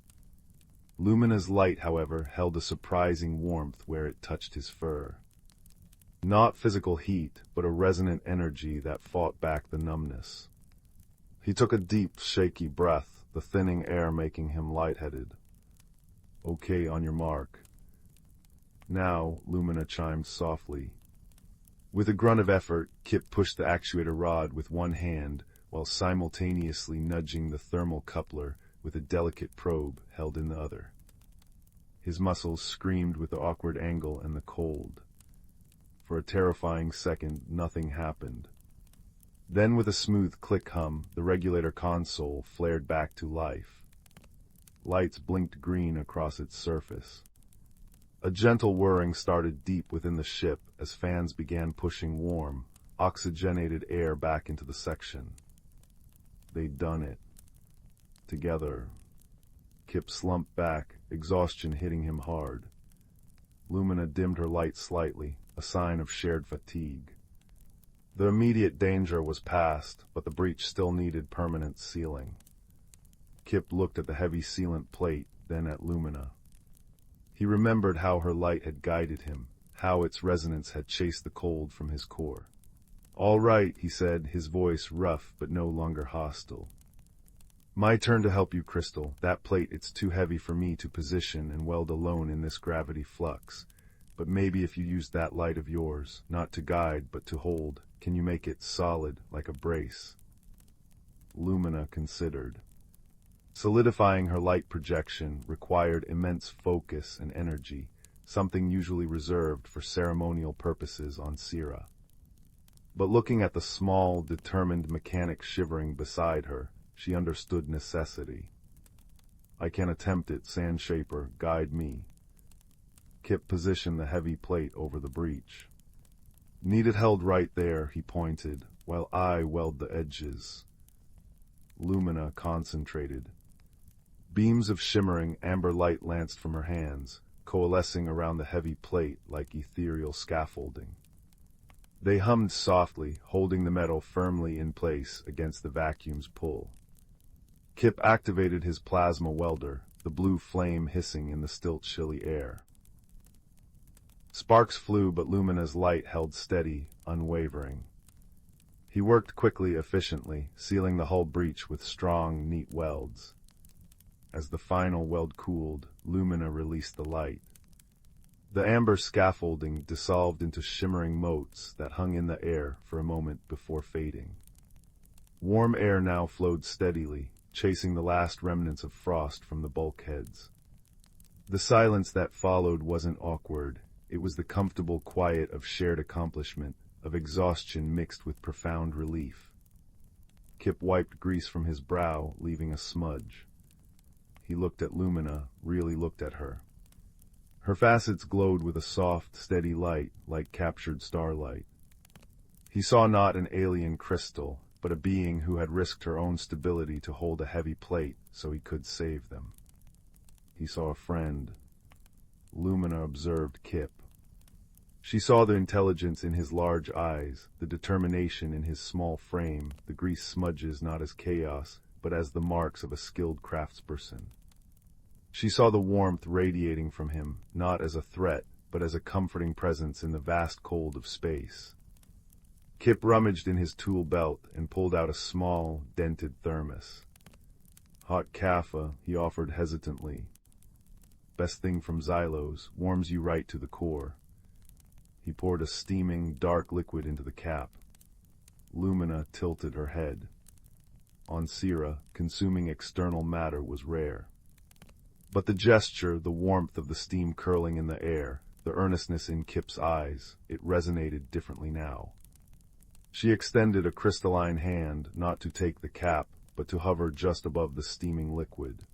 A: Lumina's light, however, held a surprising warmth where it touched his fur. Not physical heat, but a resonant energy that fought back the numbness. He took a deep, shaky breath, the thinning air making him lightheaded. "Okay, on your mark." "Now," Lumina chimed softly. With a grunt of effort, Kip pushed the actuator rod with one hand, while simultaneously nudging the thermal coupler with a delicate probe held in the other. His muscles screamed with the awkward angle and the cold. For a terrifying second, nothing happened. Then with a smooth click hum, the regulator console flared back to life. Lights blinked green across its surface. A gentle whirring started deep within the ship as fans began pushing warm, oxygenated air back into the section. They'd done it. Together. Kip slumped back, exhaustion hitting him hard. Lumina dimmed her light slightly, a sign of shared fatigue. The immediate danger was past, but the breach still needed permanent sealing. Kip looked at the heavy sealant plate, then at Lumina. He remembered how her light had guided him, how its resonance had chased the cold from his core. "All right," he said, his voice rough but no longer hostile. "My turn to help you, Crystal. That plate, it's too heavy for me to position and weld alone in this gravity flux. But maybe if you use that light of yours, not to guide but to hold, can you make it solid, like a brace?" Lumina considered. Solidifying her light projection required immense focus and energy, something usually reserved for ceremonial purposes on Sira. But looking at the small, determined mechanic shivering beside her, she understood necessity. "I can attempt it, Sand Shaper, guide me." Kip positioned the heavy plate over the breach. Need it held right there, he pointed, while I weld the edges. Lumina concentrated. Beams of shimmering amber light lanced from her hands, coalescing around the heavy plate like ethereal scaffolding. They hummed softly, holding the metal firmly in place against the vacuum's pull. Kip activated his plasma welder, the blue flame hissing in the still chilly air. Sparks flew, but Lumina's light held steady, unwavering. He worked quickly, efficiently, sealing the hull breach with strong, neat welds. As the final weld cooled, Lumina released the light. The amber scaffolding dissolved into shimmering motes that hung in the air for a moment before fading. Warm air now flowed steadily, chasing the last remnants of frost from the bulkheads. The silence that followed wasn't awkward. It was the comfortable quiet of shared accomplishment, of exhaustion mixed with profound relief. Kip wiped grease from his brow, leaving a smudge. He looked at Lumina, really looked at her. Her facets glowed with a soft, steady light, like captured starlight. He saw not an alien crystal, but a being who had risked her own stability to hold a heavy plate so he could save them. He saw a friend. Lumina observed Kip. She saw the intelligence in his large eyes, the determination in his small frame, the grease smudges not as chaos, but as the marks of a skilled craftsperson. She saw the warmth radiating from him, not as a threat, but as a comforting presence in the vast cold of space. Kip rummaged in his tool belt and pulled out a small, dented thermos. Hot kaffa, he offered hesitantly. Best thing from Xylos, warms you right to the core. He poured a steaming, dark liquid into the cap. Lumina tilted her head. On Syrah, consuming external matter was rare. But the gesture, the warmth of the steam curling in the air, the earnestness in Kip's eyes, it resonated differently now. She extended a crystalline hand, not to take the cap, but to hover just above the steaming liquid.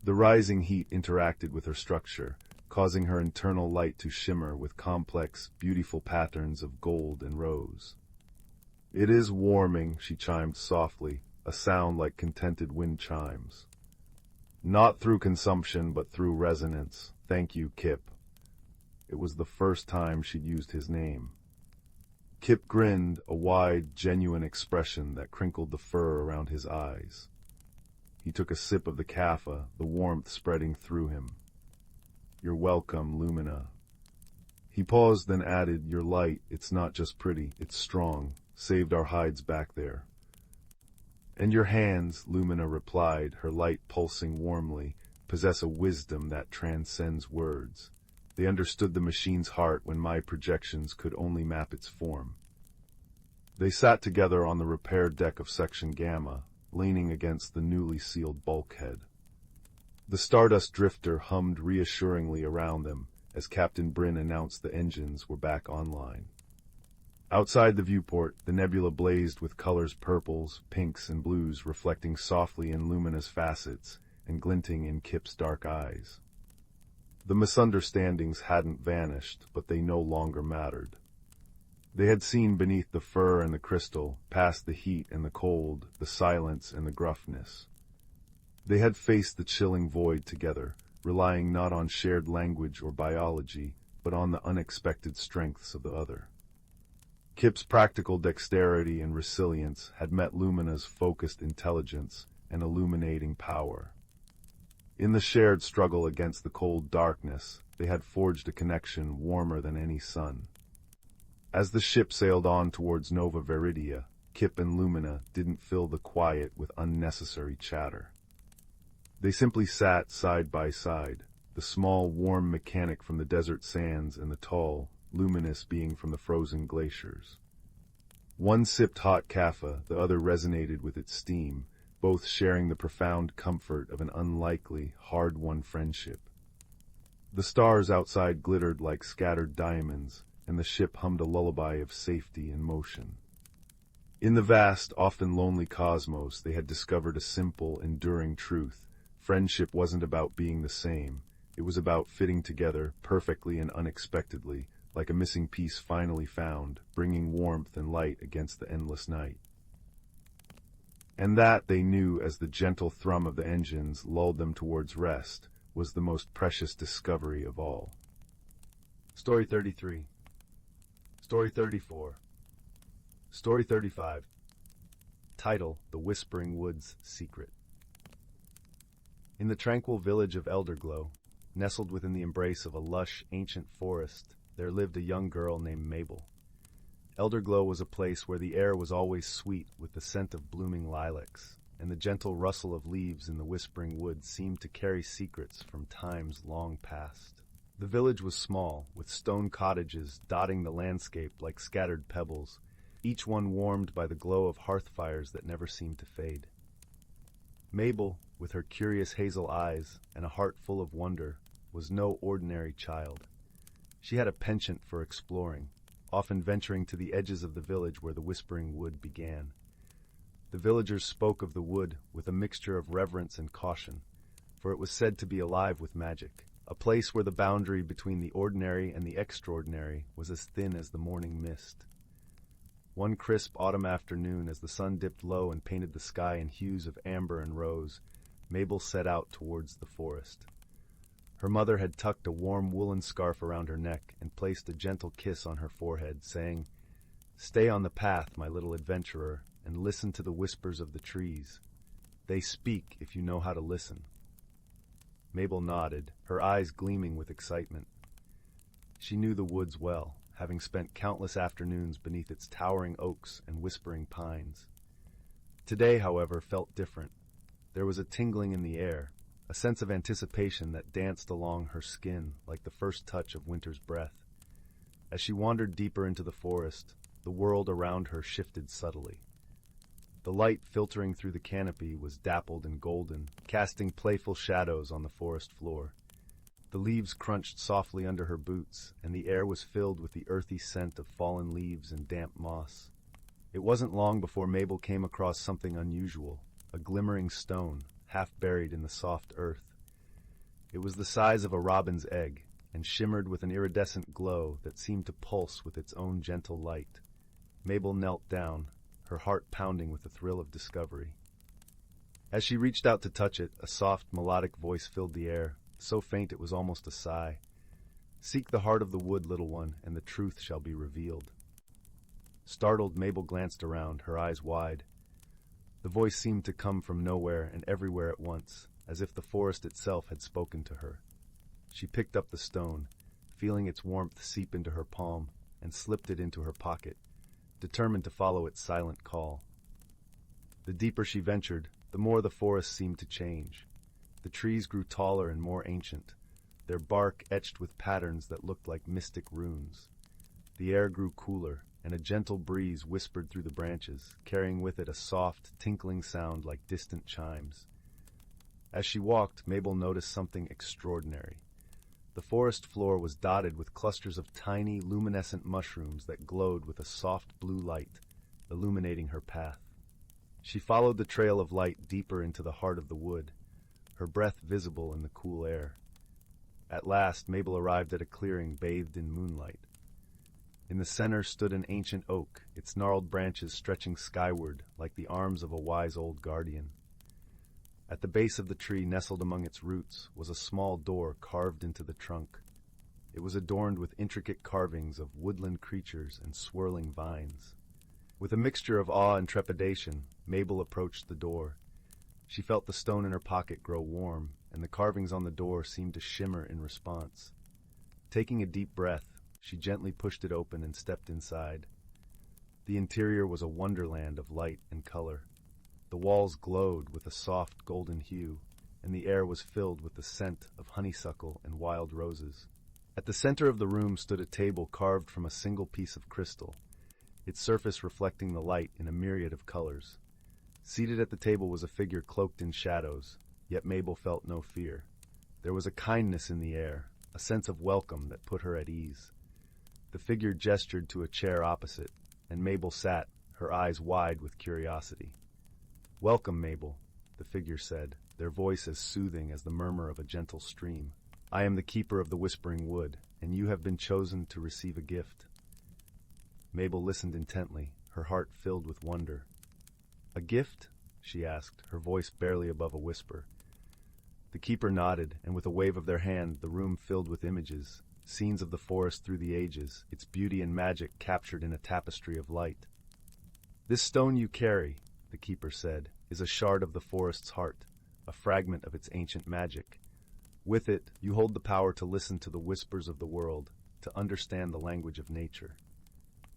A: The rising heat interacted with her structure, causing her internal light to shimmer with complex, beautiful patterns of gold and rose. It is warming, she chimed softly, a sound like contented wind chimes. Not through consumption, but through resonance. Thank you, Kip. It was the first time she'd used his name. Kip grinned, a wide, genuine expression that crinkled the fur around his eyes. He took a sip of the kaffa, the warmth spreading through him. You're welcome, Lumina. He paused, then added, your light, it's not just pretty, it's strong, saved our hides back there. And your hands, Lumina replied, her light pulsing warmly, possess a wisdom that transcends words. They understood the machine's heart when my projections could only map its form. They sat together on the repair deck of Section Gamma, leaning against the newly sealed bulkhead. The Stardust Drifter hummed reassuringly around them as Captain Bryn announced the engines were back online. Outside the viewport, the nebula blazed with colors purples, pinks, and blues reflecting softly in Lumina's facets and glinting in Kip's dark eyes. The misunderstandings hadn't vanished, but they no longer mattered. They had seen beneath the fur and the crystal, past the heat and the cold, the silence and the gruffness. They had faced the chilling void together, relying not on shared language or biology, but on the unexpected strengths of the other. Kip's practical dexterity and resilience had met Lumina's focused intelligence and illuminating power. In the shared struggle against the cold darkness, they had forged a connection warmer than any sun. As the ship sailed on towards Nova Veridia, Kip and Lumina didn't fill the quiet with unnecessary chatter. They simply sat side by side, the small, warm mechanic from the desert sands and the tall, luminous being from the frozen glaciers. One sipped hot kaffa, the other resonated with its steam, both sharing the profound comfort of an unlikely, hard-won friendship. The stars outside glittered like scattered diamonds, and the ship hummed a lullaby of safety and motion. In the vast, often lonely cosmos, they had discovered a simple, enduring truth. Friendship wasn't about being the same. It was about fitting together, perfectly and unexpectedly, like a missing piece finally found, bringing warmth and light against the endless night. And that, they knew as the gentle thrum of the engines lulled them towards rest, was the most precious discovery of all. Story 33. Story 34. Story 35. Title: The Whispering Wood's Secret. In the tranquil village of Elderglow, nestled within the embrace of a lush, ancient forest, there lived a young girl named Mabel. Elderglow was a place where the air was always sweet with the scent of blooming lilacs, and the gentle rustle of leaves in the whispering woods seemed to carry secrets from times long past. The village was small, with stone cottages dotting the landscape like scattered pebbles, each one warmed by the glow of hearth fires that never seemed to fade. Mabel, with her curious hazel eyes and a heart full of wonder, was no ordinary child. She had a penchant for exploring, often venturing to the edges of the village where the whispering wood began. The villagers spoke of the wood with a mixture of reverence and caution, for it was said to be alive with magic, a place where the boundary between the ordinary and the extraordinary was as thin as the morning mist. One crisp autumn afternoon, as the sun dipped low and painted the sky in hues of amber and rose, Mabel set out towards the forest. Her mother had tucked a warm woolen scarf around her neck and placed a gentle kiss on her forehead, saying, "Stay on the path, my little adventurer, and listen to the whispers of the trees. They speak if you know how to listen." Mabel nodded, her eyes gleaming with excitement. She knew the woods well, having spent countless afternoons beneath its towering oaks and whispering pines. Today, however, felt different. There was a tingling in the air, a sense of anticipation that danced along her skin like the first touch of winter's breath. As she wandered deeper into the forest, the world around her shifted subtly. The light filtering through the canopy was dappled and golden, casting playful shadows on the forest floor. The leaves crunched softly under her boots, and the air was filled with the earthy scent of fallen leaves and damp moss. It wasn't long before Mabel came across something unusual, a glimmering stone, half buried in the soft earth. It was the size of a robin's egg, and shimmered with an iridescent glow that seemed to pulse with its own gentle light. Mabel knelt down, her heart pounding with the thrill of discovery. As she reached out to touch it, a soft, melodic voice filled the air, so faint it was almost a sigh. "Seek the heart of the wood, little one, and the truth shall be revealed." Startled, Mabel glanced around, her eyes wide. The voice seemed to come from nowhere and everywhere at once, as if the forest itself had spoken to her. She picked up the stone, feeling its warmth seep into her palm, and slipped it into her pocket, determined to follow its silent call. The deeper she ventured, the more the forest seemed to change. The trees grew taller and more ancient, their bark etched with patterns that looked like mystic runes. The air grew cooler, and a gentle breeze whispered through the branches, carrying with it a soft, tinkling sound like distant chimes. As she walked, Mabel noticed something extraordinary. The forest floor was dotted with clusters of tiny, luminescent mushrooms that glowed with a soft blue light, illuminating her path. She followed the trail of light deeper into the heart of the wood, her breath visible in the cool air. At last, Mabel arrived at a clearing bathed in moonlight. In the center stood an ancient oak, its gnarled branches stretching skyward like the arms of a wise old guardian. At the base of the tree, nestled among its roots, was a small door carved into the trunk. It was adorned with intricate carvings of woodland creatures and swirling vines. With a mixture of awe and trepidation, Mabel approached the door. She felt the stone in her pocket grow warm, and the carvings on the door seemed to shimmer in response. Taking a deep breath, she gently pushed it open and stepped inside. The interior was a wonderland of light and color. The walls glowed with a soft golden hue, and the air was filled with the scent of honeysuckle and wild roses. At the center of the room stood a table carved from a single piece of crystal, its surface reflecting the light in a myriad of colors. Seated at the table was a figure cloaked in shadows, yet Mabel felt no fear. There was a kindness in the air, a sense of welcome that put her at ease. The figure gestured to a chair opposite, and Mabel sat, her eyes wide with curiosity. "Welcome, Mabel," the figure said, their voice as soothing as the murmur of a gentle stream. I am the keeper of the Whispering Wood, and you have been chosen to receive a gift. Mabel listened intently, her heart filled with wonder. A gift? She asked, her voice barely above a whisper. The keeper nodded, and with a wave of their hand, the room filled with images, scenes of the forest through the ages, its beauty and magic captured in a tapestry of light. This stone you carry, the keeper said, is a shard of the forest's heart, a fragment of its ancient magic. With it, you hold the power to listen to the whispers of the world, to understand the language of nature.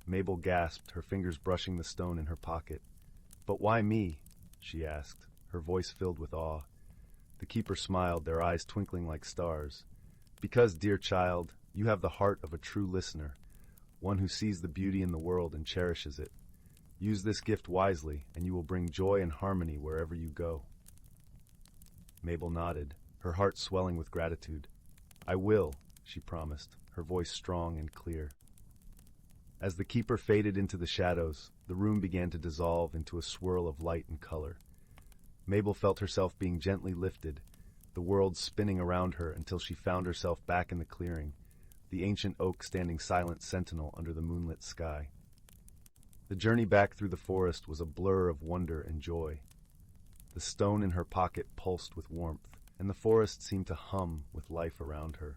A: Mabel gasped, her fingers brushing the stone in her pocket. But why me? She asked, her voice filled with awe. The keeper smiled, their eyes twinkling like stars. Because, dear child, you have the heart of a true listener, one who sees the beauty in the world and cherishes it. Use this gift wisely, and you will bring joy and harmony wherever you go. Mabel nodded, her heart swelling with gratitude. I will, she promised, her voice strong and clear. As the keeper faded into the shadows, the room began to dissolve into a swirl of light and color. Mabel felt herself being gently lifted, the world spinning around her until she found herself back in the clearing, the ancient oak standing silent sentinel under the moonlit sky. The journey back through the forest was a blur of wonder and joy. The stone in her pocket pulsed with warmth, and the forest seemed to hum with life around her.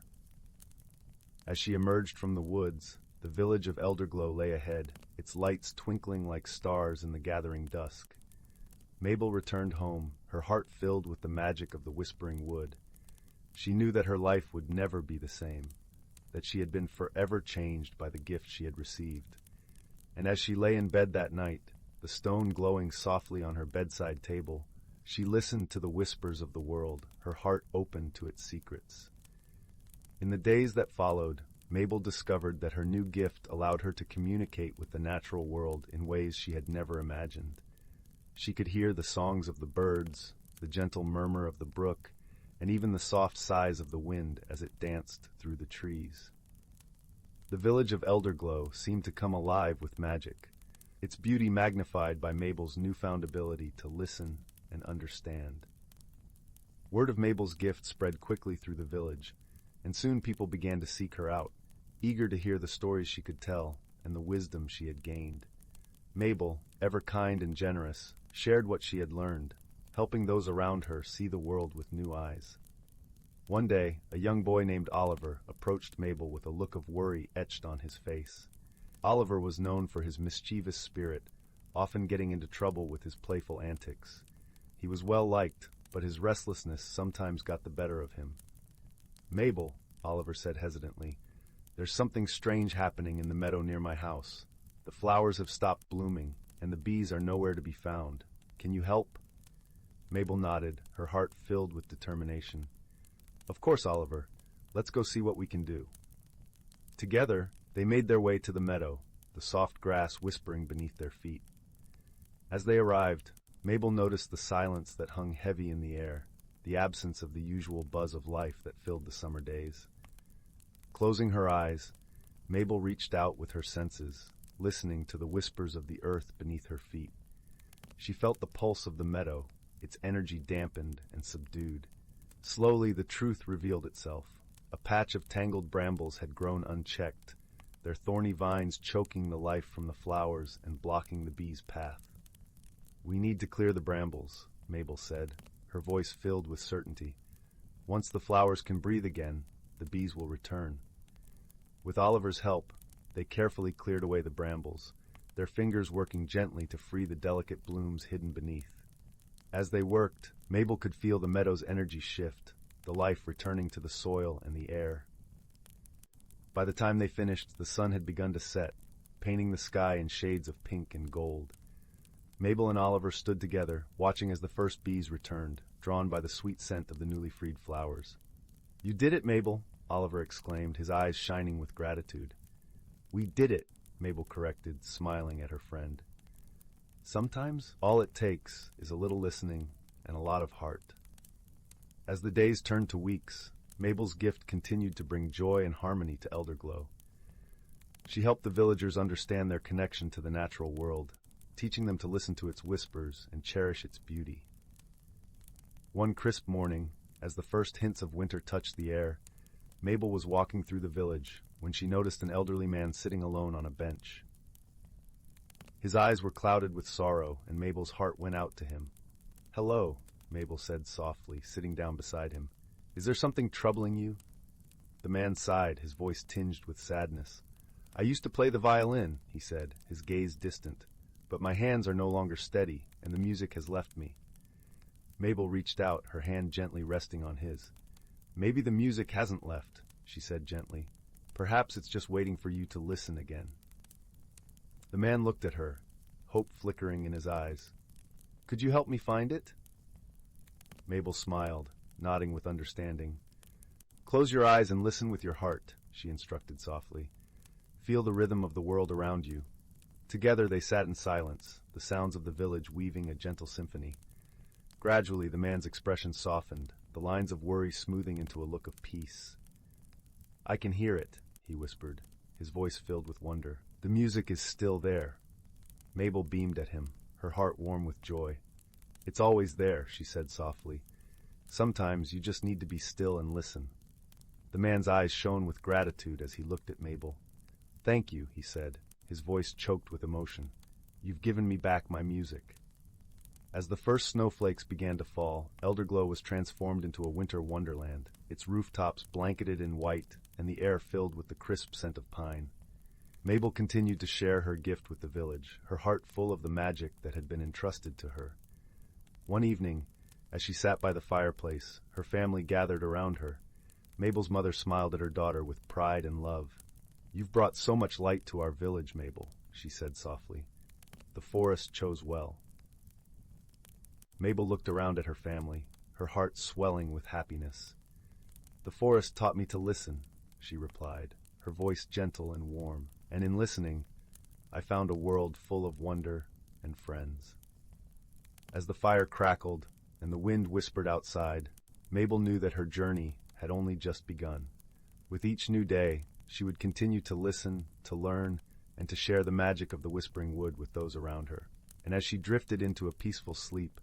A: As she emerged from the woods, the village of Elderglow lay ahead, its lights twinkling like stars in the gathering dusk. Mabel returned home, her heart filled with the magic of the Whispering Wood. She knew that her life would never be the same, that she had been forever changed by the gift she had received. And as she lay in bed that night, the stone glowing softly on her bedside table, she listened to the whispers of the world, her heart open to its secrets. In the days that followed, Mabel discovered that her new gift allowed her to communicate with the natural world in ways she had never imagined. She could hear the songs of the birds, the gentle murmur of the brook, and even the soft sighs of the wind as it danced through the trees. The village of Elderglow seemed to come alive with magic, its beauty magnified by Mabel's newfound ability to listen and understand. Word of Mabel's gift spread quickly through the village, and soon people began to seek her out, eager to hear the stories she could tell and the wisdom she had gained. Mabel, ever kind and generous, shared what she had learned, helping those around her see the world with new eyes. One day, a young boy named Oliver approached Mabel with a look of worry etched on his face. Oliver was known for his mischievous spirit, often getting into trouble with his playful antics. He was well liked, but his restlessness sometimes got the better of him. Mabel, Oliver said hesitantly, there's something strange happening in the meadow near my house. The flowers have stopped blooming, and the bees are nowhere to be found. Can you help? Mabel nodded, her heart filled with determination. Of course, Oliver. Let's go see what we can do. Together, they made their way to the meadow, the soft grass whispering beneath their feet. As they arrived, Mabel noticed the silence that hung heavy in the air, the absence of the usual buzz of life that filled the summer days. Closing her eyes, Mabel reached out with her senses, listening to the whispers of the earth beneath her feet. She felt the pulse of the meadow, its energy dampened and subdued. Slowly the truth revealed itself. A patch of tangled brambles had grown unchecked, their thorny vines choking the life from the flowers and blocking the bees' path. We need to clear the brambles, Mabel said, her voice filled with certainty. Once the flowers can breathe again, the bees will return. With Oliver's help, they carefully cleared away the brambles, their fingers working gently to free the delicate blooms hidden beneath. As they worked, Mabel could feel the meadow's energy shift, the life returning to the soil and the air. By the time they finished, the sun had begun to set, painting the sky in shades of pink and gold. Mabel and Oliver stood together, watching as the first bees returned, drawn by the sweet scent of the newly freed flowers. You did it, Mabel, Oliver exclaimed, his eyes shining with gratitude. We did it, Mabel corrected, smiling at her friend. Sometimes all it takes is a little listening and a lot of heart. As the days turned to weeks, Mabel's gift continued to bring joy and harmony to Elderglow. She helped the villagers understand their connection to the natural world, teaching them to listen to its whispers and cherish its beauty. One crisp morning, as the first hints of winter touched the air, Mabel was walking through the village when she noticed an elderly man sitting alone on a bench. His eyes were clouded with sorrow, and Mabel's heart went out to him. "Hello," Mabel said softly, sitting down beside him. "Is there something troubling you?" The man sighed, his voice tinged with sadness. "I used to play the violin," he said, his gaze distant, "but my hands are no longer steady, and the music has left me." Mabel reached out, her hand gently resting on his. "Maybe the music hasn't left," she said gently. "Perhaps it's just waiting for you to listen again." The man looked at her, hope flickering in his eyes. "Could you help me find it?" Mabel smiled, nodding with understanding. "Close your eyes and listen with your heart," she instructed softly. "Feel the rhythm of the world around you." Together they sat in silence, the sounds of the village weaving a gentle symphony. Gradually the man's expression softened, the lines of worry smoothing into a look of peace. "I can hear it," he whispered, his voice filled with wonder. "The music is still there." Mabel beamed at him, her heart warm with joy. "It's always there," she said softly. "Sometimes you just need to be still and listen." The man's eyes shone with gratitude as he looked at Mabel. "Thank you," he said, his voice choked with emotion. "You've given me back my music." As the first snowflakes began to fall, Elderglow was transformed into a winter wonderland, its rooftops blanketed in white and the air filled with the crisp scent of pine. Mabel continued to share her gift with the village, her heart full of the magic that had been entrusted to her. One evening, as she sat by the fireplace, her family gathered around her. Mabel's mother smiled at her daughter with pride and love. "You've brought so much light to our village, Mabel," she said softly. "The forest chose well." Mabel looked around at her family, her heart swelling with happiness. "The forest taught me to listen," she replied, her voice gentle and warm, "and in listening, I found a world full of wonder and friends." As the fire crackled and the wind whispered outside, Mabel knew that her journey had only just begun. With each new day, she would continue to listen, to learn, and to share the magic of the Whispering Wood with those around her. And as she drifted into a peaceful sleep,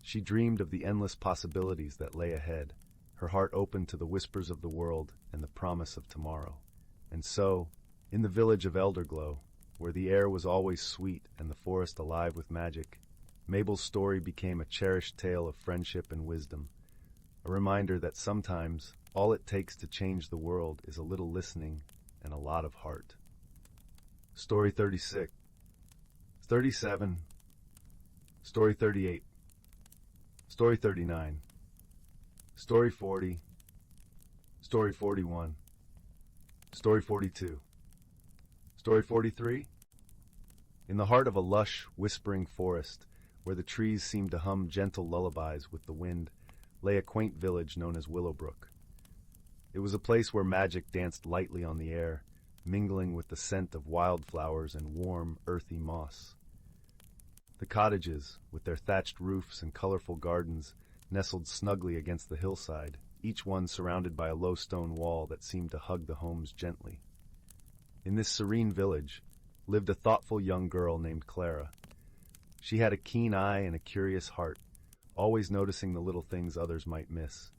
A: she dreamed of the endless possibilities that lay ahead, her heart open to the whispers of the world and the promise of tomorrow. And so, in the village of Elderglow, where the air was always sweet and the forest alive with magic, Mabel's story became a cherished tale of friendship and wisdom, a reminder that sometimes all it takes to change the world is a little listening and a lot of heart. Story 36. 37. Story 38. Story 39. Story 40. Story 41. Story 42. Story 43. In the heart of a lush, whispering forest, where the trees seemed to hum gentle lullabies with the wind, lay a quaint village known as Willowbrook. It was a place where magic danced lightly on the air, mingling with the scent of wildflowers and warm, earthy moss. The cottages, with their thatched roofs and colorful gardens, nestled snugly against the hillside, each one surrounded by a low stone wall that seemed to hug the homes gently. In this serene village lived a thoughtful young girl named Clara. She had a keen eye and a curious heart, always noticing the little things others might miss.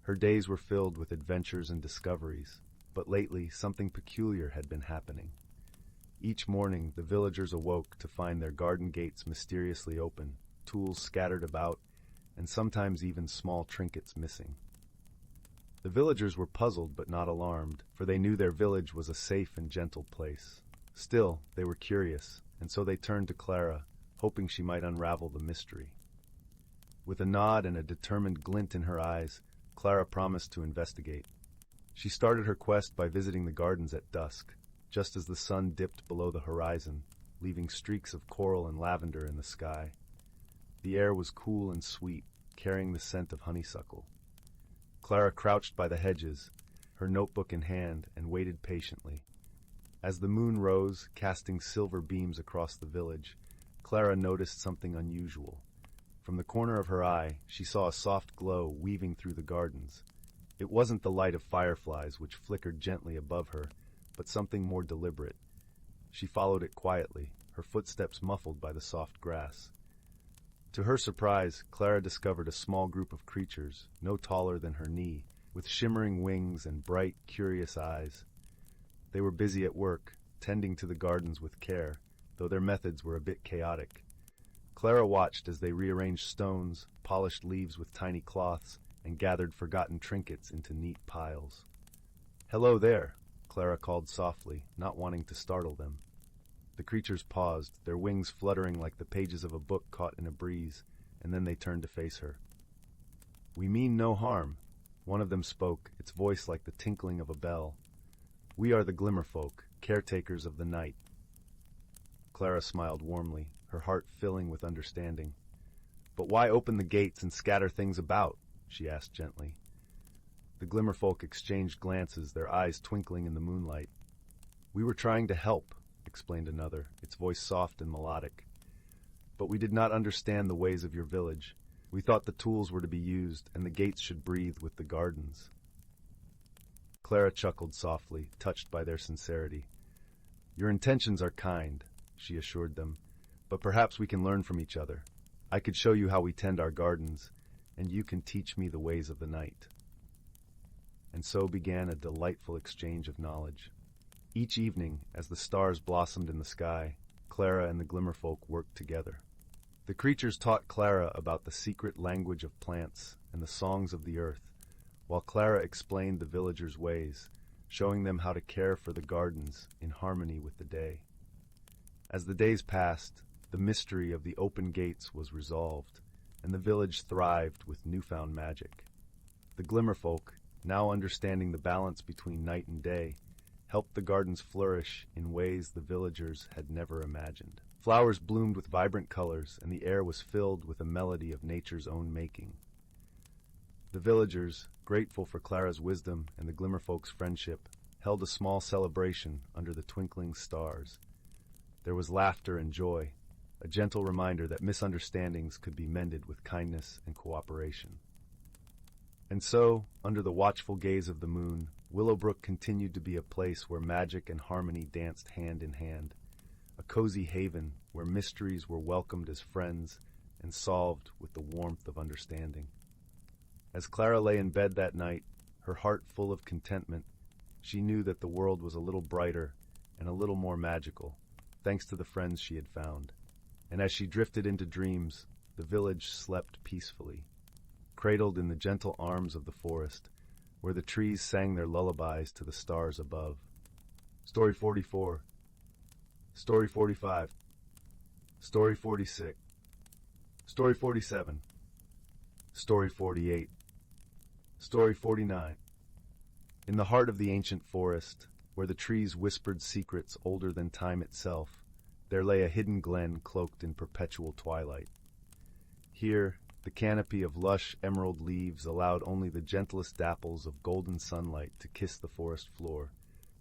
A: Her days were filled with adventures and discoveries, but lately something peculiar had been happening. Each morning the villagers awoke to find their garden gates mysteriously open, tools scattered about, and sometimes even small trinkets missing. The villagers were puzzled but not alarmed, for they knew their village was a safe and gentle place. Still, they were curious, and so they turned to Clara, hoping she might unravel the mystery. With a nod and a determined glint in her eyes, Clara promised to investigate. She started her quest by visiting the gardens at dusk, just as the sun dipped below the horizon, leaving streaks of coral and lavender in the sky. The air was cool and sweet, carrying the scent of honeysuckle. Clara crouched by the hedges, her notebook in hand, and waited patiently. As the moon rose, casting silver beams across the village, Clara noticed something unusual. From the corner of her eye, she saw a soft glow weaving through the gardens. It wasn't the light of fireflies which flickered gently above her, but something more deliberate. She followed it quietly, her footsteps muffled by the soft grass. To her surprise, Clara discovered a small group of creatures, no taller than her knee, with shimmering wings and bright, curious eyes. They were busy at work, tending to the gardens with care, though their methods were a bit chaotic. Clara watched as they rearranged stones, polished leaves with tiny cloths, and gathered forgotten trinkets into neat piles. "Hello there," Clara called softly, not wanting to startle them. The creatures paused, their wings fluttering like the pages of a book caught in a breeze, and then they turned to face her. "We mean no harm," one of them spoke, its voice like the tinkling of a bell. "We are the Glimmerfolk, caretakers of the night." Clara smiled warmly, her heart filling with understanding. "But why open the gates and scatter things about?" she asked gently. The Glimmerfolk exchanged glances, their eyes twinkling in the moonlight. "We were trying to help," explained another, its voice soft and melodic. "But we did not understand the ways of your village. We thought the tools were to be used, and the gates should breathe with the gardens." Clara chuckled softly, touched by their sincerity. "Your intentions are kind," she assured them, "but perhaps we can learn from each other. I could show you how we tend our gardens, and you can teach me the ways of the night." And so began a delightful exchange of knowledge. Each evening, as the stars blossomed in the sky, Clara and the Glimmerfolk worked together. The creatures taught Clara about the secret language of plants and the songs of the earth, while Clara explained the villagers' ways, showing them how to care for the gardens in harmony with the day. As the days passed, the mystery of the open gates was resolved, and the village thrived with newfound magic. The Glimmerfolk, now understanding the balance between night and day, helped the gardens flourish in ways the villagers had never imagined. Flowers bloomed with vibrant colors, and the air was filled with a melody of nature's own making. The villagers, grateful for Clara's wisdom and the Glimmerfolk's friendship, held a small celebration under the twinkling stars. There was laughter and joy, a gentle reminder that misunderstandings could be mended with kindness and cooperation. And so, under the watchful gaze of the moon, Willowbrook continued to be a place where magic and harmony danced hand in hand, a cozy haven where mysteries were welcomed as friends and solved with the warmth of understanding. As Clara lay in bed that night, her heart full of contentment, she knew that the world was a little brighter and a little more magical, thanks to the friends she had found. And as she drifted into dreams, the village slept peacefully, cradled in the gentle arms of the forest, where the trees sang their lullabies to the stars above. Story 44. Story 45. Story 46. Story 47. Story 48. Story 49. In the heart of the ancient forest, where the trees whispered secrets older than time itself, there lay a hidden glen cloaked in perpetual twilight. Here, the canopy of lush emerald leaves allowed only the gentlest dapples of golden sunlight to kiss the forest floor,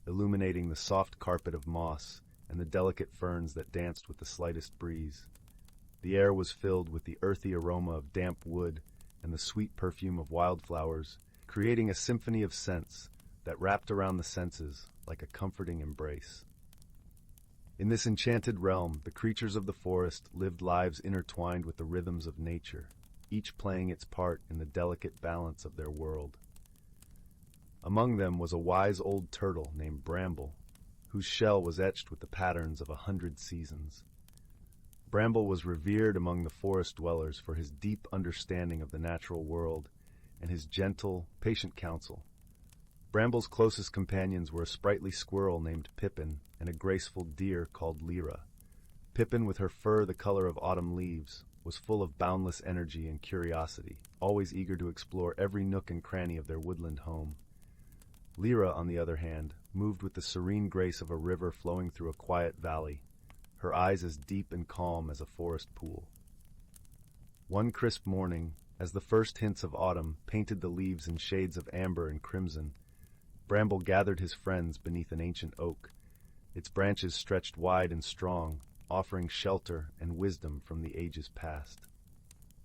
A: illuminating the soft carpet of moss and the delicate ferns that danced with the slightest breeze. The air was filled with the earthy aroma of damp wood and the sweet perfume of wildflowers, creating a symphony of scents that wrapped around the senses like a comforting embrace. In this enchanted realm, the creatures of the forest lived lives intertwined with the rhythms of nature, each playing its part in the delicate balance of their world. Among them was a wise old turtle named Bramble, whose shell was etched with the patterns of 100 seasons. Bramble was revered among the forest dwellers for his deep understanding of the natural world and his gentle, patient counsel. Bramble's closest companions were a sprightly squirrel named Pippin and a graceful deer called Lyra. Pippin, with her fur the color of autumn leaves, was full of boundless energy and curiosity, always eager to explore every nook and cranny of their woodland home. Lyra, on the other hand, moved with the serene grace of a river flowing through a quiet valley, her eyes as deep and calm as a forest pool. One crisp morning, as the first hints of autumn painted the leaves in shades of amber and crimson, Bramble gathered his friends beneath an ancient oak. Its branches stretched wide and strong, offering shelter and wisdom from the ages past.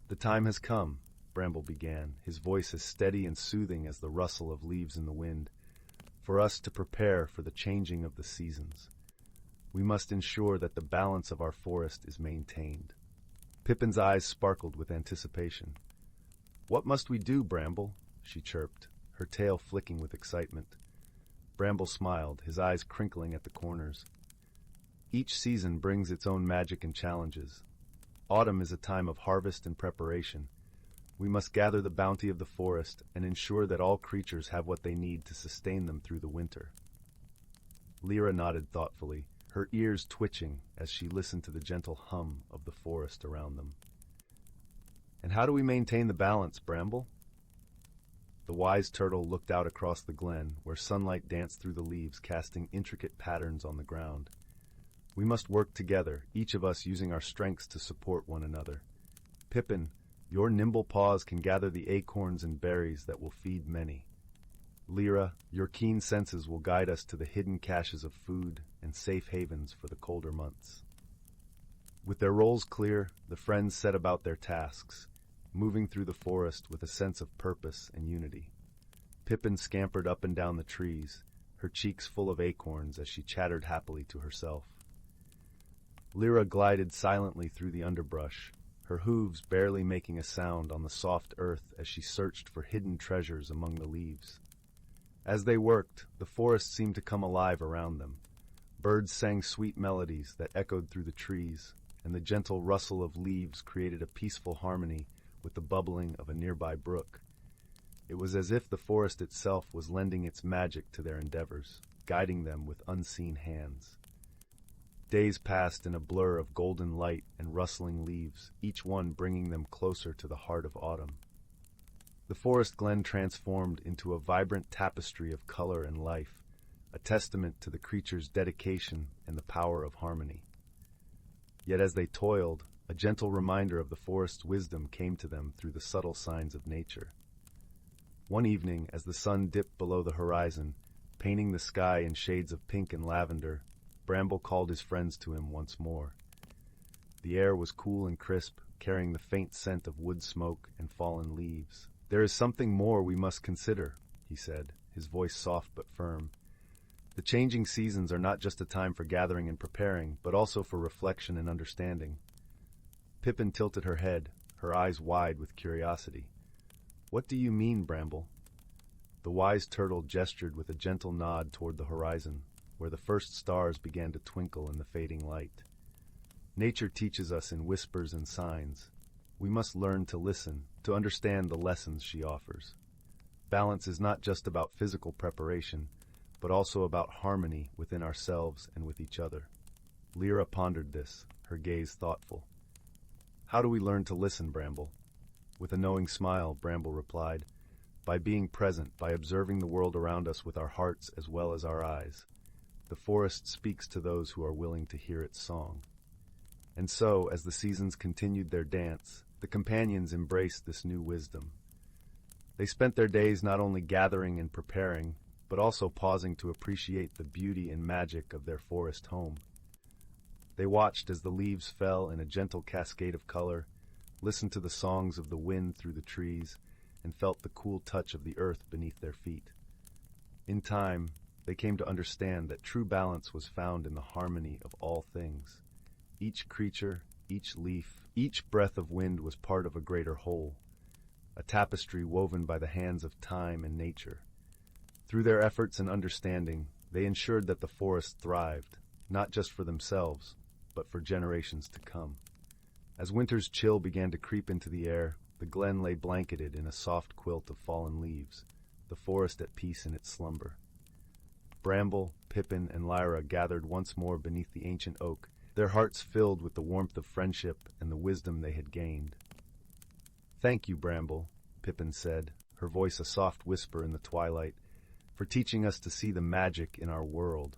A: "The time has come," Bramble began, his voice as steady and soothing as the rustle of leaves in the wind, "for us to prepare for the changing of the seasons. We must ensure that the balance of our forest is maintained." Pippin's eyes sparkled with anticipation. "What must we do, Bramble?" she chirped, her tail flicking with excitement. Bramble smiled, his eyes crinkling at the corners. Each season brings its own magic and challenges. Autumn is a time of harvest and preparation. We must gather the bounty of the forest and ensure that all creatures have what they need to sustain them through the winter. Lyra nodded thoughtfully, her ears twitching as she listened to the gentle hum of the forest around them. "And how do we maintain the balance, Bramble?" The wise turtle looked out across the glen, where sunlight danced through the leaves, casting intricate patterns on the ground. "We must work together, each of us using our strengths to support one another. Pippin, your nimble paws can gather the acorns and berries that will feed many. Lyra, your keen senses will guide us to the hidden caches of food and safe havens for the colder months." With their roles clear, the friends set about their tasks, moving through the forest with a sense of purpose and unity. Pippin scampered up and down the trees, her cheeks full of acorns as she chattered happily to herself. Lyra glided silently through the underbrush, her hooves barely making a sound on the soft earth as she searched for hidden treasures among the leaves. As they worked, the forest seemed to come alive around them. Birds sang sweet melodies that echoed through the trees, and the gentle rustle of leaves created a peaceful harmony with the bubbling of a nearby brook. It was as if the forest itself was lending its magic to their endeavors, guiding them with unseen hands. Days passed in a blur of golden light and rustling leaves, each one bringing them closer to the heart of autumn. The forest glen transformed into a vibrant tapestry of color and life, a testament to the creature's dedication and the power of harmony. Yet as they toiled, a gentle reminder of the forest's wisdom came to them through the subtle signs of nature. One evening, as the sun dipped below the horizon, painting the sky in shades of pink and lavender, Bramble called his friends to him once more. The air was cool and crisp, carrying the faint scent of wood smoke and fallen leaves. "There is something more we must consider," he said, his voice soft but firm. "The changing seasons are not just a time for gathering and preparing, but also for reflection and understanding." Pippin tilted her head, her eyes wide with curiosity. "What do you mean, Bramble?" The wise turtle gestured with a gentle nod toward the horizon, where the first stars began to twinkle in the fading light. "Nature teaches us in whispers and signs. We must learn to listen, to understand the lessons she offers. Balance is not just about physical preparation, but also about harmony within ourselves and with each other." Lyra pondered this, her gaze thoughtful. "How do we learn to listen, Bramble?" With a knowing smile, Bramble replied, "By being present, by observing the world around us with our hearts as well as our eyes. The forest speaks to those who are willing to hear its song." And so, as the seasons continued their dance, the companions embraced this new wisdom. They spent their days not only gathering and preparing, but also pausing to appreciate the beauty and magic of their forest home. They watched as the leaves fell in a gentle cascade of color, listened to the songs of the wind through the trees, and felt the cool touch of the earth beneath their feet. In time, they came to understand that true balance was found in the harmony of all things. Each creature, each leaf, each breath of wind was part of a greater whole, a tapestry woven by the hands of time and nature. Through their efforts and understanding, they ensured that the forest thrived, not just for themselves, but for generations to come. As winter's chill began to creep into the air, the glen lay blanketed in a soft quilt of fallen leaves, the forest at peace in its slumber. Bramble, Pippin, and Lyra gathered once more beneath the ancient oak, their hearts filled with the warmth of friendship and the wisdom they had gained. "Thank you, Bramble," Pippin said, her voice a soft whisper in the twilight, "for teaching us to see the magic in our world."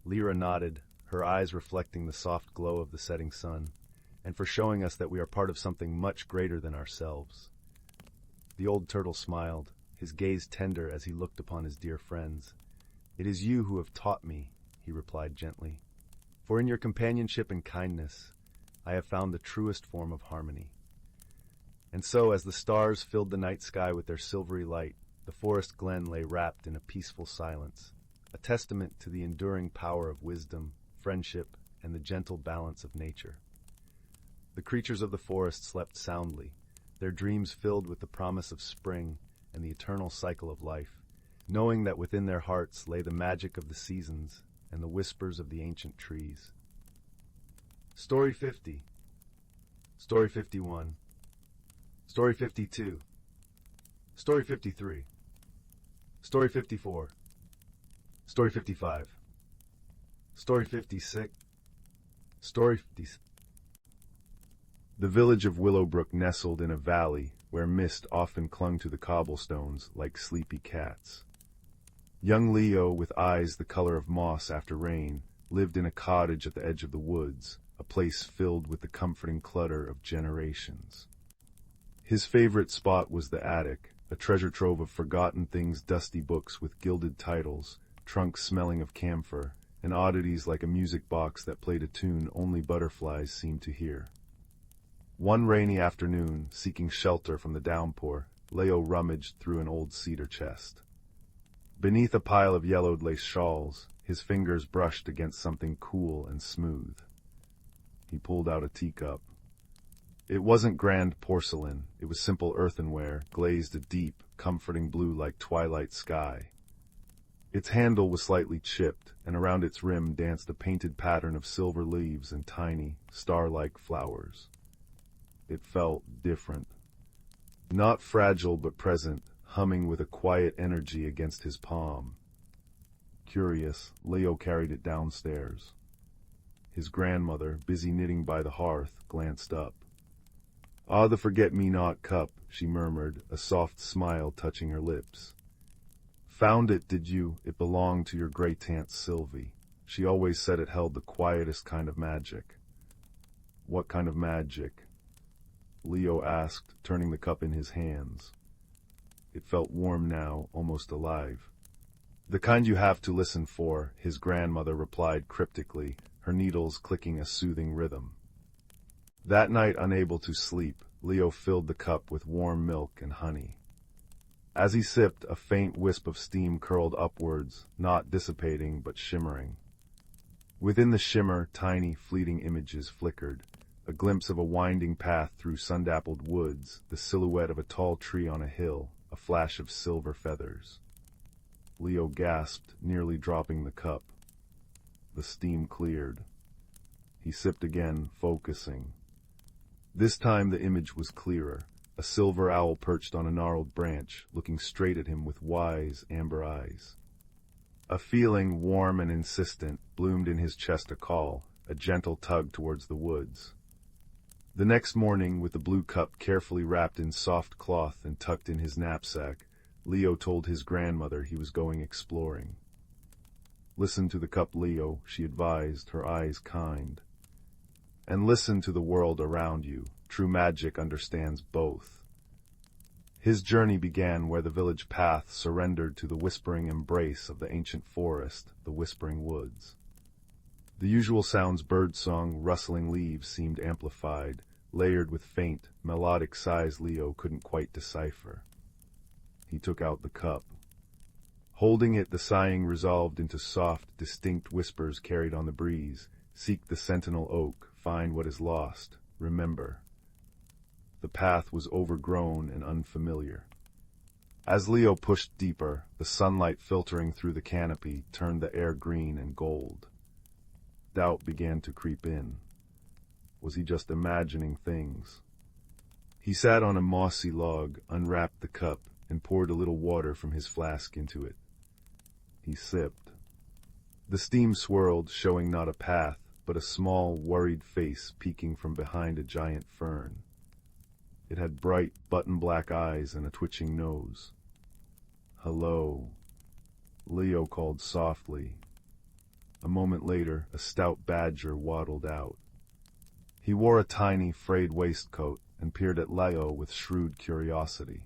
A: Lyra nodded, her eyes reflecting the soft glow of the setting sun, and for showing us that we are part of something much greater than ourselves. The old turtle smiled, his gaze tender as he looked upon his dear friends. "It is you who have taught me," he replied gently. "For in your companionship and kindness, I have found the truest form of harmony." And so, as the stars filled the night sky with their silvery light, the forest glen lay wrapped in a peaceful silence, a testament to the enduring power of wisdom, friendship, and the gentle balance of nature. The creatures of the forest slept soundly, their dreams filled with the promise of spring and the eternal cycle of life, knowing that within their hearts lay the magic of the seasons and the whispers of the ancient trees. Story 50. Story 51. Story 52. Story 53. Story 54. Story 55. Story 56. Story 50. The village of Willowbrook nestled in a valley where mist often clung to the cobblestones like sleepy cats. Young Leo, with eyes the color of moss after rain, lived in a cottage at the edge of the woods, a place filled with the comforting clutter of generations. His favorite spot was the attic, a treasure trove of forgotten things, dusty books with gilded titles, trunks smelling of camphor, and oddities like a music box that played a tune only butterflies seemed to hear. One rainy afternoon, seeking shelter from the downpour, Leo rummaged through an old cedar chest. Beneath a pile of yellowed lace shawls, his fingers brushed against something cool and smooth. He pulled out a teacup. It wasn't grand porcelain, it was simple earthenware, glazed a deep, comforting blue like twilight sky. Its handle was slightly chipped, and around its rim danced a painted pattern of silver leaves and tiny, star-like flowers. It felt different. Not fragile but present, humming with a quiet energy against his palm. Curious, Leo carried it downstairs. His grandmother, busy knitting by the hearth, glanced up. "Ah, the forget-me-not cup," she murmured, a soft smile touching her lips. "Found it, did you? It belonged to your great-aunt Sylvie. She always said it held the quietest kind of magic." "What kind of magic?" Leo asked, turning the cup in his hands. It felt warm now, almost alive. "The kind you have to listen for," his grandmother replied cryptically, her needles clicking a soothing rhythm. That night, unable to sleep, Leo filled the cup with warm milk and honey. As he sipped, a faint wisp of steam curled upwards, not dissipating but shimmering. Within the shimmer, tiny, fleeting images flickered. A glimpse of a winding path through sun-dappled woods, the silhouette of a tall tree on a hill, a flash of silver feathers. Leo gasped, nearly dropping the cup. The steam cleared. He sipped again, focusing. This time the image was clearer, a silver owl perched on a gnarled branch, looking straight at him with wise, amber eyes. A feeling, warm and insistent, bloomed in his chest, a call, a gentle tug towards the woods. The next morning, with the blue cup carefully wrapped in soft cloth and tucked in his knapsack, Leo told his grandmother he was going exploring. "Listen to the cup, Leo," she advised, her eyes kind. "And listen to the world around you. True magic understands both." His journey began where the village path surrendered to the whispering embrace of the ancient forest, the whispering woods. The usual sounds, birdsong, rustling leaves, seemed amplified, layered with faint, melodic sighs Leo couldn't quite decipher. He took out the cup. Holding it, the sighing resolved into soft, distinct whispers carried on the breeze. "Seek the sentinel oak, find what is lost, remember." The path was overgrown and unfamiliar. As Leo pushed deeper, the sunlight filtering through the canopy turned the air green and gold. Doubt began to creep in. Was he just imagining things? He sat on a mossy log, unwrapped the cup, and poured a little water from his flask into it. He sipped. The steam swirled, showing not a path, but a small, worried face peeking from behind a giant fern. It had bright, button-black eyes and a twitching nose. "Hello," Leo called softly. A moment later, a stout badger waddled out. He wore a tiny, frayed waistcoat and peered at Leo with shrewd curiosity.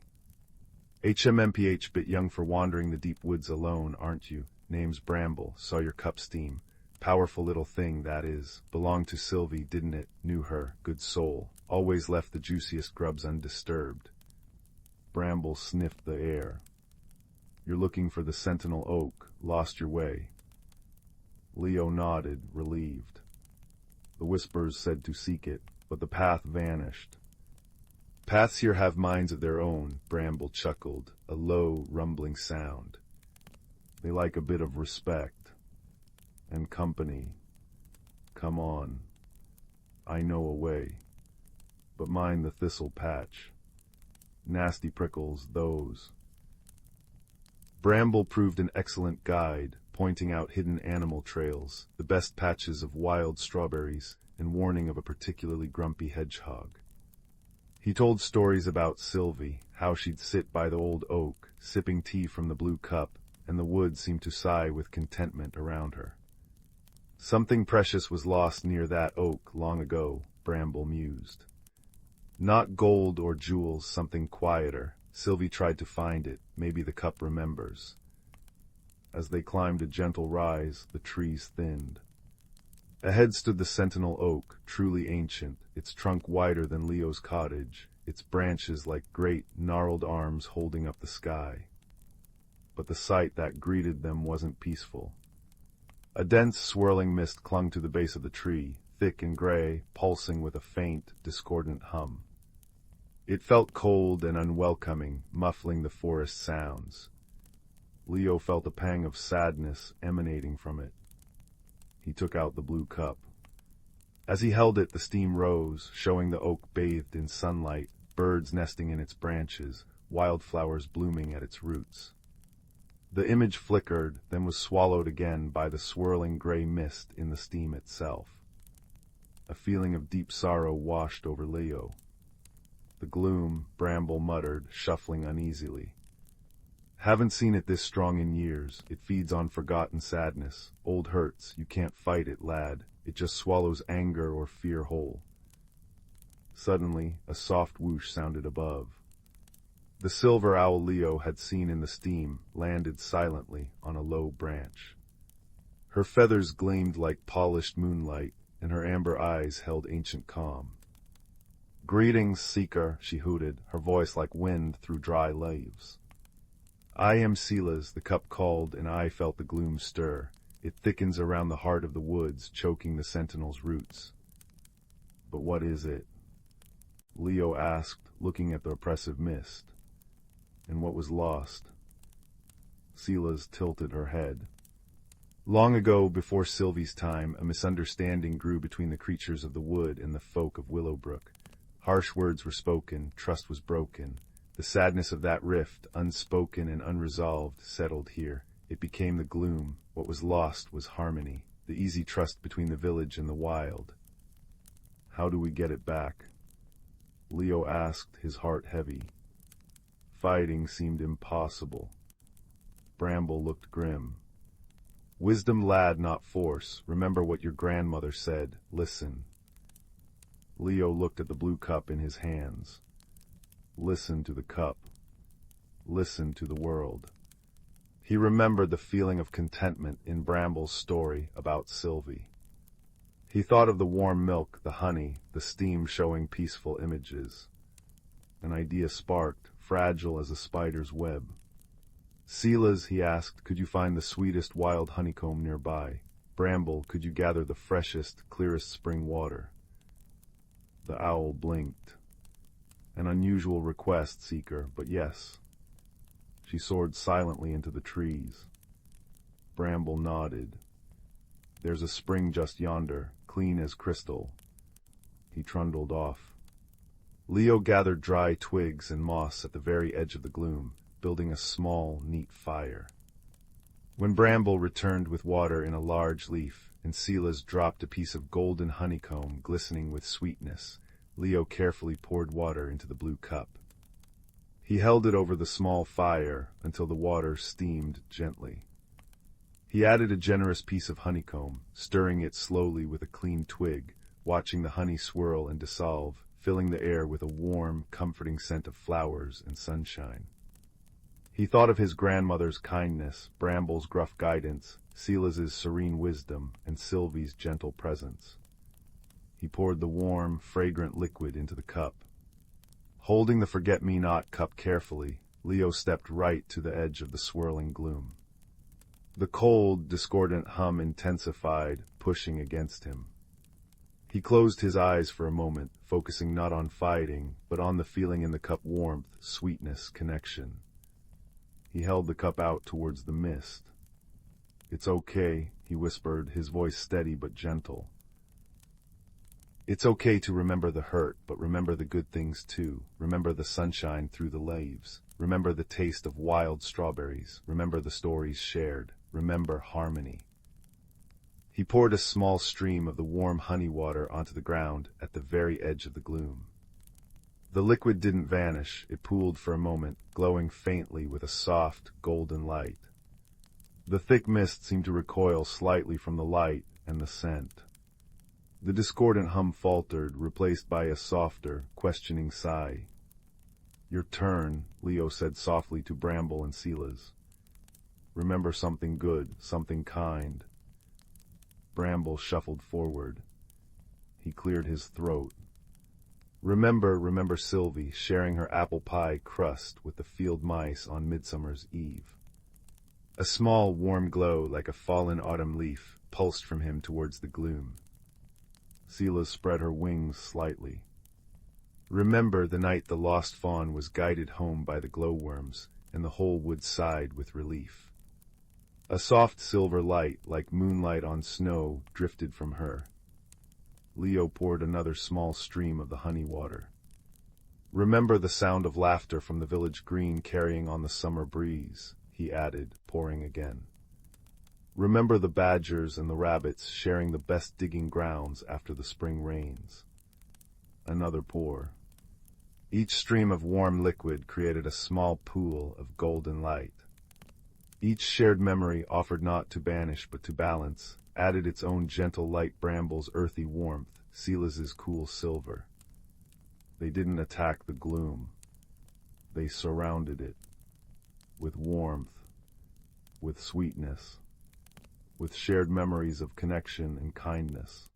A: "HMMPH, bit young for wandering the deep woods alone, aren't you? Name's Bramble, saw your cup steam. Powerful little thing, that is. Belonged to Sylvie, didn't it? Knew her, good soul. Always left the juiciest grubs undisturbed." Bramble sniffed the air. "You're looking for the sentinel oak, lost your way." Leo nodded, relieved. The whispers said to seek it, but the path vanished. Paths here have minds of their own, Bramble chuckled, a low, rumbling sound. They like a bit of respect. And company. Come on. I know a way. But mind the thistle patch. Nasty prickles, those. Bramble proved an excellent guide, pointing out hidden animal trails, the best patches of wild strawberries, and warning of a particularly grumpy hedgehog. He told stories about Sylvie, how she'd sit by the old oak, sipping tea from the blue cup, and the woods seemed to sigh with contentment around her. Something precious was lost near that oak long ago, Bramble mused. Not gold or jewels, something quieter. Sylvie tried to find it, maybe the cup remembers. As they climbed a gentle rise, the trees thinned. Ahead stood the sentinel oak, truly ancient, its trunk wider than Leo's cottage, its branches like great, gnarled arms holding up the sky. But the sight that greeted them wasn't peaceful. A dense, swirling mist clung to the base of the tree, thick and gray, pulsing with a faint, discordant hum. It felt cold and unwelcoming, muffling the forest sounds. Leo felt a pang of sadness emanating from it. He took out the blue cup. As he held it, the steam rose, showing the oak bathed in sunlight, birds nesting in its branches, wildflowers blooming at its roots. The image flickered, then was swallowed again by the swirling gray mist in the steam itself. A feeling of deep sorrow washed over Leo. The gloom, Bramble muttered, shuffling uneasily. Haven't seen it this strong in years. It feeds on forgotten sadness. Old hurts, you can't fight it, lad. It just swallows anger or fear whole. Suddenly, a soft whoosh sounded above. The silver owl Leo had seen in the steam landed silently on a low branch. Her feathers gleamed like polished moonlight, and her amber eyes held ancient calm. "Greetings, seeker," she hooted, her voice like wind through dry leaves. "I am Silas," the cup called, and I felt the gloom stir. It thickens around the heart of the woods, choking the sentinel's roots. "But what is it?" Leo asked, looking at the oppressive mist. "And what was lost?" Silas tilted her head. Long ago, before Sylvie's time, a misunderstanding grew between the creatures of the wood and the folk of Willowbrook. Harsh words were spoken, trust was broken. The sadness of that rift, unspoken and unresolved, settled here. It became the gloom. What was lost was harmony, the easy trust between the village and the wild. "How do we get it back?" Leo asked, his heart heavy. Fighting seemed impossible. Bramble looked grim. "Wisdom, lad, not force. Remember what your grandmother said. Listen." Leo looked at the blue cup in his hands. Listen to the cup. Listen to the world. He remembered the feeling of contentment in Bramble's story about Sylvie. He thought of the warm milk, the honey, the steam showing peaceful images. An idea sparked, fragile as a spider's web. "Silas," he asked, "could you find the sweetest wild honeycomb nearby? Bramble, could you gather the freshest, clearest spring water?" The owl blinked. "An unusual request, seeker, but yes." She soared silently into the trees. Bramble nodded. "There's a spring just yonder, clean as crystal." He trundled off. Leo gathered dry twigs and moss at the very edge of the gloom, building a small, neat fire. When Bramble returned with water in a large leaf, and Silas dropped a piece of golden honeycomb glistening with sweetness, Leo carefully poured water into the blue cup. He held it over the small fire until the water steamed gently. He added a generous piece of honeycomb, stirring it slowly with a clean twig, watching the honey swirl and dissolve, filling the air with a warm, comforting scent of flowers and sunshine. He thought of his grandmother's kindness, Bramble's gruff guidance, Silas's serene wisdom, and Sylvie's gentle presence. He poured the warm, fragrant liquid into the cup. Holding the forget-me-not cup carefully, Leo stepped right to the edge of the swirling gloom. The cold, discordant hum intensified, pushing against him. He closed his eyes for a moment, focusing not on fighting, but on the feeling in the cup: warmth, sweetness, connection. He held the cup out towards the mist. "It's okay," he whispered, his voice steady but gentle. "It's okay to remember the hurt, but remember the good things too. Remember the sunshine through the leaves. Remember the taste of wild strawberries. Remember the stories shared. Remember harmony." He poured a small stream of the warm honey water onto the ground at the very edge of the gloom. The liquid didn't vanish, it pooled for a moment, glowing faintly with a soft, golden light. The thick mist seemed to recoil slightly from the light and the scent. The discordant hum faltered, replaced by a softer, questioning sigh. "Your turn," Leo said softly to Bramble and Silas. "Remember something good, something kind." Bramble shuffled forward. He cleared his throat. Remember Sylvie sharing her apple pie crust with the field mice on Midsummer's Eve." A small, warm glow, like a fallen autumn leaf, pulsed from him towards the gloom. Silas spread her wings slightly. "Remember the night the lost fawn was guided home by the glowworms, and the whole wood sighed with relief." A soft silver light, like moonlight on snow, drifted from her. Leo poured another small stream of the honey water. "Remember the sound of laughter from the village green carrying on the summer breeze," he added, pouring again. "Remember the badgers and the rabbits sharing the best digging grounds after the spring rains." Another pour. Each stream of warm liquid created a small pool of golden light. Each shared memory offered not to banish but to balance, added its own gentle light: Bramble's earthy warmth, Silas's cool silver. They didn't attack the gloom. They surrounded it. With warmth, with sweetness, with shared memories of connection and kindness.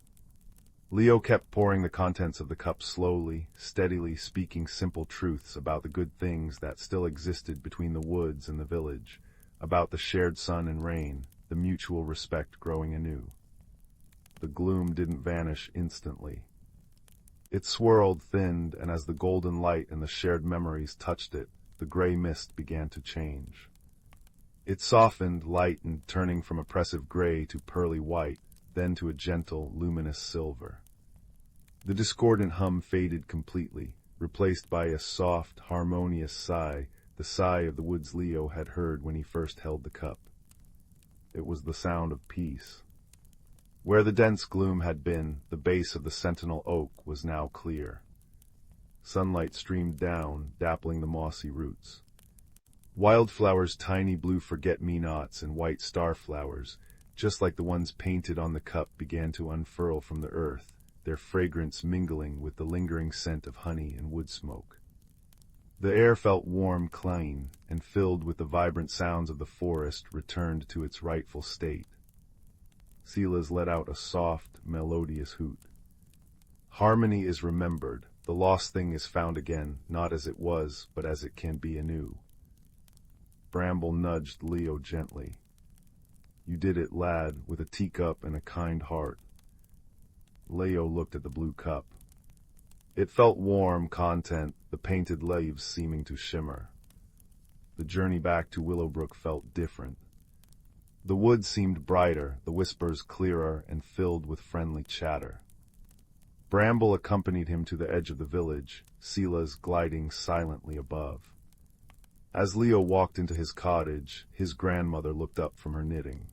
A: Leo kept pouring the contents of the cup slowly, steadily, speaking simple truths about the good things that still existed between the woods and the village, about the shared sun and rain, the mutual respect growing anew. The gloom didn't vanish instantly. It swirled, thinned, and as the golden light and the shared memories touched it, the gray mist began to change. It softened, lightened, turning from oppressive gray to pearly white, then to a gentle, luminous silver. The discordant hum faded completely, replaced by a soft, harmonious sigh, the sigh of the woods Leo had heard when he first held the cup. It was the sound of peace. Where the dense gloom had been, the base of the sentinel oak was now clear. Sunlight streamed down, dappling the mossy roots. Wildflowers, tiny blue forget-me-nots and white starflowers, just like the ones painted on the cup, began to unfurl from the earth, their fragrance mingling with the lingering scent of honey and wood smoke. The air felt warm, clean, and filled with the vibrant sounds of the forest returned to its rightful state. Silas let out a soft, melodious hoot. Harmony is remembered. The lost thing is found again, not as it was, but as it can be anew. Bramble nudged Leo gently. "You did it, lad, with a teacup and a kind heart." Leo looked at the blue cup. It felt warm, content, the painted leaves seeming to shimmer. The journey back to Willowbrook felt different. The woods seemed brighter, the whispers clearer and filled with friendly chatter. Bramble accompanied him to the edge of the village, Silas gliding silently above. As Leo walked into his cottage, his grandmother looked up from her knitting.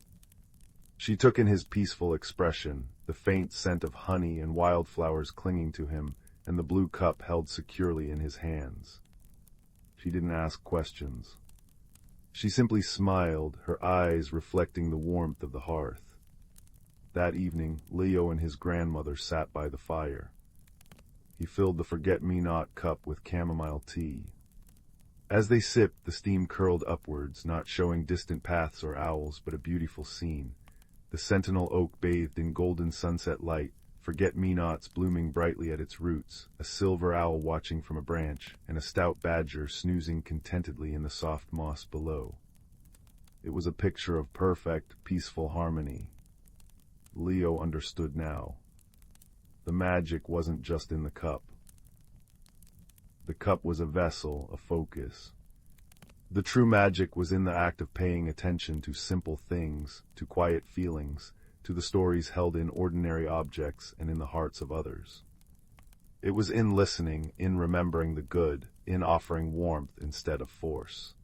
A: She took in his peaceful expression, the faint scent of honey and wildflowers clinging to him, and the blue cup held securely in his hands. She didn't ask questions. She simply smiled, her eyes reflecting the warmth of the hearth. That evening, Leo and his grandmother sat by the fire. He filled the forget-me-not cup with chamomile tea. As they sipped, the steam curled upwards, not showing distant paths or owls, but a beautiful scene. The sentinel oak bathed in golden sunset light, forget-me-nots blooming brightly at its roots, a silver owl watching from a branch, and a stout badger snoozing contentedly in the soft moss below. It was a picture of perfect, peaceful harmony. Leo understood now. the magic wasn't just in the cup. The cup was a vessel, a focus. The true magic was in the act of paying attention to simple things, to quiet feelings, to the stories held in ordinary objects and in the hearts of others. It was in listening, in remembering the good, in offering warmth instead of force.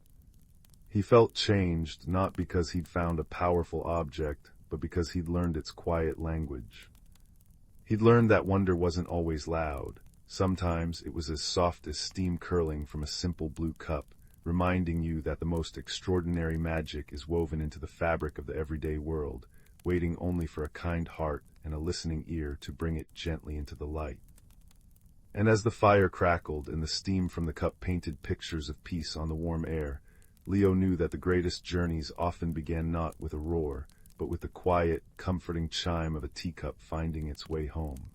A: He felt changed, not because he'd found a powerful object, but because he'd learned its quiet language. He'd learned that wonder wasn't always loud. Sometimes it was as soft as steam curling from a simple blue cup, reminding you that the most extraordinary magic is woven into the fabric of the everyday world, waiting only for a kind heart and a listening ear to bring it gently into the light. And as the fire crackled and the steam from the cup painted pictures of peace on the warm air, Leo knew that the greatest journeys often began not with a roar, but with the quiet, comforting chime of a teacup finding its way home.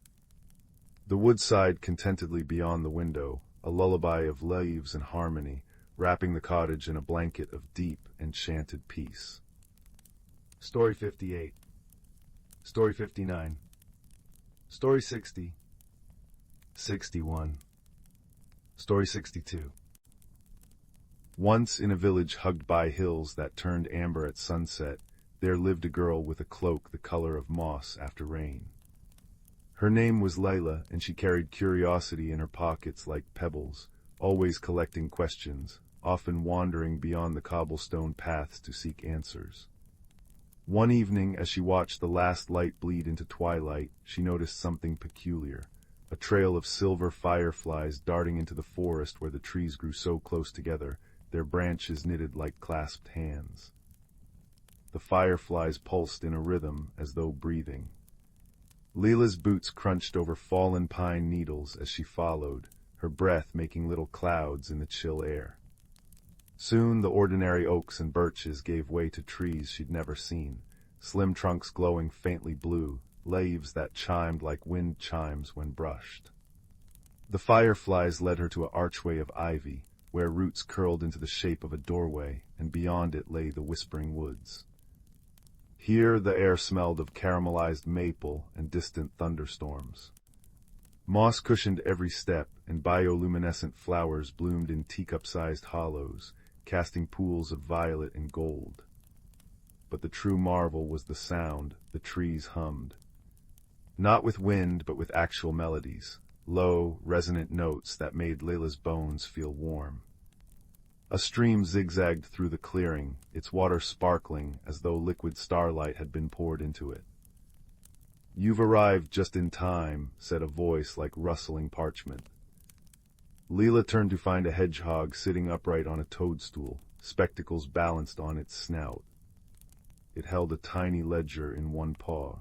A: The wood sighed contentedly beyond the window, a lullaby of leaves and harmony, wrapping the cottage in a blanket of deep, enchanted peace. Story 58. Story 59. Story 60. 61. Story 62. Once in a village hugged by hills that turned amber at sunset, there lived a girl with a cloak the color of moss after rain. Her name was Layla, and she carried curiosity in her pockets like pebbles, always collecting questions, often wandering beyond the cobblestone paths to seek answers. One evening, as she watched the last light bleed into twilight, she noticed something peculiar, a trail of silver fireflies darting into the forest where the trees grew so close together, their branches knitted like clasped hands. The fireflies pulsed in a rhythm as though breathing. Leela's boots crunched over fallen pine needles as she followed, her breath making little clouds in the chill air. Soon the ordinary oaks and birches gave way to trees she'd never seen, slim trunks glowing faintly blue, leaves that chimed like wind chimes when brushed. The fireflies led her to an archway of ivy, where roots curled into the shape of a doorway, and beyond it lay the whispering woods. Here the air smelled of caramelized maple and distant thunderstorms. Moss cushioned every step, and bioluminescent flowers bloomed in teacup-sized hollows, casting pools of violet and gold. But the true marvel was the sound the trees hummed. Not with wind, but with actual melodies, low, resonant notes that made Layla's bones feel warm. A stream zigzagged through the clearing, its water sparkling as though liquid starlight had been poured into it. "You've arrived just in time," said a voice like rustling parchment. Leela turned to find a hedgehog sitting upright on a toadstool, spectacles balanced on its snout. It held a tiny ledger in one paw.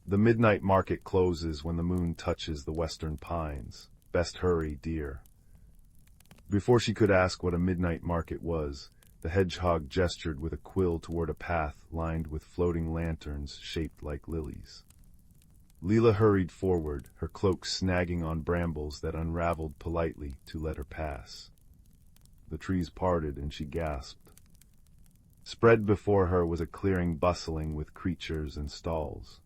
A: "The midnight market closes when the moon touches the western pines. Best hurry, dear." Before she could ask what a midnight market was, the hedgehog gestured with a quill toward a path lined with floating lanterns shaped like lilies. Leela hurried forward, her cloak snagging on brambles that unraveled politely to let her pass. The trees parted and she gasped. Spread before her was a clearing bustling with creatures and stalls.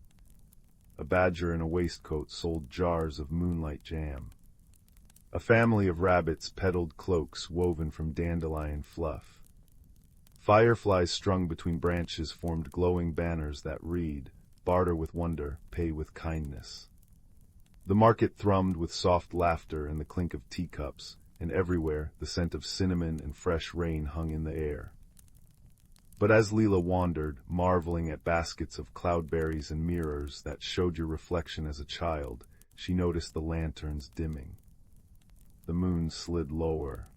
A: A badger in a waistcoat sold jars of moonlight jam. A family of rabbits peddled cloaks woven from dandelion fluff. Fireflies strung between branches formed glowing banners that read, "Barter with wonder, pay with kindness." The market thrummed with soft laughter and the clink of teacups, and everywhere the scent of cinnamon and fresh rain hung in the air. But as Leela wandered, marveling at baskets of cloudberries and mirrors that showed your reflection as a child, she noticed the lanterns dimming. The moon slid lower.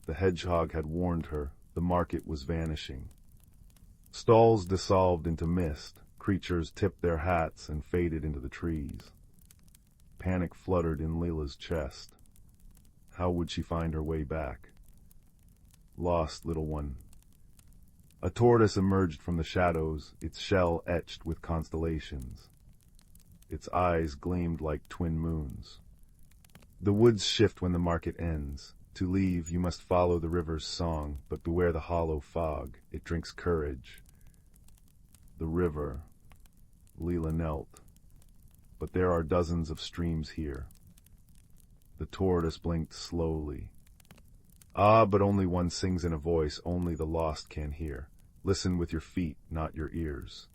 A: The hedgehog had warned her, the market was vanishing. Stalls dissolved into mist, creatures tipped their hats and faded into the trees. Panic fluttered in Leela's chest. How would she find her way back? Lost, little one. A tortoise emerged from the shadows, its shell etched with constellations. Its eyes gleamed like twin moons. The woods shift when the market ends. To leave, you must follow the river's song, but beware the hollow fog. It drinks courage. The river. Leela knelt. but there are dozens of streams here. The tortoise blinked slowly. Ah, but only one sings in a voice only the lost can hear. Listen with your feet, not your ears.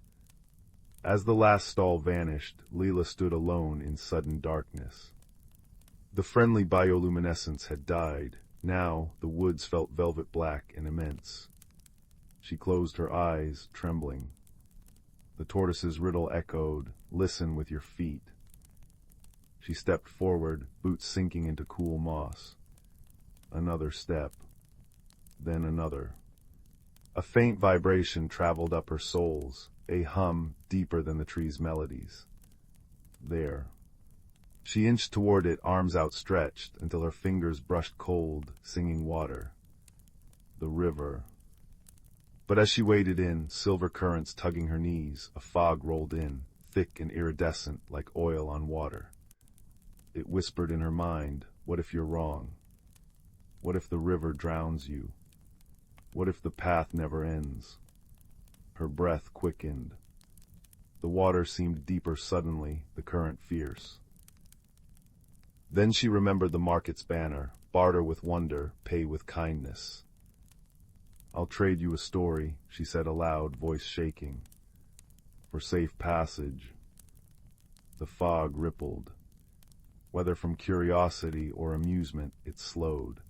A: As the last stall vanished, Leela stood alone in sudden darkness. The friendly bioluminescence had died. Now the woods felt velvet black and immense. She closed her eyes, trembling. The tortoise's riddle echoed, "Listen with your feet." She stepped forward, boots sinking into cool moss. Another step. Then another. A faint vibration traveled up her soles, a hum deeper than the tree's melodies. There. She inched toward it, arms outstretched, until her fingers brushed cold, singing water. The river. But as she waded in, silver currents tugging her knees, a fog rolled in, thick and iridescent like oil on water. It whispered in her mind, "What if you're wrong? What if the river drowns you? What if the path never ends?" Her breath quickened. The water seemed deeper suddenly, the current fierce. Then she remembered the market's banner, "Barter with wonder, pay with kindness." "I'll trade you a story," she said aloud, voice shaking. "For safe passage." The fog rippled. Whether from curiosity or amusement, it slowed.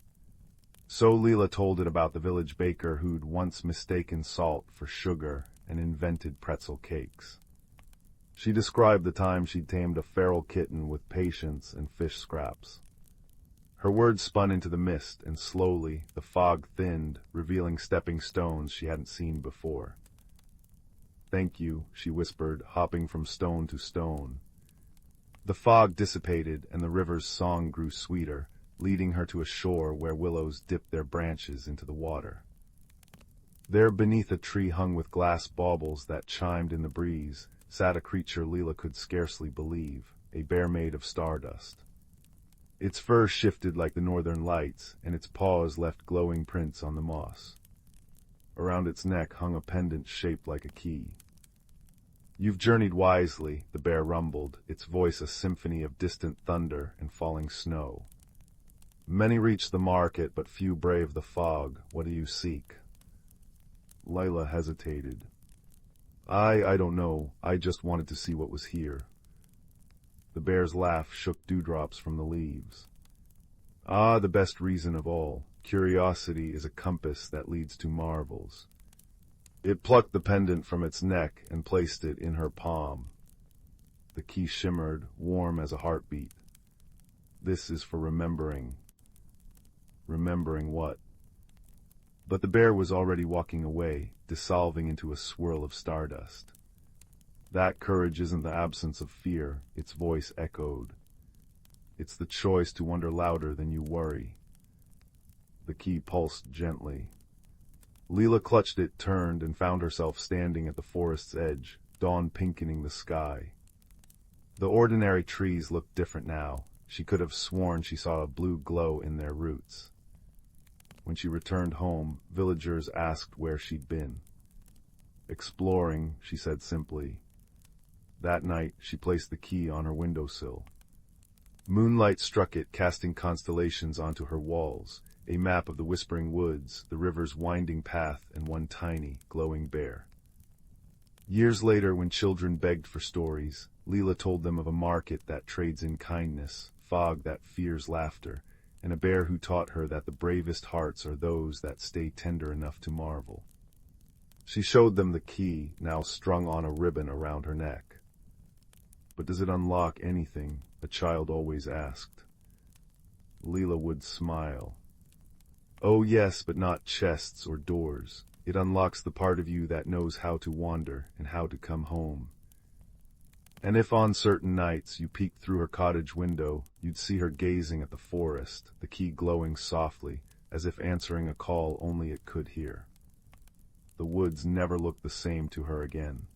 A: So Leela told it about the village baker who'd once mistaken salt for sugar and invented pretzel cakes. She described the time she'd tamed a feral kitten with patience and fish scraps. Her words spun into the mist, and slowly the fog thinned, revealing stepping stones she hadn't seen before. "Thank you," she whispered, hopping from stone to stone. The fog dissipated, and the river's song grew sweeter, leading her to a shore where willows dipped their branches into the water. There, beneath a tree hung with glass baubles that chimed in the breeze, sat a creature Leela could scarcely believe, a bear made of stardust. Its fur shifted like the northern lights, and its paws left glowing prints on the moss. Around its neck hung a pendant shaped like a key. "You've journeyed wisely," the bear rumbled, its voice a symphony of distant thunder and falling snow. "Many reach the market, but few brave the fog. What do you seek?" Leela hesitated. I don't know. I just wanted to see what was here." The bear's laugh shook dewdrops from the leaves. "Ah, the best reason of all. Curiosity is a compass that leads to marvels." It plucked the pendant from its neck and placed it in her palm. The key shimmered, warm as a heartbeat. "This is for remembering." Remembering what? But the bear was already walking away, dissolving into a swirl of stardust. "That courage isn't the absence of fear," its voice echoed. "It's the choice to wonder louder than you worry." The key pulsed gently. Leela clutched it, turned, and found herself standing at the forest's edge, dawn pinkening the sky. The ordinary trees looked different now. She could have sworn she saw a blue glow in their roots. When she returned home, villagers asked where she'd been. "Exploring," she said simply. That night, she placed the key on her windowsill. Moonlight struck it, casting constellations onto her walls, a map of the whispering woods, the river's winding path, and one tiny, glowing bear. Years later, when children begged for stories, Leela told them of a market that trades in kindness, fog that fears laughter, and a bear who taught her that the bravest hearts are those that stay tender enough to marvel. She showed them the key, now strung on a ribbon around her neck. "But does it unlock anything?" a child always asked. Leela would smile. "Oh yes, but not chests or doors. It unlocks the part of you that knows how to wander and how to come home." And if on certain nights you peeked through her cottage window, you'd see her gazing at the forest, the key glowing softly, as if answering a call only it could hear. The woods never looked the same to her again.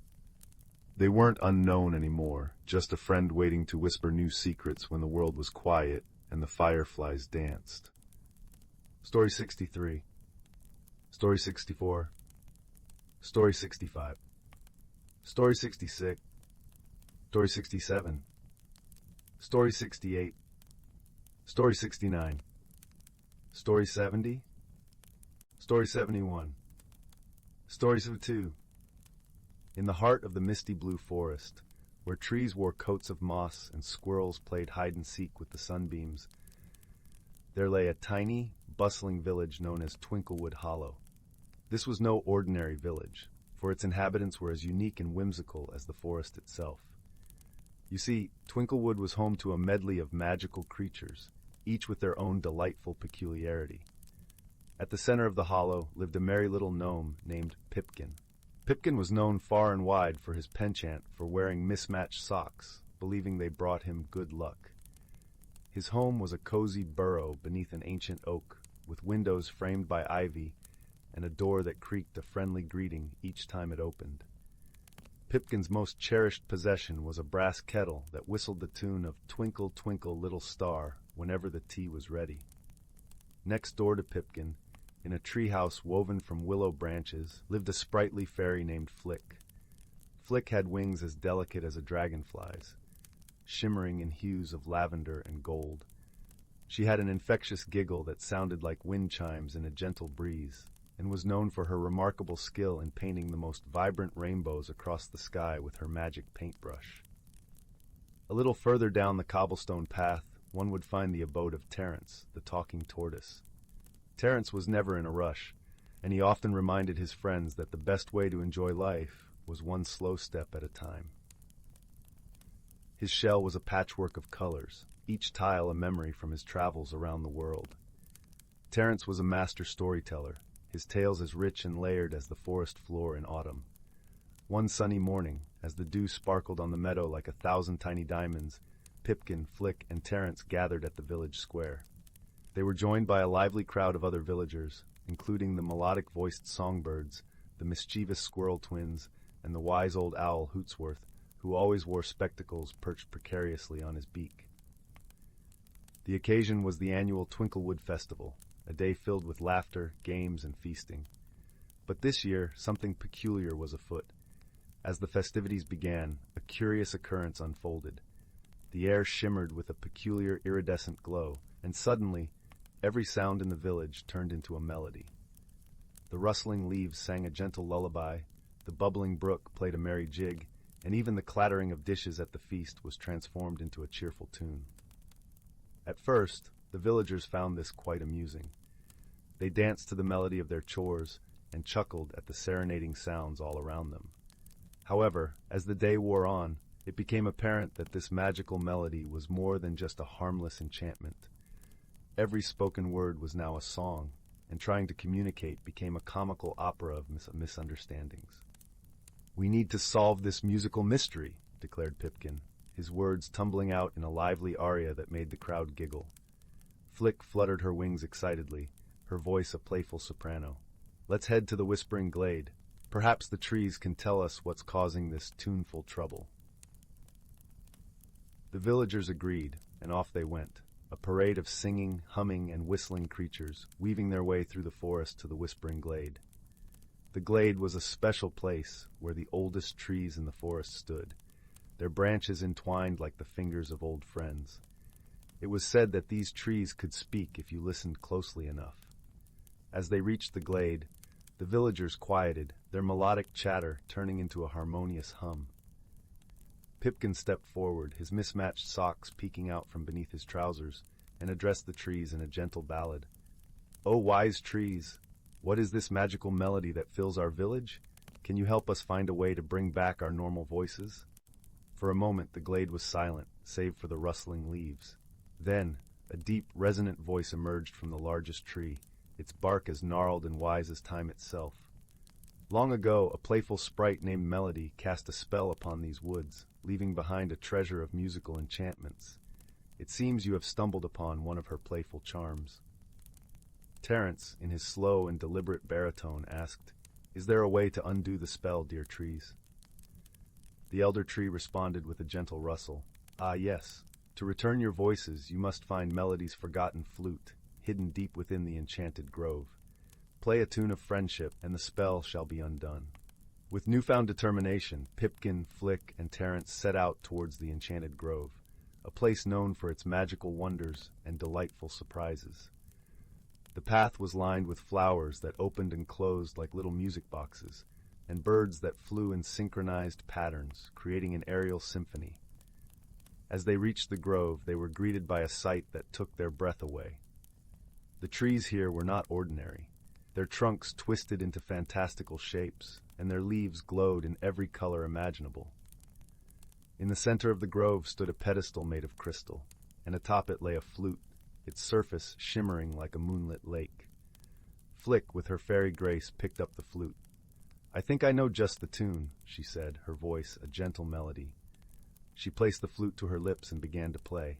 A: They weren't unknown anymore, just a friend waiting to whisper new secrets when the world was quiet and the fireflies danced. Story 63. Story 64. Story 65. Story 66. Story 67. Story 68. Story 69. Story 70. Story 71. Story 72. In the heart of the misty blue forest, where trees wore coats of moss and squirrels played hide-and-seek with the sunbeams, there lay a tiny, bustling village known as Twinklewood Hollow. This was no ordinary village, for its inhabitants were as unique and whimsical as the forest itself. You see, Twinklewood was home to a medley of magical creatures, each with their own delightful peculiarity. At the center of the hollow lived a merry little gnome named Pipkin. Pipkin was known far and wide for his penchant for wearing mismatched socks, believing they brought him good luck. His home was a cozy burrow beneath an ancient oak, with windows framed by ivy and a door that creaked a friendly greeting each time it opened. Pipkin's most cherished possession was a brass kettle that whistled the tune of Twinkle, Twinkle, Little Star whenever the tea was ready. Next door to Pipkin, in a treehouse woven from willow branches, lived a sprightly fairy named Flick. Flick had wings as delicate as a dragonfly's, shimmering in hues of lavender and gold. She had an infectious giggle that sounded like wind chimes in a gentle breeze, and was known for her remarkable skill in painting the most vibrant rainbows across the sky with her magic paintbrush. A little further down the cobblestone path, one would find the abode of Terence, the talking tortoise. Terence was never in a rush, and he often reminded his friends that the best way to enjoy life was one slow step at a time. His shell was a patchwork of colors, each tile a memory from his travels around the world. Terence was a master storyteller, his tales as rich and layered as the forest floor in autumn. One sunny morning, as the dew sparkled on the meadow like 1,000 tiny diamonds, Pipkin, Flick, and Terence gathered at the village square. They were joined by a lively crowd of other villagers, including the melodic-voiced songbirds, the mischievous squirrel twins, and the wise old owl Hootsworth, who always wore spectacles perched precariously on his beak. The occasion was the annual Twinklewood Festival, a day filled with laughter, games, and feasting. But this year, something peculiar was afoot. As the festivities began, a curious occurrence unfolded. The air shimmered with a peculiar iridescent glow, and suddenly, every sound in the village turned into a melody. The rustling leaves sang a gentle lullaby, the bubbling brook played a merry jig, and even the clattering of dishes at the feast was transformed into a cheerful tune. At first, the villagers found this quite amusing. They danced to the melody of their chores and chuckled at the serenading sounds all around them. However, as the day wore on, it became apparent that this magical melody was more than just a harmless enchantment. Every spoken word was now a song, and trying to communicate became a comical opera of misunderstandings. "We need to solve this musical mystery," declared Pipkin, his words tumbling out in a lively aria that made the crowd giggle. Flick fluttered her wings excitedly, her voice a playful soprano. "Let's head to the Whispering Glade. Perhaps the trees can tell us what's causing this tuneful trouble." The villagers agreed, and off they went, a parade of singing, humming, and whistling creatures, weaving their way through the forest to the Whispering Glade. The glade was a special place where the oldest trees in the forest stood, their branches entwined like the fingers of old friends. It was said that these trees could speak if you listened closely enough. As they reached the glade, the villagers quieted, their melodic chatter turning into a harmonious hum. Pipkin stepped forward, his mismatched socks peeking out from beneath his trousers, and addressed the trees in a gentle ballad. "O wise trees, what is this magical melody that fills our village? Can you help us find a way to bring back our normal voices?" For a moment the glade was silent, save for the rustling leaves. Then, a deep, resonant voice emerged from the largest tree, its bark as gnarled and wise as time itself. "Long ago, a playful sprite named Melody cast a spell upon these woods, leaving behind a treasure of musical enchantments. It seems you have stumbled upon one of her playful charms." Terence, in his slow and deliberate baritone, asked, "Is there a way to undo the spell, dear trees?" The elder tree responded with a gentle rustle. "Ah, yes. To return your voices, you must find Melody's forgotten flute, hidden deep within the enchanted grove. Play a tune of friendship, and the spell shall be undone." With newfound determination, Pipkin, Flick, and Terence set out towards the enchanted grove, a place known for its magical wonders and delightful surprises. The path was lined with flowers that opened and closed like little music boxes, and birds that flew in synchronized patterns, creating an aerial symphony. As they reached the grove, they were greeted by a sight that took their breath away. The trees here were not ordinary. Their trunks twisted into fantastical shapes, and their leaves glowed in every color imaginable. In the center of the grove stood a pedestal made of crystal, and atop it lay a flute, its surface shimmering like a moonlit lake. Flick, with her fairy grace, picked up the flute. "I think I know just the tune," she said, her voice a gentle melody. She placed the flute to her lips and began to play.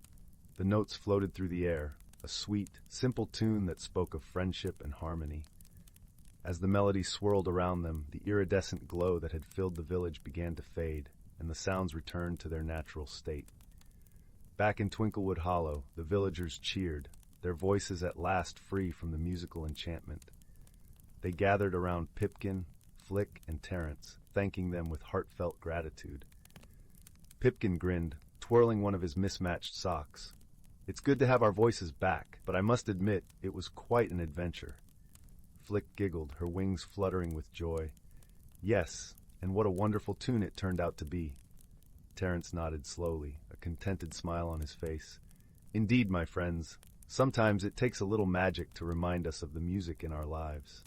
A: The notes floated through the air, a sweet, simple tune that spoke of friendship and harmony. As the melody swirled around them, the iridescent glow that had filled the village began to fade, and the sounds returned to their natural state. Back in Twinklewood Hollow, the villagers cheered, their voices at last free from the musical enchantment. They gathered around Pipkin, Flick, and Terence, thanking them with heartfelt gratitude. Pipkin grinned, twirling one of his mismatched socks. "It's good to have our voices back, but I must admit it was quite an adventure." Flick giggled, her wings fluttering with joy. "Yes, and what a wonderful tune it turned out to be." Terence nodded slowly, a contented smile on his face. "Indeed, my friends, sometimes it takes a little magic to remind us of the music in our lives."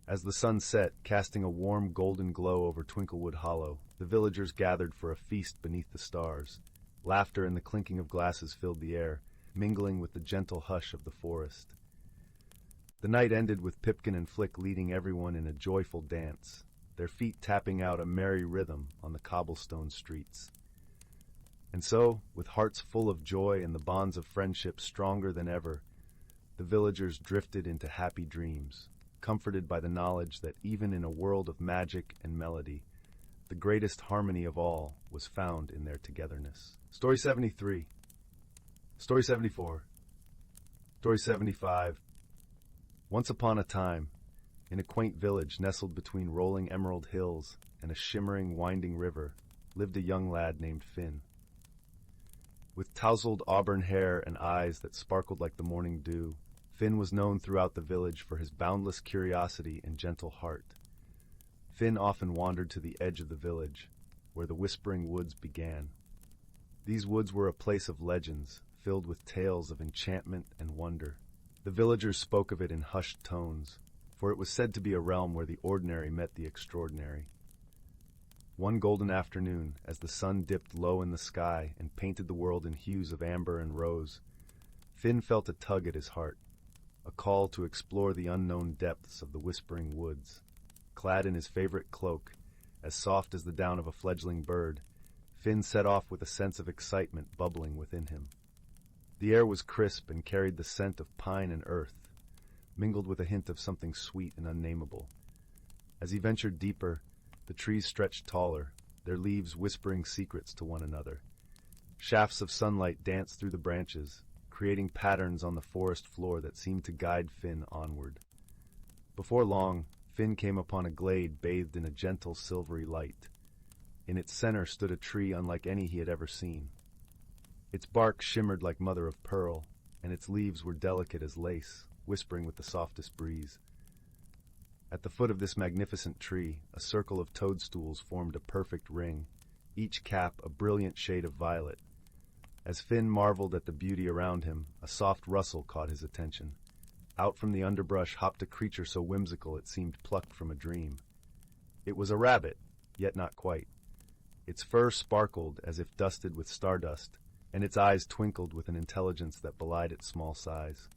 A: As the sun set, casting a warm golden glow over Twinklewood Hollow, the villagers gathered for a feast beneath the stars. Laughter and the clinking of glasses filled the air, mingling with the gentle hush of the forest. The night ended with Pipkin and Flick leading everyone in a joyful dance, their feet tapping out a merry rhythm on the cobblestone streets. And so, with hearts full of joy and the bonds of friendship stronger than ever, the villagers drifted into happy dreams, comforted by the knowledge that even in a world of magic and melody, the greatest harmony of all was found in their togetherness. Story 73. Story 74. Story 75. Once upon a time, in a quaint village nestled between rolling emerald hills and a shimmering, winding river, lived a young lad named Finn. With tousled auburn hair and eyes that sparkled like the morning dew, Finn was known throughout the village for his boundless curiosity and gentle heart. Finn often wandered to the edge of the village, where the Whispering Woods began. These woods were a place of legends, filled with tales of enchantment and wonder. The villagers spoke of it in hushed tones, for it was said to be a realm where the ordinary met the extraordinary. One golden afternoon, as the sun dipped low in the sky and painted the world in hues of amber and rose, Finn felt a tug at his heart, a call to explore the unknown depths of the Whispering Woods. Clad in his favorite cloak, as soft as the down of a fledgling bird, Finn set off with a sense of excitement bubbling within him. The air was crisp and carried the scent of pine and earth, mingled with a hint of something sweet and unnameable. As he ventured deeper, the trees stretched taller, their leaves whispering secrets to one another. Shafts of sunlight danced through the branches, creating patterns on the forest floor that seemed to guide Finn onward. Before long, Finn came upon a glade bathed in a gentle silvery light. In its center stood a tree unlike any he had ever seen. Its bark shimmered like mother of pearl, and its leaves were delicate as lace, whispering with the softest breeze. At the foot of this magnificent tree, a circle of toadstools formed a perfect ring, each cap a brilliant shade of violet. As Finn marveled at the beauty around him, a soft rustle caught his attention. Out from the underbrush hopped a creature so whimsical it seemed plucked from a dream. It was a rabbit, yet not quite. Its fur sparkled as if dusted with stardust, and its eyes twinkled with an intelligence that belied its small size.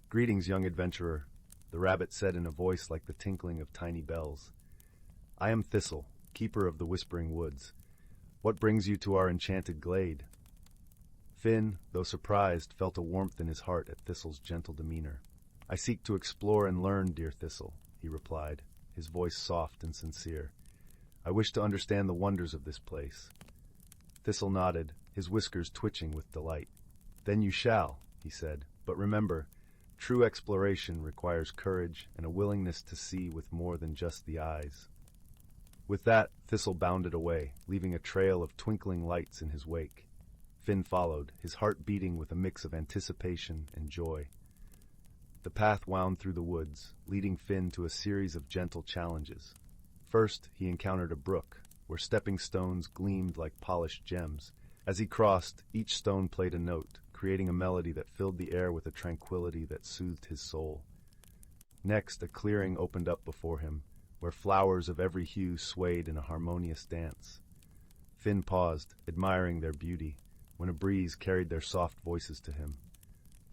A: "Greetings, young adventurer," the rabbit said in a voice like the tinkling of tiny bells. "I am Thistle, keeper of the Whispering Woods. What brings you to our enchanted glade?" Finn, though surprised, felt a warmth in his heart at Thistle's gentle demeanor. "I seek to explore and learn, dear Thistle," he replied, his voice soft and sincere. "I wish to understand the wonders of this place." Thistle nodded, his whiskers twitching with delight. "Then you shall," he said, "but remember, true exploration requires courage and a willingness to see with more than just the eyes." With that, Thistle bounded away, leaving a trail of twinkling lights in his wake. Finn followed, his heart beating with a mix of anticipation and joy. The path wound through the woods, leading Finn to a series of gentle challenges. First, he encountered a brook, where stepping stones gleamed like polished gems. As he crossed, each stone played a note, creating a melody that filled the air with a tranquility that soothed his soul. Next, a clearing opened up before him, where flowers of every hue swayed in a harmonious dance. Finn paused, admiring their beauty, when a breeze carried their soft voices to him.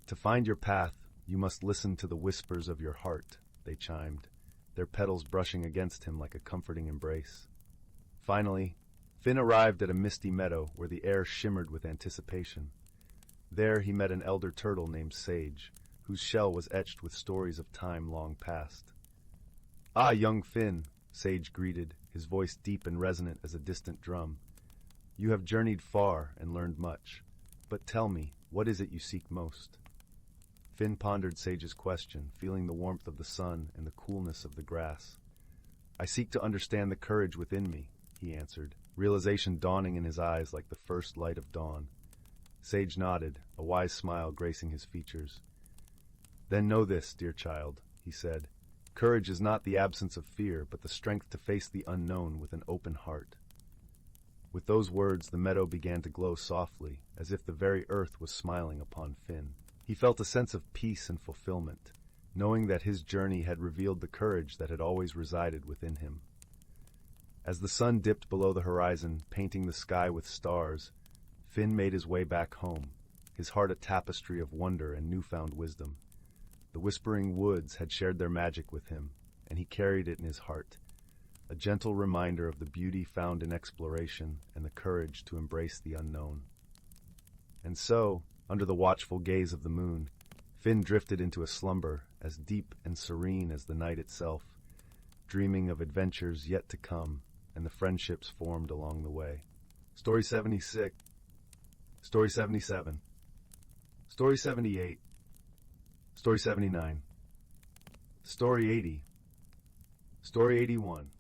A: "To find your path, you must listen to the whispers of your heart," they chimed, their petals brushing against him like a comforting embrace. Finally, Finn arrived at a misty meadow where the air shimmered with anticipation. There he met an elder turtle named Sage, whose shell was etched with stories of time long past. "Ah, young Finn," Sage greeted, his voice deep and resonant as a distant drum. "You have journeyed far and learned much. But tell me, what is it you seek most?" Finn pondered Sage's question, feeling the warmth of the sun and the coolness of the grass. "I seek to understand the courage within me," he answered, realization dawning in his eyes like the first light of dawn. Sage nodded, a wise smile gracing his features. "Then know this, dear child," he said. "Courage is not the absence of fear, but the strength to face the unknown with an open heart." With those words, the meadow began to glow softly, as if the very earth was smiling upon Finn. He felt a sense of peace and fulfillment, knowing that his journey had revealed the courage that had always resided within him. As the sun dipped below the horizon, painting the sky with stars, Finn made his way back home, his heart a tapestry of wonder and newfound wisdom. The whispering woods had shared their magic with him, and he carried it in his heart, a gentle reminder of the beauty found in exploration and the courage to embrace the unknown. And so, under the watchful gaze of the moon, Finn drifted into a slumber as deep and serene as the night itself, dreaming of adventures yet to come and the friendships formed along the way. Story 76. Story 77. Story 78. Story 79. Story 80. Story 81.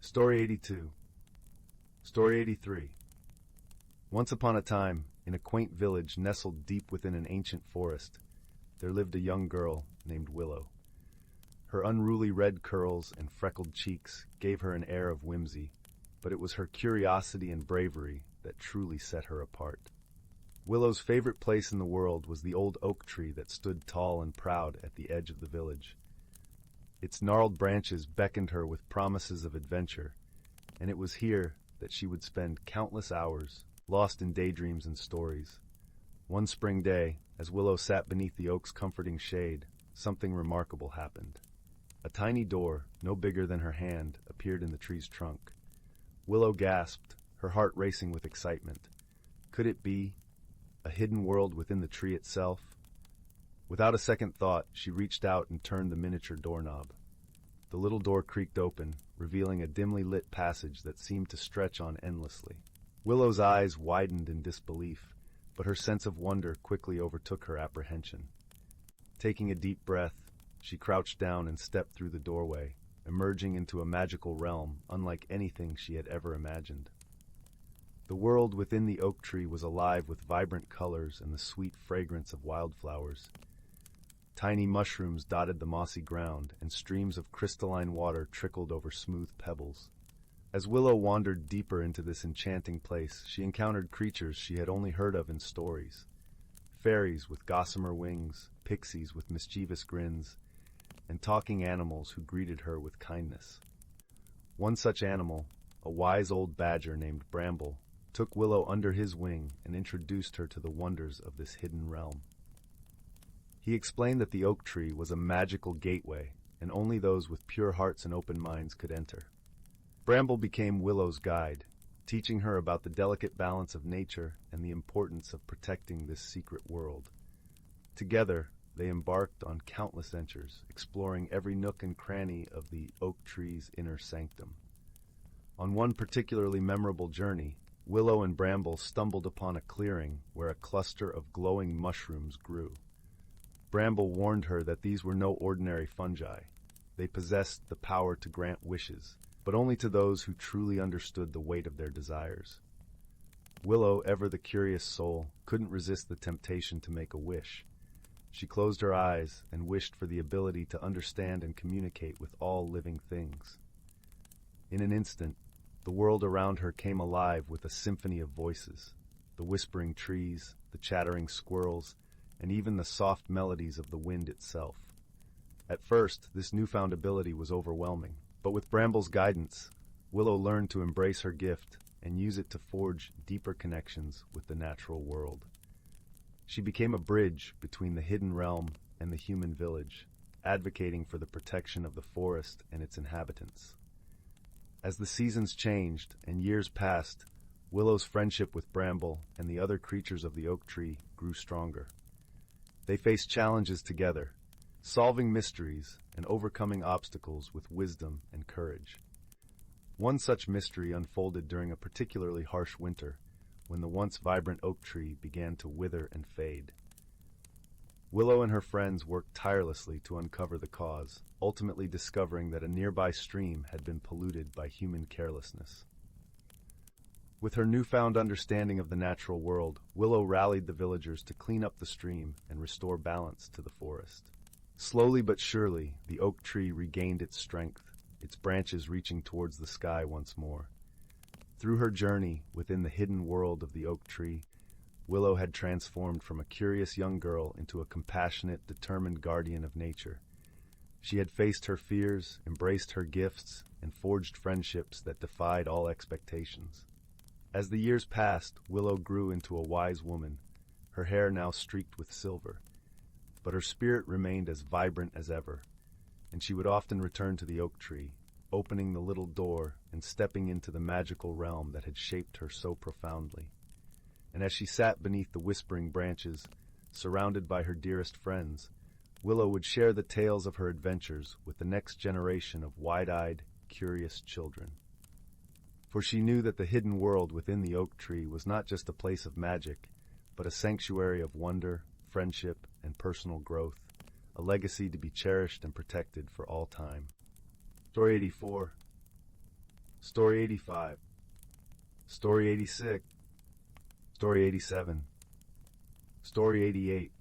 A: Story 82. Story 83. Once upon a time, in a quaint village nestled deep within an ancient forest, there lived a young girl named Willow. Her unruly red curls and freckled cheeks gave her an air of whimsy, but it was her curiosity and bravery that truly set her apart. Willow's favorite place in the world was the old oak tree that stood tall and proud at the edge of the village. Its gnarled branches beckoned her with promises of adventure, and it was here that she would spend countless hours, lost in daydreams and stories. One spring day, as Willow sat beneath the oak's comforting shade, something remarkable happened. A tiny door, no bigger than her hand, appeared in the tree's trunk. Willow gasped, her heart racing with excitement. Could it be a hidden world within the tree itself? Without a second thought, she reached out and turned the miniature doorknob. The little door creaked open, revealing a dimly lit passage that seemed to stretch on endlessly. Willow's eyes widened in disbelief, but her sense of wonder quickly overtook her apprehension. Taking a deep breath, she crouched down and stepped through the doorway, emerging into a magical realm unlike anything she had ever imagined. The world within the oak tree was alive with vibrant colors and the sweet fragrance of wildflowers. Tiny mushrooms dotted the mossy ground, and streams of crystalline water trickled over smooth pebbles. As Willow wandered deeper into this enchanting place, she encountered creatures she had only heard of in stories. Fairies with gossamer wings, pixies with mischievous grins, and talking animals who greeted her with kindness. One such animal, a wise old badger named Bramble, took Willow under his wing and introduced her to the wonders of this hidden realm. He explained that the oak tree was a magical gateway, and only those with pure hearts and open minds could enter. Bramble became Willow's guide, teaching her about the delicate balance of nature and the importance of protecting this secret world. Together, they embarked on countless ventures, exploring every nook and cranny of the oak tree's inner sanctum. On one particularly memorable journey, Willow and Bramble stumbled upon a clearing where a cluster of glowing mushrooms grew. Bramble warned her that these were no ordinary fungi. They possessed the power to grant wishes, but only to those who truly understood the weight of their desires. Willow, ever the curious soul, couldn't resist the temptation to make a wish. She closed her eyes and wished for the ability to understand and communicate with all living things. In an instant, the world around her came alive with a symphony of voices, the whispering trees, the chattering squirrels, and even the soft melodies of the wind itself. At first, this newfound ability was overwhelming, but with Bramble's guidance, Willow learned to embrace her gift and use it to forge deeper connections with the natural world. She became a bridge between the hidden realm and the human village, advocating for the protection of the forest and its inhabitants. As the seasons changed and years passed, Willow's friendship with Bramble and the other creatures of the oak tree grew stronger. They faced challenges together, solving mysteries and overcoming obstacles with wisdom and courage. One such mystery unfolded during a particularly harsh winter, when the once vibrant oak tree began to wither and fade. Willow and her friends worked tirelessly to uncover the cause, ultimately discovering that a nearby stream had been polluted by human carelessness. With her newfound understanding of the natural world, Willow rallied the villagers to clean up the stream and restore balance to the forest. Slowly but surely, the oak tree regained its strength, its branches reaching towards the sky once more. Through her journey within the hidden world of the oak tree, Willow had transformed from a curious young girl into a compassionate, determined guardian of nature. She had faced her fears, embraced her gifts, and forged friendships that defied all expectations. As the years passed, Willow grew into a wise woman, her hair now streaked with silver. But her spirit remained as vibrant as ever, and she would often return to the oak tree, opening the little door and stepping into the magical realm that had shaped her so profoundly. And as she sat beneath the whispering branches, surrounded by her dearest friends, Willow would share the tales of her adventures with the next generation of wide-eyed, curious children. For she knew that the hidden world within the oak tree was not just a place of magic, but a sanctuary of wonder, friendship, and personal growth, a legacy to be cherished and protected for all time. Story 84. Story 85. Story 86. Story 87. Story 88.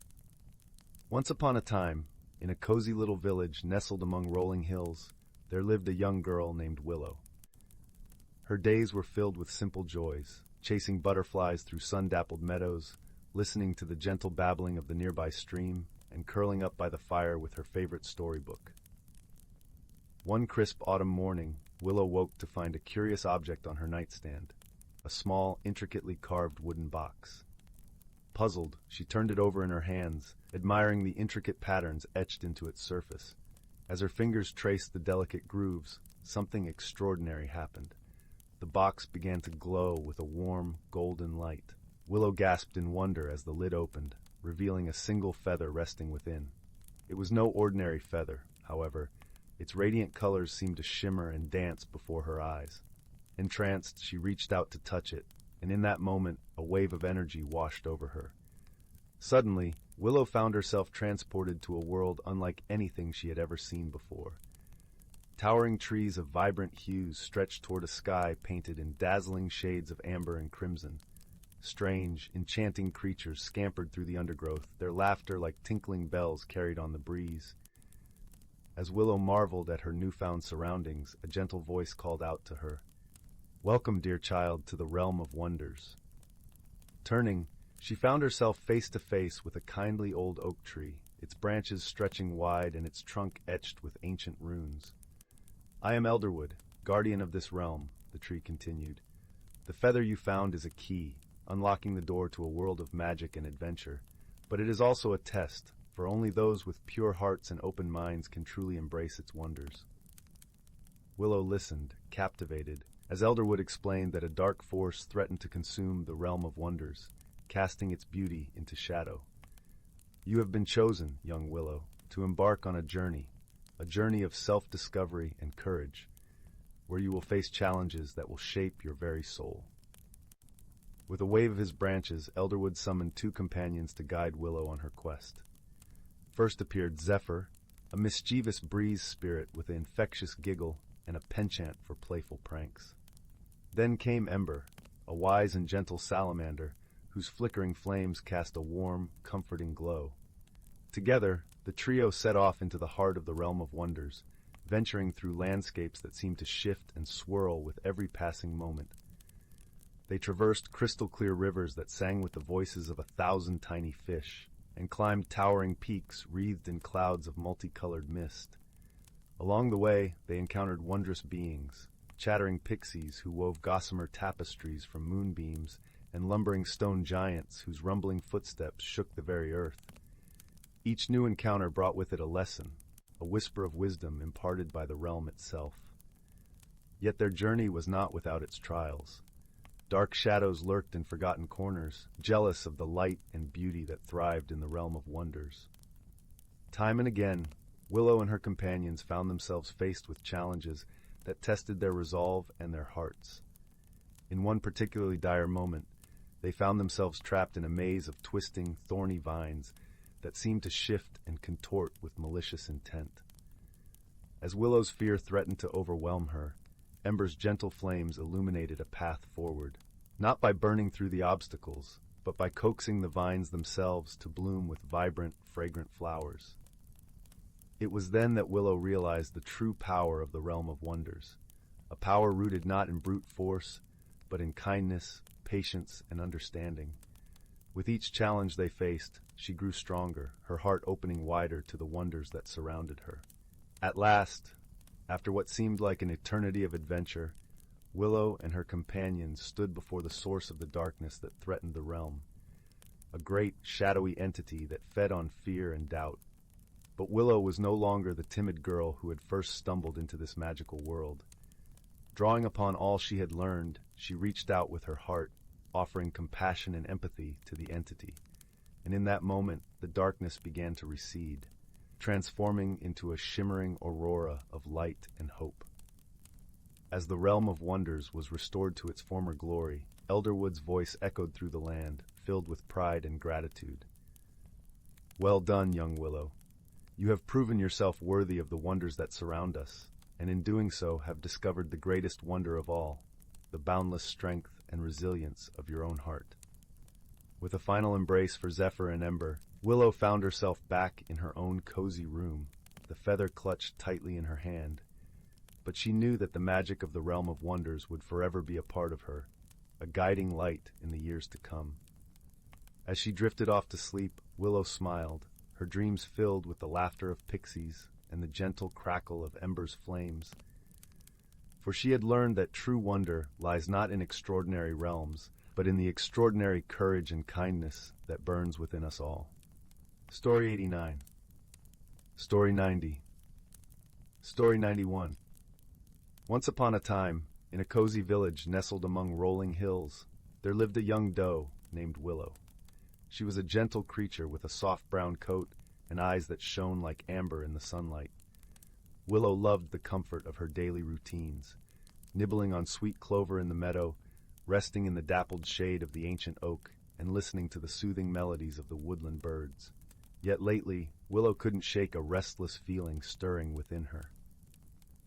A: Once upon a time, in a cozy little village nestled among rolling hills, there lived a young girl named Willow. Her days were filled with simple joys, chasing butterflies through sun-dappled meadows, listening to the gentle babbling of the nearby stream, and curling up by the fire with her favorite storybook. One crisp autumn morning, Willow woke to find a curious object on her nightstand, a small, intricately carved wooden box. Puzzled, she turned it over in her hands, admiring the intricate patterns etched into its surface. As her fingers traced the delicate grooves, something extraordinary happened. The box began to glow with a warm, golden light. Willow gasped in wonder as the lid opened, revealing a single feather resting within. It was no ordinary feather, however. Its radiant colors seemed to shimmer and dance before her eyes. Entranced, she reached out to touch it, and in that moment, a wave of energy washed over her. Suddenly, Willow found herself transported to a world unlike anything she had ever seen before. Towering trees of vibrant hues stretched toward a sky painted in dazzling shades of amber and crimson. Strange, enchanting creatures scampered through the undergrowth, their laughter like tinkling bells carried on the breeze. As Willow marveled at her newfound surroundings, a gentle voice called out to her, "Welcome, dear child, to the realm of wonders." Turning, she found herself face to face with a kindly old oak tree, its branches stretching wide and its trunk etched with ancient runes. "I am Elderwood, guardian of this realm," the tree continued. "The feather you found is a key, unlocking the door to a world of magic and adventure, but it is also a test, for only those with pure hearts and open minds can truly embrace its wonders." Willow listened, captivated, as Elderwood explained that a dark force threatened to consume the realm of wonders, casting its beauty into shadow. "You have been chosen, young Willow, to embark on a journey of self-discovery and courage, where you will face challenges that will shape your very soul." With a wave of his branches, Elderwood summoned two companions to guide Willow on her quest. First appeared Zephyr, a mischievous breeze spirit with an infectious giggle and a penchant for playful pranks. Then came Ember, a wise and gentle salamander whose flickering flames cast a warm, comforting glow. Together, the trio set off into the heart of the realm of wonders, venturing through landscapes that seemed to shift and swirl with every passing moment. They traversed crystal-clear rivers that sang with the voices of 1,000 tiny fish, and climbed towering peaks wreathed in clouds of multicolored mist. Along the way, they encountered wondrous beings, chattering pixies who wove gossamer tapestries from moonbeams, and lumbering stone giants whose rumbling footsteps shook the very earth. Each new encounter brought with it a lesson, a whisper of wisdom imparted by the realm itself. Yet their journey was not without its trials. Dark shadows lurked in forgotten corners, jealous of the light and beauty that thrived in the realm of wonders. Time and again, Willow and her companions found themselves faced with challenges that tested their resolve and their hearts. In one particularly dire moment, they found themselves trapped in a maze of twisting, thorny vines that seemed to shift and contort with malicious intent. As Willow's fear threatened to overwhelm her, Ember's gentle flames illuminated a path forward, not by burning through the obstacles, but by coaxing the vines themselves to bloom with vibrant, fragrant flowers. It was then that Willow realized the true power of the realm of wonders, a power rooted not in brute force, but in kindness, patience, and understanding. With each challenge they faced, she grew stronger, her heart opening wider to the wonders that surrounded her. At last, after what seemed like an eternity of adventure, Willow and her companions stood before the source of the darkness that threatened the realm, a great, shadowy entity that fed on fear and doubt. But Willow was no longer the timid girl who had first stumbled into this magical world. Drawing upon all she had learned, she reached out with her heart, offering compassion and empathy to the entity. And in that moment, the darkness began to recede, transforming into a shimmering aurora of light and hope. As the realm of wonders was restored to its former glory, Elderwood's voice echoed through the land, filled with pride and gratitude. "Well done, young Willow. You have proven yourself worthy of the wonders that surround us, and in doing so have discovered the greatest wonder of all, the boundless strength and resilience of your own heart." With a final embrace for Zephyr and Ember, Willow found herself back in her own cozy room, the feather clutched tightly in her hand. But she knew that the magic of the realm of wonders would forever be a part of her, a guiding light in the years to come. As she drifted off to sleep, Willow smiled, her dreams filled with the laughter of pixies and the gentle crackle of Ember's flames. For she had learned that true wonder lies not in extraordinary realms, but in the extraordinary courage and kindness that burns within us all. Story 89. Story 90. Story 91. Once upon a time, in a cozy village nestled among rolling hills, there lived a young doe named Willow. She was a gentle creature with a soft brown coat and eyes that shone like amber in the sunlight. Willow loved the comfort of her daily routines, nibbling on sweet clover in the meadow, resting in the dappled shade of the ancient oak, and listening to the soothing melodies of the woodland birds. Yet lately, Willow couldn't shake a restless feeling stirring within her.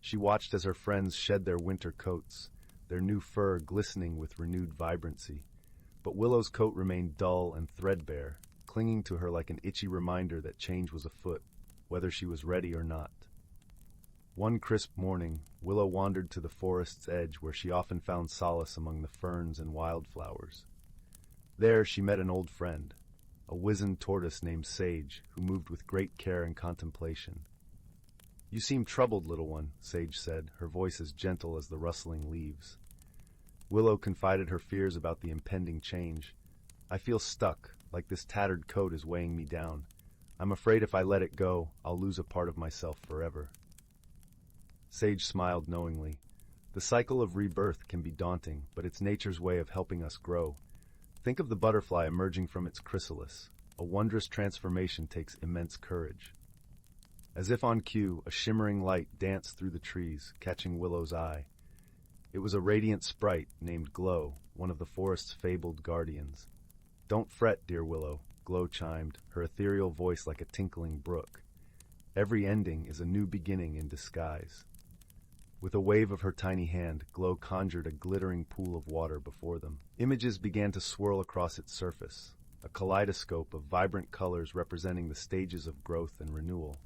A: She watched as her friends shed their winter coats, their new fur glistening with renewed vibrancy. But Willow's coat remained dull and threadbare, clinging to her like an itchy reminder that change was afoot, whether she was ready or not. One crisp morning, Willow wandered to the forest's edge where she often found solace among the ferns and wildflowers. There she met an old friend, a wizened tortoise named Sage, who moved with great care and contemplation. "You seem troubled, little one," Sage said, her voice as gentle as the rustling leaves. Willow confided her fears about the impending change. "I feel stuck, like this tattered coat is weighing me down. I'm afraid if I let it go, I'll lose a part of myself forever." Sage smiled knowingly. The cycle of rebirth can be daunting, but it's nature's way of helping us grow. Think of the butterfly emerging from its chrysalis. A wondrous transformation takes immense courage. As if on cue, a shimmering light danced through the trees, catching Willow's eye. It was a radiant sprite named Glow, one of the forest's fabled guardians. "Don't fret, dear Willow," Glow chimed, her ethereal voice like a tinkling brook. "Every ending is a new beginning in disguise." With a wave of her tiny hand, Glow conjured a glittering pool of water before them. Images began to swirl across its surface, a kaleidoscope of vibrant colors representing the stages of growth and renewal.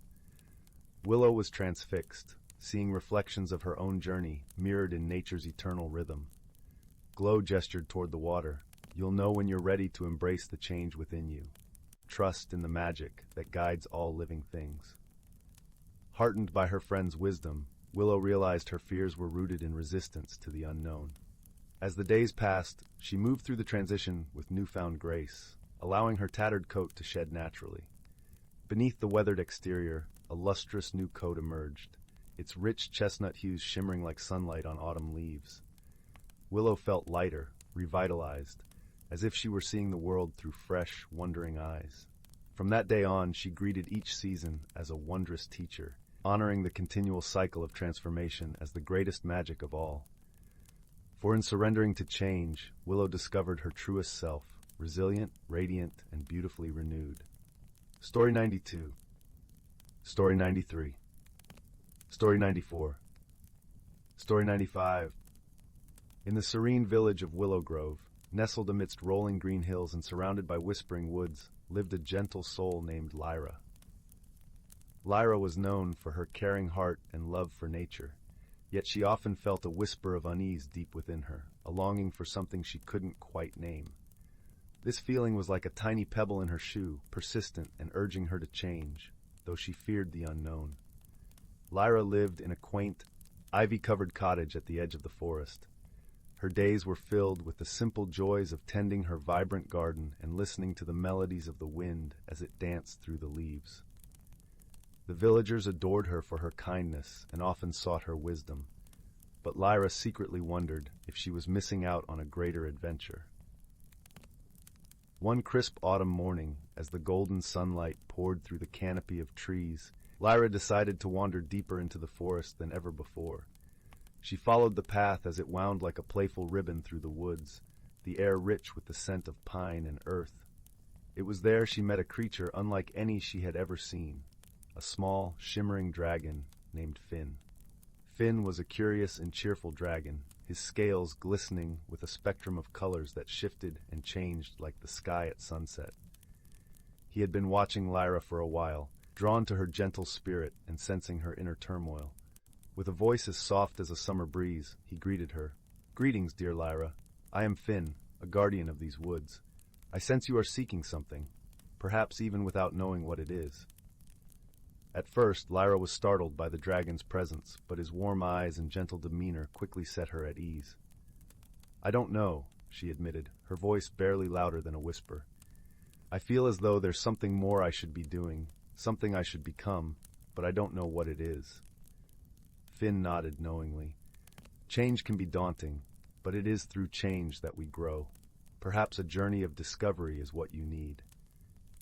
A: Willow was transfixed, seeing reflections of her own journey mirrored in nature's eternal rhythm. Glow gestured toward the water. You'll know when you're ready to embrace the change within you. Trust in the magic that guides all living things. Heartened by her friend's wisdom, Willow realized her fears were rooted in resistance to the unknown. As the days passed, she moved through the transition with newfound grace, allowing her tattered coat to shed naturally. Beneath the weathered exterior, a lustrous new coat emerged, its rich chestnut hues shimmering like sunlight on autumn leaves. Willow felt lighter, revitalized, as if she were seeing the world through fresh, wondering eyes. From that day on, she greeted each season as a wondrous teacher, honoring the continual cycle of transformation as the greatest magic of all. For in surrendering to change, Willow discovered her truest self, resilient, radiant, and beautifully renewed. Story 92. Story 93. Story 94. Story 95. In the serene village of Willow Grove, nestled amidst rolling green hills and surrounded by whispering woods, lived a gentle soul named Lyra. Lyra was known for her caring heart and love for nature, yet she often felt a whisper of unease deep within her, a longing for something she couldn't quite name. This feeling was like a tiny pebble in her shoe, persistent and urging her to change, though she feared the unknown. Lyra lived in a quaint, ivy-covered cottage at the edge of the forest. Her days were filled with the simple joys of tending her vibrant garden and listening to the melodies of the wind as it danced through the leaves. The villagers adored her for her kindness and often sought her wisdom, but Lyra secretly wondered if she was missing out on a greater adventure. One crisp autumn morning, as the golden sunlight poured through the canopy of trees, Lyra decided to wander deeper into the forest than ever before. She followed the path as it wound like a playful ribbon through the woods, the air rich with the scent of pine and earth. It was there she met a creature unlike any she had ever seen, a small, shimmering dragon named Finn. Finn was a curious and cheerful dragon, his scales glistening with a spectrum of colors that shifted and changed like the sky at sunset. He had been watching Lyra for a while, drawn to her gentle spirit and sensing her inner turmoil. With a voice as soft as a summer breeze, he greeted her. "Greetings, dear Lyra. I am Finn, a guardian of these woods. I sense you are seeking something, perhaps even without knowing what it is." At first, Lyra was startled by the dragon's presence, but his warm eyes and gentle demeanor quickly set her at ease. "I don't know," she admitted, her voice barely louder than a whisper. "I feel as though there's something more I should be doing, something I should become, but I don't know what it is." Finn nodded knowingly. Change can be daunting, but it is through change that we grow. Perhaps a journey of discovery is what you need.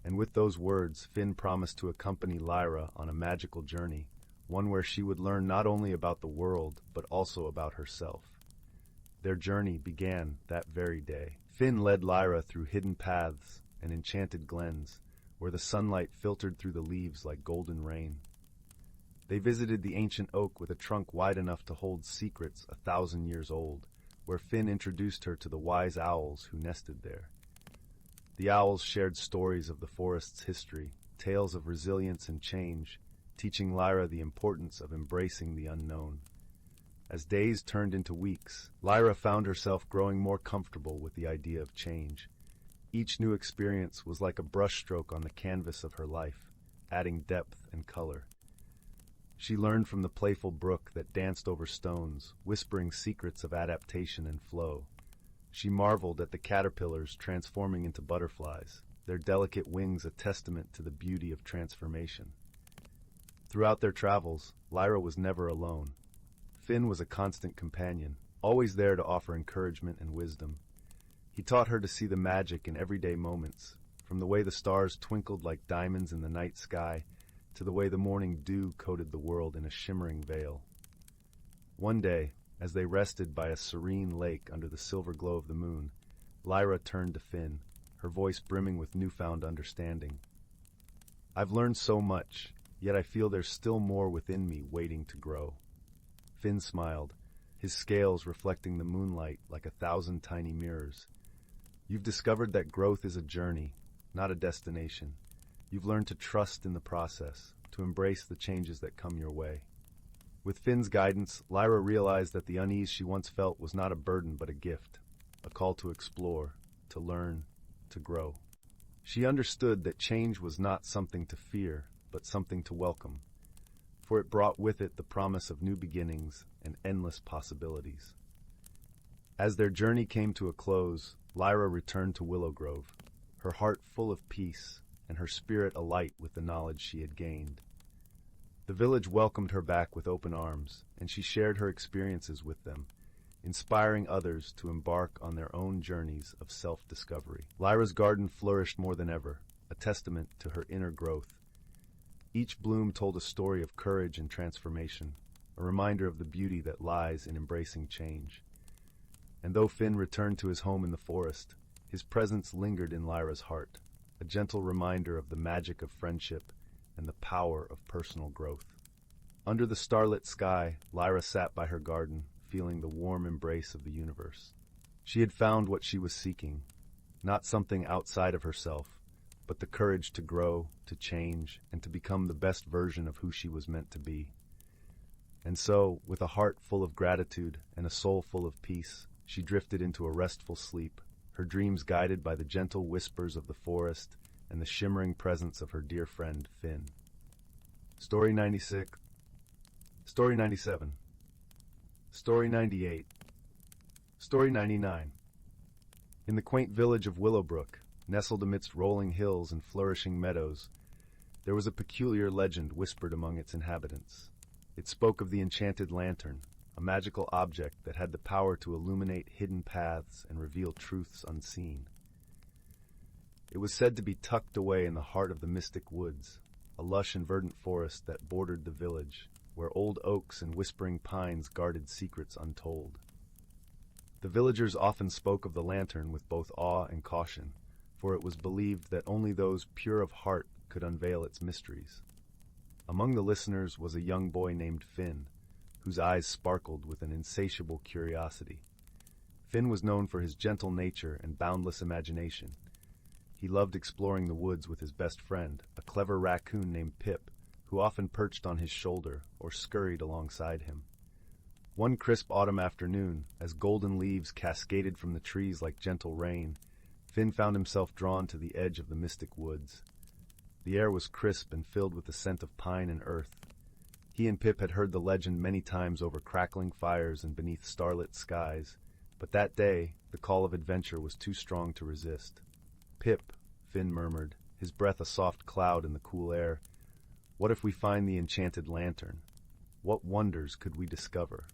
A: And with those words, Finn promised to accompany Lyra on a magical journey, one where she would learn not only about the world, but also about herself. Their journey began that very day. Finn led Lyra through hidden paths and enchanted glens, where the sunlight filtered through the leaves like golden rain. They visited the ancient oak with a trunk wide enough to hold secrets 1,000 years old, where Finn introduced her to the wise owls who nested there. The owls shared stories of the forest's history, tales of resilience and change, teaching Lyra the importance of embracing the unknown. As days turned into weeks, Lyra found herself growing more comfortable with the idea of change. Each new experience was like a brushstroke on the canvas of her life, adding depth and color. She learned from the playful brook that danced over stones, whispering secrets of adaptation and flow. She marveled at the caterpillars transforming into butterflies, their delicate wings a testament to the beauty of transformation. Throughout their travels, Lyra was never alone. Finn was a constant companion, always there to offer encouragement and wisdom. He taught her to see the magic in everyday moments, from the way the stars twinkled like diamonds in the night sky, to the way the morning dew coated the world in a shimmering veil. One day, as they rested by a serene lake under the silver glow of the moon, Lyra turned to Finn, her voice brimming with newfound understanding. "I've learned so much, yet I feel there's still more within me waiting to grow." Finn smiled, his scales reflecting the moonlight like 1,000 tiny mirrors. You've discovered that growth is a journey, not a destination. You've learned to trust in the process, to embrace the changes that come your way. With Finn's guidance, Lyra realized that the unease she once felt was not a burden but a gift, a call to explore, to learn, to grow. She understood that change was not something to fear, but something to welcome, for it brought with it the promise of new beginnings and endless possibilities. As their journey came to a close, Lyra returned to Willow Grove, her heart full of peace and her spirit alight with the knowledge she had gained. The village welcomed her back with open arms, and she shared her experiences with them, inspiring others to embark on their own journeys of self-discovery. Lyra's garden flourished more than ever, a testament to her inner growth. Each bloom told a story of courage and transformation, a reminder of the beauty that lies in embracing change. And though Finn returned to his home in the forest, his presence lingered in Lyra's heart, a gentle reminder of the magic of friendship and the power of personal growth. Under the starlit sky, Lyra sat by her garden, feeling the warm embrace of the universe. She had found what she was seeking, not something outside of herself, but the courage to grow, to change, and to become the best version of who she was meant to be. And so, with a heart full of gratitude and a soul full of peace, she drifted into a restful sleep, her dreams guided by the gentle whispers of the forest and the shimmering presence of her dear friend, Finn. Story 96. Story 97. Story 98. Story 99. In the quaint village of Willowbrook, nestled amidst rolling hills and flourishing meadows, there was a peculiar legend whispered among its inhabitants. It spoke of the enchanted lantern, a magical object that had the power to illuminate hidden paths and reveal truths unseen. It was said to be tucked away in the heart of the mystic woods, a lush and verdant forest that bordered the village, where old oaks and whispering pines guarded secrets untold. The villagers often spoke of the lantern with both awe and caution, for it was believed that only those pure of heart could unveil its mysteries. Among the listeners was a young boy named Finn, whose eyes sparkled with an insatiable curiosity. Finn was known for his gentle nature and boundless imagination. He loved exploring the woods with his best friend, a clever raccoon named Pip, who often perched on his shoulder or scurried alongside him. One crisp autumn afternoon, as golden leaves cascaded from the trees like gentle rain, Finn found himself drawn to the edge of the mystic woods. The air was crisp and filled with the scent of pine and earth. He and Pip had heard the legend many times over crackling fires and beneath starlit skies, but that day the call of adventure was too strong to resist. "Pip," Finn murmured, his breath a soft cloud in the cool air, "what if we find the enchanted lantern? What wonders could we discover?"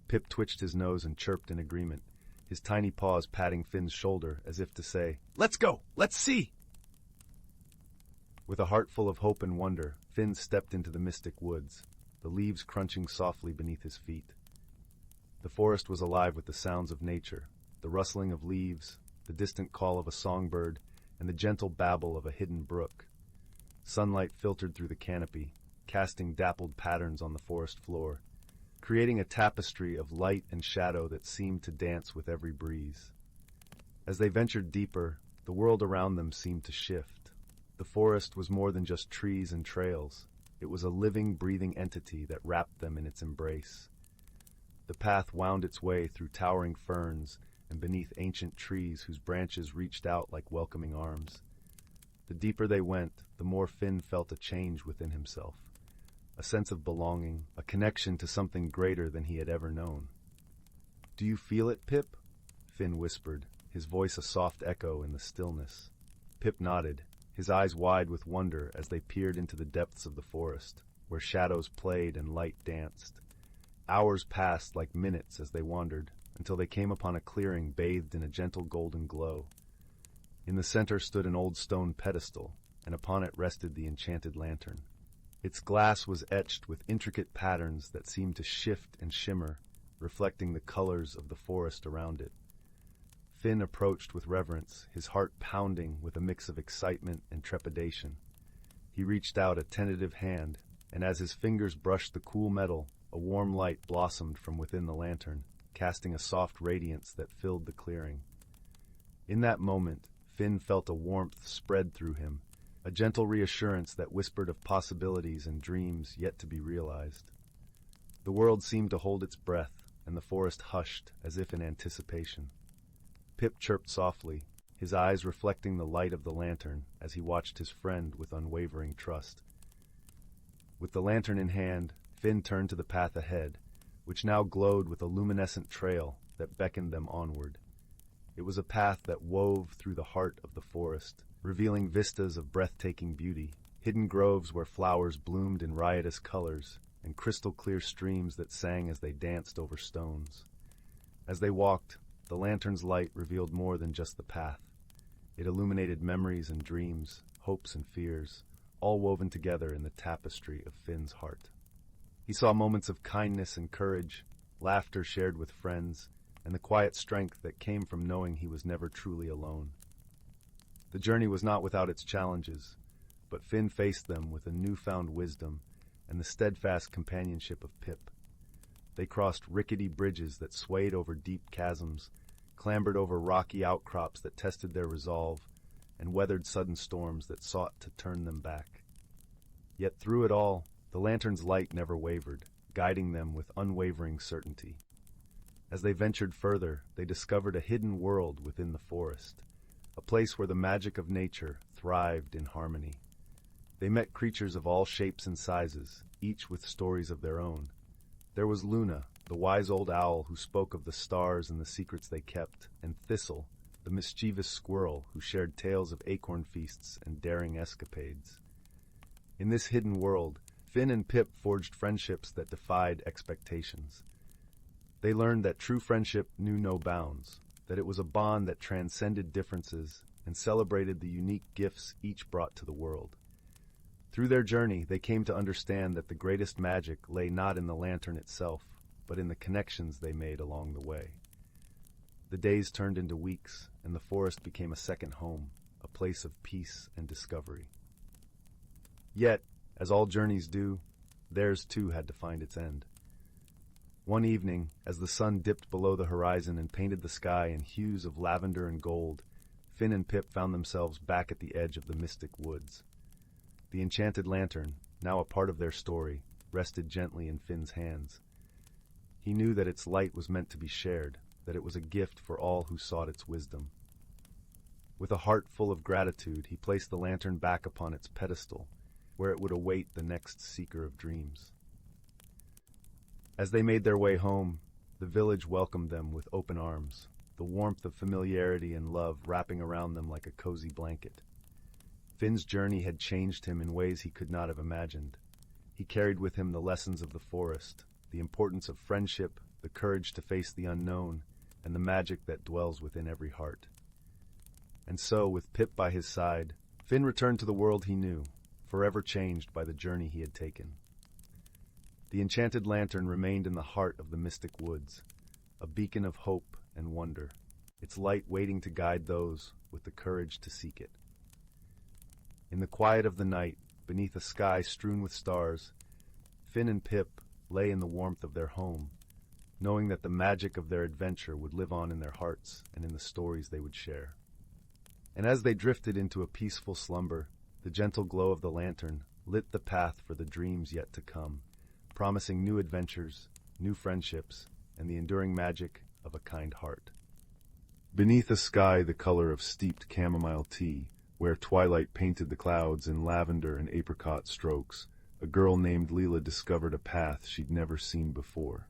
A: Pip twitched his nose and chirped in agreement, his tiny paws patting Finn's shoulder as if to say, "Let's go! Let's see!" With a heart full of hope and wonder, Finn stepped into the mystic woods, the leaves crunching softly beneath his feet. The forest was alive with the sounds of nature, the rustling of leaves, the distant call of a songbird, and the gentle babble of a hidden brook. Sunlight filtered through the canopy, casting dappled patterns on the forest floor, creating a tapestry of light and shadow that seemed to dance with every breeze. As they ventured deeper, the world around them seemed to shift. The forest was more than just trees and trails. It was a living, breathing entity that wrapped them in its embrace. The path wound its way through towering ferns and beneath ancient trees whose branches reached out like welcoming arms. The deeper they went, the more Finn felt a change within himself, a sense of belonging, a connection to something greater than he had ever known. "Do you feel it, Pip?" Finn whispered, his voice a soft echo in the stillness. Pip nodded, his eyes wide with wonder as they peered into the depths of the forest, where shadows played and light danced. Hours passed like minutes as they wandered, until they came upon a clearing bathed in a gentle golden glow. In the center stood an old stone pedestal, and upon it rested the enchanted lantern. Its glass was etched with intricate patterns that seemed to shift and shimmer, reflecting the colors of the forest around it. Finn approached with reverence, his heart pounding with a mix of excitement and trepidation. He reached out a tentative hand, and as his fingers brushed the cool metal, a warm light blossomed from within the lantern, casting a soft radiance that filled the clearing. In that moment, Finn felt a warmth spread through him, a gentle reassurance that whispered of possibilities and dreams yet to be realized. The world seemed to hold its breath, and the forest hushed as if in anticipation. Pip chirped softly, his eyes reflecting the light of the lantern as he watched his friend with unwavering trust. With the lantern in hand, Finn turned to the path ahead, which now glowed with a luminescent trail that beckoned them onward. It was a path that wove through the heart of the forest, revealing vistas of breathtaking beauty, hidden groves where flowers bloomed in riotous colors, and crystal-clear streams that sang as they danced over stones. As they walked, the lantern's light revealed more than just the path. It illuminated memories and dreams, hopes and fears, all woven together in the tapestry of Finn's heart. He saw moments of kindness and courage, laughter shared with friends, and the quiet strength that came from knowing he was never truly alone. The journey was not without its challenges, but Finn faced them with a newfound wisdom and the steadfast companionship of Pip. They crossed rickety bridges that swayed over deep chasms, clambered over rocky outcrops that tested their resolve, and weathered sudden storms that sought to turn them back. Yet through it all, the lantern's light never wavered, guiding them with unwavering certainty. As they ventured further, they discovered a hidden world within the forest, a place where the magic of nature thrived in harmony. They met creatures of all shapes and sizes, each with stories of their own. There was Luna, the wise old owl who spoke of the stars and the secrets they kept, and Thistle, the mischievous squirrel who shared tales of acorn feasts and daring escapades. In this hidden world, Finn and Pip forged friendships that defied expectations. They learned that true friendship knew no bounds, that it was a bond that transcended differences and celebrated the unique gifts each brought to the world. Through their journey, they came to understand that the greatest magic lay not in the lantern itself, but in the connections they made along the way. The days turned into weeks, and the forest became a second home, a place of peace and discovery. Yet, as all journeys do, theirs too had to find its end. One evening, as the sun dipped below the horizon and painted the sky in hues of lavender and gold, Finn and Pip found themselves back at the edge of the mystic woods. The enchanted lantern, now a part of their story, rested gently in Finn's hands. He knew that its light was meant to be shared, that it was a gift for all who sought its wisdom. With a heart full of gratitude, he placed the lantern back upon its pedestal, where it would await the next seeker of dreams. As they made their way home, the village welcomed them with open arms, the warmth of familiarity and love wrapping around them like a cozy blanket. Finn's journey had changed him in ways he could not have imagined. He carried with him the lessons of the forest, the importance of friendship, the courage to face the unknown, and the magic that dwells within every heart. And so, with Pip by his side, Finn returned to the world he knew, forever changed by the journey he had taken. The enchanted lantern remained in the heart of the mystic woods, a beacon of hope and wonder, its light waiting to guide those with the courage to seek it. In the quiet of the night, beneath a sky strewn with stars, Finn and Pip lay in the warmth of their home, knowing that the magic of their adventure would live on in their hearts and in the stories they would share. And as they drifted into a peaceful slumber, the gentle glow of the lantern lit the path for the dreams yet to come, promising new adventures, new friendships, and the enduring magic of a kind heart. Beneath a sky the color of steeped chamomile tea, where twilight painted the clouds in lavender and apricot strokes, a girl named Leela discovered a path she'd never seen before.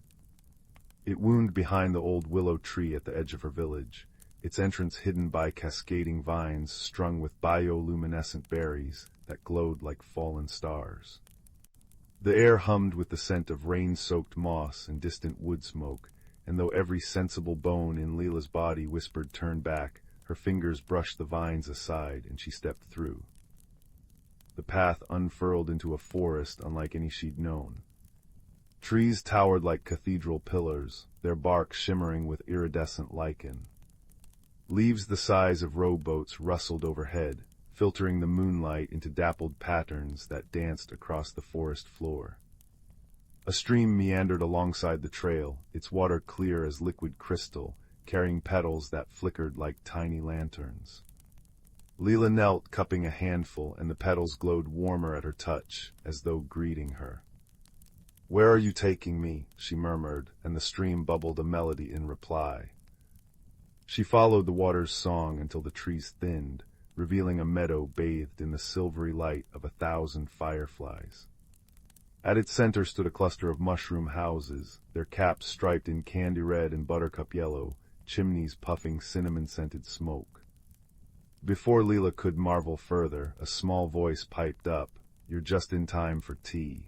A: It wound behind the old willow tree at the edge of her village, its entrance hidden by cascading vines strung with bioluminescent berries that glowed like fallen stars. The air hummed with the scent of rain-soaked moss and distant wood smoke, and though every sensible bone in Leela's body whispered turn back, her fingers brushed the vines aside and she stepped through. The path unfurled into a forest unlike any she'd known. Trees towered like cathedral pillars, their bark shimmering with iridescent lichen. Leaves the size of rowboats rustled overhead, filtering the moonlight into dappled patterns that danced across the forest floor. A stream meandered alongside the trail, its water clear as liquid crystal, carrying petals that flickered like tiny lanterns. Leela knelt, cupping a handful, and the petals glowed warmer at her touch, as though greeting her. "Where are you taking me?" she murmured, and the stream bubbled a melody in reply. She followed the water's song until the trees thinned, revealing a meadow bathed in the silvery light of 1,000 fireflies. At its center stood a cluster of mushroom houses, their caps striped in candy red and buttercup yellow, chimneys puffing cinnamon-scented smoke. Before Leela could marvel further, a small voice piped up, "You're just in time for tea."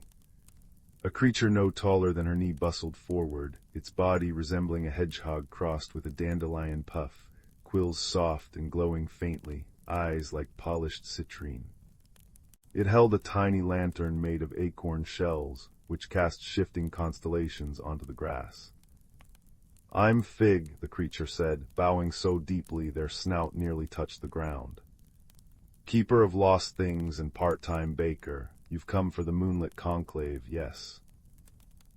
A: A creature no taller than her knee bustled forward, its body resembling a hedgehog crossed with a dandelion puff, quills soft and glowing faintly, eyes like polished citrine. It held a tiny lantern made of acorn shells, which cast shifting constellations onto the grass. "I'm Fig," the creature said, bowing so deeply their snout nearly touched the ground. "Keeper of lost things and part-time baker, you've come for the moonlit conclave, yes."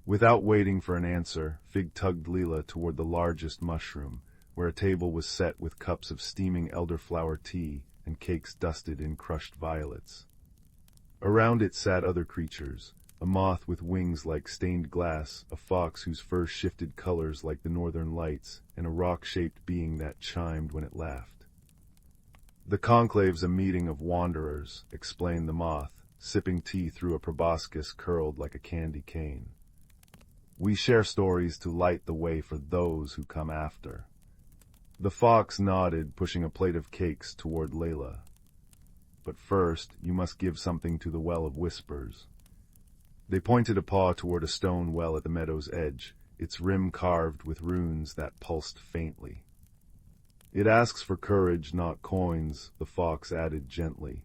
A: Without waiting for an answer, Fig tugged Leela toward the largest mushroom, where a table was set with cups of steaming elderflower tea and cakes dusted in crushed violets. Around it sat other creatures, a moth with wings like stained glass, a fox whose fur shifted colors like the northern lights, and a rock-shaped being that chimed when it laughed. "The conclave's a meeting of wanderers," explained the moth, sipping tea through a proboscis curled like a candy cane. "We share stories to light the way for those who come after." The fox nodded, pushing a plate of cakes toward Layla. "But first, you must give something to the Well of Whispers." They pointed a paw toward a stone well at the meadow's edge, its rim carved with runes that pulsed faintly. "It asks for courage, not coins," the fox added gently.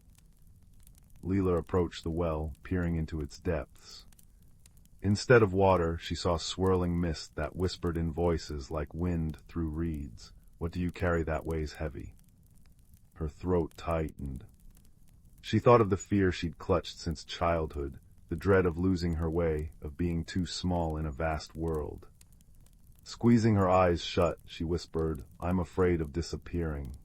A: Leela approached the well, peering into its depths. Instead of water, she saw swirling mist that whispered in voices like wind through reeds. "What do you carry that weighs heavy?" Her throat tightened. She thought of the fear she'd clutched since childhood, the dread of losing her way, of being too small in a vast world. Squeezing her eyes shut, she whispered, "I'm afraid of disappearing."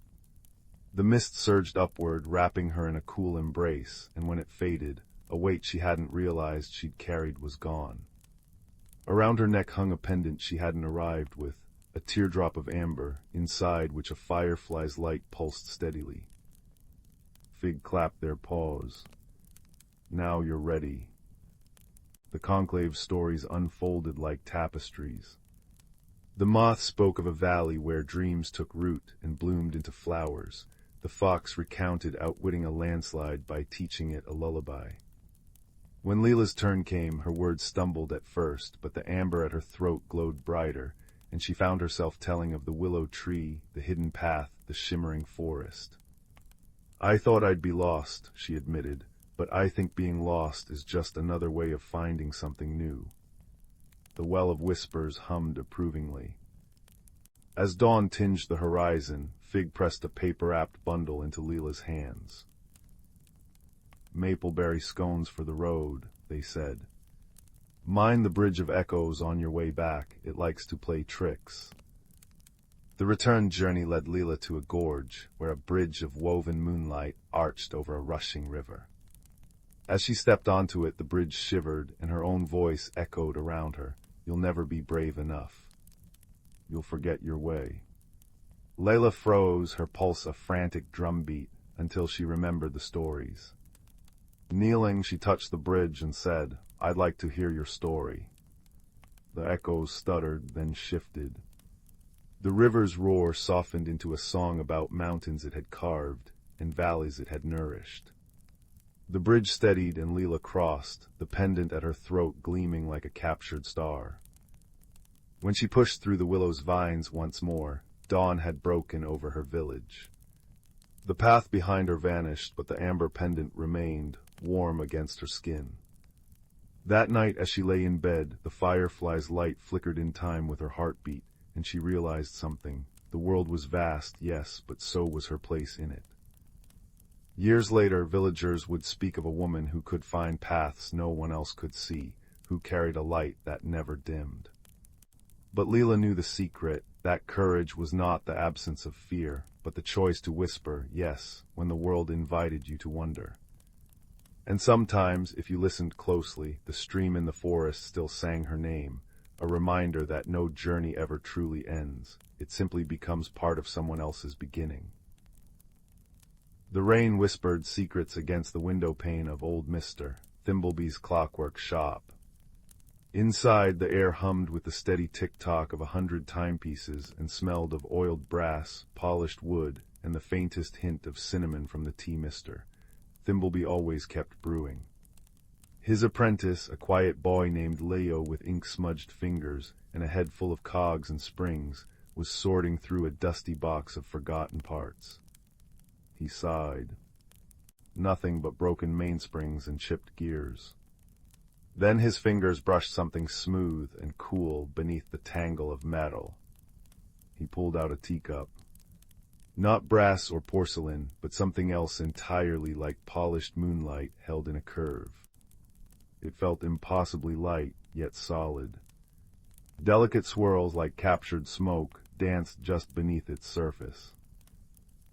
A: The mist surged upward, wrapping her in a cool embrace, and when it faded, a weight she hadn't realized she'd carried was gone. Around her neck hung a pendant she hadn't arrived with, a teardrop of amber, inside which a firefly's light pulsed steadily. Fig clapped their paws. "Now you're ready." The conclave's stories unfolded like tapestries. The moth spoke of a valley where dreams took root and bloomed into flowers. The fox recounted outwitting a landslide by teaching it a lullaby. When Leela's turn came, her words stumbled at first, but the amber at her throat glowed brighter, and she found herself telling of the willow tree, the hidden path, the shimmering forest. "I thought I'd be lost," she admitted, "but I think being lost is just another way of finding something new." The Well of Whispers hummed approvingly. As dawn tinged the horizon, Fig pressed a paper-wrapped bundle into Leela's hands. "Mapleberry scones for the road," they said. "Mind the Bridge of Echoes on your way back, it likes to play tricks." The return journey led Leela to a gorge, where a bridge of woven moonlight arched over a rushing river. As she stepped onto it, the bridge shivered, and her own voice echoed around her. "You'll never be brave enough. You'll forget your way." Layla froze, her pulse a frantic drumbeat, until she remembered the stories. Kneeling, she touched the bridge and said, "I'd like to hear your story." The echoes stuttered, then shifted. The river's roar softened into a song about mountains it had carved and valleys it had nourished. The bridge steadied and Leela crossed, the pendant at her throat gleaming like a captured star. When she pushed through the willow's vines once more, dawn had broken over her village. The path behind her vanished, but the amber pendant remained, warm against her skin. That night, as she lay in bed, the firefly's light flickered in time with her heartbeat, and she realized something. The world was vast, yes, but so was her place in it. Years later, villagers would speak of a woman who could find paths no one else could see, who carried a light that never dimmed. But Leela knew the secret. That courage was not the absence of fear, but the choice to whisper yes when the world invited you to wonder. And sometimes, if you listened closely, the stream in the forest still sang her name, a reminder that no journey ever truly ends. It simply becomes part of someone else's beginning. The rain whispered secrets against the window pane of old Mr. Thimblebee's clockwork shop. Inside, the air hummed with the steady tick-tock of 100 timepieces and smelled of oiled brass, polished wood, and the faintest hint of cinnamon from the tea mister Thimblebee always kept brewing. His apprentice, a quiet boy named Leo with ink-smudged fingers and a head full of cogs and springs, was sorting through a dusty box of forgotten parts. He sighed. Nothing but broken mainsprings and chipped gears. Then his fingers brushed something smooth and cool beneath the tangle of metal. He pulled out a teacup. Not brass or porcelain, but something else entirely like polished moonlight held in a curve. It felt impossibly light, yet solid. Delicate swirls like captured smoke danced just beneath its surface.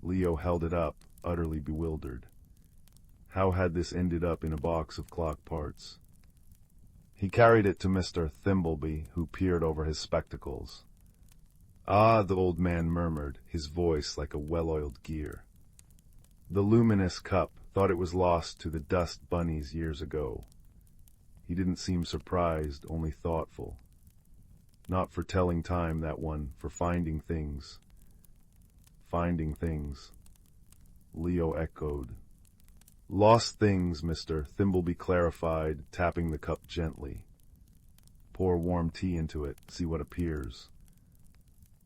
A: Leo held it up, utterly bewildered. How had this ended up in a box of clock parts? He carried it to Mr. Thimbleby, who peered over his spectacles. "Ah," the old man murmured, his voice like a well-oiled gear. The luminous cup thought it was lost to the dust bunnies years ago. He didn't seem surprised, only thoughtful. Not for telling time, that one, for finding things. Finding things. Leo echoed. "Lost things," Mr. Thimbleby clarified, tapping the cup gently. "Pour warm tea into it, see what appears."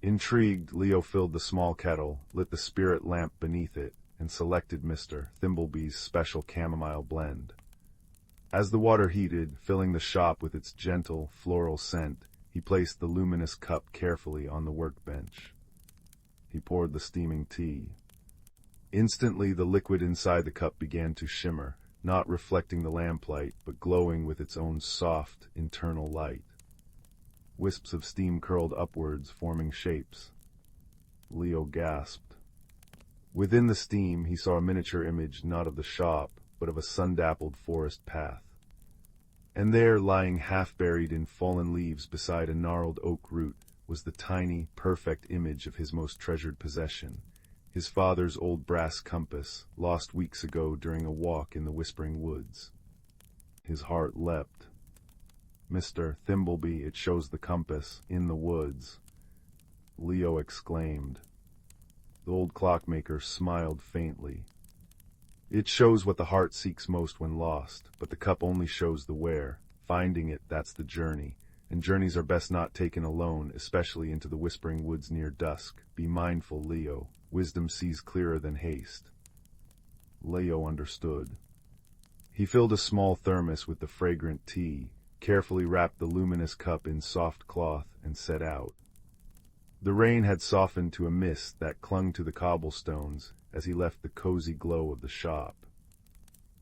A: Intrigued, Leo filled the small kettle, lit the spirit lamp beneath it, and selected Mr. Thimblebee's special chamomile blend. As the water heated, filling the shop with its gentle, floral scent, he placed the luminous cup carefully on the workbench. He poured the steaming tea. Instantly, the liquid inside the cup began to shimmer, not reflecting the lamplight, but glowing with its own soft, internal light. Wisps of steam curled upwards, forming shapes. Leo gasped. Within the steam, he saw a miniature image not of the shop, but of a sun-dappled forest path. And there, lying half-buried in fallen leaves beside a gnarled oak root, was the tiny, perfect image of his most treasured possession, his father's old brass compass, lost weeks ago during a walk in the whispering woods. His heart leapt. "Mr. Thimbleby, it shows the compass, in the woods," Leo exclaimed. The old clockmaker smiled faintly. "It shows what the heart seeks most when lost, but the cup only shows the where. Finding it, that's the journey, and journeys are best not taken alone, especially into the whispering woods near dusk. Be mindful, Leo. Wisdom sees clearer than haste." Leo understood. He filled a small thermos with the fragrant tea, carefully wrapped the luminous cup in soft cloth, and set out. The rain had softened to a mist that clung to the cobblestones as he left the cozy glow of the shop.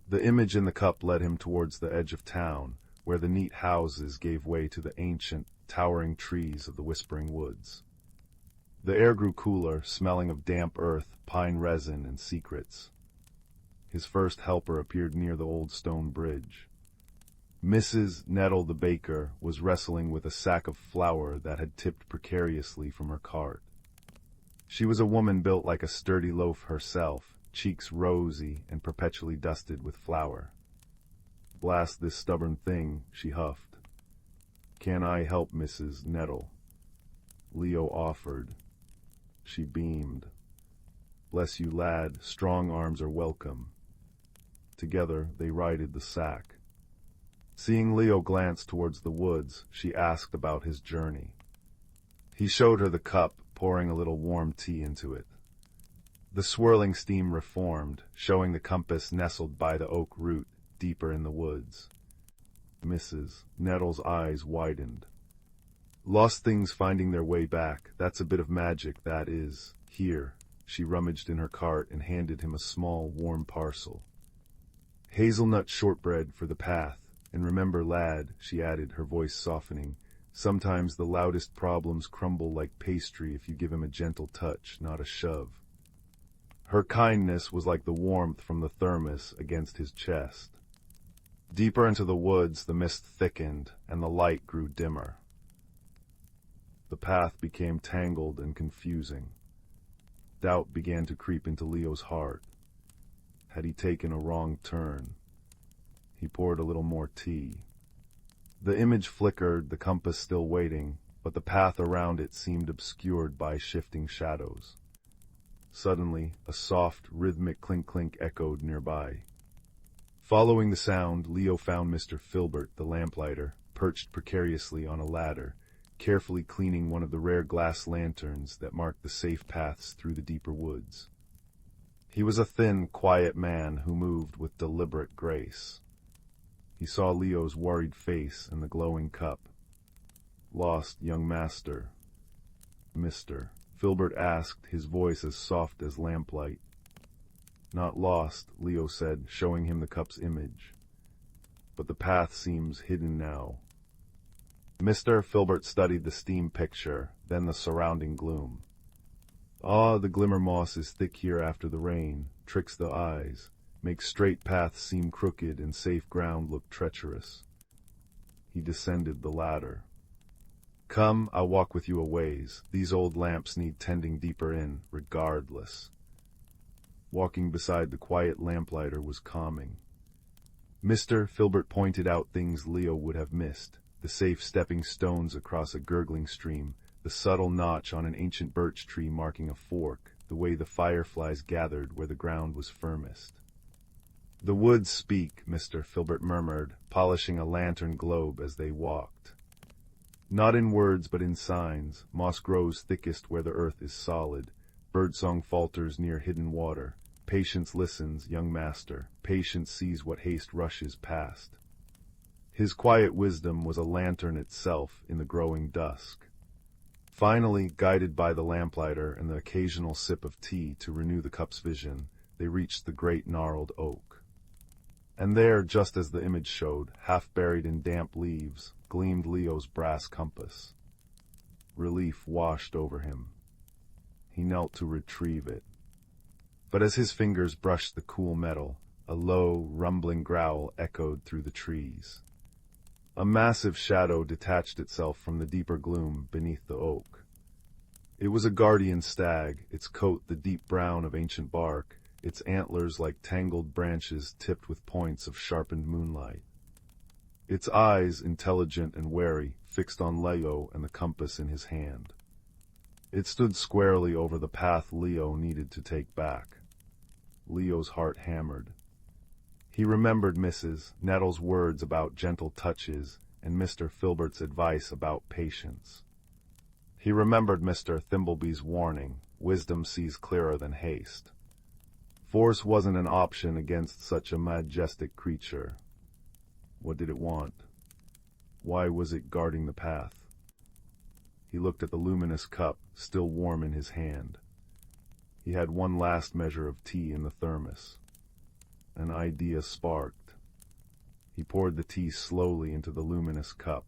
A: The image in the cup led him towards the edge of town, where the neat houses gave way to the ancient, towering trees of the whispering woods. The air grew cooler, smelling of damp earth, pine resin, and secrets. His first helper appeared near the old stone bridge. Mrs. Nettle the baker was wrestling with a sack of flour that had tipped precariously from her cart. She was a woman built like a sturdy loaf herself, cheeks rosy and perpetually dusted with flour. "Blast this stubborn thing," she huffed. "Can I help, Mrs. Nettle?" Leo offered. She beamed. "Bless you, lad, strong arms are welcome." Together they righted the sack. Seeing Leo glance towards the woods, she asked about his journey. He showed her the cup, pouring a little warm tea into it. The swirling steam reformed, showing the compass nestled by the oak root, deeper in the woods. Mrs. Nettle's eyes widened. "Lost things finding their way back, that's a bit of magic, that is. Here." She rummaged in her cart and handed him a small, warm parcel. "Hazelnut shortbread for the path, And remember, lad, she added, her voice softening, sometimes the loudest problems crumble like pastry if you give him a gentle touch, not a shove. Her kindness was like the warmth from the thermos against his chest. Deeper into the woods, the mist thickened, and the light grew dimmer. The path became tangled and confusing. Doubt began to creep into Leo's heart. Had he taken a wrong turn? He poured a little more tea. The image flickered, the compass still waiting, but the path around it seemed obscured by shifting shadows. Suddenly, a soft, rhythmic clink-clink echoed nearby. Following the sound, Leo found Mr. Filbert, the lamplighter, perched precariously on a ladder, carefully cleaning one of the rare glass lanterns that marked the safe paths through the deeper woods. He was a thin, quiet man who moved with deliberate grace. He saw Leo's worried face and the glowing cup. "Lost, young master?" "Mr. Filbert asked, his voice as soft as lamplight. "Not lost," Leo said, showing him the cup's image. "But the path seems hidden now." Mr. Filbert studied the steam picture, then the surrounding gloom. "Ah, the glimmer moss is thick here after the rain, tricks the eyes, makes straight paths seem crooked and safe ground look treacherous." He descended the ladder. "Come, I'll walk with you a ways. These old lamps need tending deeper in, regardless." Walking beside the quiet lamplighter was calming. Mr. Filbert pointed out things Leo would have missed: the safe stepping stones across a gurgling stream, the subtle notch on an ancient birch tree marking a fork, the way the fireflies gathered where the ground was firmest. "The woods speak," Mr. Filbert murmured, polishing a lantern globe as they walked. "Not in words but in signs. Moss grows thickest where the earth is solid. Birdsong falters near hidden water. Patience listens, young master. Patience sees what haste rushes past." His quiet wisdom was a lantern itself in the growing dusk. Finally, guided by the lamplighter and the occasional sip of tea to renew the cup's vision, they reached the great gnarled oak. And there, just as the image showed, half buried in damp leaves, gleamed Leo's brass compass. Relief washed over him. He knelt to retrieve it. But as his fingers brushed the cool metal, a low, rumbling growl echoed through the trees. A massive shadow detached itself from the deeper gloom beneath the oak. It was a guardian stag, its coat the deep brown of ancient bark, its antlers like tangled branches tipped with points of sharpened moonlight. Its eyes, intelligent and wary, fixed on Leo and the compass in his hand. It stood squarely over the path Leo needed to take back. Leo's heart hammered. He remembered Mrs. Nettle's words about gentle touches and Mr. Filbert's advice about patience. He remembered Mr. Thimbleby's warning, wisdom sees clearer than haste. Force wasn't an option against such a majestic creature. What did it want? Why was it guarding the path? He looked at the luminous cup, still warm in his hand. He had one last measure of tea in the thermos. An idea sparked. He poured the tea slowly into the luminous cup.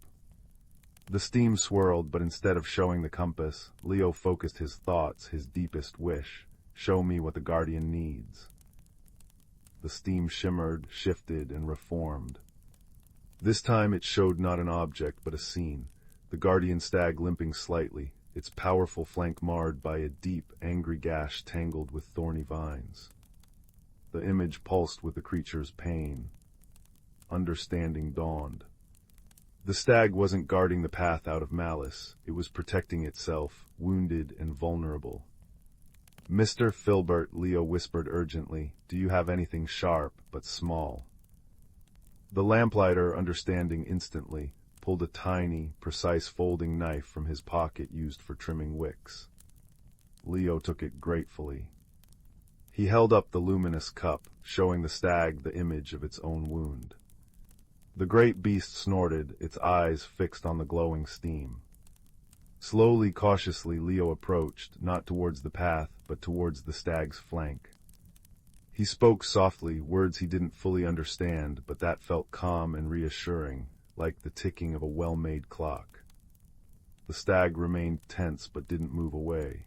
A: The steam swirled, but instead of showing the compass, Leo focused his thoughts, his deepest wish. Show me what the guardian needs. The steam shimmered, shifted, and reformed. This time it showed not an object, but a scene. The guardian stag limping slightly, its powerful flank marred by a deep, angry gash tangled with thorny vines. The image pulsed with the creature's pain. Understanding dawned. The stag wasn't guarding the path out of malice. It was protecting itself, wounded and vulnerable. "Mr. Filbert," Leo whispered urgently, "do you have anything sharp, but small?" The lamplighter, understanding instantly, pulled a tiny, precise folding knife from his pocket used for trimming wicks. Leo took it gratefully. He held up the luminous cup, showing the stag the image of its own wound. The great beast snorted, its eyes fixed on the glowing steam. Slowly, cautiously, Leo approached, not towards the path, but towards the stag's flank. He spoke softly, words he didn't fully understand, but that felt calm and reassuring, like the ticking of a well-made clock. The stag remained tense but didn't move away.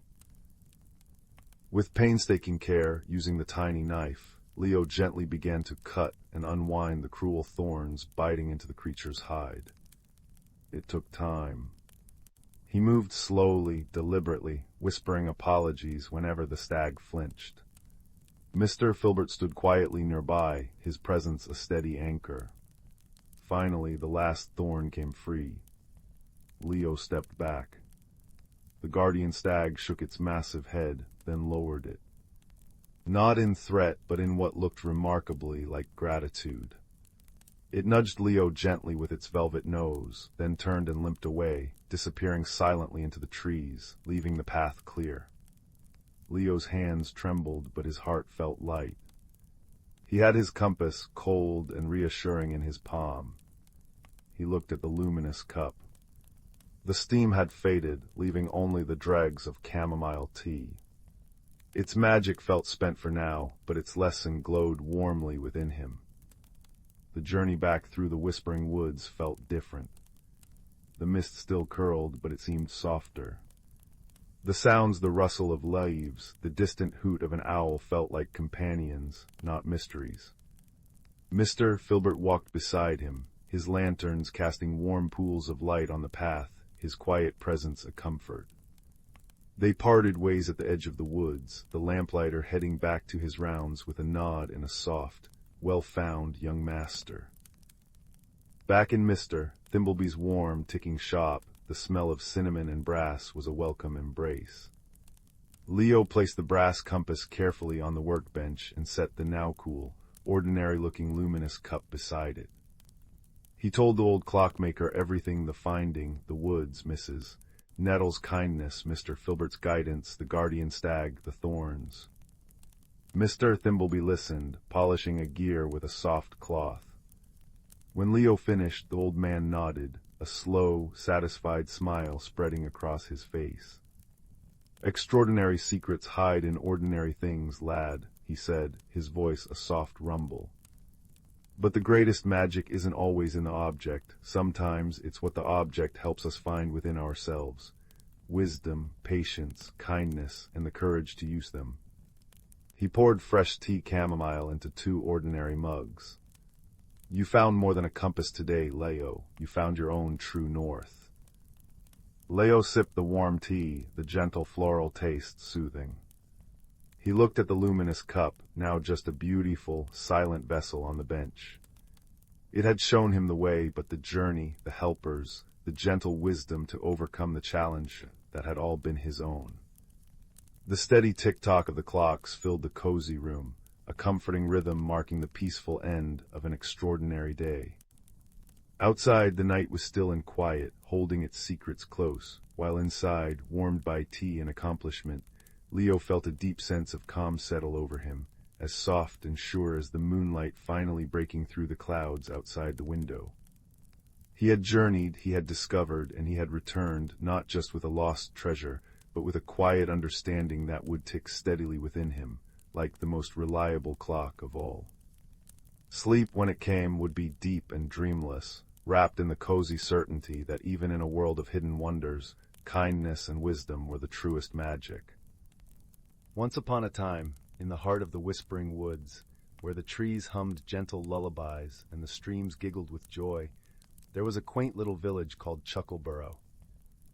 A: With painstaking care, using the tiny knife, Leo gently began to cut and unwind the cruel thorns biting into the creature's hide. It took time. He moved slowly, deliberately, whispering apologies whenever the stag flinched. Mr. Filbert stood quietly nearby, his presence a steady anchor. Finally, the last thorn came free. Leo stepped back. The guardian stag shook its massive head, then lowered it. Not in threat, but in what looked remarkably like gratitude. It nudged Leo gently with its velvet nose, then turned and limped away, disappearing silently into the trees, leaving the path clear. Leo's hands trembled, but his heart felt light. He had his compass, cold and reassuring, in his palm. He looked at the luminous cup. The steam had faded, leaving only the dregs of chamomile tea. Its magic felt spent for now, but its lesson glowed warmly within him. The journey back through the whispering woods felt different. The mist still curled, but it seemed softer. The sounds, the rustle of leaves, the distant hoot of an owl felt like companions, not mysteries. Mr. Filbert walked beside him, his lanterns casting warm pools of light on the path, his quiet presence a comfort. They parted ways at the edge of the woods, the lamplighter heading back to his rounds with a nod and a soft, well-found young master. Back in Mr. Thimbleby's warm, ticking shop, the smell of cinnamon and brass was a welcome embrace. Leo placed the brass compass carefully on the workbench and set the now cool, ordinary-looking luminous cup beside it. He told the old clockmaker everything: the finding, the woods, Mrs. Nettle's kindness, Mr. Filbert's guidance, the guardian stag, the thorns. Mr. Thimbleby listened, polishing a gear with a soft cloth. When Leo finished, the old man nodded, a slow, satisfied smile spreading across his face. "Extraordinary secrets hide in ordinary things, lad," he said, his voice a soft rumble. "But the greatest magic isn't always in the object. Sometimes it's what the object helps us find within ourselves. Wisdom, patience, kindness, and the courage to use them." He poured fresh tea chamomile into 2 ordinary mugs. "You found more than a compass today, Leo. You found your own true north." Leo sipped the warm tea, the gentle floral taste soothing. He looked at the luminous cup, now just a beautiful, silent vessel on the bench. It had shown him the way, but the journey, the helpers, the gentle wisdom to overcome the challenge, that had all been his own. The steady tick-tock of the clocks filled the cozy room, a comforting rhythm marking the peaceful end of an extraordinary day. Outside, the night was still and quiet, holding its secrets close, while inside, warmed by tea and accomplishment, Leo felt a deep sense of calm settle over him, as soft and sure as the moonlight finally breaking through the clouds outside the window. He had journeyed, he had discovered, and he had returned, not just with a lost treasure, but with a quiet understanding that would tick steadily within him, like the most reliable clock of all. Sleep, when it came, would be deep and dreamless, wrapped in the cozy certainty that even in a world of hidden wonders, kindness and wisdom were the truest magic. Once upon a time, in the heart of the whispering woods, where the trees hummed gentle lullabies and the streams giggled with joy, there was a quaint little village called Chuckleborough.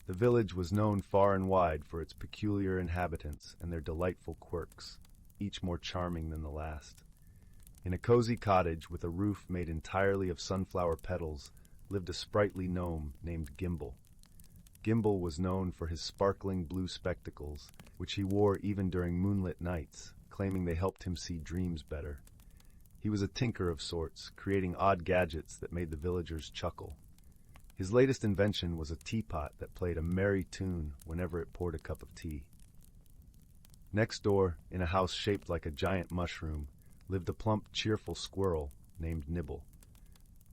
A: The village was known far and wide for its peculiar inhabitants and their delightful quirks, each more charming than the last. In a cozy cottage with a roof made entirely of sunflower petals lived a sprightly gnome named Gimble. Gimble was known for his sparkling blue spectacles, which he wore even during moonlit nights, claiming they helped him see dreams better. He was a tinker of sorts, creating odd gadgets that made the villagers chuckle. His latest invention was a teapot that played a merry tune whenever it poured a cup of tea. Next door, in a house shaped like a giant mushroom, lived a plump, cheerful squirrel named Nibble.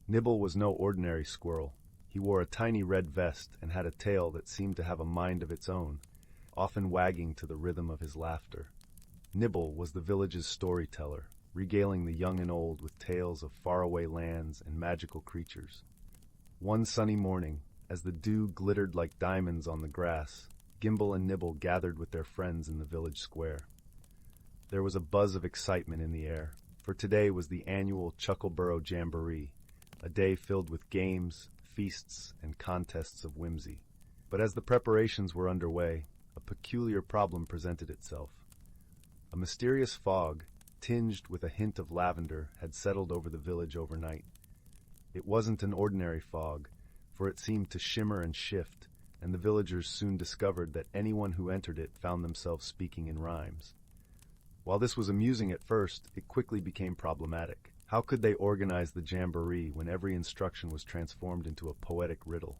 A: Nibble was no ordinary squirrel. He wore a tiny red vest and had a tail that seemed to have a mind of its own, often wagging to the rhythm of his laughter. Nibble was the village's storyteller, regaling the young and old with tales of faraway lands and magical creatures. One sunny morning, as the dew glittered like diamonds on the grass, Gimble and Nibble gathered with their friends in the village square. There was a buzz of excitement in the air, for today was the annual Chuckleborough Jamboree, a day filled with games, feasts, and contests of whimsy. But as the preparations were underway, a peculiar problem presented itself. A mysterious fog, tinged with a hint of lavender, had settled over the village overnight. It wasn't an ordinary fog, for it seemed to shimmer and shift, and the villagers soon discovered that anyone who entered it found themselves speaking in rhymes. While this was amusing at first, it quickly became problematic. How could they organize the jamboree when every instruction was transformed into a poetic riddle?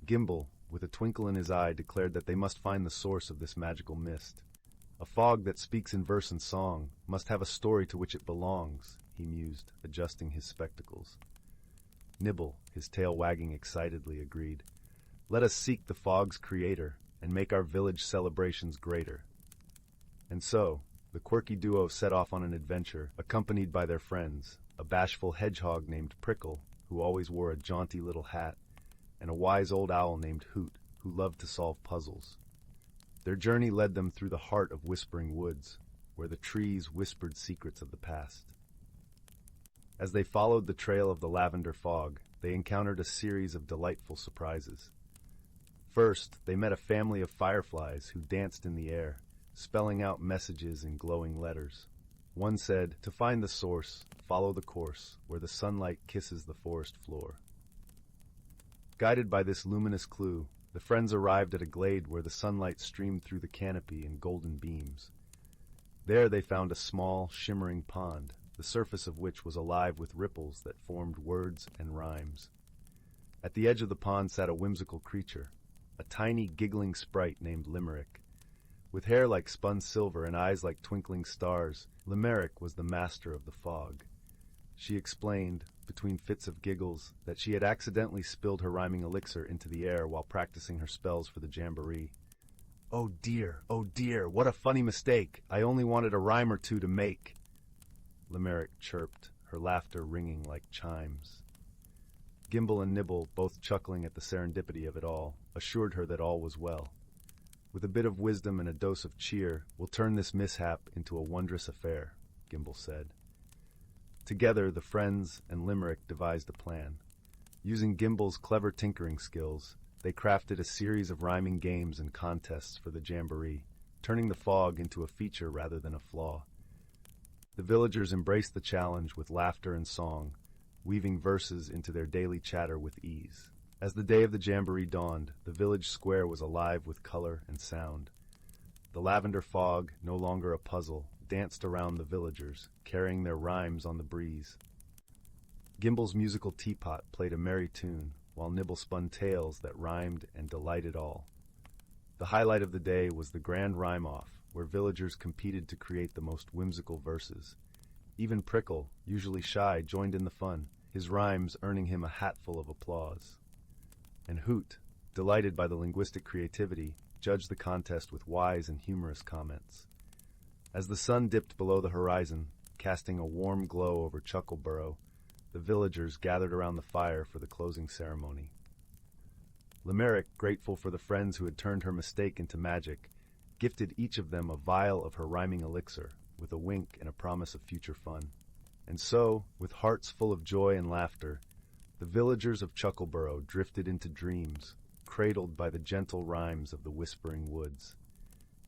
A: Gimble, with a twinkle in his eye, declared that they must find the source of this magical mist. A fog that speaks in verse and song must have a story to which it belongs, he mused, adjusting his spectacles. Nibble, his tail wagging excitedly, agreed. Let us seek the fog's creator and make our village celebrations greater. And so, the quirky duo set off on an adventure, accompanied by their friends, a bashful hedgehog named Prickle, who always wore a jaunty little hat, and a wise old owl named Hoot, who loved to solve puzzles. Their journey led them through the heart of Whispering Woods, where the trees whispered secrets of the past. As they followed the trail of the lavender fog, they encountered a series of delightful surprises. First, they met a family of fireflies who danced in the air, spelling out messages in glowing letters. One said, "To find the source, follow the course, where the sunlight kisses the forest floor." Guided by this luminous clue, the friends arrived at a glade where the sunlight streamed through the canopy in golden beams. There they found a small, shimmering pond, the surface of which was alive with ripples that formed words and rhymes. At the edge of the pond sat a whimsical creature, a tiny, giggling sprite named Limerick. With hair like spun silver and eyes like twinkling stars, Limerick was the master of the fog. She explained, between fits of giggles, that she had accidentally spilled her rhyming elixir into the air while practicing her spells for the jamboree. Oh dear, what a funny mistake! I only wanted a rhyme or two to make." Limerick chirped, her laughter ringing like chimes. Gimble and Nibble, both chuckling at the serendipity of it all, assured her that all was well. "With a bit of wisdom and a dose of cheer, we'll turn this mishap into a wondrous affair," Gimble said. Together, the friends and Limerick devised a plan. Using Gimble's clever tinkering skills, they crafted a series of rhyming games and contests for the jamboree, turning the fog into a feature rather than a flaw. The villagers embraced the challenge with laughter and song, weaving verses into their daily chatter with ease. As the day of the jamboree dawned, the village square was alive with color and sound. The lavender fog, no longer a puzzle, danced around the villagers, carrying their rhymes on the breeze. Gimble's musical teapot played a merry tune, while Nibble spun tales that rhymed and delighted all. The highlight of the day was the grand rhyme-off, where villagers competed to create the most whimsical verses. Even Prickle, usually shy, joined in the fun, his rhymes earning him a hatful of applause. And Hoot, delighted by the linguistic creativity, judged the contest with wise and humorous comments. As the sun dipped below the horizon, casting a warm glow over Chuckleborough, the villagers gathered around the fire for the closing ceremony. Limerick, grateful for the friends who had turned her mistake into magic, gifted each of them a vial of her rhyming elixir, with a wink and a promise of future fun. And so, with hearts full of joy and laughter, the villagers of Chuckleborough drifted into dreams, cradled by the gentle rhymes of the Whispering Woods.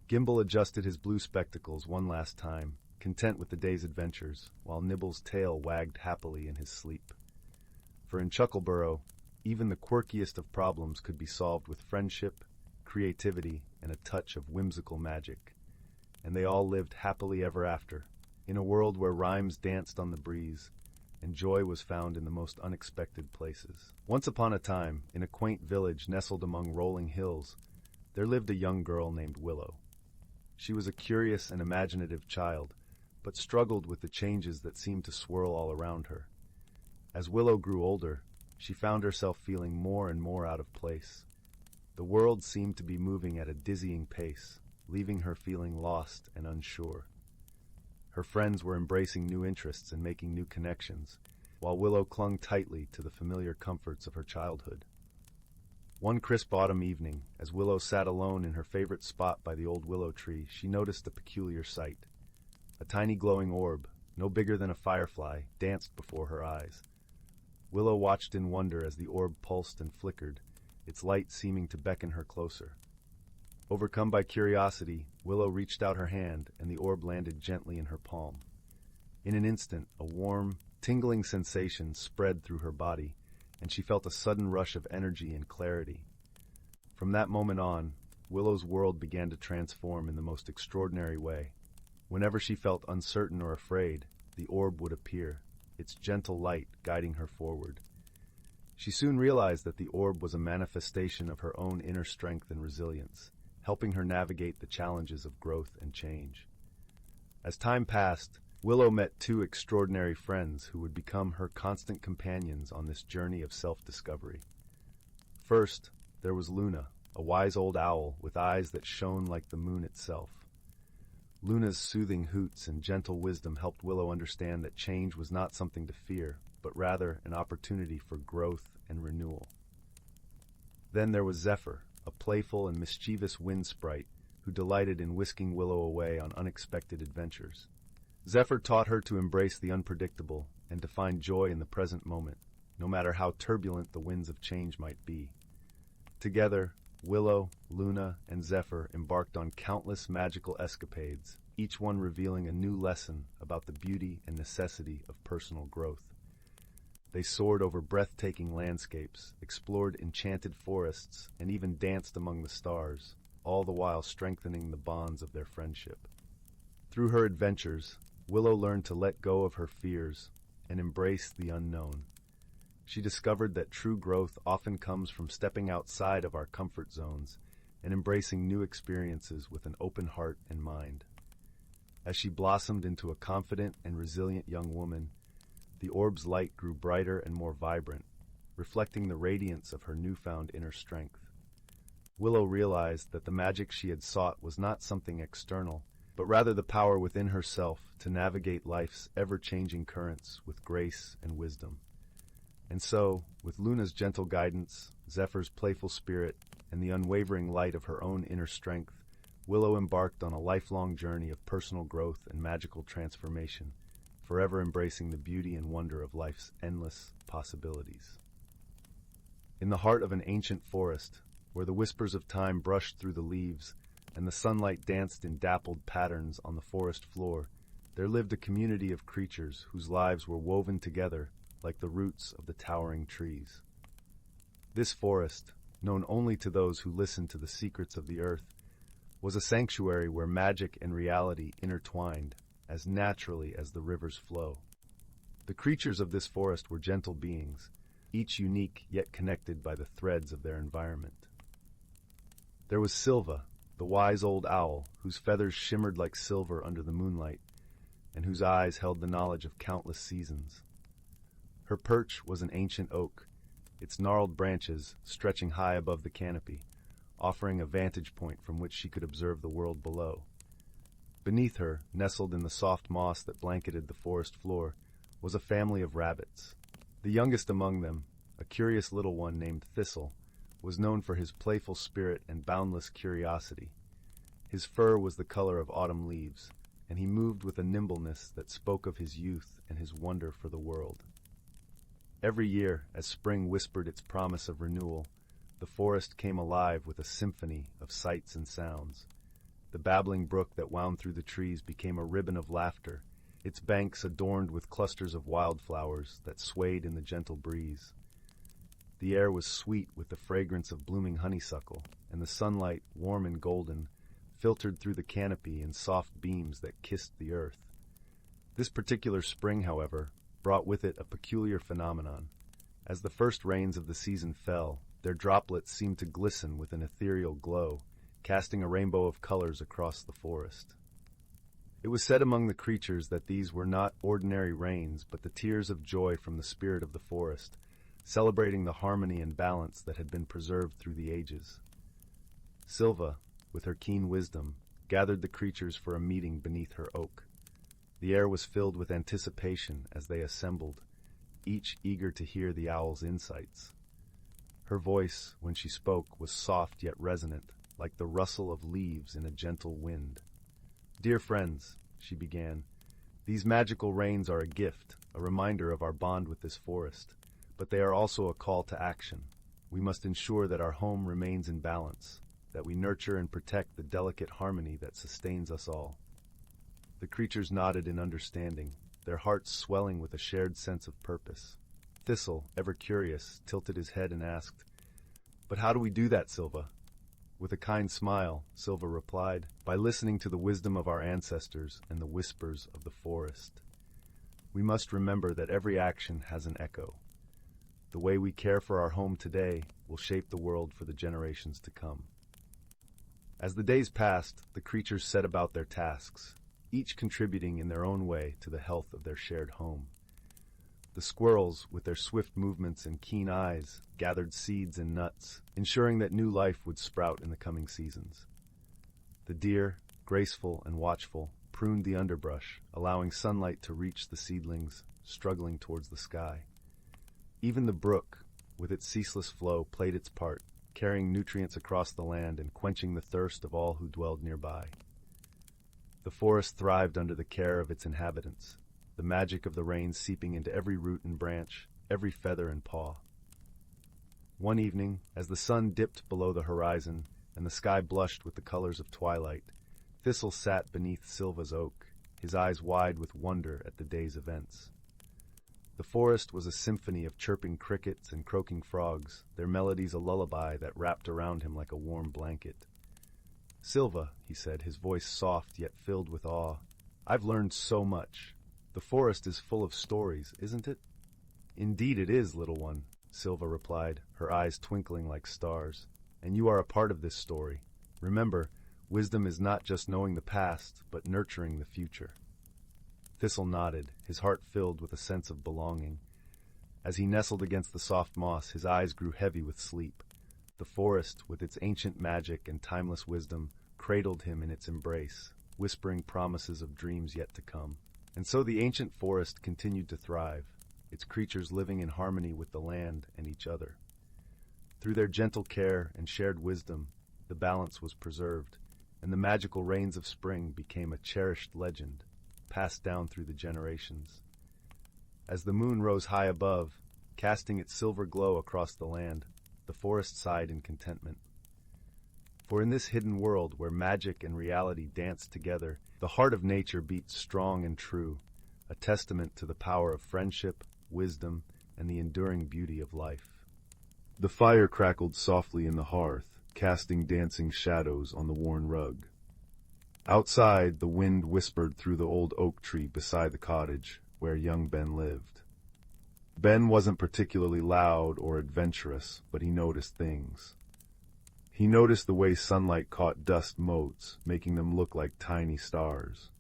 A: Gimble adjusted his blue spectacles one last time, content with the day's adventures, while Nibble's tail wagged happily in his sleep. For in Chuckleborough, even the quirkiest of problems could be solved with friendship, creativity, and a touch of whimsical magic. And they all lived happily ever after, in a world where rhymes danced on the breeze, and joy was found in the most unexpected places. Once upon a time, in a quaint village nestled among rolling hills, there lived a young girl named Willow. She was a curious and imaginative child, but struggled with the changes that seemed to swirl all around her. As Willow grew older, she found herself feeling more and more out of place. The world seemed to be moving at a dizzying pace, leaving her feeling lost and unsure. Her friends were embracing new interests and making new connections, while Willow clung tightly to the familiar comforts of her childhood. One crisp autumn evening, as Willow sat alone in her favorite spot by the old willow tree, she noticed a peculiar sight. A tiny glowing orb, no bigger than a firefly, danced before her eyes. Willow watched in wonder as the orb pulsed and flickered, its light seeming to beckon her closer. Overcome by curiosity, Willow reached out her hand, and the orb landed gently in her palm. In an instant, a warm, tingling sensation spread through her body, and she felt a sudden rush of energy and clarity. From that moment on, Willow's world began to transform in the most extraordinary way. Whenever she felt uncertain or afraid, the orb would appear, its gentle light guiding her forward. She soon realized that the orb was a manifestation of her own inner strength and resilience, helping her navigate the challenges of growth and change. As time passed, Willow met two extraordinary friends who would become her constant companions on this journey of self-discovery. First, there was Luna, a wise old owl with eyes that shone like the moon itself. Luna's soothing hoots and gentle wisdom helped Willow understand that change was not something to fear, but rather an opportunity for growth and renewal. Then there was Zephyr, a playful and mischievous wind sprite who delighted in whisking Willow away on unexpected adventures. Zephyr taught her to embrace the unpredictable and to find joy in the present moment, no matter how turbulent the winds of change might be. Together, Willow, Luna, and Zephyr embarked on countless magical escapades, each one revealing a new lesson about the beauty and necessity of personal growth. They soared over breathtaking landscapes, explored enchanted forests, and even danced among the stars, all the while strengthening the bonds of their friendship. Through her adventures, Willow learned to let go of her fears and embrace the unknown. She discovered that true growth often comes from stepping outside of our comfort zones and embracing new experiences with an open heart and mind. As she blossomed into a confident and resilient young woman, the orb's light grew brighter and more vibrant, reflecting the radiance of her newfound inner strength. Willow realized that the magic she had sought was not something external, but rather the power within herself to navigate life's ever-changing currents with grace and wisdom. And so, with Luna's gentle guidance, Zephyr's playful spirit, and the unwavering light of her own inner strength, Willow embarked on a lifelong journey of personal growth and magical transformation, forever embracing the beauty and wonder of life's endless possibilities. In the heart of an ancient forest, where the whispers of time brushed through the leaves and the sunlight danced in dappled patterns on the forest floor, there lived a community of creatures whose lives were woven together like the roots of the towering trees. This forest, known only to those who listened to the secrets of the earth, was a sanctuary where magic and reality intertwined as naturally as the rivers flow. The creatures of this forest were gentle beings, each unique yet connected by the threads of their environment. There was Silva, the wise old owl, whose feathers shimmered like silver under the moonlight, and whose eyes held the knowledge of countless seasons. Her perch was an ancient oak, its gnarled branches stretching high above the canopy, offering a vantage point from which she could observe the world below. Beneath her, nestled in the soft moss that blanketed the forest floor, was a family of rabbits. The youngest among them, a curious little one named Thistle, was known for his playful spirit and boundless curiosity. His fur was the color of autumn leaves, and he moved with a nimbleness that spoke of his youth and his wonder for the world. Every year, as spring whispered its promise of renewal, the forest came alive with a symphony of sights and sounds. The babbling brook that wound through the trees became a ribbon of laughter, its banks adorned with clusters of wildflowers that swayed in the gentle breeze. The air was sweet with the fragrance of blooming honeysuckle, and the sunlight, warm and golden, filtered through the canopy in soft beams that kissed the earth. This particular spring, however, brought with it a peculiar phenomenon. As the first rains of the season fell, their droplets seemed to glisten with an ethereal glow, casting a rainbow of colors across the forest. It was said among the creatures that these were not ordinary rains, but the tears of joy from the spirit of the forest, celebrating the harmony and balance that had been preserved through the ages. Silva, with her keen wisdom, gathered the creatures for a meeting beneath her oak. The air was filled with anticipation as they assembled, each eager to hear the owl's insights. Her voice, when she spoke, was soft yet resonant, like the rustle of leaves in a gentle wind. "Dear friends," she began, "these magical rains are a gift, a reminder of our bond with this forest, but they are also a call to action. We must ensure that our home remains in balance, that we nurture and protect the delicate harmony that sustains us all." The creatures nodded in understanding, their hearts swelling with a shared sense of purpose. Thistle, ever curious, tilted his head and asked, "But how do we do that, Silva?" With a kind smile, Silva replied, "By listening to the wisdom of our ancestors and the whispers of the forest. We must remember that every action has an echo. The way we care for our home today will shape the world for the generations to come." As the days passed, the creatures set about their tasks, each contributing in their own way to the health of their shared home. The squirrels, with their swift movements and keen eyes, gathered seeds and nuts, ensuring that new life would sprout in the coming seasons. The deer, graceful and watchful, pruned the underbrush, allowing sunlight to reach the seedlings, struggling towards the sky. Even the brook, with its ceaseless flow, played its part, carrying nutrients across the land and quenching the thirst of all who dwelled nearby. The forest thrived under the care of its inhabitants, the magic of the rain seeping into every root and branch, every feather and paw. One evening, as the sun dipped below the horizon and the sky blushed with the colors of twilight, Thistle sat beneath Silva's oak, his eyes wide with wonder at the day's events. The forest was a symphony of chirping crickets and croaking frogs, their melodies a lullaby that wrapped around him like a warm blanket. "Silva," he said, his voice soft yet filled with awe, "I've learned so much. The forest is full of stories, isn't it?" "Indeed it is, little one," Silva replied, her eyes twinkling like stars. "And you are a part of this story. Remember, wisdom is not just knowing the past, but nurturing the future." Thistle nodded, his heart filled with a sense of belonging. As he nestled against the soft moss, his eyes grew heavy with sleep. The forest, with its ancient magic and timeless wisdom, cradled him in its embrace, whispering promises of dreams yet to come. And so the ancient forest continued to thrive, its creatures living in harmony with the land and each other. Through their gentle care and shared wisdom, the balance was preserved, and the magical rains of spring became a cherished legend, passed down through the generations. As the moon rose high above, casting its silver glow across the land, the forest sighed in contentment. For in this hidden world where magic and reality danced together, the heart of nature beat strong and true, a testament to the power of friendship, wisdom, and the enduring beauty of life. The fire crackled softly in the hearth, casting dancing shadows on the worn rug. Outside, the wind whispered through the old oak tree beside the cottage, where young Ben lived. Ben wasn't particularly loud or adventurous, but he noticed things. He noticed the way sunlight caught dust motes, making them look like tiny stars.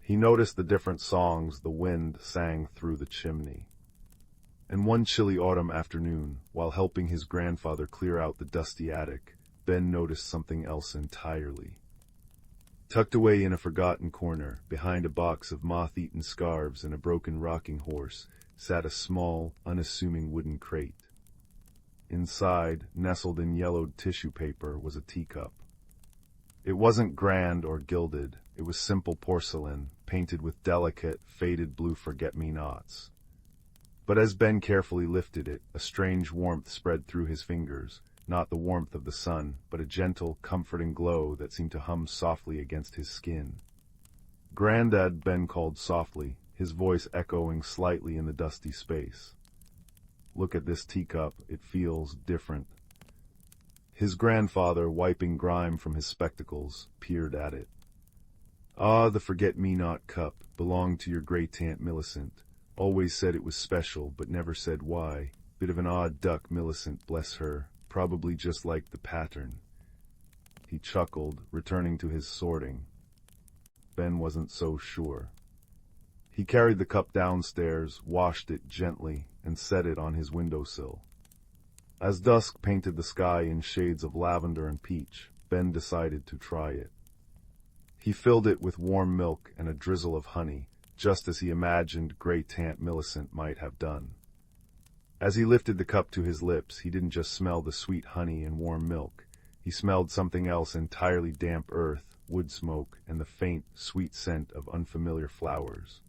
A: He noticed the different songs the wind sang through the chimney. And one chilly autumn afternoon, while helping his grandfather clear out the dusty attic, Ben noticed something else entirely. Tucked away in a forgotten corner, behind a box of moth-eaten scarves and a broken rocking horse, sat a small, unassuming wooden crate. Inside, nestled in yellowed tissue paper, was a teacup. It wasn't grand or gilded. It was simple porcelain, painted with delicate, faded blue forget-me-nots. But as Ben carefully lifted it, a strange warmth spread through his fingers, not the warmth of the sun, but a gentle, comforting glow that seemed to hum softly against his skin. "Granddad," Ben called softly, his voice echoing slightly in the dusty space. "Look at this teacup, it feels different." His grandfather, wiping grime from his spectacles, peered at it. "Ah, the forget-me-not cup, belonged to your great-aunt Millicent. Always said it was special, but never said why. Bit of an odd duck, Millicent, bless her. Probably just like the pattern." He chuckled, returning to his sorting. Ben wasn't so sure. He carried the cup downstairs, washed it gently, and set it on his windowsill. As dusk painted the sky in shades of lavender and peach, Ben decided to try it. He filled it with warm milk and a drizzle of honey, just as he imagined great Aunt Millicent might have done. As he lifted the cup to his lips, he didn't just smell the sweet honey and warm milk. He smelled something else entirely: damp earth, wood smoke, and the faint, sweet scent of unfamiliar flowers.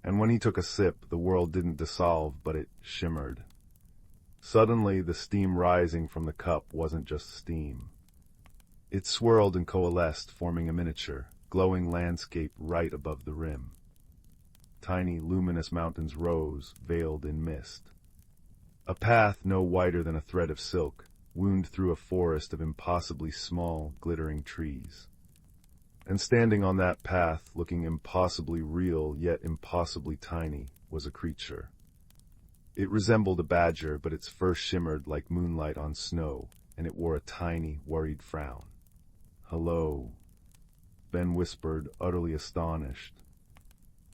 A: And when he took a sip, the world didn't dissolve, but it shimmered. Suddenly, the steam rising from the cup wasn't just steam. It swirled and coalesced, forming a miniature, glowing landscape right above the rim. Tiny, luminous mountains rose, veiled in mist. A path no wider than a thread of silk wound through a forest of impossibly small, glittering trees. And standing on that path, looking impossibly real yet impossibly tiny, was a creature. It resembled a badger, but its fur shimmered like moonlight on snow, and it wore a tiny, worried frown. "Hello," Ben whispered, utterly astonished.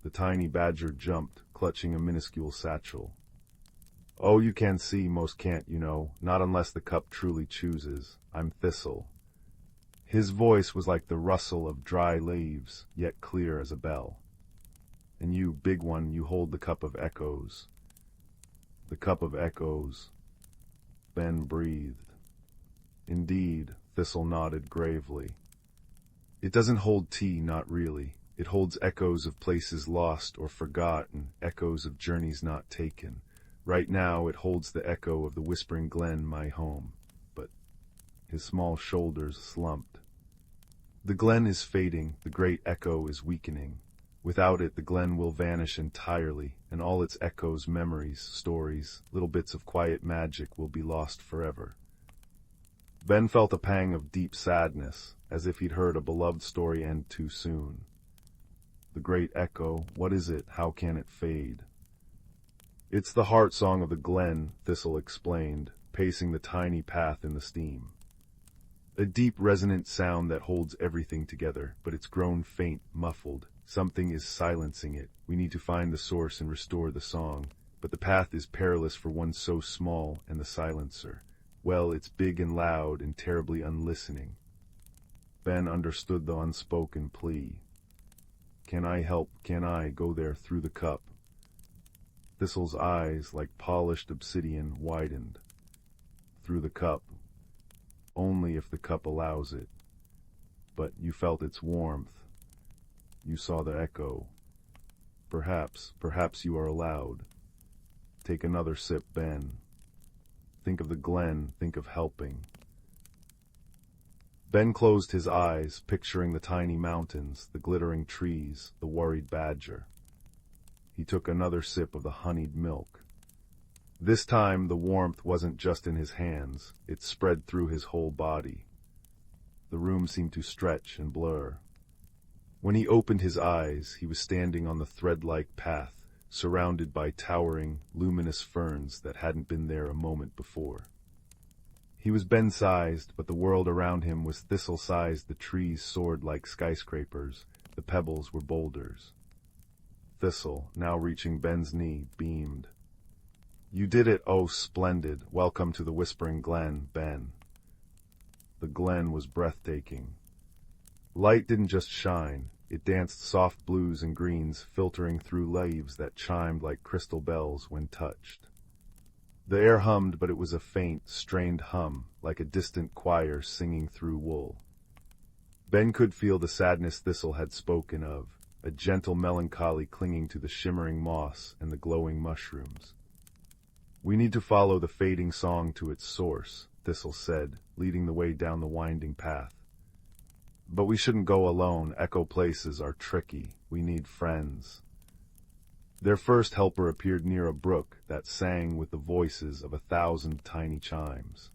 A: The tiny badger jumped, clutching a minuscule satchel. "Oh, you can see, most can't, you know, not unless the cup truly chooses. I'm Thistle." His voice was like the rustle of dry leaves, yet clear as a bell. "And you, big one, you hold the cup of echoes." "The cup of echoes," Ben breathed. "Indeed," Thistle nodded gravely. "It doesn't hold tea, not really. It holds echoes of places lost or forgotten, echoes of journeys not taken. Right now, it holds the echo of the Whispering Glen, my home. But—" his small shoulders slumped. "The glen is fading, the great echo is weakening. Without it, the glen will vanish entirely, and all its echoes, memories, stories, little bits of quiet magic will be lost forever." Ben felt a pang of deep sadness, as if he'd heard a beloved story end too soon. "The great echo, what is it? How can it fade?" "It's the heart song of the glen," Thistle explained, pacing the tiny path in the steam. "A deep, resonant sound that holds everything together, but it's grown faint, muffled. Something is silencing it. We need to find the source and restore the song. But the path is perilous for one so small, and the silencer, well, it's big and loud and terribly unlistening." Ben understood the unspoken plea. "Can I help? Can I go there through the cup?" Thistle's eyes, like polished obsidian, widened. "Through the cup. Only if the cup allows it. But you felt its warmth. You saw the echo. Perhaps you are allowed. Take another sip, Ben. Think of the glen, think of helping." Ben closed his eyes, picturing the tiny mountains, the glittering trees, the worried badger. He took another sip of the honeyed milk. This time the warmth wasn't just in his hands, it spread through his whole body. The room seemed to stretch and blur. When he opened his eyes, he was standing on the thread-like path, surrounded by towering, luminous ferns that hadn't been there a moment before. He was Ben-sized, but the world around him was thistle-sized. The trees soared like skyscrapers, the pebbles were boulders. Thistle, now reaching Ben's knee, beamed. "You did it, oh splendid. Welcome to the Whispering Glen, Ben." The glen was breathtaking. Light didn't just shine, it danced soft blues and greens, filtering through leaves that chimed like crystal bells when touched. The air hummed, but it was a faint, strained hum, like a distant choir singing through wool. Ben could feel the sadness Thistle had spoken of, a gentle melancholy clinging to the shimmering moss and the glowing mushrooms. "We need to follow the fading song to its source," Thistle said, leading the way down the winding path. "But we shouldn't go alone. Echo places are tricky. We need friends." Their first helper appeared near a brook that sang with the voices of 1,000 tiny chimes.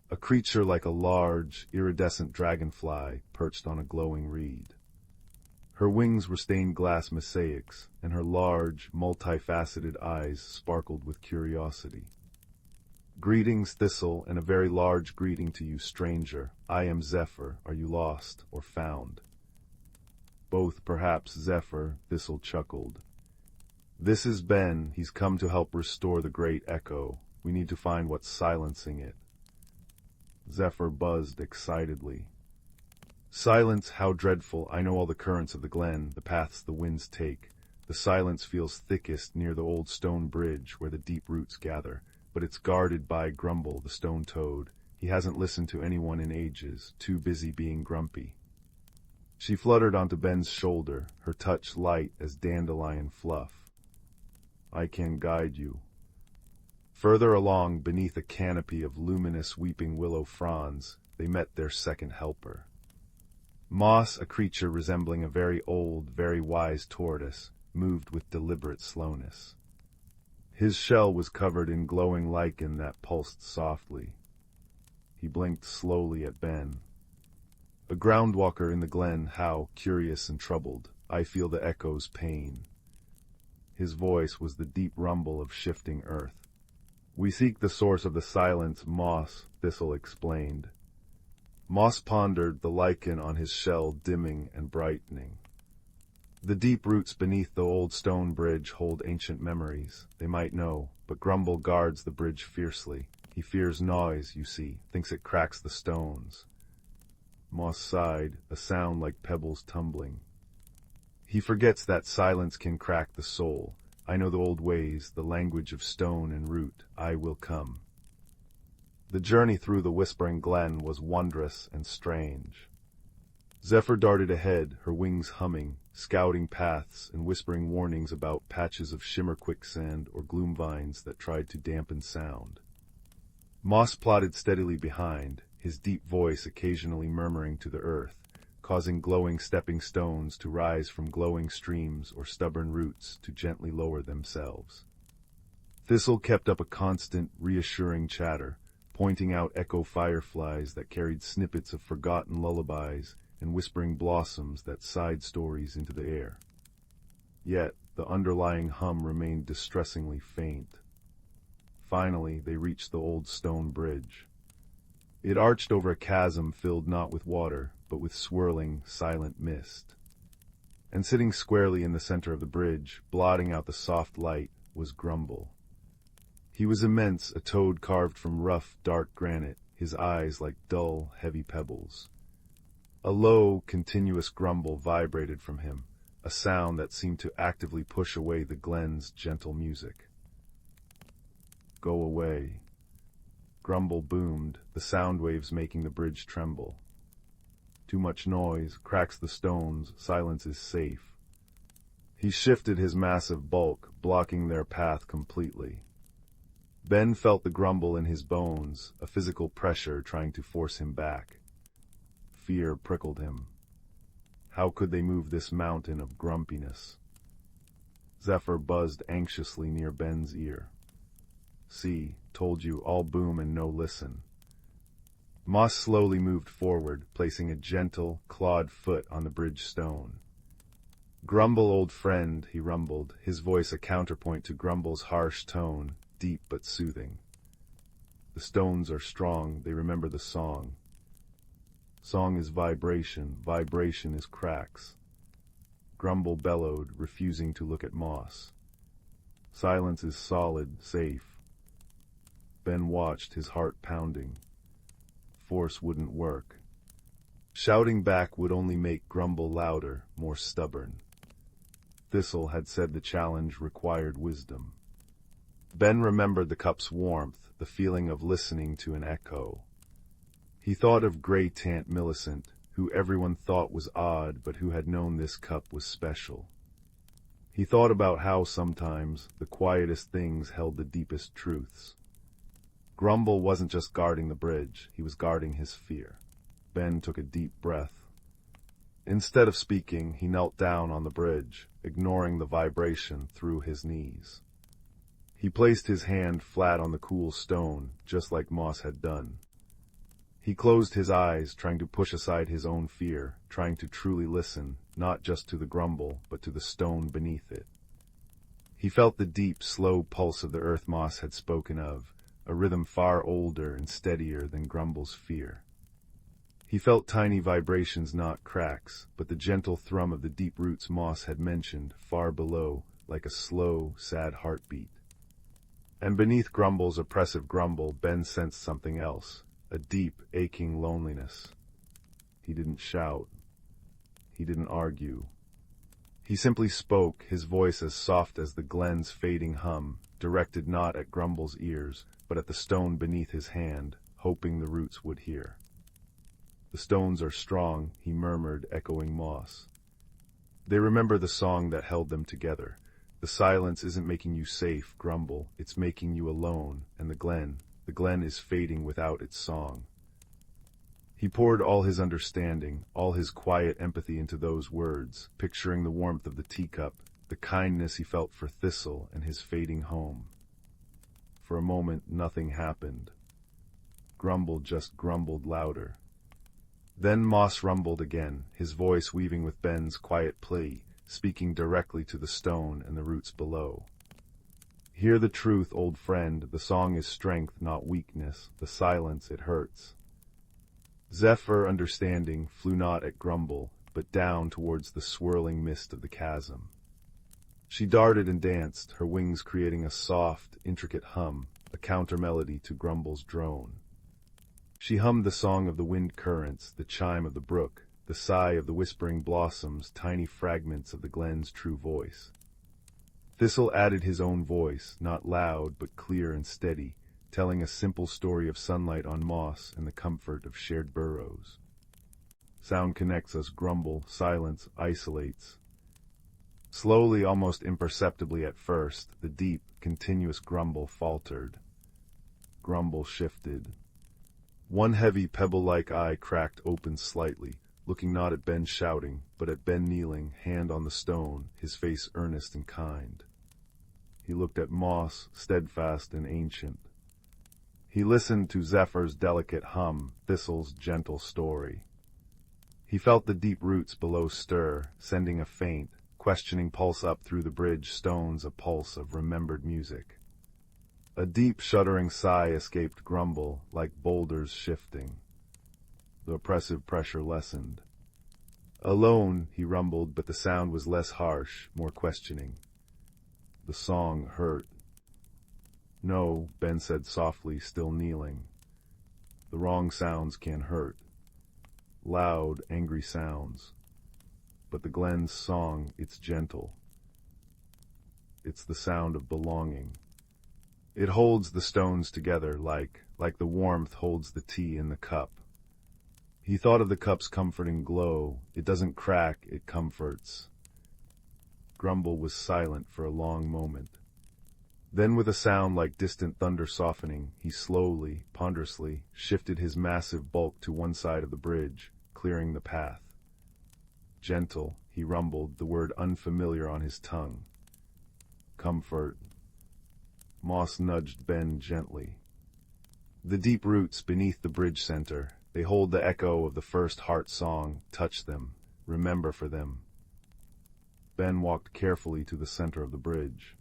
A: A creature like a large, iridescent dragonfly perched on a glowing reed. Her wings were stained glass mosaics, and her large, multifaceted eyes sparkled with curiosity. "Greetings, Thistle, and a very large greeting to you, stranger. I am Zephyr. Are you lost or found?" "Both, perhaps, Zephyr," Thistle chuckled. "This is Ben. He's come to help restore the great echo. We need to find what's silencing it." Zephyr buzzed excitedly. Silence, how dreadful, I know all the currents of the glen, the paths the winds take. The silence feels thickest near the old stone bridge where the deep roots gather, but it's guarded by Grumble, the stone toad. He hasn't listened to anyone in ages, too busy being grumpy. She fluttered onto Ben's shoulder, her touch light as dandelion fluff. I can guide you. Further along, beneath a canopy of luminous weeping willow fronds, they met their second helper. Moss, a creature resembling a very old, very wise tortoise, moved with deliberate slowness. His shell was covered in glowing lichen that pulsed softly. He blinked slowly at Ben. A groundwalker in the glen, how curious and troubled, I feel the echo's pain. His voice was the deep rumble of shifting earth. We seek the source of the silence, Moss, Thistle explained. Moss pondered, the lichen on his shell dimming and brightening. The deep roots beneath the old stone bridge hold ancient memories. They might know, but Grumble guards the bridge fiercely. He fears noise, you see, thinks it cracks the stones. Moss sighed, a sound like pebbles tumbling. He forgets that silence can crack the soul. I know the old ways, the language of stone and root. I will come. The journey through the whispering glen was wondrous and strange. Zephyr darted ahead, her wings humming, scouting paths and whispering warnings about patches of shimmer quicksand or gloom vines that tried to dampen sound. Moss plodded steadily behind, his deep voice occasionally murmuring to the earth, causing glowing stepping stones to rise from glowing streams or stubborn roots to gently lower themselves. Thistle kept up a constant, reassuring chatter, pointing out echo fireflies that carried snippets of forgotten lullabies and whispering blossoms that sighed stories into the air. Yet the underlying hum remained distressingly faint. Finally, they reached the old stone bridge. It arched over a chasm filled not with water, but with swirling, silent mist. And sitting squarely in the center of the bridge, blotting out the soft light, was Grumble. He was immense, a toad carved from rough, dark granite, his eyes like dull, heavy pebbles. A low, continuous grumble vibrated from him, a sound that seemed to actively push away the glen's gentle music. Go away. Grumble boomed, the sound waves making the bridge tremble. Too much noise, cracks the stones, silence is safe. He shifted his massive bulk, blocking their path completely. Ben felt the grumble in his bones, a physical pressure trying to force him back. Fear prickled him. How could they move this mountain of grumpiness? Zephyr buzzed anxiously near Ben's ear. See, told you, all boom and no listen. Moss slowly moved forward, placing a gentle, clawed foot on the bridge stone. Grumble, old friend, he rumbled, his voice a counterpoint to Grumble's harsh tone, deep but soothing. The stones are strong, they remember the song. Song is vibration, vibration is cracks. Grumble bellowed, refusing to look at Moss. Silence is solid, safe. Ben watched, his heart pounding. Force wouldn't work. Shouting back would only make Grumble louder, more stubborn. Thistle had said the challenge required wisdom. Ben remembered the cup's warmth, the feeling of listening to an echo. He thought of Grey Tant Millicent, who everyone thought was odd but who had known this cup was special. He thought about how sometimes the quietest things held the deepest truths. Grumble wasn't just guarding the bridge, he was guarding his fear. Ben took a deep breath. Instead of speaking, he knelt down on the bridge, ignoring the vibration through his knees. He placed his hand flat on the cool stone, just like Moss had done. He closed his eyes, trying to push aside his own fear, trying to truly listen, not just to the grumble, but to the stone beneath it. He felt the deep, slow pulse of the earth Moss had spoken of, a rhythm far older and steadier than Grumble's fear. He felt tiny vibrations, not cracks, but the gentle thrum of the deep roots Moss had mentioned, far below, like a slow, sad heartbeat. And beneath Grumble's oppressive grumble, Ben sensed something else, a deep, aching loneliness. He didn't shout. He didn't argue. He simply spoke, his voice as soft as the glen's fading hum, directed not at Grumble's ears, but at the stone beneath his hand, hoping the roots would hear. "The stones are strong," he murmured, echoing moss. "They remember the song that held them together. The silence isn't making you safe, Grumble, it's making you alone, and the glen is fading without its song." He poured all his understanding, all his quiet empathy into those words, picturing the warmth of the teacup, the kindness he felt for Thistle and his fading home. For a moment, nothing happened. Grumble just grumbled louder. Then Moss rumbled again, his voice weaving with Ben's quiet plea, speaking directly to the stone and the roots below. "Hear the truth, old friend, the song is strength, not weakness, the silence, it hurts." Zephyr, understanding, flew not at Grumble, but down towards the swirling mist of the chasm. She darted and danced, her wings creating a soft, intricate hum, a counter-melody to Grumble's drone. She hummed the song of the wind currents, the chime of the brook, the sigh of the whispering blossoms, tiny fragments of the glen's true voice. Thistle added his own voice, not loud but clear and steady, telling a simple story of sunlight on moss and the comfort of shared burrows. "Sound connects us, Grumble, silence isolates." Slowly, almost imperceptibly at first, the deep, continuous grumble faltered. Grumble shifted. One heavy pebble-like eye cracked open slightly, looking not at Ben shouting, but at Ben kneeling, hand on the stone, his face earnest and kind. He looked at Moss, steadfast and ancient. He listened to Zephyr's delicate hum, Thistle's gentle story. He felt the deep roots below stir, sending a faint, questioning pulse up through the bridge stones, a pulse of remembered music. A deep, shuddering sigh escaped Grumble, like boulders shifting. The oppressive pressure lessened. "Alone," he rumbled, but the sound was less harsh, more questioning. "The song hurt." "No," Ben said softly, still kneeling. "The wrong sounds can hurt. Loud, angry sounds. But the glen's song, it's gentle. It's the sound of belonging. It holds the stones together like the warmth holds the tea in the cup." He thought of the cup's comforting glow. It doesn't crack, it comforts. Grumble was silent for a long moment. Then, with a sound like distant thunder softening, he slowly, ponderously, shifted his massive bulk to one side of the bridge, clearing the path. "Gentle," he rumbled, the word unfamiliar on his tongue. "Comfort." Moss nudged Ben gently. The deep roots beneath the bridge center, they hold the echo of the first heart song, touch them, remember for them. Ben walked carefully to the center of the bridge.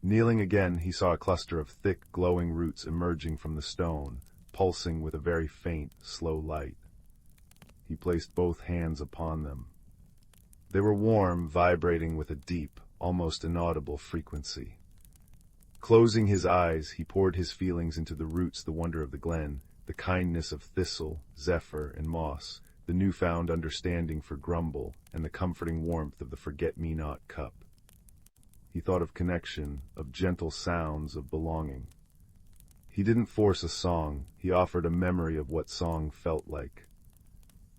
A: Kneeling again, he saw a cluster of thick, glowing roots emerging from the stone, pulsing with a very faint, slow light. He placed both hands upon them. They were warm, vibrating with a deep, almost inaudible frequency. Closing his eyes, he poured his feelings into the roots, the wonder of the glen, the kindness of Thistle, Zephyr, and Moss, the newfound understanding for Grumble, and the comforting warmth of the forget-me-not cup. He thought of connection, of gentle sounds, of belonging. He didn't force a song, he offered a memory of what song felt like.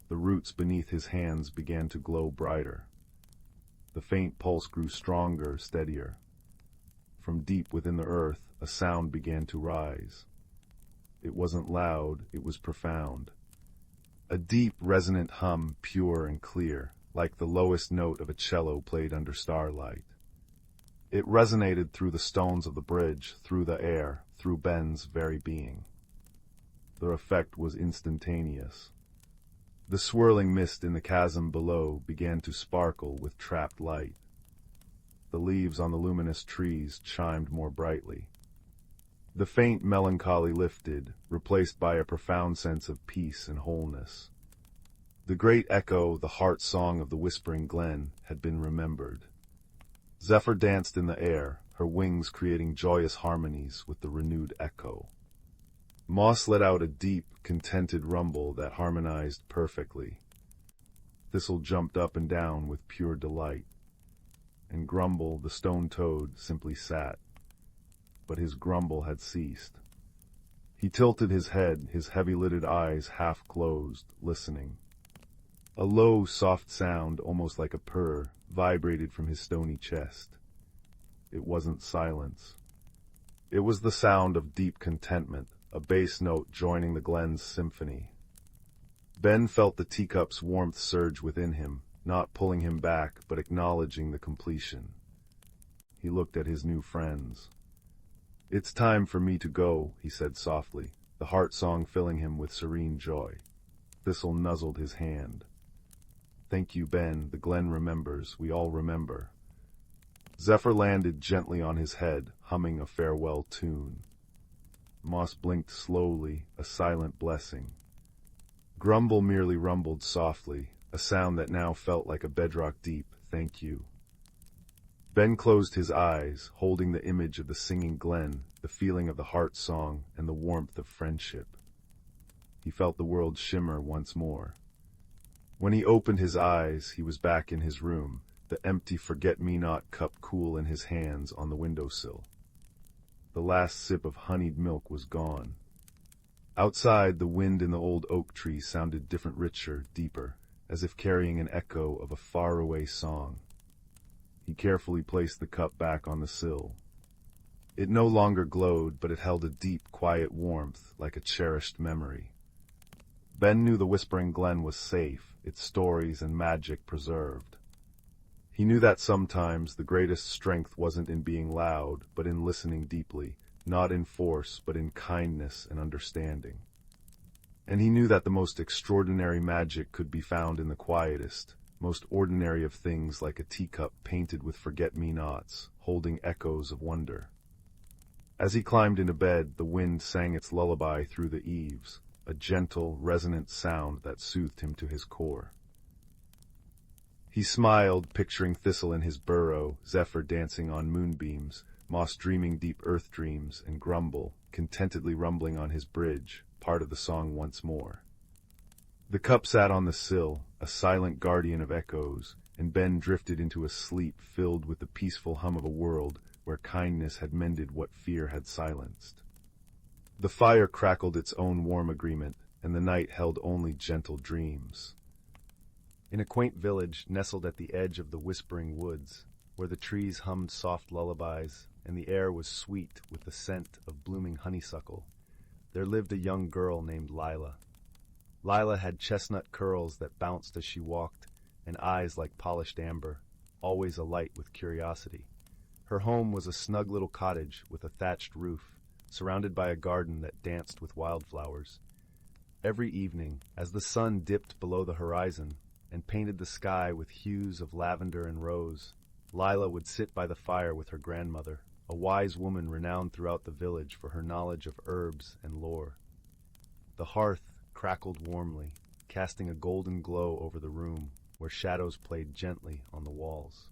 A: The roots beneath his hands began to glow brighter. The faint pulse grew stronger, steadier. From deep within the earth, a sound began to rise. It wasn't loud, it was profound. A deep, resonant hum, pure and clear, like the lowest note of a cello played under starlight. It resonated through the stones of the bridge, through the air, through Ben's very being. Their effect was instantaneous. The swirling mist in the chasm below began to sparkle with trapped light. The leaves on the luminous trees chimed more brightly. The faint melancholy lifted, replaced by a profound sense of peace and wholeness. The great echo, the heart song of the whispering glen, had been remembered. Zephyr danced in the air, her wings creating joyous harmonies with the renewed echo. Moss let out a deep, contented rumble that harmonized perfectly. Thistle jumped up and down with pure delight, and Grumble, the stone toad, simply sat. But his grumble had ceased. He tilted his head, his heavy-lidded eyes half closed, listening. A low, soft sound, almost like a purr, vibrated from his stony chest. It wasn't silence. It was the sound of deep contentment, a bass note joining the glen's symphony. Ben felt the teacup's warmth surge within him, not pulling him back, but acknowledging the completion. He looked at his new friends. "It's time for me to go," he said softly, the heart song filling him with serene joy. Thistle nuzzled his hand. "Thank you, Ben. The glen remembers. We all remember." Zephyr landed gently on his head, humming a farewell tune. Moss blinked slowly, a silent blessing. Grumble merely rumbled softly, a sound that now felt like a bedrock deep "thank you." Ben closed his eyes, holding the image of the singing glen, the feeling of the heart song, and the warmth of friendship. He felt the world shimmer once more. When he opened his eyes, he was back in his room, the empty forget-me-not cup cool in his hands on the windowsill. The last sip of honeyed milk was gone. Outside, the wind in the old oak tree sounded different, richer, deeper, as if carrying an echo of a faraway song. He carefully placed the cup back on the sill. It no longer glowed, but it held a deep, quiet warmth, like a cherished memory. Ben knew the Whispering Glen was safe, its stories and magic preserved. He knew that sometimes the greatest strength wasn't in being loud, but in listening deeply, not in force, but in kindness and understanding. And he knew that the most extraordinary magic could be found in the quietest, most ordinary of things, like a teacup painted with forget-me-nots, holding echoes of wonder. As he climbed into bed, the wind sang its lullaby through the eaves, a gentle, resonant sound that soothed him to his core. He smiled, picturing Thistle in his burrow, Zephyr dancing on moonbeams, Moss dreaming deep earth dreams, and Grumble, contentedly rumbling on his bridge, part of the song once more. The cup sat on the sill, a silent guardian of echoes, and Ben drifted into a sleep filled with the peaceful hum of a world where kindness had mended what fear had silenced. The fire crackled its own warm agreement, and the night held only gentle dreams. In a quaint village nestled at the edge of the whispering woods, where the trees hummed soft lullabies and the air was sweet with the scent of blooming honeysuckle, there lived a young girl named Lila. Lila had chestnut curls that bounced as she walked, and eyes like polished amber, always alight with curiosity. Her home was a snug little cottage with a thatched roof, surrounded by a garden that danced with wildflowers. Every evening, as the sun dipped below the horizon and painted the sky with hues of lavender and rose, Lila would sit by the fire with her grandmother, a wise woman renowned throughout the village for her knowledge of herbs and lore. The hearth crackled warmly, casting a golden glow over the room, where shadows played gently on the walls.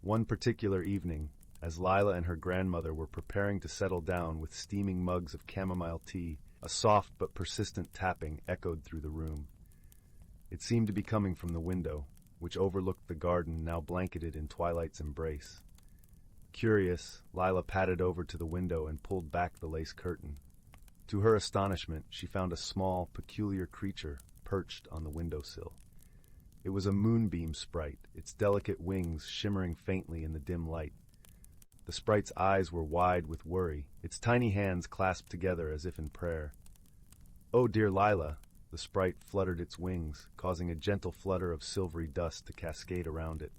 A: One particular evening, as Lila and her grandmother were preparing to settle down with steaming mugs of chamomile tea, a soft but persistent tapping echoed through the room. It seemed to be coming from the window, which overlooked the garden now blanketed in twilight's embrace. Curious, Lila padded over to the window and pulled back the lace curtain. To her astonishment, she found a small, peculiar creature perched on the windowsill. It was a moonbeam sprite, its delicate wings shimmering faintly in the dim light. The sprite's eyes were wide with worry, its tiny hands clasped together as if in prayer. "Oh, dear Lila," the sprite fluttered its wings, causing a gentle flutter of silvery dust to cascade around it.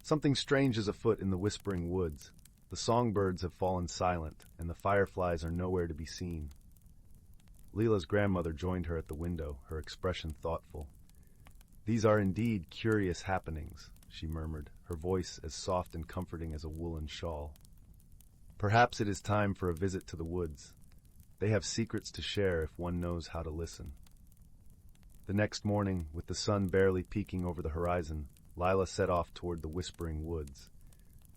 A: "Something strange is afoot in the whispering woods. The songbirds have fallen silent, and the fireflies are nowhere to be seen." Lila's grandmother joined her at the window, her expression thoughtful. "These are indeed curious happenings," she murmured, her voice as soft and comforting as a woolen shawl. "Perhaps it is time for a visit to the woods. They have secrets to share if one knows how to listen." The next morning, with the sun barely peeking over the horizon, Lila set off toward the whispering woods.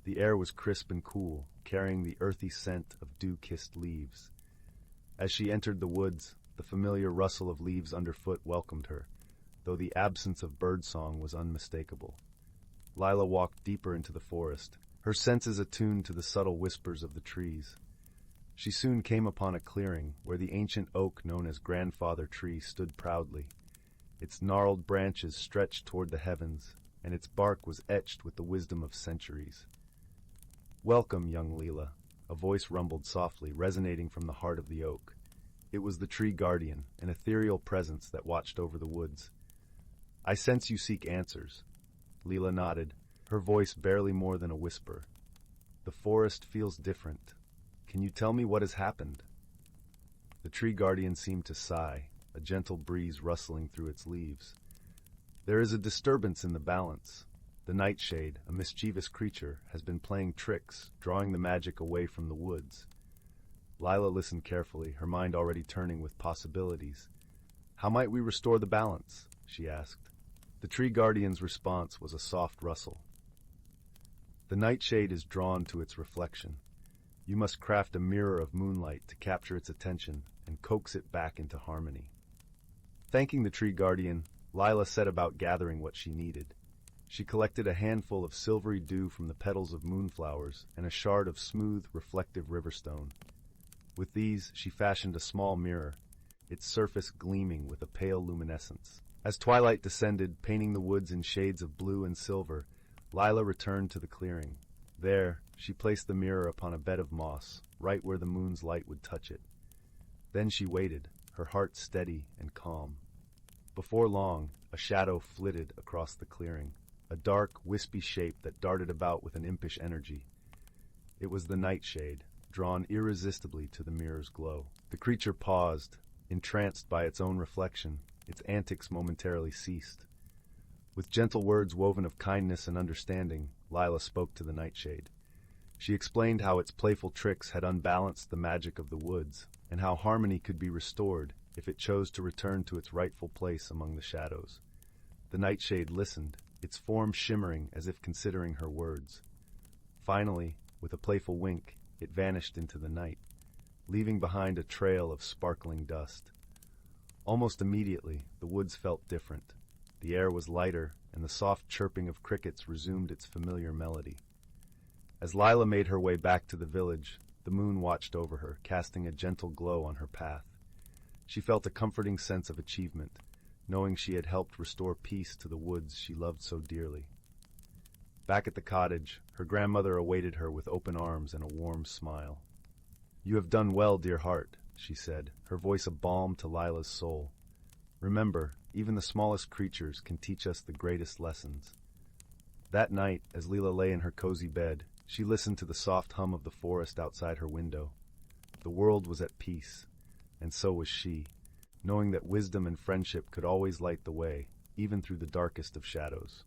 A: The air was crisp and cool, carrying the earthy scent of dew-kissed leaves. As she entered the woods, the familiar rustle of leaves underfoot welcomed her, though the absence of birdsong was unmistakable. Lila walked deeper into the forest, her senses attuned to the subtle whispers of the trees. She soon came upon a clearing where the ancient oak known as Grandfather Tree stood proudly. Its gnarled branches stretched toward the heavens, and its bark was etched with the wisdom of centuries. "Welcome, young Leela," a voice rumbled softly, resonating from the heart of the oak. It was the tree guardian, an ethereal presence that watched over the woods. "I sense you seek answers." Leela nodded, her voice barely more than a whisper. "The forest feels different. Can you tell me what has happened?" The tree guardian seemed to sigh, a gentle breeze rustling through its leaves. "There is a disturbance in the balance. The nightshade, a mischievous creature, has been playing tricks, drawing the magic away from the woods." Lila listened carefully, her mind already turning with possibilities. "How might we restore the balance?" she asked. The tree guardian's response was a soft rustle. "The nightshade is drawn to its reflection. You must craft a mirror of moonlight to capture its attention and coax it back into harmony." Thanking the tree guardian, Lila set about gathering what she needed. She collected a handful of silvery dew from the petals of moonflowers and a shard of smooth, reflective riverstone. With these, she fashioned a small mirror, its surface gleaming with a pale luminescence. As twilight descended, painting the woods in shades of blue and silver, Lila returned to the clearing. There, she placed the mirror upon a bed of moss, right where the moon's light would touch it. Then she waited, her heart steady and calm. Before long, a shadow flitted across the clearing, a dark, wispy shape that darted about with an impish energy. It was the nightshade, drawn irresistibly to the mirror's glow. The creature paused, entranced by its own reflection. Its antics momentarily ceased. With gentle words woven of kindness and understanding, Lila spoke to the nightshade. She explained how its playful tricks had unbalanced the magic of the woods, and how harmony could be restored if it chose to return to its rightful place among the shadows. The nightshade listened, its form shimmering as if considering her words. Finally, with a playful wink, it vanished into the night, leaving behind a trail of sparkling dust. Almost immediately, the woods felt different. The air was lighter, and the soft chirping of crickets resumed its familiar melody. As Lila made her way back to the village, the moon watched over her, casting a gentle glow on her path. She felt a comforting sense of achievement, knowing she had helped restore peace to the woods she loved so dearly. Back at the cottage, her grandmother awaited her with open arms and a warm smile. "You have done well, dear heart," she said, her voice a balm to Lila's soul. "Remember, even the smallest creatures can teach us the greatest lessons." That night, as Leela lay in her cozy bed, she listened to the soft hum of the forest outside her window. The world was at peace, and so was she, knowing that wisdom and friendship could always light the way, even through the darkest of shadows.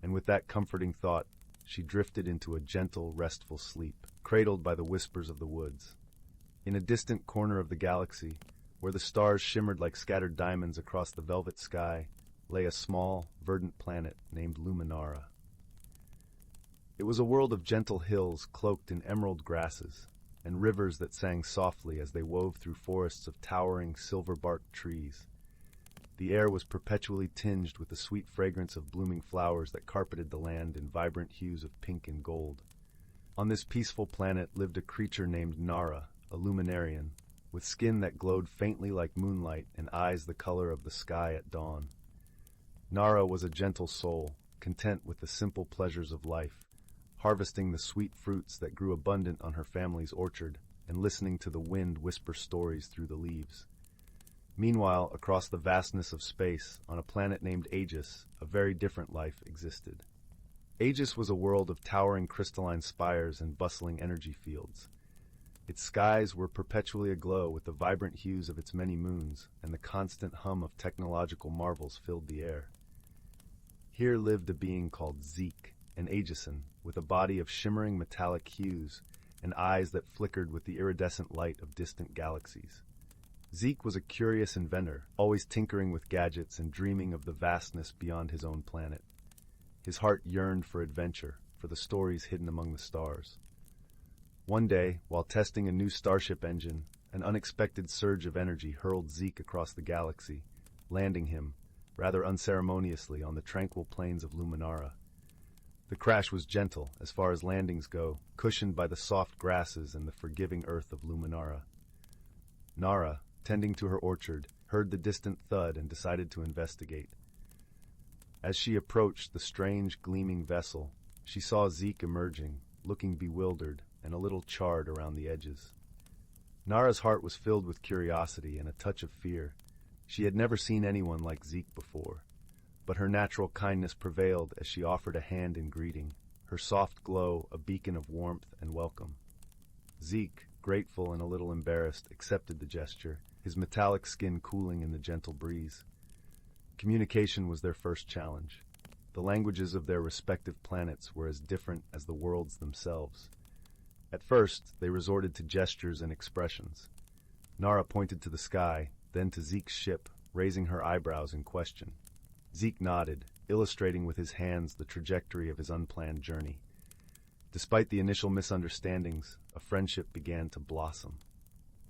A: And with that comforting thought, she drifted into a gentle, restful sleep, cradled by the whispers of the woods. In a distant corner of the galaxy, where the stars shimmered like scattered diamonds across the velvet sky, lay a small, verdant planet named Luminara. It was a world of gentle hills cloaked in emerald grasses, and rivers that sang softly as they wove through forests of towering, silver-barked trees. The air was perpetually tinged with the sweet fragrance of blooming flowers that carpeted the land in vibrant hues of pink and gold. On this peaceful planet lived a creature named Nara, a luminarian, with skin that glowed faintly like moonlight and eyes the color of the sky at dawn. Nara was a gentle soul, content with the simple pleasures of life, harvesting the sweet fruits that grew abundant on her family's orchard and listening to the wind whisper stories through the leaves. Meanwhile, across the vastness of space, on a planet named Aegis, a very different life existed. Aegis was a world of towering crystalline spires and bustling energy fields. Its skies were perpetually aglow with the vibrant hues of its many moons, and the constant hum of technological marvels filled the air. Here lived a being called Zeke, an Aegisan, with a body of shimmering metallic hues and eyes that flickered with the iridescent light of distant galaxies. Zeke was a curious inventor, always tinkering with gadgets and dreaming of the vastness beyond his own planet. His heart yearned for adventure, for the stories hidden among the stars. One day, while testing a new starship engine, an unexpected surge of energy hurled Zeke across the galaxy, landing him, rather unceremoniously, on the tranquil plains of Luminara. The crash was gentle, as far as landings go, cushioned by the soft grasses and the forgiving earth of Luminara. Nara, tending to her orchard, heard the distant thud and decided to investigate. As she approached the strange, gleaming vessel, she saw Zeke emerging, looking bewildered and a little charred around the edges. Nara's heart was filled with curiosity and a touch of fear. She had never seen anyone like Zeke before, but her natural kindness prevailed as she offered a hand in greeting, her soft glow a beacon of warmth and welcome. Zeke, grateful and a little embarrassed, accepted the gesture, his metallic skin cooling in the gentle breeze. Communication was their first challenge. The languages of their respective planets were as different as the worlds themselves. At first, they resorted to gestures and expressions. Nara pointed to the sky, then to Zeke's ship, raising her eyebrows in question. Zeke nodded, illustrating with his hands the trajectory of his unplanned journey. Despite the initial misunderstandings, a friendship began to blossom.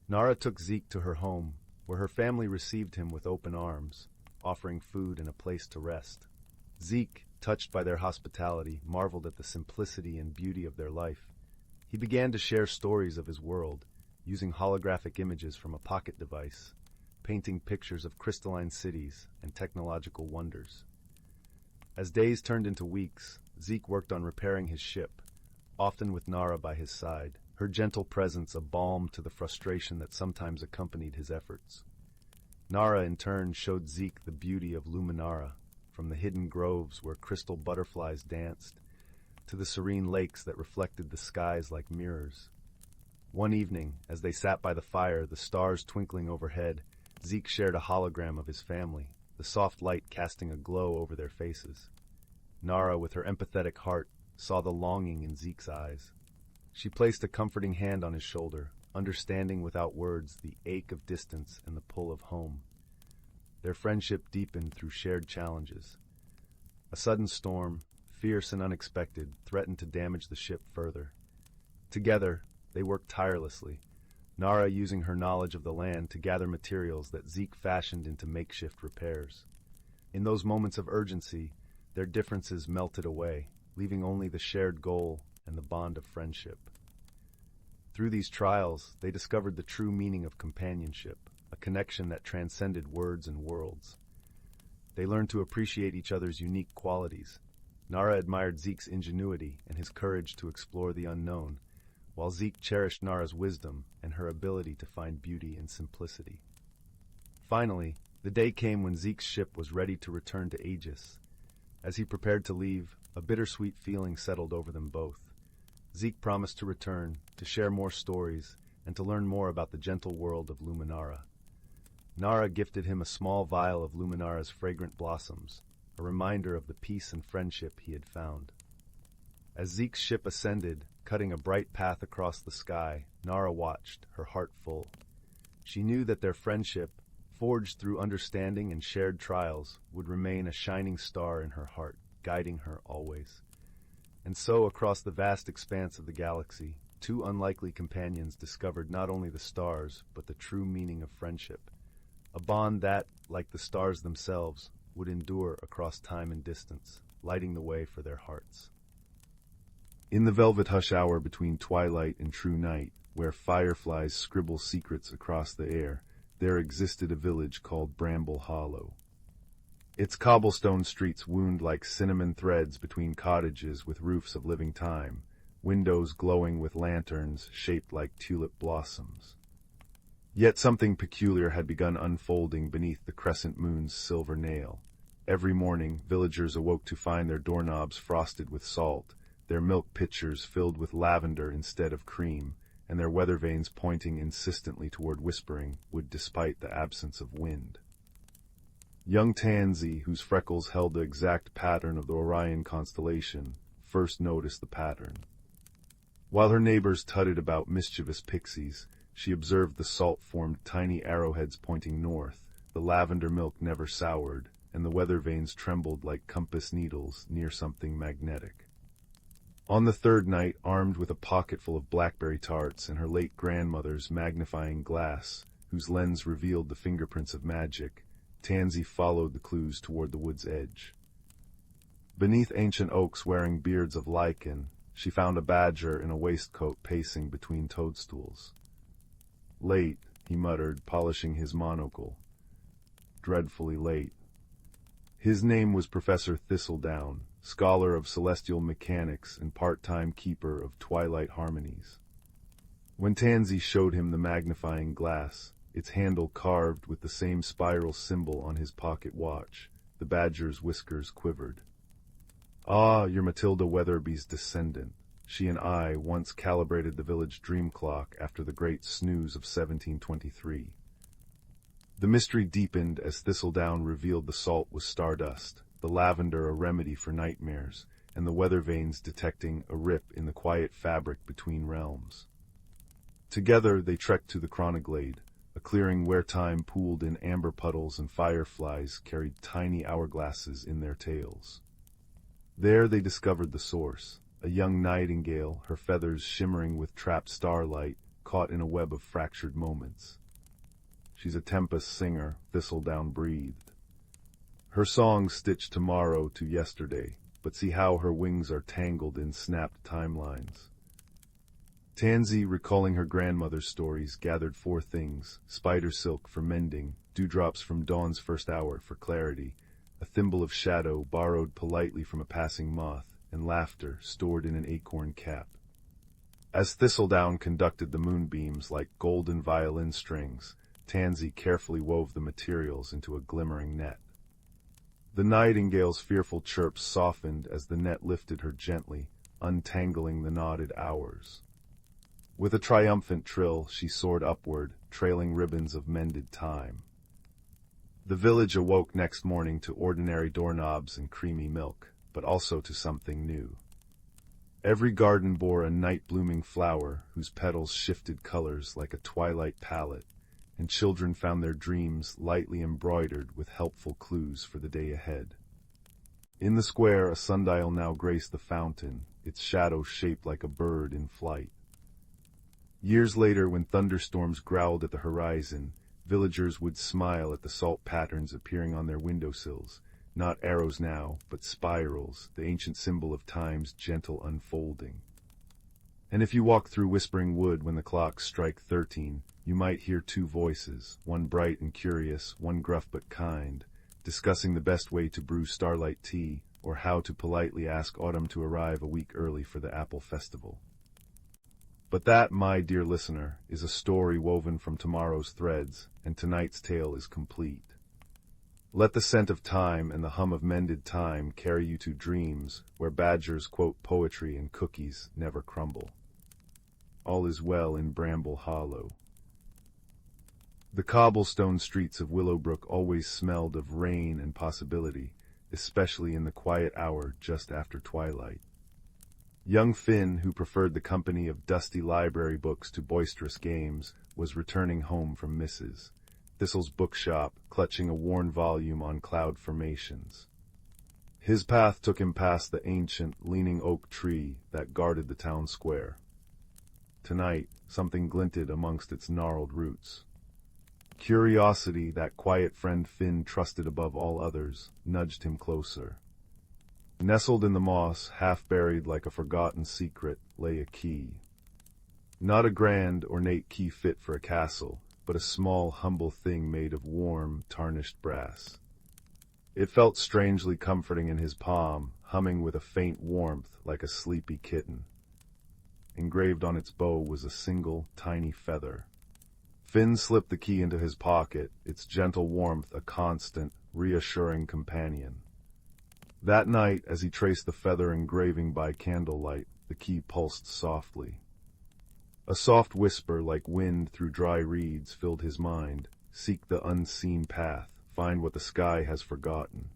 A: Nara took Zeke to her home, where her family received him with open arms, offering food and a place to rest. Zeke, touched by their hospitality, marveled at the simplicity and beauty of their life. He began to share stories of his world, using holographic images from a pocket device, painting pictures of crystalline cities and technological wonders. As days turned into weeks, Zeke worked on repairing his ship, often with Nara by his side, her gentle presence a balm to the frustration that sometimes accompanied his efforts. Nara, in turn, showed Zeke the beauty of Luminara, from the hidden groves where crystal butterflies danced, to the serene lakes that reflected the skies like mirrors. One evening, as they sat by the fire, the stars twinkling overhead, Zeke shared a hologram of his family, the soft light casting a glow over their faces. Nara, with her empathetic heart, saw the longing in Zeke's eyes. She placed a comforting hand on his shoulder, understanding without words the ache of distance and the pull of home. Their friendship deepened through shared challenges. A sudden storm, fierce and unexpected, threatened to damage the ship further. Together, they worked tirelessly, Nara using her knowledge of the land to gather materials that Zeke fashioned into makeshift repairs. In those moments of urgency, their differences melted away, leaving only the shared goal and the bond of friendship. Through these trials, they discovered the true meaning of companionship, a connection that transcended words and worlds. They learned to appreciate each other's unique qualities. Nara admired Zeke's ingenuity and his courage to explore the unknown, while Zeke cherished Nara's wisdom and her ability to find beauty in simplicity. Finally, the day came when Zeke's ship was ready to return to Aegis. As he prepared to leave, a bittersweet feeling settled over them both. Zeke promised to return, to share more stories, and to learn more about the gentle world of Luminara. Nara gifted him a small vial of Luminara's fragrant blossoms, a reminder of the peace and friendship he had found. As Zeke's ship ascended, cutting a bright path across the sky, Nara watched, her heart full. She knew that their friendship, forged through understanding and shared trials, would remain a shining star in her heart, guiding her always. And so, across the vast expanse of the galaxy, two unlikely companions discovered not only the stars, but the true meaning of friendship, a bond that, like the stars themselves, would endure across time and distance, lighting the way for their hearts. In the velvet hush hour between twilight and true night, where fireflies scribble secrets across the air, there existed a village called Bramble Hollow. Its cobblestone streets wound like cinnamon threads between cottages with roofs of living time, windows glowing with lanterns shaped like tulip blossoms. Yet something peculiar had begun unfolding beneath the crescent moon's silver nail. Every morning, villagers awoke to find their doorknobs frosted with salt, their milk pitchers filled with lavender instead of cream, and their weather vanes pointing insistently toward whispering wood despite the absence of wind. Young Tansy, whose freckles held the exact pattern of the Orion constellation, first noticed the pattern. While her neighbors tutted about mischievous pixies, she observed the salt formed tiny arrowheads pointing north, the lavender milk never soured, and the weather vanes trembled like compass needles near something magnetic. On the third night, armed with a pocketful of blackberry tarts and her late grandmother's magnifying glass, whose lens revealed the fingerprints of magic, Tansy followed the clues toward the wood's edge. Beneath ancient oaks wearing beards of lichen, she found a badger in a waistcoat pacing between toadstools. "Late," he muttered, polishing his monocle. "Dreadfully late." His name was Professor Thistledown, scholar of celestial mechanics and part-time keeper of twilight harmonies. When Tansy showed him the magnifying glass, its handle carved with the same spiral symbol on his pocket watch, the badger's whiskers quivered. "Ah, you're Matilda Weatherby's descendant. She and I once calibrated the village dream clock after the great snooze of 1723. The mystery deepened as Thistledown revealed the salt was stardust, the lavender a remedy for nightmares, and the weather vanes detecting a rip in the quiet fabric between realms. Together they trekked to the Chronoglade, a clearing where time pooled in amber puddles and fireflies carried tiny hourglasses in their tails. There they discovered the source, a young nightingale, her feathers shimmering with trapped starlight, caught in a web of fractured moments. "She's a tempest singer," Thistledown breathed. "Her song stitched tomorrow to yesterday, but see how her wings are tangled in snapped timelines." Tansy, recalling her grandmother's stories, gathered four things: spider silk for mending, dewdrops from dawn's first hour for clarity, a thimble of shadow borrowed politely from a passing moth, and laughter stored in an acorn cap. As Thistledown conducted the moonbeams like golden violin strings, Tansy carefully wove the materials into a glimmering net. The nightingale's fearful chirps softened as the net lifted her gently, untangling the knotted hours. With a triumphant trill, she soared upward, trailing ribbons of mended time. The village awoke next morning to ordinary doorknobs and creamy milk, but also to something new. Every garden bore a night-blooming flower whose petals shifted colors like a twilight palette, and children found their dreams lightly embroidered with helpful clues for the day ahead. In the square, a sundial now graced the fountain, its shadow shaped like a bird in flight. Years later, when thunderstorms growled at the horizon, villagers would smile at the salt patterns appearing on their windowsills, not arrows now, but spirals, the ancient symbol of time's gentle unfolding. And if you walk through Whispering Wood when the clocks strike 13, you might hear two voices, one bright and curious, one gruff but kind, discussing the best way to brew starlight tea, or how to politely ask autumn to arrive a week early for the apple festival. But that, my dear listener, is a story woven from tomorrow's threads, and tonight's tale is complete. Let the scent of time and the hum of mended time carry you to dreams where badgers quote poetry and cookies never crumble. All is well in Bramble Hollow. The cobblestone streets of Willowbrook always smelled of rain and possibility, especially in the quiet hour just after twilight. Young Finn, who preferred the company of dusty library books to boisterous games, was returning home from Mrs. Thistle's bookshop, clutching a worn volume on cloud formations. His path took him past the ancient, leaning oak tree that guarded the town square. Tonight, something glinted amongst its gnarled roots. Curiosity, that quiet friend Finn trusted above all others, nudged him closer. Nestled in the moss, half-buried like a forgotten secret, lay a key. Not a grand, ornate key fit for a castle, but a small, humble thing made of warm, tarnished brass. It felt strangely comforting in his palm, humming with a faint warmth like a sleepy kitten. Engraved on its bow was a single, tiny feather. Finn slipped the key into his pocket, its gentle warmth a constant, reassuring companion. That night, as he traced the feather engraving by candlelight, the key pulsed softly. A soft whisper like wind through dry reeds filled his mind. Seek the unseen path, find what the sky has forgotten.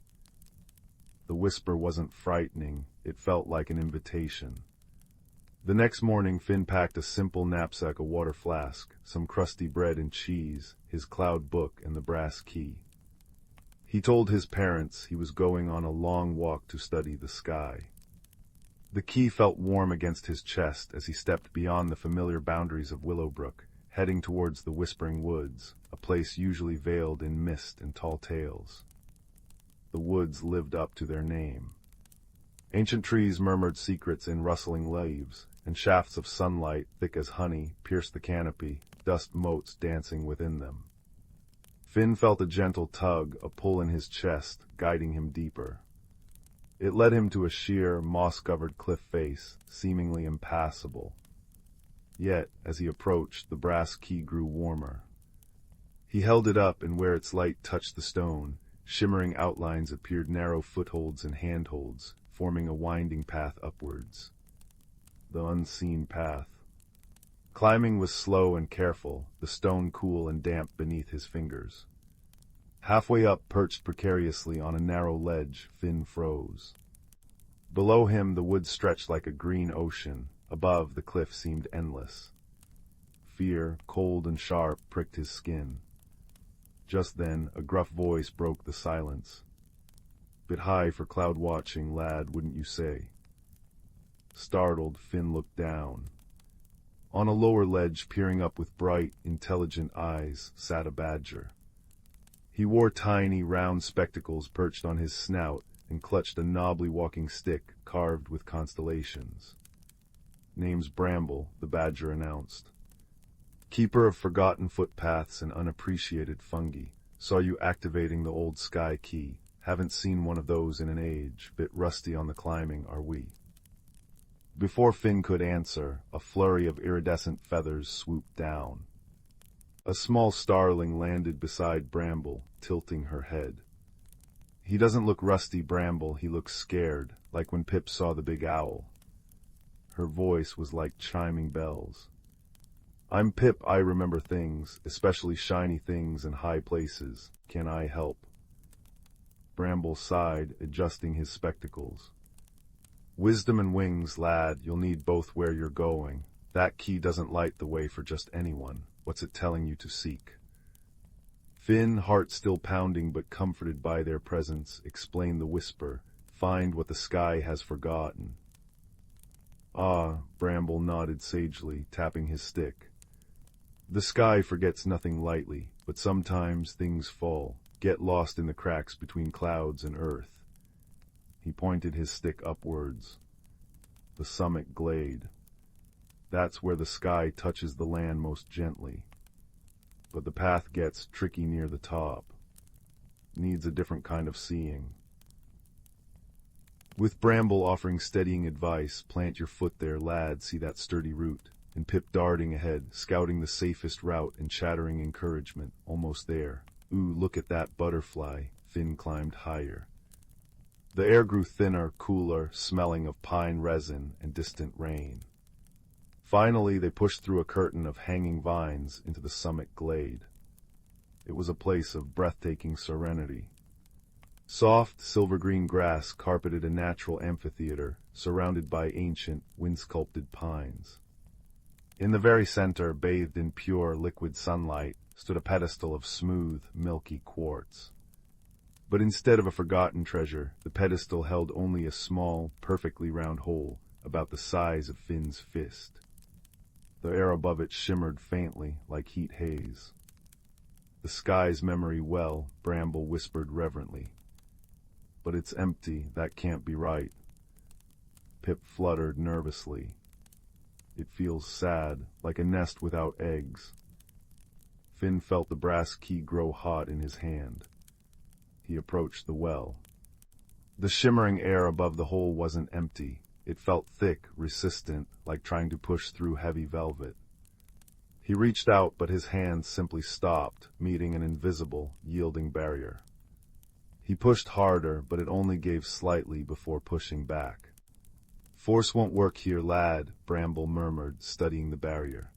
A: The whisper wasn't frightening, it felt like an invitation. The next morning, Finn packed a simple knapsack, a water flask, some crusty bread and cheese, his cloud book, and the brass key. He told his parents he was going on a long walk to study the sky. The key felt warm against his chest as he stepped beyond the familiar boundaries of Willowbrook, heading towards the Whispering Woods, a place usually veiled in mist and tall tales. The woods lived up to their name. Ancient trees murmured secrets in rustling leaves, and shafts of sunlight, thick as honey, pierced the canopy, dust motes dancing within them. Finn felt a gentle tug, a pull in his chest, guiding him deeper. It led him to a sheer, moss-covered cliff face, seemingly impassable. Yet, as he approached, the brass key grew warmer. He held it up, and where its light touched the stone, shimmering outlines appeared, narrow footholds and handholds, forming a winding path upwards. The unseen path. Climbing was slow and careful, the stone cool and damp beneath his fingers. Halfway up, perched precariously on a narrow ledge, Finn froze. Below him the woods stretched like a green ocean. Above, the cliff seemed endless. Fear, cold and sharp, pricked his skin. Just then, a gruff voice broke the silence. "Bit high for cloud watching, lad, wouldn't you say?" Startled, Finn looked down. On a lower ledge, peering up with bright, intelligent eyes, sat a badger. He wore tiny, round spectacles perched on his snout and clutched a knobbly walking stick carved with constellations. "Name's Bramble," the badger announced. "Keeper of forgotten footpaths and unappreciated fungi. Saw you activating the old sky key. Haven't seen one of those in an age. Bit rusty on the climbing, are we?" Before Finn could answer, a flurry of iridescent feathers swooped down. A small starling landed beside Bramble, tilting her head. "He doesn't look rusty, Bramble, he looks scared, like when Pip saw the big owl." Her voice was like chiming bells. "I'm Pip, I remember things, especially shiny things and high places. Can I help?" Bramble sighed, adjusting his spectacles. "Wisdom and wings, lad, you'll need both where you're going. That key doesn't light the way for just anyone. What's it telling you to seek?" Finn, heart still pounding but comforted by their presence, explained the whisper, "Find what the sky has forgotten." "Ah," Bramble nodded sagely, tapping his stick. "The sky forgets nothing lightly, but sometimes things fall, get lost in the cracks between clouds and earth." He pointed his stick upwards. "The summit glade. That's where the sky touches the land most gently. But the path gets tricky near the top. Needs a different kind of seeing." With Bramble offering steadying advice, "Plant your foot there, lad, see that sturdy root," and Pip darting ahead, scouting the safest route and chattering encouragement, "Almost there. Ooh, look at that butterfly." Finn climbed higher. The air grew thinner, cooler, smelling of pine resin and distant rain. Finally, they pushed through a curtain of hanging vines into the summit glade. It was a place of breathtaking serenity. Soft, silver-green grass carpeted a natural amphitheater, surrounded by ancient, wind-sculpted pines. In the very center, bathed in pure, liquid sunlight, stood a pedestal of smooth, milky quartz. But instead of a forgotten treasure, the pedestal held only a small, perfectly round hole, about the size of Finn's fist. The air above it shimmered faintly, like heat haze. "The sky's memory well," Bramble whispered reverently. "But it's empty, that can't be right." Pip fluttered nervously. "It feels sad, like a nest without eggs." Finn felt the brass key grow hot in his hand. He approached the well. The shimmering air above the hole wasn't empty. It felt thick, resistant, like trying to push through heavy velvet. He reached out, but his hands simply stopped, meeting an invisible, yielding barrier. He pushed harder, but it only gave slightly before pushing back. "Force won't work here, lad," Bramble murmured, studying the barrier.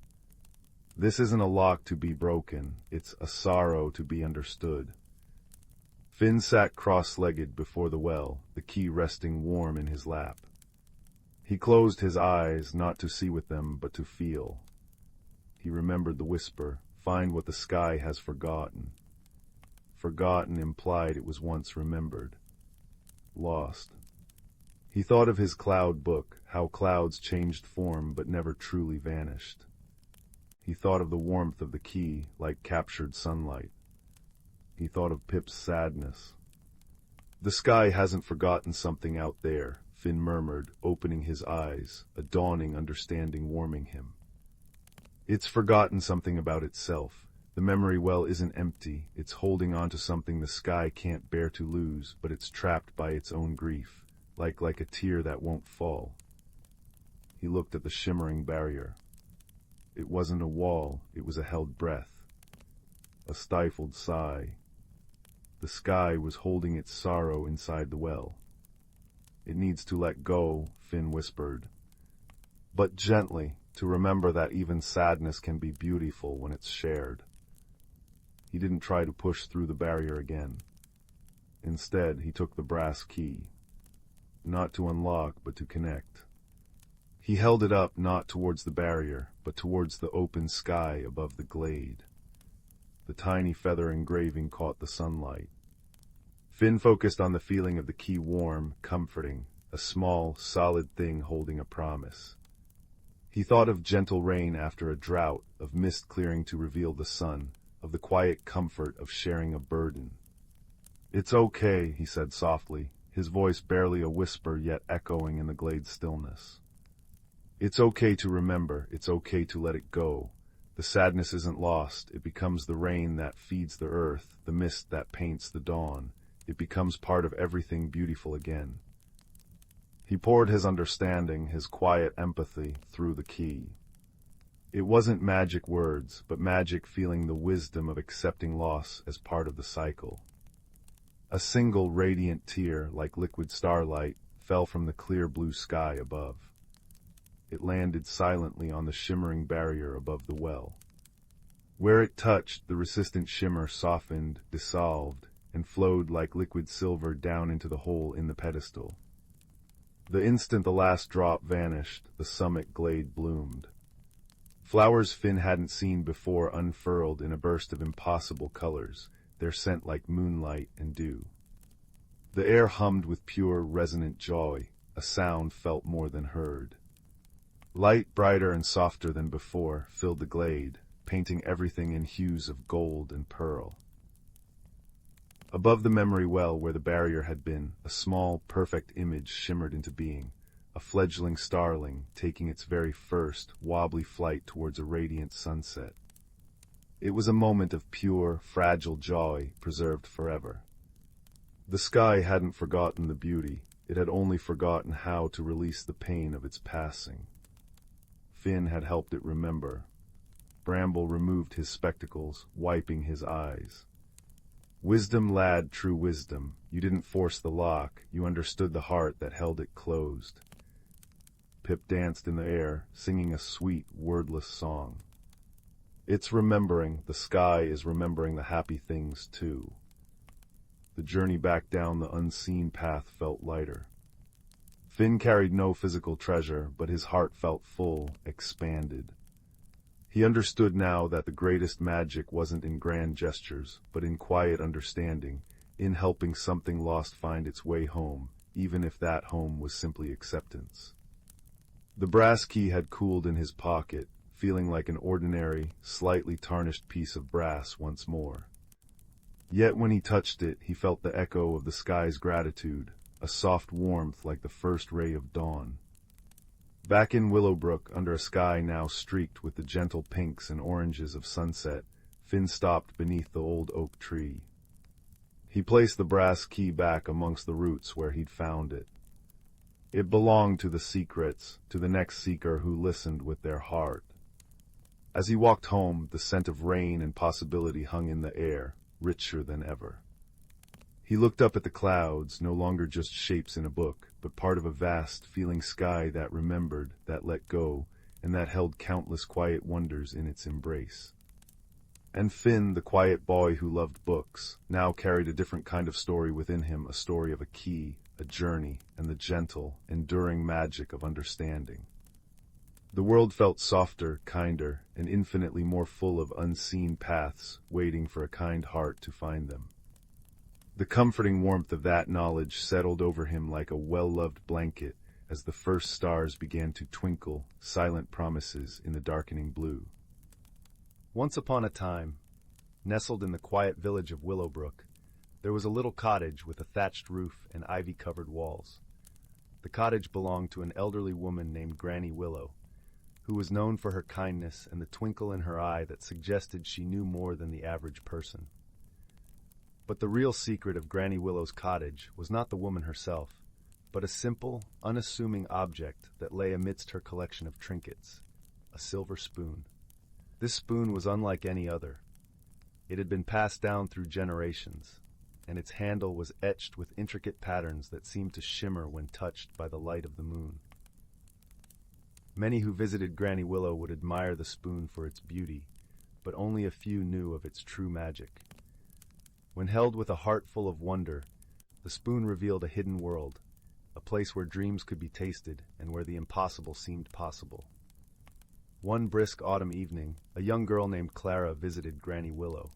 A: "This isn't a lock to be broken, it's a sorrow to be understood." Finn sat cross-legged before the well, the key resting warm in his lap. He closed his eyes, not to see with them, but to feel. He remembered the whisper, "Find what the sky has forgotten." Forgotten implied it was once remembered. Lost. He thought of his cloud book, how clouds changed form but never truly vanished. He thought of the warmth of the key, like captured sunlight. He thought of Pip's sadness. "The sky hasn't forgotten something out there," Finn murmured, opening his eyes, a dawning understanding warming him. "It's forgotten something about itself. The memory well isn't empty, it's holding on to something the sky can't bear to lose, but it's trapped by its own grief, like a tear that won't fall." He looked at the shimmering barrier. It wasn't a wall, it was a held breath. A stifled sigh. The sky was holding its sorrow inside the well. "It needs to let go," Finn whispered. "But gently, to remember that even sadness can be beautiful when it's shared." He didn't try to push through the barrier again. Instead, he took the brass key. Not to unlock, but to connect. He held it up not towards the barrier, but towards the open sky above the glade. The tiny feather engraving caught the sunlight. Finn focused on the feeling of the key, warm, comforting, a small, solid thing holding a promise. He thought of gentle rain after a drought, of mist clearing to reveal the sun, of the quiet comfort of sharing a burden. "It's okay," he said softly, his voice barely a whisper yet echoing in the glade's stillness. "It's okay to remember, it's okay to let it go. The sadness isn't lost, it becomes the rain that feeds the earth, the mist that paints the dawn. It becomes part of everything beautiful again." He poured his understanding, his quiet empathy, through the key. It wasn't magic words, but magic feeling the wisdom of accepting loss as part of the cycle. A single radiant tear, like liquid starlight, fell from the clear blue sky above. It landed silently on the shimmering barrier above the well. Where it touched, the resistant shimmer softened, dissolved, and flowed like liquid silver down into the hole in the pedestal. The instant the last drop vanished, the summit glade bloomed. Flowers Finn hadn't seen before unfurled in a burst of impossible colors, their scent like moonlight and dew. The air hummed with pure, resonant joy, a sound felt more than heard. Light, brighter and softer than before, filled the glade, painting everything in hues of gold and pearl. Above the memory well where the barrier had been, a small, perfect image shimmered into being, a fledgling starling taking its very first, wobbly flight towards a radiant sunset. It was a moment of pure, fragile joy, preserved forever. The sky hadn't forgotten the beauty, it had only forgotten how to release the pain of its passing. Finn had helped it remember. Bramble removed his spectacles, wiping his eyes. "Wisdom, lad, true wisdom. You didn't force the lock, you understood the heart that held it closed." Pip danced in the air, singing a sweet, wordless song. "It's remembering, the sky is remembering the happy things too." The journey back down the unseen path felt lighter. Finn carried no physical treasure, but his heart felt full, expanded. He understood now that the greatest magic wasn't in grand gestures, but in quiet understanding, in helping something lost find its way home, even if that home was simply acceptance. The brass key had cooled in his pocket, feeling like an ordinary, slightly tarnished piece of brass once more. Yet when he touched it, he felt the echo of the sky's gratitude, a soft warmth like the first ray of dawn. Back in Willowbrook, under a sky now streaked with the gentle pinks and oranges of sunset, Finn stopped beneath the old oak tree. He placed the brass key back amongst the roots where he'd found it. It belonged to the secrets, to the next seeker who listened with their heart. As he walked home, the scent of rain and possibility hung in the air, richer than ever. He looked up at the clouds, no longer just shapes in a book, but part of a vast, feeling sky that remembered, that let go, and that held countless quiet wonders in its embrace. And Finn, the quiet boy who loved books, now carried a different kind of story within him, a story of a key, a journey, and the gentle, enduring magic of understanding. The world felt softer, kinder, and infinitely more full of unseen paths, waiting for a kind heart to find them. The comforting warmth of that knowledge settled over him like a well-loved blanket as the first stars began to twinkle, silent promises in the darkening blue. Once upon a time, nestled in the quiet village of Willowbrook, there was a little cottage with a thatched roof and ivy-covered walls. The cottage belonged to an elderly woman named Granny Willow, who was known for her kindness and the twinkle in her eye that suggested she knew more than the average person. But the real secret of Granny Willow's cottage was not the woman herself, but a simple, unassuming object that lay amidst her collection of trinkets, a silver spoon. This spoon was unlike any other. It had been passed down through generations, and its handle was etched with intricate patterns that seemed to shimmer when touched by the light of the moon. Many who visited Granny Willow would admire the spoon for its beauty, but only a few knew of its true magic. When held with a heart full of wonder, the spoon revealed a hidden world, a place where dreams could be tasted and where the impossible seemed possible. One brisk autumn evening, a young girl named Clara visited Granny Willow.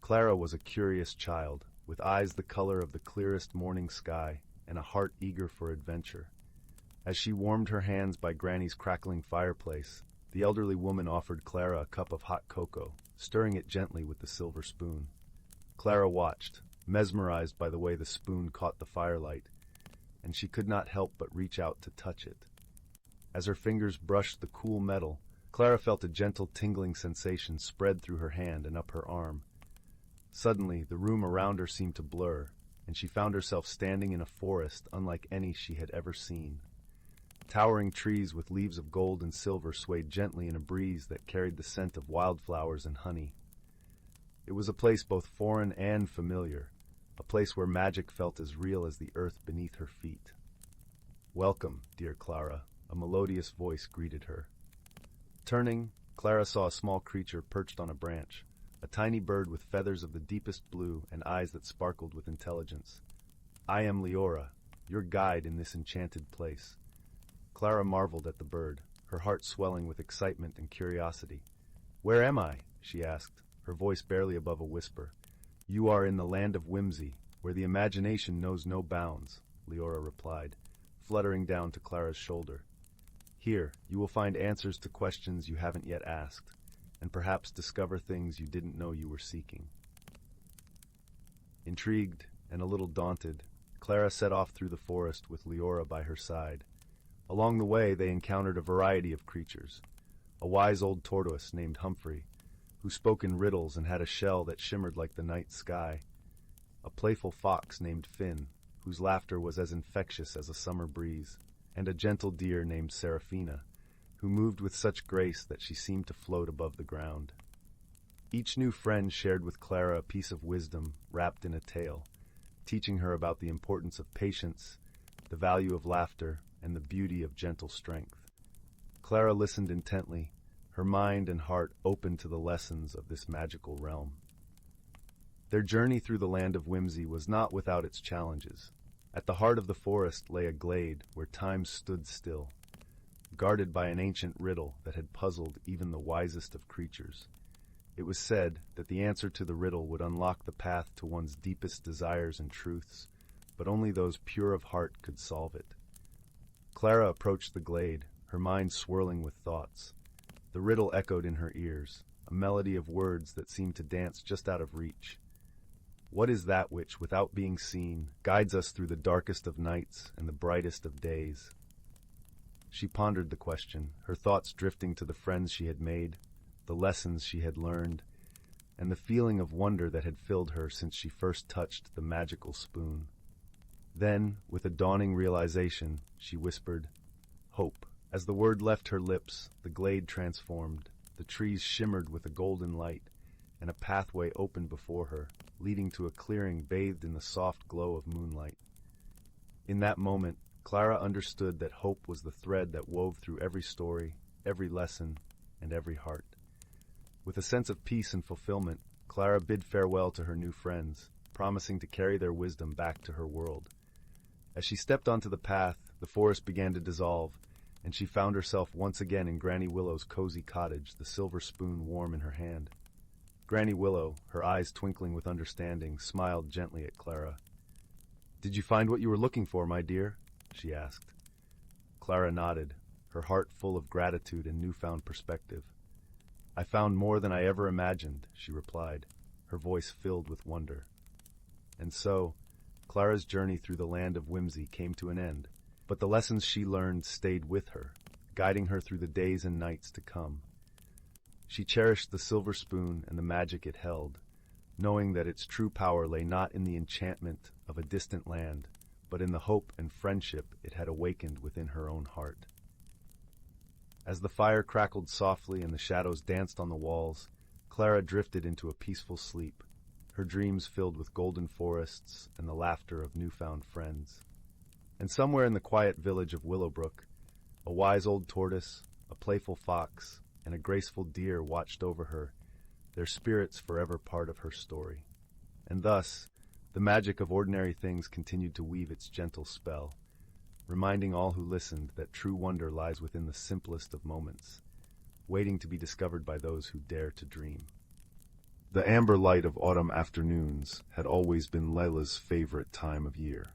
A: Clara was a curious child, with eyes the color of the clearest morning sky and a heart eager for adventure. As she warmed her hands by Granny's crackling fireplace, the elderly woman offered Clara a cup of hot cocoa, stirring it gently with the silver spoon. Clara watched, mesmerized by the way the spoon caught the firelight, and she could not help but reach out to touch it. As her fingers brushed the cool metal, Clara felt a gentle tingling sensation spread through her hand and up her arm. Suddenly, the room around her seemed to blur, and she found herself standing in a forest unlike any she had ever seen. Towering trees with leaves of gold and silver swayed gently in a breeze that carried the scent of wildflowers and honey. It was a place both foreign and familiar, a place where magic felt as real as the earth beneath her feet. "Welcome, dear Clara," a melodious voice greeted her. Turning, Clara saw a small creature perched on a branch, a tiny bird with feathers of the deepest blue and eyes that sparkled with intelligence. "I am Leora, your guide in this enchanted place." Clara marveled at the bird, her heart swelling with excitement and curiosity. "Where am I?" she asked, her voice barely above a whisper. "You are in the land of whimsy, where the imagination knows no bounds," Leora replied, fluttering down to Clara's shoulder. "Here, you will find answers to questions you haven't yet asked, and perhaps discover things you didn't know you were seeking." Intrigued and a little daunted, Clara set off through the forest with Leora by her side. Along the way, they encountered a variety of creatures. A wise old tortoise named Humphrey, who spoke in riddles and had a shell that shimmered like the night sky. A playful fox named Finn, whose laughter was as infectious as a summer breeze, and a gentle deer named Seraphina, who moved with such grace that she seemed to float above the ground. Each new friend shared with Clara a piece of wisdom wrapped in a tale, teaching her about the importance of patience, the value of laughter, and the beauty of gentle strength. Clara listened intently, her mind and heart open to the lessons of this magical realm. Their journey through the land of whimsy was not without its challenges. At the heart of the forest lay a glade where time stood still, guarded by an ancient riddle that had puzzled even the wisest of creatures. It was said that the answer to the riddle would unlock the path to one's deepest desires and truths, but only those pure of heart could solve it. Clara approached the glade, her mind swirling with thoughts. The riddle echoed in her ears, a melody of words that seemed to dance just out of reach. What is that which, without being seen, guides us through the darkest of nights and the brightest of days? She pondered the question, her thoughts drifting to the friends she had made, the lessons she had learned, and the feeling of wonder that had filled her since she first touched the magical spoon. Then, with a dawning realization, she whispered, "Hope." As the word left her lips, the glade transformed, the trees shimmered with a golden light, and a pathway opened before her, leading to a clearing bathed in the soft glow of moonlight. In that moment, Clara understood that hope was the thread that wove through every story, every lesson, and every heart. With a sense of peace and fulfillment, Clara bid farewell to her new friends, promising to carry their wisdom back to her world. As she stepped onto the path, the forest began to dissolve, and she found herself once again in Granny Willow's cozy cottage, the silver spoon warm in her hand. Granny Willow, her eyes twinkling with understanding, smiled gently at Clara. "Did you find what you were looking for, my dear?" she asked. Clara nodded, her heart full of gratitude and newfound perspective. "I found more than I ever imagined," she replied, her voice filled with wonder. And so, Clara's journey through the land of whimsy came to an end, but the lessons she learned stayed with her, guiding her through the days and nights to come. She cherished the silver spoon and the magic it held, knowing that its true power lay not in the enchantment of a distant land, but in the hope and friendship it had awakened within her own heart. As the fire crackled softly and the shadows danced on the walls, Clara drifted into a peaceful sleep, her dreams filled with golden forests and the laughter of newfound friends. And somewhere in the quiet village of Willowbrook, a wise old tortoise, a playful fox, and a graceful deer watched over her, their spirits forever part of her story. And thus, the magic of ordinary things continued to weave its gentle spell, reminding all who listened that true wonder lies within the simplest of moments, waiting to be discovered by those who dare to dream. The amber light of autumn afternoons had always been Layla's favorite time of year.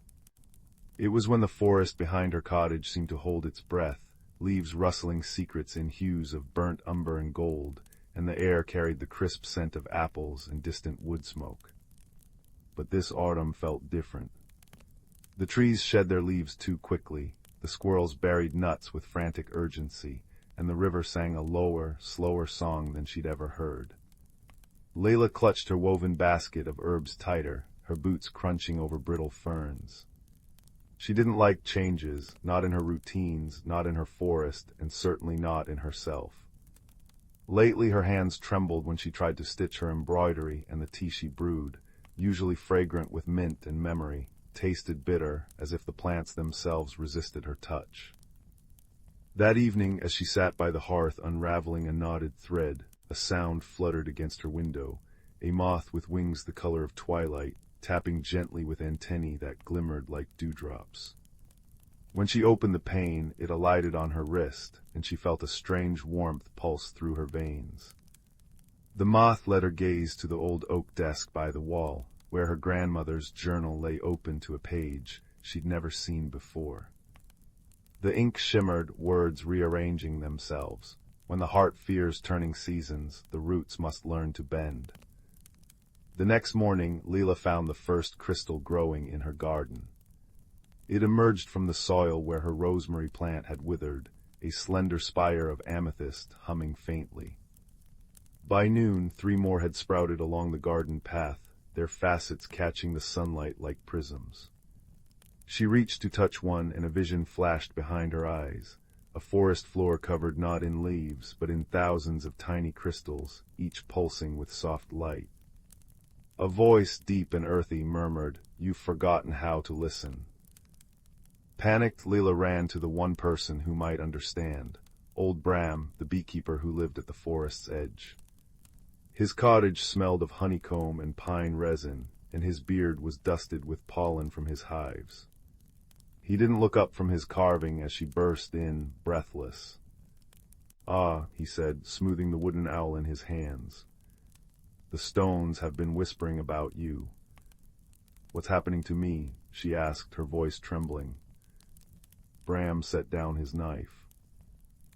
A: It was when the forest behind her cottage seemed to hold its breath, leaves rustling secrets in hues of burnt umber and gold, and the air carried the crisp scent of apples and distant wood smoke. But this autumn felt different. The trees shed their leaves too quickly, the squirrels buried nuts with frantic urgency, and the river sang a lower, slower song than she'd ever heard. Layla clutched her woven basket of herbs tighter, her boots crunching over brittle ferns. She didn't like changes, not in her routines, not in her forest, and certainly not in herself. Lately her hands trembled when she tried to stitch her embroidery, and the tea she brewed, usually fragrant with mint and memory, tasted bitter, as if the plants themselves resisted her touch. That evening, as she sat by the hearth unraveling a knotted thread, a sound fluttered against her window, a moth with wings the color of twilight, tapping gently with antennae that glimmered like dewdrops. When she opened the pane, it alighted on her wrist, and she felt a strange warmth pulse through her veins. The moth led her gaze to the old oak desk by the wall, where her grandmother's journal lay open to a page she'd never seen before. The ink shimmered, words rearranging themselves. When the heart fears turning seasons, the roots must learn to bend. The next morning, Leela found the first crystal growing in her garden. It emerged from the soil where her rosemary plant had withered, a slender spire of amethyst humming faintly. By noon, 3 more had sprouted along the garden path, their facets catching the sunlight like prisms. She reached to touch one, and a vision flashed behind her eyes, a forest floor covered not in leaves, but in thousands of tiny crystals, each pulsing with soft light. A voice, deep and earthy, murmured, "You've forgotten how to listen." Panicked, Leela ran to the one person who might understand, old Bram, the beekeeper who lived at the forest's edge. His cottage smelled of honeycomb and pine resin, and his beard was dusted with pollen from his hives. He didn't look up from his carving as she burst in, breathless. "Ah," he said, smoothing the wooden owl in his hands. "The stones have been whispering about you." "What's happening to me?" she asked, her voice trembling. Bram set down his knife.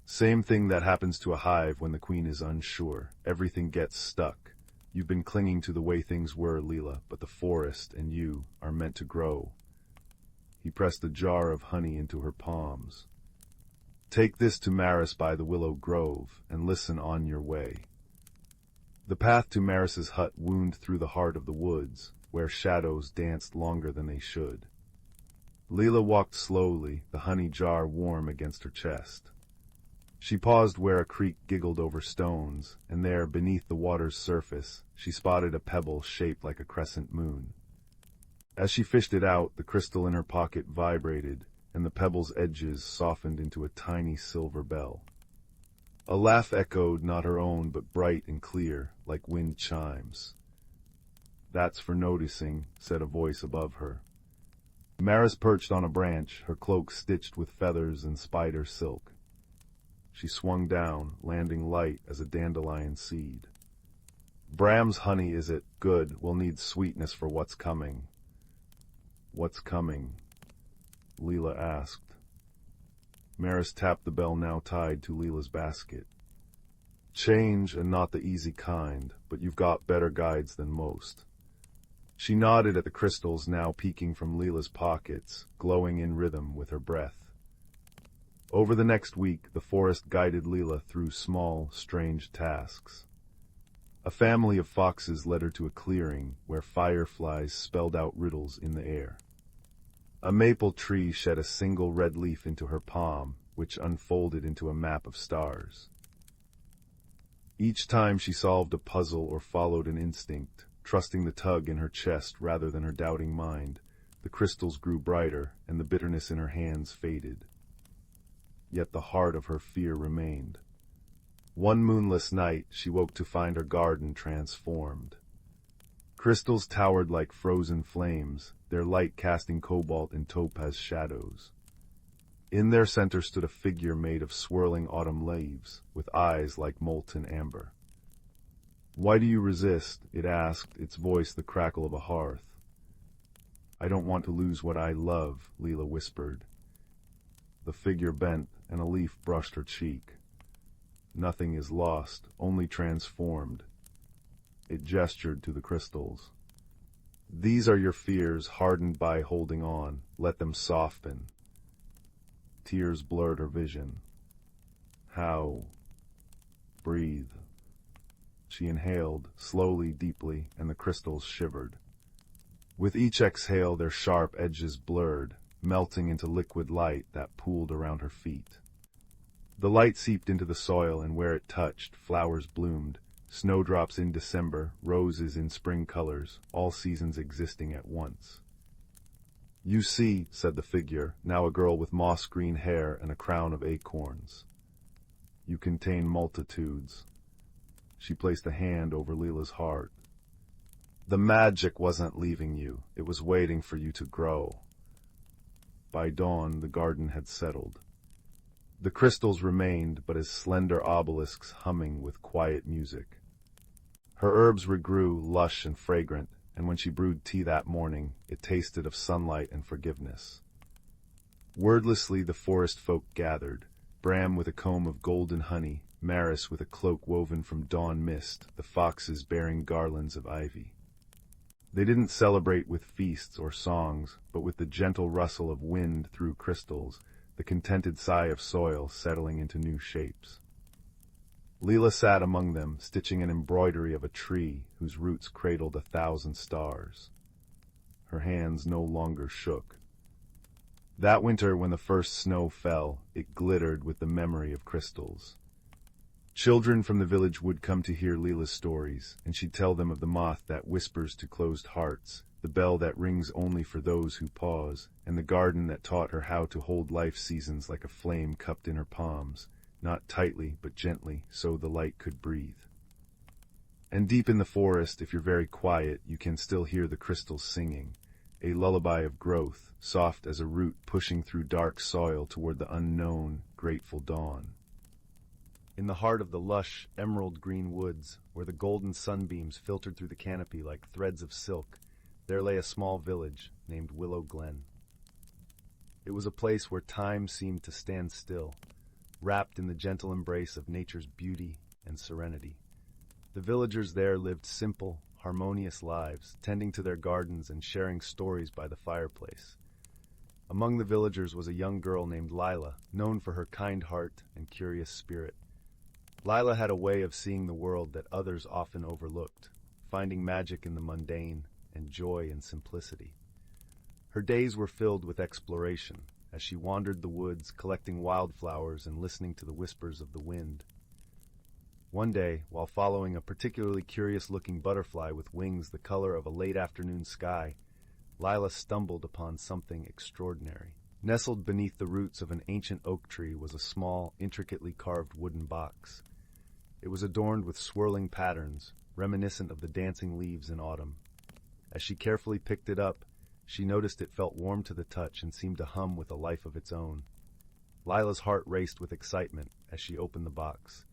A: "Same thing that happens to a hive when the queen is unsure. Everything gets stuck. You've been clinging to the way things were, Leela, but the forest and you are meant to grow." He pressed a jar of honey into her palms. "Take this to Maris by the willow grove, and listen on your way." The path to Maris's hut wound through the heart of the woods, where shadows danced longer than they should. Leela walked slowly, the honey jar warm against her chest. She paused where a creek giggled over stones, and there, beneath the water's surface, she spotted a pebble shaped like a crescent moon. As she fished it out, the crystal in her pocket vibrated, and the pebble's edges softened into a tiny silver bell. A laugh echoed, not her own, but bright and clear, like wind chimes. "That's for noticing," said a voice above her. Maris perched on a branch, her cloak stitched with feathers and spider silk. She swung down, landing light as a dandelion seed. Bram's honey, is it? Good. We'll need sweetness for what's coming. What's coming? Leela asked. Maris tapped the bell now tied to Leela's basket. Change, and not the easy kind, but you've got better guides than most. She nodded at the crystals now peeking from Leela's pockets, glowing in rhythm with her breath. Over the next week, the forest guided Leela through small, strange tasks. A family of foxes led her to a clearing where fireflies spelled out riddles in the air. A maple tree shed a single red leaf into her palm, which unfolded into a map of stars. Each time she solved a puzzle or followed an instinct, trusting the tug in her chest rather than her doubting mind, the crystals grew brighter and the bitterness in her hands faded. Yet the heart of her fear remained. One moonless night, she woke to find her garden transformed. Crystals towered like frozen flames, their light casting cobalt and topaz shadows. In their center stood a figure made of swirling autumn leaves, with eyes like molten amber. "Why do you resist?" it asked, its voice the crackle of a hearth. "I don't want to lose what I love," Leela whispered. The figure bent, and a leaf brushed her cheek. "Nothing is lost, only transformed." It gestured to the crystals. "These are your fears, hardened by holding on. Let them soften." Tears blurred her vision. "How?" "Breathe." She inhaled, slowly, deeply, and the crystals shivered. With each exhale, their sharp edges blurred, melting into liquid light that pooled around her feet. The light seeped into the soil, and where it touched, flowers bloomed, snowdrops in December, roses in spring colors, all seasons existing at once. "You see," said the figure, now a girl with moss-green hair and a crown of acorns. "You contain multitudes." She placed a hand over Leela's heart. "The magic wasn't leaving you. It was waiting for you to grow." By dawn, the garden had settled. The crystals remained but as slender obelisks humming with quiet music. Her herbs regrew, lush and fragrant, and when she brewed tea that morning, it tasted of sunlight and forgiveness. Wordlessly, the forest folk gathered, Bram with a comb of golden honey, Maris with a cloak woven from dawn mist, the foxes bearing garlands of ivy. They didn't celebrate with feasts or songs, but with the gentle rustle of wind through crystals, the contented sigh of soil settling into new shapes. Leela sat among them, stitching an embroidery of a tree whose roots cradled 1,000 stars. Her hands no longer shook. That winter, when the first snow fell, it glittered with the memory of crystals. Children from the village would come to hear Leela's stories, and she'd tell them of the moth that whispers to closed hearts, the bell that rings only for those who pause, and the garden that taught her how to hold life's seasons like a flame cupped in her palms, not tightly but gently, so the light could breathe. And deep in the forest, if you're very quiet, you can still hear the crystals singing, a lullaby of growth, soft as a root pushing through dark soil toward the unknown, grateful dawn. In the heart of the lush, emerald-green woods, where the golden sunbeams filtered through the canopy like threads of silk, there lay a small village named Willow Glen. It was a place where time seemed to stand still, wrapped in the gentle embrace of nature's beauty and serenity. The villagers there lived simple, harmonious lives, tending to their gardens and sharing stories by the fireplace. Among the villagers was a young girl named Lila, known for her kind heart and curious spirit. Lila had a way of seeing the world that others often overlooked, finding magic in the mundane and joy in simplicity. Her days were filled with exploration, as she wandered the woods, collecting wildflowers and listening to the whispers of the wind. One day, while following a particularly curious-looking butterfly with wings the color of a late-afternoon sky, Lila stumbled upon something extraordinary. Nestled beneath the roots of an ancient oak tree was a small, intricately carved wooden box. It was adorned with swirling patterns, reminiscent of the dancing leaves in autumn. As she carefully picked it up, she noticed it felt warm to the touch and seemed to hum with a life of its own. Lila's heart raced with excitement as she opened the box.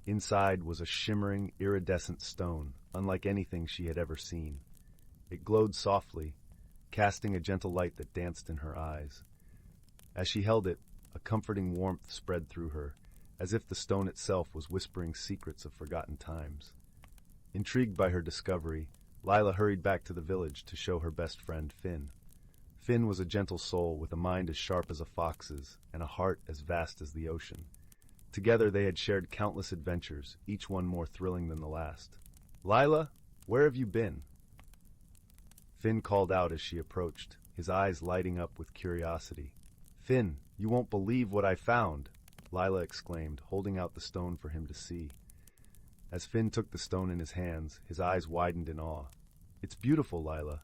A: Inside was a shimmering, iridescent stone, unlike anything she had ever seen. It glowed softly, casting a gentle light that danced in her eyes. As she held it, a comforting warmth spread through her, as if the stone itself was whispering secrets of forgotten times. Intrigued by her discovery, Lila hurried back to the village to show her best friend Finn. Finn was a gentle soul with a mind as sharp as a fox's and a heart as vast as the ocean. Together they had shared countless adventures, each one more thrilling than the last. "Lila, where have you been?" Finn called out as she approached, his eyes lighting up with curiosity. "Finn, you won't believe what I found!" Lila exclaimed, holding out the stone for him to see. As Finn took the stone in his hands, his eyes widened in awe. "It's beautiful, Lila.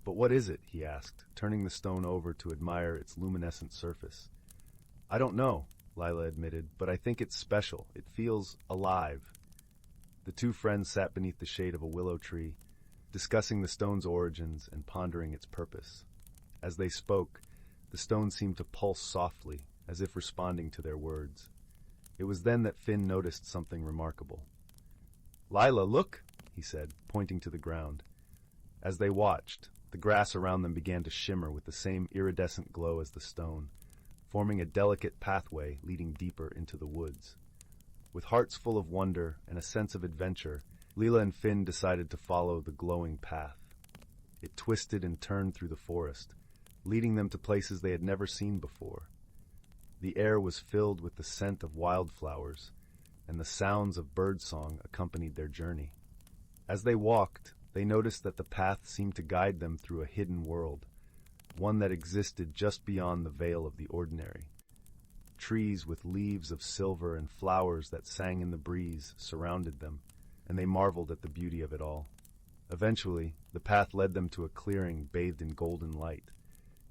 A: But what is it?" he asked, turning the stone over to admire its luminescent surface. "I don't know," Lila admitted, "but I think it's special. It feels alive." The two friends sat beneath the shade of a willow tree, discussing the stone's origins and pondering its purpose. As they spoke, the stone seemed to pulse softly, as if responding to their words. It was then that Finn noticed something remarkable. "Lila, look!" he said, pointing to the ground. As they watched, the grass around them began to shimmer with the same iridescent glow as the stone, forming a delicate pathway leading deeper into the woods. With hearts full of wonder and a sense of adventure, Lila and Finn decided to follow the glowing path. It twisted and turned through the forest, leading them to places they had never seen before. The air was filled with the scent of wildflowers, and the sounds of birdsong accompanied their journey. As they walked, they noticed that the path seemed to guide them through a hidden world, one that existed just beyond the veil of the ordinary. Trees with leaves of silver and flowers that sang in the breeze surrounded them, and they marveled at the beauty of it all. Eventually, the path led them to a clearing bathed in golden light.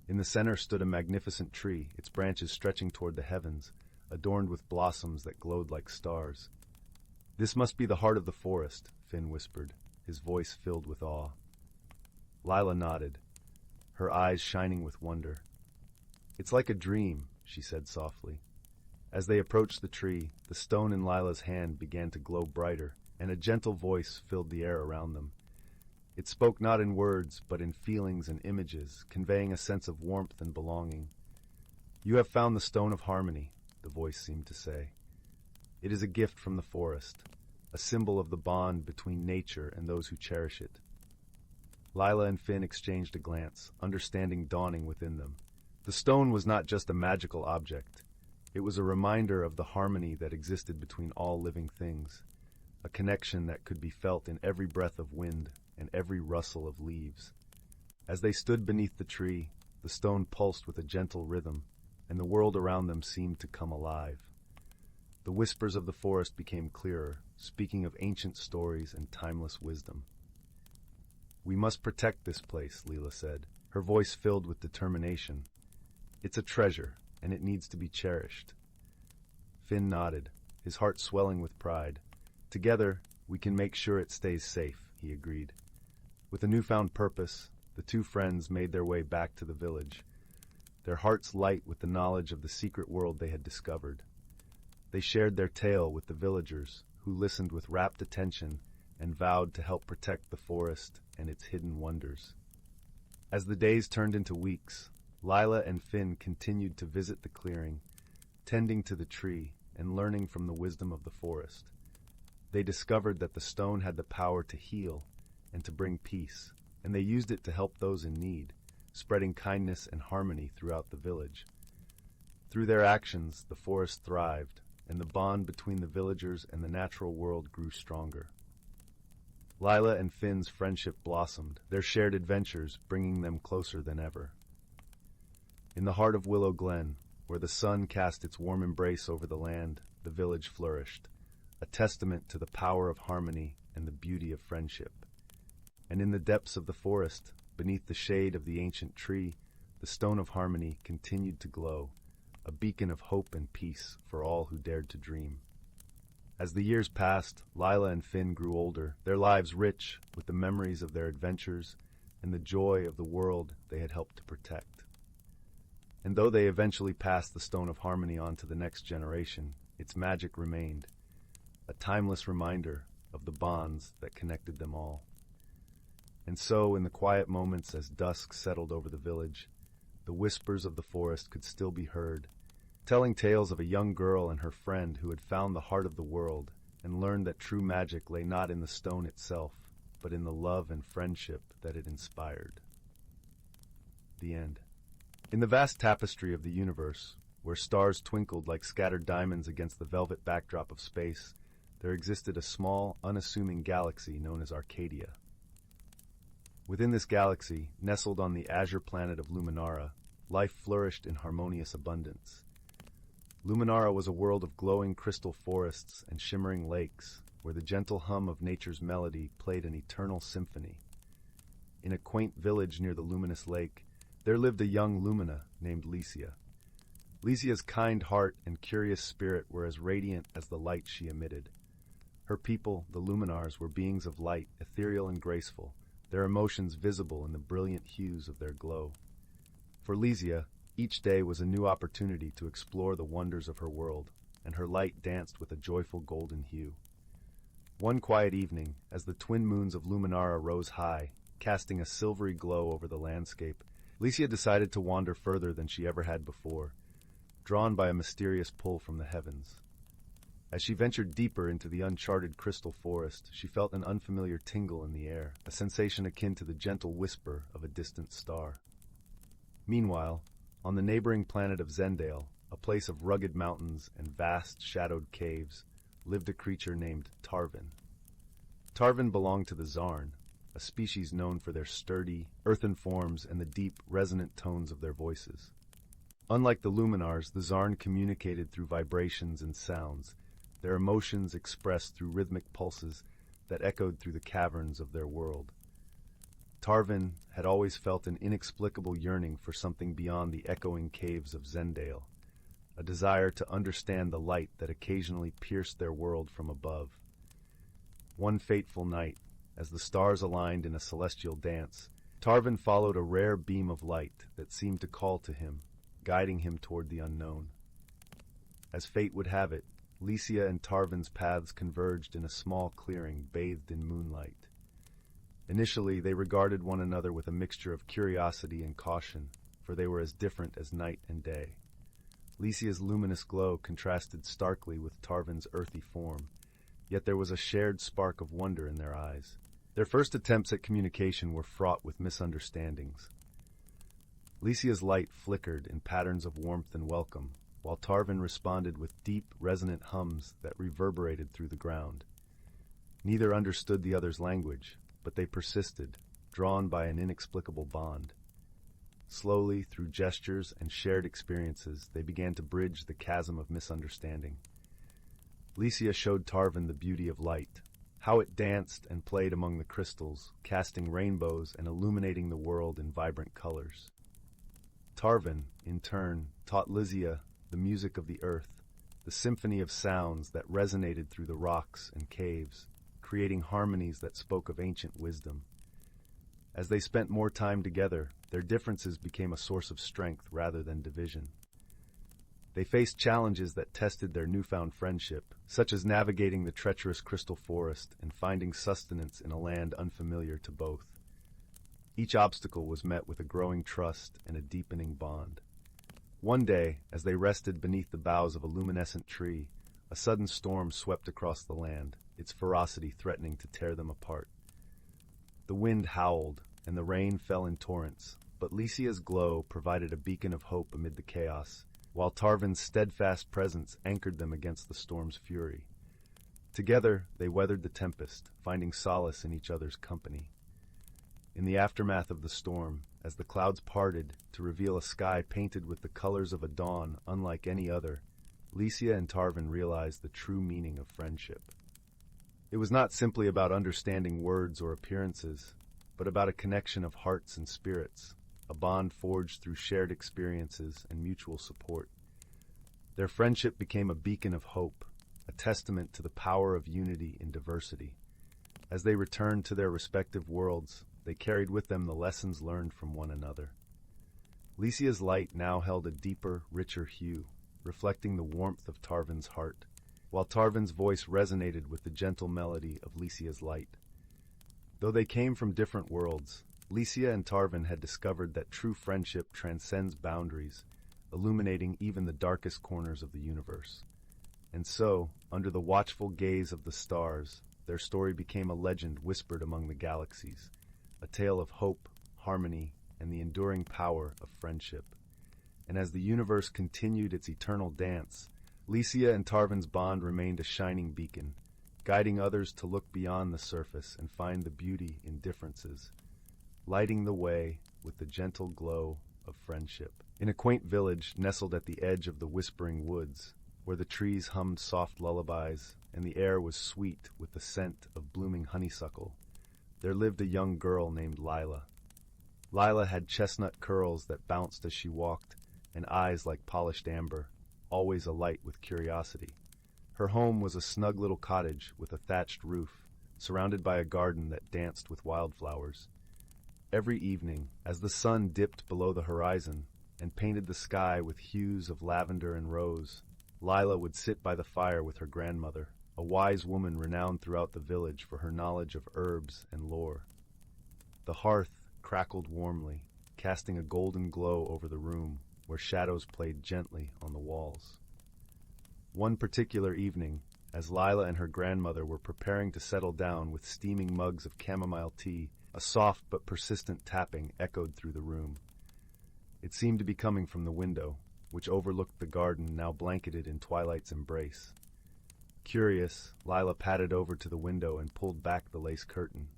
A: In the center stood a magnificent tree, its branches stretching toward the heavens, adorned with blossoms that glowed like stars. "This must be the heart of the forest," Finn whispered, his voice filled with awe. Lila nodded, her eyes shining with wonder. "It's like a dream," she said softly. As they approached the tree, the stone in Lila's hand began to glow brighter, and a gentle voice filled the air around them. It spoke not in words, but in feelings and images, conveying a sense of warmth and belonging. "You have found the stone of harmony," the voice seemed to say. "It is a gift from the forest, a symbol of the bond between nature and those who cherish it." Lila and Finn exchanged a glance, understanding dawning within them. The stone was not just a magical object. It was a reminder of the harmony that existed between all living things, a connection that could be felt in every breath of wind and every rustle of leaves. As they stood beneath the tree, the stone pulsed with a gentle rhythm, and the world around them seemed to come alive. The whispers of the forest became clearer, speaking of ancient stories and timeless wisdom. "We must protect this place," Lila said, her voice filled with determination. "It's a treasure, and it needs to be cherished." Finn nodded, his heart swelling with pride. "Together, we can make sure it stays safe," he agreed. With a newfound purpose, the two friends made their way back to the village, their hearts light with the knowledge of the secret world they had discovered. They shared their tale with the villagers, who listened with rapt attention and vowed to help protect the forest and its hidden wonders. As the days turned into weeks, Lila and Finn continued to visit the clearing, tending to the tree and learning from the wisdom of the forest. They discovered that the stone had the power to heal and to bring peace, and they used it to help those in need, spreading kindness and harmony throughout the village. Through their actions, the forest thrived, and the bond between the villagers and the natural world grew stronger. Lila and Finn's friendship blossomed, their shared adventures bringing them closer than ever. In the heart of Willow Glen, where the sun cast its warm embrace over the land, the village flourished, a testament to the power of harmony and the beauty of friendship. And in the depths of the forest, beneath the shade of the ancient tree, the stone of harmony continued to glow, a beacon of hope and peace for all who dared to dream. As the years passed, Lila and Finn grew older, their lives rich with the memories of their adventures and the joy of the world they had helped to protect. And though they eventually passed the stone of harmony on to the next generation, its magic remained, a timeless reminder of the bonds that connected them all. And so, in the quiet moments as dusk settled over the village, the whispers of the forest could still be heard, telling tales of a young girl and her friend who had found the heart of the world and learned that true magic lay not in the stone itself, but in the love and friendship that it inspired. The end. In the vast tapestry of the universe, where stars twinkled like scattered diamonds against the velvet backdrop of space, there existed a small, unassuming galaxy known as Arcadia. Within this galaxy, nestled on the azure planet of Luminara, life flourished in harmonious abundance. Luminara was a world of glowing crystal forests and shimmering lakes, where the gentle hum of nature's melody played an eternal symphony. In a quaint village near the luminous lake, there lived a young Lumina named Licia. Licia's kind heart and curious spirit were as radiant as the light she emitted. Her people, the Luminars, were beings of light, ethereal and graceful, their emotions visible in the brilliant hues of their glow. For Licia, each day was a new opportunity to explore the wonders of her world, and her light danced with a joyful golden hue. One quiet evening, as the twin moons of Luminara rose high, casting a silvery glow over the landscape, Licia decided to wander further than she ever had before, drawn by a mysterious pull from the heavens. As she ventured deeper into the uncharted crystal forest, she felt an unfamiliar tingle in the air, a sensation akin to the gentle whisper of a distant star. Meanwhile, on the neighboring planet of Zendale, a place of rugged mountains and vast, shadowed caves, lived a creature named Tarvin. Tarvin belonged to the Zarn, a species known for their sturdy, earthen forms and the deep, resonant tones of their voices. Unlike the Luminars, the Zarn communicated through vibrations and sounds, their emotions expressed through rhythmic pulses that echoed through the caverns of their world. Tarvin had always felt an inexplicable yearning for something beyond the echoing caves of Zendale, a desire to understand the light that occasionally pierced their world from above. One fateful night, as the stars aligned in a celestial dance, Tarvin followed a rare beam of light that seemed to call to him, guiding him toward the unknown. As fate would have it, Licia and Tarvin's paths converged in a small clearing bathed in moonlight. Initially, they regarded one another with a mixture of curiosity and caution, for they were as different as night and day. Licia's luminous glow contrasted starkly with Tarvin's earthy form, yet there was a shared spark of wonder in their eyes. Their first attempts at communication were fraught with misunderstandings. Licia's light flickered in patterns of warmth and welcome, while Tarvin responded with deep, resonant hums that reverberated through the ground. Neither understood the other's language, but they persisted, drawn by an inexplicable bond. Slowly, through gestures and shared experiences, they began to bridge the chasm of misunderstanding. Licia showed Tarvin the beauty of light, how it danced and played among the crystals, casting rainbows and illuminating the world in vibrant colors. Tarvin, in turn, taught Licia the music of the earth, the symphony of sounds that resonated through the rocks and caves, creating harmonies that spoke of ancient wisdom. As they spent more time together, their differences became a source of strength rather than division. They faced challenges that tested their newfound friendship, such as navigating the treacherous crystal forest and finding sustenance in a land unfamiliar to both. Each obstacle was met with a growing trust and a deepening bond. One day, as they rested beneath the boughs of a luminescent tree, a sudden storm swept across the land, its ferocity threatening to tear them apart. The wind howled, and the rain fell in torrents, but Licia's glow provided a beacon of hope amid the chaos, while Tarvin's steadfast presence anchored them against the storm's fury. Together, they weathered the tempest, finding solace in each other's company. In the aftermath of the storm, as the clouds parted to reveal a sky painted with the colors of a dawn unlike any other, Licia and Tarvin realized the true meaning of friendship. It was not simply about understanding words or appearances, but about a connection of hearts and spirits, a bond forged through shared experiences and mutual support. Their friendship became a beacon of hope, a testament to the power of unity in diversity. As they returned to their respective worlds, they carried with them the lessons learned from one another. Licia's light now held a deeper, richer hue, reflecting the warmth of Tarvin's heart, while Tarvin's voice resonated with the gentle melody of Lycia's light. Though they came from different worlds, Lycia and Tarvin had discovered that true friendship transcends boundaries, illuminating even the darkest corners of the universe. And so, under the watchful gaze of the stars, their story became a legend whispered among the galaxies, a tale of hope, harmony, and the enduring power of friendship. And as the universe continued its eternal dance, Lycia and Tarvin's bond remained a shining beacon, guiding others to look beyond the surface and find the beauty in differences, lighting the way with the gentle glow of friendship. In a quaint village nestled at the edge of the whispering woods, where the trees hummed soft lullabies and the air was sweet with the scent of blooming honeysuckle, there lived a young girl named Lila. Lila had chestnut curls that bounced as she walked, and eyes like polished amber, always alight with curiosity. Her home was a snug little cottage with a thatched roof, surrounded by a garden that danced with wildflowers. Every evening, as the sun dipped below the horizon and painted the sky with hues of lavender and rose, Lila would sit by the fire with her grandmother, a wise woman renowned throughout the village for her knowledge of herbs and lore. The hearth crackled warmly, casting a golden glow over the room, where shadows played gently on the walls. One particular evening, as Lila and her grandmother were preparing to settle down with steaming mugs of chamomile tea, a soft but persistent tapping echoed through the room. It seemed to be coming from the window, which overlooked the garden now blanketed in twilight's embrace. Curious, Lila padded over to the window and pulled back the lace curtain.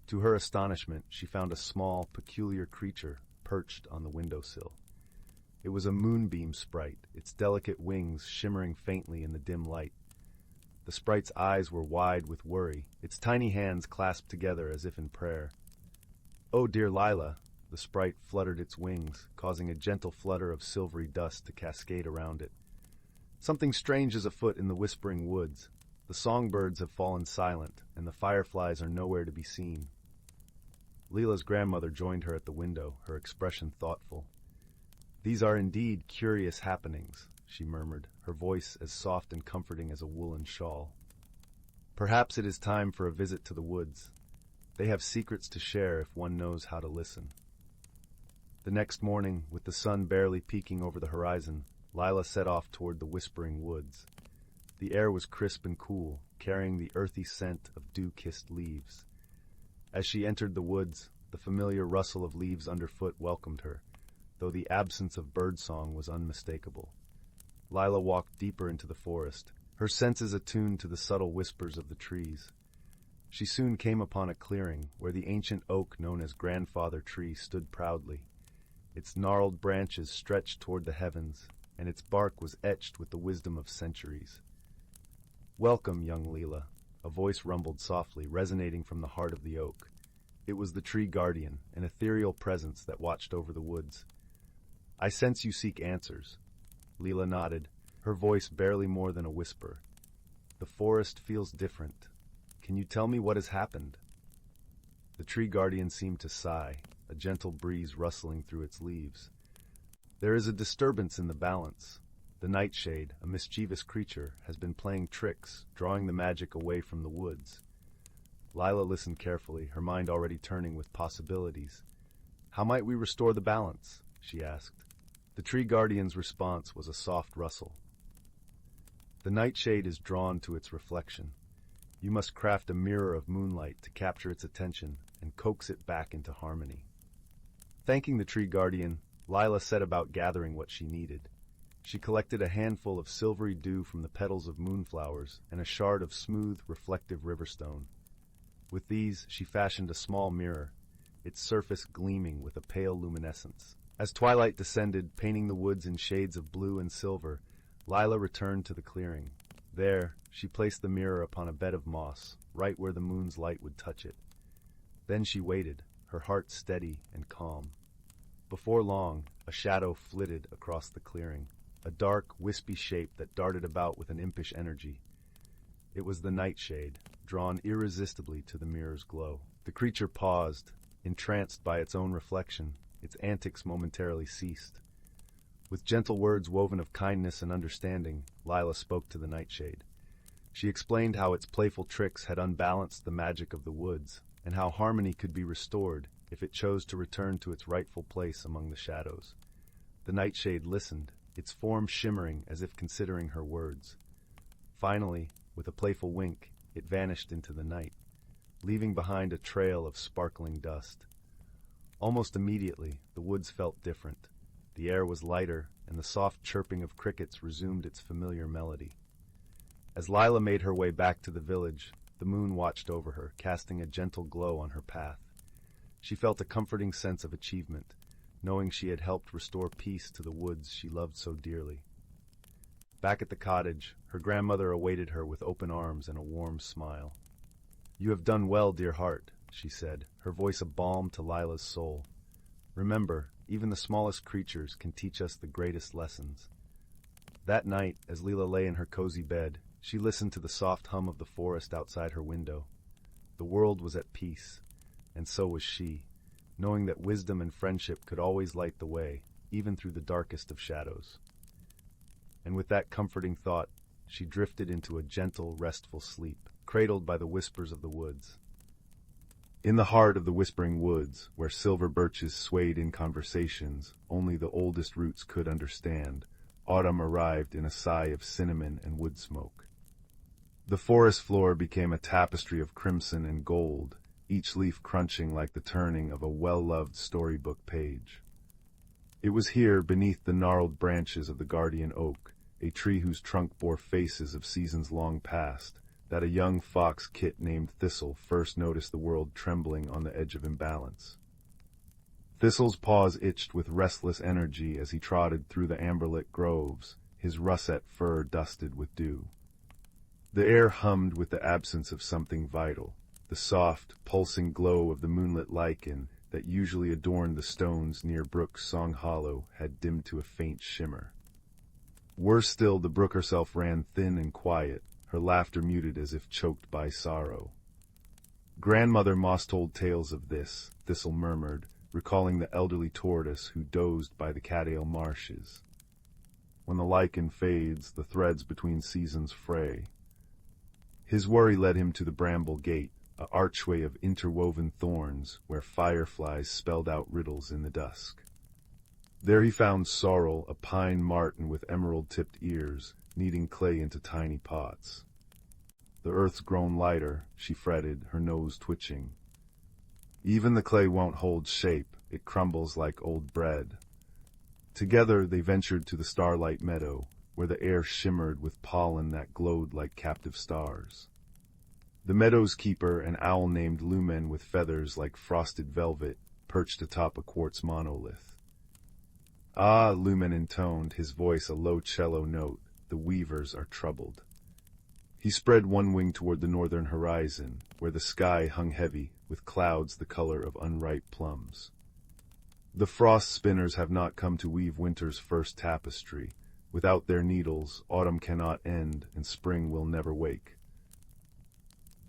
A: To her astonishment, she found a small, peculiar creature perched on the windowsill. It was a moonbeam sprite, its delicate wings shimmering faintly in the dim light. The sprite's eyes were wide with worry, its tiny hands clasped together as if in prayer. "Oh, dear Lila," the sprite fluttered its wings, causing a gentle flutter of silvery dust to cascade around it. "Something strange is afoot in the whispering woods. The songbirds have fallen silent, and the fireflies are nowhere to be seen." Lila's grandmother joined her at the window, her expression thoughtful. "These are indeed curious happenings," she murmured, her voice as soft and comforting as a woolen shawl. "Perhaps it is time for a visit to the woods. They have secrets to share if one knows how to listen." The next morning, with the sun barely peeking over the horizon, Lila set off toward the whispering woods. The air was crisp and cool, carrying the earthy scent of dew-kissed leaves. As she entered the woods, the familiar rustle of leaves underfoot welcomed her, though the absence of birdsong was unmistakable. Lila walked deeper into the forest, her senses attuned to the subtle whispers of the trees. She soon came upon a clearing where the ancient oak known as Grandfather Tree stood proudly. Its gnarled branches stretched toward the heavens, and its bark was etched with the wisdom of centuries. "Welcome, young Lila," a voice rumbled softly, resonating from the heart of the oak. It was the tree guardian, an ethereal presence that watched over the woods. "I sense you seek answers." Lila nodded, her voice barely more than a whisper. "The forest feels different. Can you tell me what has happened?" The tree guardian seemed to sigh, a gentle breeze rustling through its leaves. "There is a disturbance in the balance. The nightshade, a mischievous creature, has been playing tricks, drawing the magic away from the woods." Lila listened carefully, her mind already turning with possibilities. "How might we restore the balance?" she asked. The tree guardian's response was a soft rustle. "The nightshade is drawn to its reflection. You must craft a mirror of moonlight to capture its attention and coax it back into harmony." Thanking the tree guardian, Lila set about gathering what she needed. She collected a handful of silvery dew from the petals of moonflowers and a shard of smooth, reflective riverstone. With these, she fashioned a small mirror, its surface gleaming with a pale luminescence. As twilight descended, painting the woods in shades of blue and silver, Lila returned to the clearing. There, she placed the mirror upon a bed of moss, right where the moon's light would touch it. Then she waited, her heart steady and calm. Before long, a shadow flitted across the clearing, a dark, wispy shape that darted about with an impish energy. It was the nightshade, drawn irresistibly to the mirror's glow. The creature paused, entranced by its own reflection. Its antics momentarily ceased. With gentle words woven of kindness and understanding, Lila spoke to the nightshade. She explained how its playful tricks had unbalanced the magic of the woods, and how harmony could be restored if it chose to return to its rightful place among the shadows. The nightshade listened, its form shimmering as if considering her words. Finally, with a playful wink, it vanished into the night, leaving behind a trail of sparkling dust. Almost immediately, the woods felt different. The air was lighter, and the soft chirping of crickets resumed its familiar melody. As Lila made her way back to the village, the moon watched over her, casting a gentle glow on her path. She felt a comforting sense of achievement, knowing she had helped restore peace to the woods she loved so dearly. Back at the cottage, her grandmother awaited her with open arms and a warm smile. "You have done well, dear heart," she said, her voice a balm to Lila's soul. "Remember, even the smallest creatures can teach us the greatest lessons." That night, as Lila lay in her cozy bed, she listened to the soft hum of the forest outside her window. The world was at peace, and so was she, knowing that wisdom and friendship could always light the way, even through the darkest of shadows. And with that comforting thought, she drifted into a gentle, restful sleep, cradled by the whispers of the woods. In the heart of the whispering woods, where silver birches swayed in conversations only the oldest roots could understand, autumn arrived in a sigh of cinnamon and wood smoke. The forest floor became a tapestry of crimson and gold, each leaf crunching like the turning of a well-loved storybook page. It was here, beneath the gnarled branches of the guardian oak, a tree whose trunk bore faces of seasons long past, that a young fox kit named Thistle first noticed the world trembling on the edge of imbalance. Thistle's paws itched with restless energy as he trotted through the amberlit groves, his russet fur dusted with dew. The air hummed with the absence of something vital. The soft, pulsing glow of the moonlit lichen that usually adorned the stones near Brook's Song Hollow had dimmed to a faint shimmer. Worse still, the brook herself ran thin and quiet, her laughter muted as if choked by sorrow. "Grandmother Moss told tales of this," Thistle murmured, recalling the elderly tortoise who dozed by the cattail marshes. "When the lichen fades, the threads between seasons fray." His worry led him to the bramble gate, an archway of interwoven thorns where fireflies spelled out riddles in the dusk. There he found Sorrel, a pine marten with emerald-tipped ears, kneading clay into tiny pots. "The earth's grown lighter," she fretted, her nose twitching. "Even the clay won't hold shape, it crumbles like old bread." Together they ventured to the starlight meadow, where the air shimmered with pollen that glowed like captive stars. The meadow's keeper, an owl named Lumen with feathers like frosted velvet, perched atop a quartz monolith. "Ah," Lumen intoned, his voice a low cello note, "the weavers are troubled." He spread one wing toward the northern horizon, where the sky hung heavy, with clouds the color of unripe plums. "The frost spinners have not come to weave winter's first tapestry. Without their needles, autumn cannot end, and spring will never wake."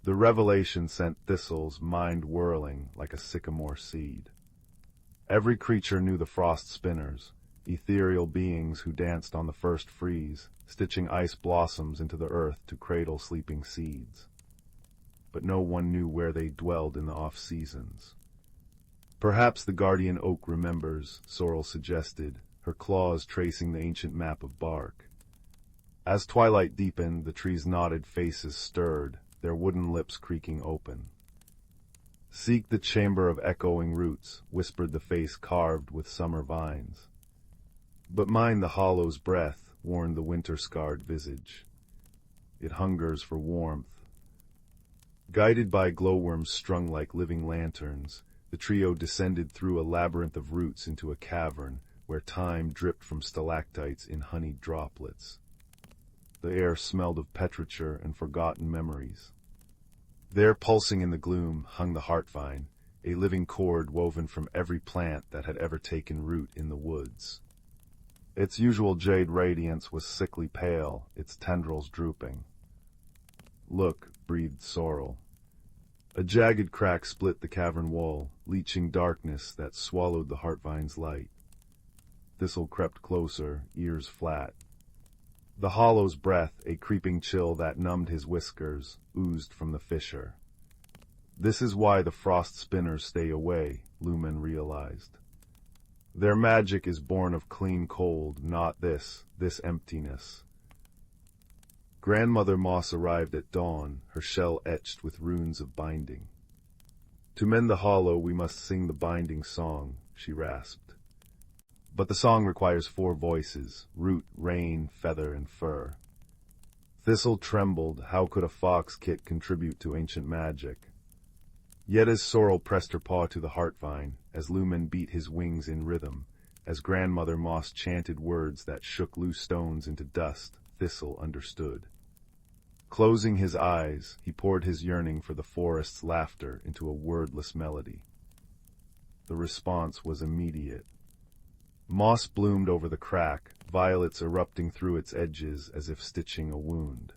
A: The revelation sent Thistle's mind whirling like a sycamore seed. Every creature knew the frost spinners, ethereal beings who danced on the first freeze, stitching ice blossoms into the earth to cradle sleeping seeds. But no one knew where they dwelled in the off-seasons. "Perhaps the guardian oak remembers," Sorrel suggested, her claws tracing the ancient map of bark. As twilight deepened, the tree's knotted faces stirred, their wooden lips creaking open. "Seek the chamber of echoing roots," whispered the face carved with summer vines. "But mind the hollow's breath," warned the winter-scarred visage. "It hungers for warmth." Guided by glowworms strung like living lanterns, the trio descended through a labyrinth of roots into a cavern where time dripped from stalactites in honeyed droplets. The air smelled of petrichor and forgotten memories. There, pulsing in the gloom, hung the heartvine, a living cord woven from every plant that had ever taken root in the woods. Its usual jade radiance was sickly pale, its tendrils drooping. "Look," breathed Sorrel. A jagged crack split the cavern wall, leaching darkness that swallowed the heartvine's light. Thistle crept closer, ears flat. The hollow's breath, a creeping chill that numbed his whiskers, oozed from the fissure. This is why the frost spinners stay away, Lumen realized. Their magic is born of clean cold, not this emptiness. Grandmother Moss arrived at dawn, her shell etched with runes of binding. To mend the hollow we must sing the binding song, she rasped. But the song requires 4 voices, root, rain, feather, and fur. Thistle trembled, how could a fox kit contribute to ancient magic? Yet as Sorrel pressed her paw to the heartvine, as Lumen beat his wings in rhythm, as Grandmother Moss chanted words that shook loose stones into dust, Thistle understood. Closing his eyes, he poured his yearning for the forest's laughter into a wordless melody. The response was immediate. Moss bloomed over the crack, violets erupting through its edges as if stitching a wound.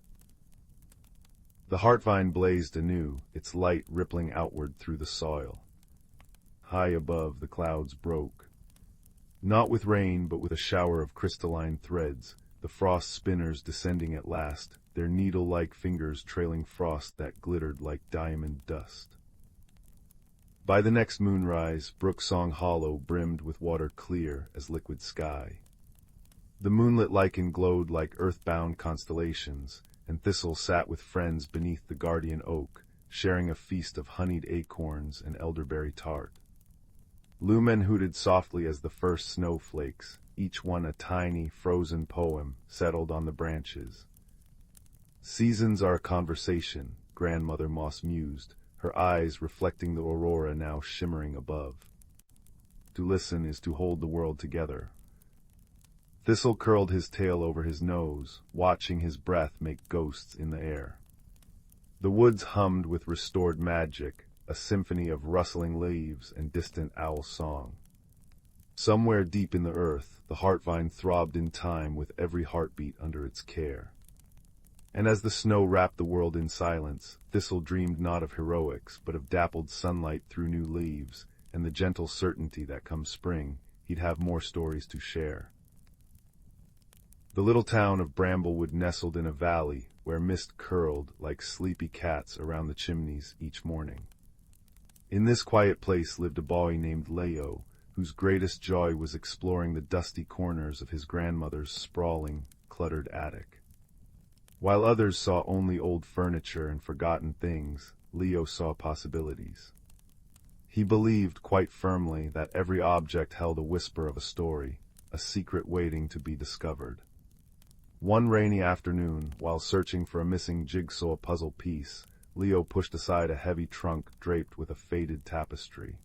A: The heartvine blazed anew, its light rippling outward through the soil. High above, the clouds broke. Not with rain, but with a shower of crystalline threads, the frost spinners descending at last, their needle-like fingers trailing frost that glittered like diamond dust. By the next moonrise, Brooksong Hollow brimmed with water clear as liquid sky. The moonlit lichen glowed like earth-bound constellations, and Thistle sat with friends beneath the guardian oak, sharing a feast of honeyed acorns and elderberry tart. Lumen hooted softly as the first snowflakes, each one a tiny, frozen poem, settled on the branches. Seasons are a conversation, Grandmother Moss mused, her eyes reflecting the aurora now shimmering above. To listen is to hold the world together. Thistle curled his tail over his nose, watching his breath make ghosts in the air. The woods hummed with restored magic, a symphony of rustling leaves and distant owl song. Somewhere deep in the earth, the heartvine throbbed in time with every heartbeat under its care. And as the snow wrapped the world in silence, Thistle dreamed not of heroics, but of dappled sunlight through new leaves, and the gentle certainty that come spring, he'd have more stories to share. The little town of Bramblewood nestled in a valley where mist curled like sleepy cats around the chimneys each morning. In this quiet place lived a boy named Leo, whose greatest joy was exploring the dusty corners of his grandmother's sprawling, cluttered attic. While others saw only old furniture and forgotten things, Leo saw possibilities. He believed quite firmly that every object held a whisper of a story, a secret waiting to be discovered. One rainy afternoon, while searching for a missing jigsaw puzzle piece, Leo pushed aside a heavy trunk draped with a faded tapestry.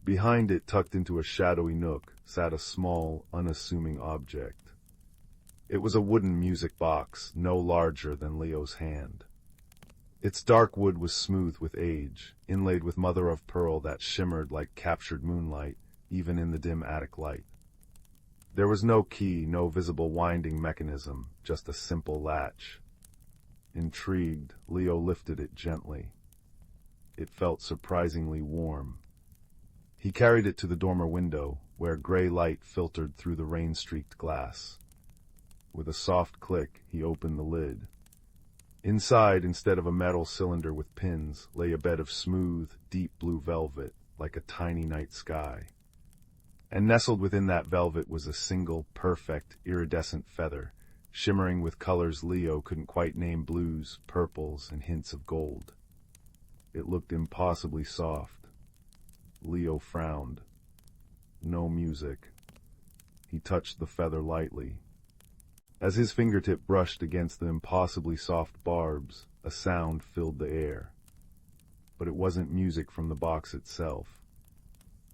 A: Behind it, tucked into a shadowy nook, sat a small, unassuming object. It was a wooden music box, no larger than Leo's hand. Its dark wood was smooth with age, inlaid with mother-of-pearl that shimmered like captured moonlight, even in the dim attic light. There was no key, no visible winding mechanism, just a simple latch. Intrigued, Leo lifted it gently. It felt surprisingly warm. He carried it to the dormer window, where gray light filtered through the rain-streaked glass. With a soft click, he opened the lid. Inside, instead of a metal cylinder with pins, lay a bed of smooth, deep blue velvet, like a tiny night sky. And nestled within that velvet was a single, perfect, iridescent feather, shimmering with colors Leo couldn't quite name: blues, purples, and hints of gold. It looked impossibly soft. Leo frowned. No music. He touched the feather lightly. As his fingertip brushed against the impossibly soft barbs, a sound filled the air. But it wasn't music from the box itself.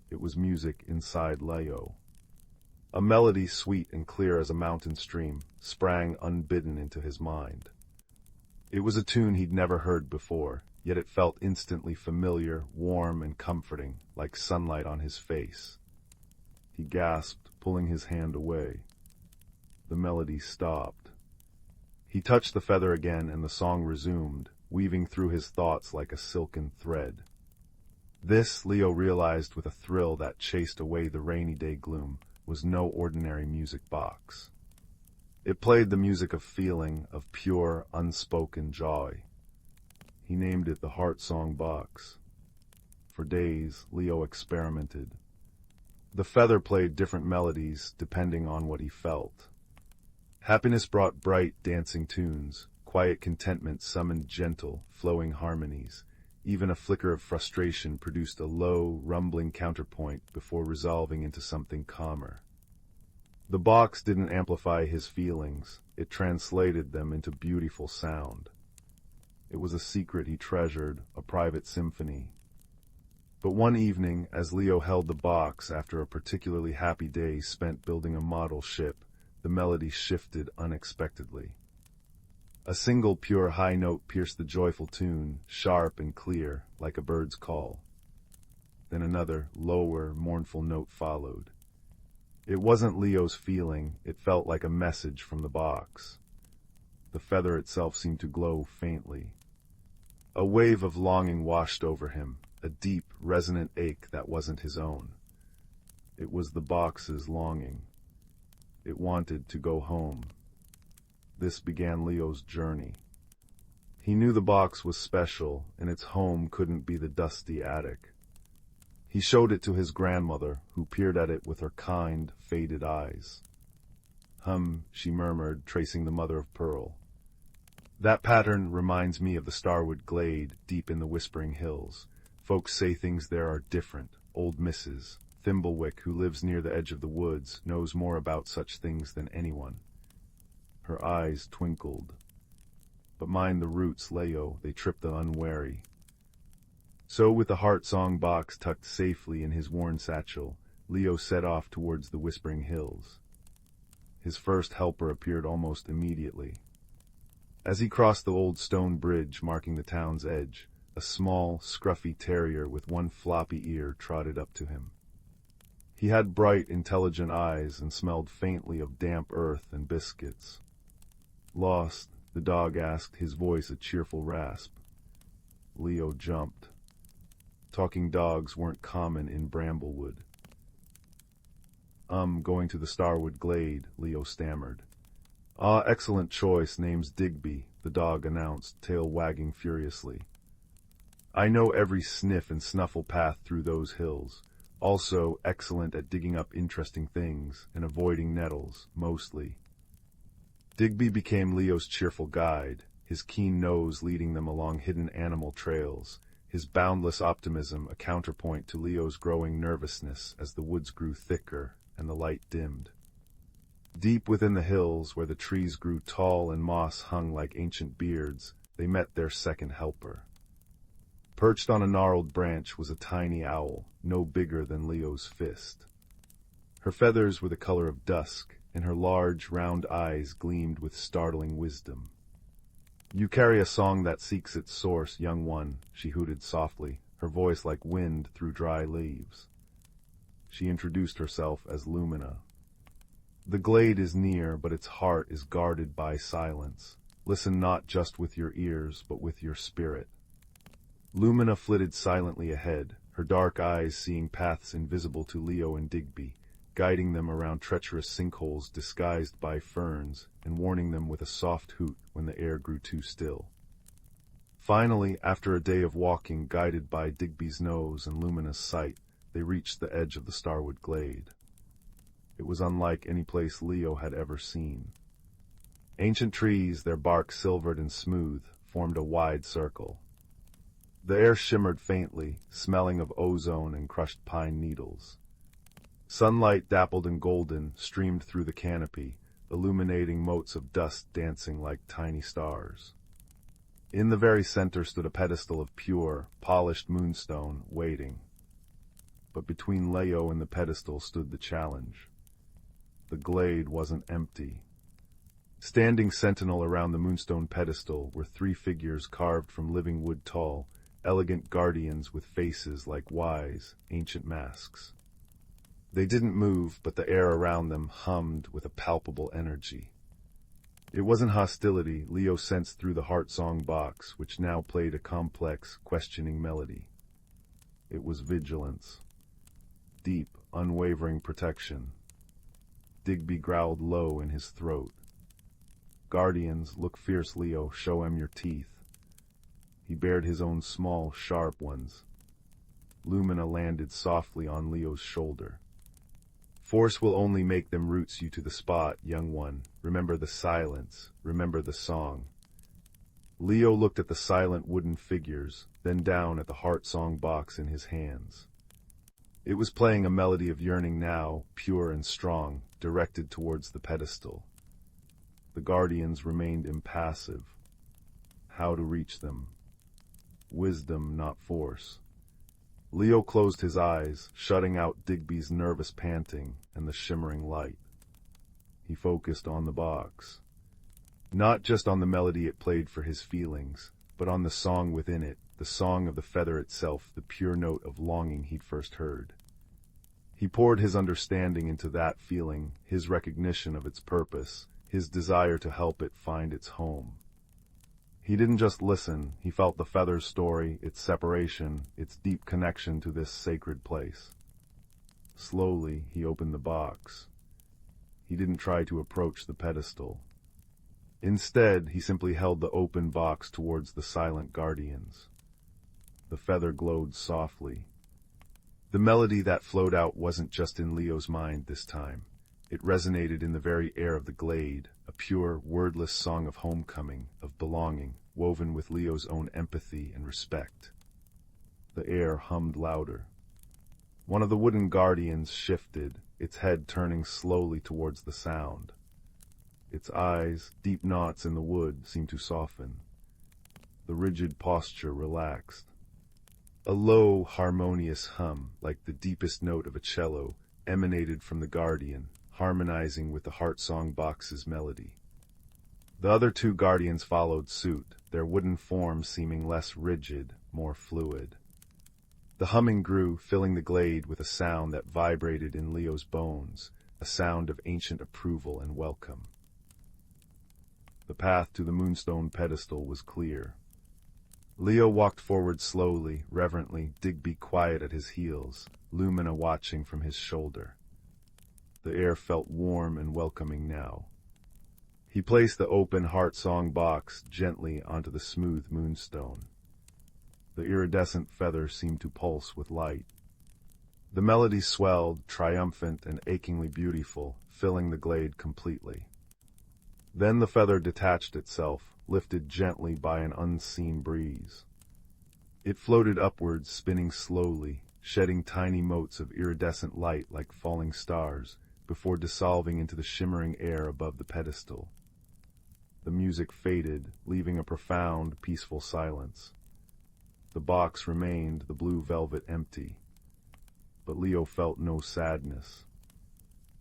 A: It was music inside Leo. A melody sweet and clear as a mountain stream sprang unbidden into his mind. It was a tune he'd never heard before, yet it felt instantly familiar, warm, and comforting, like sunlight on his face. He gasped, pulling his hand away. The melody stopped. He touched the feather again, and the song resumed, weaving through his thoughts like a silken thread. This, Leo realized with a thrill that chased away the rainy day gloom, was no ordinary music box. It played the music of feeling, of pure, unspoken joy. He named it the Heart Song Box. For days, Leo experimented. The feather played different melodies depending on what he felt. Happiness brought bright, dancing tunes. Quiet contentment summoned gentle, flowing harmonies. Even a flicker of frustration produced a low, rumbling counterpoint before resolving into something calmer. The box didn't amplify his feelings, it translated them into beautiful sound. It was a secret he treasured, a private symphony. But one evening, as Leo held the box after a particularly happy day spent building a model ship, the melody shifted unexpectedly. A single pure high note pierced the joyful tune, sharp and clear, like a bird's call. Then another, lower, mournful note followed. It wasn't Leo's feeling, it felt like a message from the box. The feather itself seemed to glow faintly. A wave of longing washed over him, a deep, resonant ache that wasn't his own. It was the box's longing. It wanted to go home. This began Leo's journey. He knew the box was special, and its home couldn't be the dusty attic. He showed it to his grandmother, who peered at it with her kind, faded eyes. She murmured, tracing the mother of pearl. That pattern reminds me of the Starwood Glade, deep in the Whispering Hills. Folks say things there are different. Old Mrs. Thimblewick, who lives near the edge of the woods, knows more about such things than anyone. Her eyes twinkled. But mind the roots, Leo, they trip the unwary. So, with the heart song box tucked safely in his worn satchel, Leo set off towards the Whispering Hills. His first helper appeared almost immediately. As he crossed the old stone bridge marking the town's edge, a small, scruffy terrier with one floppy ear trotted up to him. He had bright, intelligent eyes and smelled faintly of damp earth and biscuits. Lost, the dog asked, his voice a cheerful rasp. Leo jumped. Talking dogs weren't common in Bramblewood. Going to the Starwood Glade, Leo stammered. Ah, excellent choice, name's Digby, the dog announced, tail wagging furiously. I know every sniff and snuffle path through those hills. Also excellent at digging up interesting things and avoiding nettles, mostly. Digby became Leo's cheerful guide, his keen nose leading them along hidden animal trails, his boundless optimism a counterpoint to Leo's growing nervousness as the woods grew thicker and the light dimmed. Deep within the hills, where the trees grew tall and moss hung like ancient beards, they met their second helper. Perched on a gnarled branch was a tiny owl, no bigger than Leo's fist. Her feathers were the color of dusk, and her large, round eyes gleamed with startling wisdom. You carry a song that seeks its source, young one, she hooted softly, her voice like wind through dry leaves. She introduced herself as Lumina. The glade is near, but its heart is guarded by silence. Listen not just with your ears, but with your spirit. Lumina flitted silently ahead, her dark eyes seeing paths invisible to Leo and Digby, guiding them around treacherous sinkholes disguised by ferns, and warning them with a soft hoot when the air grew too still. Finally, after a day of walking guided by Digby's nose and Lumina's sight, they reached the edge of the Starwood Glade. It was unlike any place Leo had ever seen. Ancient trees, their bark silvered and smooth, formed a wide circle. The air shimmered faintly, smelling of ozone and crushed pine needles. Sunlight, dappled and golden, streamed through the canopy, illuminating motes of dust dancing like tiny stars. In the very center stood a pedestal of pure, polished moonstone, waiting. But between Leo and the pedestal stood the challenge. The glade wasn't empty. Standing sentinel around the moonstone pedestal were 3 figures carved from living wood tall, elegant guardians with faces like wise, ancient masks. They didn't move, but the air around them hummed with a palpable energy. It wasn't hostility, Leo sensed through the heart song box, which now played a complex, questioning melody. It was vigilance. Deep, unwavering protection. Digby growled low in his throat. Guardians, look fierce, Leo, show 'em your teeth. He bared his own small, sharp ones. Lumina landed softly on Leo's shoulder. Force will only make them roots you to the spot, young one. Remember the silence, remember the song. Leo looked at the silent wooden figures, then down at the heart song box in his hands. It was playing a melody of yearning now, pure and strong, directed towards the pedestal. The Guardians remained impassive. How to reach them? Wisdom, not force. Leo closed his eyes, shutting out Digby's nervous panting and the shimmering light. He focused on the box. Not just on the melody it played for his feelings, but on the song within it, the song of the feather itself, the pure note of longing he'd first heard. He poured his understanding into that feeling, his recognition of its purpose, his desire to help it find its home. He didn't just listen, he felt the feather's story, its separation, its deep connection to this sacred place. Slowly, he opened the box. He didn't try to approach the pedestal. Instead, he simply held the open box towards the silent Guardians. The feather glowed softly. The melody that flowed out wasn't just in Leo's mind this time. It resonated in the very air of the glade, a pure, wordless song of homecoming, of belonging, woven with Leo's own empathy and respect. The air hummed louder. One of the wooden Guardians shifted, its head turning slowly towards the sound. Its eyes, deep knots in the wood, seemed to soften. The rigid posture relaxed. A low, harmonious hum, like the deepest note of a cello, emanated from the Guardian, harmonizing with the heart song box's melody. The other two Guardians followed suit, their wooden forms seeming less rigid, more fluid. The humming grew, filling the glade with a sound that vibrated in Leo's bones, a sound of ancient approval and welcome. The path to the moonstone pedestal was clear. Leo walked forward slowly, reverently, Digby quiet at his heels, Lumina watching from his shoulder. The air felt warm and welcoming now. He placed the open heart song box gently onto the smooth moonstone. The iridescent feather seemed to pulse with light. The melody swelled, triumphant and achingly beautiful, filling the glade completely. Then the feather detached itself, lifted gently by an unseen breeze. It floated upwards, spinning slowly, shedding tiny motes of iridescent light like falling stars, before dissolving into the shimmering air above the pedestal. The music faded, leaving a profound, peaceful silence. The box remained, the blue velvet empty. But Leo felt no sadness.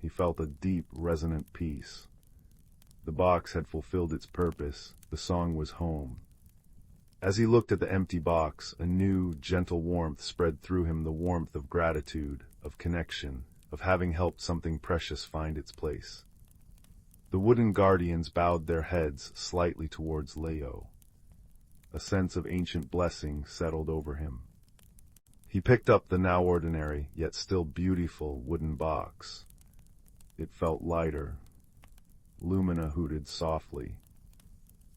A: He felt a deep, resonant peace. The box had fulfilled its purpose, the song was home. As he looked at the empty box, a new, gentle warmth spread through him, the warmth of gratitude, of connection, of having helped something precious find its place. The wooden Guardians bowed their heads slightly towards Leo. A sense of ancient blessing settled over him. He picked up the now ordinary, yet still beautiful, wooden box. It felt lighter. Lumina hooted softly.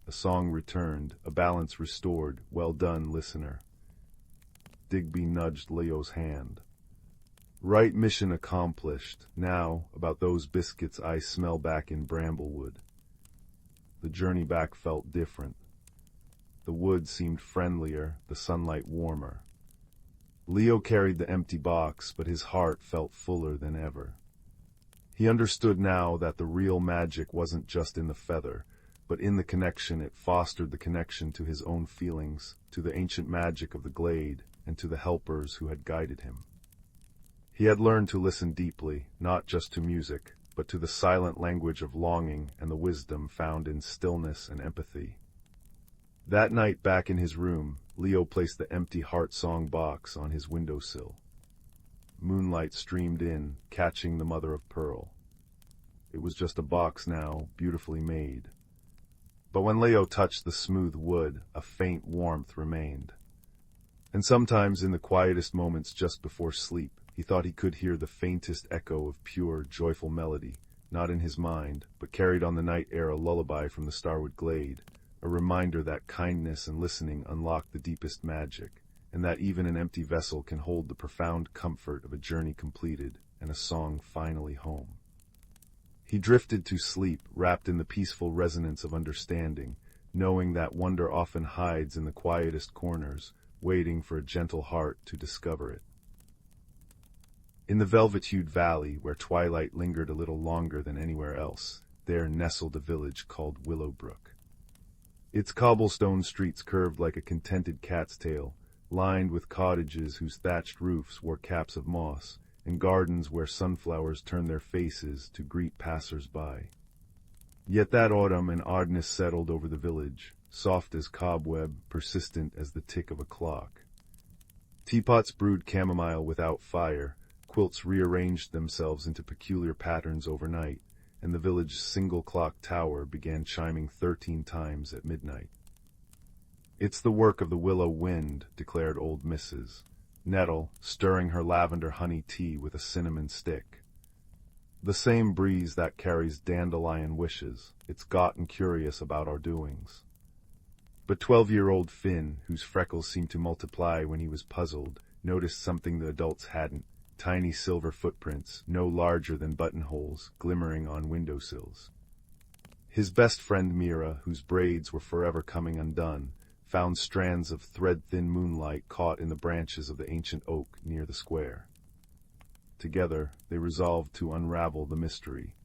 A: A song returned, a balance restored. Well done, listener. Digby nudged Leo's hand. Right mission accomplished. Now, about those biscuits I smell back in Bramblewood. The journey back felt different. The wood seemed friendlier, the sunlight warmer. Leo carried the empty box, but his heart felt fuller than ever. He understood now that the real magic wasn't just in the feather, but in the connection it fostered, the connection to his own feelings, to the ancient magic of the glade, and to the helpers who had guided him. He had learned to listen deeply, not just to music, but to the silent language of longing and the wisdom found in stillness and empathy. That night back in his room, Leo placed the empty heart song box on his windowsill. Moonlight streamed in, catching the mother of pearl. It was just a box now, beautifully made. But when Leo touched the smooth wood, a faint warmth remained. And sometimes in the quietest moments just before sleep, he thought he could hear the faintest echo of pure, joyful melody, not in his mind, but carried on the night air a lullaby from the starwood glade, a reminder that kindness and listening unlock the deepest magic, and that even an empty vessel can hold the profound comfort of a journey completed and a song finally home. He drifted to sleep, wrapped in the peaceful resonance of understanding, knowing that wonder often hides in the quietest corners, waiting for a gentle heart to discover it. In the velvet-hued valley, where twilight lingered a little longer than anywhere else, there nestled a village called Willowbrook. Its cobblestone streets curved like a contented cat's tail, lined with cottages whose thatched roofs wore caps of moss, and gardens where sunflowers turned their faces to greet passers-by. Yet that autumn an oddness settled over the village, soft as cobweb, persistent as the tick of a clock. Teapots brewed chamomile without fire, quilts rearranged themselves into peculiar patterns overnight, and the village's single clock tower began chiming 13 times at midnight. "It's the work of the willow wind," declared old Mrs. Nettle, stirring her lavender honey tea with a cinnamon stick. "The same breeze that carries dandelion wishes. It's gotten curious about our doings." But 12-year-old Finn, whose freckles seemed to multiply when he was puzzled, noticed something the adults hadn't: tiny silver footprints, no larger than buttonholes, glimmering on windowsills. His best friend Mira, whose braids were forever coming undone, found strands of thread-thin moonlight caught in the branches of the ancient oak near the square. Together, they resolved to unravel the mystery.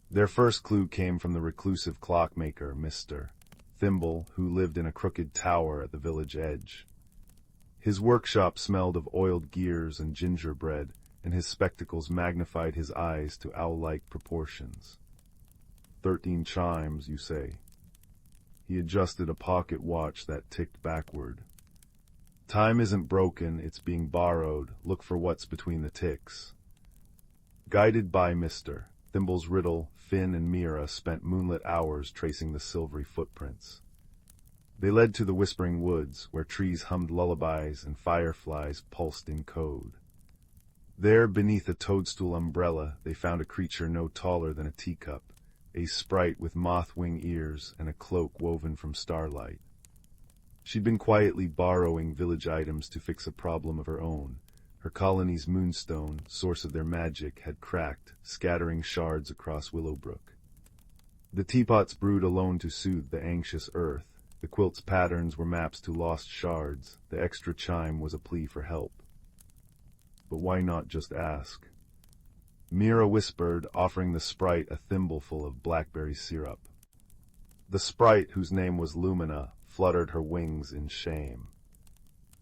A: Their first clue came from the reclusive clockmaker, Mr. Thimble, who lived in a crooked tower at the village edge. His workshop smelled of oiled gears and gingerbread, and his spectacles magnified his eyes to owl-like proportions. 13 chimes, you say? He adjusted a pocket watch that ticked backward. "Time isn't broken, it's being borrowed. Look for what's between the ticks." Guided by Mr. Thimble's riddle, Finn and Mira spent moonlit hours tracing the silvery footprints. They led to the whispering woods, where trees hummed lullabies and fireflies pulsed in code. There, beneath a toadstool umbrella, they found a creature no taller than a teacup, a sprite with moth-wing ears and a cloak woven from starlight. She'd been quietly borrowing village items to fix a problem of her own. Her colony's moonstone, source of their magic, had cracked, scattering shards across Willowbrook. The teapots brewed alone to soothe the anxious earth. The quilt's patterns were maps to lost shards. The extra chime was a plea for help. But why not just ask? Mira whispered, offering the sprite a thimbleful of blackberry syrup. The sprite, whose name was Lumina, fluttered her wings in shame.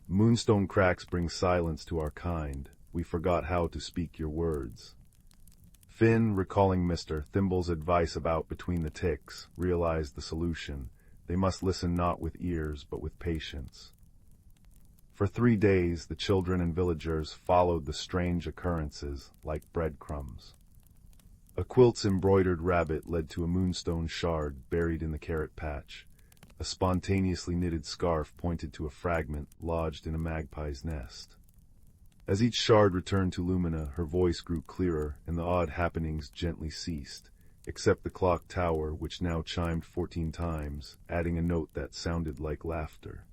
A: "Moonstone cracks bring silence to our kind. We forgot how to speak your words." Finn, recalling Mr. Thimble's advice about between the ticks, realized the solution. They must listen not with ears, but with patience. For 3 days, the children and villagers followed the strange occurrences like breadcrumbs. A quilt's embroidered rabbit led to a moonstone shard buried in the carrot patch. A spontaneously knitted scarf pointed to a fragment lodged in a magpie's nest. As each shard returned to Lumina, her voice grew clearer, and the odd happenings gently ceased, except the clock tower, which now chimed 14 times, adding a note that sounded like laughter.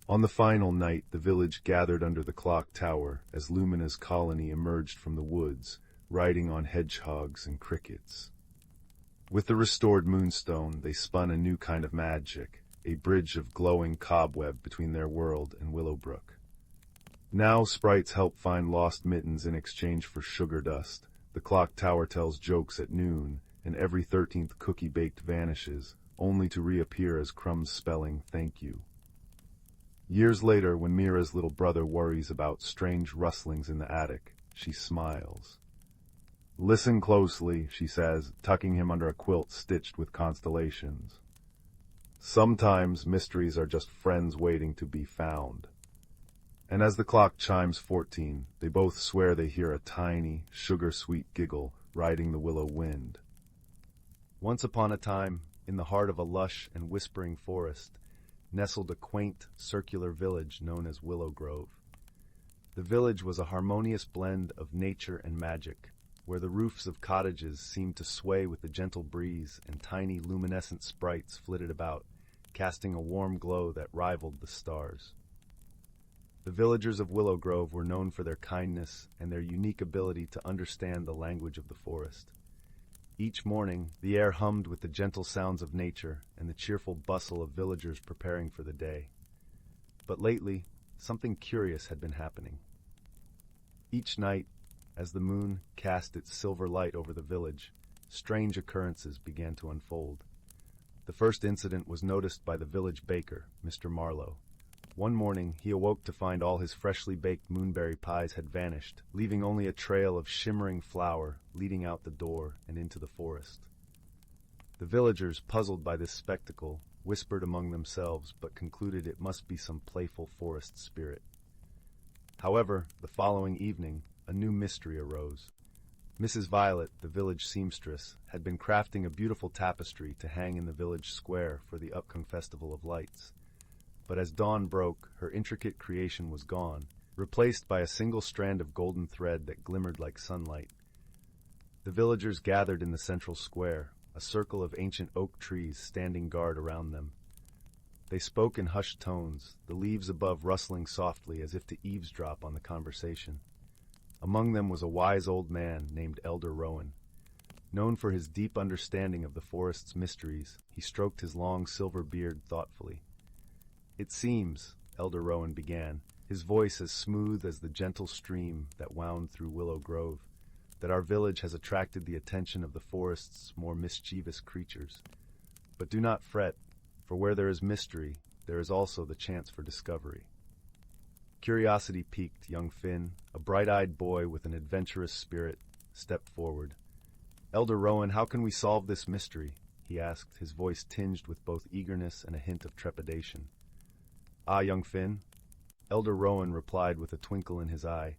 A: On the final night, the village gathered under the clock tower as Lumina's colony emerged from the woods, riding on hedgehogs and crickets. With the restored moonstone, they spun a new kind of magic, a bridge of glowing cobweb between their world and Willowbrook. Now sprites help find lost mittens in exchange for sugar dust. The clock tower tells jokes at noon, and every 13th cookie baked vanishes, only to reappear as crumbs spelling "thank you." Years later, when Mira's little brother worries about strange rustlings in the attic, she smiles. "Listen closely," she says, tucking him under a quilt stitched with constellations. "Sometimes mysteries are just friends waiting to be found." And as the clock chimes 14, they both swear they hear a tiny, sugar-sweet giggle riding the willow wind. Once upon a time, in the heart of a lush and whispering forest, nestled a quaint, circular village known as Willow Grove. The village was a harmonious blend of nature and magic, where the roofs of cottages seemed to sway with the gentle breeze and tiny luminescent sprites flitted about, casting a warm glow that rivaled the stars. The villagers of Willow Grove were known for their kindness and their unique ability to understand the language of the forest. Each morning, the air hummed with the gentle sounds of nature and the cheerful bustle of villagers preparing for the day. But lately, something curious had been happening. Each night, as the moon cast its silver light over the village, strange occurrences began to unfold. The first incident was noticed by the village baker, Mr. Marlowe. One morning, he awoke to find all his freshly baked moonberry pies had vanished, leaving only a trail of shimmering flour leading out the door and into the forest. The villagers, puzzled by this spectacle, whispered among themselves but concluded it must be some playful forest spirit. However, the following evening, a new mystery arose. Mrs. Violet, the village seamstress, had been crafting a beautiful tapestry to hang in the village square for the upcoming Festival of Lights. But as dawn broke, her intricate creation was gone, replaced by a single strand of golden thread that glimmered like sunlight. The villagers gathered in the central square, a circle of ancient oak trees standing guard around them. They spoke in hushed tones, the leaves above rustling softly as if to eavesdrop on the conversation. Among them was a wise old man named Elder Rowan. Known for his deep understanding of the forest's mysteries, he stroked his long silver beard thoughtfully. "It seems," Elder Rowan began, his voice as smooth as the gentle stream that wound through Willow Grove, "that our village has attracted the attention of the forest's more mischievous creatures. But do not fret, for where there is mystery, there is also the chance for discovery." Curiosity piqued young Finn, a bright-eyed boy with an adventurous spirit, stepped forward. "Elder Rowan, how can we solve this mystery?" he asked, his voice tinged with both eagerness and a hint of trepidation. "Ah, young Finn," Elder Rowan replied with a twinkle in his eye,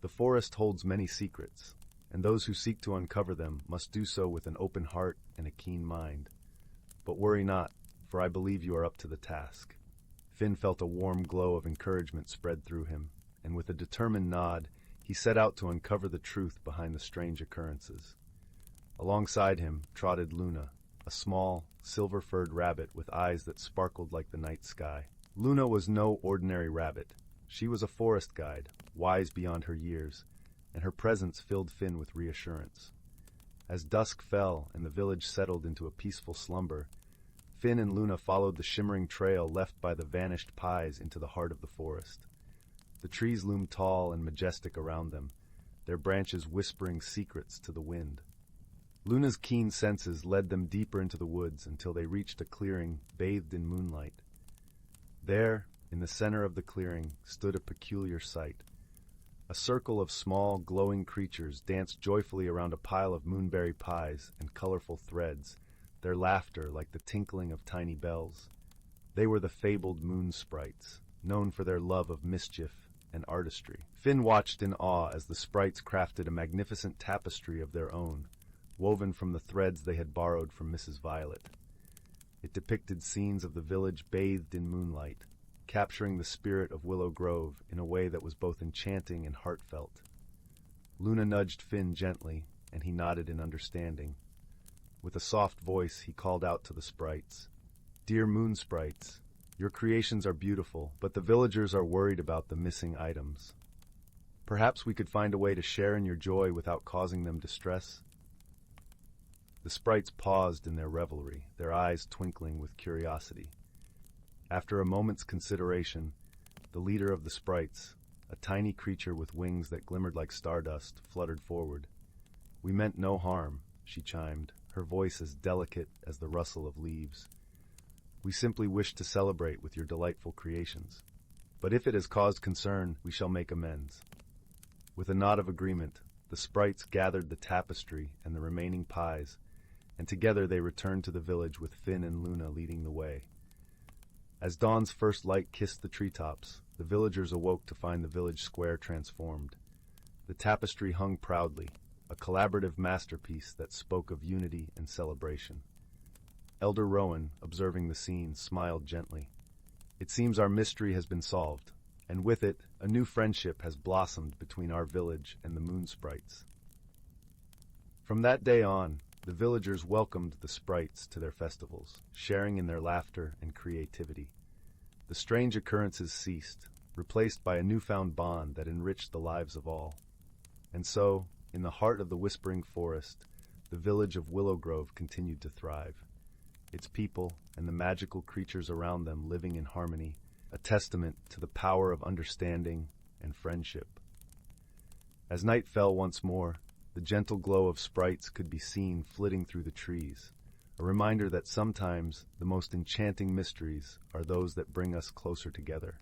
A: "the forest holds many secrets, and those who seek to uncover them must do so with an open heart and a keen mind. But worry not, for I believe you are up to the task." Finn felt a warm glow of encouragement spread through him, and with a determined nod, he set out to uncover the truth behind the strange occurrences. Alongside him trotted Luna, a small, silver-furred rabbit with eyes that sparkled like the night sky. Luna was no ordinary rabbit. She was a forest guide, wise beyond her years, and her presence filled Finn with reassurance. As dusk fell and the village settled into a peaceful slumber, Finn and Luna followed the shimmering trail left by the vanished pies into the heart of the forest. The trees loomed tall and majestic around them, their branches whispering secrets to the wind. Luna's keen senses led them deeper into the woods until they reached a clearing bathed in moonlight. There, in the center of the clearing, stood a peculiar sight. A circle of small, glowing creatures danced joyfully around a pile of moonberry pies and colorful threads, their laughter like the tinkling of tiny bells. They were the fabled moon sprites, known for their love of mischief and artistry. Finn watched in awe as the sprites crafted a magnificent tapestry of their own, woven from the threads they had borrowed from Mrs. Violet. It depicted scenes of the village bathed in moonlight, capturing the spirit of Willow Grove in a way that was both enchanting and heartfelt. Luna nudged Finn gently, and he nodded in understanding. With a soft voice, he called out to the sprites, "Dear moon sprites, your creations are beautiful, but the villagers are worried about the missing items. Perhaps we could find a way to share in your joy without causing them distress." The sprites paused in their revelry, their eyes twinkling with curiosity. After a moment's consideration, the leader of the sprites, a tiny creature with wings that glimmered like stardust, fluttered forward. "We meant no harm," she chimed, her voice as delicate as the rustle of leaves. "We simply wish to celebrate with your delightful creations. But if it has caused concern, we shall make amends." With a nod of agreement, the sprites gathered the tapestry and the remaining pies, and together they returned to the village with Finn and Luna leading the way. As dawn's first light kissed the treetops, the villagers awoke to find the village square transformed. The tapestry hung proudly, a collaborative masterpiece that spoke of unity and celebration. Elder Rowan, observing the scene, smiled gently. "It seems our mystery has been solved, and with it, a new friendship has blossomed between our village and the moon sprites." From that day on, the villagers welcomed the sprites to their festivals, sharing in their laughter and creativity. The strange occurrences ceased, replaced by a newfound bond that enriched the lives of all. And so, in the heart of the whispering forest, the village of Willow Grove continued to thrive, its people and the magical creatures around them living in harmony, a testament to the power of understanding and friendship. As night fell once more, the gentle glow of sprites could be seen flitting through the trees, a reminder that sometimes the most enchanting mysteries are those that bring us closer together.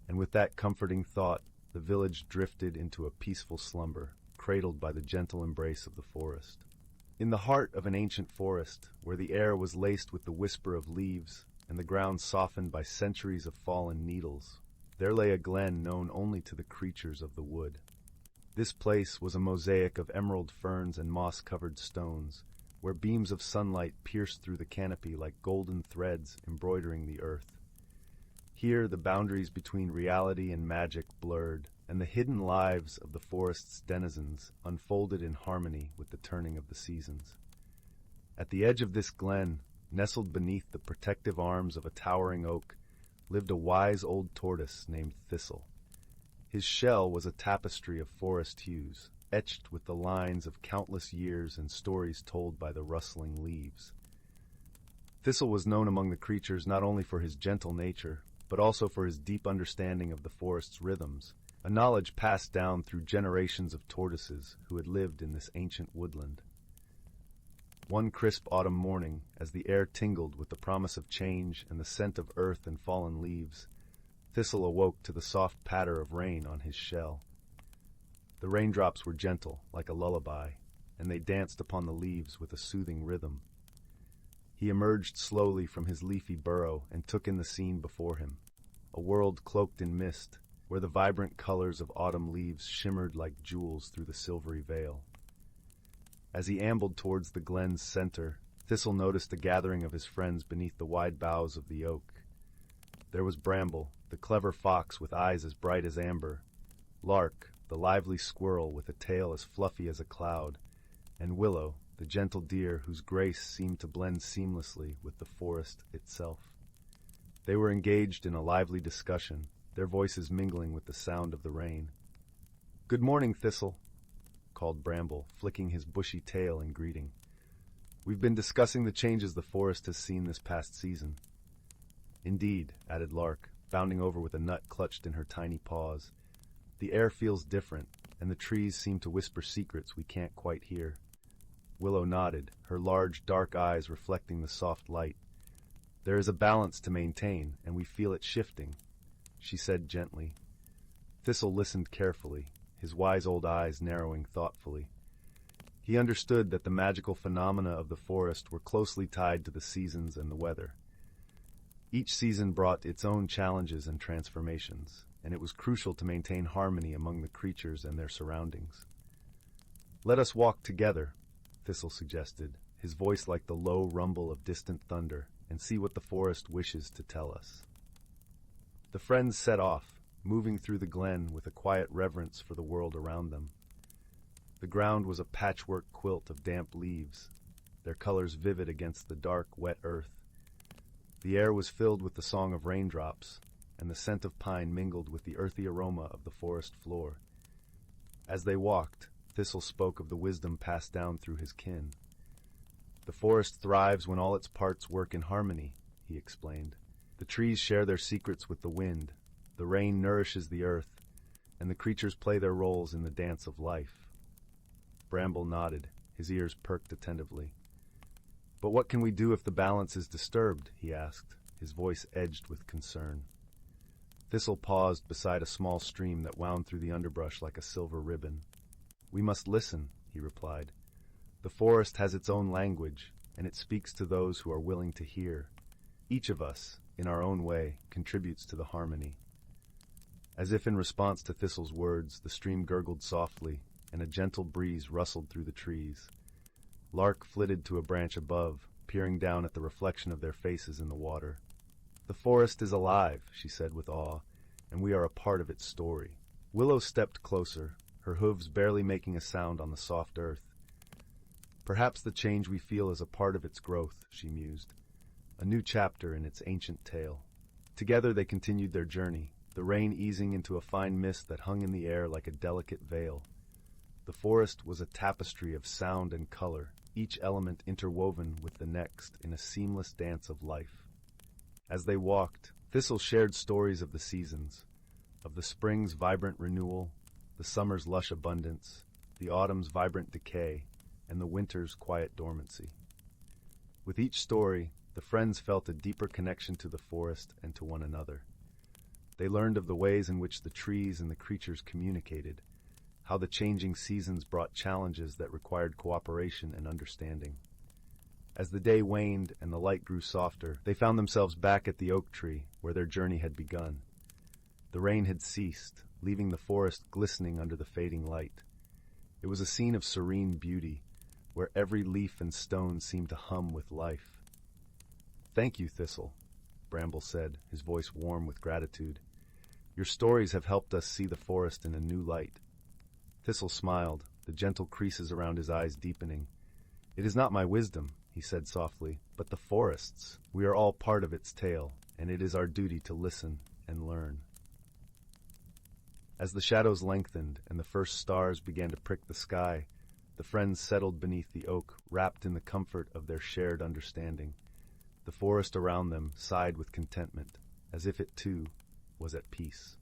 A: And with that comforting thought, the village drifted into a peaceful slumber, cradled by the gentle embrace of the forest. In the heart of an ancient forest, where the air was laced with the whisper of leaves and the ground softened by centuries of fallen needles, there lay a glen known only to the creatures of the wood. This place was a mosaic of emerald ferns and moss-covered stones, where beams of sunlight pierced through the canopy like golden threads embroidering the earth. Here the boundaries between reality and magic blurred, and the hidden lives of the forest's denizens unfolded in harmony with the turning of the seasons. At the edge of this glen, nestled beneath the protective arms of a towering oak, lived a wise old tortoise named Thistle. His shell was a tapestry of forest hues, etched with the lines of countless years and stories told by the rustling leaves. Thistle was known among the creatures not only for his gentle nature, but also for his deep understanding of the forest's rhythms, a knowledge passed down through generations of tortoises who had lived in this ancient woodland. One crisp autumn morning, as the air tingled with the promise of change and the scent of earth and fallen leaves, Thistle awoke to the soft patter of rain on his shell. The raindrops were gentle, like a lullaby, and they danced upon the leaves with a soothing rhythm. He emerged slowly from his leafy burrow and took in the scene before him, a world cloaked in mist, where the vibrant colors of autumn leaves shimmered like jewels through the silvery veil. As he ambled towards the glen's center, Thistle noticed a gathering of his friends beneath the wide boughs of the oak. There was Bramble, the clever fox with eyes as bright as amber, Lark, the lively squirrel with a tail as fluffy as a cloud, and Willow, the gentle deer whose grace seemed to blend seamlessly with the forest itself. They were engaged in a lively discussion, their voices mingling with the sound of the rain. "Good morning, Thistle," called Bramble, flicking his bushy tail in greeting. "We've been discussing the changes the forest has seen this past season." "Indeed," added Lark, bounding over with a nut clutched in her tiny paws. "The air feels different, and the trees seem to whisper secrets we can't quite hear." Willow nodded, her large, dark eyes reflecting the soft light. "There is a balance to maintain, and we feel it shifting," she said gently. Thistle listened carefully, his wise old eyes narrowing thoughtfully. He understood that the magical phenomena of the forest were closely tied to the seasons and the weather. Each season brought its own challenges and transformations, and it was crucial to maintain harmony among the creatures and their surroundings. "Let us walk together," Thistle suggested, his voice like the low rumble of distant thunder, "and see what the forest wishes to tell us." The friends set off, moving through the glen with a quiet reverence for the world around them. The ground was a patchwork quilt of damp leaves, their colors vivid against the dark, wet earth. The air was filled with the song of raindrops, and the scent of pine mingled with the earthy aroma of the forest floor. As they walked, Thistle spoke of the wisdom passed down through his kin. "The forest thrives when all its parts work in harmony," he explained. "The trees share their secrets with the wind, the rain nourishes the earth, and the creatures play their roles in the dance of life." Bramble nodded, his ears perked attentively. "But what can we do if the balance is disturbed?" he asked, his voice edged with concern. Thistle paused beside a small stream that wound through the underbrush like a silver ribbon. "We must listen," he replied. "The forest has its own language, and it speaks to those who are willing to hear. Each of us, in our own way, contributes to the harmony." As if in response to Thistle's words, the stream gurgled softly, and a gentle breeze rustled through the trees. Lark flitted to a branch above, peering down at the reflection of their faces in the water. "The forest is alive," she said with awe, "and we are a part of its story." Willow stepped closer, her hooves barely making a sound on the soft earth. Perhaps the change we feel is a part of its growth, she mused, a new chapter in its ancient tale. Together they continued their journey, the rain easing into a fine mist that hung in the air like a delicate veil. The forest was a tapestry of sound and color, each element interwoven with the next in a seamless dance of life. As they walked, Thistle shared stories of the seasons, of the spring's vibrant renewal, the summer's lush abundance, the autumn's vibrant decay, and the winter's quiet dormancy. With each story, the friends felt a deeper connection to the forest and to one another. They learned of the ways in which the trees and the creatures communicated, how the changing seasons brought challenges that required cooperation and understanding. As the day waned and the light grew softer, they found themselves back at the oak tree where their journey had begun. The rain had ceased, leaving the forest glistening under the fading light. It was a scene of serene beauty, where every leaf and stone seemed to hum with life. "Thank you, Thistle," Bramble said, his voice warm with gratitude. "Your stories have helped us see the forest in a new light." Thistle smiled, the gentle creases around his eyes deepening. "It is not my wisdom," he said softly, "but the forest's. We are all part of its tale, and it is our duty to listen and learn." As the shadows lengthened and the first stars began to prick the sky, the friends settled beneath the oak, wrapped in the comfort of their shared understanding. The forest around them sighed with contentment, as if it, too, was at peace.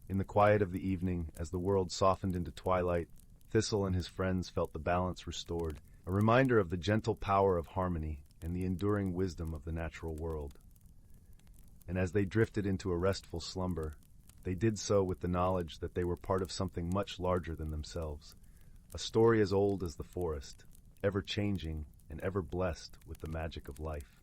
A: In the quiet of the evening, as the world softened into twilight, Thistle and his friends felt the balance restored, a reminder of the gentle power of harmony and the enduring wisdom of the natural world. And as they drifted into a restful slumber, they did so with the knowledge that they were part of something much larger than themselves, a story as old as the forest, ever changing and ever blessed with the magic of life.